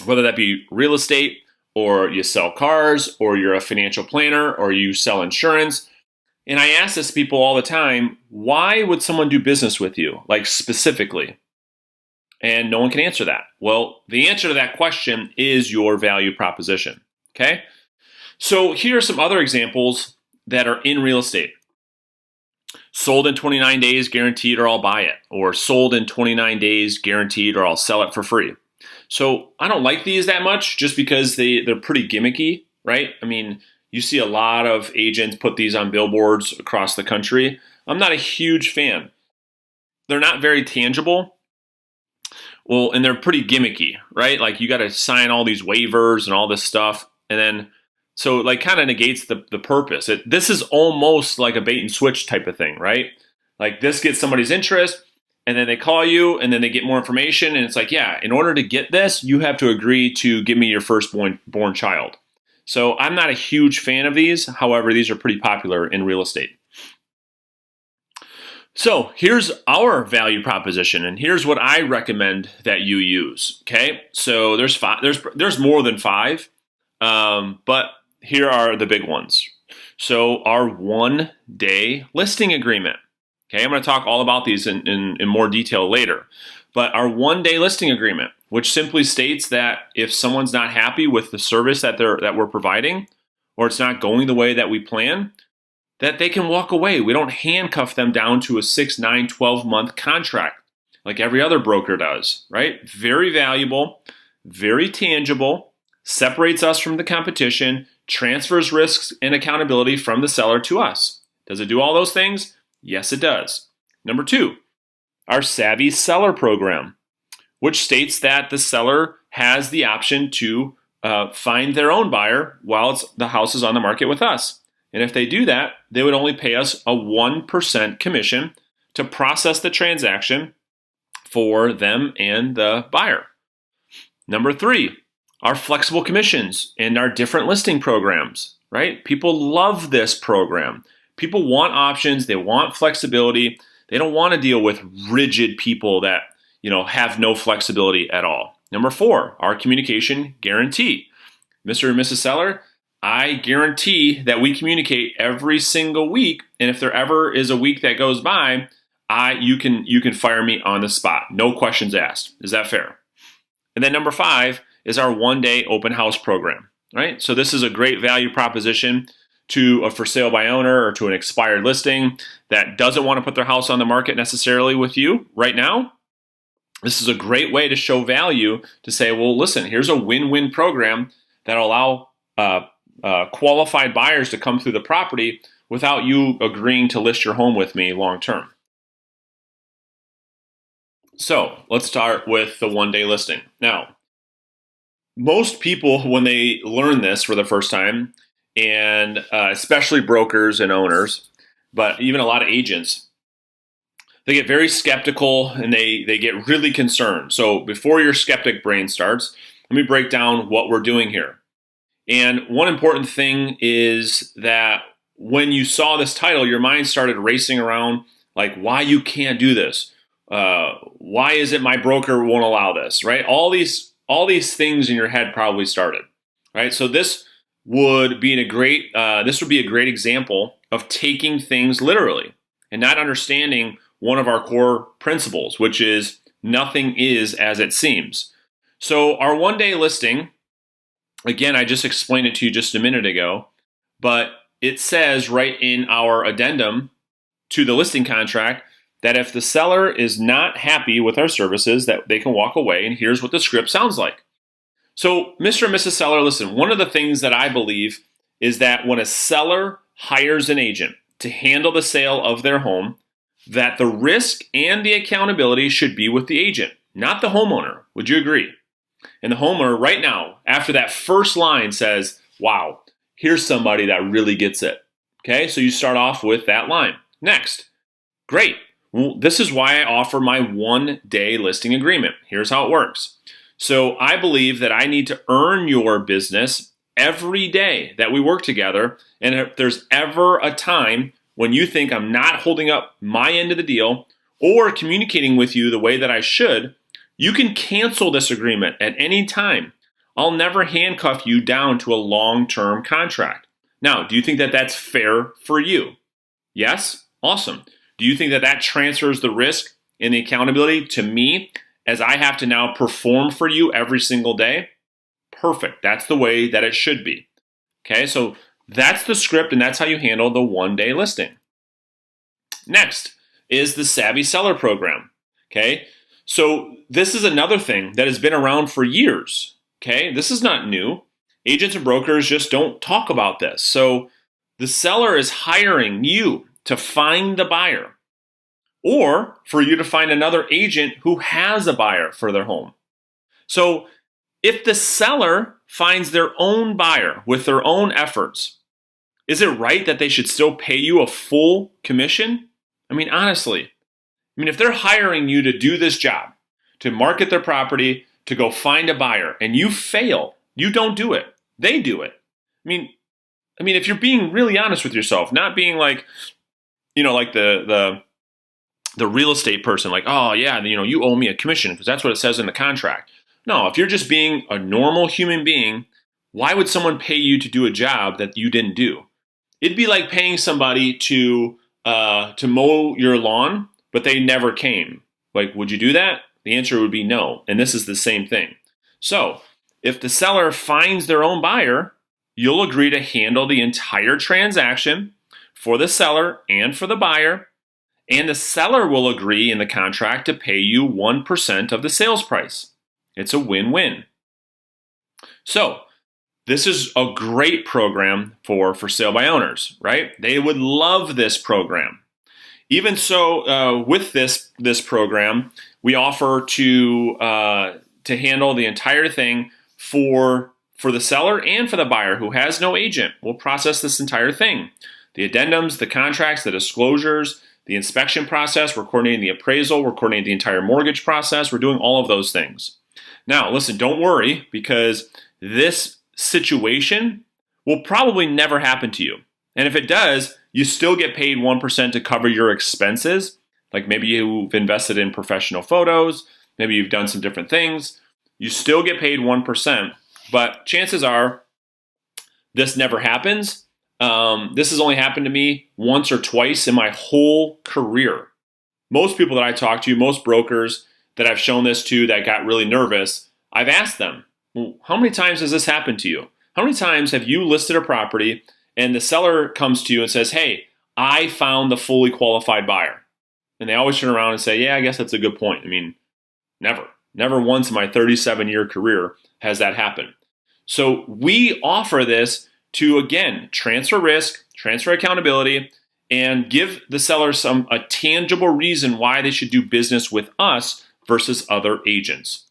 whether that be real estate or you sell cars or you're a financial planner or you sell insurance, and I ask this to people all the time, why would someone do business with you, like specifically? And no one can answer that. Well, the answer to that question is your value proposition, okay? So here are some other examples that are in real estate. Sold in 29 days, guaranteed, or I'll buy it. Or sold in 29 days, guaranteed, or I'll sell it for free. So I don't like these that much just because they're pretty gimmicky, right? I mean, you see a lot of agents put these on billboards across the country. I'm not a huge fan. They're not very tangible. Well, and they're pretty gimmicky, right? Like you got to sign all these waivers and all this stuff. And then so like kind of negates the purpose. This is almost like a bait and switch type of thing, right? Like this gets somebody's interest and then they call you and then they get more information. And it's like, yeah, in order to get this, you have to agree to give me your firstborn child. So I'm not a huge fan of these. However, these are pretty popular in real estate. So here's our value proposition, and here's what I recommend that you use. Okay, so there's more than 5, but here are the big ones. So our 1-day listing agreement. Okay, I'm going to talk all about these in more detail later. But our 1-day listing agreement, which simply states that if someone's not happy with the service that we're providing, or it's not going the way that we plan, that they can walk away. We don't handcuff them down to a 6, 9, 12-month contract like every other broker does, right? Very valuable, very tangible, separates us from the competition, transfers risks and accountability from the seller to us. Does it do all those things? Yes, it does. Number 2, our Savvy Seller Program, which states that the seller has the option to find their own buyer while the house is on the market with us. And if they do that, they would only pay us a 1% commission to process the transaction for them and the buyer. Number 3, our flexible commissions and our different listing programs, right? People love this program. People want options. They want flexibility. They don't want to deal with rigid people that, have no flexibility at all. Number 4, our communication guarantee. Mr. and Mrs. Seller, I guarantee that we communicate every single week, and if there ever is a week that goes by, you can fire me on the spot. No questions asked. Is that fair? And then number 5 is our 1-day open house program, right? So this is a great value proposition to a for sale by owner or to an expired listing that doesn't want to put their house on the market necessarily with you right now. This is a great way to show value to say, well, listen, here's a win-win program that'll allow qualified buyers to come through the property without you agreeing to list your home with me long term. So let's start with the 1-day listing. Now, most people, when they learn this for the first time, and especially brokers and owners, but even a lot of agents, they get very skeptical and they get really concerned. So before your skeptic brain starts, let me break down what we're doing here. And one important thing is that when you saw this title, your mind started racing around like why you can't do this. Why is it my broker won't allow this, right? All these things in your head probably started, right? So this would be a great example of taking things literally and not understanding one of our core principles, which is nothing is as it seems. So our one-day listing, again, I just explained it to you just a minute ago, but it says right in our addendum to the listing contract that if the seller is not happy with our services, that they can walk away, and here's what the script sounds like. So, Mr. and Mrs. Seller, listen, one of the things that I believe is that when a seller hires an agent to handle the sale of their home, that the risk and the accountability should be with the agent, not the homeowner. Would you agree? And the homeowner right now, after that first line says, wow, here's somebody that really gets it. Okay, so you start off with that line. Next, great. Well, this is why I offer my one-day listing agreement. Here's how it works. So I believe that I need to earn your business every day that we work together. And if there's ever a time when you think I'm not holding up my end of the deal or communicating with you the way that I should, you can cancel this agreement at any time. I'll never handcuff you down to a long-term contract. Now, do you think that that's fair for you? Yes? Awesome. Do you think that that transfers the risk and the accountability to me as I have to now perform for you every single day? Perfect. That's the way that it should be. Okay, so that's the script and that's how you handle the one-day listing. Next is the Savvy Seller Program. Okay, so this is another thing that has been around for years. Okay, this is not new. Agents and brokers just don't talk about this. So the seller is hiring you to find the buyer or for you to find another agent who has a buyer for their home. So if the seller finds their own buyer with their own efforts, is it right that they should still pay you a full commission? I mean, honestly, if they're hiring you to do this job, to market their property, to go find a buyer, and you fail, you don't do it, they do it. I mean, if you're being really honest with yourself, not being like, like the real estate person, like, oh yeah, you owe me a commission because that's what it says in the contract. No, if you're just being a normal human being, why would someone pay you to do a job that you didn't do? It'd be like paying somebody to mow your lawn, but they never came. Like, would you do that? The answer would be no. And this is the same thing. So if the seller finds their own buyer, you'll agree to handle the entire transaction for the seller and for the buyer. And the seller will agree in the contract to pay you 1% of the sales price. It's a win-win. So this is a great program for sale by owners, right? They would love this program. Even so, with this program, we offer to handle the entire thing for the seller and for the buyer who has no agent. We'll process this entire thing. The addendums, the contracts, the disclosures, the inspection process, we're coordinating the appraisal, we're coordinating the entire mortgage process, we're doing all of those things. Now, listen, don't worry, because this situation will probably never happen to you. And if it does, you still get paid 1% to cover your expenses. Like maybe you've invested in professional photos, maybe you've done some different things. You still get paid 1%, but chances are this never happens. This has only happened to me once or twice in my whole career. Most people that I talk to, most brokers that I've shown this to that got really nervous, I've asked them, well, how many times has this happened to you? How many times have you listed a property and the seller comes to you and says, hey, I found the fully qualified buyer? And they always turn around and say, yeah, I guess that's a good point. I mean, never once in my 37-year career has that happened. So we offer this to, again, transfer risk, transfer accountability, and give the seller a tangible reason why they should do business with us versus other agents.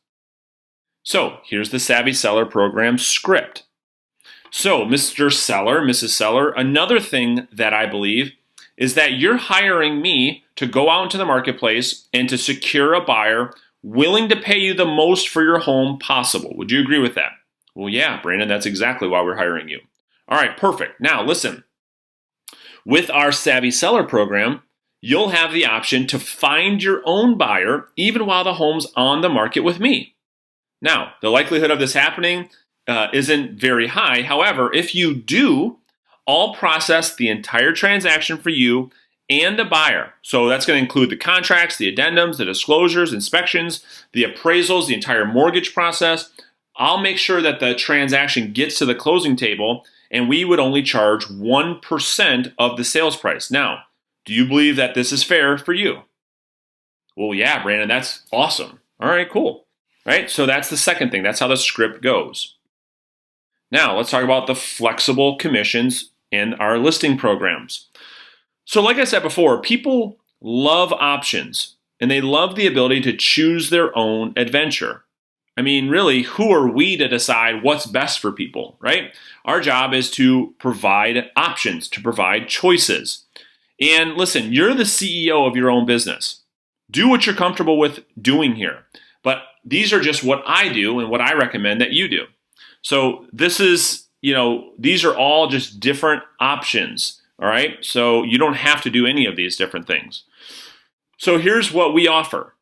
So here's the Savvy Seller Program script. So Mr. Seller, Mrs. Seller, another thing that I believe is that you're hiring me to go out into the marketplace and to secure a buyer willing to pay you the most for your home possible. Would you agree with that? Well, yeah, Brandon, that's exactly why we're hiring you. All right, perfect. Now, listen. With our Savvy Seller program, you'll have the option to find your own buyer even while the home's on the market with me. Now, the likelihood of this happening isn't very high. However, if you do, I'll process the entire transaction for you and the buyer. So that's going to include the contracts, the addendums, the disclosures, inspections, the appraisals, the entire mortgage process. I'll make sure that the transaction gets to the closing table, and we would only charge 1% of the sales price. Now, do you believe that this is fair for you? Well, yeah, Brandon, that's awesome. All right, cool. Right? So that's the second thing. That's how the script goes. Now, let's talk about the flexible commissions in our listing programs. So like I said before, people love options, and they love the ability to choose their own adventure. I mean, really, who are we to decide what's best for people, right? Our job is to provide options, to provide choices. And listen, you're the CEO of your own business. Do what you're comfortable with doing here. But these are just what I do and what I recommend that you do. So this is, these are all just different options, all right? So you don't have to do any of these different things. So here's what we offer.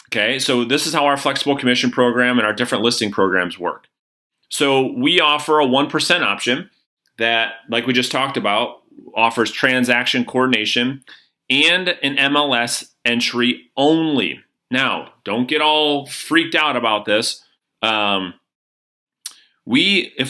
Okay, so this is how our flexible commission program and our different listing programs work. So we offer a 1% option that, like we just talked about, offers transaction coordination and an MLS entry only. Now, don't get all freaked out about this. If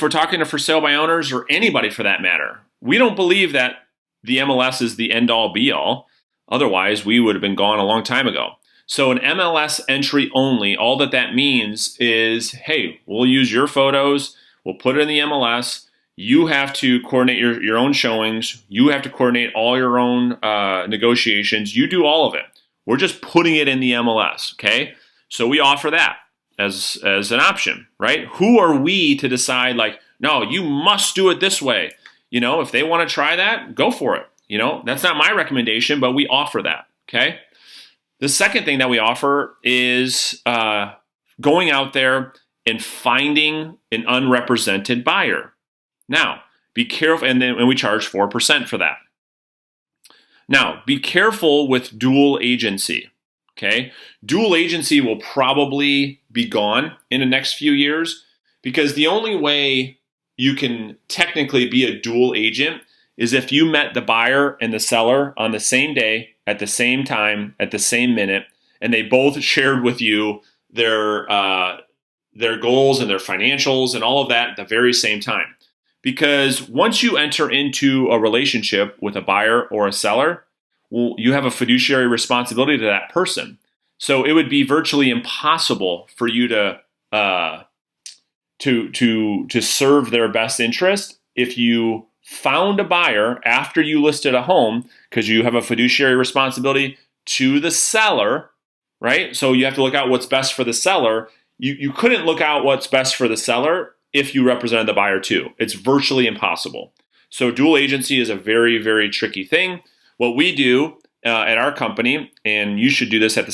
we're talking to for sale by owners or anybody for that matter, we don't believe that the MLS is the end all be all. Otherwise, we would have been gone a long time ago. So an MLS entry only, all that means is, hey, we'll use your photos, we'll put it in the MLS. You have to coordinate your own showings. You have to coordinate all your own negotiations. You do all of it. We're just putting it in the MLS, okay? So we offer that as an option, right? Who are we to decide like, no, you must do it this way. If they want to try that, go for it. That's not my recommendation, but we offer that, okay? The second thing that we offer is going out there and finding an unrepresented buyer. Now, be careful, and we charge 4% for that. Now, be careful with dual agency, okay? Dual agency will probably be gone in the next few years because the only way you can technically be a dual agent is if you met the buyer and the seller on the same day, at the same time, at the same minute, and they both shared with you their goals and their financials and all of that at the very same time. Because once you enter into a relationship with a buyer or a seller, well, you have a fiduciary responsibility to that person. So it would be virtually impossible for you to serve their best interest if you found a buyer after you listed a home, because you have a fiduciary responsibility to the seller, right? So you have to look out what's best for the seller. You couldn't look out what's best for the seller if you represented the buyer too. It's virtually impossible. So dual agency is a very, very tricky thing. What we do at our company, and you should do this at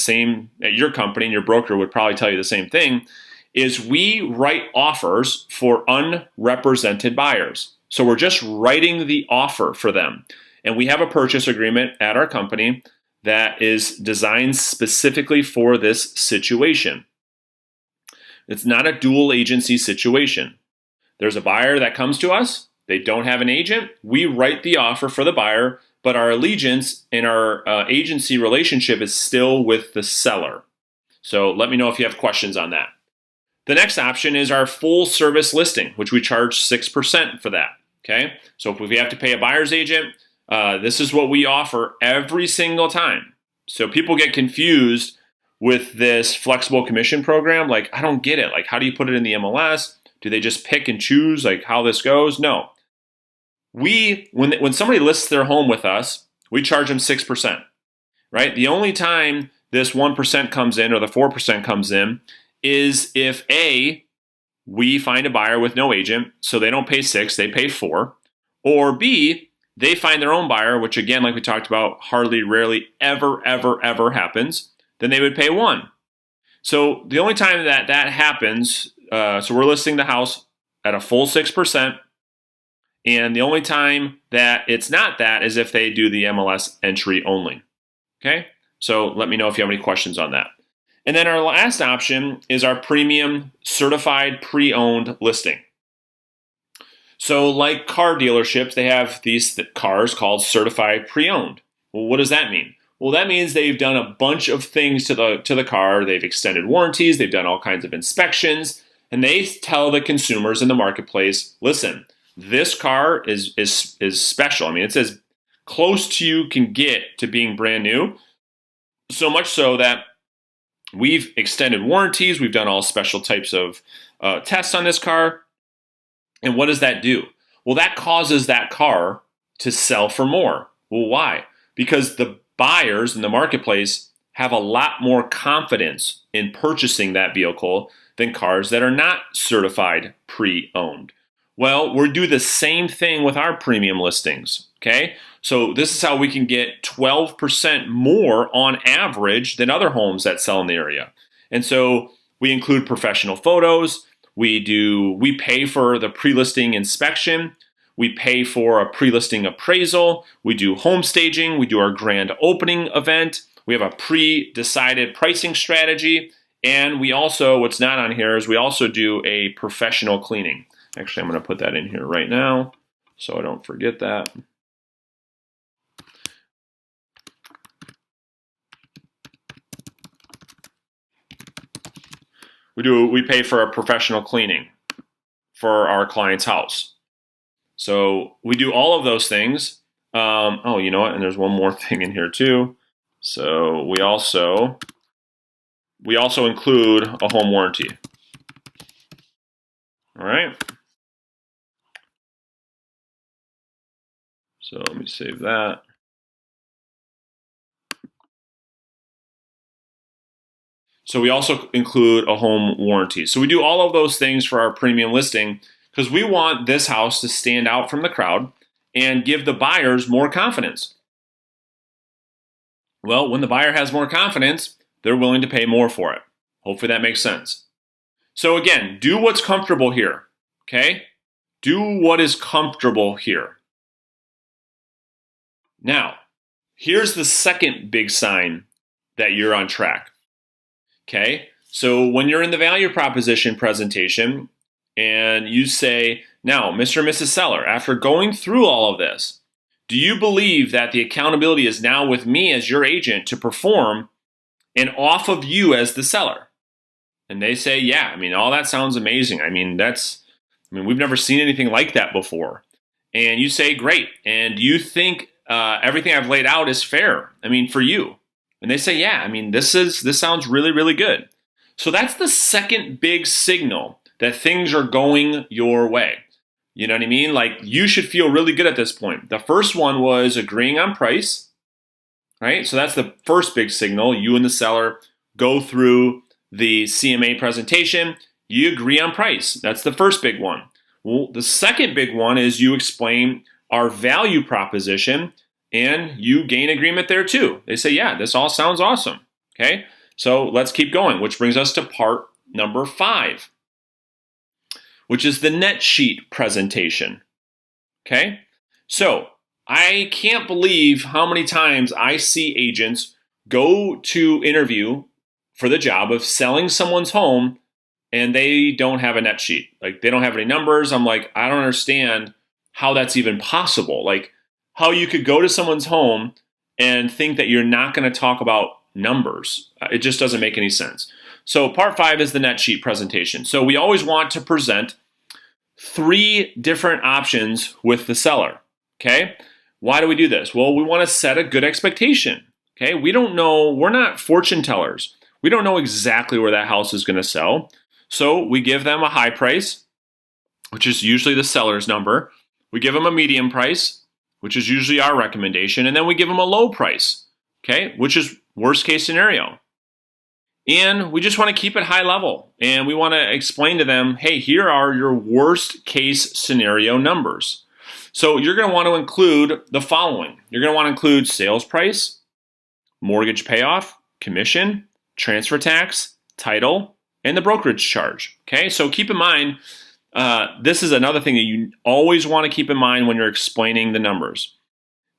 your company, and your broker would probably tell you the same thing, is we write offers for unrepresented buyers. So we're just writing the offer for them. And we have a purchase agreement at our company that is designed specifically for this situation. It's not a dual agency situation. There's a buyer that comes to us. They don't have an agent. We write the offer for the buyer, but our allegiance and our agency relationship is still with the seller. So let me know if you have questions on that. The next option is our full service listing, which we charge 6% for that. Okay, so if we have to pay a buyer's agent, this is what we offer every single time. So people get confused with this flexible commission program. Like, I don't get it. Like, how do you put it in the MLS? Do they just pick and choose like how this goes? No. When somebody lists their home with us, we charge them 6%, right? The only time this 1% comes in or the 4% comes in is if we find a buyer with no agent, so they don't pay 6, they pay 4, or B, they find their own buyer, which again, like we talked about, hardly, rarely, ever happens, then they would pay 1. So the only time that happens, so we're listing the house at a full 6%, And the only time that it's not that is if they do the MLS entry only. Okay, so let me know if you have any questions on that. And then our last option is our premium certified pre-owned listing. So like car dealerships, they have these cars called certified pre-owned. Well, what does that mean? Well, that means they've done a bunch of things to the car. They've extended warranties, they've done all kinds of inspections, and they tell the consumers in the marketplace, listen, this car is special. I mean, it's as close to you can get to being brand new. So much so that we've extended warranties. We've done all special types of tests on this car. And what does that do? Well, that causes that car to sell for more. Well, why? Because the buyers in the marketplace have a lot more confidence in purchasing that vehicle than cars that are not certified pre-owned. Well, we do the same thing with our premium listings, okay? So this is how we can get 12% more on average than other homes that sell in the area. And so we include professional photos, we pay for the pre-listing inspection, we pay for a pre-listing appraisal, we do home staging, we do our grand opening event, we have a pre-decided pricing strategy, and we also, what's not on here is we also do a professional cleaning. Actually, I'm going to put that in here right now so I don't forget that. We pay for a professional cleaning for our client's house. So we do all of those things. Oh, you know what? And there's one more thing in here too. So we also include a home warranty. All right. So let me save that. So we also include a home warranty. So we do all of those things for our premium listing because we want this house to stand out from the crowd and give the buyers more confidence. Well, when the buyer has more confidence, they're willing to pay more for it. Hopefully that makes sense. So again, do what's comfortable here, okay? Do what is comfortable here. Now, here's the second big sign that you're on track, okay? So when you're in the value proposition presentation and you say, now, Mr. and Mrs. Seller, after going through all of this, do you believe that the accountability is now with me as your agent to perform and off of you as the seller? And they say, yeah, I mean, all that sounds amazing. I mean, we've never seen anything like that before. And you say, great. And do you think everything I've laid out is fair? I mean, for you. And they say, yeah, I mean, this sounds really, really good. So that's the second big signal that things are going your way. You know what I mean? Like, you should feel really good at this point. The first one was agreeing on price, right? So that's the first big signal. You and the seller go through the CMA presentation. You agree on price. That's the first big one. Well, the second big one is you explain our value proposition and you gain agreement there too. They say, yeah, this all sounds awesome. Okay, so let's keep going, which brings us to part number 5, which is the net sheet presentation. Okay, so I can't believe how many times I see agents go to interview for the job of selling someone's home and they don't have a net sheet. Like, they don't have any numbers. I'm like, I don't understand how that's even possible. Like, how you could go to someone's home and think that you're not going to talk about numbers. It just doesn't make any sense. So part 5 is the net sheet presentation. So we always want to present 3 different options with the seller. Okay. Why do we do this? Well, we want to set a good expectation. Okay. We don't know, we're not fortune tellers. We don't know exactly where that house is going to sell. So we give them a high price, which is usually the seller's number. We give them a medium price, which is usually our recommendation. And then we give them a low price, okay, which is worst case scenario. And we just want to keep it high level. And we want to explain to them, hey, here are your worst case scenario numbers. So you're going to want to include the following. You're going to want to include sales price, mortgage payoff, commission, transfer tax, title, and the brokerage charge. Okay, so keep in mind, this is another thing that you always want to keep in mind when you're explaining the numbers,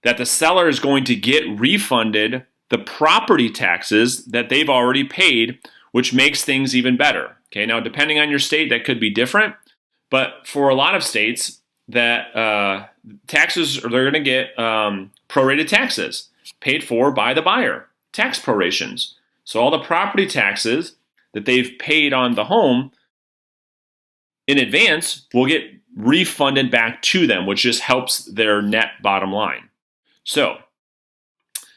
that the seller is going to get refunded the property taxes that they've already paid, which makes things even better. Okay, now depending on your state, that could be different, but for a lot of states, that taxes, they're going to get prorated taxes paid for by the buyer, tax prorations. So all the property taxes that they've paid on the home in advance will get refunded back to them, which just helps their net bottom line. So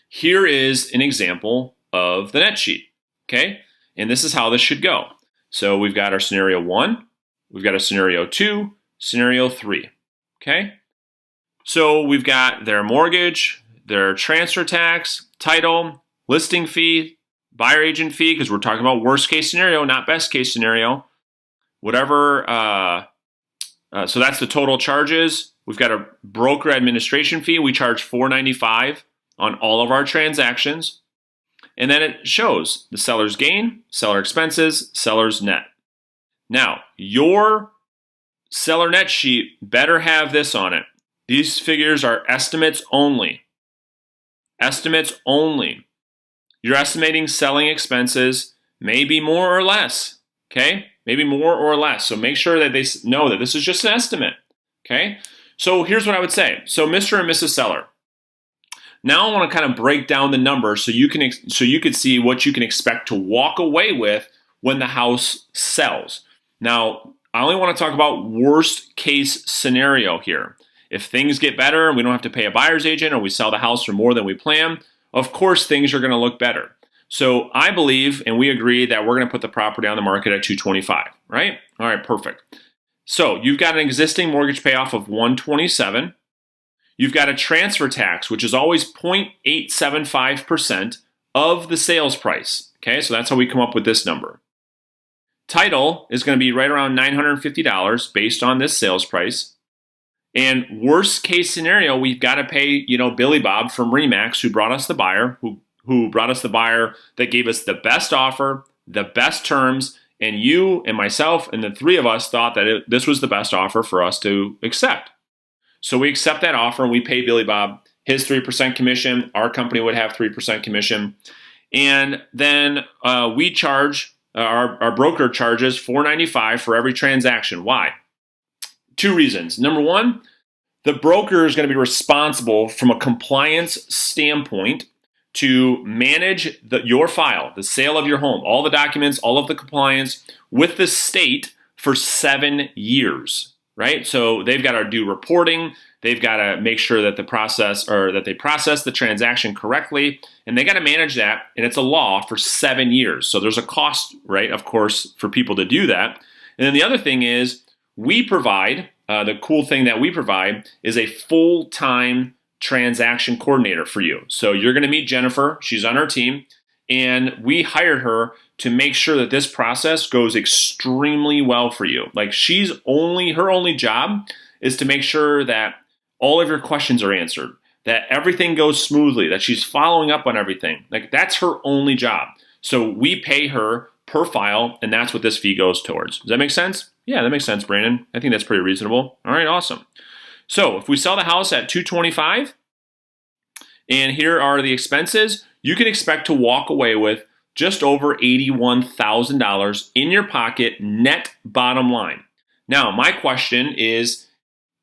here is an example of the net sheet, okay? And this is how this should go. So we've got our scenario 1, we've got a scenario 2, scenario 3, okay? So we've got their mortgage, their transfer tax, title, listing fee, buyer agent fee, because we're talking about worst case scenario, not best case scenario. Whatever, so that's the total charges. We've got a broker administration fee. We charge $4.95 on all of our transactions. And then it shows the seller's gain, seller expenses, seller's net. Now, your seller net sheet better have this on it. These figures are estimates only. Estimates only. You're estimating selling expenses, maybe more or less, okay? Maybe more or less. So make sure that they know that this is just an estimate, okay? So here's what I would say. So Mr. and Mrs. Seller. Now I want to kind of break down the numbers so you could see what you can expect to walk away with when the house sells. Now, I only want to talk about worst case scenario here. If things get better and we don't have to pay a buyer's agent, or we sell the house for more than we plan, of course things are going to look better. So I believe, and we agree, that we're going to put the property on the market at $225, right? All right, perfect. So you've got an existing mortgage payoff of $127. You've got a transfer tax, which is always 0.875% of the sales price. Okay, so that's how we come up with this number. Title is going to be right around $950 based on this sales price. And worst case scenario, we've got to pay, Billy Bob from Remax, who brought us the buyer, who brought us the buyer that gave us the best offer, the best terms, and you and myself and the three of us thought that this was the best offer for us to accept. So we accept that offer and we pay Billy Bob his 3% commission. Our company would have 3% commission. And then we charge, our broker charges $4.95 for every transaction. Why? 2 reasons. Number one, the broker is going to be responsible from a compliance standpoint to manage your file, the sale of your home, all the documents, all of the compliance with the state for 7 years, right? So they've got to do reporting. They've got to make sure that they process the transaction correctly, and they got to manage that. And it's a law for 7 years. So there's a cost, right? Of course, for people to do that. And then the other thing is we provide, the cool thing that we provide is a full-time transaction coordinator for you. So you're going to meet Jennifer. She's on our team, and we hired her to make sure that this process goes extremely well for you. Like her only job is to make sure that all of your questions are answered, that everything goes smoothly, that she's following up on everything. Like that's her only job. So we pay her per file, and that's what this fee goes towards. Does that make sense? Yeah, that makes sense, Brandon. I think that's pretty reasonable. All right, awesome. So if we sell the house at $225, and here are the expenses, you can expect to walk away with just over $81,000 in your pocket net bottom line. Now, my question is,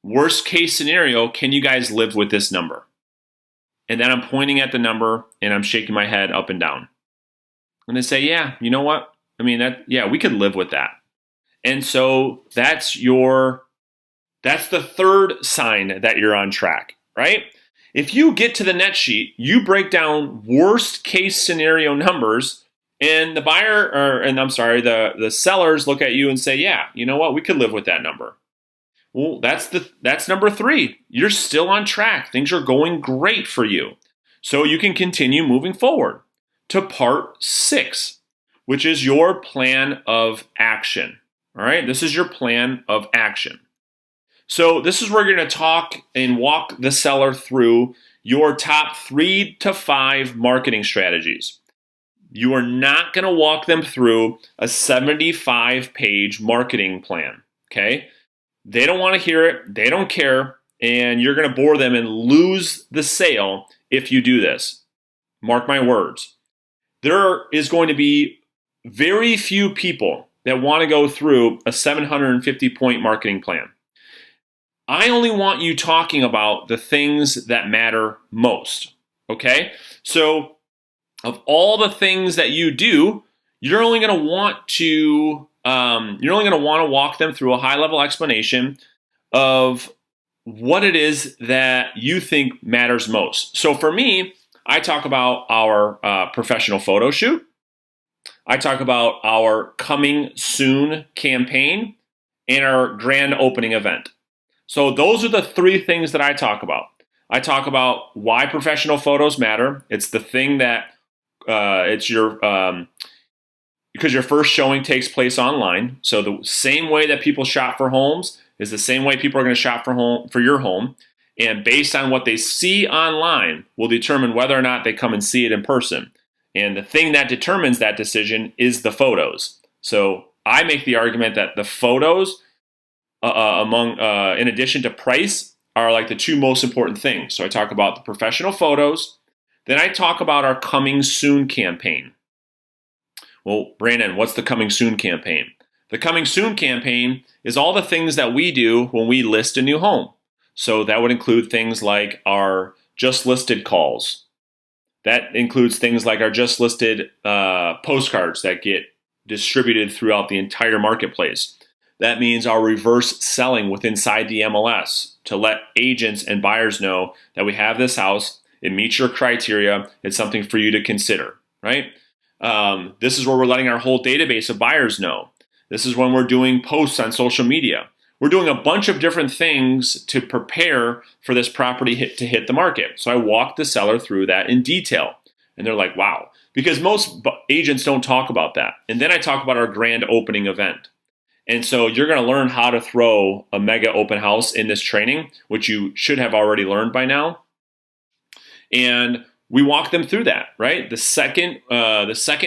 worst case scenario, can you guys live with this number? And then I'm pointing at the number and I'm shaking my head up and down. And they say, yeah, you know what? I mean, we could live with that. And so that's the third sign that you're on track, right? If you get to the net sheet, you break down worst case scenario numbers, and the sellers look at you and say, yeah, you know what? We could live with that number. Well, that's number 3. You're still on track. Things are going great for you. So you can continue moving forward to part 6, which is your plan of action. All right, this is your plan of action. So this is where you're going to talk and walk the seller through your top 3 to 5 marketing strategies. You are not going to walk them through a 75-page marketing plan, okay? They don't want to hear it. They don't care. And you're going to bore them and lose the sale if you do this. Mark my words. There is going to be very few people that want to go through a 750-point marketing plan. I only want you talking about the things that matter most, okay? So of all the things that you do, you're only going to want to walk them through a high-level explanation of what it is that you think matters most. So for me, I talk about our professional photo shoot. I talk about our coming soon campaign and our grand opening event. So those are the three things that I talk about. I talk about why professional photos matter. It's the thing that because your first showing takes place online. So the same way that people shop for homes is the same way people are going to shop for your home. And based on what they see online will determine whether or not they come and see it in person. And the thing that determines that decision is the photos. So I make the argument that the photos, in addition to price, are like the two most important things. So I talk about the professional photos. Then I talk about our coming soon campaign. Well, Brandon, what's the coming soon campaign? The coming soon campaign is all the things that we do when we list a new home. So that would include things like our just listed calls. That includes things like our just listed postcards that get distributed throughout the entire marketplace. That means our reverse selling inside the MLS to let agents and buyers know that we have this house, it meets your criteria, it's something for you to consider, right? This is where we're letting our whole database of buyers know. This is when we're doing posts on social media. We're doing a bunch of different things to prepare for this property to hit the market. So I walk the seller through that in detail. And they're like, wow. Because most agents don't talk about that. And then I talk about our grand opening event. And so you're going to learn how to throw a mega open house in this training, which you should have already learned by now. And we walk them through that, right? The second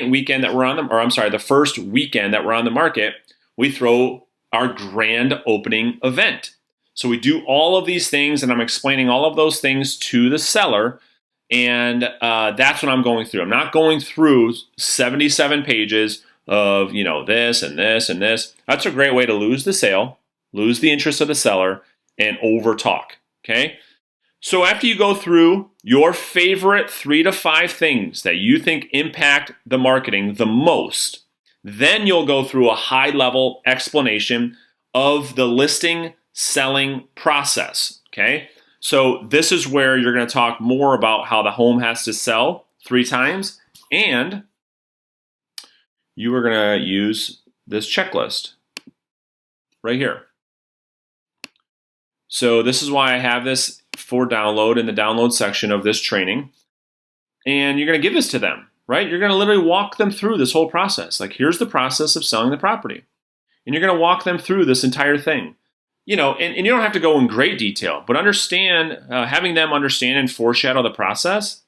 weekend that we're on the first weekend that we're on the market, we throw our grand opening event. So we do all of these things, and I'm explaining all of those things to the seller, and that's what I'm going through. I'm not going through 77 pages of this and this and this. That's a great way to lose the sale, lose the interest of the seller, and over talk. Okay. So after you go through your favorite 3 to 5 things that you think impact the marketing the most, then you'll go through a high-level explanation of the listing selling process, okay? So this is where you're going to talk more about how the home has to sell 3 times, and you are going to use this checklist right here. So this is why I have this for download in the download section of this training, and you're going to give this to them. Right? You're going to literally walk them through this whole process. Like, here's the process of selling the property. And you're going to walk them through this entire thing. And you don't have to go in great detail, but having them understand and foreshadow the process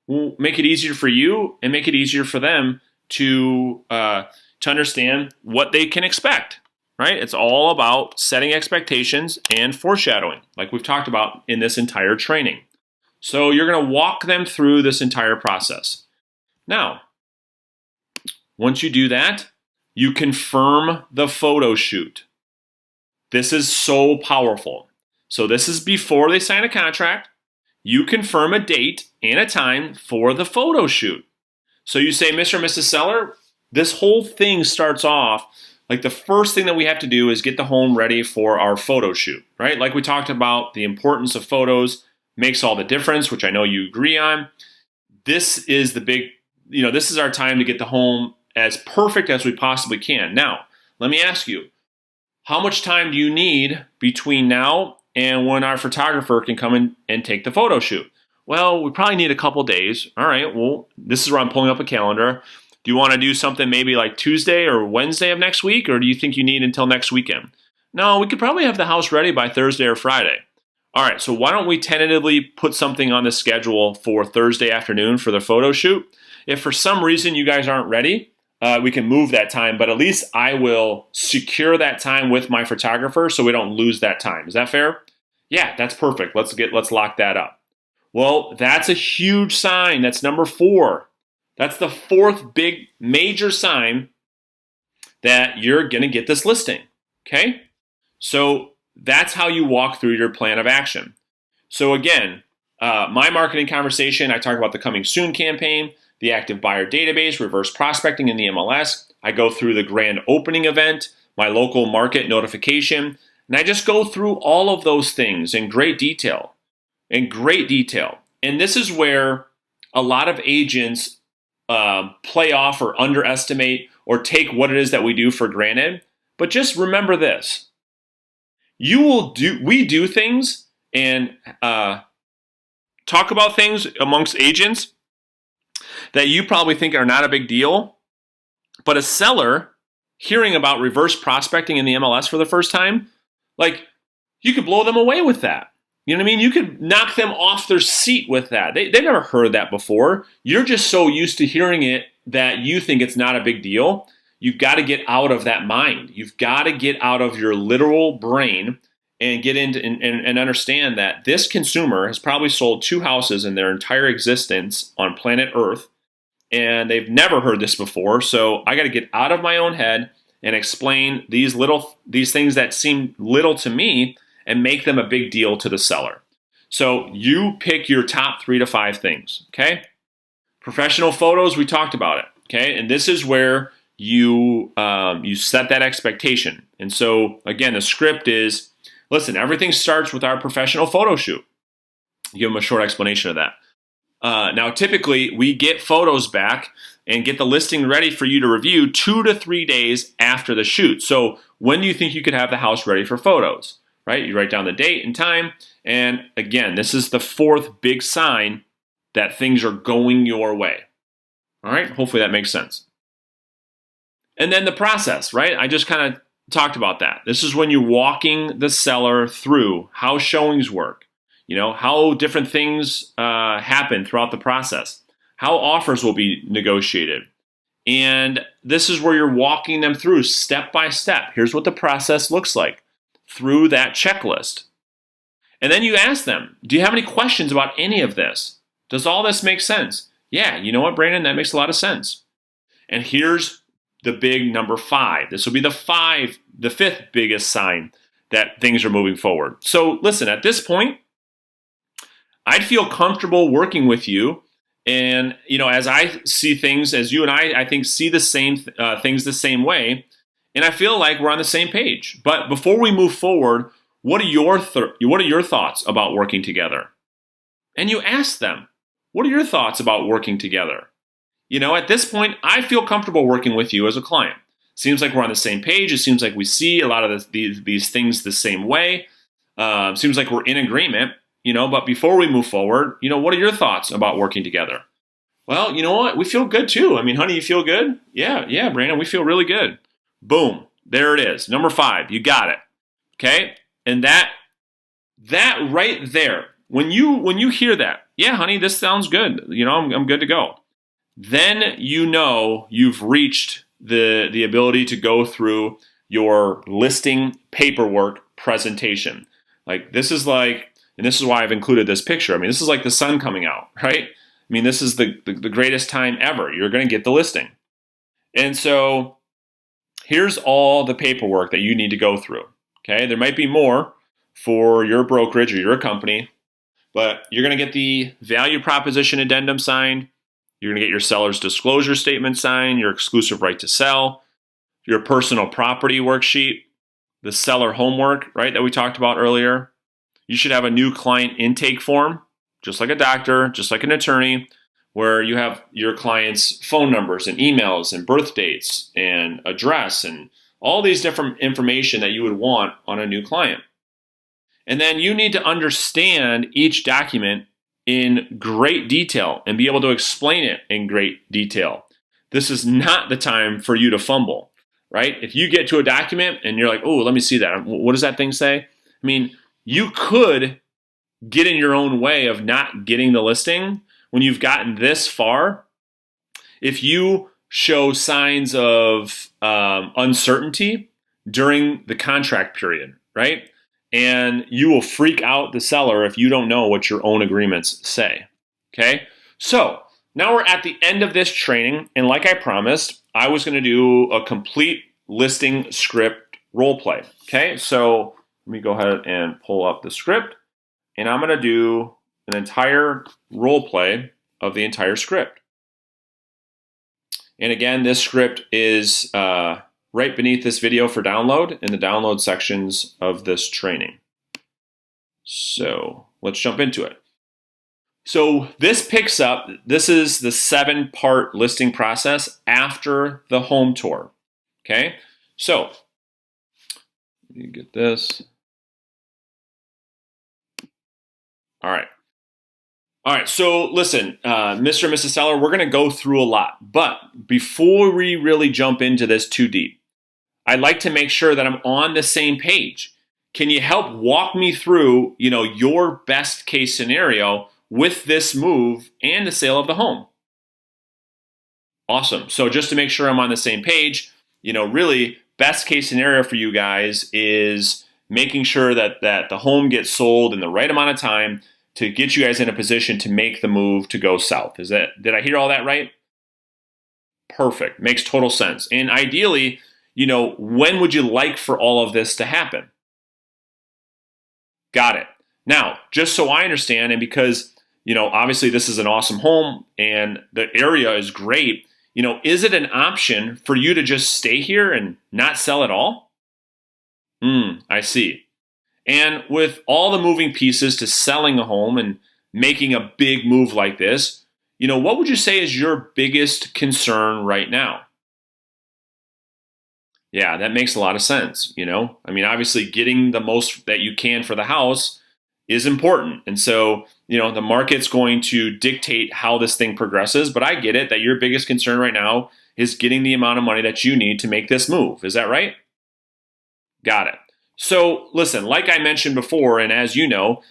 will make it easier for you and make it easier for them to understand what they can expect, right? It's all about setting expectations and foreshadowing, like we've talked about in this entire training. So you're going to walk them through this entire process. Now, once you do that, you confirm the photo shoot. This is so powerful. So this is before they sign a contract. You confirm a date and a time for the photo shoot. So you say, Mr. and Mrs. Seller, this whole thing starts off like the first thing that we have to do is get the home ready for our photo shoot, right? Like we talked about, the importance of photos makes all the difference, which I know you agree on. This is the big this is our time to get the home as perfect as we possibly can. Now, let me ask you, how much time do you need between now and when our photographer can come in and take the photo shoot? Well, we probably need a couple days. All right, well, this is where I'm pulling up a calendar. Do you want to do something maybe like Tuesday or Wednesday of next week, or do you think you need until next weekend? No, we could probably have the house ready by Thursday or Friday. All right, so why don't we tentatively put something on the schedule for Thursday afternoon for the photo shoot? If for some reason you guys aren't ready, we can move that time, but at least I will secure that time with my photographer so we don't lose that time. Is that fair? Yeah, that's perfect. Let's lock that up. Well, that's a huge sign. That's number 4. That's the 4th big major sign that you're going to get this listing. Okay? So that's how you walk through your plan of action. So again, my marketing conversation, I talk about the coming soon campaign, the active buyer database, reverse prospecting in the MLS. I go through the grand opening event, my local market notification, and I just go through all of those things in great detail. And this is where a lot of agents play off or underestimate or take what it is that we do for granted. But just remember this. We do things and talk about things amongst agents that you probably think are not a big deal. But a seller hearing about reverse prospecting in the MLS for the first time, like, you could blow them away with that. You know what I mean? You could knock them off their seat with that. They've never heard that before. You're just so used to hearing it that you think it's not a big deal. You've got to get out of that mind. You've got to get out of your literal brain and get into and understand that this consumer has probably sold 2 houses in their entire existence on planet Earth, and they've never heard this before. So I got to get out of my own head and explain these things that seem little to me and make them a big deal to the seller. So you pick your top 3 to 5 things, okay? Professional photos, we talked about it, okay? And this is where you set that expectation. And so again, the script is, listen, everything starts with our professional photo shoot. You give them a short explanation of that. Now, typically, we get photos back and get the listing ready for you to review 2 to 3 days after the shoot. So when do you think you could have the house ready for photos? Right? You write down the date and time. And again, this is the 4th big sign that things are going your way. All right? Hopefully that makes sense. And then the process, right? I just kind of talked about that. This is when you're walking the seller through how showings work, how different things happen throughout the process, how offers will be negotiated. And this is where you're walking them through step by step. Here's what the process looks like through that checklist. And then you ask them, do you have any questions about any of this? Does all this make sense? Yeah, you know what, Brandon, that makes a lot of sense. And here's the big number 5. This will be the 5th biggest sign that things are moving forward. So listen, at this point, I'd feel comfortable working with you. And, as I see things, as you and I think, see the same things the same way. And I feel like we're on the same page. But before we move forward, what are your thoughts about working together? And you ask them, what are your thoughts about working together? At this point, I feel comfortable working with you as a client. Seems like we're on the same page. It seems like we see a lot of these things the same way. Seems like we're in agreement, but before we move forward, what are your thoughts about working together? Well, you know what? We feel good too. I mean, honey, you feel good? Yeah, Brandon, we feel really good. Boom. There it is. Number 5. You got it. Okay? And that right there, when you hear that, yeah, honey, this sounds good. I'm good to go. Then you've reached the ability to go through your listing paperwork presentation. And this is why I've included this picture. I mean, this is like the sun coming out, right? I mean, this is the greatest time ever. You're going to get the listing. And so here's all the paperwork that you need to go through. Okay, there might be more for your brokerage or your company, but you're going to get the value proposition addendum signed. You're going to get your seller's disclosure statement signed, your exclusive right to sell, your personal property worksheet, the seller homework, right, that we talked about earlier. You should have a new client intake form, just like a doctor, just like an attorney, where you have your client's phone numbers and emails and birth dates and address and all these different information that you would want on a new client. And then you need to understand each document in great detail and be able to explain it in great detail. This is not the time for you to fumble, right? If you get to a document and you're like, oh, let me see that. What does that thing say? I mean, you could get in your own way of not getting the listing when you've gotten this far. If you show signs of uncertainty during the contract period, right? And you will freak out the seller if you don't know what your own agreements say, okay? So now we're at the end of this training, and like I promised, I was gonna do a complete listing script role play, okay? So let me go ahead and pull up the script, and I'm gonna do an entire role play of the entire script. And again, this script is right beneath this video for download in the download sections of this training. So let's jump into it. So this picks up, this is the 7-part listing process after the home tour, okay? So, let me get this. All right, so listen, Mr. and Mrs. Seller, we're gonna go through a lot, but before we really jump into this too deep, I'd like to make sure that I'm on the same page. Can you help walk me through, your best case scenario with this move and the sale of the home? Awesome. So just to make sure I'm on the same page, really best case scenario for you guys is making sure that the home gets sold in the right amount of time to get you guys in a position to make the move to go south. Did I hear all that right? Perfect. Makes total sense. And ideally, when would you like for all of this to happen? Got it. Now, just so I understand, and because, obviously this is an awesome home and the area is great, is it an option for you to just stay here and not sell at all? I see. And with all the moving pieces to selling a home and making a big move like this, what would you say is your biggest concern right now? Yeah, that makes a lot of sense. Obviously getting the most that you can for the house is important. And so, the market's going to dictate how this thing progresses, but I get it that your biggest concern right now is getting the amount of money that you need to make this move. Is that right? Got it. So listen, like I mentioned before, and as you know,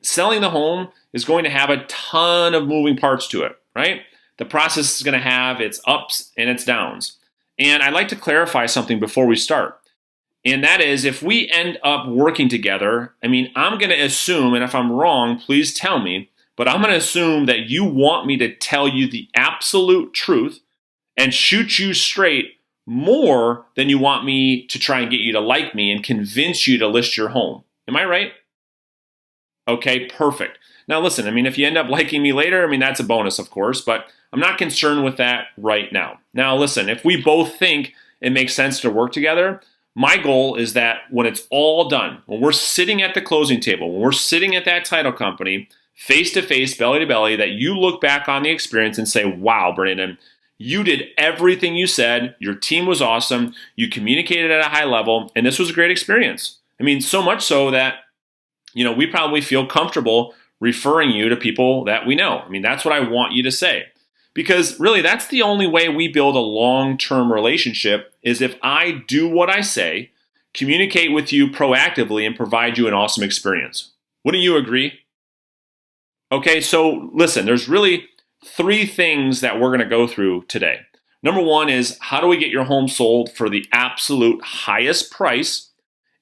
selling the home is going to have a ton of moving parts to it, right? The process is going to have its ups and its downs. And I'd like to clarify something before we start. And that is, if we end up working together, I'm going to assume, and if I'm wrong, please tell me, but I'm going to assume that you want me to tell you the absolute truth and shoot you straight more than you want me to try and get you to like me and convince you to list your home. Am I right? Okay, perfect. Now listen, if you end up liking me later, that's a bonus, of course, but I'm not concerned with that right now. Now listen, if we both think it makes sense to work together, my goal is that when it's all done, when we're sitting at the closing table, when we're sitting at that title company, face to face, belly to belly, that you look back on the experience and say, wow, Brandon, you did everything you said, your team was awesome, you communicated at a high level, and this was a great experience. So much so that, we probably feel comfortable referring you to people that we know. That's what I want you to say. Because really, that's the only way we build a long-term relationship is if I do what I say, communicate with you proactively, and provide you an awesome experience. Wouldn't you agree? Okay, so listen, there's really 3 things that we're going to go through today. Number 1 is how do we get your home sold for the absolute highest price?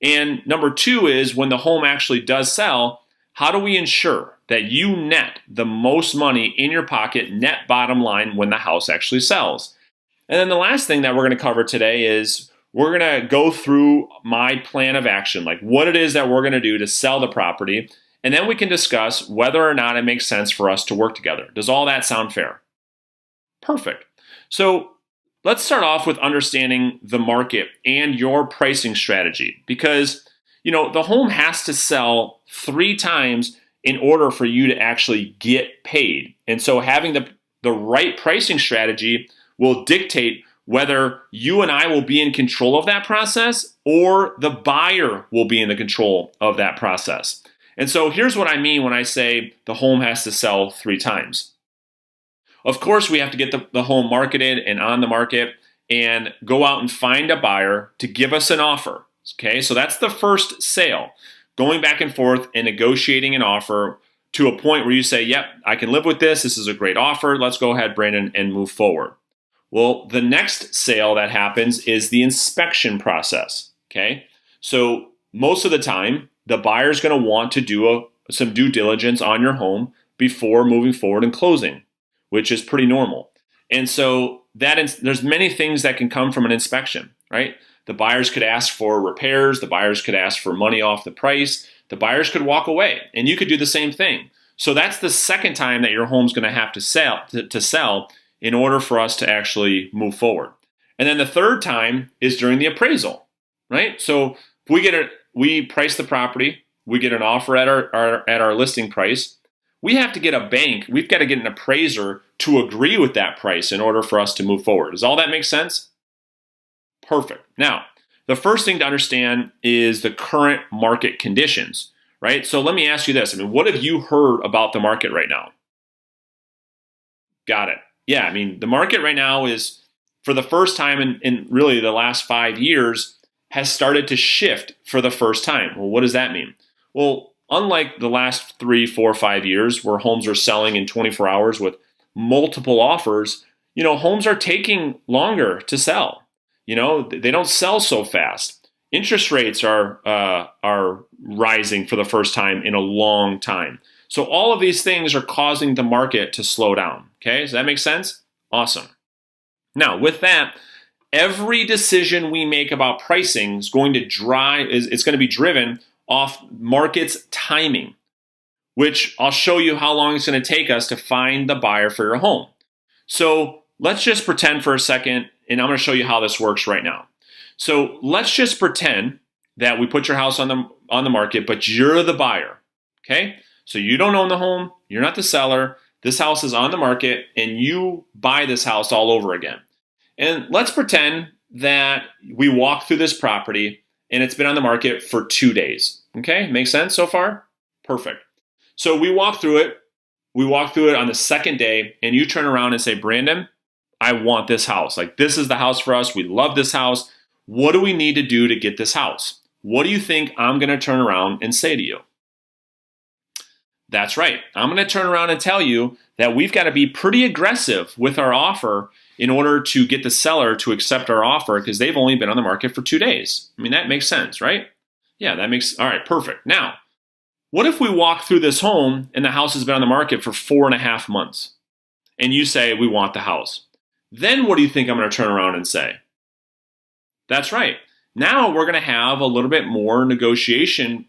And number 2 is when the home actually does sell, how do we ensure that you net the most money in your pocket, net bottom line, when the house actually sells? And then the last thing that we're going to cover today is we're going to go through my plan of action, like what it is that we're going to do to sell the property. And then we can discuss whether or not it makes sense for us to work together. Does all that sound fair? Perfect. So let's start off with understanding the market and your pricing strategy because, the home has to sell 3 times in order for you to actually get paid. And so having the right pricing strategy will dictate whether you and I will be in control of that process or the buyer will be in the control of that process. And so here's what I mean when I say the home has to sell 3 times. Of course, we have to get the home marketed and on the market and go out and find a buyer to give us an offer. Okay, so that's the first sale. Going back and forth and negotiating an offer to a point where you say, yep, I can live with this. This is a great offer. Let's go ahead, Brandon, and move forward. Well, the next sale that happens is the inspection process, okay? So most of the time, the buyer's going to want to do some due diligence on your home before moving forward and closing, which is pretty normal. And so there's many things that can come from an inspection, right? The buyers could ask for repairs. The buyers could ask for money off the price. The buyers could walk away, and you could do the same thing. So that's the second time that your home's going to have to sell in order for us to actually move forward. And then the third time is during the appraisal, right? So if we price the property, we get an offer at our listing price. We have to get a bank. We've got to get an appraiser to agree with that price in order for us to move forward. Does all that make sense? Perfect. Now, the first thing to understand is the current market conditions, right? So let me ask you this. What have you heard about the market right now? Got it. Yeah, the market right now is, for the first time in really the last 5 years, has started to shift for the first time. Well, what does that mean? Well, unlike the last 3, 4, 5 years where homes are selling in 24 hours with multiple offers, homes are taking longer to sell. They don't sell so fast. Interest rates are rising for the first time in a long time. So all of these things are causing the market to slow down. Okay, does that make sense? Awesome. Now, with that, every decision we make about pricing is going to be driven off market's timing, which I'll show you how long it's going to take us to find the buyer for your home. So let's just pretend for a second, and I'm going to show you how this works right now. So let's just pretend that we put your house on the market, but you're the buyer, okay? So you don't own the home, you're not the seller, this house is on the market, and you buy this house all over again. And let's pretend that we walk through this property and it's been on the market for 2 days. Okay, makes sense so far? Perfect. So we walk through it on the second day, and you turn around and say, Brandon, I want this house. This is the house for us. We love this house. What do we need to do to get this house? What do you think I'm going to turn around and say to you? That's right. I'm going to turn around and tell you that we've got to be pretty aggressive with our offer in order to get the seller to accept our offer because they've only been on the market for 2 days. That makes sense, right? Yeah, all right, perfect. Now, what if we walk through this home and the house has been on the market for 4.5 months and you say, we want the house? Then what do you think I'm going to turn around and say? That's right. Now we're going to have a little bit more negotiating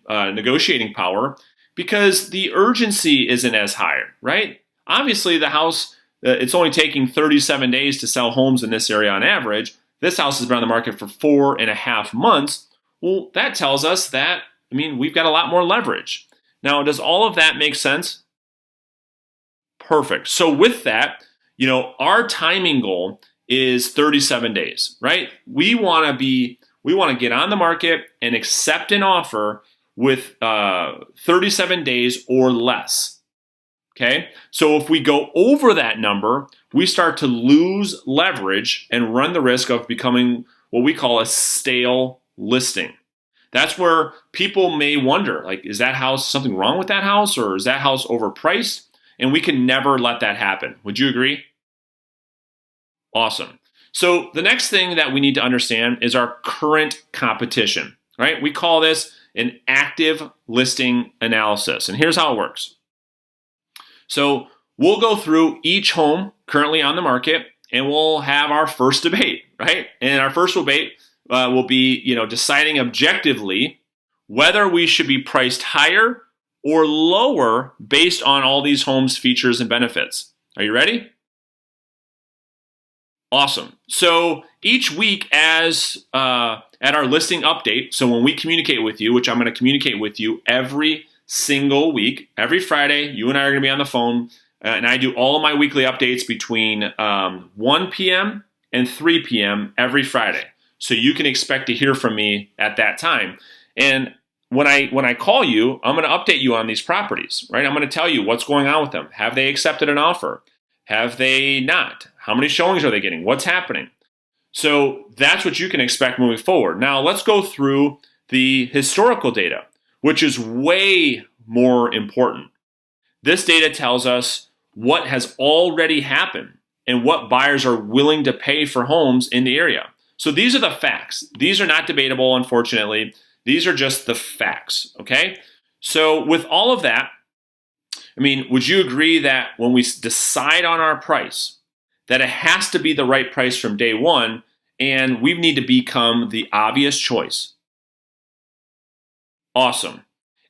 power because the urgency isn't as high, right? Obviously, the house, it's only taking 37 days to sell homes in this area on average. This house has been on the market for 4.5 months. Well, that tells us that, we've got a lot more leverage. Now, does all of that make sense? Perfect. So with that, our timing goal is 37 days, right? We want to get on the market and accept an offer with 37 days or less. Okay? So if we go over that number, we start to lose leverage and run the risk of becoming what we call a stale listing. That's where people may wonder, is that house something wrong with that house, or is that house overpriced? And we can never let that happen. Would you agree? Awesome. So the next thing that we need to understand is our current competition, right? We call this an active listing analysis. And here's how it works. So we'll go through each home currently on the market and we'll have our first debate, right? And our first debate will be, deciding objectively whether we should be priced higher or lower based on all these homes' features and benefits. Are you ready? Awesome. So each week at our listing update, so when we communicate with you, which I'm going to communicate with you every single week, every Friday, you and I are going to be on the phone, and I do all of my weekly updates between 1 p.m. and 3 p.m. every Friday. So you can expect to hear from me at that time. And when I call you, I'm going to update you on these properties, right? I'm going to tell you what's going on with them. Have they accepted an offer? Have they not? How many showings are they getting? What's happening? So that's what you can expect moving forward. Now let's go through the historical data, which is way more important. This data tells us what has already happened and what buyers are willing to pay for homes in the area. So these are the facts. These are not debatable, unfortunately. These are just the facts, okay? So with all of that, I mean, would you agree that when we decide on our price, that it has to be the right price from day one, and we need to become the obvious choice? Awesome.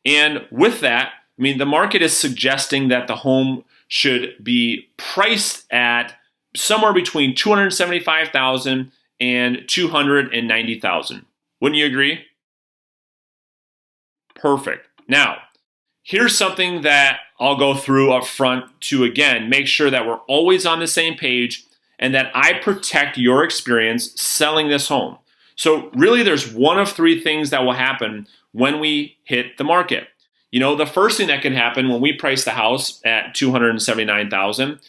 And with that, I mean, the market is suggesting that the home should be priced at somewhere between $275,000 and $290,000. Wouldn't you agree? Perfect. Now, here's something that I'll go through up front to, again, make sure that we're always on the same page and that I protect your experience selling this home. So really, there's one of three things that will happen when we hit the market. You know, the first thing that can happen when we price the house at $279,000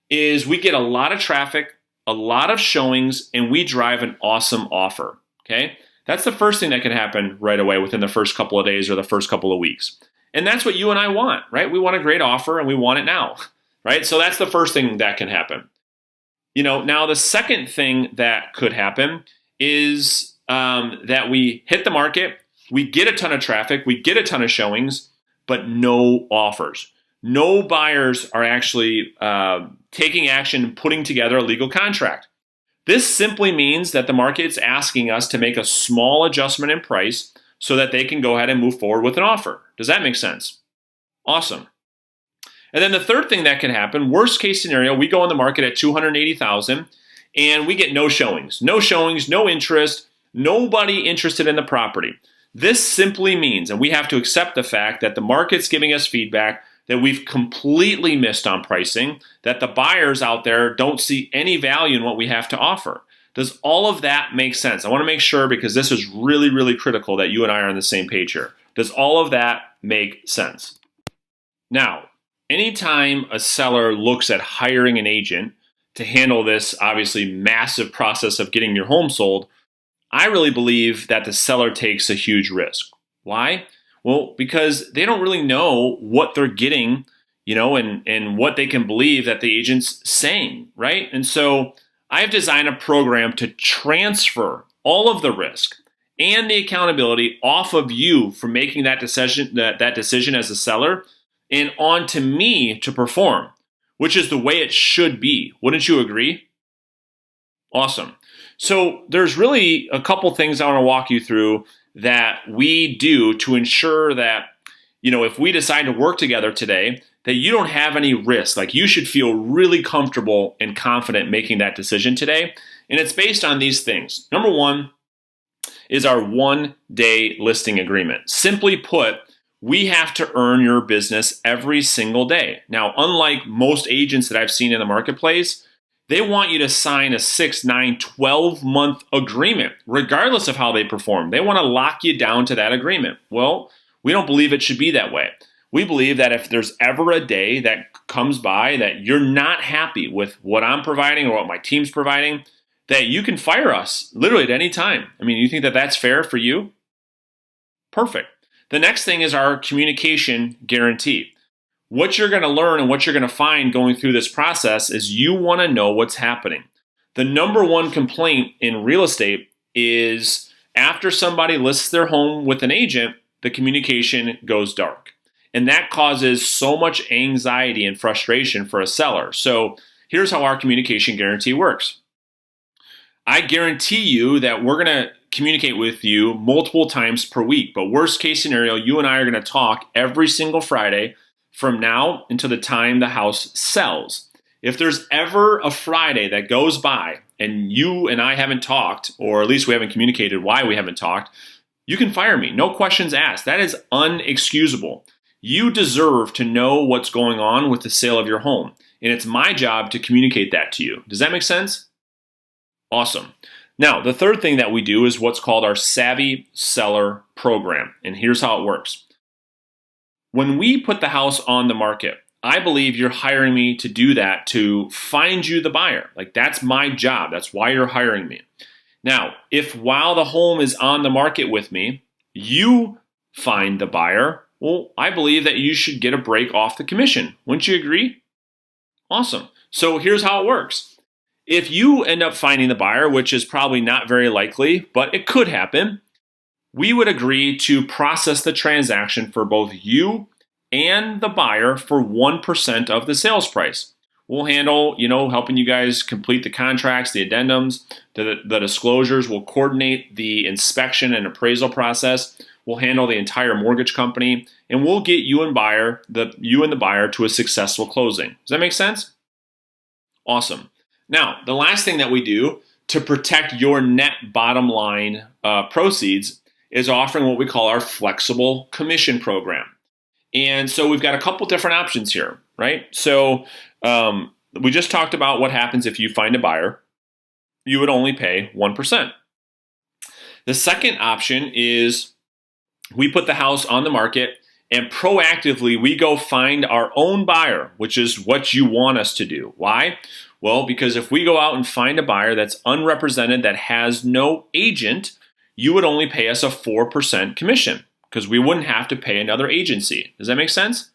is we get a lot of traffic, a lot of showings, and we drive an awesome offer, okay? That's the first thing that can happen right away within the first couple of days or the first couple of weeks. And that's what you and I want, right? We want a great offer and we want it now, right? So that's the first thing that can happen. You know, now the second thing that could happen is that we hit the market, we get a ton of traffic, we get a ton of showings, but no offers. No buyers are actually taking action and putting together a legal contract. This simply means that the market's asking us to make a small adjustment in price so that they can go ahead and move forward with an offer. Does that make sense? Awesome. And then the third thing that can happen, worst case scenario, we go on the market at $280,000 and we get no showings, no interest, nobody interested in the property. This simply means, and we have to accept the fact that the market's giving us feedback that we've completely missed on pricing, that the buyers out there don't see any value in what we have to offer. Does all of that make sense? I want to make sure, because this is really, really critical, that you and I are on the same page here. Does all of that make sense? Now, anytime a seller looks at hiring an agent to handle this obviously massive process of getting your home sold, I really believe that the seller takes a huge risk. Why? Well, because they don't really know what they're getting, you know, and what they can believe that the agent's saying, right? And so I've designed a program to transfer all of the risk and the accountability off of you for making that decision as a seller and on to me to perform, which is the way it should be. Wouldn't you agree? Awesome. So there's really a couple things I want to walk you through that we do to ensure that, you know, if we decide to work together today, that you don't have any risk. Like, you should feel really comfortable and confident making that decision today. And it's based on these things. Number one is our 1-day listing agreement. Simply put, we have to earn your business every single day. Now, unlike most agents that I've seen in the marketplace, they want you to sign a 6, 9, 12-month agreement, regardless of how they perform. They want to lock you down to that agreement. Well, we don't believe it should be that way. We believe that if there's ever a day that comes by that you're not happy with what I'm providing or what my team's providing, that you can fire us literally at any time. I mean, you think that that's fair for you? Perfect. The next thing is our communication guarantee. What you're going to learn and what you're going to find going through this process is you want to know what's happening. The number one complaint in real estate is after somebody lists their home with an agent, the communication goes dark. And that causes so much anxiety and frustration for a seller. So here's how our communication guarantee works. I guarantee you that we're going to communicate with you multiple times per week. But worst case scenario, you and I are going to talk every single Friday from now until the time the house sells. If there's ever a Friday that goes by and you and I haven't talked, or at least we haven't communicated why we haven't talked, you can fire me. No questions asked. That is unexcusable. You deserve to know what's going on with the sale of your home. And it's my job to communicate that to you. Does that make sense? Awesome. Now, the third thing that we do is what's called our Savvy Seller Program. And here's how it works. When we put the house on the market, I believe you're hiring me to do that, to find you the buyer. Like, that's my job. That's why you're hiring me. Now, if while the home is on the market with me, you find the buyer, well, I believe that you should get a break off the commission. Wouldn't you agree? Awesome. So here's how it works. If you end up finding the buyer, which is probably not very likely, but it could happen, we would agree to process the transaction for both you and the buyer for 1% of the sales price. We'll handle, helping you guys complete the contracts, the addendums, the disclosures. We'll coordinate the inspection and appraisal process. We'll handle the entire mortgage company, and we'll get you and the buyer to a successful closing. Does that make sense? Awesome. Now, the last thing that we do to protect your net bottom line proceeds is offering what we call our flexible commission program. And so we've got a couple different options here, right? So we just talked about what happens if you find a buyer. You would only pay 1%. The second option is we put the house on the market and proactively we go find our own buyer, which is what you want us to do. Why? Well, because if we go out and find a buyer that's unrepresented, that has no agent, you would only pay us a 4% commission because we wouldn't have to pay another agency. Does that make sense?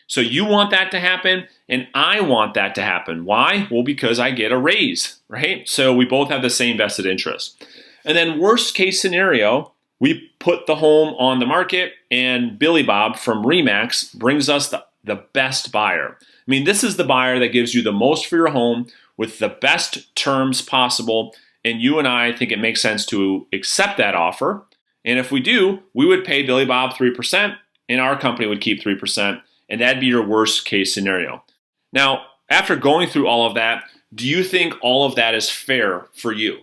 So you want that to happen and I want that to happen. Why? Well, because I get a raise, right? So we both have the same vested interest. And then worst case scenario, we put the home on the market and Billy Bob from Remax brings us the best buyer. I mean, this is the buyer that gives you the most for your home with the best terms possible. And you and I think it makes sense to accept that offer. And if we do, we would pay Billy Bob 3% and our company would keep 3%. And that'd be your worst case scenario. Now, after going through all of that, do you think all of that is fair for you?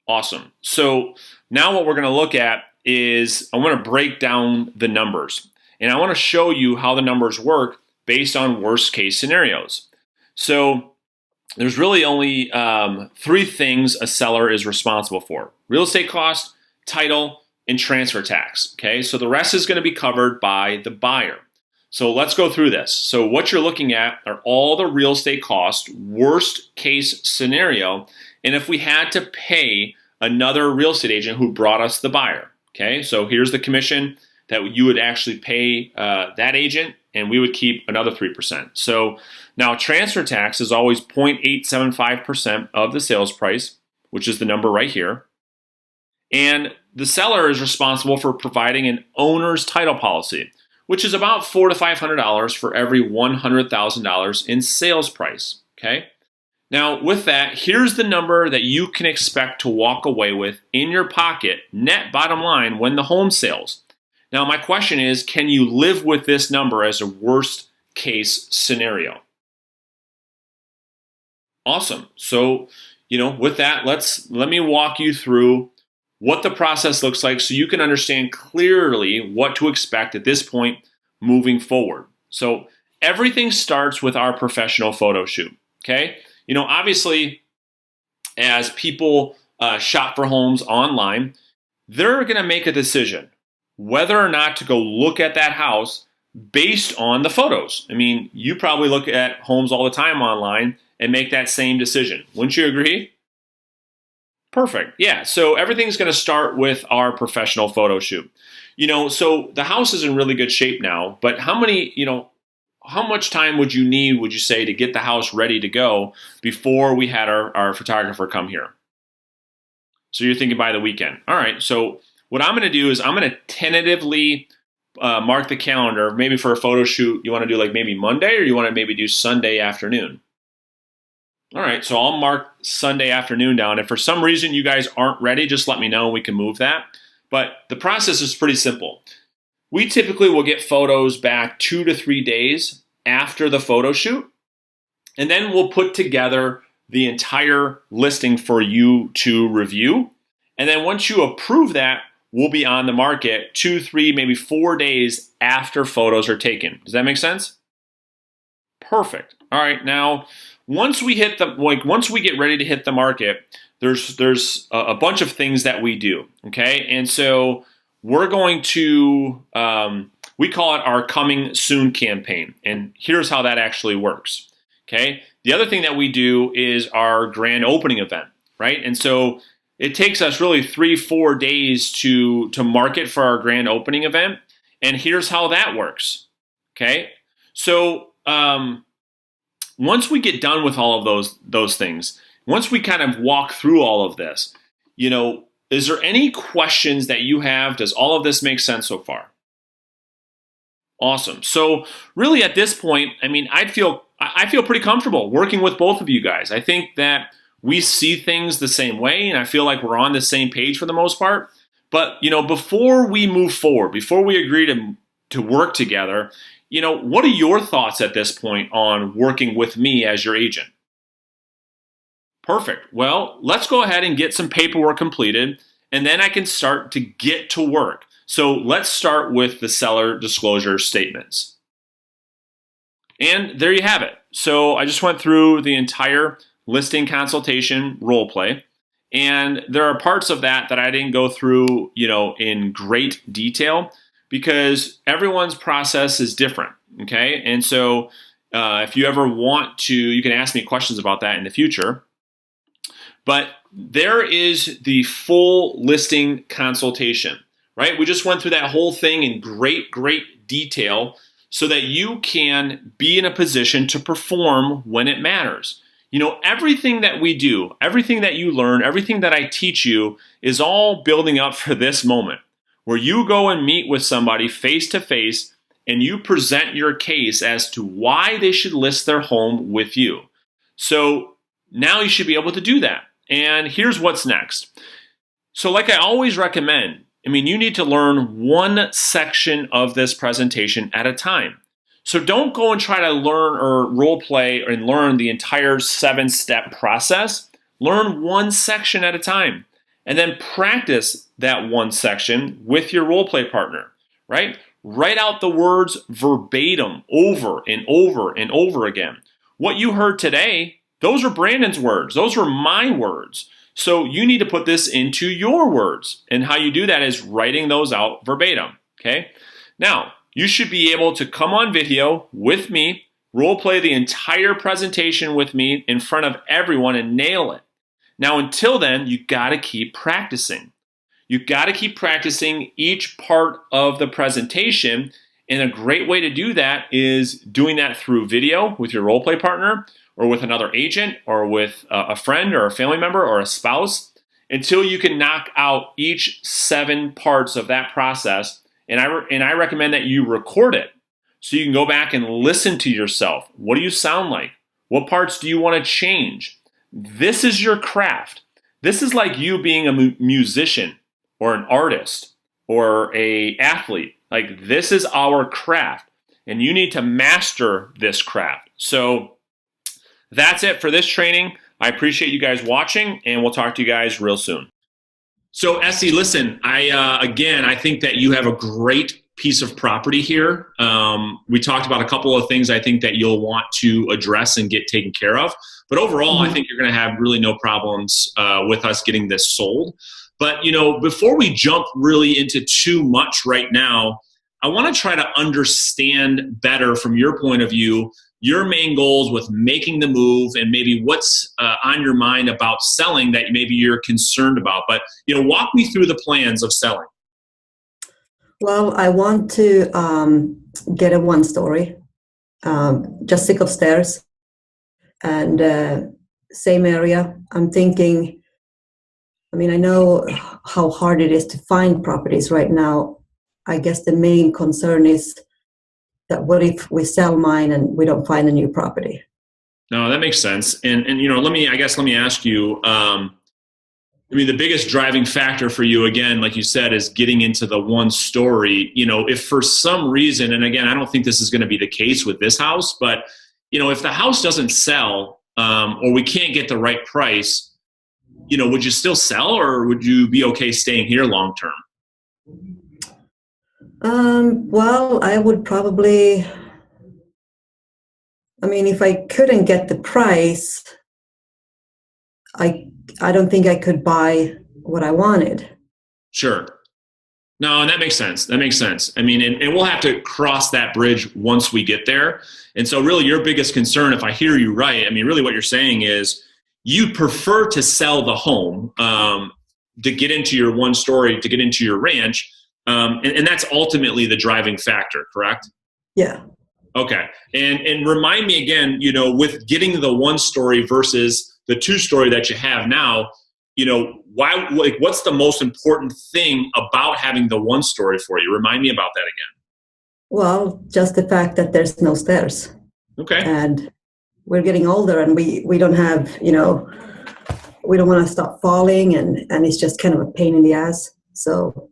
Awesome. So now what we're going to look at is I want to break down the numbers. And I want to show you how the numbers work based on worst case scenarios. So there's really only 3 things a seller is responsible for: real estate cost, title, and transfer tax. Okay, so the rest is going to be covered by the buyer. So let's go through this. So what you're looking at are all the real estate costs, worst case scenario, and if we had to pay another real estate agent who brought us the buyer. Okay, so here's the commission that you would actually pay that agent, and we would keep another 3%. So now transfer tax is always 0.875% of the sales price, which is the number right here. And the seller is responsible for providing an owner's title policy, which is about $400 to $500 for every $100,000 in sales price. Okay. Now with that, here's the number that you can expect to walk away with in your pocket, net bottom line, when the home sells. Now my question is, can you live with this number as a worst case scenario? Awesome. So, with that, let me walk you through what the process looks like so you can understand clearly what to expect at this point moving forward. So everything starts with our professional photo shoot. Okay. Obviously, as people shop for homes online, they're going to make a decision whether or not to go look at that house based on the photos. I mean, you probably look at homes all the time online and make that same decision. Wouldn't you agree? Perfect. Yeah. So everything's going to start with our professional photo shoot. So the house is in really good shape now, but how much time would you need, would you say, to get the house ready to go before we had our photographer come here? So you're thinking by the weekend. All right. So what I'm going to do is I'm going to tentatively mark the calendar, maybe for a photo shoot. You want to do like maybe Monday, or you want to maybe do Sunday afternoon? All right. So I'll mark Sunday afternoon down. If for some reason you guys aren't ready, just let me know and we can move that. But the process is pretty simple. We typically will get photos back 2 to 3 days after the photo shoot, and then we'll put together the entire listing for you to review. And then once you approve that, we'll be on the market 2, 3, maybe 4 days after photos are taken. Does that make sense? Perfect. All right. Now, once we get ready to hit the market, there's a bunch of things that we do. Okay. And so we're going to, we call it our Coming Soon campaign. And here's how that actually works. Okay. The other thing that we do is our grand opening event, right? And so it takes us really 3-4 days to market for our grand opening event. And here's how that works. Okay. So once we get done with all of those things, once we kind of walk through all of this, is there any questions that you have? Does all of this make sense so far? Awesome. So really at this point, I mean, I feel pretty comfortable working with both of you guys. I think that we see things the same way, and I feel like we're on the same page for the most part. But, before we move forward, before we agree to work together, what are your thoughts at this point on working with me as your agent? Perfect. Well, let's go ahead and get some paperwork completed, and then I can start to get to work. So let's start with the seller disclosure statements. And there you have it. So I just went through the entire listing consultation role play. And there are parts of that I didn't go through, in great detail because everyone's process is different. Okay. And so if you ever want to, you can ask me questions about that in the future. But there is the full listing consultation, right? We just went through that whole thing in great detail so that you can be in a position to perform when it matters. Everything that we do, everything that you learn, everything that I teach you is all building up for this moment where you go and meet with somebody face to face and you present your case as to why they should list their home with you. So now you should be able to do that. And here's what's next. So like I always recommend, you need to learn one section of this presentation at a time. So don't go and try to learn or role play and learn the entire 7-step process. Learn one section at a time and then practice that one section with your role play partner, right? Write out the words verbatim over and over and over again. What you heard today, those are Brandon's words. Those are my words. So you need to put this into your words. And how you do that is writing those out verbatim, okay? Now, you should be able to come on video with me, role play the entire presentation with me in front of everyone and nail it. Now, until then, you gotta keep practicing. You gotta keep practicing each part of the presentation. And a great way to do that is doing that through video with your role play partner or with another agent or with a friend or a family member or a spouse until you can knock out each 7 parts of that process. And I recommend that you record it so you can go back and listen to yourself. What do you sound like? What parts do you want to change? This is your craft. This is like you being a musician or an artist or an athlete. Like this is our craft and you need to master this craft. So that's it for this training. I appreciate you guys watching and we'll talk to you guys real soon. So Essie, listen, I think that you have a great piece of property here. We talked about a couple of things I think that you'll want to address and get taken care of. But overall, I think you're going to have really no problems with us getting this sold. But, before we jump really into too much right now, I want to try to understand better from your point of view your main goals with making the move and maybe what's on your mind about selling that maybe you're concerned about. But, walk me through the plans of selling. Well, I want to get a 1-story, just 6 upstairs, and same area. I'm thinking, I know how hard it is to find properties right now. I guess the main concern is that what if we sell mine and we don't find a new property? No, that makes sense. And let me ask you, the biggest driving factor for you, again, like you said, is getting into the 1-story. If for some reason, and again, I don't think this is going to be the case with this house, but, if the house doesn't sell or we can't get the right price, would you still sell or would you be okay staying here long term? Well, I would probably, if I couldn't get the price, I don't think I could buy what I wanted. Sure. No, and that makes sense. And we'll have to cross that bridge once we get there. And so really your biggest concern, if I hear you right, really what you're saying is you prefer to sell the home to get into your 1-story, to get into your ranch. And that's ultimately the driving factor, correct? Yeah. Okay. And remind me again, with getting the one story versus the two story that you have now, why, like, what's the most important thing about having the one story for you? Remind me about that again. Well, just the fact that there's no stairs. Okay. And we're getting older and we don't have, we don't want to stop falling and it's just kind of a pain in the ass. So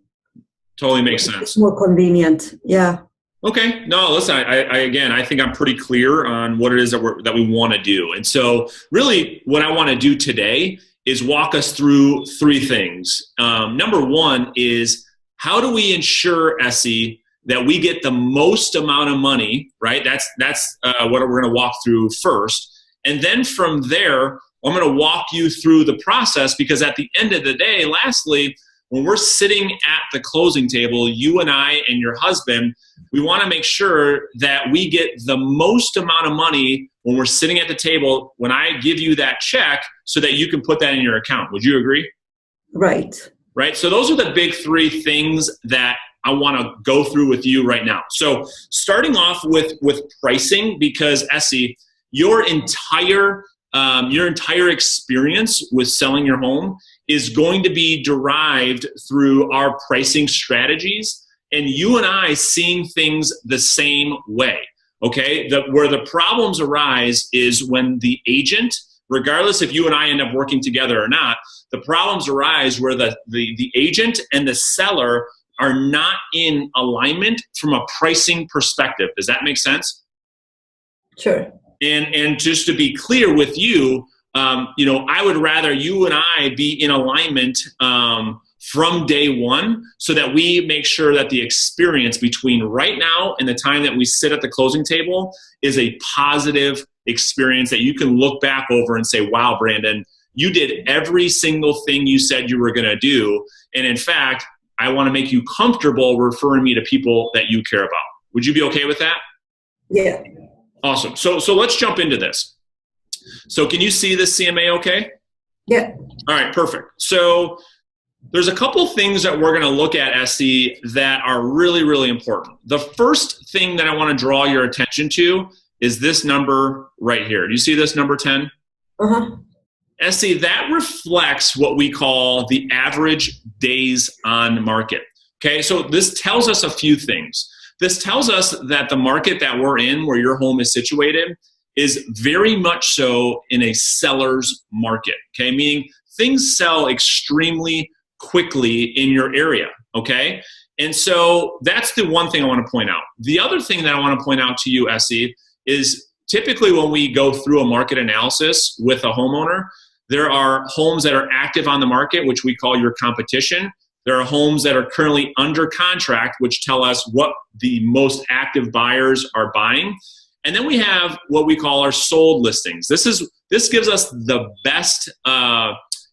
totally makes sense. It's more convenient. Yeah. Okay. No, listen, I think I'm pretty clear on what it is that we want to do. And so really what I want to do today is walk us through three things. Number one is, how do we ensure, Essie, that we get the most amount of money, right? That's what we're going to walk through first. And then from there, I'm going to walk you through the process, because at the end of the day, lastly, when we're sitting at the closing table, you and I and your husband, we want to make sure that we get the most amount of money when we're sitting at the table, when I give you that check, so that you can put that in your account. Would you agree? Right. Right. So those are the big three things that I want to go through with you right now. So starting off with pricing, because Essie, your entire experience with selling your home is going to be derived through our pricing strategies, and you and I seeing things the same way. Okay, where the problems arise is when the agent, regardless if you and I end up working together or not, the problems arise where the agent and the seller are not in alignment from a pricing perspective. Does that make sense? Sure. And just to be clear with you, I would rather you and I be in alignment from day one, so that we make sure that the experience between right now and the time that we sit at the closing table is a positive experience that you can look back over and say, wow, Brandon, you did every single thing you said you were going to do. And in fact, I want to make you comfortable referring me to people that you care about. Would you be okay with that? Yeah. Awesome. So let's jump into this. So can you see this CMA okay? Yeah. All right, perfect. So there's a couple things that we're going to look at, Essie, that are really, really important. The first thing that I want to draw your attention to is this number right here. Do you see this number 10? Uh-huh. Essie, that reflects what we call the average days on market. Okay, so this tells us a few things. This tells us that the market that we're in, where your home is situated, is very much so in a seller's market. Okay, meaning things sell extremely quickly in your area. Okay, and so that's the one thing I want to point out. The other thing that I want to point out to you, Essie, is typically when we go through a market analysis with a homeowner, there are homes that are active on the market, which we call your competition. There are homes that are currently under contract, which tell us what the most active buyers are buying. And then we have what we call our sold listings. This gives us the best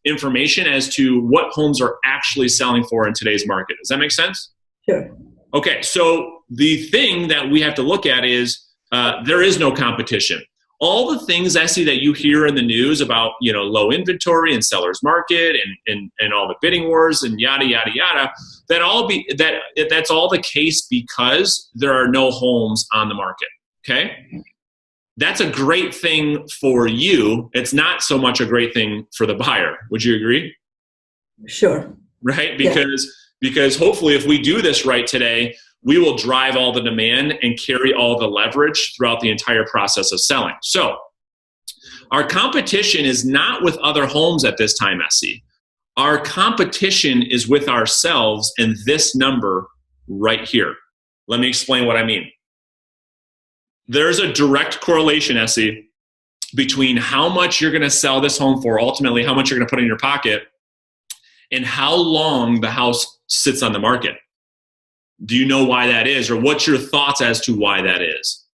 information as to what homes are actually selling for in today's market. Does that make sense? Sure. Okay, so the thing that we have to look at is there is no competition. All the things, Essie, that you hear in the news about, low inventory and seller's market and all the bidding wars and yada, yada, yada, that's all the case because there are no homes on the market, okay? That's a great thing for you. It's not so much a great thing for the buyer. Would you agree? Sure. Right? Because hopefully if we do this right today, we will drive all the demand and carry all the leverage throughout the entire process of selling. So our competition is not with other homes at this time, Essie. Our competition is with ourselves and this number right here. Let me explain what I mean. There's a direct correlation, Essie, between how much you're going to sell this home for, ultimately how much you're going to put in your pocket, and how long the house sits on the market. Do you know why that is, or what's your thoughts as to why that is?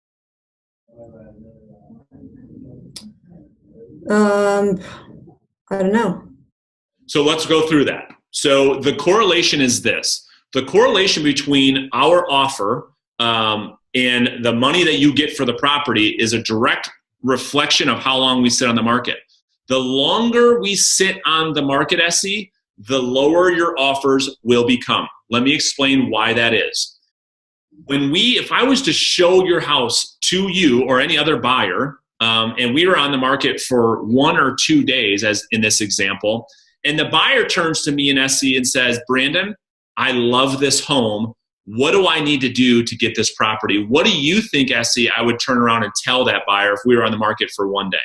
I don't know. So let's go through that. So the correlation is this. The correlation between our offer and the money that you get for the property is a direct reflection of how long we sit on the market. The longer we sit on the market, Essie, the lower your offers will become. Let me explain why that is. if I was to show your house to you or any other buyer, and we were on the market for 1 or 2 days, as in this example, and the buyer turns to me in SC and says, Brandon, I love this home. What do I need to do to get this property? What do you think, SC, I would turn around and tell that buyer if we were on the market for 1 day?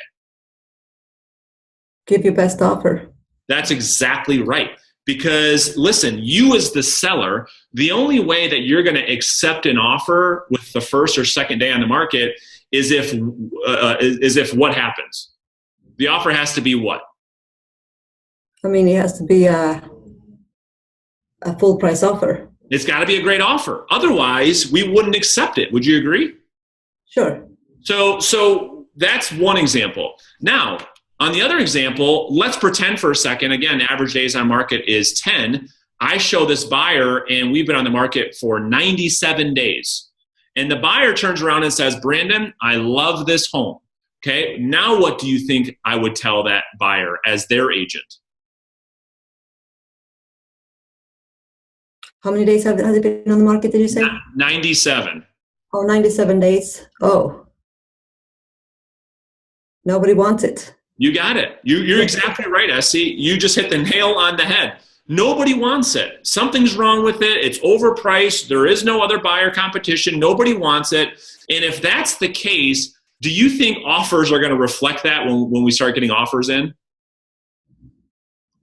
Give your best offer. That's exactly right. Because listen, you as the seller, the only way that you're going to accept an offer with the first or second day on the market is if what happens? The offer has to be what? I mean, it has to be a full price offer. It's got to be a great offer. Otherwise, we wouldn't accept it. Would you agree? Sure. So that's one example. Now, on the other example, let's pretend for a second, again, average days on market is 10. I show this buyer, and we've been on the market for 97 days. And the buyer turns around and says, Brandon, I love this home. Okay, now what do you think I would tell that buyer as their agent? How many days has it been on the market, did you say? 97. Oh, 97 days. Oh. Nobody wants it. You got it. You're exactly right, SC. You just hit the nail on the head. Nobody wants it. Something's wrong with it. It's overpriced. There is no other buyer competition. Nobody wants it. And if that's the case, do you think offers are going to reflect that when we start getting offers in?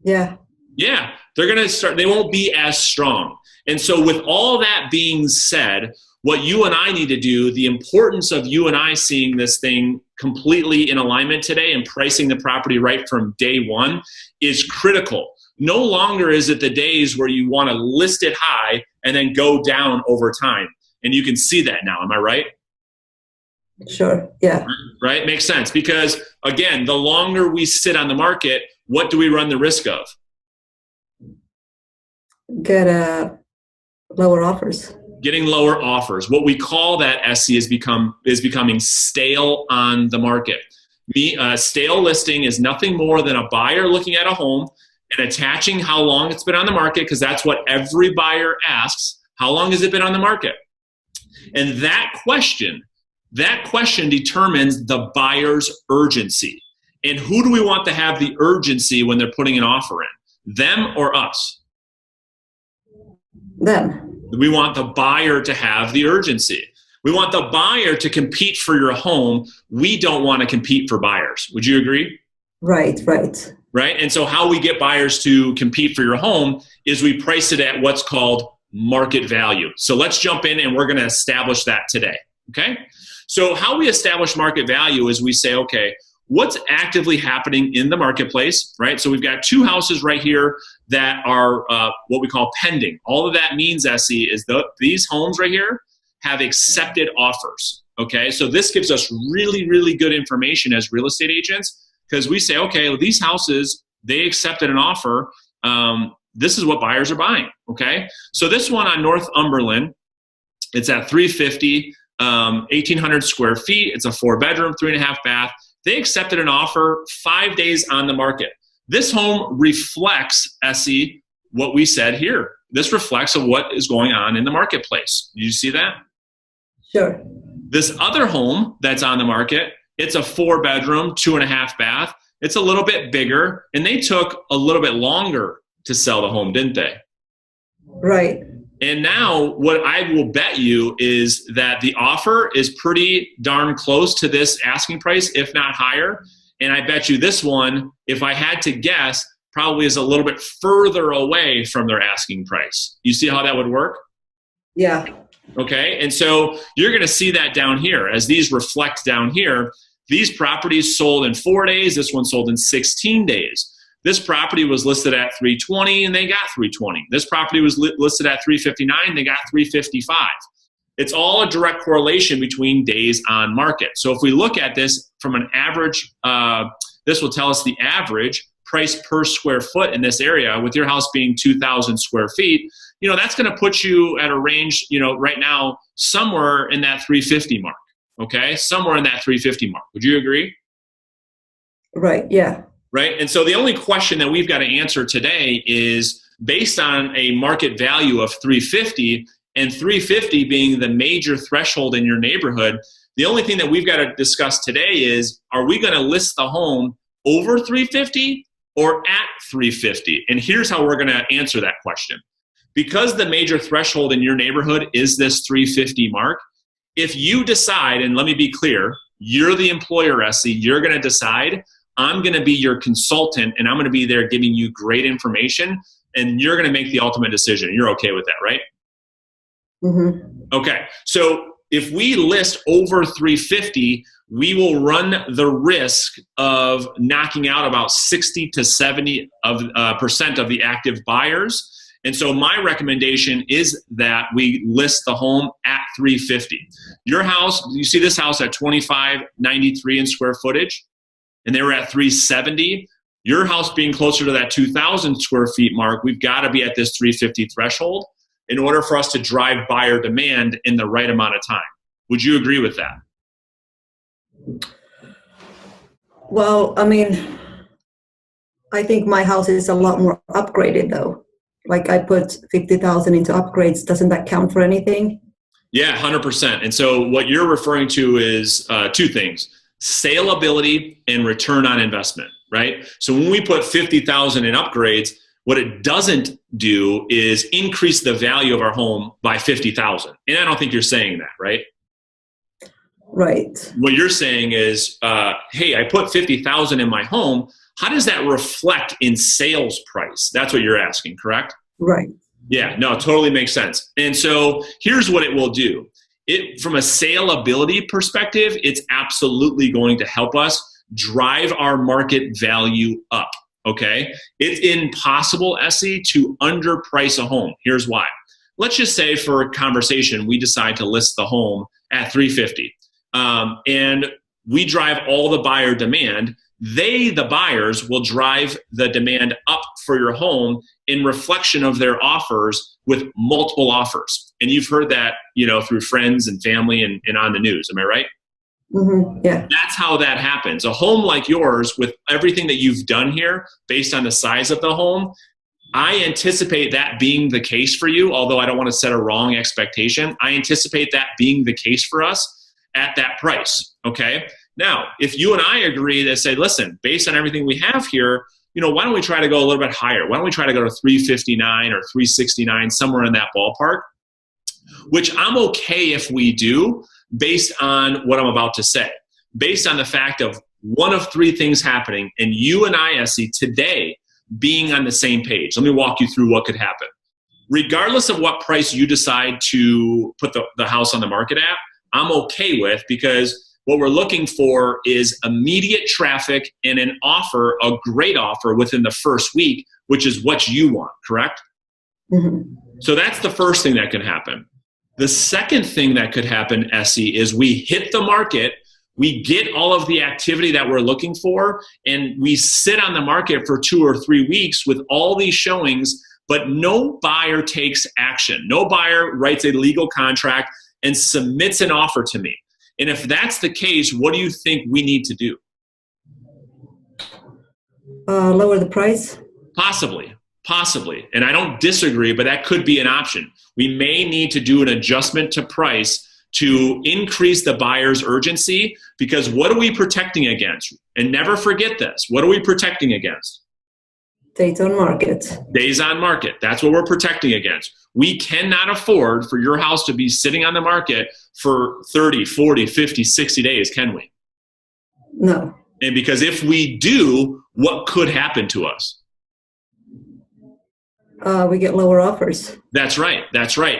Yeah. Yeah. They're going to start, they won't be as strong. And so with all that being said, what you and I need to do, the importance of you and I seeing this thing completely in alignment today and pricing the property right from day one is critical. No longer is it the days where you want to list it high and then go down over time. And you can see that now. Am I right? Sure. Yeah. Right? Makes sense. Because again, the longer we sit on the market, what do we run the risk of? Get lower offers. Getting lower offers. What we call that, SC, is becoming stale on the market. Stale listing is nothing more than a buyer looking at a home and attaching how long it's been on the market, because that's what every buyer asks. How long has it been on the market? And that question determines the buyer's urgency. And who do we want to have the urgency when they're putting an offer in? Them or us? Them. We want the buyer to have the urgency. We want the buyer to compete for your home. We don't want to compete for buyers. Would you agree? Right. Right? And so how we get buyers to compete for your home is we price it at what's called market value. So let's jump in and we're going to establish that today. Okay? So how we establish market value is we say, okay, what's actively happening in the marketplace, right? So we've got 2 houses right here that are what we call pending. All of that means, SC, is these homes right here have accepted offers, okay? So this gives us really, really good information as real estate agents, because we say, okay, well, these houses, they accepted an offer. This is what buyers are buying, okay? So this one on Northumberland, it's at 350, 1,800 square feet. It's a 4-bedroom, 3.5 bath. They accepted an offer 5 days on the market. This home reflects, SE, what we said here. This reflects of what is going on in the marketplace. Do you see that? Sure. This other home that's on the market, it's a 4-bedroom, 2.5 bath. It's a little bit bigger, and they took a little bit longer to sell the home, didn't they? Right. And now what I will bet you is that the offer is pretty darn close to this asking price, if not higher. And I bet you this one, if I had to guess, probably is a little bit further away from their asking price. You see how that would work? Yeah. Okay. And so you're going to see that down here as these reflect down here. These properties sold in 4 days. This one sold in 16 days. This property was listed at 320 and they got 320. This property was listed at 359, they got 355. It's all a direct correlation between days on market. So if we look at this from an average, this will tell us the average price per square foot in this area, with your house being 2,000 square feet. You know, that's going to put you at a range, you know, right now, somewhere in that 350 mark. Okay, somewhere in that 350 mark. Would you agree? Right, yeah. Right? And so the only question that we've got to answer today is, based on a market value of 350, and 350 being the major threshold in your neighborhood, the only thing that we've got to discuss today is, are we going to list the home over 350 or at 350? And here's how we're going to answer that question. Because the major threshold in your neighborhood is this 350 mark, if you decide, and let me be clear, you're the employer, Essie, you're going to decide, I'm going to be your consultant and I'm going to be there giving you great information, and you're going to make the ultimate decision. You're okay with that, right? Mm-hmm. Okay, so if we list over 350, we will run the risk of knocking out about 60 to 70% of the active buyers. And so my recommendation is that we list the home at 350. Your house, you see this house at 2593 in square footage, and they were at 370. Your house being closer to that 2,000 square feet mark, we've got to be at this 350 threshold in order for us to drive buyer demand in the right amount of time. Would you agree with that? Well, I mean, I think my house is a lot more upgraded though. Like I put 50,000 into upgrades. Doesn't that count for anything? Yeah, 100%. And so what you're referring to is two things: saleability and return on investment, right? So when we put 50,000 in upgrades, what it doesn't do is increase the value of our home by 50,000. And I don't think you're saying that, right? Right. What you're saying is, hey, I put 50,000 in my home. How does that reflect in sales price? That's what you're asking, correct? Right. Yeah, no, it totally makes sense. And so here's what it will do. From a saleability perspective, it's absolutely going to help us drive our market value up, okay? It's impossible, Essie, to underprice a home. Here's why. Let's just say for conversation, we decide to list the home at 350. And we drive all the buyer demand. The buyers, will drive the demand up for your home in reflection of their offers with multiple offers. And you've heard that, through friends and family and on the news. Am I right? Mm-hmm. Yeah. That's how that happens. A home like yours, with everything that you've done here, based on the size of the home, I anticipate that being the case for you, although I don't want to set a wrong expectation. I anticipate that being the case for us at that price, okay? Now, if you and I agree that say, listen, based on everything we have here, why don't we try to go a little bit higher? Why don't we try to go to 359 or 369, somewhere in that ballpark, which I'm okay if we do, based on what I'm about to say, based on the fact of one of three things happening, and you and I, Essie, today being on the same page. Let me walk you through what could happen. Regardless of what price you decide to put the house on the market at, I'm okay with, because what we're looking for is immediate traffic and an offer, a great offer within the first week, which is what you want, correct? Mm-hmm. So that's the first thing that can happen. The second thing that could happen, Essie, is we hit the market, we get all of the activity that we're looking for, and we sit on the market for 2 or 3 weeks with all these showings, but no buyer takes action. No buyer writes a legal contract and submits an offer to me. And if that's the case, what do you think we need to do? Lower the price? Possibly. And I don't disagree, but that could be an option. We may need to do an adjustment to price to increase the buyer's urgency, because what are we protecting against? And never forget this. What are we protecting against? Days on market. Days on market. That's what we're protecting against. We cannot afford for your house to be sitting on the market for 30, 40, 50, 60 days, can we? No. And because if we do, what could happen to us? We get lower offers. That's right.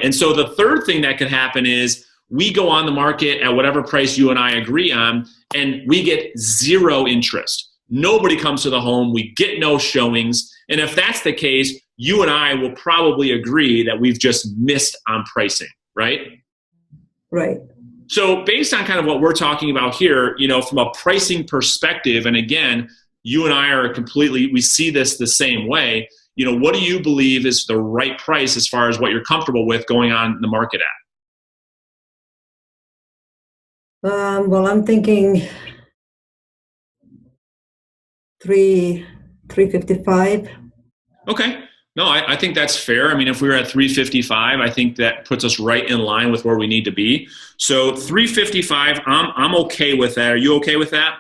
And so the third thing that could happen is we go on the market at whatever price you and I agree on, and we get zero interest. Nobody comes to the home. We get no showings. And if that's the case, you and I will probably agree that we've just missed on pricing, right? Right. So based on kind of what we're talking about here, from a pricing perspective, and again, you and I are we see this the same way. What do you believe is the right price as far as what you're comfortable with going on the market at? Well, I'm thinking 355. Okay. No, I think that's fair. I mean, if we were at 355, I think that puts us right in line with where we need to be. So 355, I'm okay with that. Are you okay with that?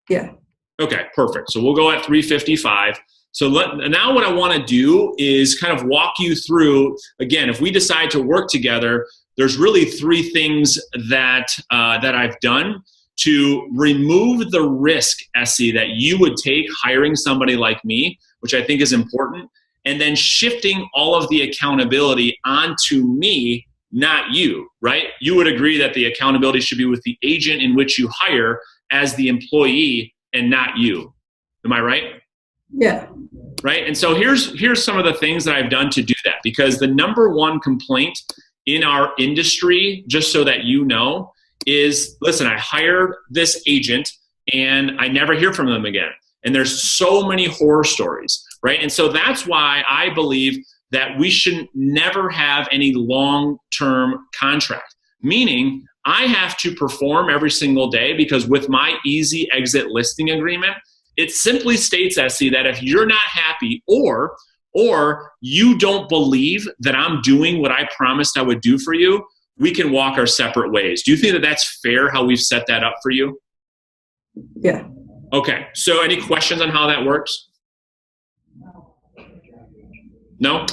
Yeah. Okay, perfect. So we'll go at 355. So now what I want to do is kind of walk you through, again, if we decide to work together, there's really three things that I've done to remove the risk, Essie, that you would take hiring somebody like me, which I think is important, and then shifting all of the accountability onto me, not you, right? You would agree that the accountability should be with the agent in which you hire as the employee and not you. Am I right? Yeah. Right? And so here's some of the things that I've done to do that, because the number one complaint in our industry, just so that you know, is, listen, I hired this agent and I never hear from them again. And there's so many horror stories, right? And so that's why I believe that we should never have any long-term contract, meaning I have to perform every single day, because with my easy exit listing agreement, it simply states, Essie, that if you're not happy or you don't believe that I'm doing what I promised I would do for you, we can walk our separate ways. Do you think that that's fair, how we've set that up for you? Yeah. Okay, so any questions on how that works? No?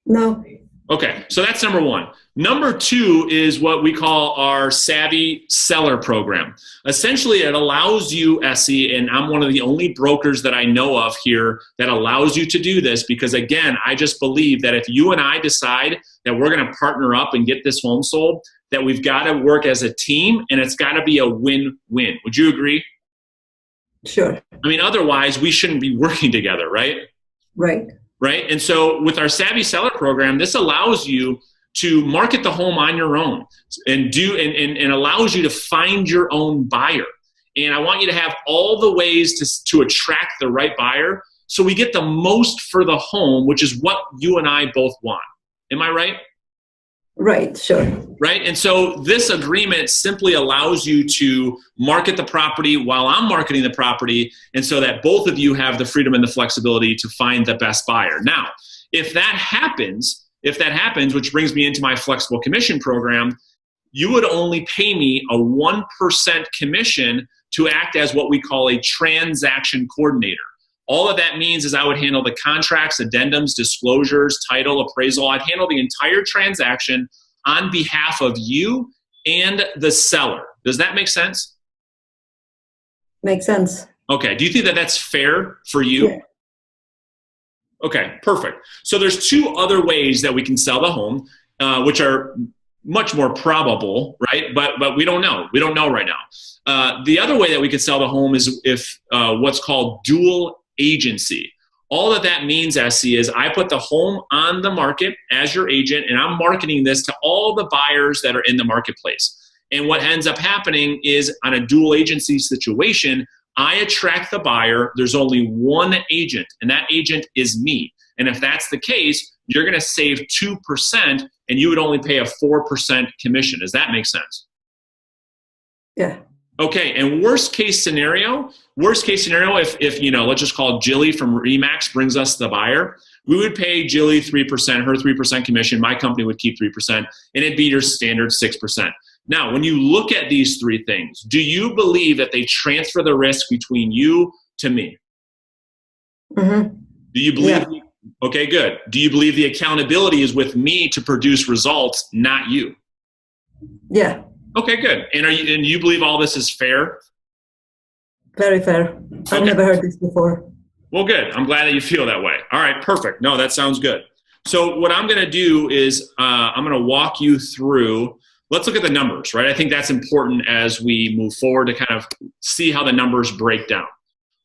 No. Okay, so that's number one. Number two is what we call our Savvy Seller Program. Essentially, it allows you, Essie, and I'm one of the only brokers that I know of here that allows you to do this, because again, I just believe that if you and I decide that we're gonna partner up and get this home sold, that we've gotta work as a team and it's gotta be a win-win. Would you agree? Sure. I mean, otherwise we shouldn't be working together, right? Right. Right? And so with our Savvy Seller Program, this allows you to market the home on your own and allows you to find your own buyer. And I want you to have all the ways to attract the right buyer, so we get the most for the home, which is what you and I both want. Am I right? Right, sure. Right? And so this agreement simply allows you to market the property while I'm marketing the property, and so that both of you have the freedom and the flexibility to find the best buyer. Now, if that happens, which brings me into my flexible commission program, you would only pay me a 1% commission to act as what we call a transaction coordinator. All of that means is I would handle the contracts, addendums, disclosures, title, appraisal. I'd handle the entire transaction on behalf of you and the seller. Does that make sense? Makes sense. Okay. Do you think that that's fair for you? Yeah. Okay, perfect. So there's two other ways that we can sell the home, which are much more probable, right? But we don't know. We don't know right now. The other way that we could sell the home is if what's called dual agency. All that means, Essie, is I put the home on the market as your agent, and I'm marketing this to all the buyers that are in the marketplace. And what ends up happening is, on a dual agency situation, I attract the buyer. There's only one agent, and that agent is me. And if that's the case, you're going to save 2%, and you would only pay a 4% commission. Does that make sense? Yeah. Okay, and worst case scenario, if you know, let's just call Jilly from Remax brings us the buyer, we would pay Jilly 3%, her 3% commission, my company would keep 3%, and it'd be your standard 6%. Now, when you look at these three things, do you believe that they transfer the risk between you to me? Mm-hmm. Do you believe? Yeah. Okay, good. Do you believe the accountability is with me to produce results, not you? Yeah. Okay, good. And you believe all this is fair? Very fair. I've never heard this before. Well, good. I'm glad that you feel that way. All right, perfect. No, that sounds good. So what I'm going to do is I'm going to walk you through. Let's look at the numbers, right? I think that's important as we move forward to kind of see how the numbers break down.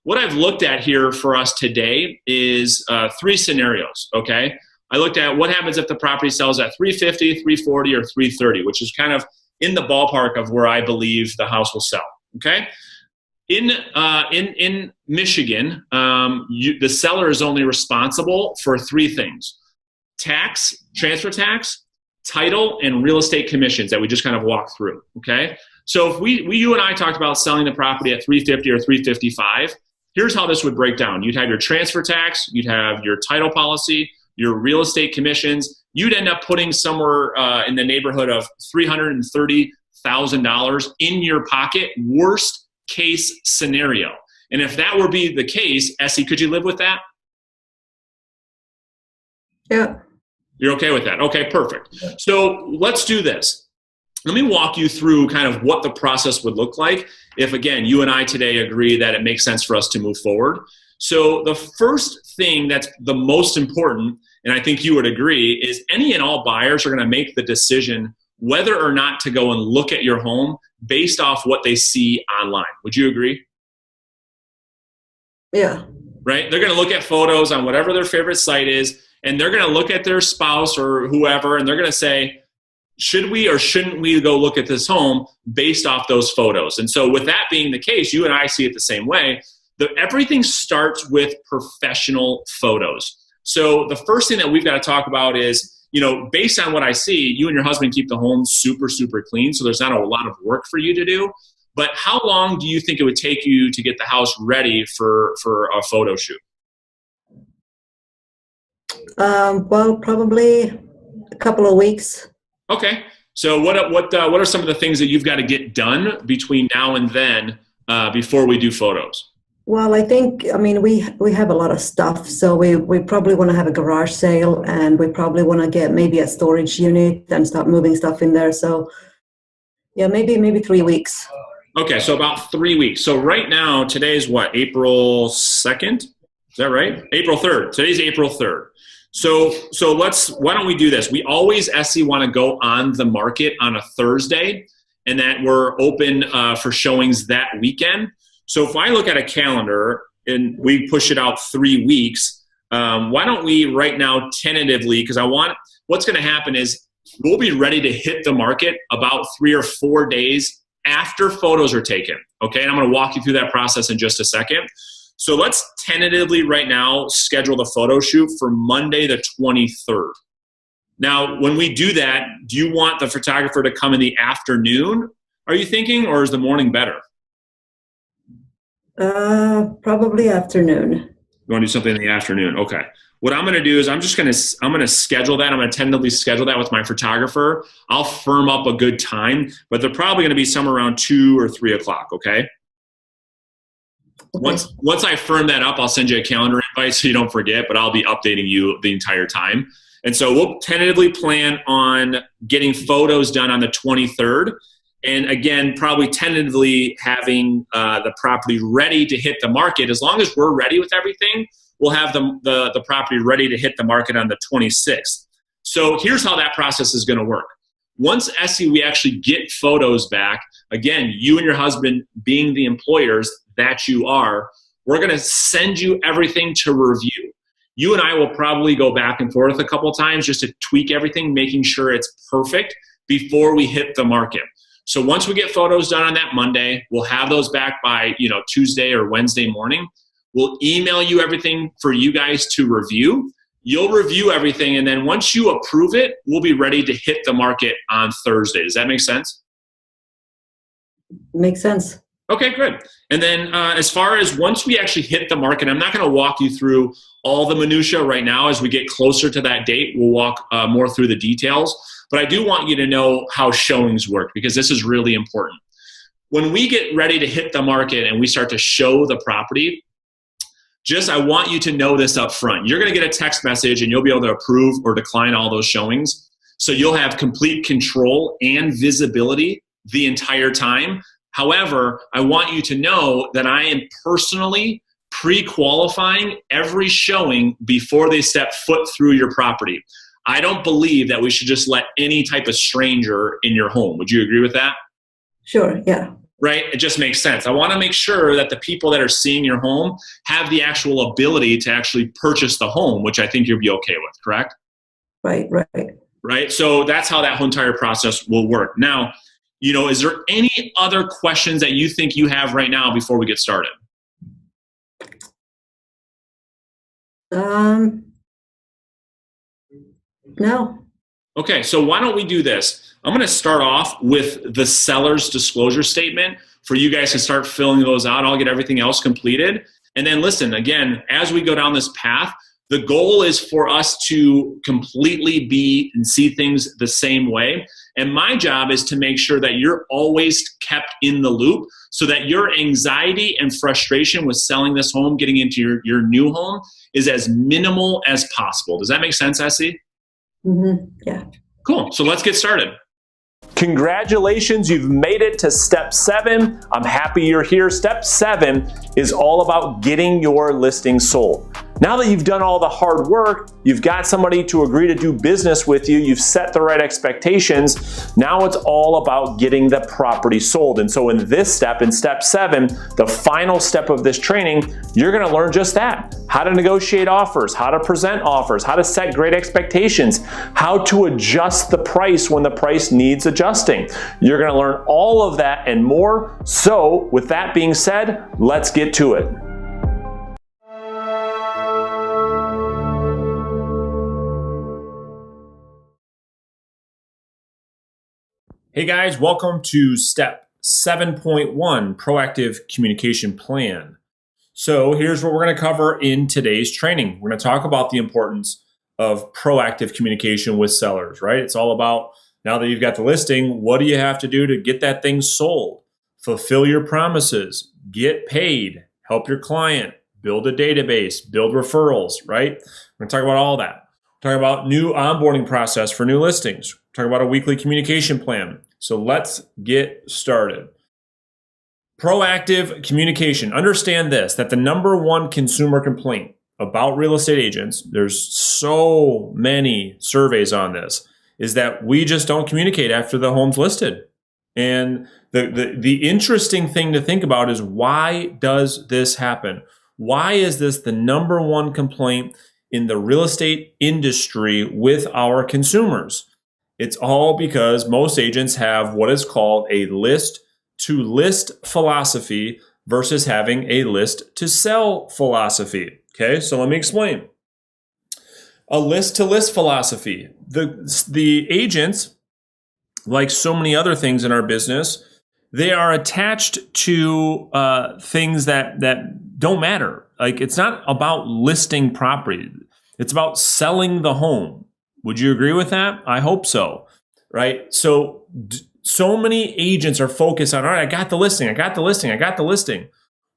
What I've looked at here for us today is three scenarios, okay? I looked at what happens if the property sells at 350, 340, or 330, which is kind of in the ballpark of where I believe the house will sell, okay? In Michigan, the seller is only responsible for three things: tax, transfer tax, title, and real estate commissions that we just kind of walked through, okay? So if you and I talked about selling the property at 350 or 355, here's how this would break down. You'd have your transfer tax, you'd have your title policy, your real estate commissions. You'd end up putting somewhere in the neighborhood of $330,000 in your pocket, worst case scenario. And if that were be the case, Essie, could you live with that? Yeah. You're okay with that? Okay, perfect. So let's do this. Let me walk you through kind of what the process would look like if, again, you and I today agree that it makes sense for us to move forward. So the first thing that's the most important, and I think you would agree, is any and all buyers are going to make the decision whether or not to go and look at your home based off what they see online. Would you agree? Yeah. Right? They're going to look at photos on whatever their favorite site is, and they're going to look at their spouse or whoever, and they're going to say, should we or shouldn't we go look at this home based off those photos? And so with that being the case, you and I see it the same way. Everything starts with professional photos. So the first thing that we've got to talk about is, based on what I see, you and your husband keep the home super, super clean, so there's not a lot of work for you to do. But how long do you think it would take you to get the house ready for a photo shoot? Well, probably a couple of weeks. Okay. So what are some of the things that you've got to get done between now and then before we do photos? Well, I mean, we have a lot of stuff, so we probably want to have a garage sale, and we probably want to get maybe a storage unit and start moving stuff in there. So yeah, maybe 3 weeks. Okay, so about 3 weeks. So right now, today's what, April 2nd? Is that right? April 3rd. Today's April 3rd. So why don't we do this? We always, Essie, want to go on the market on a Thursday, and that we're open for showings that weekend. So if I look at a calendar and we push it out 3 weeks, why don't we right now tentatively, because what's going to happen is we'll be ready to hit the market about 3 or 4 days after photos are taken. Okay, and I'm going to walk you through that process in just a second. So let's tentatively right now schedule the photo shoot for Monday the 23rd. Now, when we do that, do you want the photographer to come in the afternoon, are you thinking, or is the morning better? Probably afternoon. You want to do something in the afternoon? Okay. What I'm going to do is I'm going to schedule that. I'm going to tentatively schedule that with my photographer. I'll firm up a good time, but they're probably going to be somewhere around 2 or 3 o'clock. Okay. Once I firm that up, I'll send you a calendar invite so you don't forget, but I'll be updating you the entire time. And so we'll tentatively plan on getting photos done on the 23rd. And again, probably tentatively having the property ready to hit the market. As long as we're ready with everything, we'll have the property ready to hit the market on the 26th. So here's how that process is going to work. Once, Essie, we actually get photos back, again, you and your husband being the employers that you are, we're going to send you everything to review. You and I will probably go back and forth a couple of times just to tweak everything, making sure it's perfect before we hit the market. So once we get photos done on that Monday, we'll have those back by Tuesday or Wednesday morning. We'll email you everything for you guys to review. You'll review everything, and then once you approve it, we'll be ready to hit the market on Thursday. Does that make sense? Makes sense. Okay, good. And then as far as once we actually hit the market, I'm not going to walk you through all the minutia right now. As we get closer to that date, we'll walk more through the details. But I do want you to know how showings work, because this is really important. When we get ready to hit the market and we start to show the property, I want you to know this up front. You're going to get a text message and you'll be able to approve or decline all those showings. So you'll have complete control and visibility the entire time. However, I want you to know that I am personally pre-qualifying every showing before they step foot through your property. I don't believe that we should just let any type of stranger in your home. Would you agree with that? Sure, yeah. Right? It just makes sense. I want to make sure that the people that are seeing your home have the actual ability to actually purchase the home, which I think you'll be okay with, correct? Right. Right? So that's how that whole entire process will work. Now, is there any other questions that you think you have right now before we get started? No. Okay, so why don't we do this? I'm going to start off with the seller's disclosure statement for you guys to start filling those out. I'll get everything else completed. And then listen, again, as we go down this path, the goal is for us to completely be and see things the same way. And my job is to make sure that you're always kept in the loop so that your anxiety and frustration with selling this home, getting into your new home, is as minimal as possible. Does that make sense, Essie? Yeah. Cool. So let's get started. Congratulations, you've made it to step 7. I'm happy you're here. Step 7 is all about getting your listing sold. Now that you've done all the hard work, you've got somebody to agree to do business with you, you've set the right expectations, now it's all about getting the property sold. And so in this step, in step 7, the final step of this training, you're gonna learn just that. How to negotiate offers, how to present offers, how to set great expectations, how to adjust the price when the price needs adjusting. You're gonna learn all of that and more. So with that being said, let's get to it. Hey guys, welcome to step 7.1, proactive communication plan. So here's what we're going to cover in today's training. We're going to talk about the importance of proactive communication with sellers, right? It's all about, now that you've got the listing, what do you have to do to get that thing sold? Fulfill your promises, get paid, help your client, build a database, build referrals, right? We're going to talk about all that. We're talking about new onboarding process for new listings. We're talking about a weekly communication plan. So let's get started. Proactive communication. Understand this, that the number one consumer complaint about real estate agents, there's so many surveys on this, is that we just don't communicate after the home's listed. And the interesting thing to think about is, why does this happen? Why is this the number one complaint in the real estate industry with our consumers? It's all because most agents have what is called a list to list philosophy versus having a list to sell philosophy. Okay, so let me explain. A list to list philosophy. The agents, like so many other things in our business, they are attached to things that don't matter. Like, it's not about listing property. It's about selling the home. Would you agree with that? I hope so, right? So many agents are focused on, all right, I got the listing, I got the listing, I got the listing.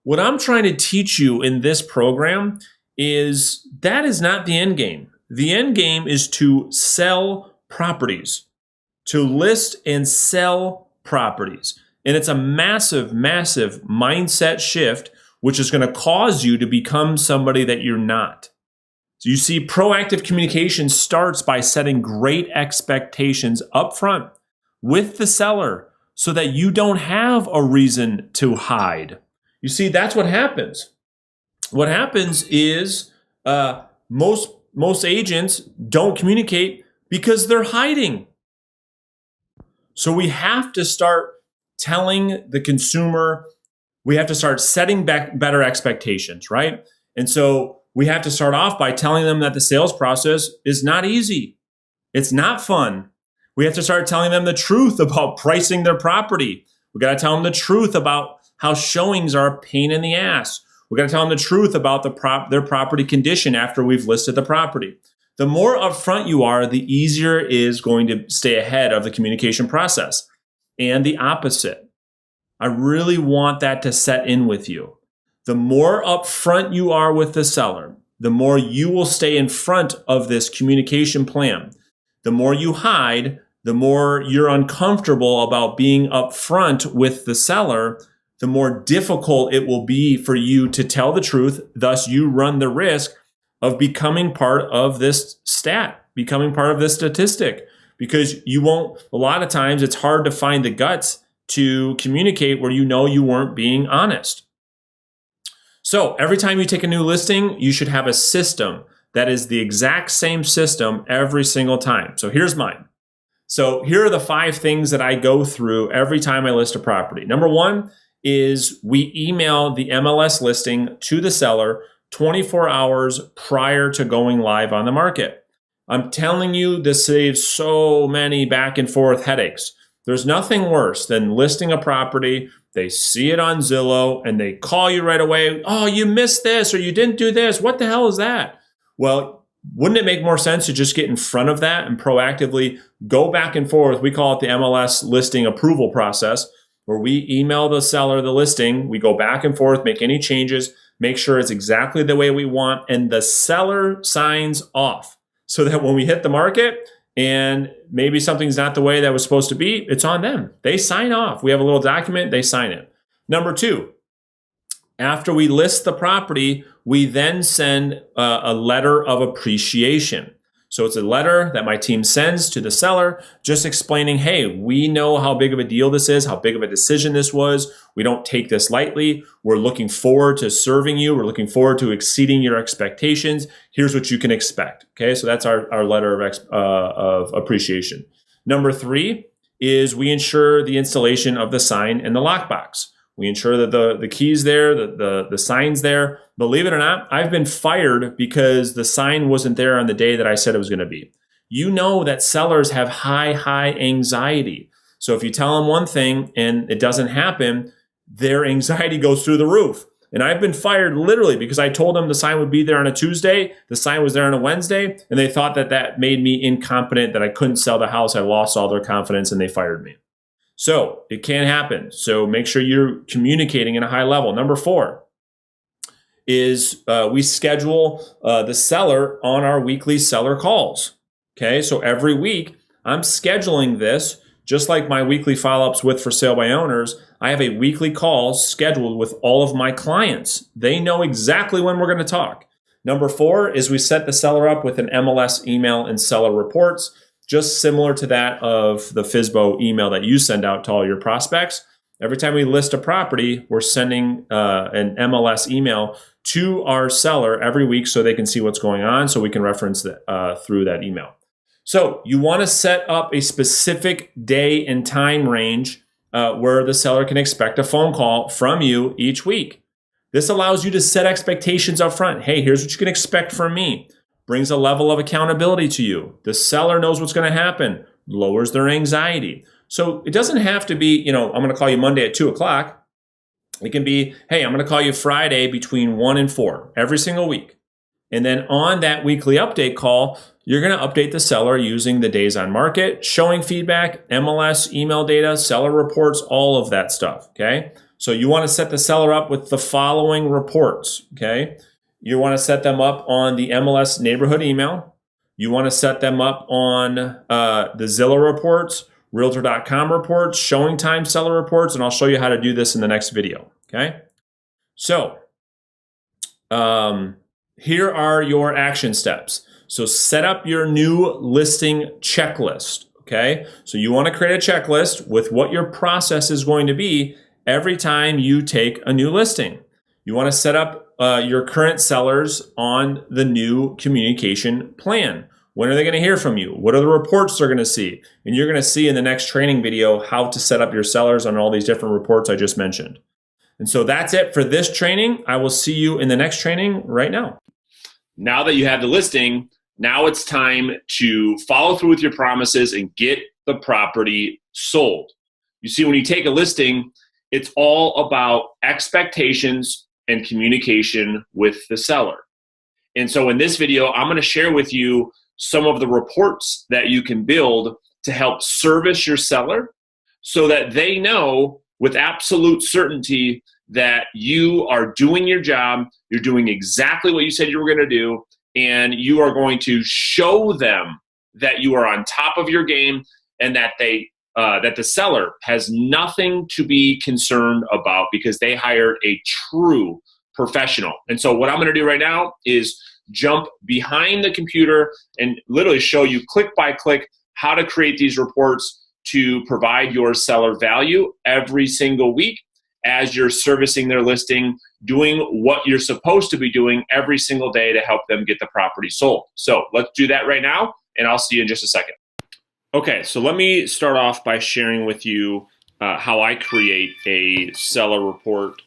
What I'm trying to teach you in this program is that is not the end game. The end game is to sell properties, to list and sell properties. And it's a massive, massive mindset shift, which is going to cause you to become somebody that you're not. So you see, proactive communication starts by setting great expectations up front with the seller so that you don't have a reason to hide. You see, that's what happens. What happens is most agents don't communicate because they're hiding. So we have to start telling the consumer, we have to start setting back better expectations, right? And so we have to start off by telling them that the sales process is not easy. It's not fun. We have to start telling them the truth about pricing their property. We got to tell them the truth about how showings are a pain in the ass. We got to tell them the truth about their property condition after we've listed the property. The more upfront you are, the easier it is going to stay ahead of the communication process. And the opposite. I really want that to set in with you. The more upfront you are with the seller, the more you will stay in front of this communication plan. The more you hide, the more you're uncomfortable about being upfront with the seller, the more difficult it will be for you to tell the truth. Thus, you run the risk of becoming part of this stat, becoming part of this statistic, because you won't, a lot of times it's hard to find the guts to communicate where you know you weren't being honest. So every time you take a new listing, you should have a system that is the exact same system every single time. So here's mine. So here are the 5 things that I go through every time I list a property. Number 1 is we email the MLS listing to the seller 24 hours prior to going live on the market. I'm telling you, this saves so many back and forth headaches. There's nothing worse than listing a property they see it on Zillow, and they call you right away. Oh, you missed this, or you didn't do this. What the hell is that? Well, wouldn't it make more sense to just get in front of that and proactively go back and forth? We call it the MLS listing approval process, where we email the seller the listing. We go back and forth, make any changes, make sure it's exactly the way we want, and the seller signs off, so that when we hit the market and maybe something's not the way that was supposed to be, it's on them. They sign off. We have a little document, they sign it. Number two, after we list the property, we then send a letter of appreciation. So it's a letter that my team sends to the seller just explaining, hey, we know how big of a deal this is, how big of a decision this was. We don't take this lightly. We're looking forward to serving you. We're looking forward to exceeding your expectations. Here's what you can expect. Okay, so that's our letter of appreciation. Number three is we ensure the installation of the sign and the lockbox. We ensure that the key's there, the sign's there. Believe it or not, I've been fired because the sign wasn't there on the day that I said it was going to be. You know that sellers have high anxiety. So if you tell them one thing and it doesn't happen, their anxiety goes through the roof. And I've been fired literally because I told them the sign would be there on a Tuesday. The sign was there on a Wednesday. And they thought that made me incompetent, that I couldn't sell the house. I lost all their confidence and they fired me. So it can happen. So make sure you're communicating at a high level. Number four is we schedule the seller on our weekly seller calls. Okay, so every week I'm scheduling this, just like my weekly follow-ups with For Sale by Owners. I have a weekly call scheduled with all of my clients. They know exactly when we're going to talk. Number four is we set the seller up with an MLS email and seller reports, just similar to that of the FSBO email that you send out to all your prospects. Every time we list a property, we're sending an MLS email to our seller every week so they can see what's going on, so we can reference that through that email. So you want to set up a specific day and time range where the seller can expect a phone call from you each week. This allows you to set expectations up front. Hey, here's what you can expect from me. Brings a level of accountability to you. The seller knows what's going to happen, lowers their anxiety. So it doesn't have to be, I'm going to call you Monday at 2:00. It can be, hey, I'm going to call you Friday between 1 and 4 every single week. And then on that weekly update call, you're going to update the seller using the days on market, showing feedback, MLS, email data, seller reports, all of that stuff. Okay. So you want to set the seller up with the following reports. Okay. You want to set them up on the MLS neighborhood email. You want to set them up on the Zillow reports, realtor.com reports, showing time seller reports, and I'll show you how to do this in the next video. Okay. So here are your action steps. So set up your new listing checklist. Okay. So you want to create a checklist with what your process is going to be every time you take a new listing. You want to set up your current sellers on the new communication plan. When are they going to hear from you? What are the reports they're going to see? And you're going to see in the next training video how to set up your sellers on all these different reports I just mentioned. And so that's it for this training. I will see you in the next training right now. Now that you have the listing, now it's time to follow through with your promises and get the property sold. You see, when you take a listing, it's all about expectations and communication with the seller. And so in this video, I'm going to share with you some of the reports that you can build to help service your seller so that they know with absolute certainty that you are doing your job, you're doing exactly what you said you were going to do, and you are going to show them that you are on top of your game and that that the seller has nothing to be concerned about because they hired a true professional. And so what I'm going to do right now is jump behind the computer and literally show you click by click how to create these reports to provide your seller value every single week as you're servicing their listing, doing what you're supposed to be doing every single day to help them get the property sold. So let's do that right now, and I'll see you in just a second. Okay, so let me start off by sharing with you how I create a seller report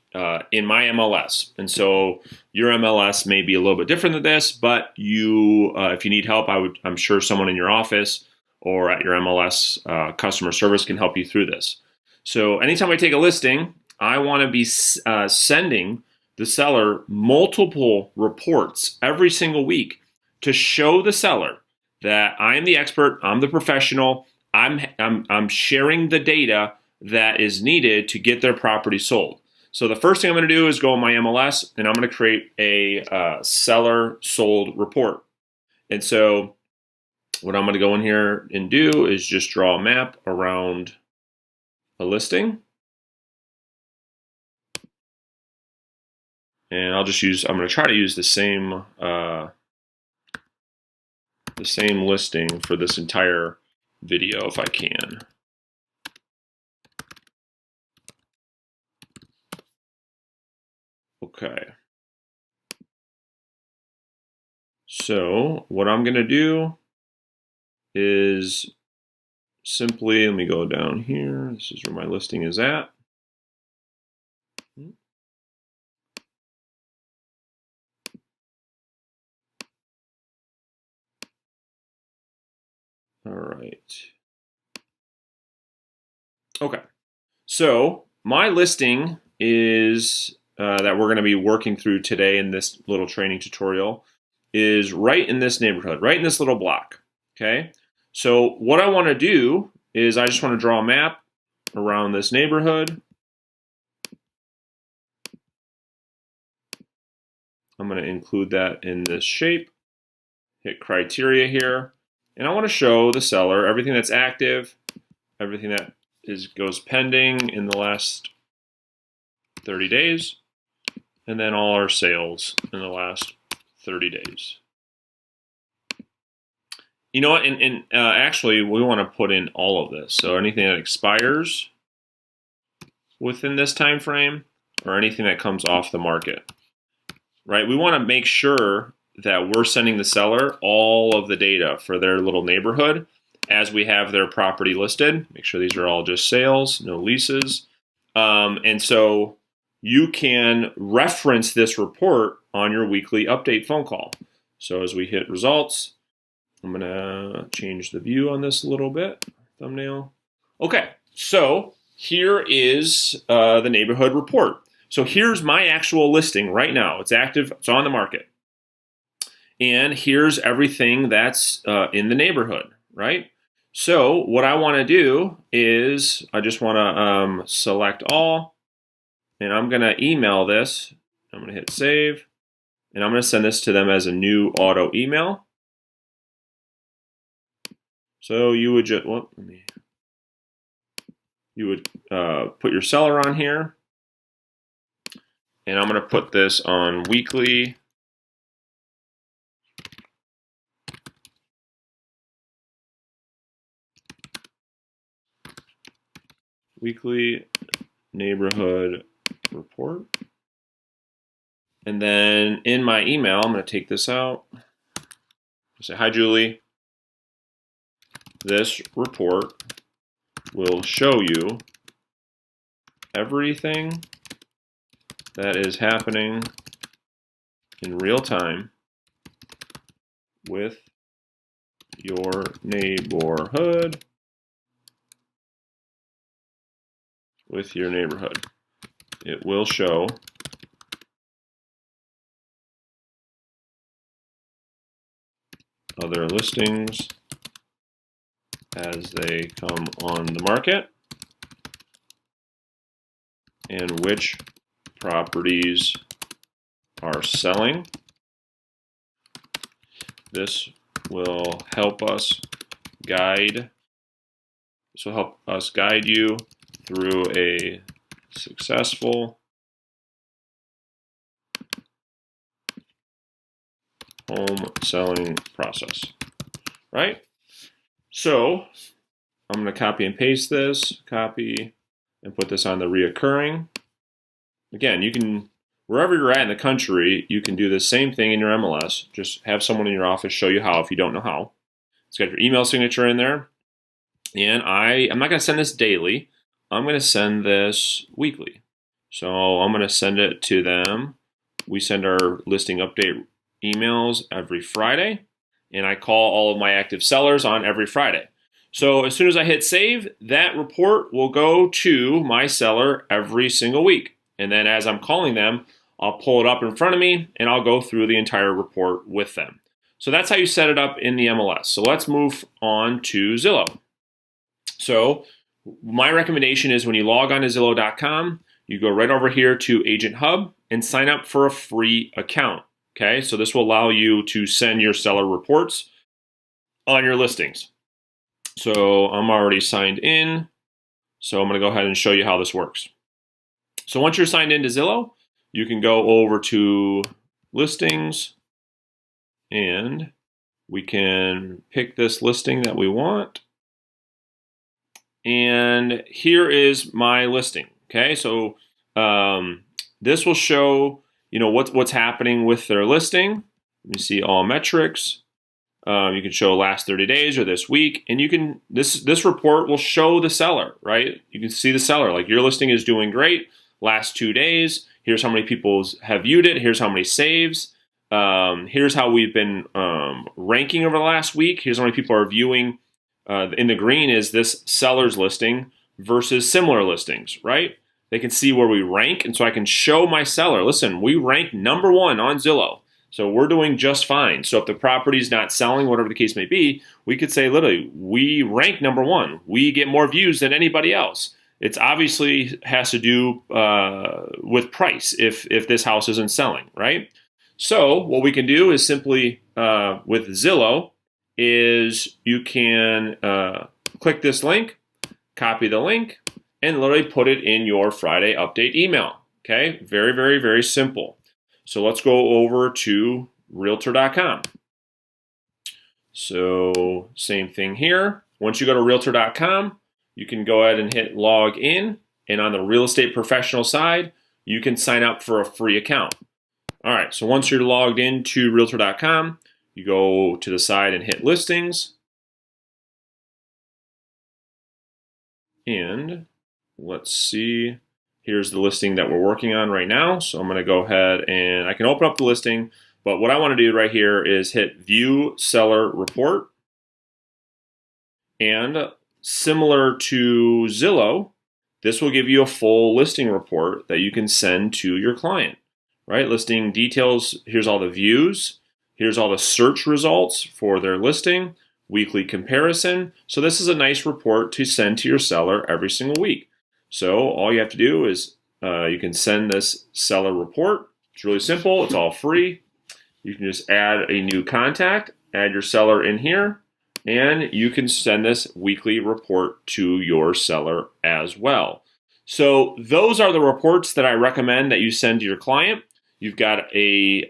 in my MLS. And so your MLS may be a little bit different than this, but if you need help, I'm sure someone in your office or at your MLS customer service can help you through this. So anytime I take a listing, I want to be sending the seller multiple reports every single week to show the seller that I'm the expert, I'm the professional, I'm sharing the data that is needed to get their property sold. So the first thing I'm going to do is go on my MLS and I'm going to create a seller sold report. And so what I'm going to go in here and do is just draw a map around a listing. And I'm going to try to use the same listing for this entire video if I can. Okay. So what I'm going to do is simply, let me go down here. This is where my listing is at. All right. Okay. So my listing is that we're going to be working through today in this little training tutorial is right in this neighborhood, right in this little block. Okay. So what I want to do is I just want to draw a map around this neighborhood. I'm going to include that in this shape. Hit criteria here. And I want to show the seller everything that's active, everything that goes pending in the last 30 days, and then all our sales in the last 30 days. You know what, and actually we want to put in all of this. So anything that expires within this time frame or anything that comes off the market, right? We want to make sure that we're sending the seller all of the data for their little neighborhood as we have their property listed. Make sure these are all just sales, no leases. And so you can reference this report on your weekly update phone call. So as we hit results, I'm going to change the view on this a little bit, thumbnail. Okay, so here is the neighborhood report. So here's my actual listing right now. It's active, it's on the market. And here's everything that's in the neighborhood, right? So what I want to do is I just want to select all, and I'm going to email this. I'm going to hit save, and I'm going to send this to them as a new auto email. So you would just, put your seller on here, and I'm going to put this on weekly neighborhood report. And then in my email, I'm going to take this out. Say, hi, Julie. This report will show you everything that is happening in real time with your neighborhood. It will show other listings as they come on the market and which properties are selling. This will help us guide you through a successful home selling process, right? So I'm going to copy and paste this, copy and put this on the reoccurring. Again, you can, wherever you're at in the country, you can do the same thing in your MLS. Just have someone in your office show you how if you don't know how. It's got your email signature in there. And I'm not going to send this daily. I'm going to send this weekly. So I'm going to send it to them. We send our listing update emails every Friday, and I call all of my active sellers on every Friday. So as soon as I hit save, that report will go to my seller every single week. And then as I'm calling them, I'll pull it up in front of me and I'll go through the entire report with them. So that's how you set it up in the MLS. So let's move on to Zillow. So my recommendation is when you log on to Zillow.com, you go right over here to Agent Hub and sign up for a free account. Okay, so this will allow you to send your seller reports on your listings. So I'm already signed in. So I'm going to go ahead and show you how this works. So once you're signed into Zillow, you can go over to listings and we can pick this listing that we want. And here is my listing. Okay, so this will show what's happening with their listing. Let me see all metrics. You can show last 30 days or this week, and you can this report will show the seller, right? You can see the seller, like your listing is doing great. Last 2 days, here's how many people have viewed it. Here's how many saves. Here's how we've been ranking over the last week. Here's how many people are viewing. In the green is this seller's listing versus similar listings, right? They can see where we rank, and so I can show my seller, listen, we rank #1 on Zillow. So we're doing just fine. So if the property's not selling, whatever the case may be, we could say literally, we rank #1. We get more views than anybody else. It's obviously has to do with price if this house isn't selling, right? So what we can do is simply with Zillow is you can click this link, copy the link, and literally put it in your Friday update email. Okay, very, very, very simple. So let's go over to realtor.com. So same thing here. Once you go to realtor.com, you can go ahead and hit log in. And on the real estate professional side, you can sign up for a free account. All right, so once you're logged into realtor.com, you go to the side and hit listings. And let's see. Here's the listing that we're working on right now. So I'm going to go ahead and I can open up the listing. But what I want to do right here is hit View Seller Report. And similar to Zillow, this will give you a full listing report that you can send to your client. Right? Listing details. Here's all the views. Here's all the search results for their listing. Weekly comparison. So this is a nice report to send to your seller every single week. So all you have to do is you can send this seller report. It's really simple. It's all free. You can just add a new contact, add your seller in here, and you can send this weekly report to your seller as well. So those are the reports that I recommend that you send to your client. You've got a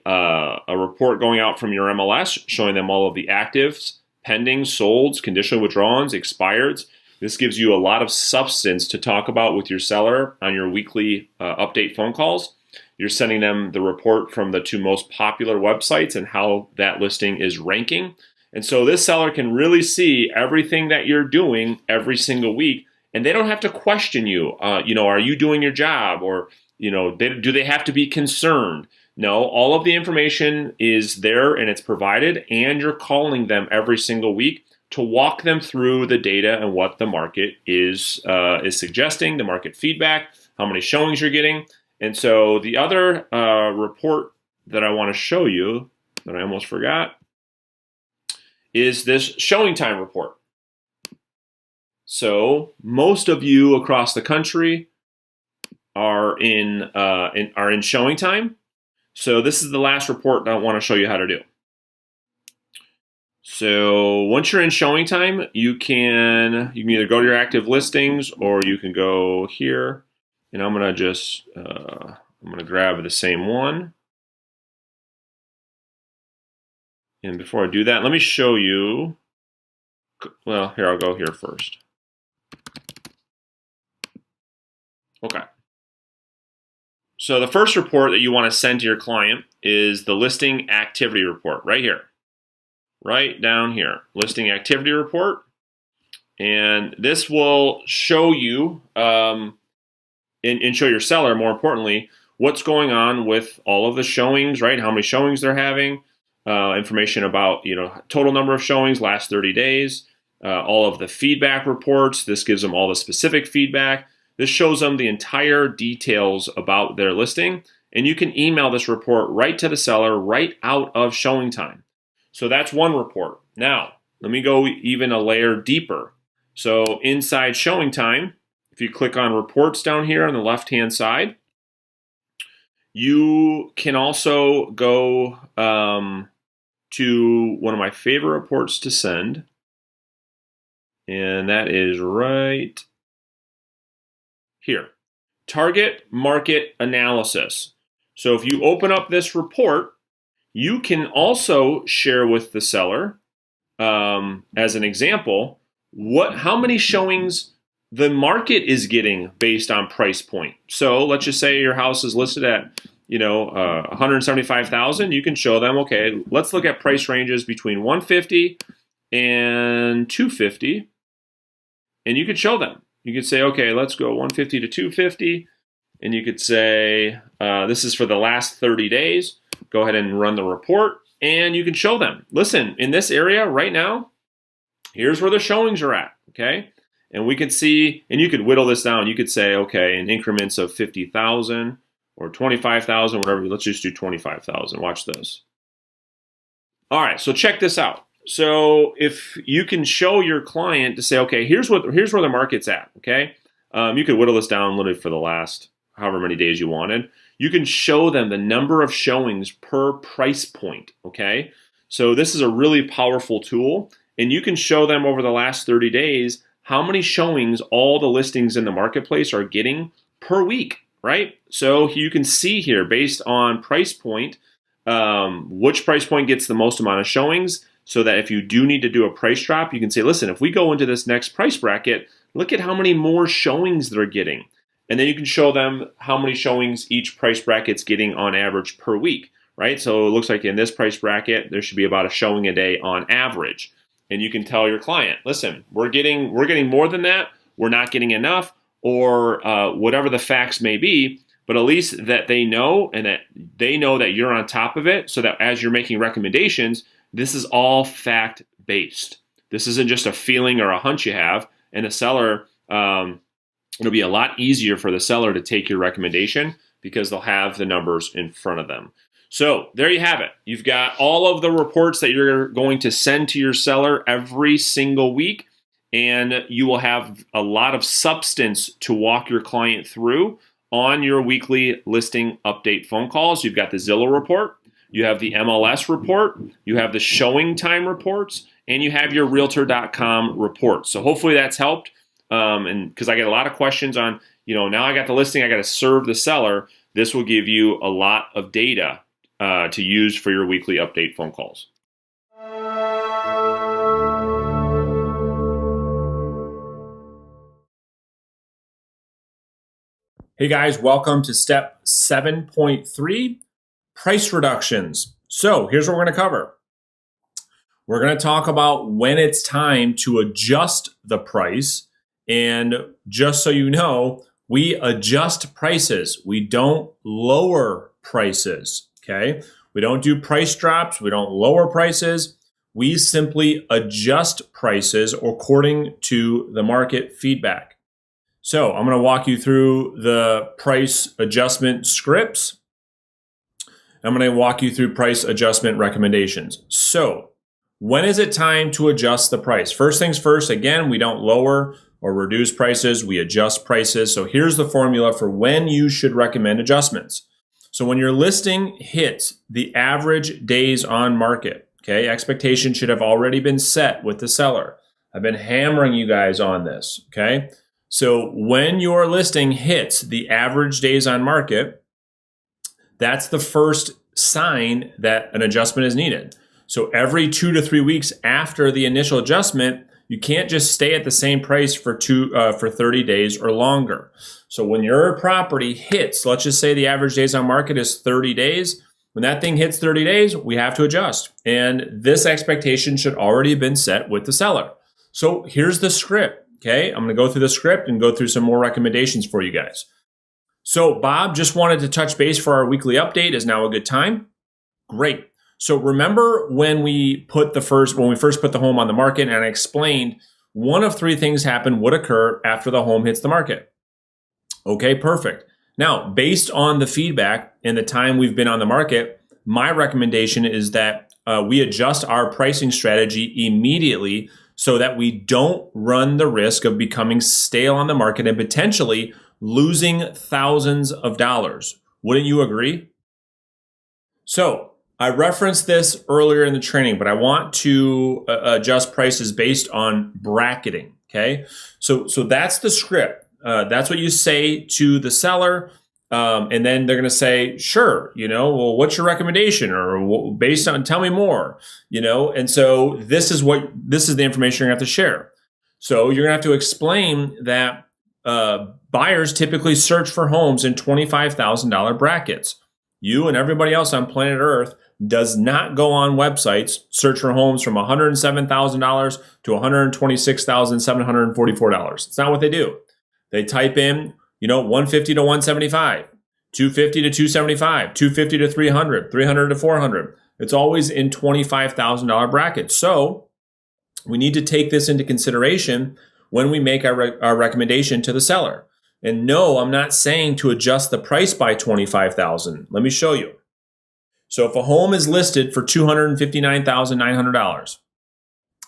report going out from your MLS showing them all of the actives, pendings, solds, conditional withdrawals, expireds. This gives you a lot of substance to talk about with your seller on your weekly update phone calls. You're sending them the report from the 2 most popular websites and how that listing is ranking. And so this seller can really see everything that you're doing every single week, and they don't have to question you. Are you doing your job? Or, do they have to be concerned? No, all of the information is there and it's provided, and you're calling them every single week to walk them through the data and what the market is suggesting, the market feedback, how many showings you're getting. And so the other report that I want to show you that I almost forgot is this showing time report. So most of you across the country are in showing time. So this is the last report that I want to show you how to do. So once you're in showing time, you can either go to your active listings or you can go here. And I'm gonna just grab the same one. And before I do that, let me show you. Well, here, I'll go here first. Okay. So the first report that you want to send to your client is the listing activity report right here. Right down here, listing activity report. And this will show you, and show your seller, more importantly, what's going on with all of the showings, right? How many showings they're having, information about, total number of showings, last 30 days, all of the feedback reports. This gives them all the specific feedback. This shows them the entire details about their listing, and you can email this report right to the seller right out of showing time. So that's one report. Now, let me go even a layer deeper. So inside showing time, if you click on reports down here on the left-hand side, you can also go to one of my favorite reports to send, and that is right here, target market analysis. So if you open up this report, you can also share with the seller, as an example, how many showings the market is getting based on price point. So let's just say your house is listed at 175,000. You can show them, okay, let's look at price ranges between 150 and 250, and you could show them. You could say, okay, let's go 150 to 250, and you could say, this is for the last 30 days. Go ahead and run the report, and you can show them, listen, in this area right now, here's where the showings are at, okay? And we could see, and you could whittle this down. You could say, okay, in increments of 50,000 or 25,000, whatever. Let's just do 25,000. Watch this. All right, so check this out. So if you can show your client to say, okay, here's where the market's at, okay? You could whittle this down literally for the last however many days you wanted. You can show them the number of showings per price point, okay? So this is a really powerful tool, and you can show them over the last 30 days how many showings all the listings in the marketplace are getting per week, right? So you can see here, based on price point, which price point gets the most amount of showings, so that if you do need to do a price drop, you can say, listen, if we go into this next price bracket, look at how many more showings they're getting. And then you can show them how many showings each price bracket's getting on average per week, right? So it looks like in this price bracket, there should be about a showing a day on average. And you can tell your client, listen, we're getting more than that, we're not getting enough, or whatever the facts may be, but at least that they know, and that they know that you're on top of it, so that as you're making recommendations, this is all fact-based. This isn't just a feeling or a hunch you have, and the seller, it'll be a lot easier for the seller to take your recommendation because they'll have the numbers in front of them. So there you have it. You've got all of the reports that you're going to send to your seller every single week, and you will have a lot of substance to walk your client through on your weekly listing update phone calls. You've got the Zillow report, you have the MLS report, you have the showing time reports, and you have your realtor.com report. So hopefully that's helped. And because I get a lot of questions on, now I got the listing, I got to serve the seller. This will give you a lot of data to use for your weekly update phone calls. Hey guys, welcome to step 7.3, price reductions. So here's what we're going to cover. We're going to talk about when it's time to adjust the price. And just so you know, we adjust prices. We don't lower prices, okay? We don't do price drops. We don't lower prices. We simply adjust prices according to the market feedback. So I'm going to walk you through the price adjustment scripts. I'm going to walk you through price adjustment recommendations. So when is it time to adjust the price? First things first, again, we don't lower or reduce prices, we adjust prices. So here's the formula for when you should recommend adjustments. So when your listing hits the average days on market, okay, expectation should have already been set with the seller. I've been hammering you guys on this, okay? So when your listing hits the average days on market, that's the first sign that an adjustment is needed. So every 2 to 3 weeks after the initial adjustment, you can't just stay at the same price for 30 days or longer. So when your property hits, let's just say the average days on market is 30 days. When that thing hits 30 days, we have to adjust. And this expectation should already have been set with the seller. So here's the script. Okay, I'm going to go through the script and go through some more recommendations for you guys. So Bob just wanted to touch base for our weekly update. Is now a good time? Great. So remember when we first put the home on the market, and I explained one of three things would occur after the home hits the market. Okay, perfect. Now, based on the feedback and the time we've been on the market, my recommendation is that we adjust our pricing strategy immediately so that we don't run the risk of becoming stale on the market and potentially losing thousands of dollars. Wouldn't you agree? So, I referenced this earlier in the training, but I want to adjust prices based on bracketing, okay? So that's the script. That's what you say to the seller. And then they're going to say, sure, well, what's your recommendation? Or based on, tell me more, And so this is the information you're going to have to share. So you're going to have to explain that buyers typically search for homes in $25,000 brackets. You and everybody else on planet Earth does not go on websites, search for homes from $107,000 to $126,744. It's not what they do. They type in, 150 to 175, 250 to 275, 250 to 300, 300 to 400. It's always in $25,000 brackets. So we need to take this into consideration when we make our recommendation to the seller. And no, I'm not saying to adjust the price by $25,000. Let me show you. So if a home is listed for $259,900,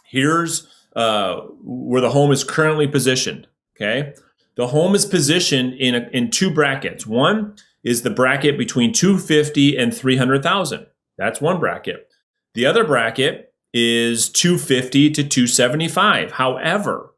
here's where the home is currently positioned, okay? The home is positioned in two brackets. One is the bracket between $250,000 and $300,000. That's one bracket. The other bracket is $250,000 to $275,000. However,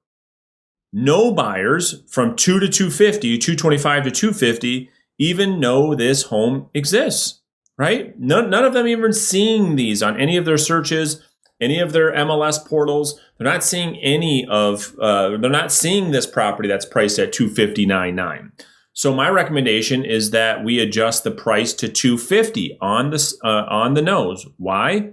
no buyers from $2 to $250,000, $225,000 to $250,000 even know this home exists, right? None of them even seeing these on any of their searches, any of their MLS portals. They're not seeing they're not seeing this property that's priced at $250,990. So my recommendation is that we adjust the price to $250,000 on the nose. Why?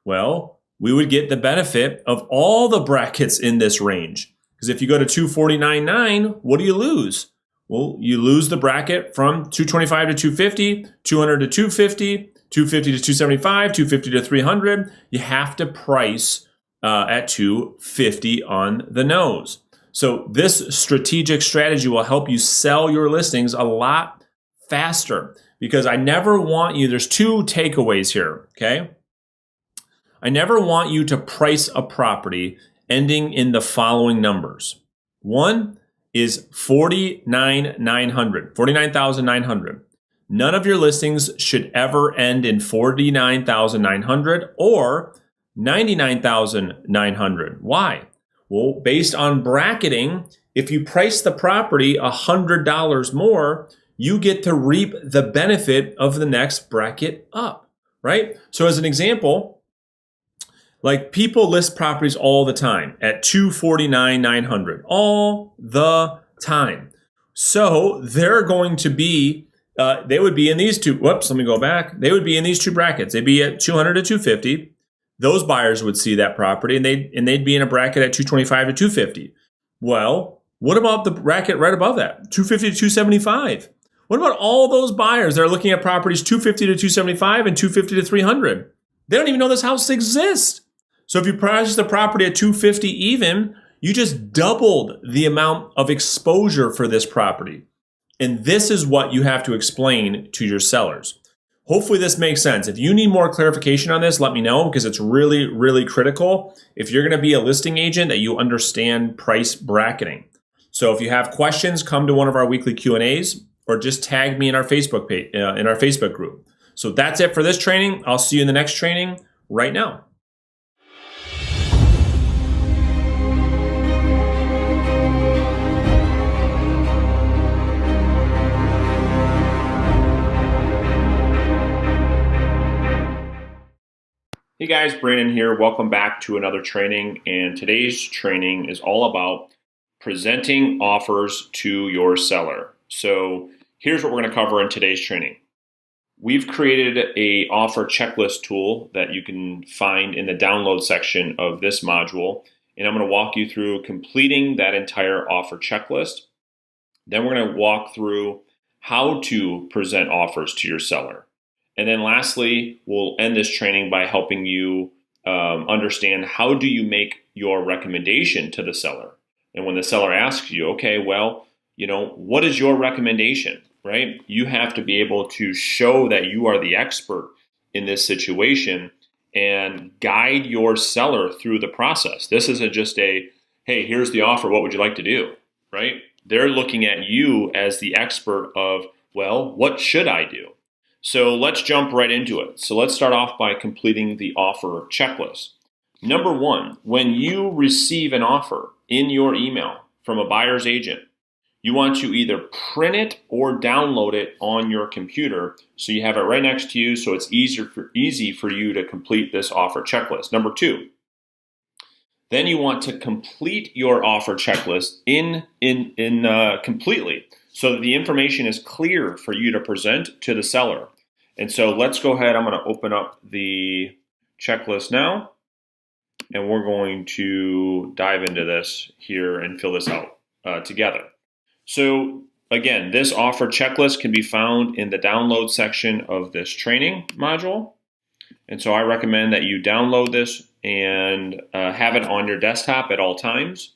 Well, we would get the benefit of all the brackets in this range. Because if you go to $249,990, what do you lose? Well, you lose the bracket from $225,000 to $250,000, $200,000 to $250,000, $250,000 to $275,000, $250,000 to $300,000. You have to price at $250,000 on the nose. So this strategic strategy will help you sell your listings a lot faster, because I never want you, there's two takeaways here, okay? I never want you to price a property ending in the following numbers. One is $49,900. None of your listings should ever end in $49,900 or $99,900. Why? Well, based on bracketing, if you price the property $100 more, you get to reap the benefit of the next bracket up, right? So as an example, like people list properties all the time at $249,900, all the time. So they're going to be, they would be in these two, whoops, let me go back. They would be in these two brackets. They'd be at $200 to $250. Those buyers would see that property and they'd be in a bracket at $225 to $250. Well, what about the bracket right above that? $250 to $275. What about all those buyers that are looking at properties $250 to $275 and $250 to $300? They don't even know this house exists. So if you price the property at $250 even, you just doubled the amount of exposure for this property. And this is what you have to explain to your sellers. Hopefully this makes sense. If you need more clarification on this, let me know, because it's really, really critical if you're going to be a listing agent that you understand price bracketing. So if you have questions, come to one of our weekly Q&As or just tag me in our Facebook page, in our Facebook group. So that's it for this training. I'll see you in the next training right now. Hey guys, Brandon here. Welcome back to another training. And today's training is all about presenting offers to your seller. So here's what we're going to cover in today's training. We've created an offer checklist tool that you can find in the download section of this module. And I'm going to walk you through completing that entire offer checklist. Then we're going to walk through how to present offers to your seller. And then lastly, we'll end this training by helping you understand how do you make your recommendation to the seller. And when the seller asks you, okay, well, what is your recommendation, right? You have to be able to show that you are the expert in this situation and guide your seller through the process. This isn't just hey, here's the offer, what would you like to do, right? They're looking at you as the expert of, well, what should I do? So let's jump right into it. So let's start off by completing the offer checklist. Number one, when you receive an offer in your email from a buyer's agent, you want to either print it or download it on your computer so you have it right next to you so it's easy for you to complete this offer checklist. Number two, then you want to complete your offer checklist completely so that the information is clear for you to present to the seller. And so let's go ahead. I'm going to open up the checklist now, and we're going to dive into this here and fill this out together. So again, this offer checklist can be found in the download section of this training module. And so I recommend that you download this and have it on your desktop at all times.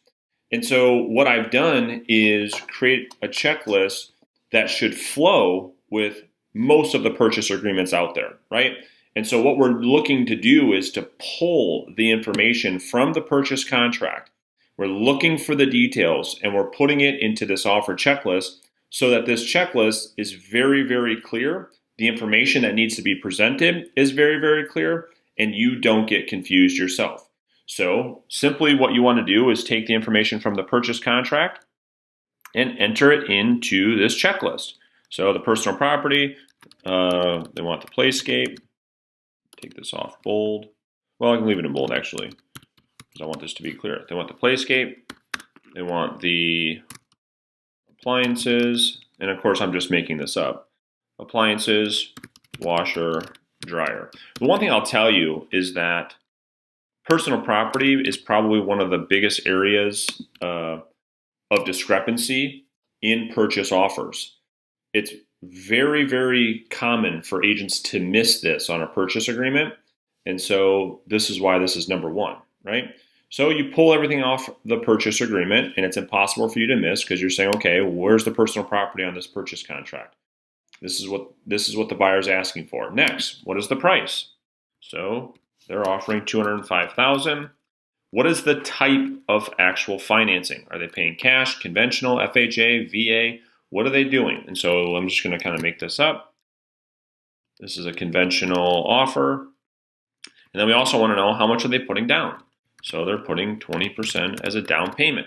And so what I've done is create a checklist that should flow with most of the purchase agreements out there, right? And so what we're looking to do is to pull the information from the purchase contract. We're looking for the details and we're putting it into this offer checklist so that this checklist is very, very clear. The information that needs to be presented is very, very clear, and you don't get confused yourself. So simply what you want to do is take the information from the purchase contract and enter it into this checklist. So the personal property, they want the playscape. Take this off bold. Well, I can leave it in bold actually, because I want this to be clear. They want the playscape. They want the appliances. And of course, I'm just making this up. Appliances, washer, dryer. The one thing I'll tell you is that personal property is probably one of the biggest areas of discrepancy in purchase offers. It's very, very common for agents to miss this on a purchase agreement. And so this is why this is number one, right? So you pull everything off the purchase agreement and it's impossible for you to miss because you're saying, okay, where's the personal property on this purchase contract? This is what the buyer's asking for. Next, what is the price? So they're offering $205,000. What is the type of actual financing? Are they paying cash, conventional, FHA, VA? What are they doing? And so I'm just going to kind of make this up. This is a conventional offer. And then we also want to know how much are they putting down? So they're putting 20% as a down payment.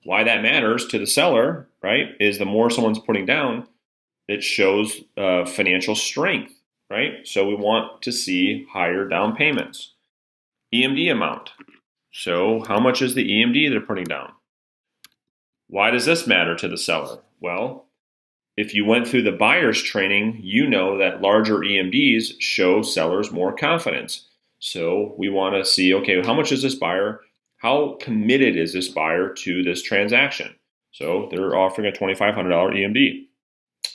Why that matters to the seller, right, is the more someone's putting down, it shows financial strength, right? So we want to see higher down payments. EMD amount. So how much is the EMD they're putting down? Why does this matter to the seller? Well, if you went through the buyer's training, you know that larger EMDs show sellers more confidence. So we want to see, okay, how much is this buyer? How committed is this buyer to this transaction? So they're offering a $2,500 EMD.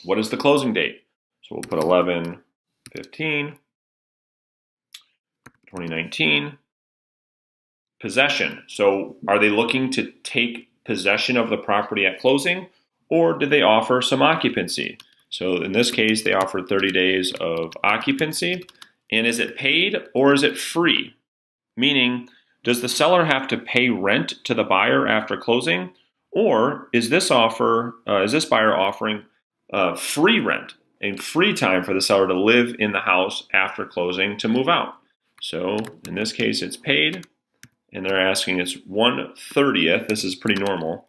What is the closing date? So we'll put 11/15/2019. Possession. So are they looking to take possession of the property at closing, or did they offer some occupancy? So in this case, they offered 30 days of occupancy. And is it paid or is it free? Meaning, does the seller have to pay rent to the buyer after closing, or is this buyer offering free rent and free time for the seller to live in the house after closing to move out? So in this case, it's paid, and they're asking it's 1/30. This is pretty normal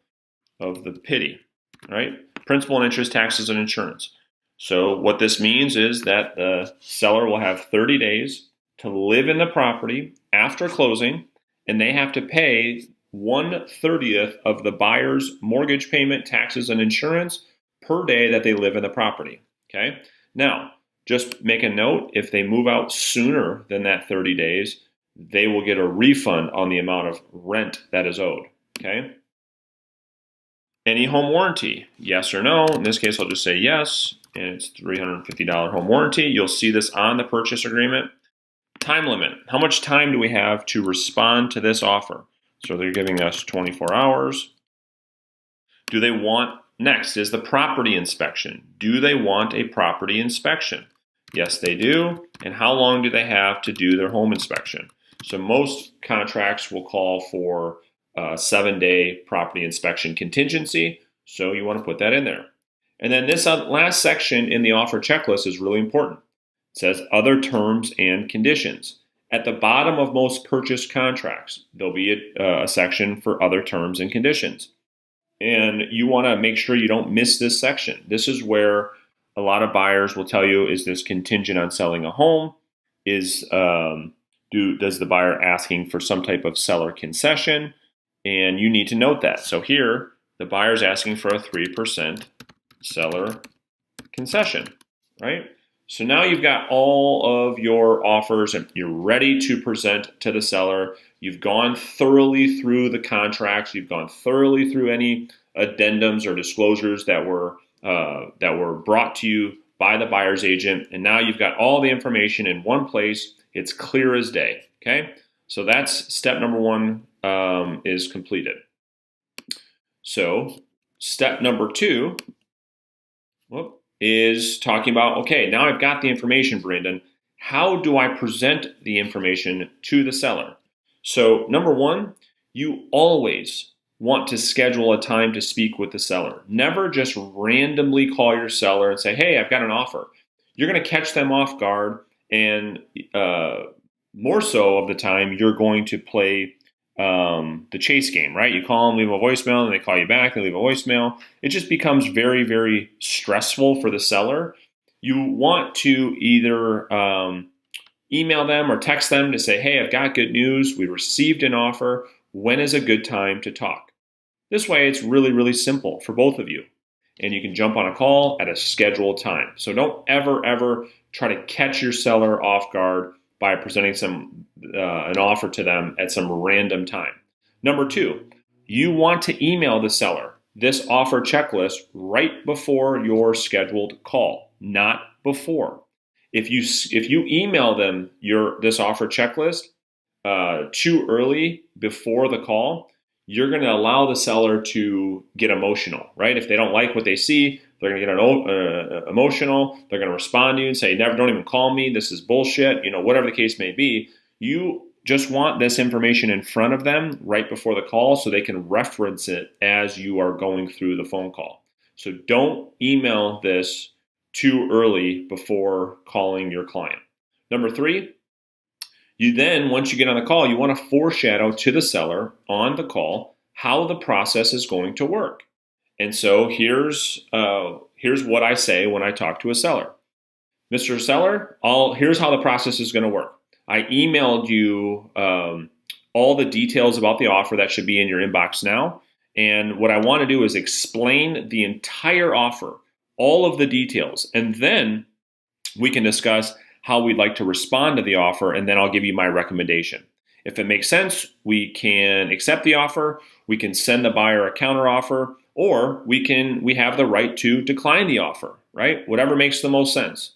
of the PITI, right? Principal and interest, taxes, and insurance. So what this means is that the seller will have 30 days to live in the property after closing, and they have to pay 1/30 of the buyer's mortgage payment, taxes, and insurance per day that they live in the property. Okay. Now, just make a note, if they move out sooner than that 30 days, they will get a refund on the amount of rent that is owed. Okay. Any home warranty? Yes or no? In this case, I'll just say yes, and it's $350 home warranty. You'll see this on the purchase agreement. Time limit. How much time do we have to respond to this offer? So they're giving us 24 hours. Do they want, next is the property inspection. Do they want a property inspection? Yes, they do. And how long do they have to do their home inspection? So most contracts will call for a 7-day property inspection contingency. So you want to put that in there. And then this last section in the offer checklist is really important. It says other terms and conditions. At the bottom of most purchase contracts, there'll be a section for other terms and conditions. And you want to make sure you don't miss this section. This is where a lot of buyers will tell you, is this contingent on selling a home? Does the buyer asking for some type of seller concession? And you need to note that. So here, the buyer's asking for a 3% seller concession, right? So now you've got all of your offers and you're ready to present to the seller. You've gone thoroughly through the contracts. You've gone thoroughly through any addendums or disclosures that were brought to you by the buyer's agent. And now you've got all the information in one place. It's clear as day, okay? So that's step number one is completed. So step number two, is talking about, okay, now I've got the information, Brandon. How do I present the information to the seller? So number one, you always want to schedule a time to speak with the seller. Never just randomly call your seller and say, hey, I've got an offer. You're going to catch them off guard, and more so of the time, you're going to play the chase game, right? You call them, leave a voicemail, and they call you back, they leave a voicemail. It just becomes very, very stressful for the seller. You want to either email them or text them to say, hey, I've got good news. We received an offer. When is a good time to talk? This way, it's really, really simple for both of you. And you can jump on a call at a scheduled time. So don't ever, ever try to catch your seller off guard by presenting an offer to them at some random time. Number two, you want to email the seller this offer checklist right before your scheduled call, not before. If you email them this offer checklist too early before the call, you're going to allow the seller to get emotional, right? If they don't like what they see, they're going to get emotional. They're going to respond to you and say, don't even call me. This is bullshit. Whatever the case may be. You just want this information in front of them right before the call so they can reference it as you are going through the phone call. So don't email this too early before calling your client. Number three, you then, once you get on the call, you want to foreshadow to the seller on the call how the process is going to work. And so here's what I say when I talk to a seller. Mr. Seller, here's how the process is going to work. I emailed you all the details about the offer that should be in your inbox now. And what I want to do is explain the entire offer, all of the details, and then we can discuss how we'd like to respond to the offer, and then I'll give you my recommendation. If it makes sense, we can accept the offer, we can send the buyer a counteroffer, or we have the right to decline the offer, right? Whatever makes the most sense.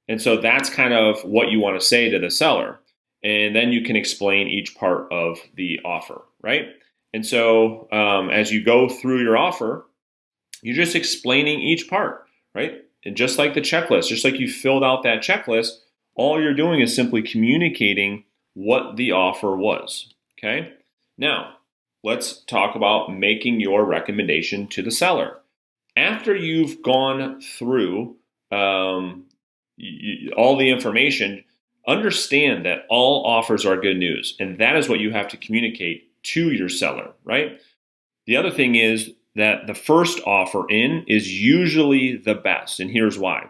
And so that's kind of what you want to say to the seller. And then you can explain each part of the offer, right? And so as you go through your offer, you're just explaining each part, right? And just like the checklist, just like you filled out that checklist, all you're doing is simply communicating what the offer was, okay? Now, let's talk about making your recommendation to the seller. After you've gone through all the information, understand that all offers are good news, and that is what you have to communicate to your seller, right? The other thing is that the first offer in is usually the best, and here's why.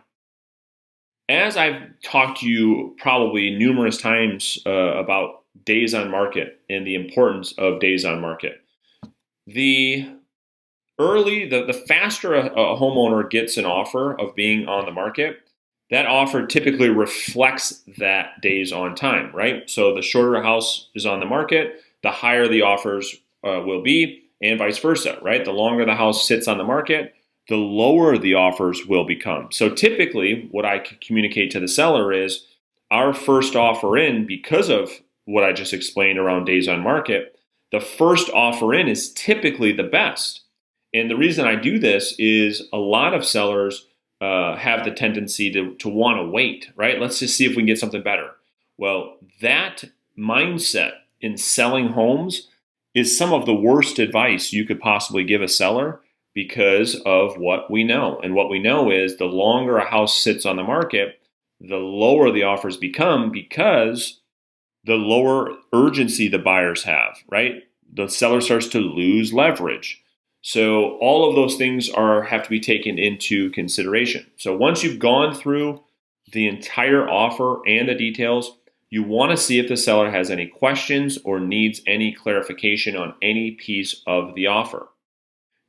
As I've talked to you probably numerous times about days on market and the importance of days on market, the faster a homeowner gets an offer of being on the market, that offer typically reflects that days on time, right? So the shorter a house is on the market, the higher the offers will be, and vice versa, right? The longer the house sits on the market, the lower the offers will become. So typically what I communicate to the seller is, our first offer in, because of what I just explained around days on market, the first offer in is typically the best. And the reason I do this is a lot of sellers have the tendency to want to wait, right? Let's just see if we can get something better. Well, that mindset in selling homes is some of the worst advice you could possibly give a seller because of what we know. And what we know is the longer a house sits on the market, the lower the offers become, because the lower urgency the buyers have, right? The seller starts to lose leverage. So all of those things have to be taken into consideration. So once you've gone through the entire offer and the details, you want to see if the seller has any questions or needs any clarification on any piece of the offer.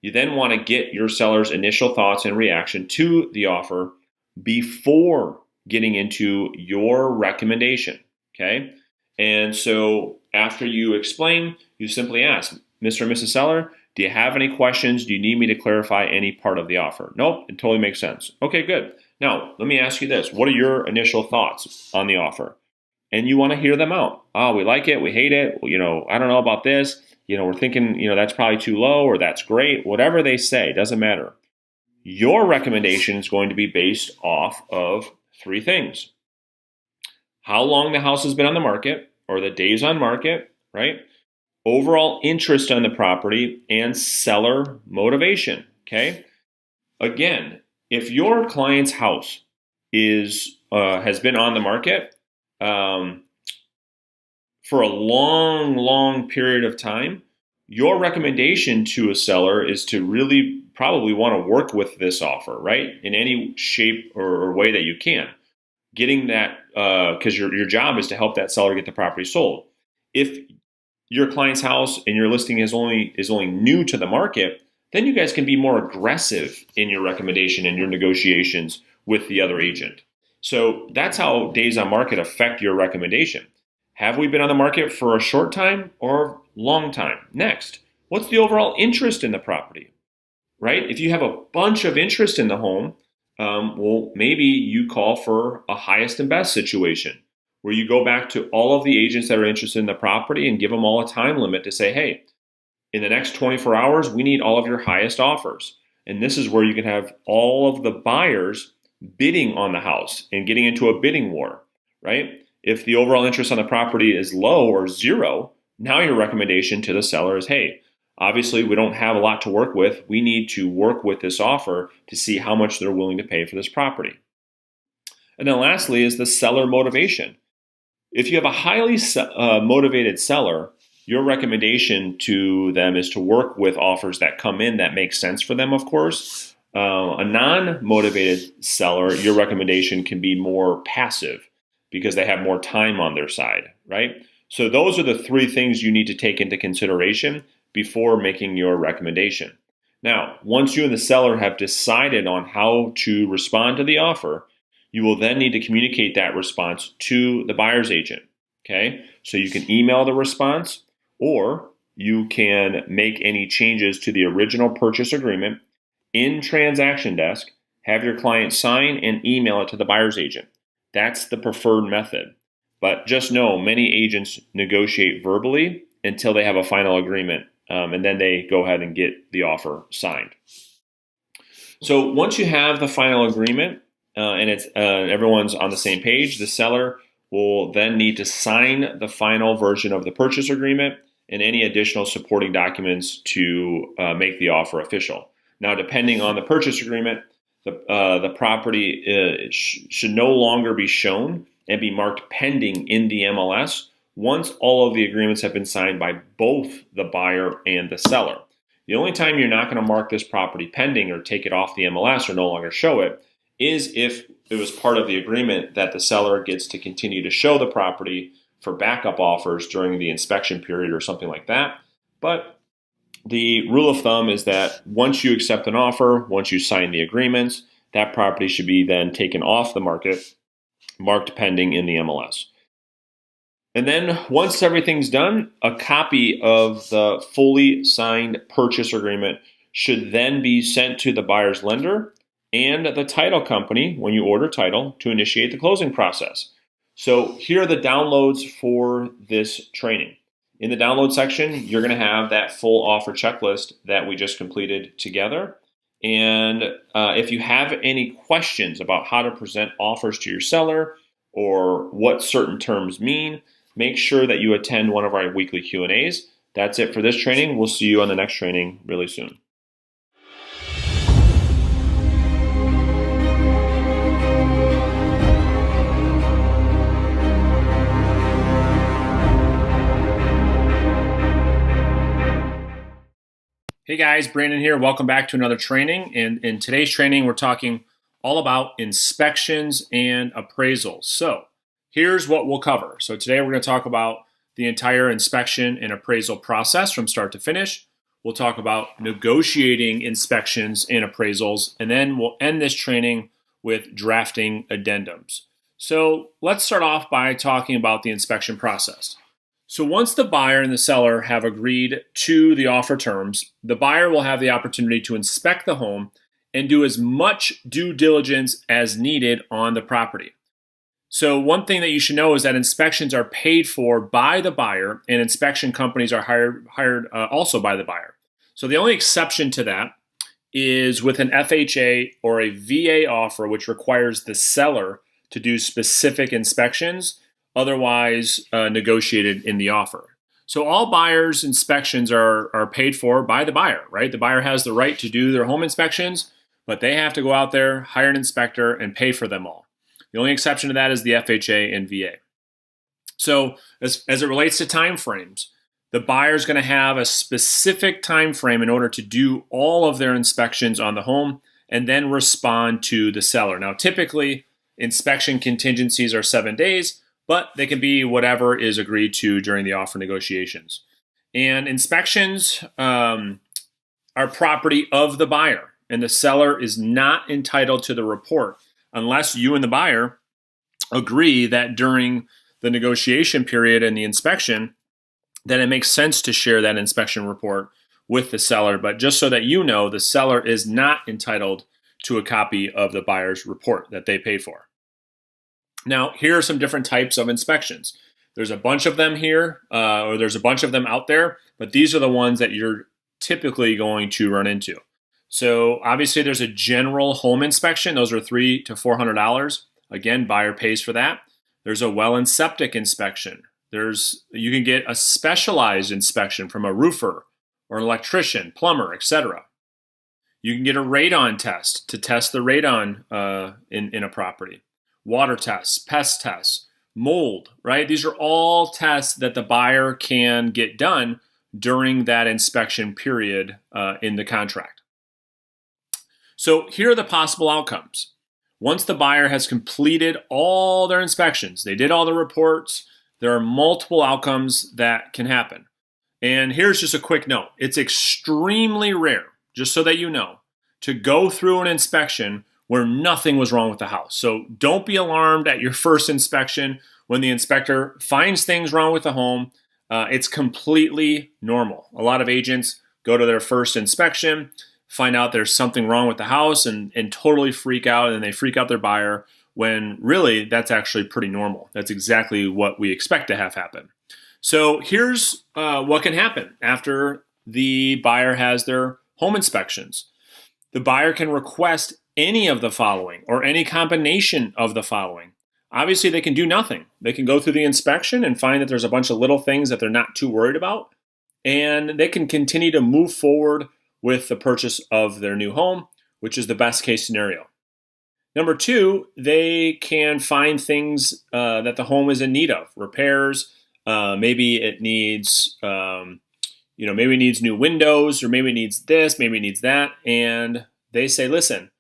You then want to get your seller's initial thoughts and reaction to the offer before getting into your recommendation, okay? And so after you explain, you simply ask, Mr. and Mrs. Seller, do you have any questions? Do you need me to clarify any part of the offer? Nope, it totally makes sense. Okay, good. Now, let me ask you this. What are your initial thoughts on the offer? And you want to hear them out. Oh, we like it, we hate it. Well, I don't know about this. We're thinking, that's probably too low, or that's great. Whatever they say, doesn't matter. Your recommendation is going to be based off of three things. How long the house has been on the market, or the days on market, right? Overall interest on the property, and seller motivation, okay? Again, if your client's house has been on the market for a long, long period of time, your recommendation to a seller is to really probably want to work with this offer, right? In any shape or way that you can. Getting that, because your job is to help that seller get the property sold. If your client's house and your listing is only new to the market, then you guys can be more aggressive in your recommendation and your negotiations with the other agent. So that's how days on market affect your recommendation. Have we been on the market for a short time or long time? Next, what's the overall interest in the property, right? If you have a bunch of interest in the home, well, maybe you call for a highest and best situation, where you go back to all of the agents that are interested in the property and give them all a time limit to say, hey, in the next 24 hours, we need all of your highest offers. And this is where you can have all of the buyers bidding on the house and getting into a bidding war, right? If the overall interest on the property is low or zero, now your recommendation to the seller is, hey, obviously we don't have a lot to work with. We need to work with this offer to see how much they're willing to pay for this property. And then lastly is the seller motivation. If you have a highly motivated seller, your recommendation to them is to work with offers that come in that make sense for them, of course. A non-motivated seller, your recommendation can be more passive because they have more time on their side, right? So those are the three things you need to take into consideration before making your recommendation. Now, once you and the seller have decided on how to respond to the offer, you will then need to communicate that response to the buyer's agent, okay? So you can email the response, or you can make any changes to the original purchase agreement in Transaction Desk, have your client sign and email it to the buyer's agent. That's the preferred method. But just know many agents negotiate verbally until they have a final agreement, and then they go ahead and get the offer signed. So once you have the final agreement and it's everyone's on the same page, the seller will then need to sign the final version of the purchase agreement and any additional supporting documents to make the offer official. Now, depending on the purchase agreement, the property should no longer be shown and be marked pending in the MLS once all of the agreements have been signed by both the buyer and the seller. The only time you're not going to mark this property pending or take it off the MLS or no longer show it is if it was part of the agreement that the seller gets to continue to show the property for backup offers during the inspection period or something like that. But the rule of thumb is that once you accept an offer, once you sign the agreements, that property should be then taken off the market, marked pending in the MLS. And then once everything's done, a copy of the fully signed purchase agreement should then be sent to the buyer's lender and the title company when you order title to initiate the closing process. So here are the downloads for this training. In the download section, you're going to have that full offer checklist that we just completed together. And if you have any questions about how to present offers to your seller or what certain terms mean, make sure that you attend one of our weekly Q&As. That's it for this training. We'll see you on the next training really soon. Hey guys, Brandon here. Welcome back to another training. And in today's training, we're talking all about inspections and appraisals. So here's what we'll cover. So today we're going to talk about the entire inspection and appraisal process from start to finish. We'll talk about negotiating inspections and appraisals, and then we'll end this training with drafting addendums. So let's start off by talking about the inspection process. So once the buyer and the seller have agreed to the offer terms, the buyer will have the opportunity to inspect the home and do as much due diligence as needed on the property. So one thing that you should know is that inspections are paid for by the buyer, and inspection companies are hired also by the buyer. So the only exception to that is with an FHA or a VA offer, which requires the seller to do specific inspections, otherwise negotiated in the offer. So all buyers' inspections are paid for by the buyer, right? The buyer has the right to do their home inspections, but they have to go out there, hire an inspector, and pay for them all. The only exception to that is the FHA and VA. So as it relates to time frames, the buyer is going to have a specific time frame in order to do all of their inspections on the home and then respond to the seller. Now, typically, inspection contingencies are 7 days, but they can be whatever is agreed to during the offer negotiations. And inspections are property of the buyer, and the seller is not entitled to the report unless you and the buyer agree that during the negotiation period and the inspection, that it makes sense to share that inspection report with the seller. But just so that you know, the seller is not entitled to a copy of the buyer's report that they paid for. Now, here are some different types of inspections. There's a bunch of them here, or there's a bunch of them out there, but these are the ones that you're typically going to run into. So obviously there's a general home inspection. Those are $300 to $400. Again, buyer pays for that. There's a well and septic inspection. You can get a specialized inspection from a roofer or an electrician, plumber, etc. You can get a radon test to test the radon in a property. Water tests, pest tests, mold, right? These are all tests that the buyer can get done during that inspection period in the contract. So here are the possible outcomes. Once the buyer has completed all their inspections, they did all the reports, there are multiple outcomes that can happen. And here's just a quick note. It's extremely rare, just so that you know, to go through an inspection where nothing was wrong with the house. So don't be alarmed at your first inspection when the inspector finds things wrong with the home. It's completely normal. A lot of agents go to their first inspection, find out there's something wrong with the house and totally freak out, and they freak out their buyer when really that's actually pretty normal. That's exactly what we expect to have happen. So here's what can happen after the buyer has their home inspections. The buyer can request any of the following or any combination of the following. Obviously, they can do nothing. They can go through the inspection and find that there's a bunch of little things that they're not too worried about, and they can continue to move forward with the purchase of their new home, which is the best case scenario. Number two, they can find things that the home is in need of, repairs. Maybe it needs, maybe it needs new windows, or maybe it needs this, maybe it needs that. And they say, listen,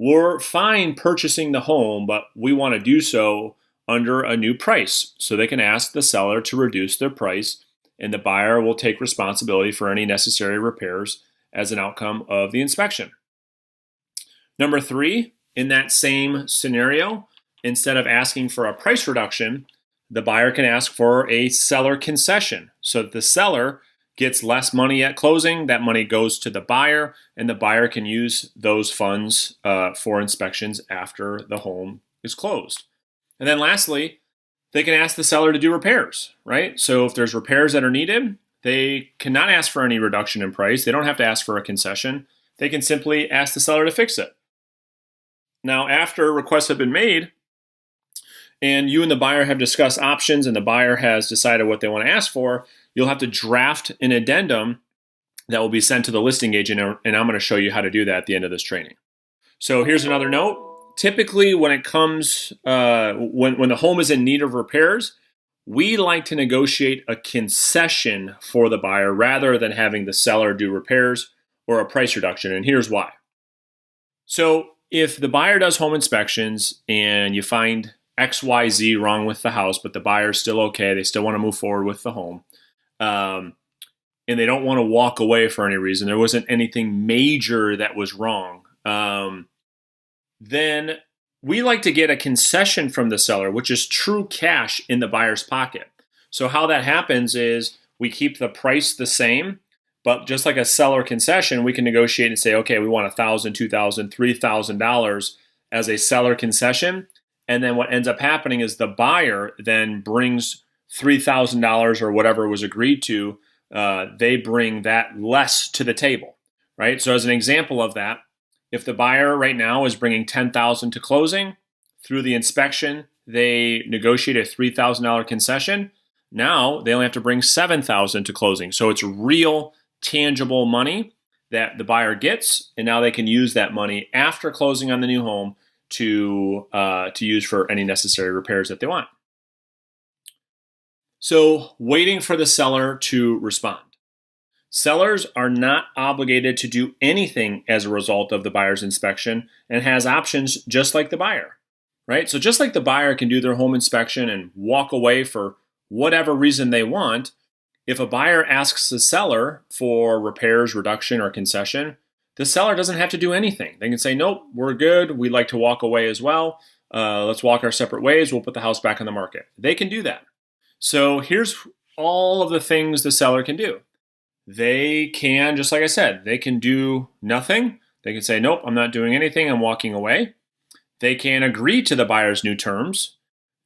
we're fine purchasing the home, but we want to do so under a new price. So they can ask the seller to reduce their price, and the buyer will take responsibility for any necessary repairs as an outcome of the inspection. Number three, in that same scenario, instead of asking for a price reduction, the buyer can ask for a seller concession so that the seller gets less money at closing. That money goes to the buyer, and the buyer can use those funds for inspections after the home is closed. And then lastly, they can ask the seller to do repairs, right? So if there's repairs that are needed, they cannot ask for any reduction in price. They don't have to ask for a concession. They can simply ask the seller to fix it. Now, after requests have been made and you and the buyer have discussed options and the buyer has decided what they want to ask for, you'll have to draft an addendum that will be sent to the listing agent, and I'm going to show you how to do that at the end of this training. So here's another note. Typically, when it comes, when the home is in need of repairs, we like to negotiate a concession for the buyer rather than having the seller do repairs or a price reduction, and here's why. So if the buyer does home inspections and you find XYZ wrong with the house, but the buyer's still okay, they still want to move forward with the home, and they don't want to walk away for any reason, there wasn't anything major that was wrong, then we like to get a concession from the seller, which is true cash in the buyer's pocket. So how that happens is we keep the price the same, but just like a seller concession, we can negotiate and say, okay, we want $1,000, $2,000, $3,000 as a seller concession. And then what ends up happening is the buyer then brings $3,000 or whatever was agreed to. They bring that less to the table, right? So as an example of that, if the buyer right now is bringing $10,000 to closing, through the inspection, they negotiate a $3,000 concession. Now they only have to bring $7,000 to closing. So it's real, tangible money that the buyer gets, and now they can use that money after closing on the new home to use for any necessary repairs that they want. So waiting for the seller to respond. Sellers are not obligated to do anything as a result of the buyer's inspection and has options just like the buyer, right? So just like the buyer can do their home inspection and walk away for whatever reason they want, if a buyer asks the seller for repairs, reduction, or concession, the seller doesn't have to do anything. They can say, nope, we're good. We'd like to walk away as well. Let's walk our separate ways. We'll put the house back on the market. They can do that. So here's all of the things the seller can do. They can, just like I said, they can do nothing. They can say, nope, I'm not doing anything. I'm walking away. They can agree to the buyer's new terms.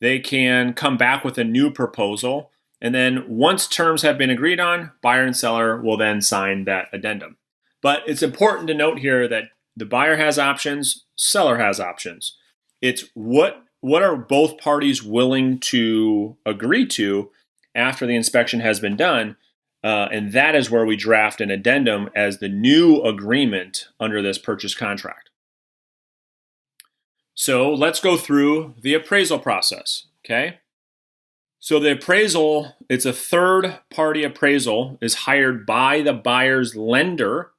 They can come back with a new proposal. And then once terms have been agreed on, buyer and seller will then sign that addendum. But it's important to note here that the buyer has options, seller has options. It's what are both parties willing to agree to after the inspection has been done. And that is where we draft an addendum as the new agreement under this purchase contract. So let's go through the appraisal process, okay? So the appraisal, it's a third-party appraisal, is hired by the buyer's lender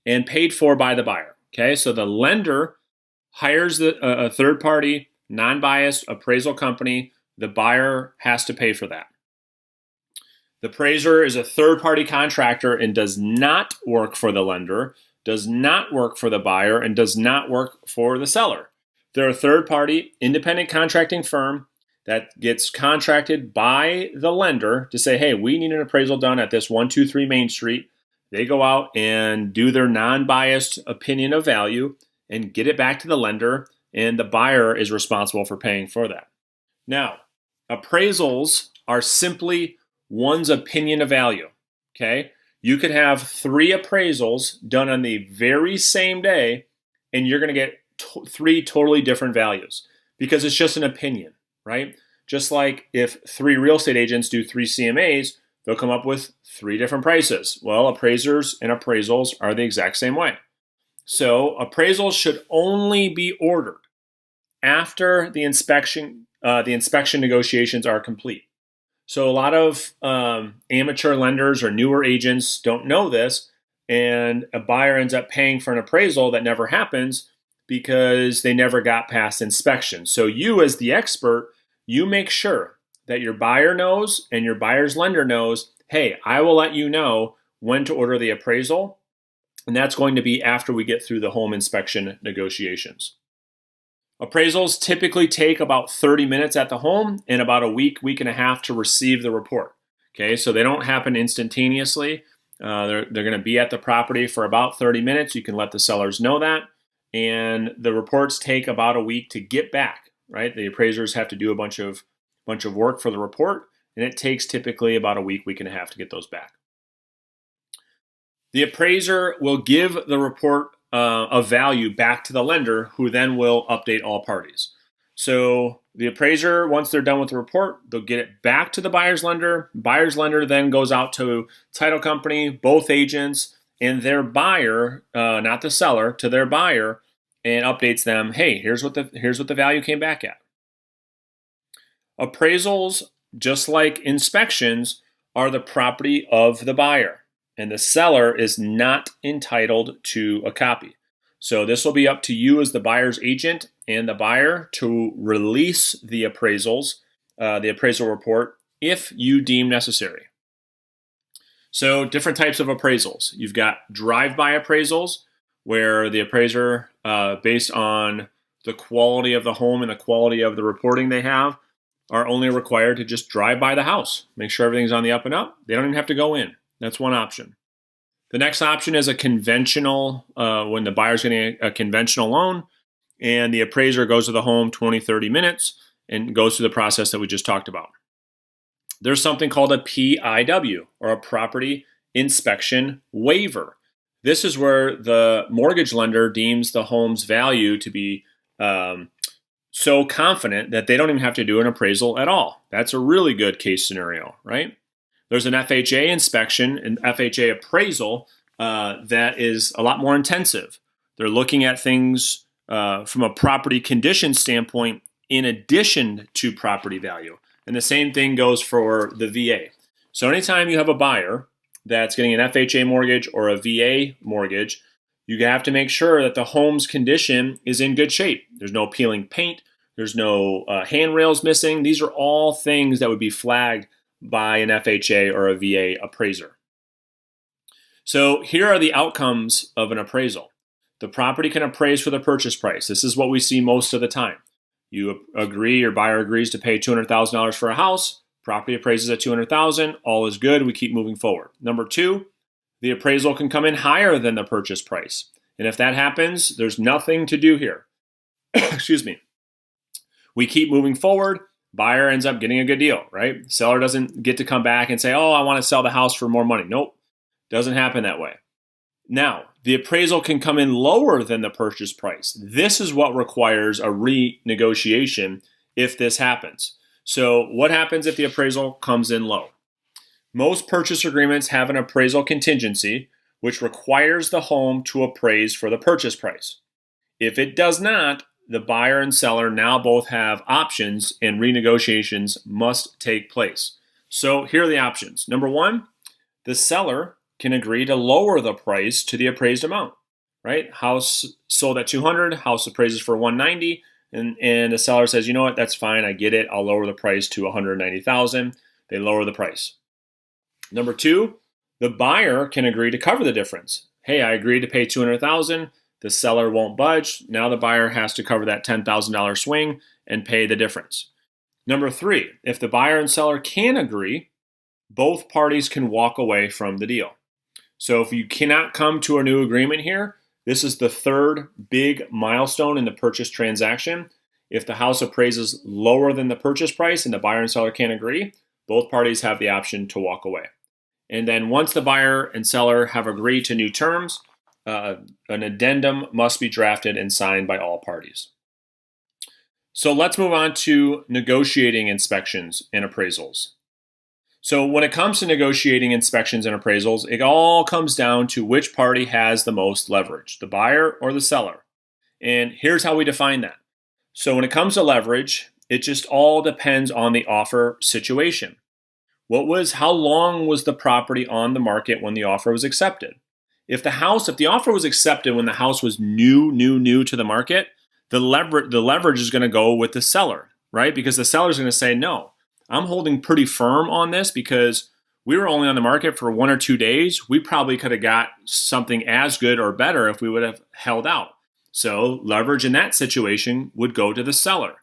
and paid for by the buyer, okay? So the lender hires a third-party, non-biased appraisal company. The buyer has to pay for that. The appraiser is a third-party contractor and does not work for the lender, does not work for the buyer, and does not work for the seller. They're a third-party independent contracting firm that gets contracted by the lender to say, hey, we need an appraisal done at this 123 Main Street. They go out and do their non-biased opinion of value and get it back to the lender, and the buyer is responsible for paying for that. Now, appraisals are simply one's opinion of value, okay? You could have 3 appraisals done on the very same day, and you're going to get 3 totally different values because it's just an opinion, right? Just like if 3 real estate agents do 3 CMAs, they'll come up with 3 different prices. Well, appraisers and appraisals are the exact same way. So appraisals should only be ordered after the inspection negotiations are complete. So a lot of amateur lenders or newer agents don't know this, and a buyer ends up paying for an appraisal that never happens because they never got past inspection. So you as the expert, you make sure that your buyer knows and your buyer's lender knows, hey, I will let you know when to order the appraisal, and that's going to be after we get through the home inspection negotiations. Appraisals typically take about 30 minutes at the home and about a week and a half to receive the report. Okay, so they don't happen instantaneously. They're going to be at the property for about 30 minutes. You can let the sellers know that. And the reports take about a week to get back, right? The appraisers have to do a bunch of bunch of work for the report, and it takes typically about a week, week and a half to get those back. The appraiser will give the report of value back to the lender, who then will update all parties. So the appraiser, once they're done with the report, they'll get it back to the buyer's lender. Buyer's lender then goes out to title company, both agents, and their buyer, not the seller, to their buyer, and updates them, hey, here's what the value came back at. Appraisals, just like inspections, are the property of the buyer, and the seller is not entitled to a copy. So this will be up to you as the buyer's agent and the buyer to release the appraisals, the appraisal report, if you deem necessary. So different types of appraisals. You've got drive-by appraisals, where the appraiser, based on the quality of the home and the quality of the reporting they have, are only required to just drive by the house, make sure everything's on the up and up. They don't even have to go in. That's one option. The next option is a conventional, when the buyer's getting a conventional loan and the appraiser goes to the home 20, 30 minutes and goes through the process that we just talked about. There's something called a PIW, or a property inspection waiver. This is where the mortgage lender deems the home's value to be so confident that they don't even have to do an appraisal at all. That's a really good case scenario, right? There's an FHA inspection, an FHA appraisal that is a lot more intensive. They're looking at things from a property condition standpoint in addition to property value. And the same thing goes for the VA. So anytime you have a buyer that's getting an FHA mortgage or a VA mortgage, you have to make sure that the home's condition is in good shape. There's no peeling paint. There's no handrails missing. These are all things that would be flagged by an FHA or a VA appraiser. So here are the outcomes of an appraisal. The property can appraise for the purchase price. This is what we see most of the time. You agree, your buyer agrees to pay $200,000 for a house. Property appraises at $200,000. All is good. We keep moving forward. Number two, the appraisal can come in higher than the purchase price. And if that happens, there's nothing to do here. Excuse me. We keep moving forward. Buyer ends up getting a good deal, right? Seller doesn't get to come back and say, oh, I want to sell the house for more money. Nope. Doesn't happen that way. Now, the appraisal can come in lower than the purchase price. This is what requires a renegotiation if this happens. So what happens if the appraisal comes in low? Most purchase agreements have an appraisal contingency, which requires the home to appraise for the purchase price. If it does not, the buyer and seller now both have options, and renegotiations must take place. So here are the options. Number one, the seller can agree to lower the price to the appraised amount, right? House sold at $200,000, house appraises for $190,000, and the seller says, you know what, that's fine, I get it, I'll lower the price to $190,000. They lower the price. Number two, the buyer can agree to cover the difference. Hey, I agreed to pay $200,000. The seller won't budge. Now the buyer has to cover that $10,000 swing and pay the difference. Number three, if the buyer and seller can agree, both parties can walk away from the deal. So if you cannot come to a new agreement here, this is the third big milestone in the purchase transaction. If the house appraises lower than the purchase price and the buyer and seller can't agree, both parties have the option to walk away. And then once the buyer and seller have agreed to new terms, an addendum must be drafted and signed by all parties. So let's move on to negotiating inspections and appraisals. So when it comes to negotiating inspections and appraisals, it all comes down to which party has the most leverage, the buyer or the seller. And here's how we define that. So when it comes to leverage, it just all depends on the offer situation. How long was the property on the market when the offer was accepted? If the offer was accepted when the house was new to the market, the leverage is going to go with the seller, right? Because the seller is going to say, no, I'm holding pretty firm on this because we were only on the market for 1 or 2 days. We probably could have got something as good or better if we would have held out. So leverage in that situation would go to the seller.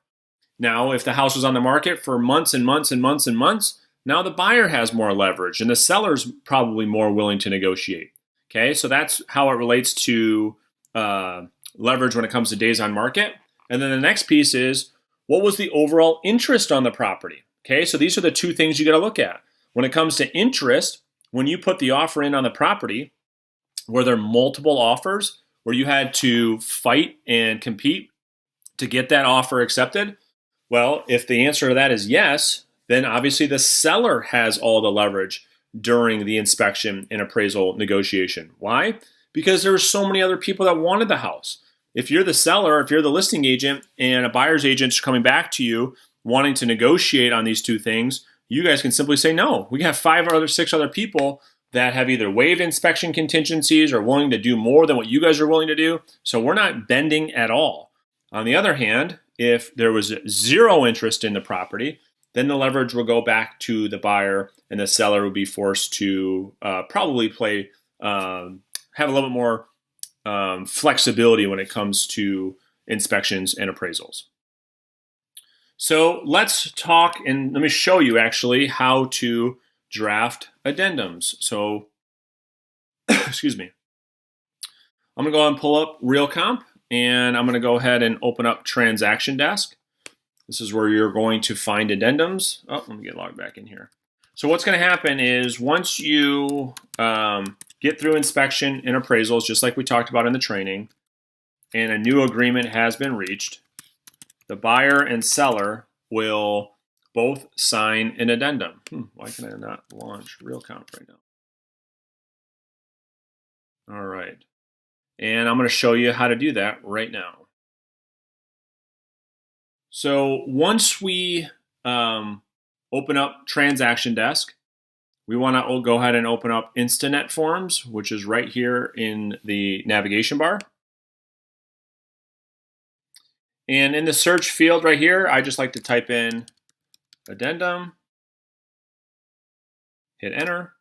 Now, if the house was on the market for months and months and months and months, now the buyer has more leverage and the seller's probably more willing to negotiate. Okay, so that's how it relates to leverage when it comes to days on market. And then the next piece is, what was the overall interest on the property? Okay, so these are the two things you got to look at. When it comes to interest, when you put the offer in on the property, were there multiple offers where you had to fight and compete to get that offer accepted? Well, if the answer to that is yes, then obviously the seller has all the leverage during the inspection and appraisal negotiation. Why? Because there were so many other people that wanted the house. If you're the seller, if you're the listing agent and a buyer's agent's coming back to you wanting to negotiate on these two things, you guys can simply say no. We have 6 other people that have either waived inspection contingencies or willing to do more than what you guys are willing to do. So we're not bending at all. On the other hand, if there was zero interest in the property, then the leverage will go back to the buyer and the seller would be forced to probably have a little bit more flexibility when it comes to inspections and appraisals. So let's talk, and let me show you actually how to draft addendums. So, excuse me. I'm going to go ahead and pull up RealComp, and I'm going to go ahead and open up Transaction Desk. This is where you're going to find addendums. Oh, let me get logged back in here. So what's going to happen is once you get through inspection and appraisals, just like we talked about in the training, and a new agreement has been reached, the buyer and seller will both sign an addendum. Why can I not launch RealComp right now? All right. And I'm going to show you how to do that right now. So once we open up Transaction Desk, we want to go ahead and open up Instanet Forms, which is right here in the navigation bar. And in the search field right here, I just like to type in addendum, hit enter.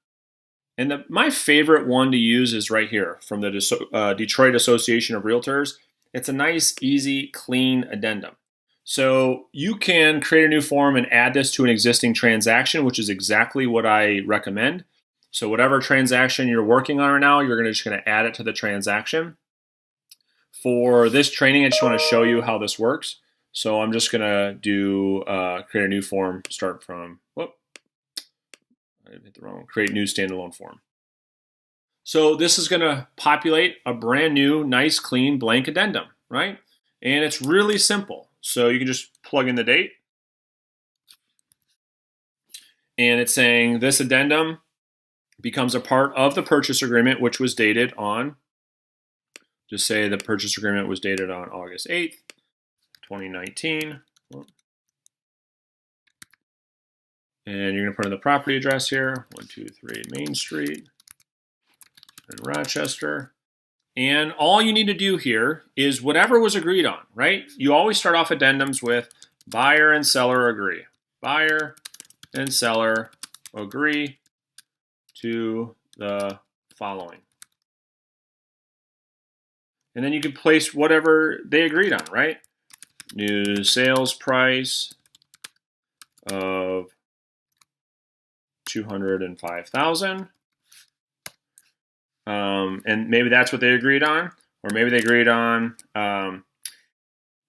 And my favorite one to use is right here from the Detroit Association of Realtors. It's a nice, easy, clean addendum. So you can create a new form and add this to an existing transaction, which is exactly what I recommend. So whatever transaction you're working on right now, you're just going to add it to the transaction. For this training, I just want to show you how this works. So I'm just going to do create a new form, start from, I hit the wrong, create new standalone form. So this is going to populate a brand new, nice, clean, blank addendum, right? And it's really simple. So you can just plug in the date. And it's saying this addendum becomes a part of the purchase agreement, which was dated on, just say the purchase agreement was dated on August 8th, 2019. And you're going to put in the property address here, 123 Main Street in Rochester. And all you need to do here is whatever was agreed on, right? You always start off addendums with buyer and seller agree. Buyer and seller agree to the following. And then you can place whatever they agreed on, right? New sales price of $205,000. And maybe that's what they agreed on, or maybe they agreed on,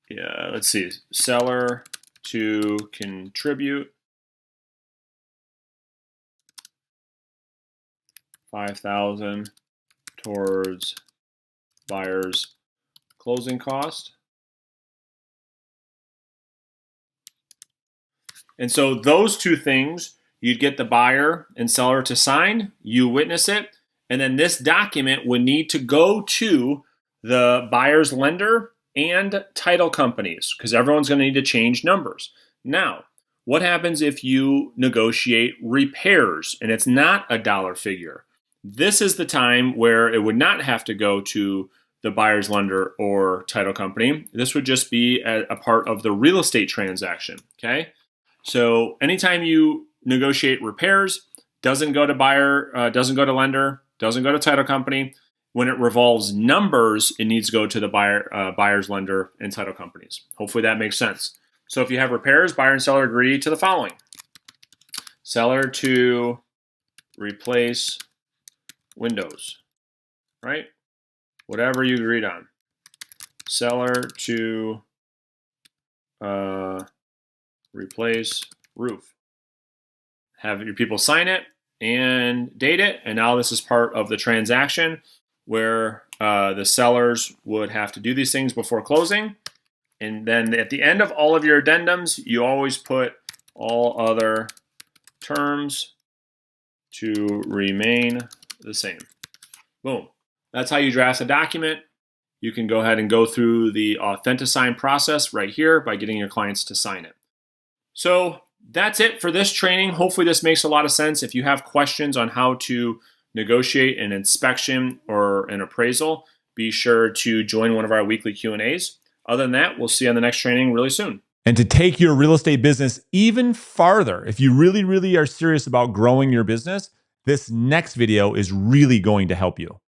let's see, seller to contribute $5,000 towards buyer's closing cost. And so those two things, you'd get the buyer and seller to sign, you witness it, and then this document would need to go to the buyer's lender and title companies because everyone's going to need to change numbers. Now, what happens if you negotiate repairs and it's not a dollar figure? This is the time where it would not have to go to the buyer's lender or title company. This would just be a part of the real estate transaction, okay? So anytime you negotiate repairs, doesn't go to buyer, doesn't go to lender, doesn't go to title company. When it revolves numbers, it needs to go to the buyer's lender and title companies. Hopefully that makes sense. So if you have repairs, buyer and seller agree to the following. Seller to replace windows, right? Whatever you agreed on. Seller to replace roof. have your people sign it and date it. And now this is part of the transaction where the sellers would have to do these things before closing. And then at the end of all of your addendums, you always put all other terms to remain the same. Boom. That's how you draft a document. You can go ahead and go through the AuthentiSign process right here by getting your clients to sign it. So that's it for this training. Hopefully this makes a lot of sense. If you have questions on how to negotiate an inspection or an appraisal, be sure to join one of our weekly Q&As. Other than that, we'll see you on the next training really soon. And to take your real estate business even farther, if you really, really are serious about growing your business, this next video is really going to help you.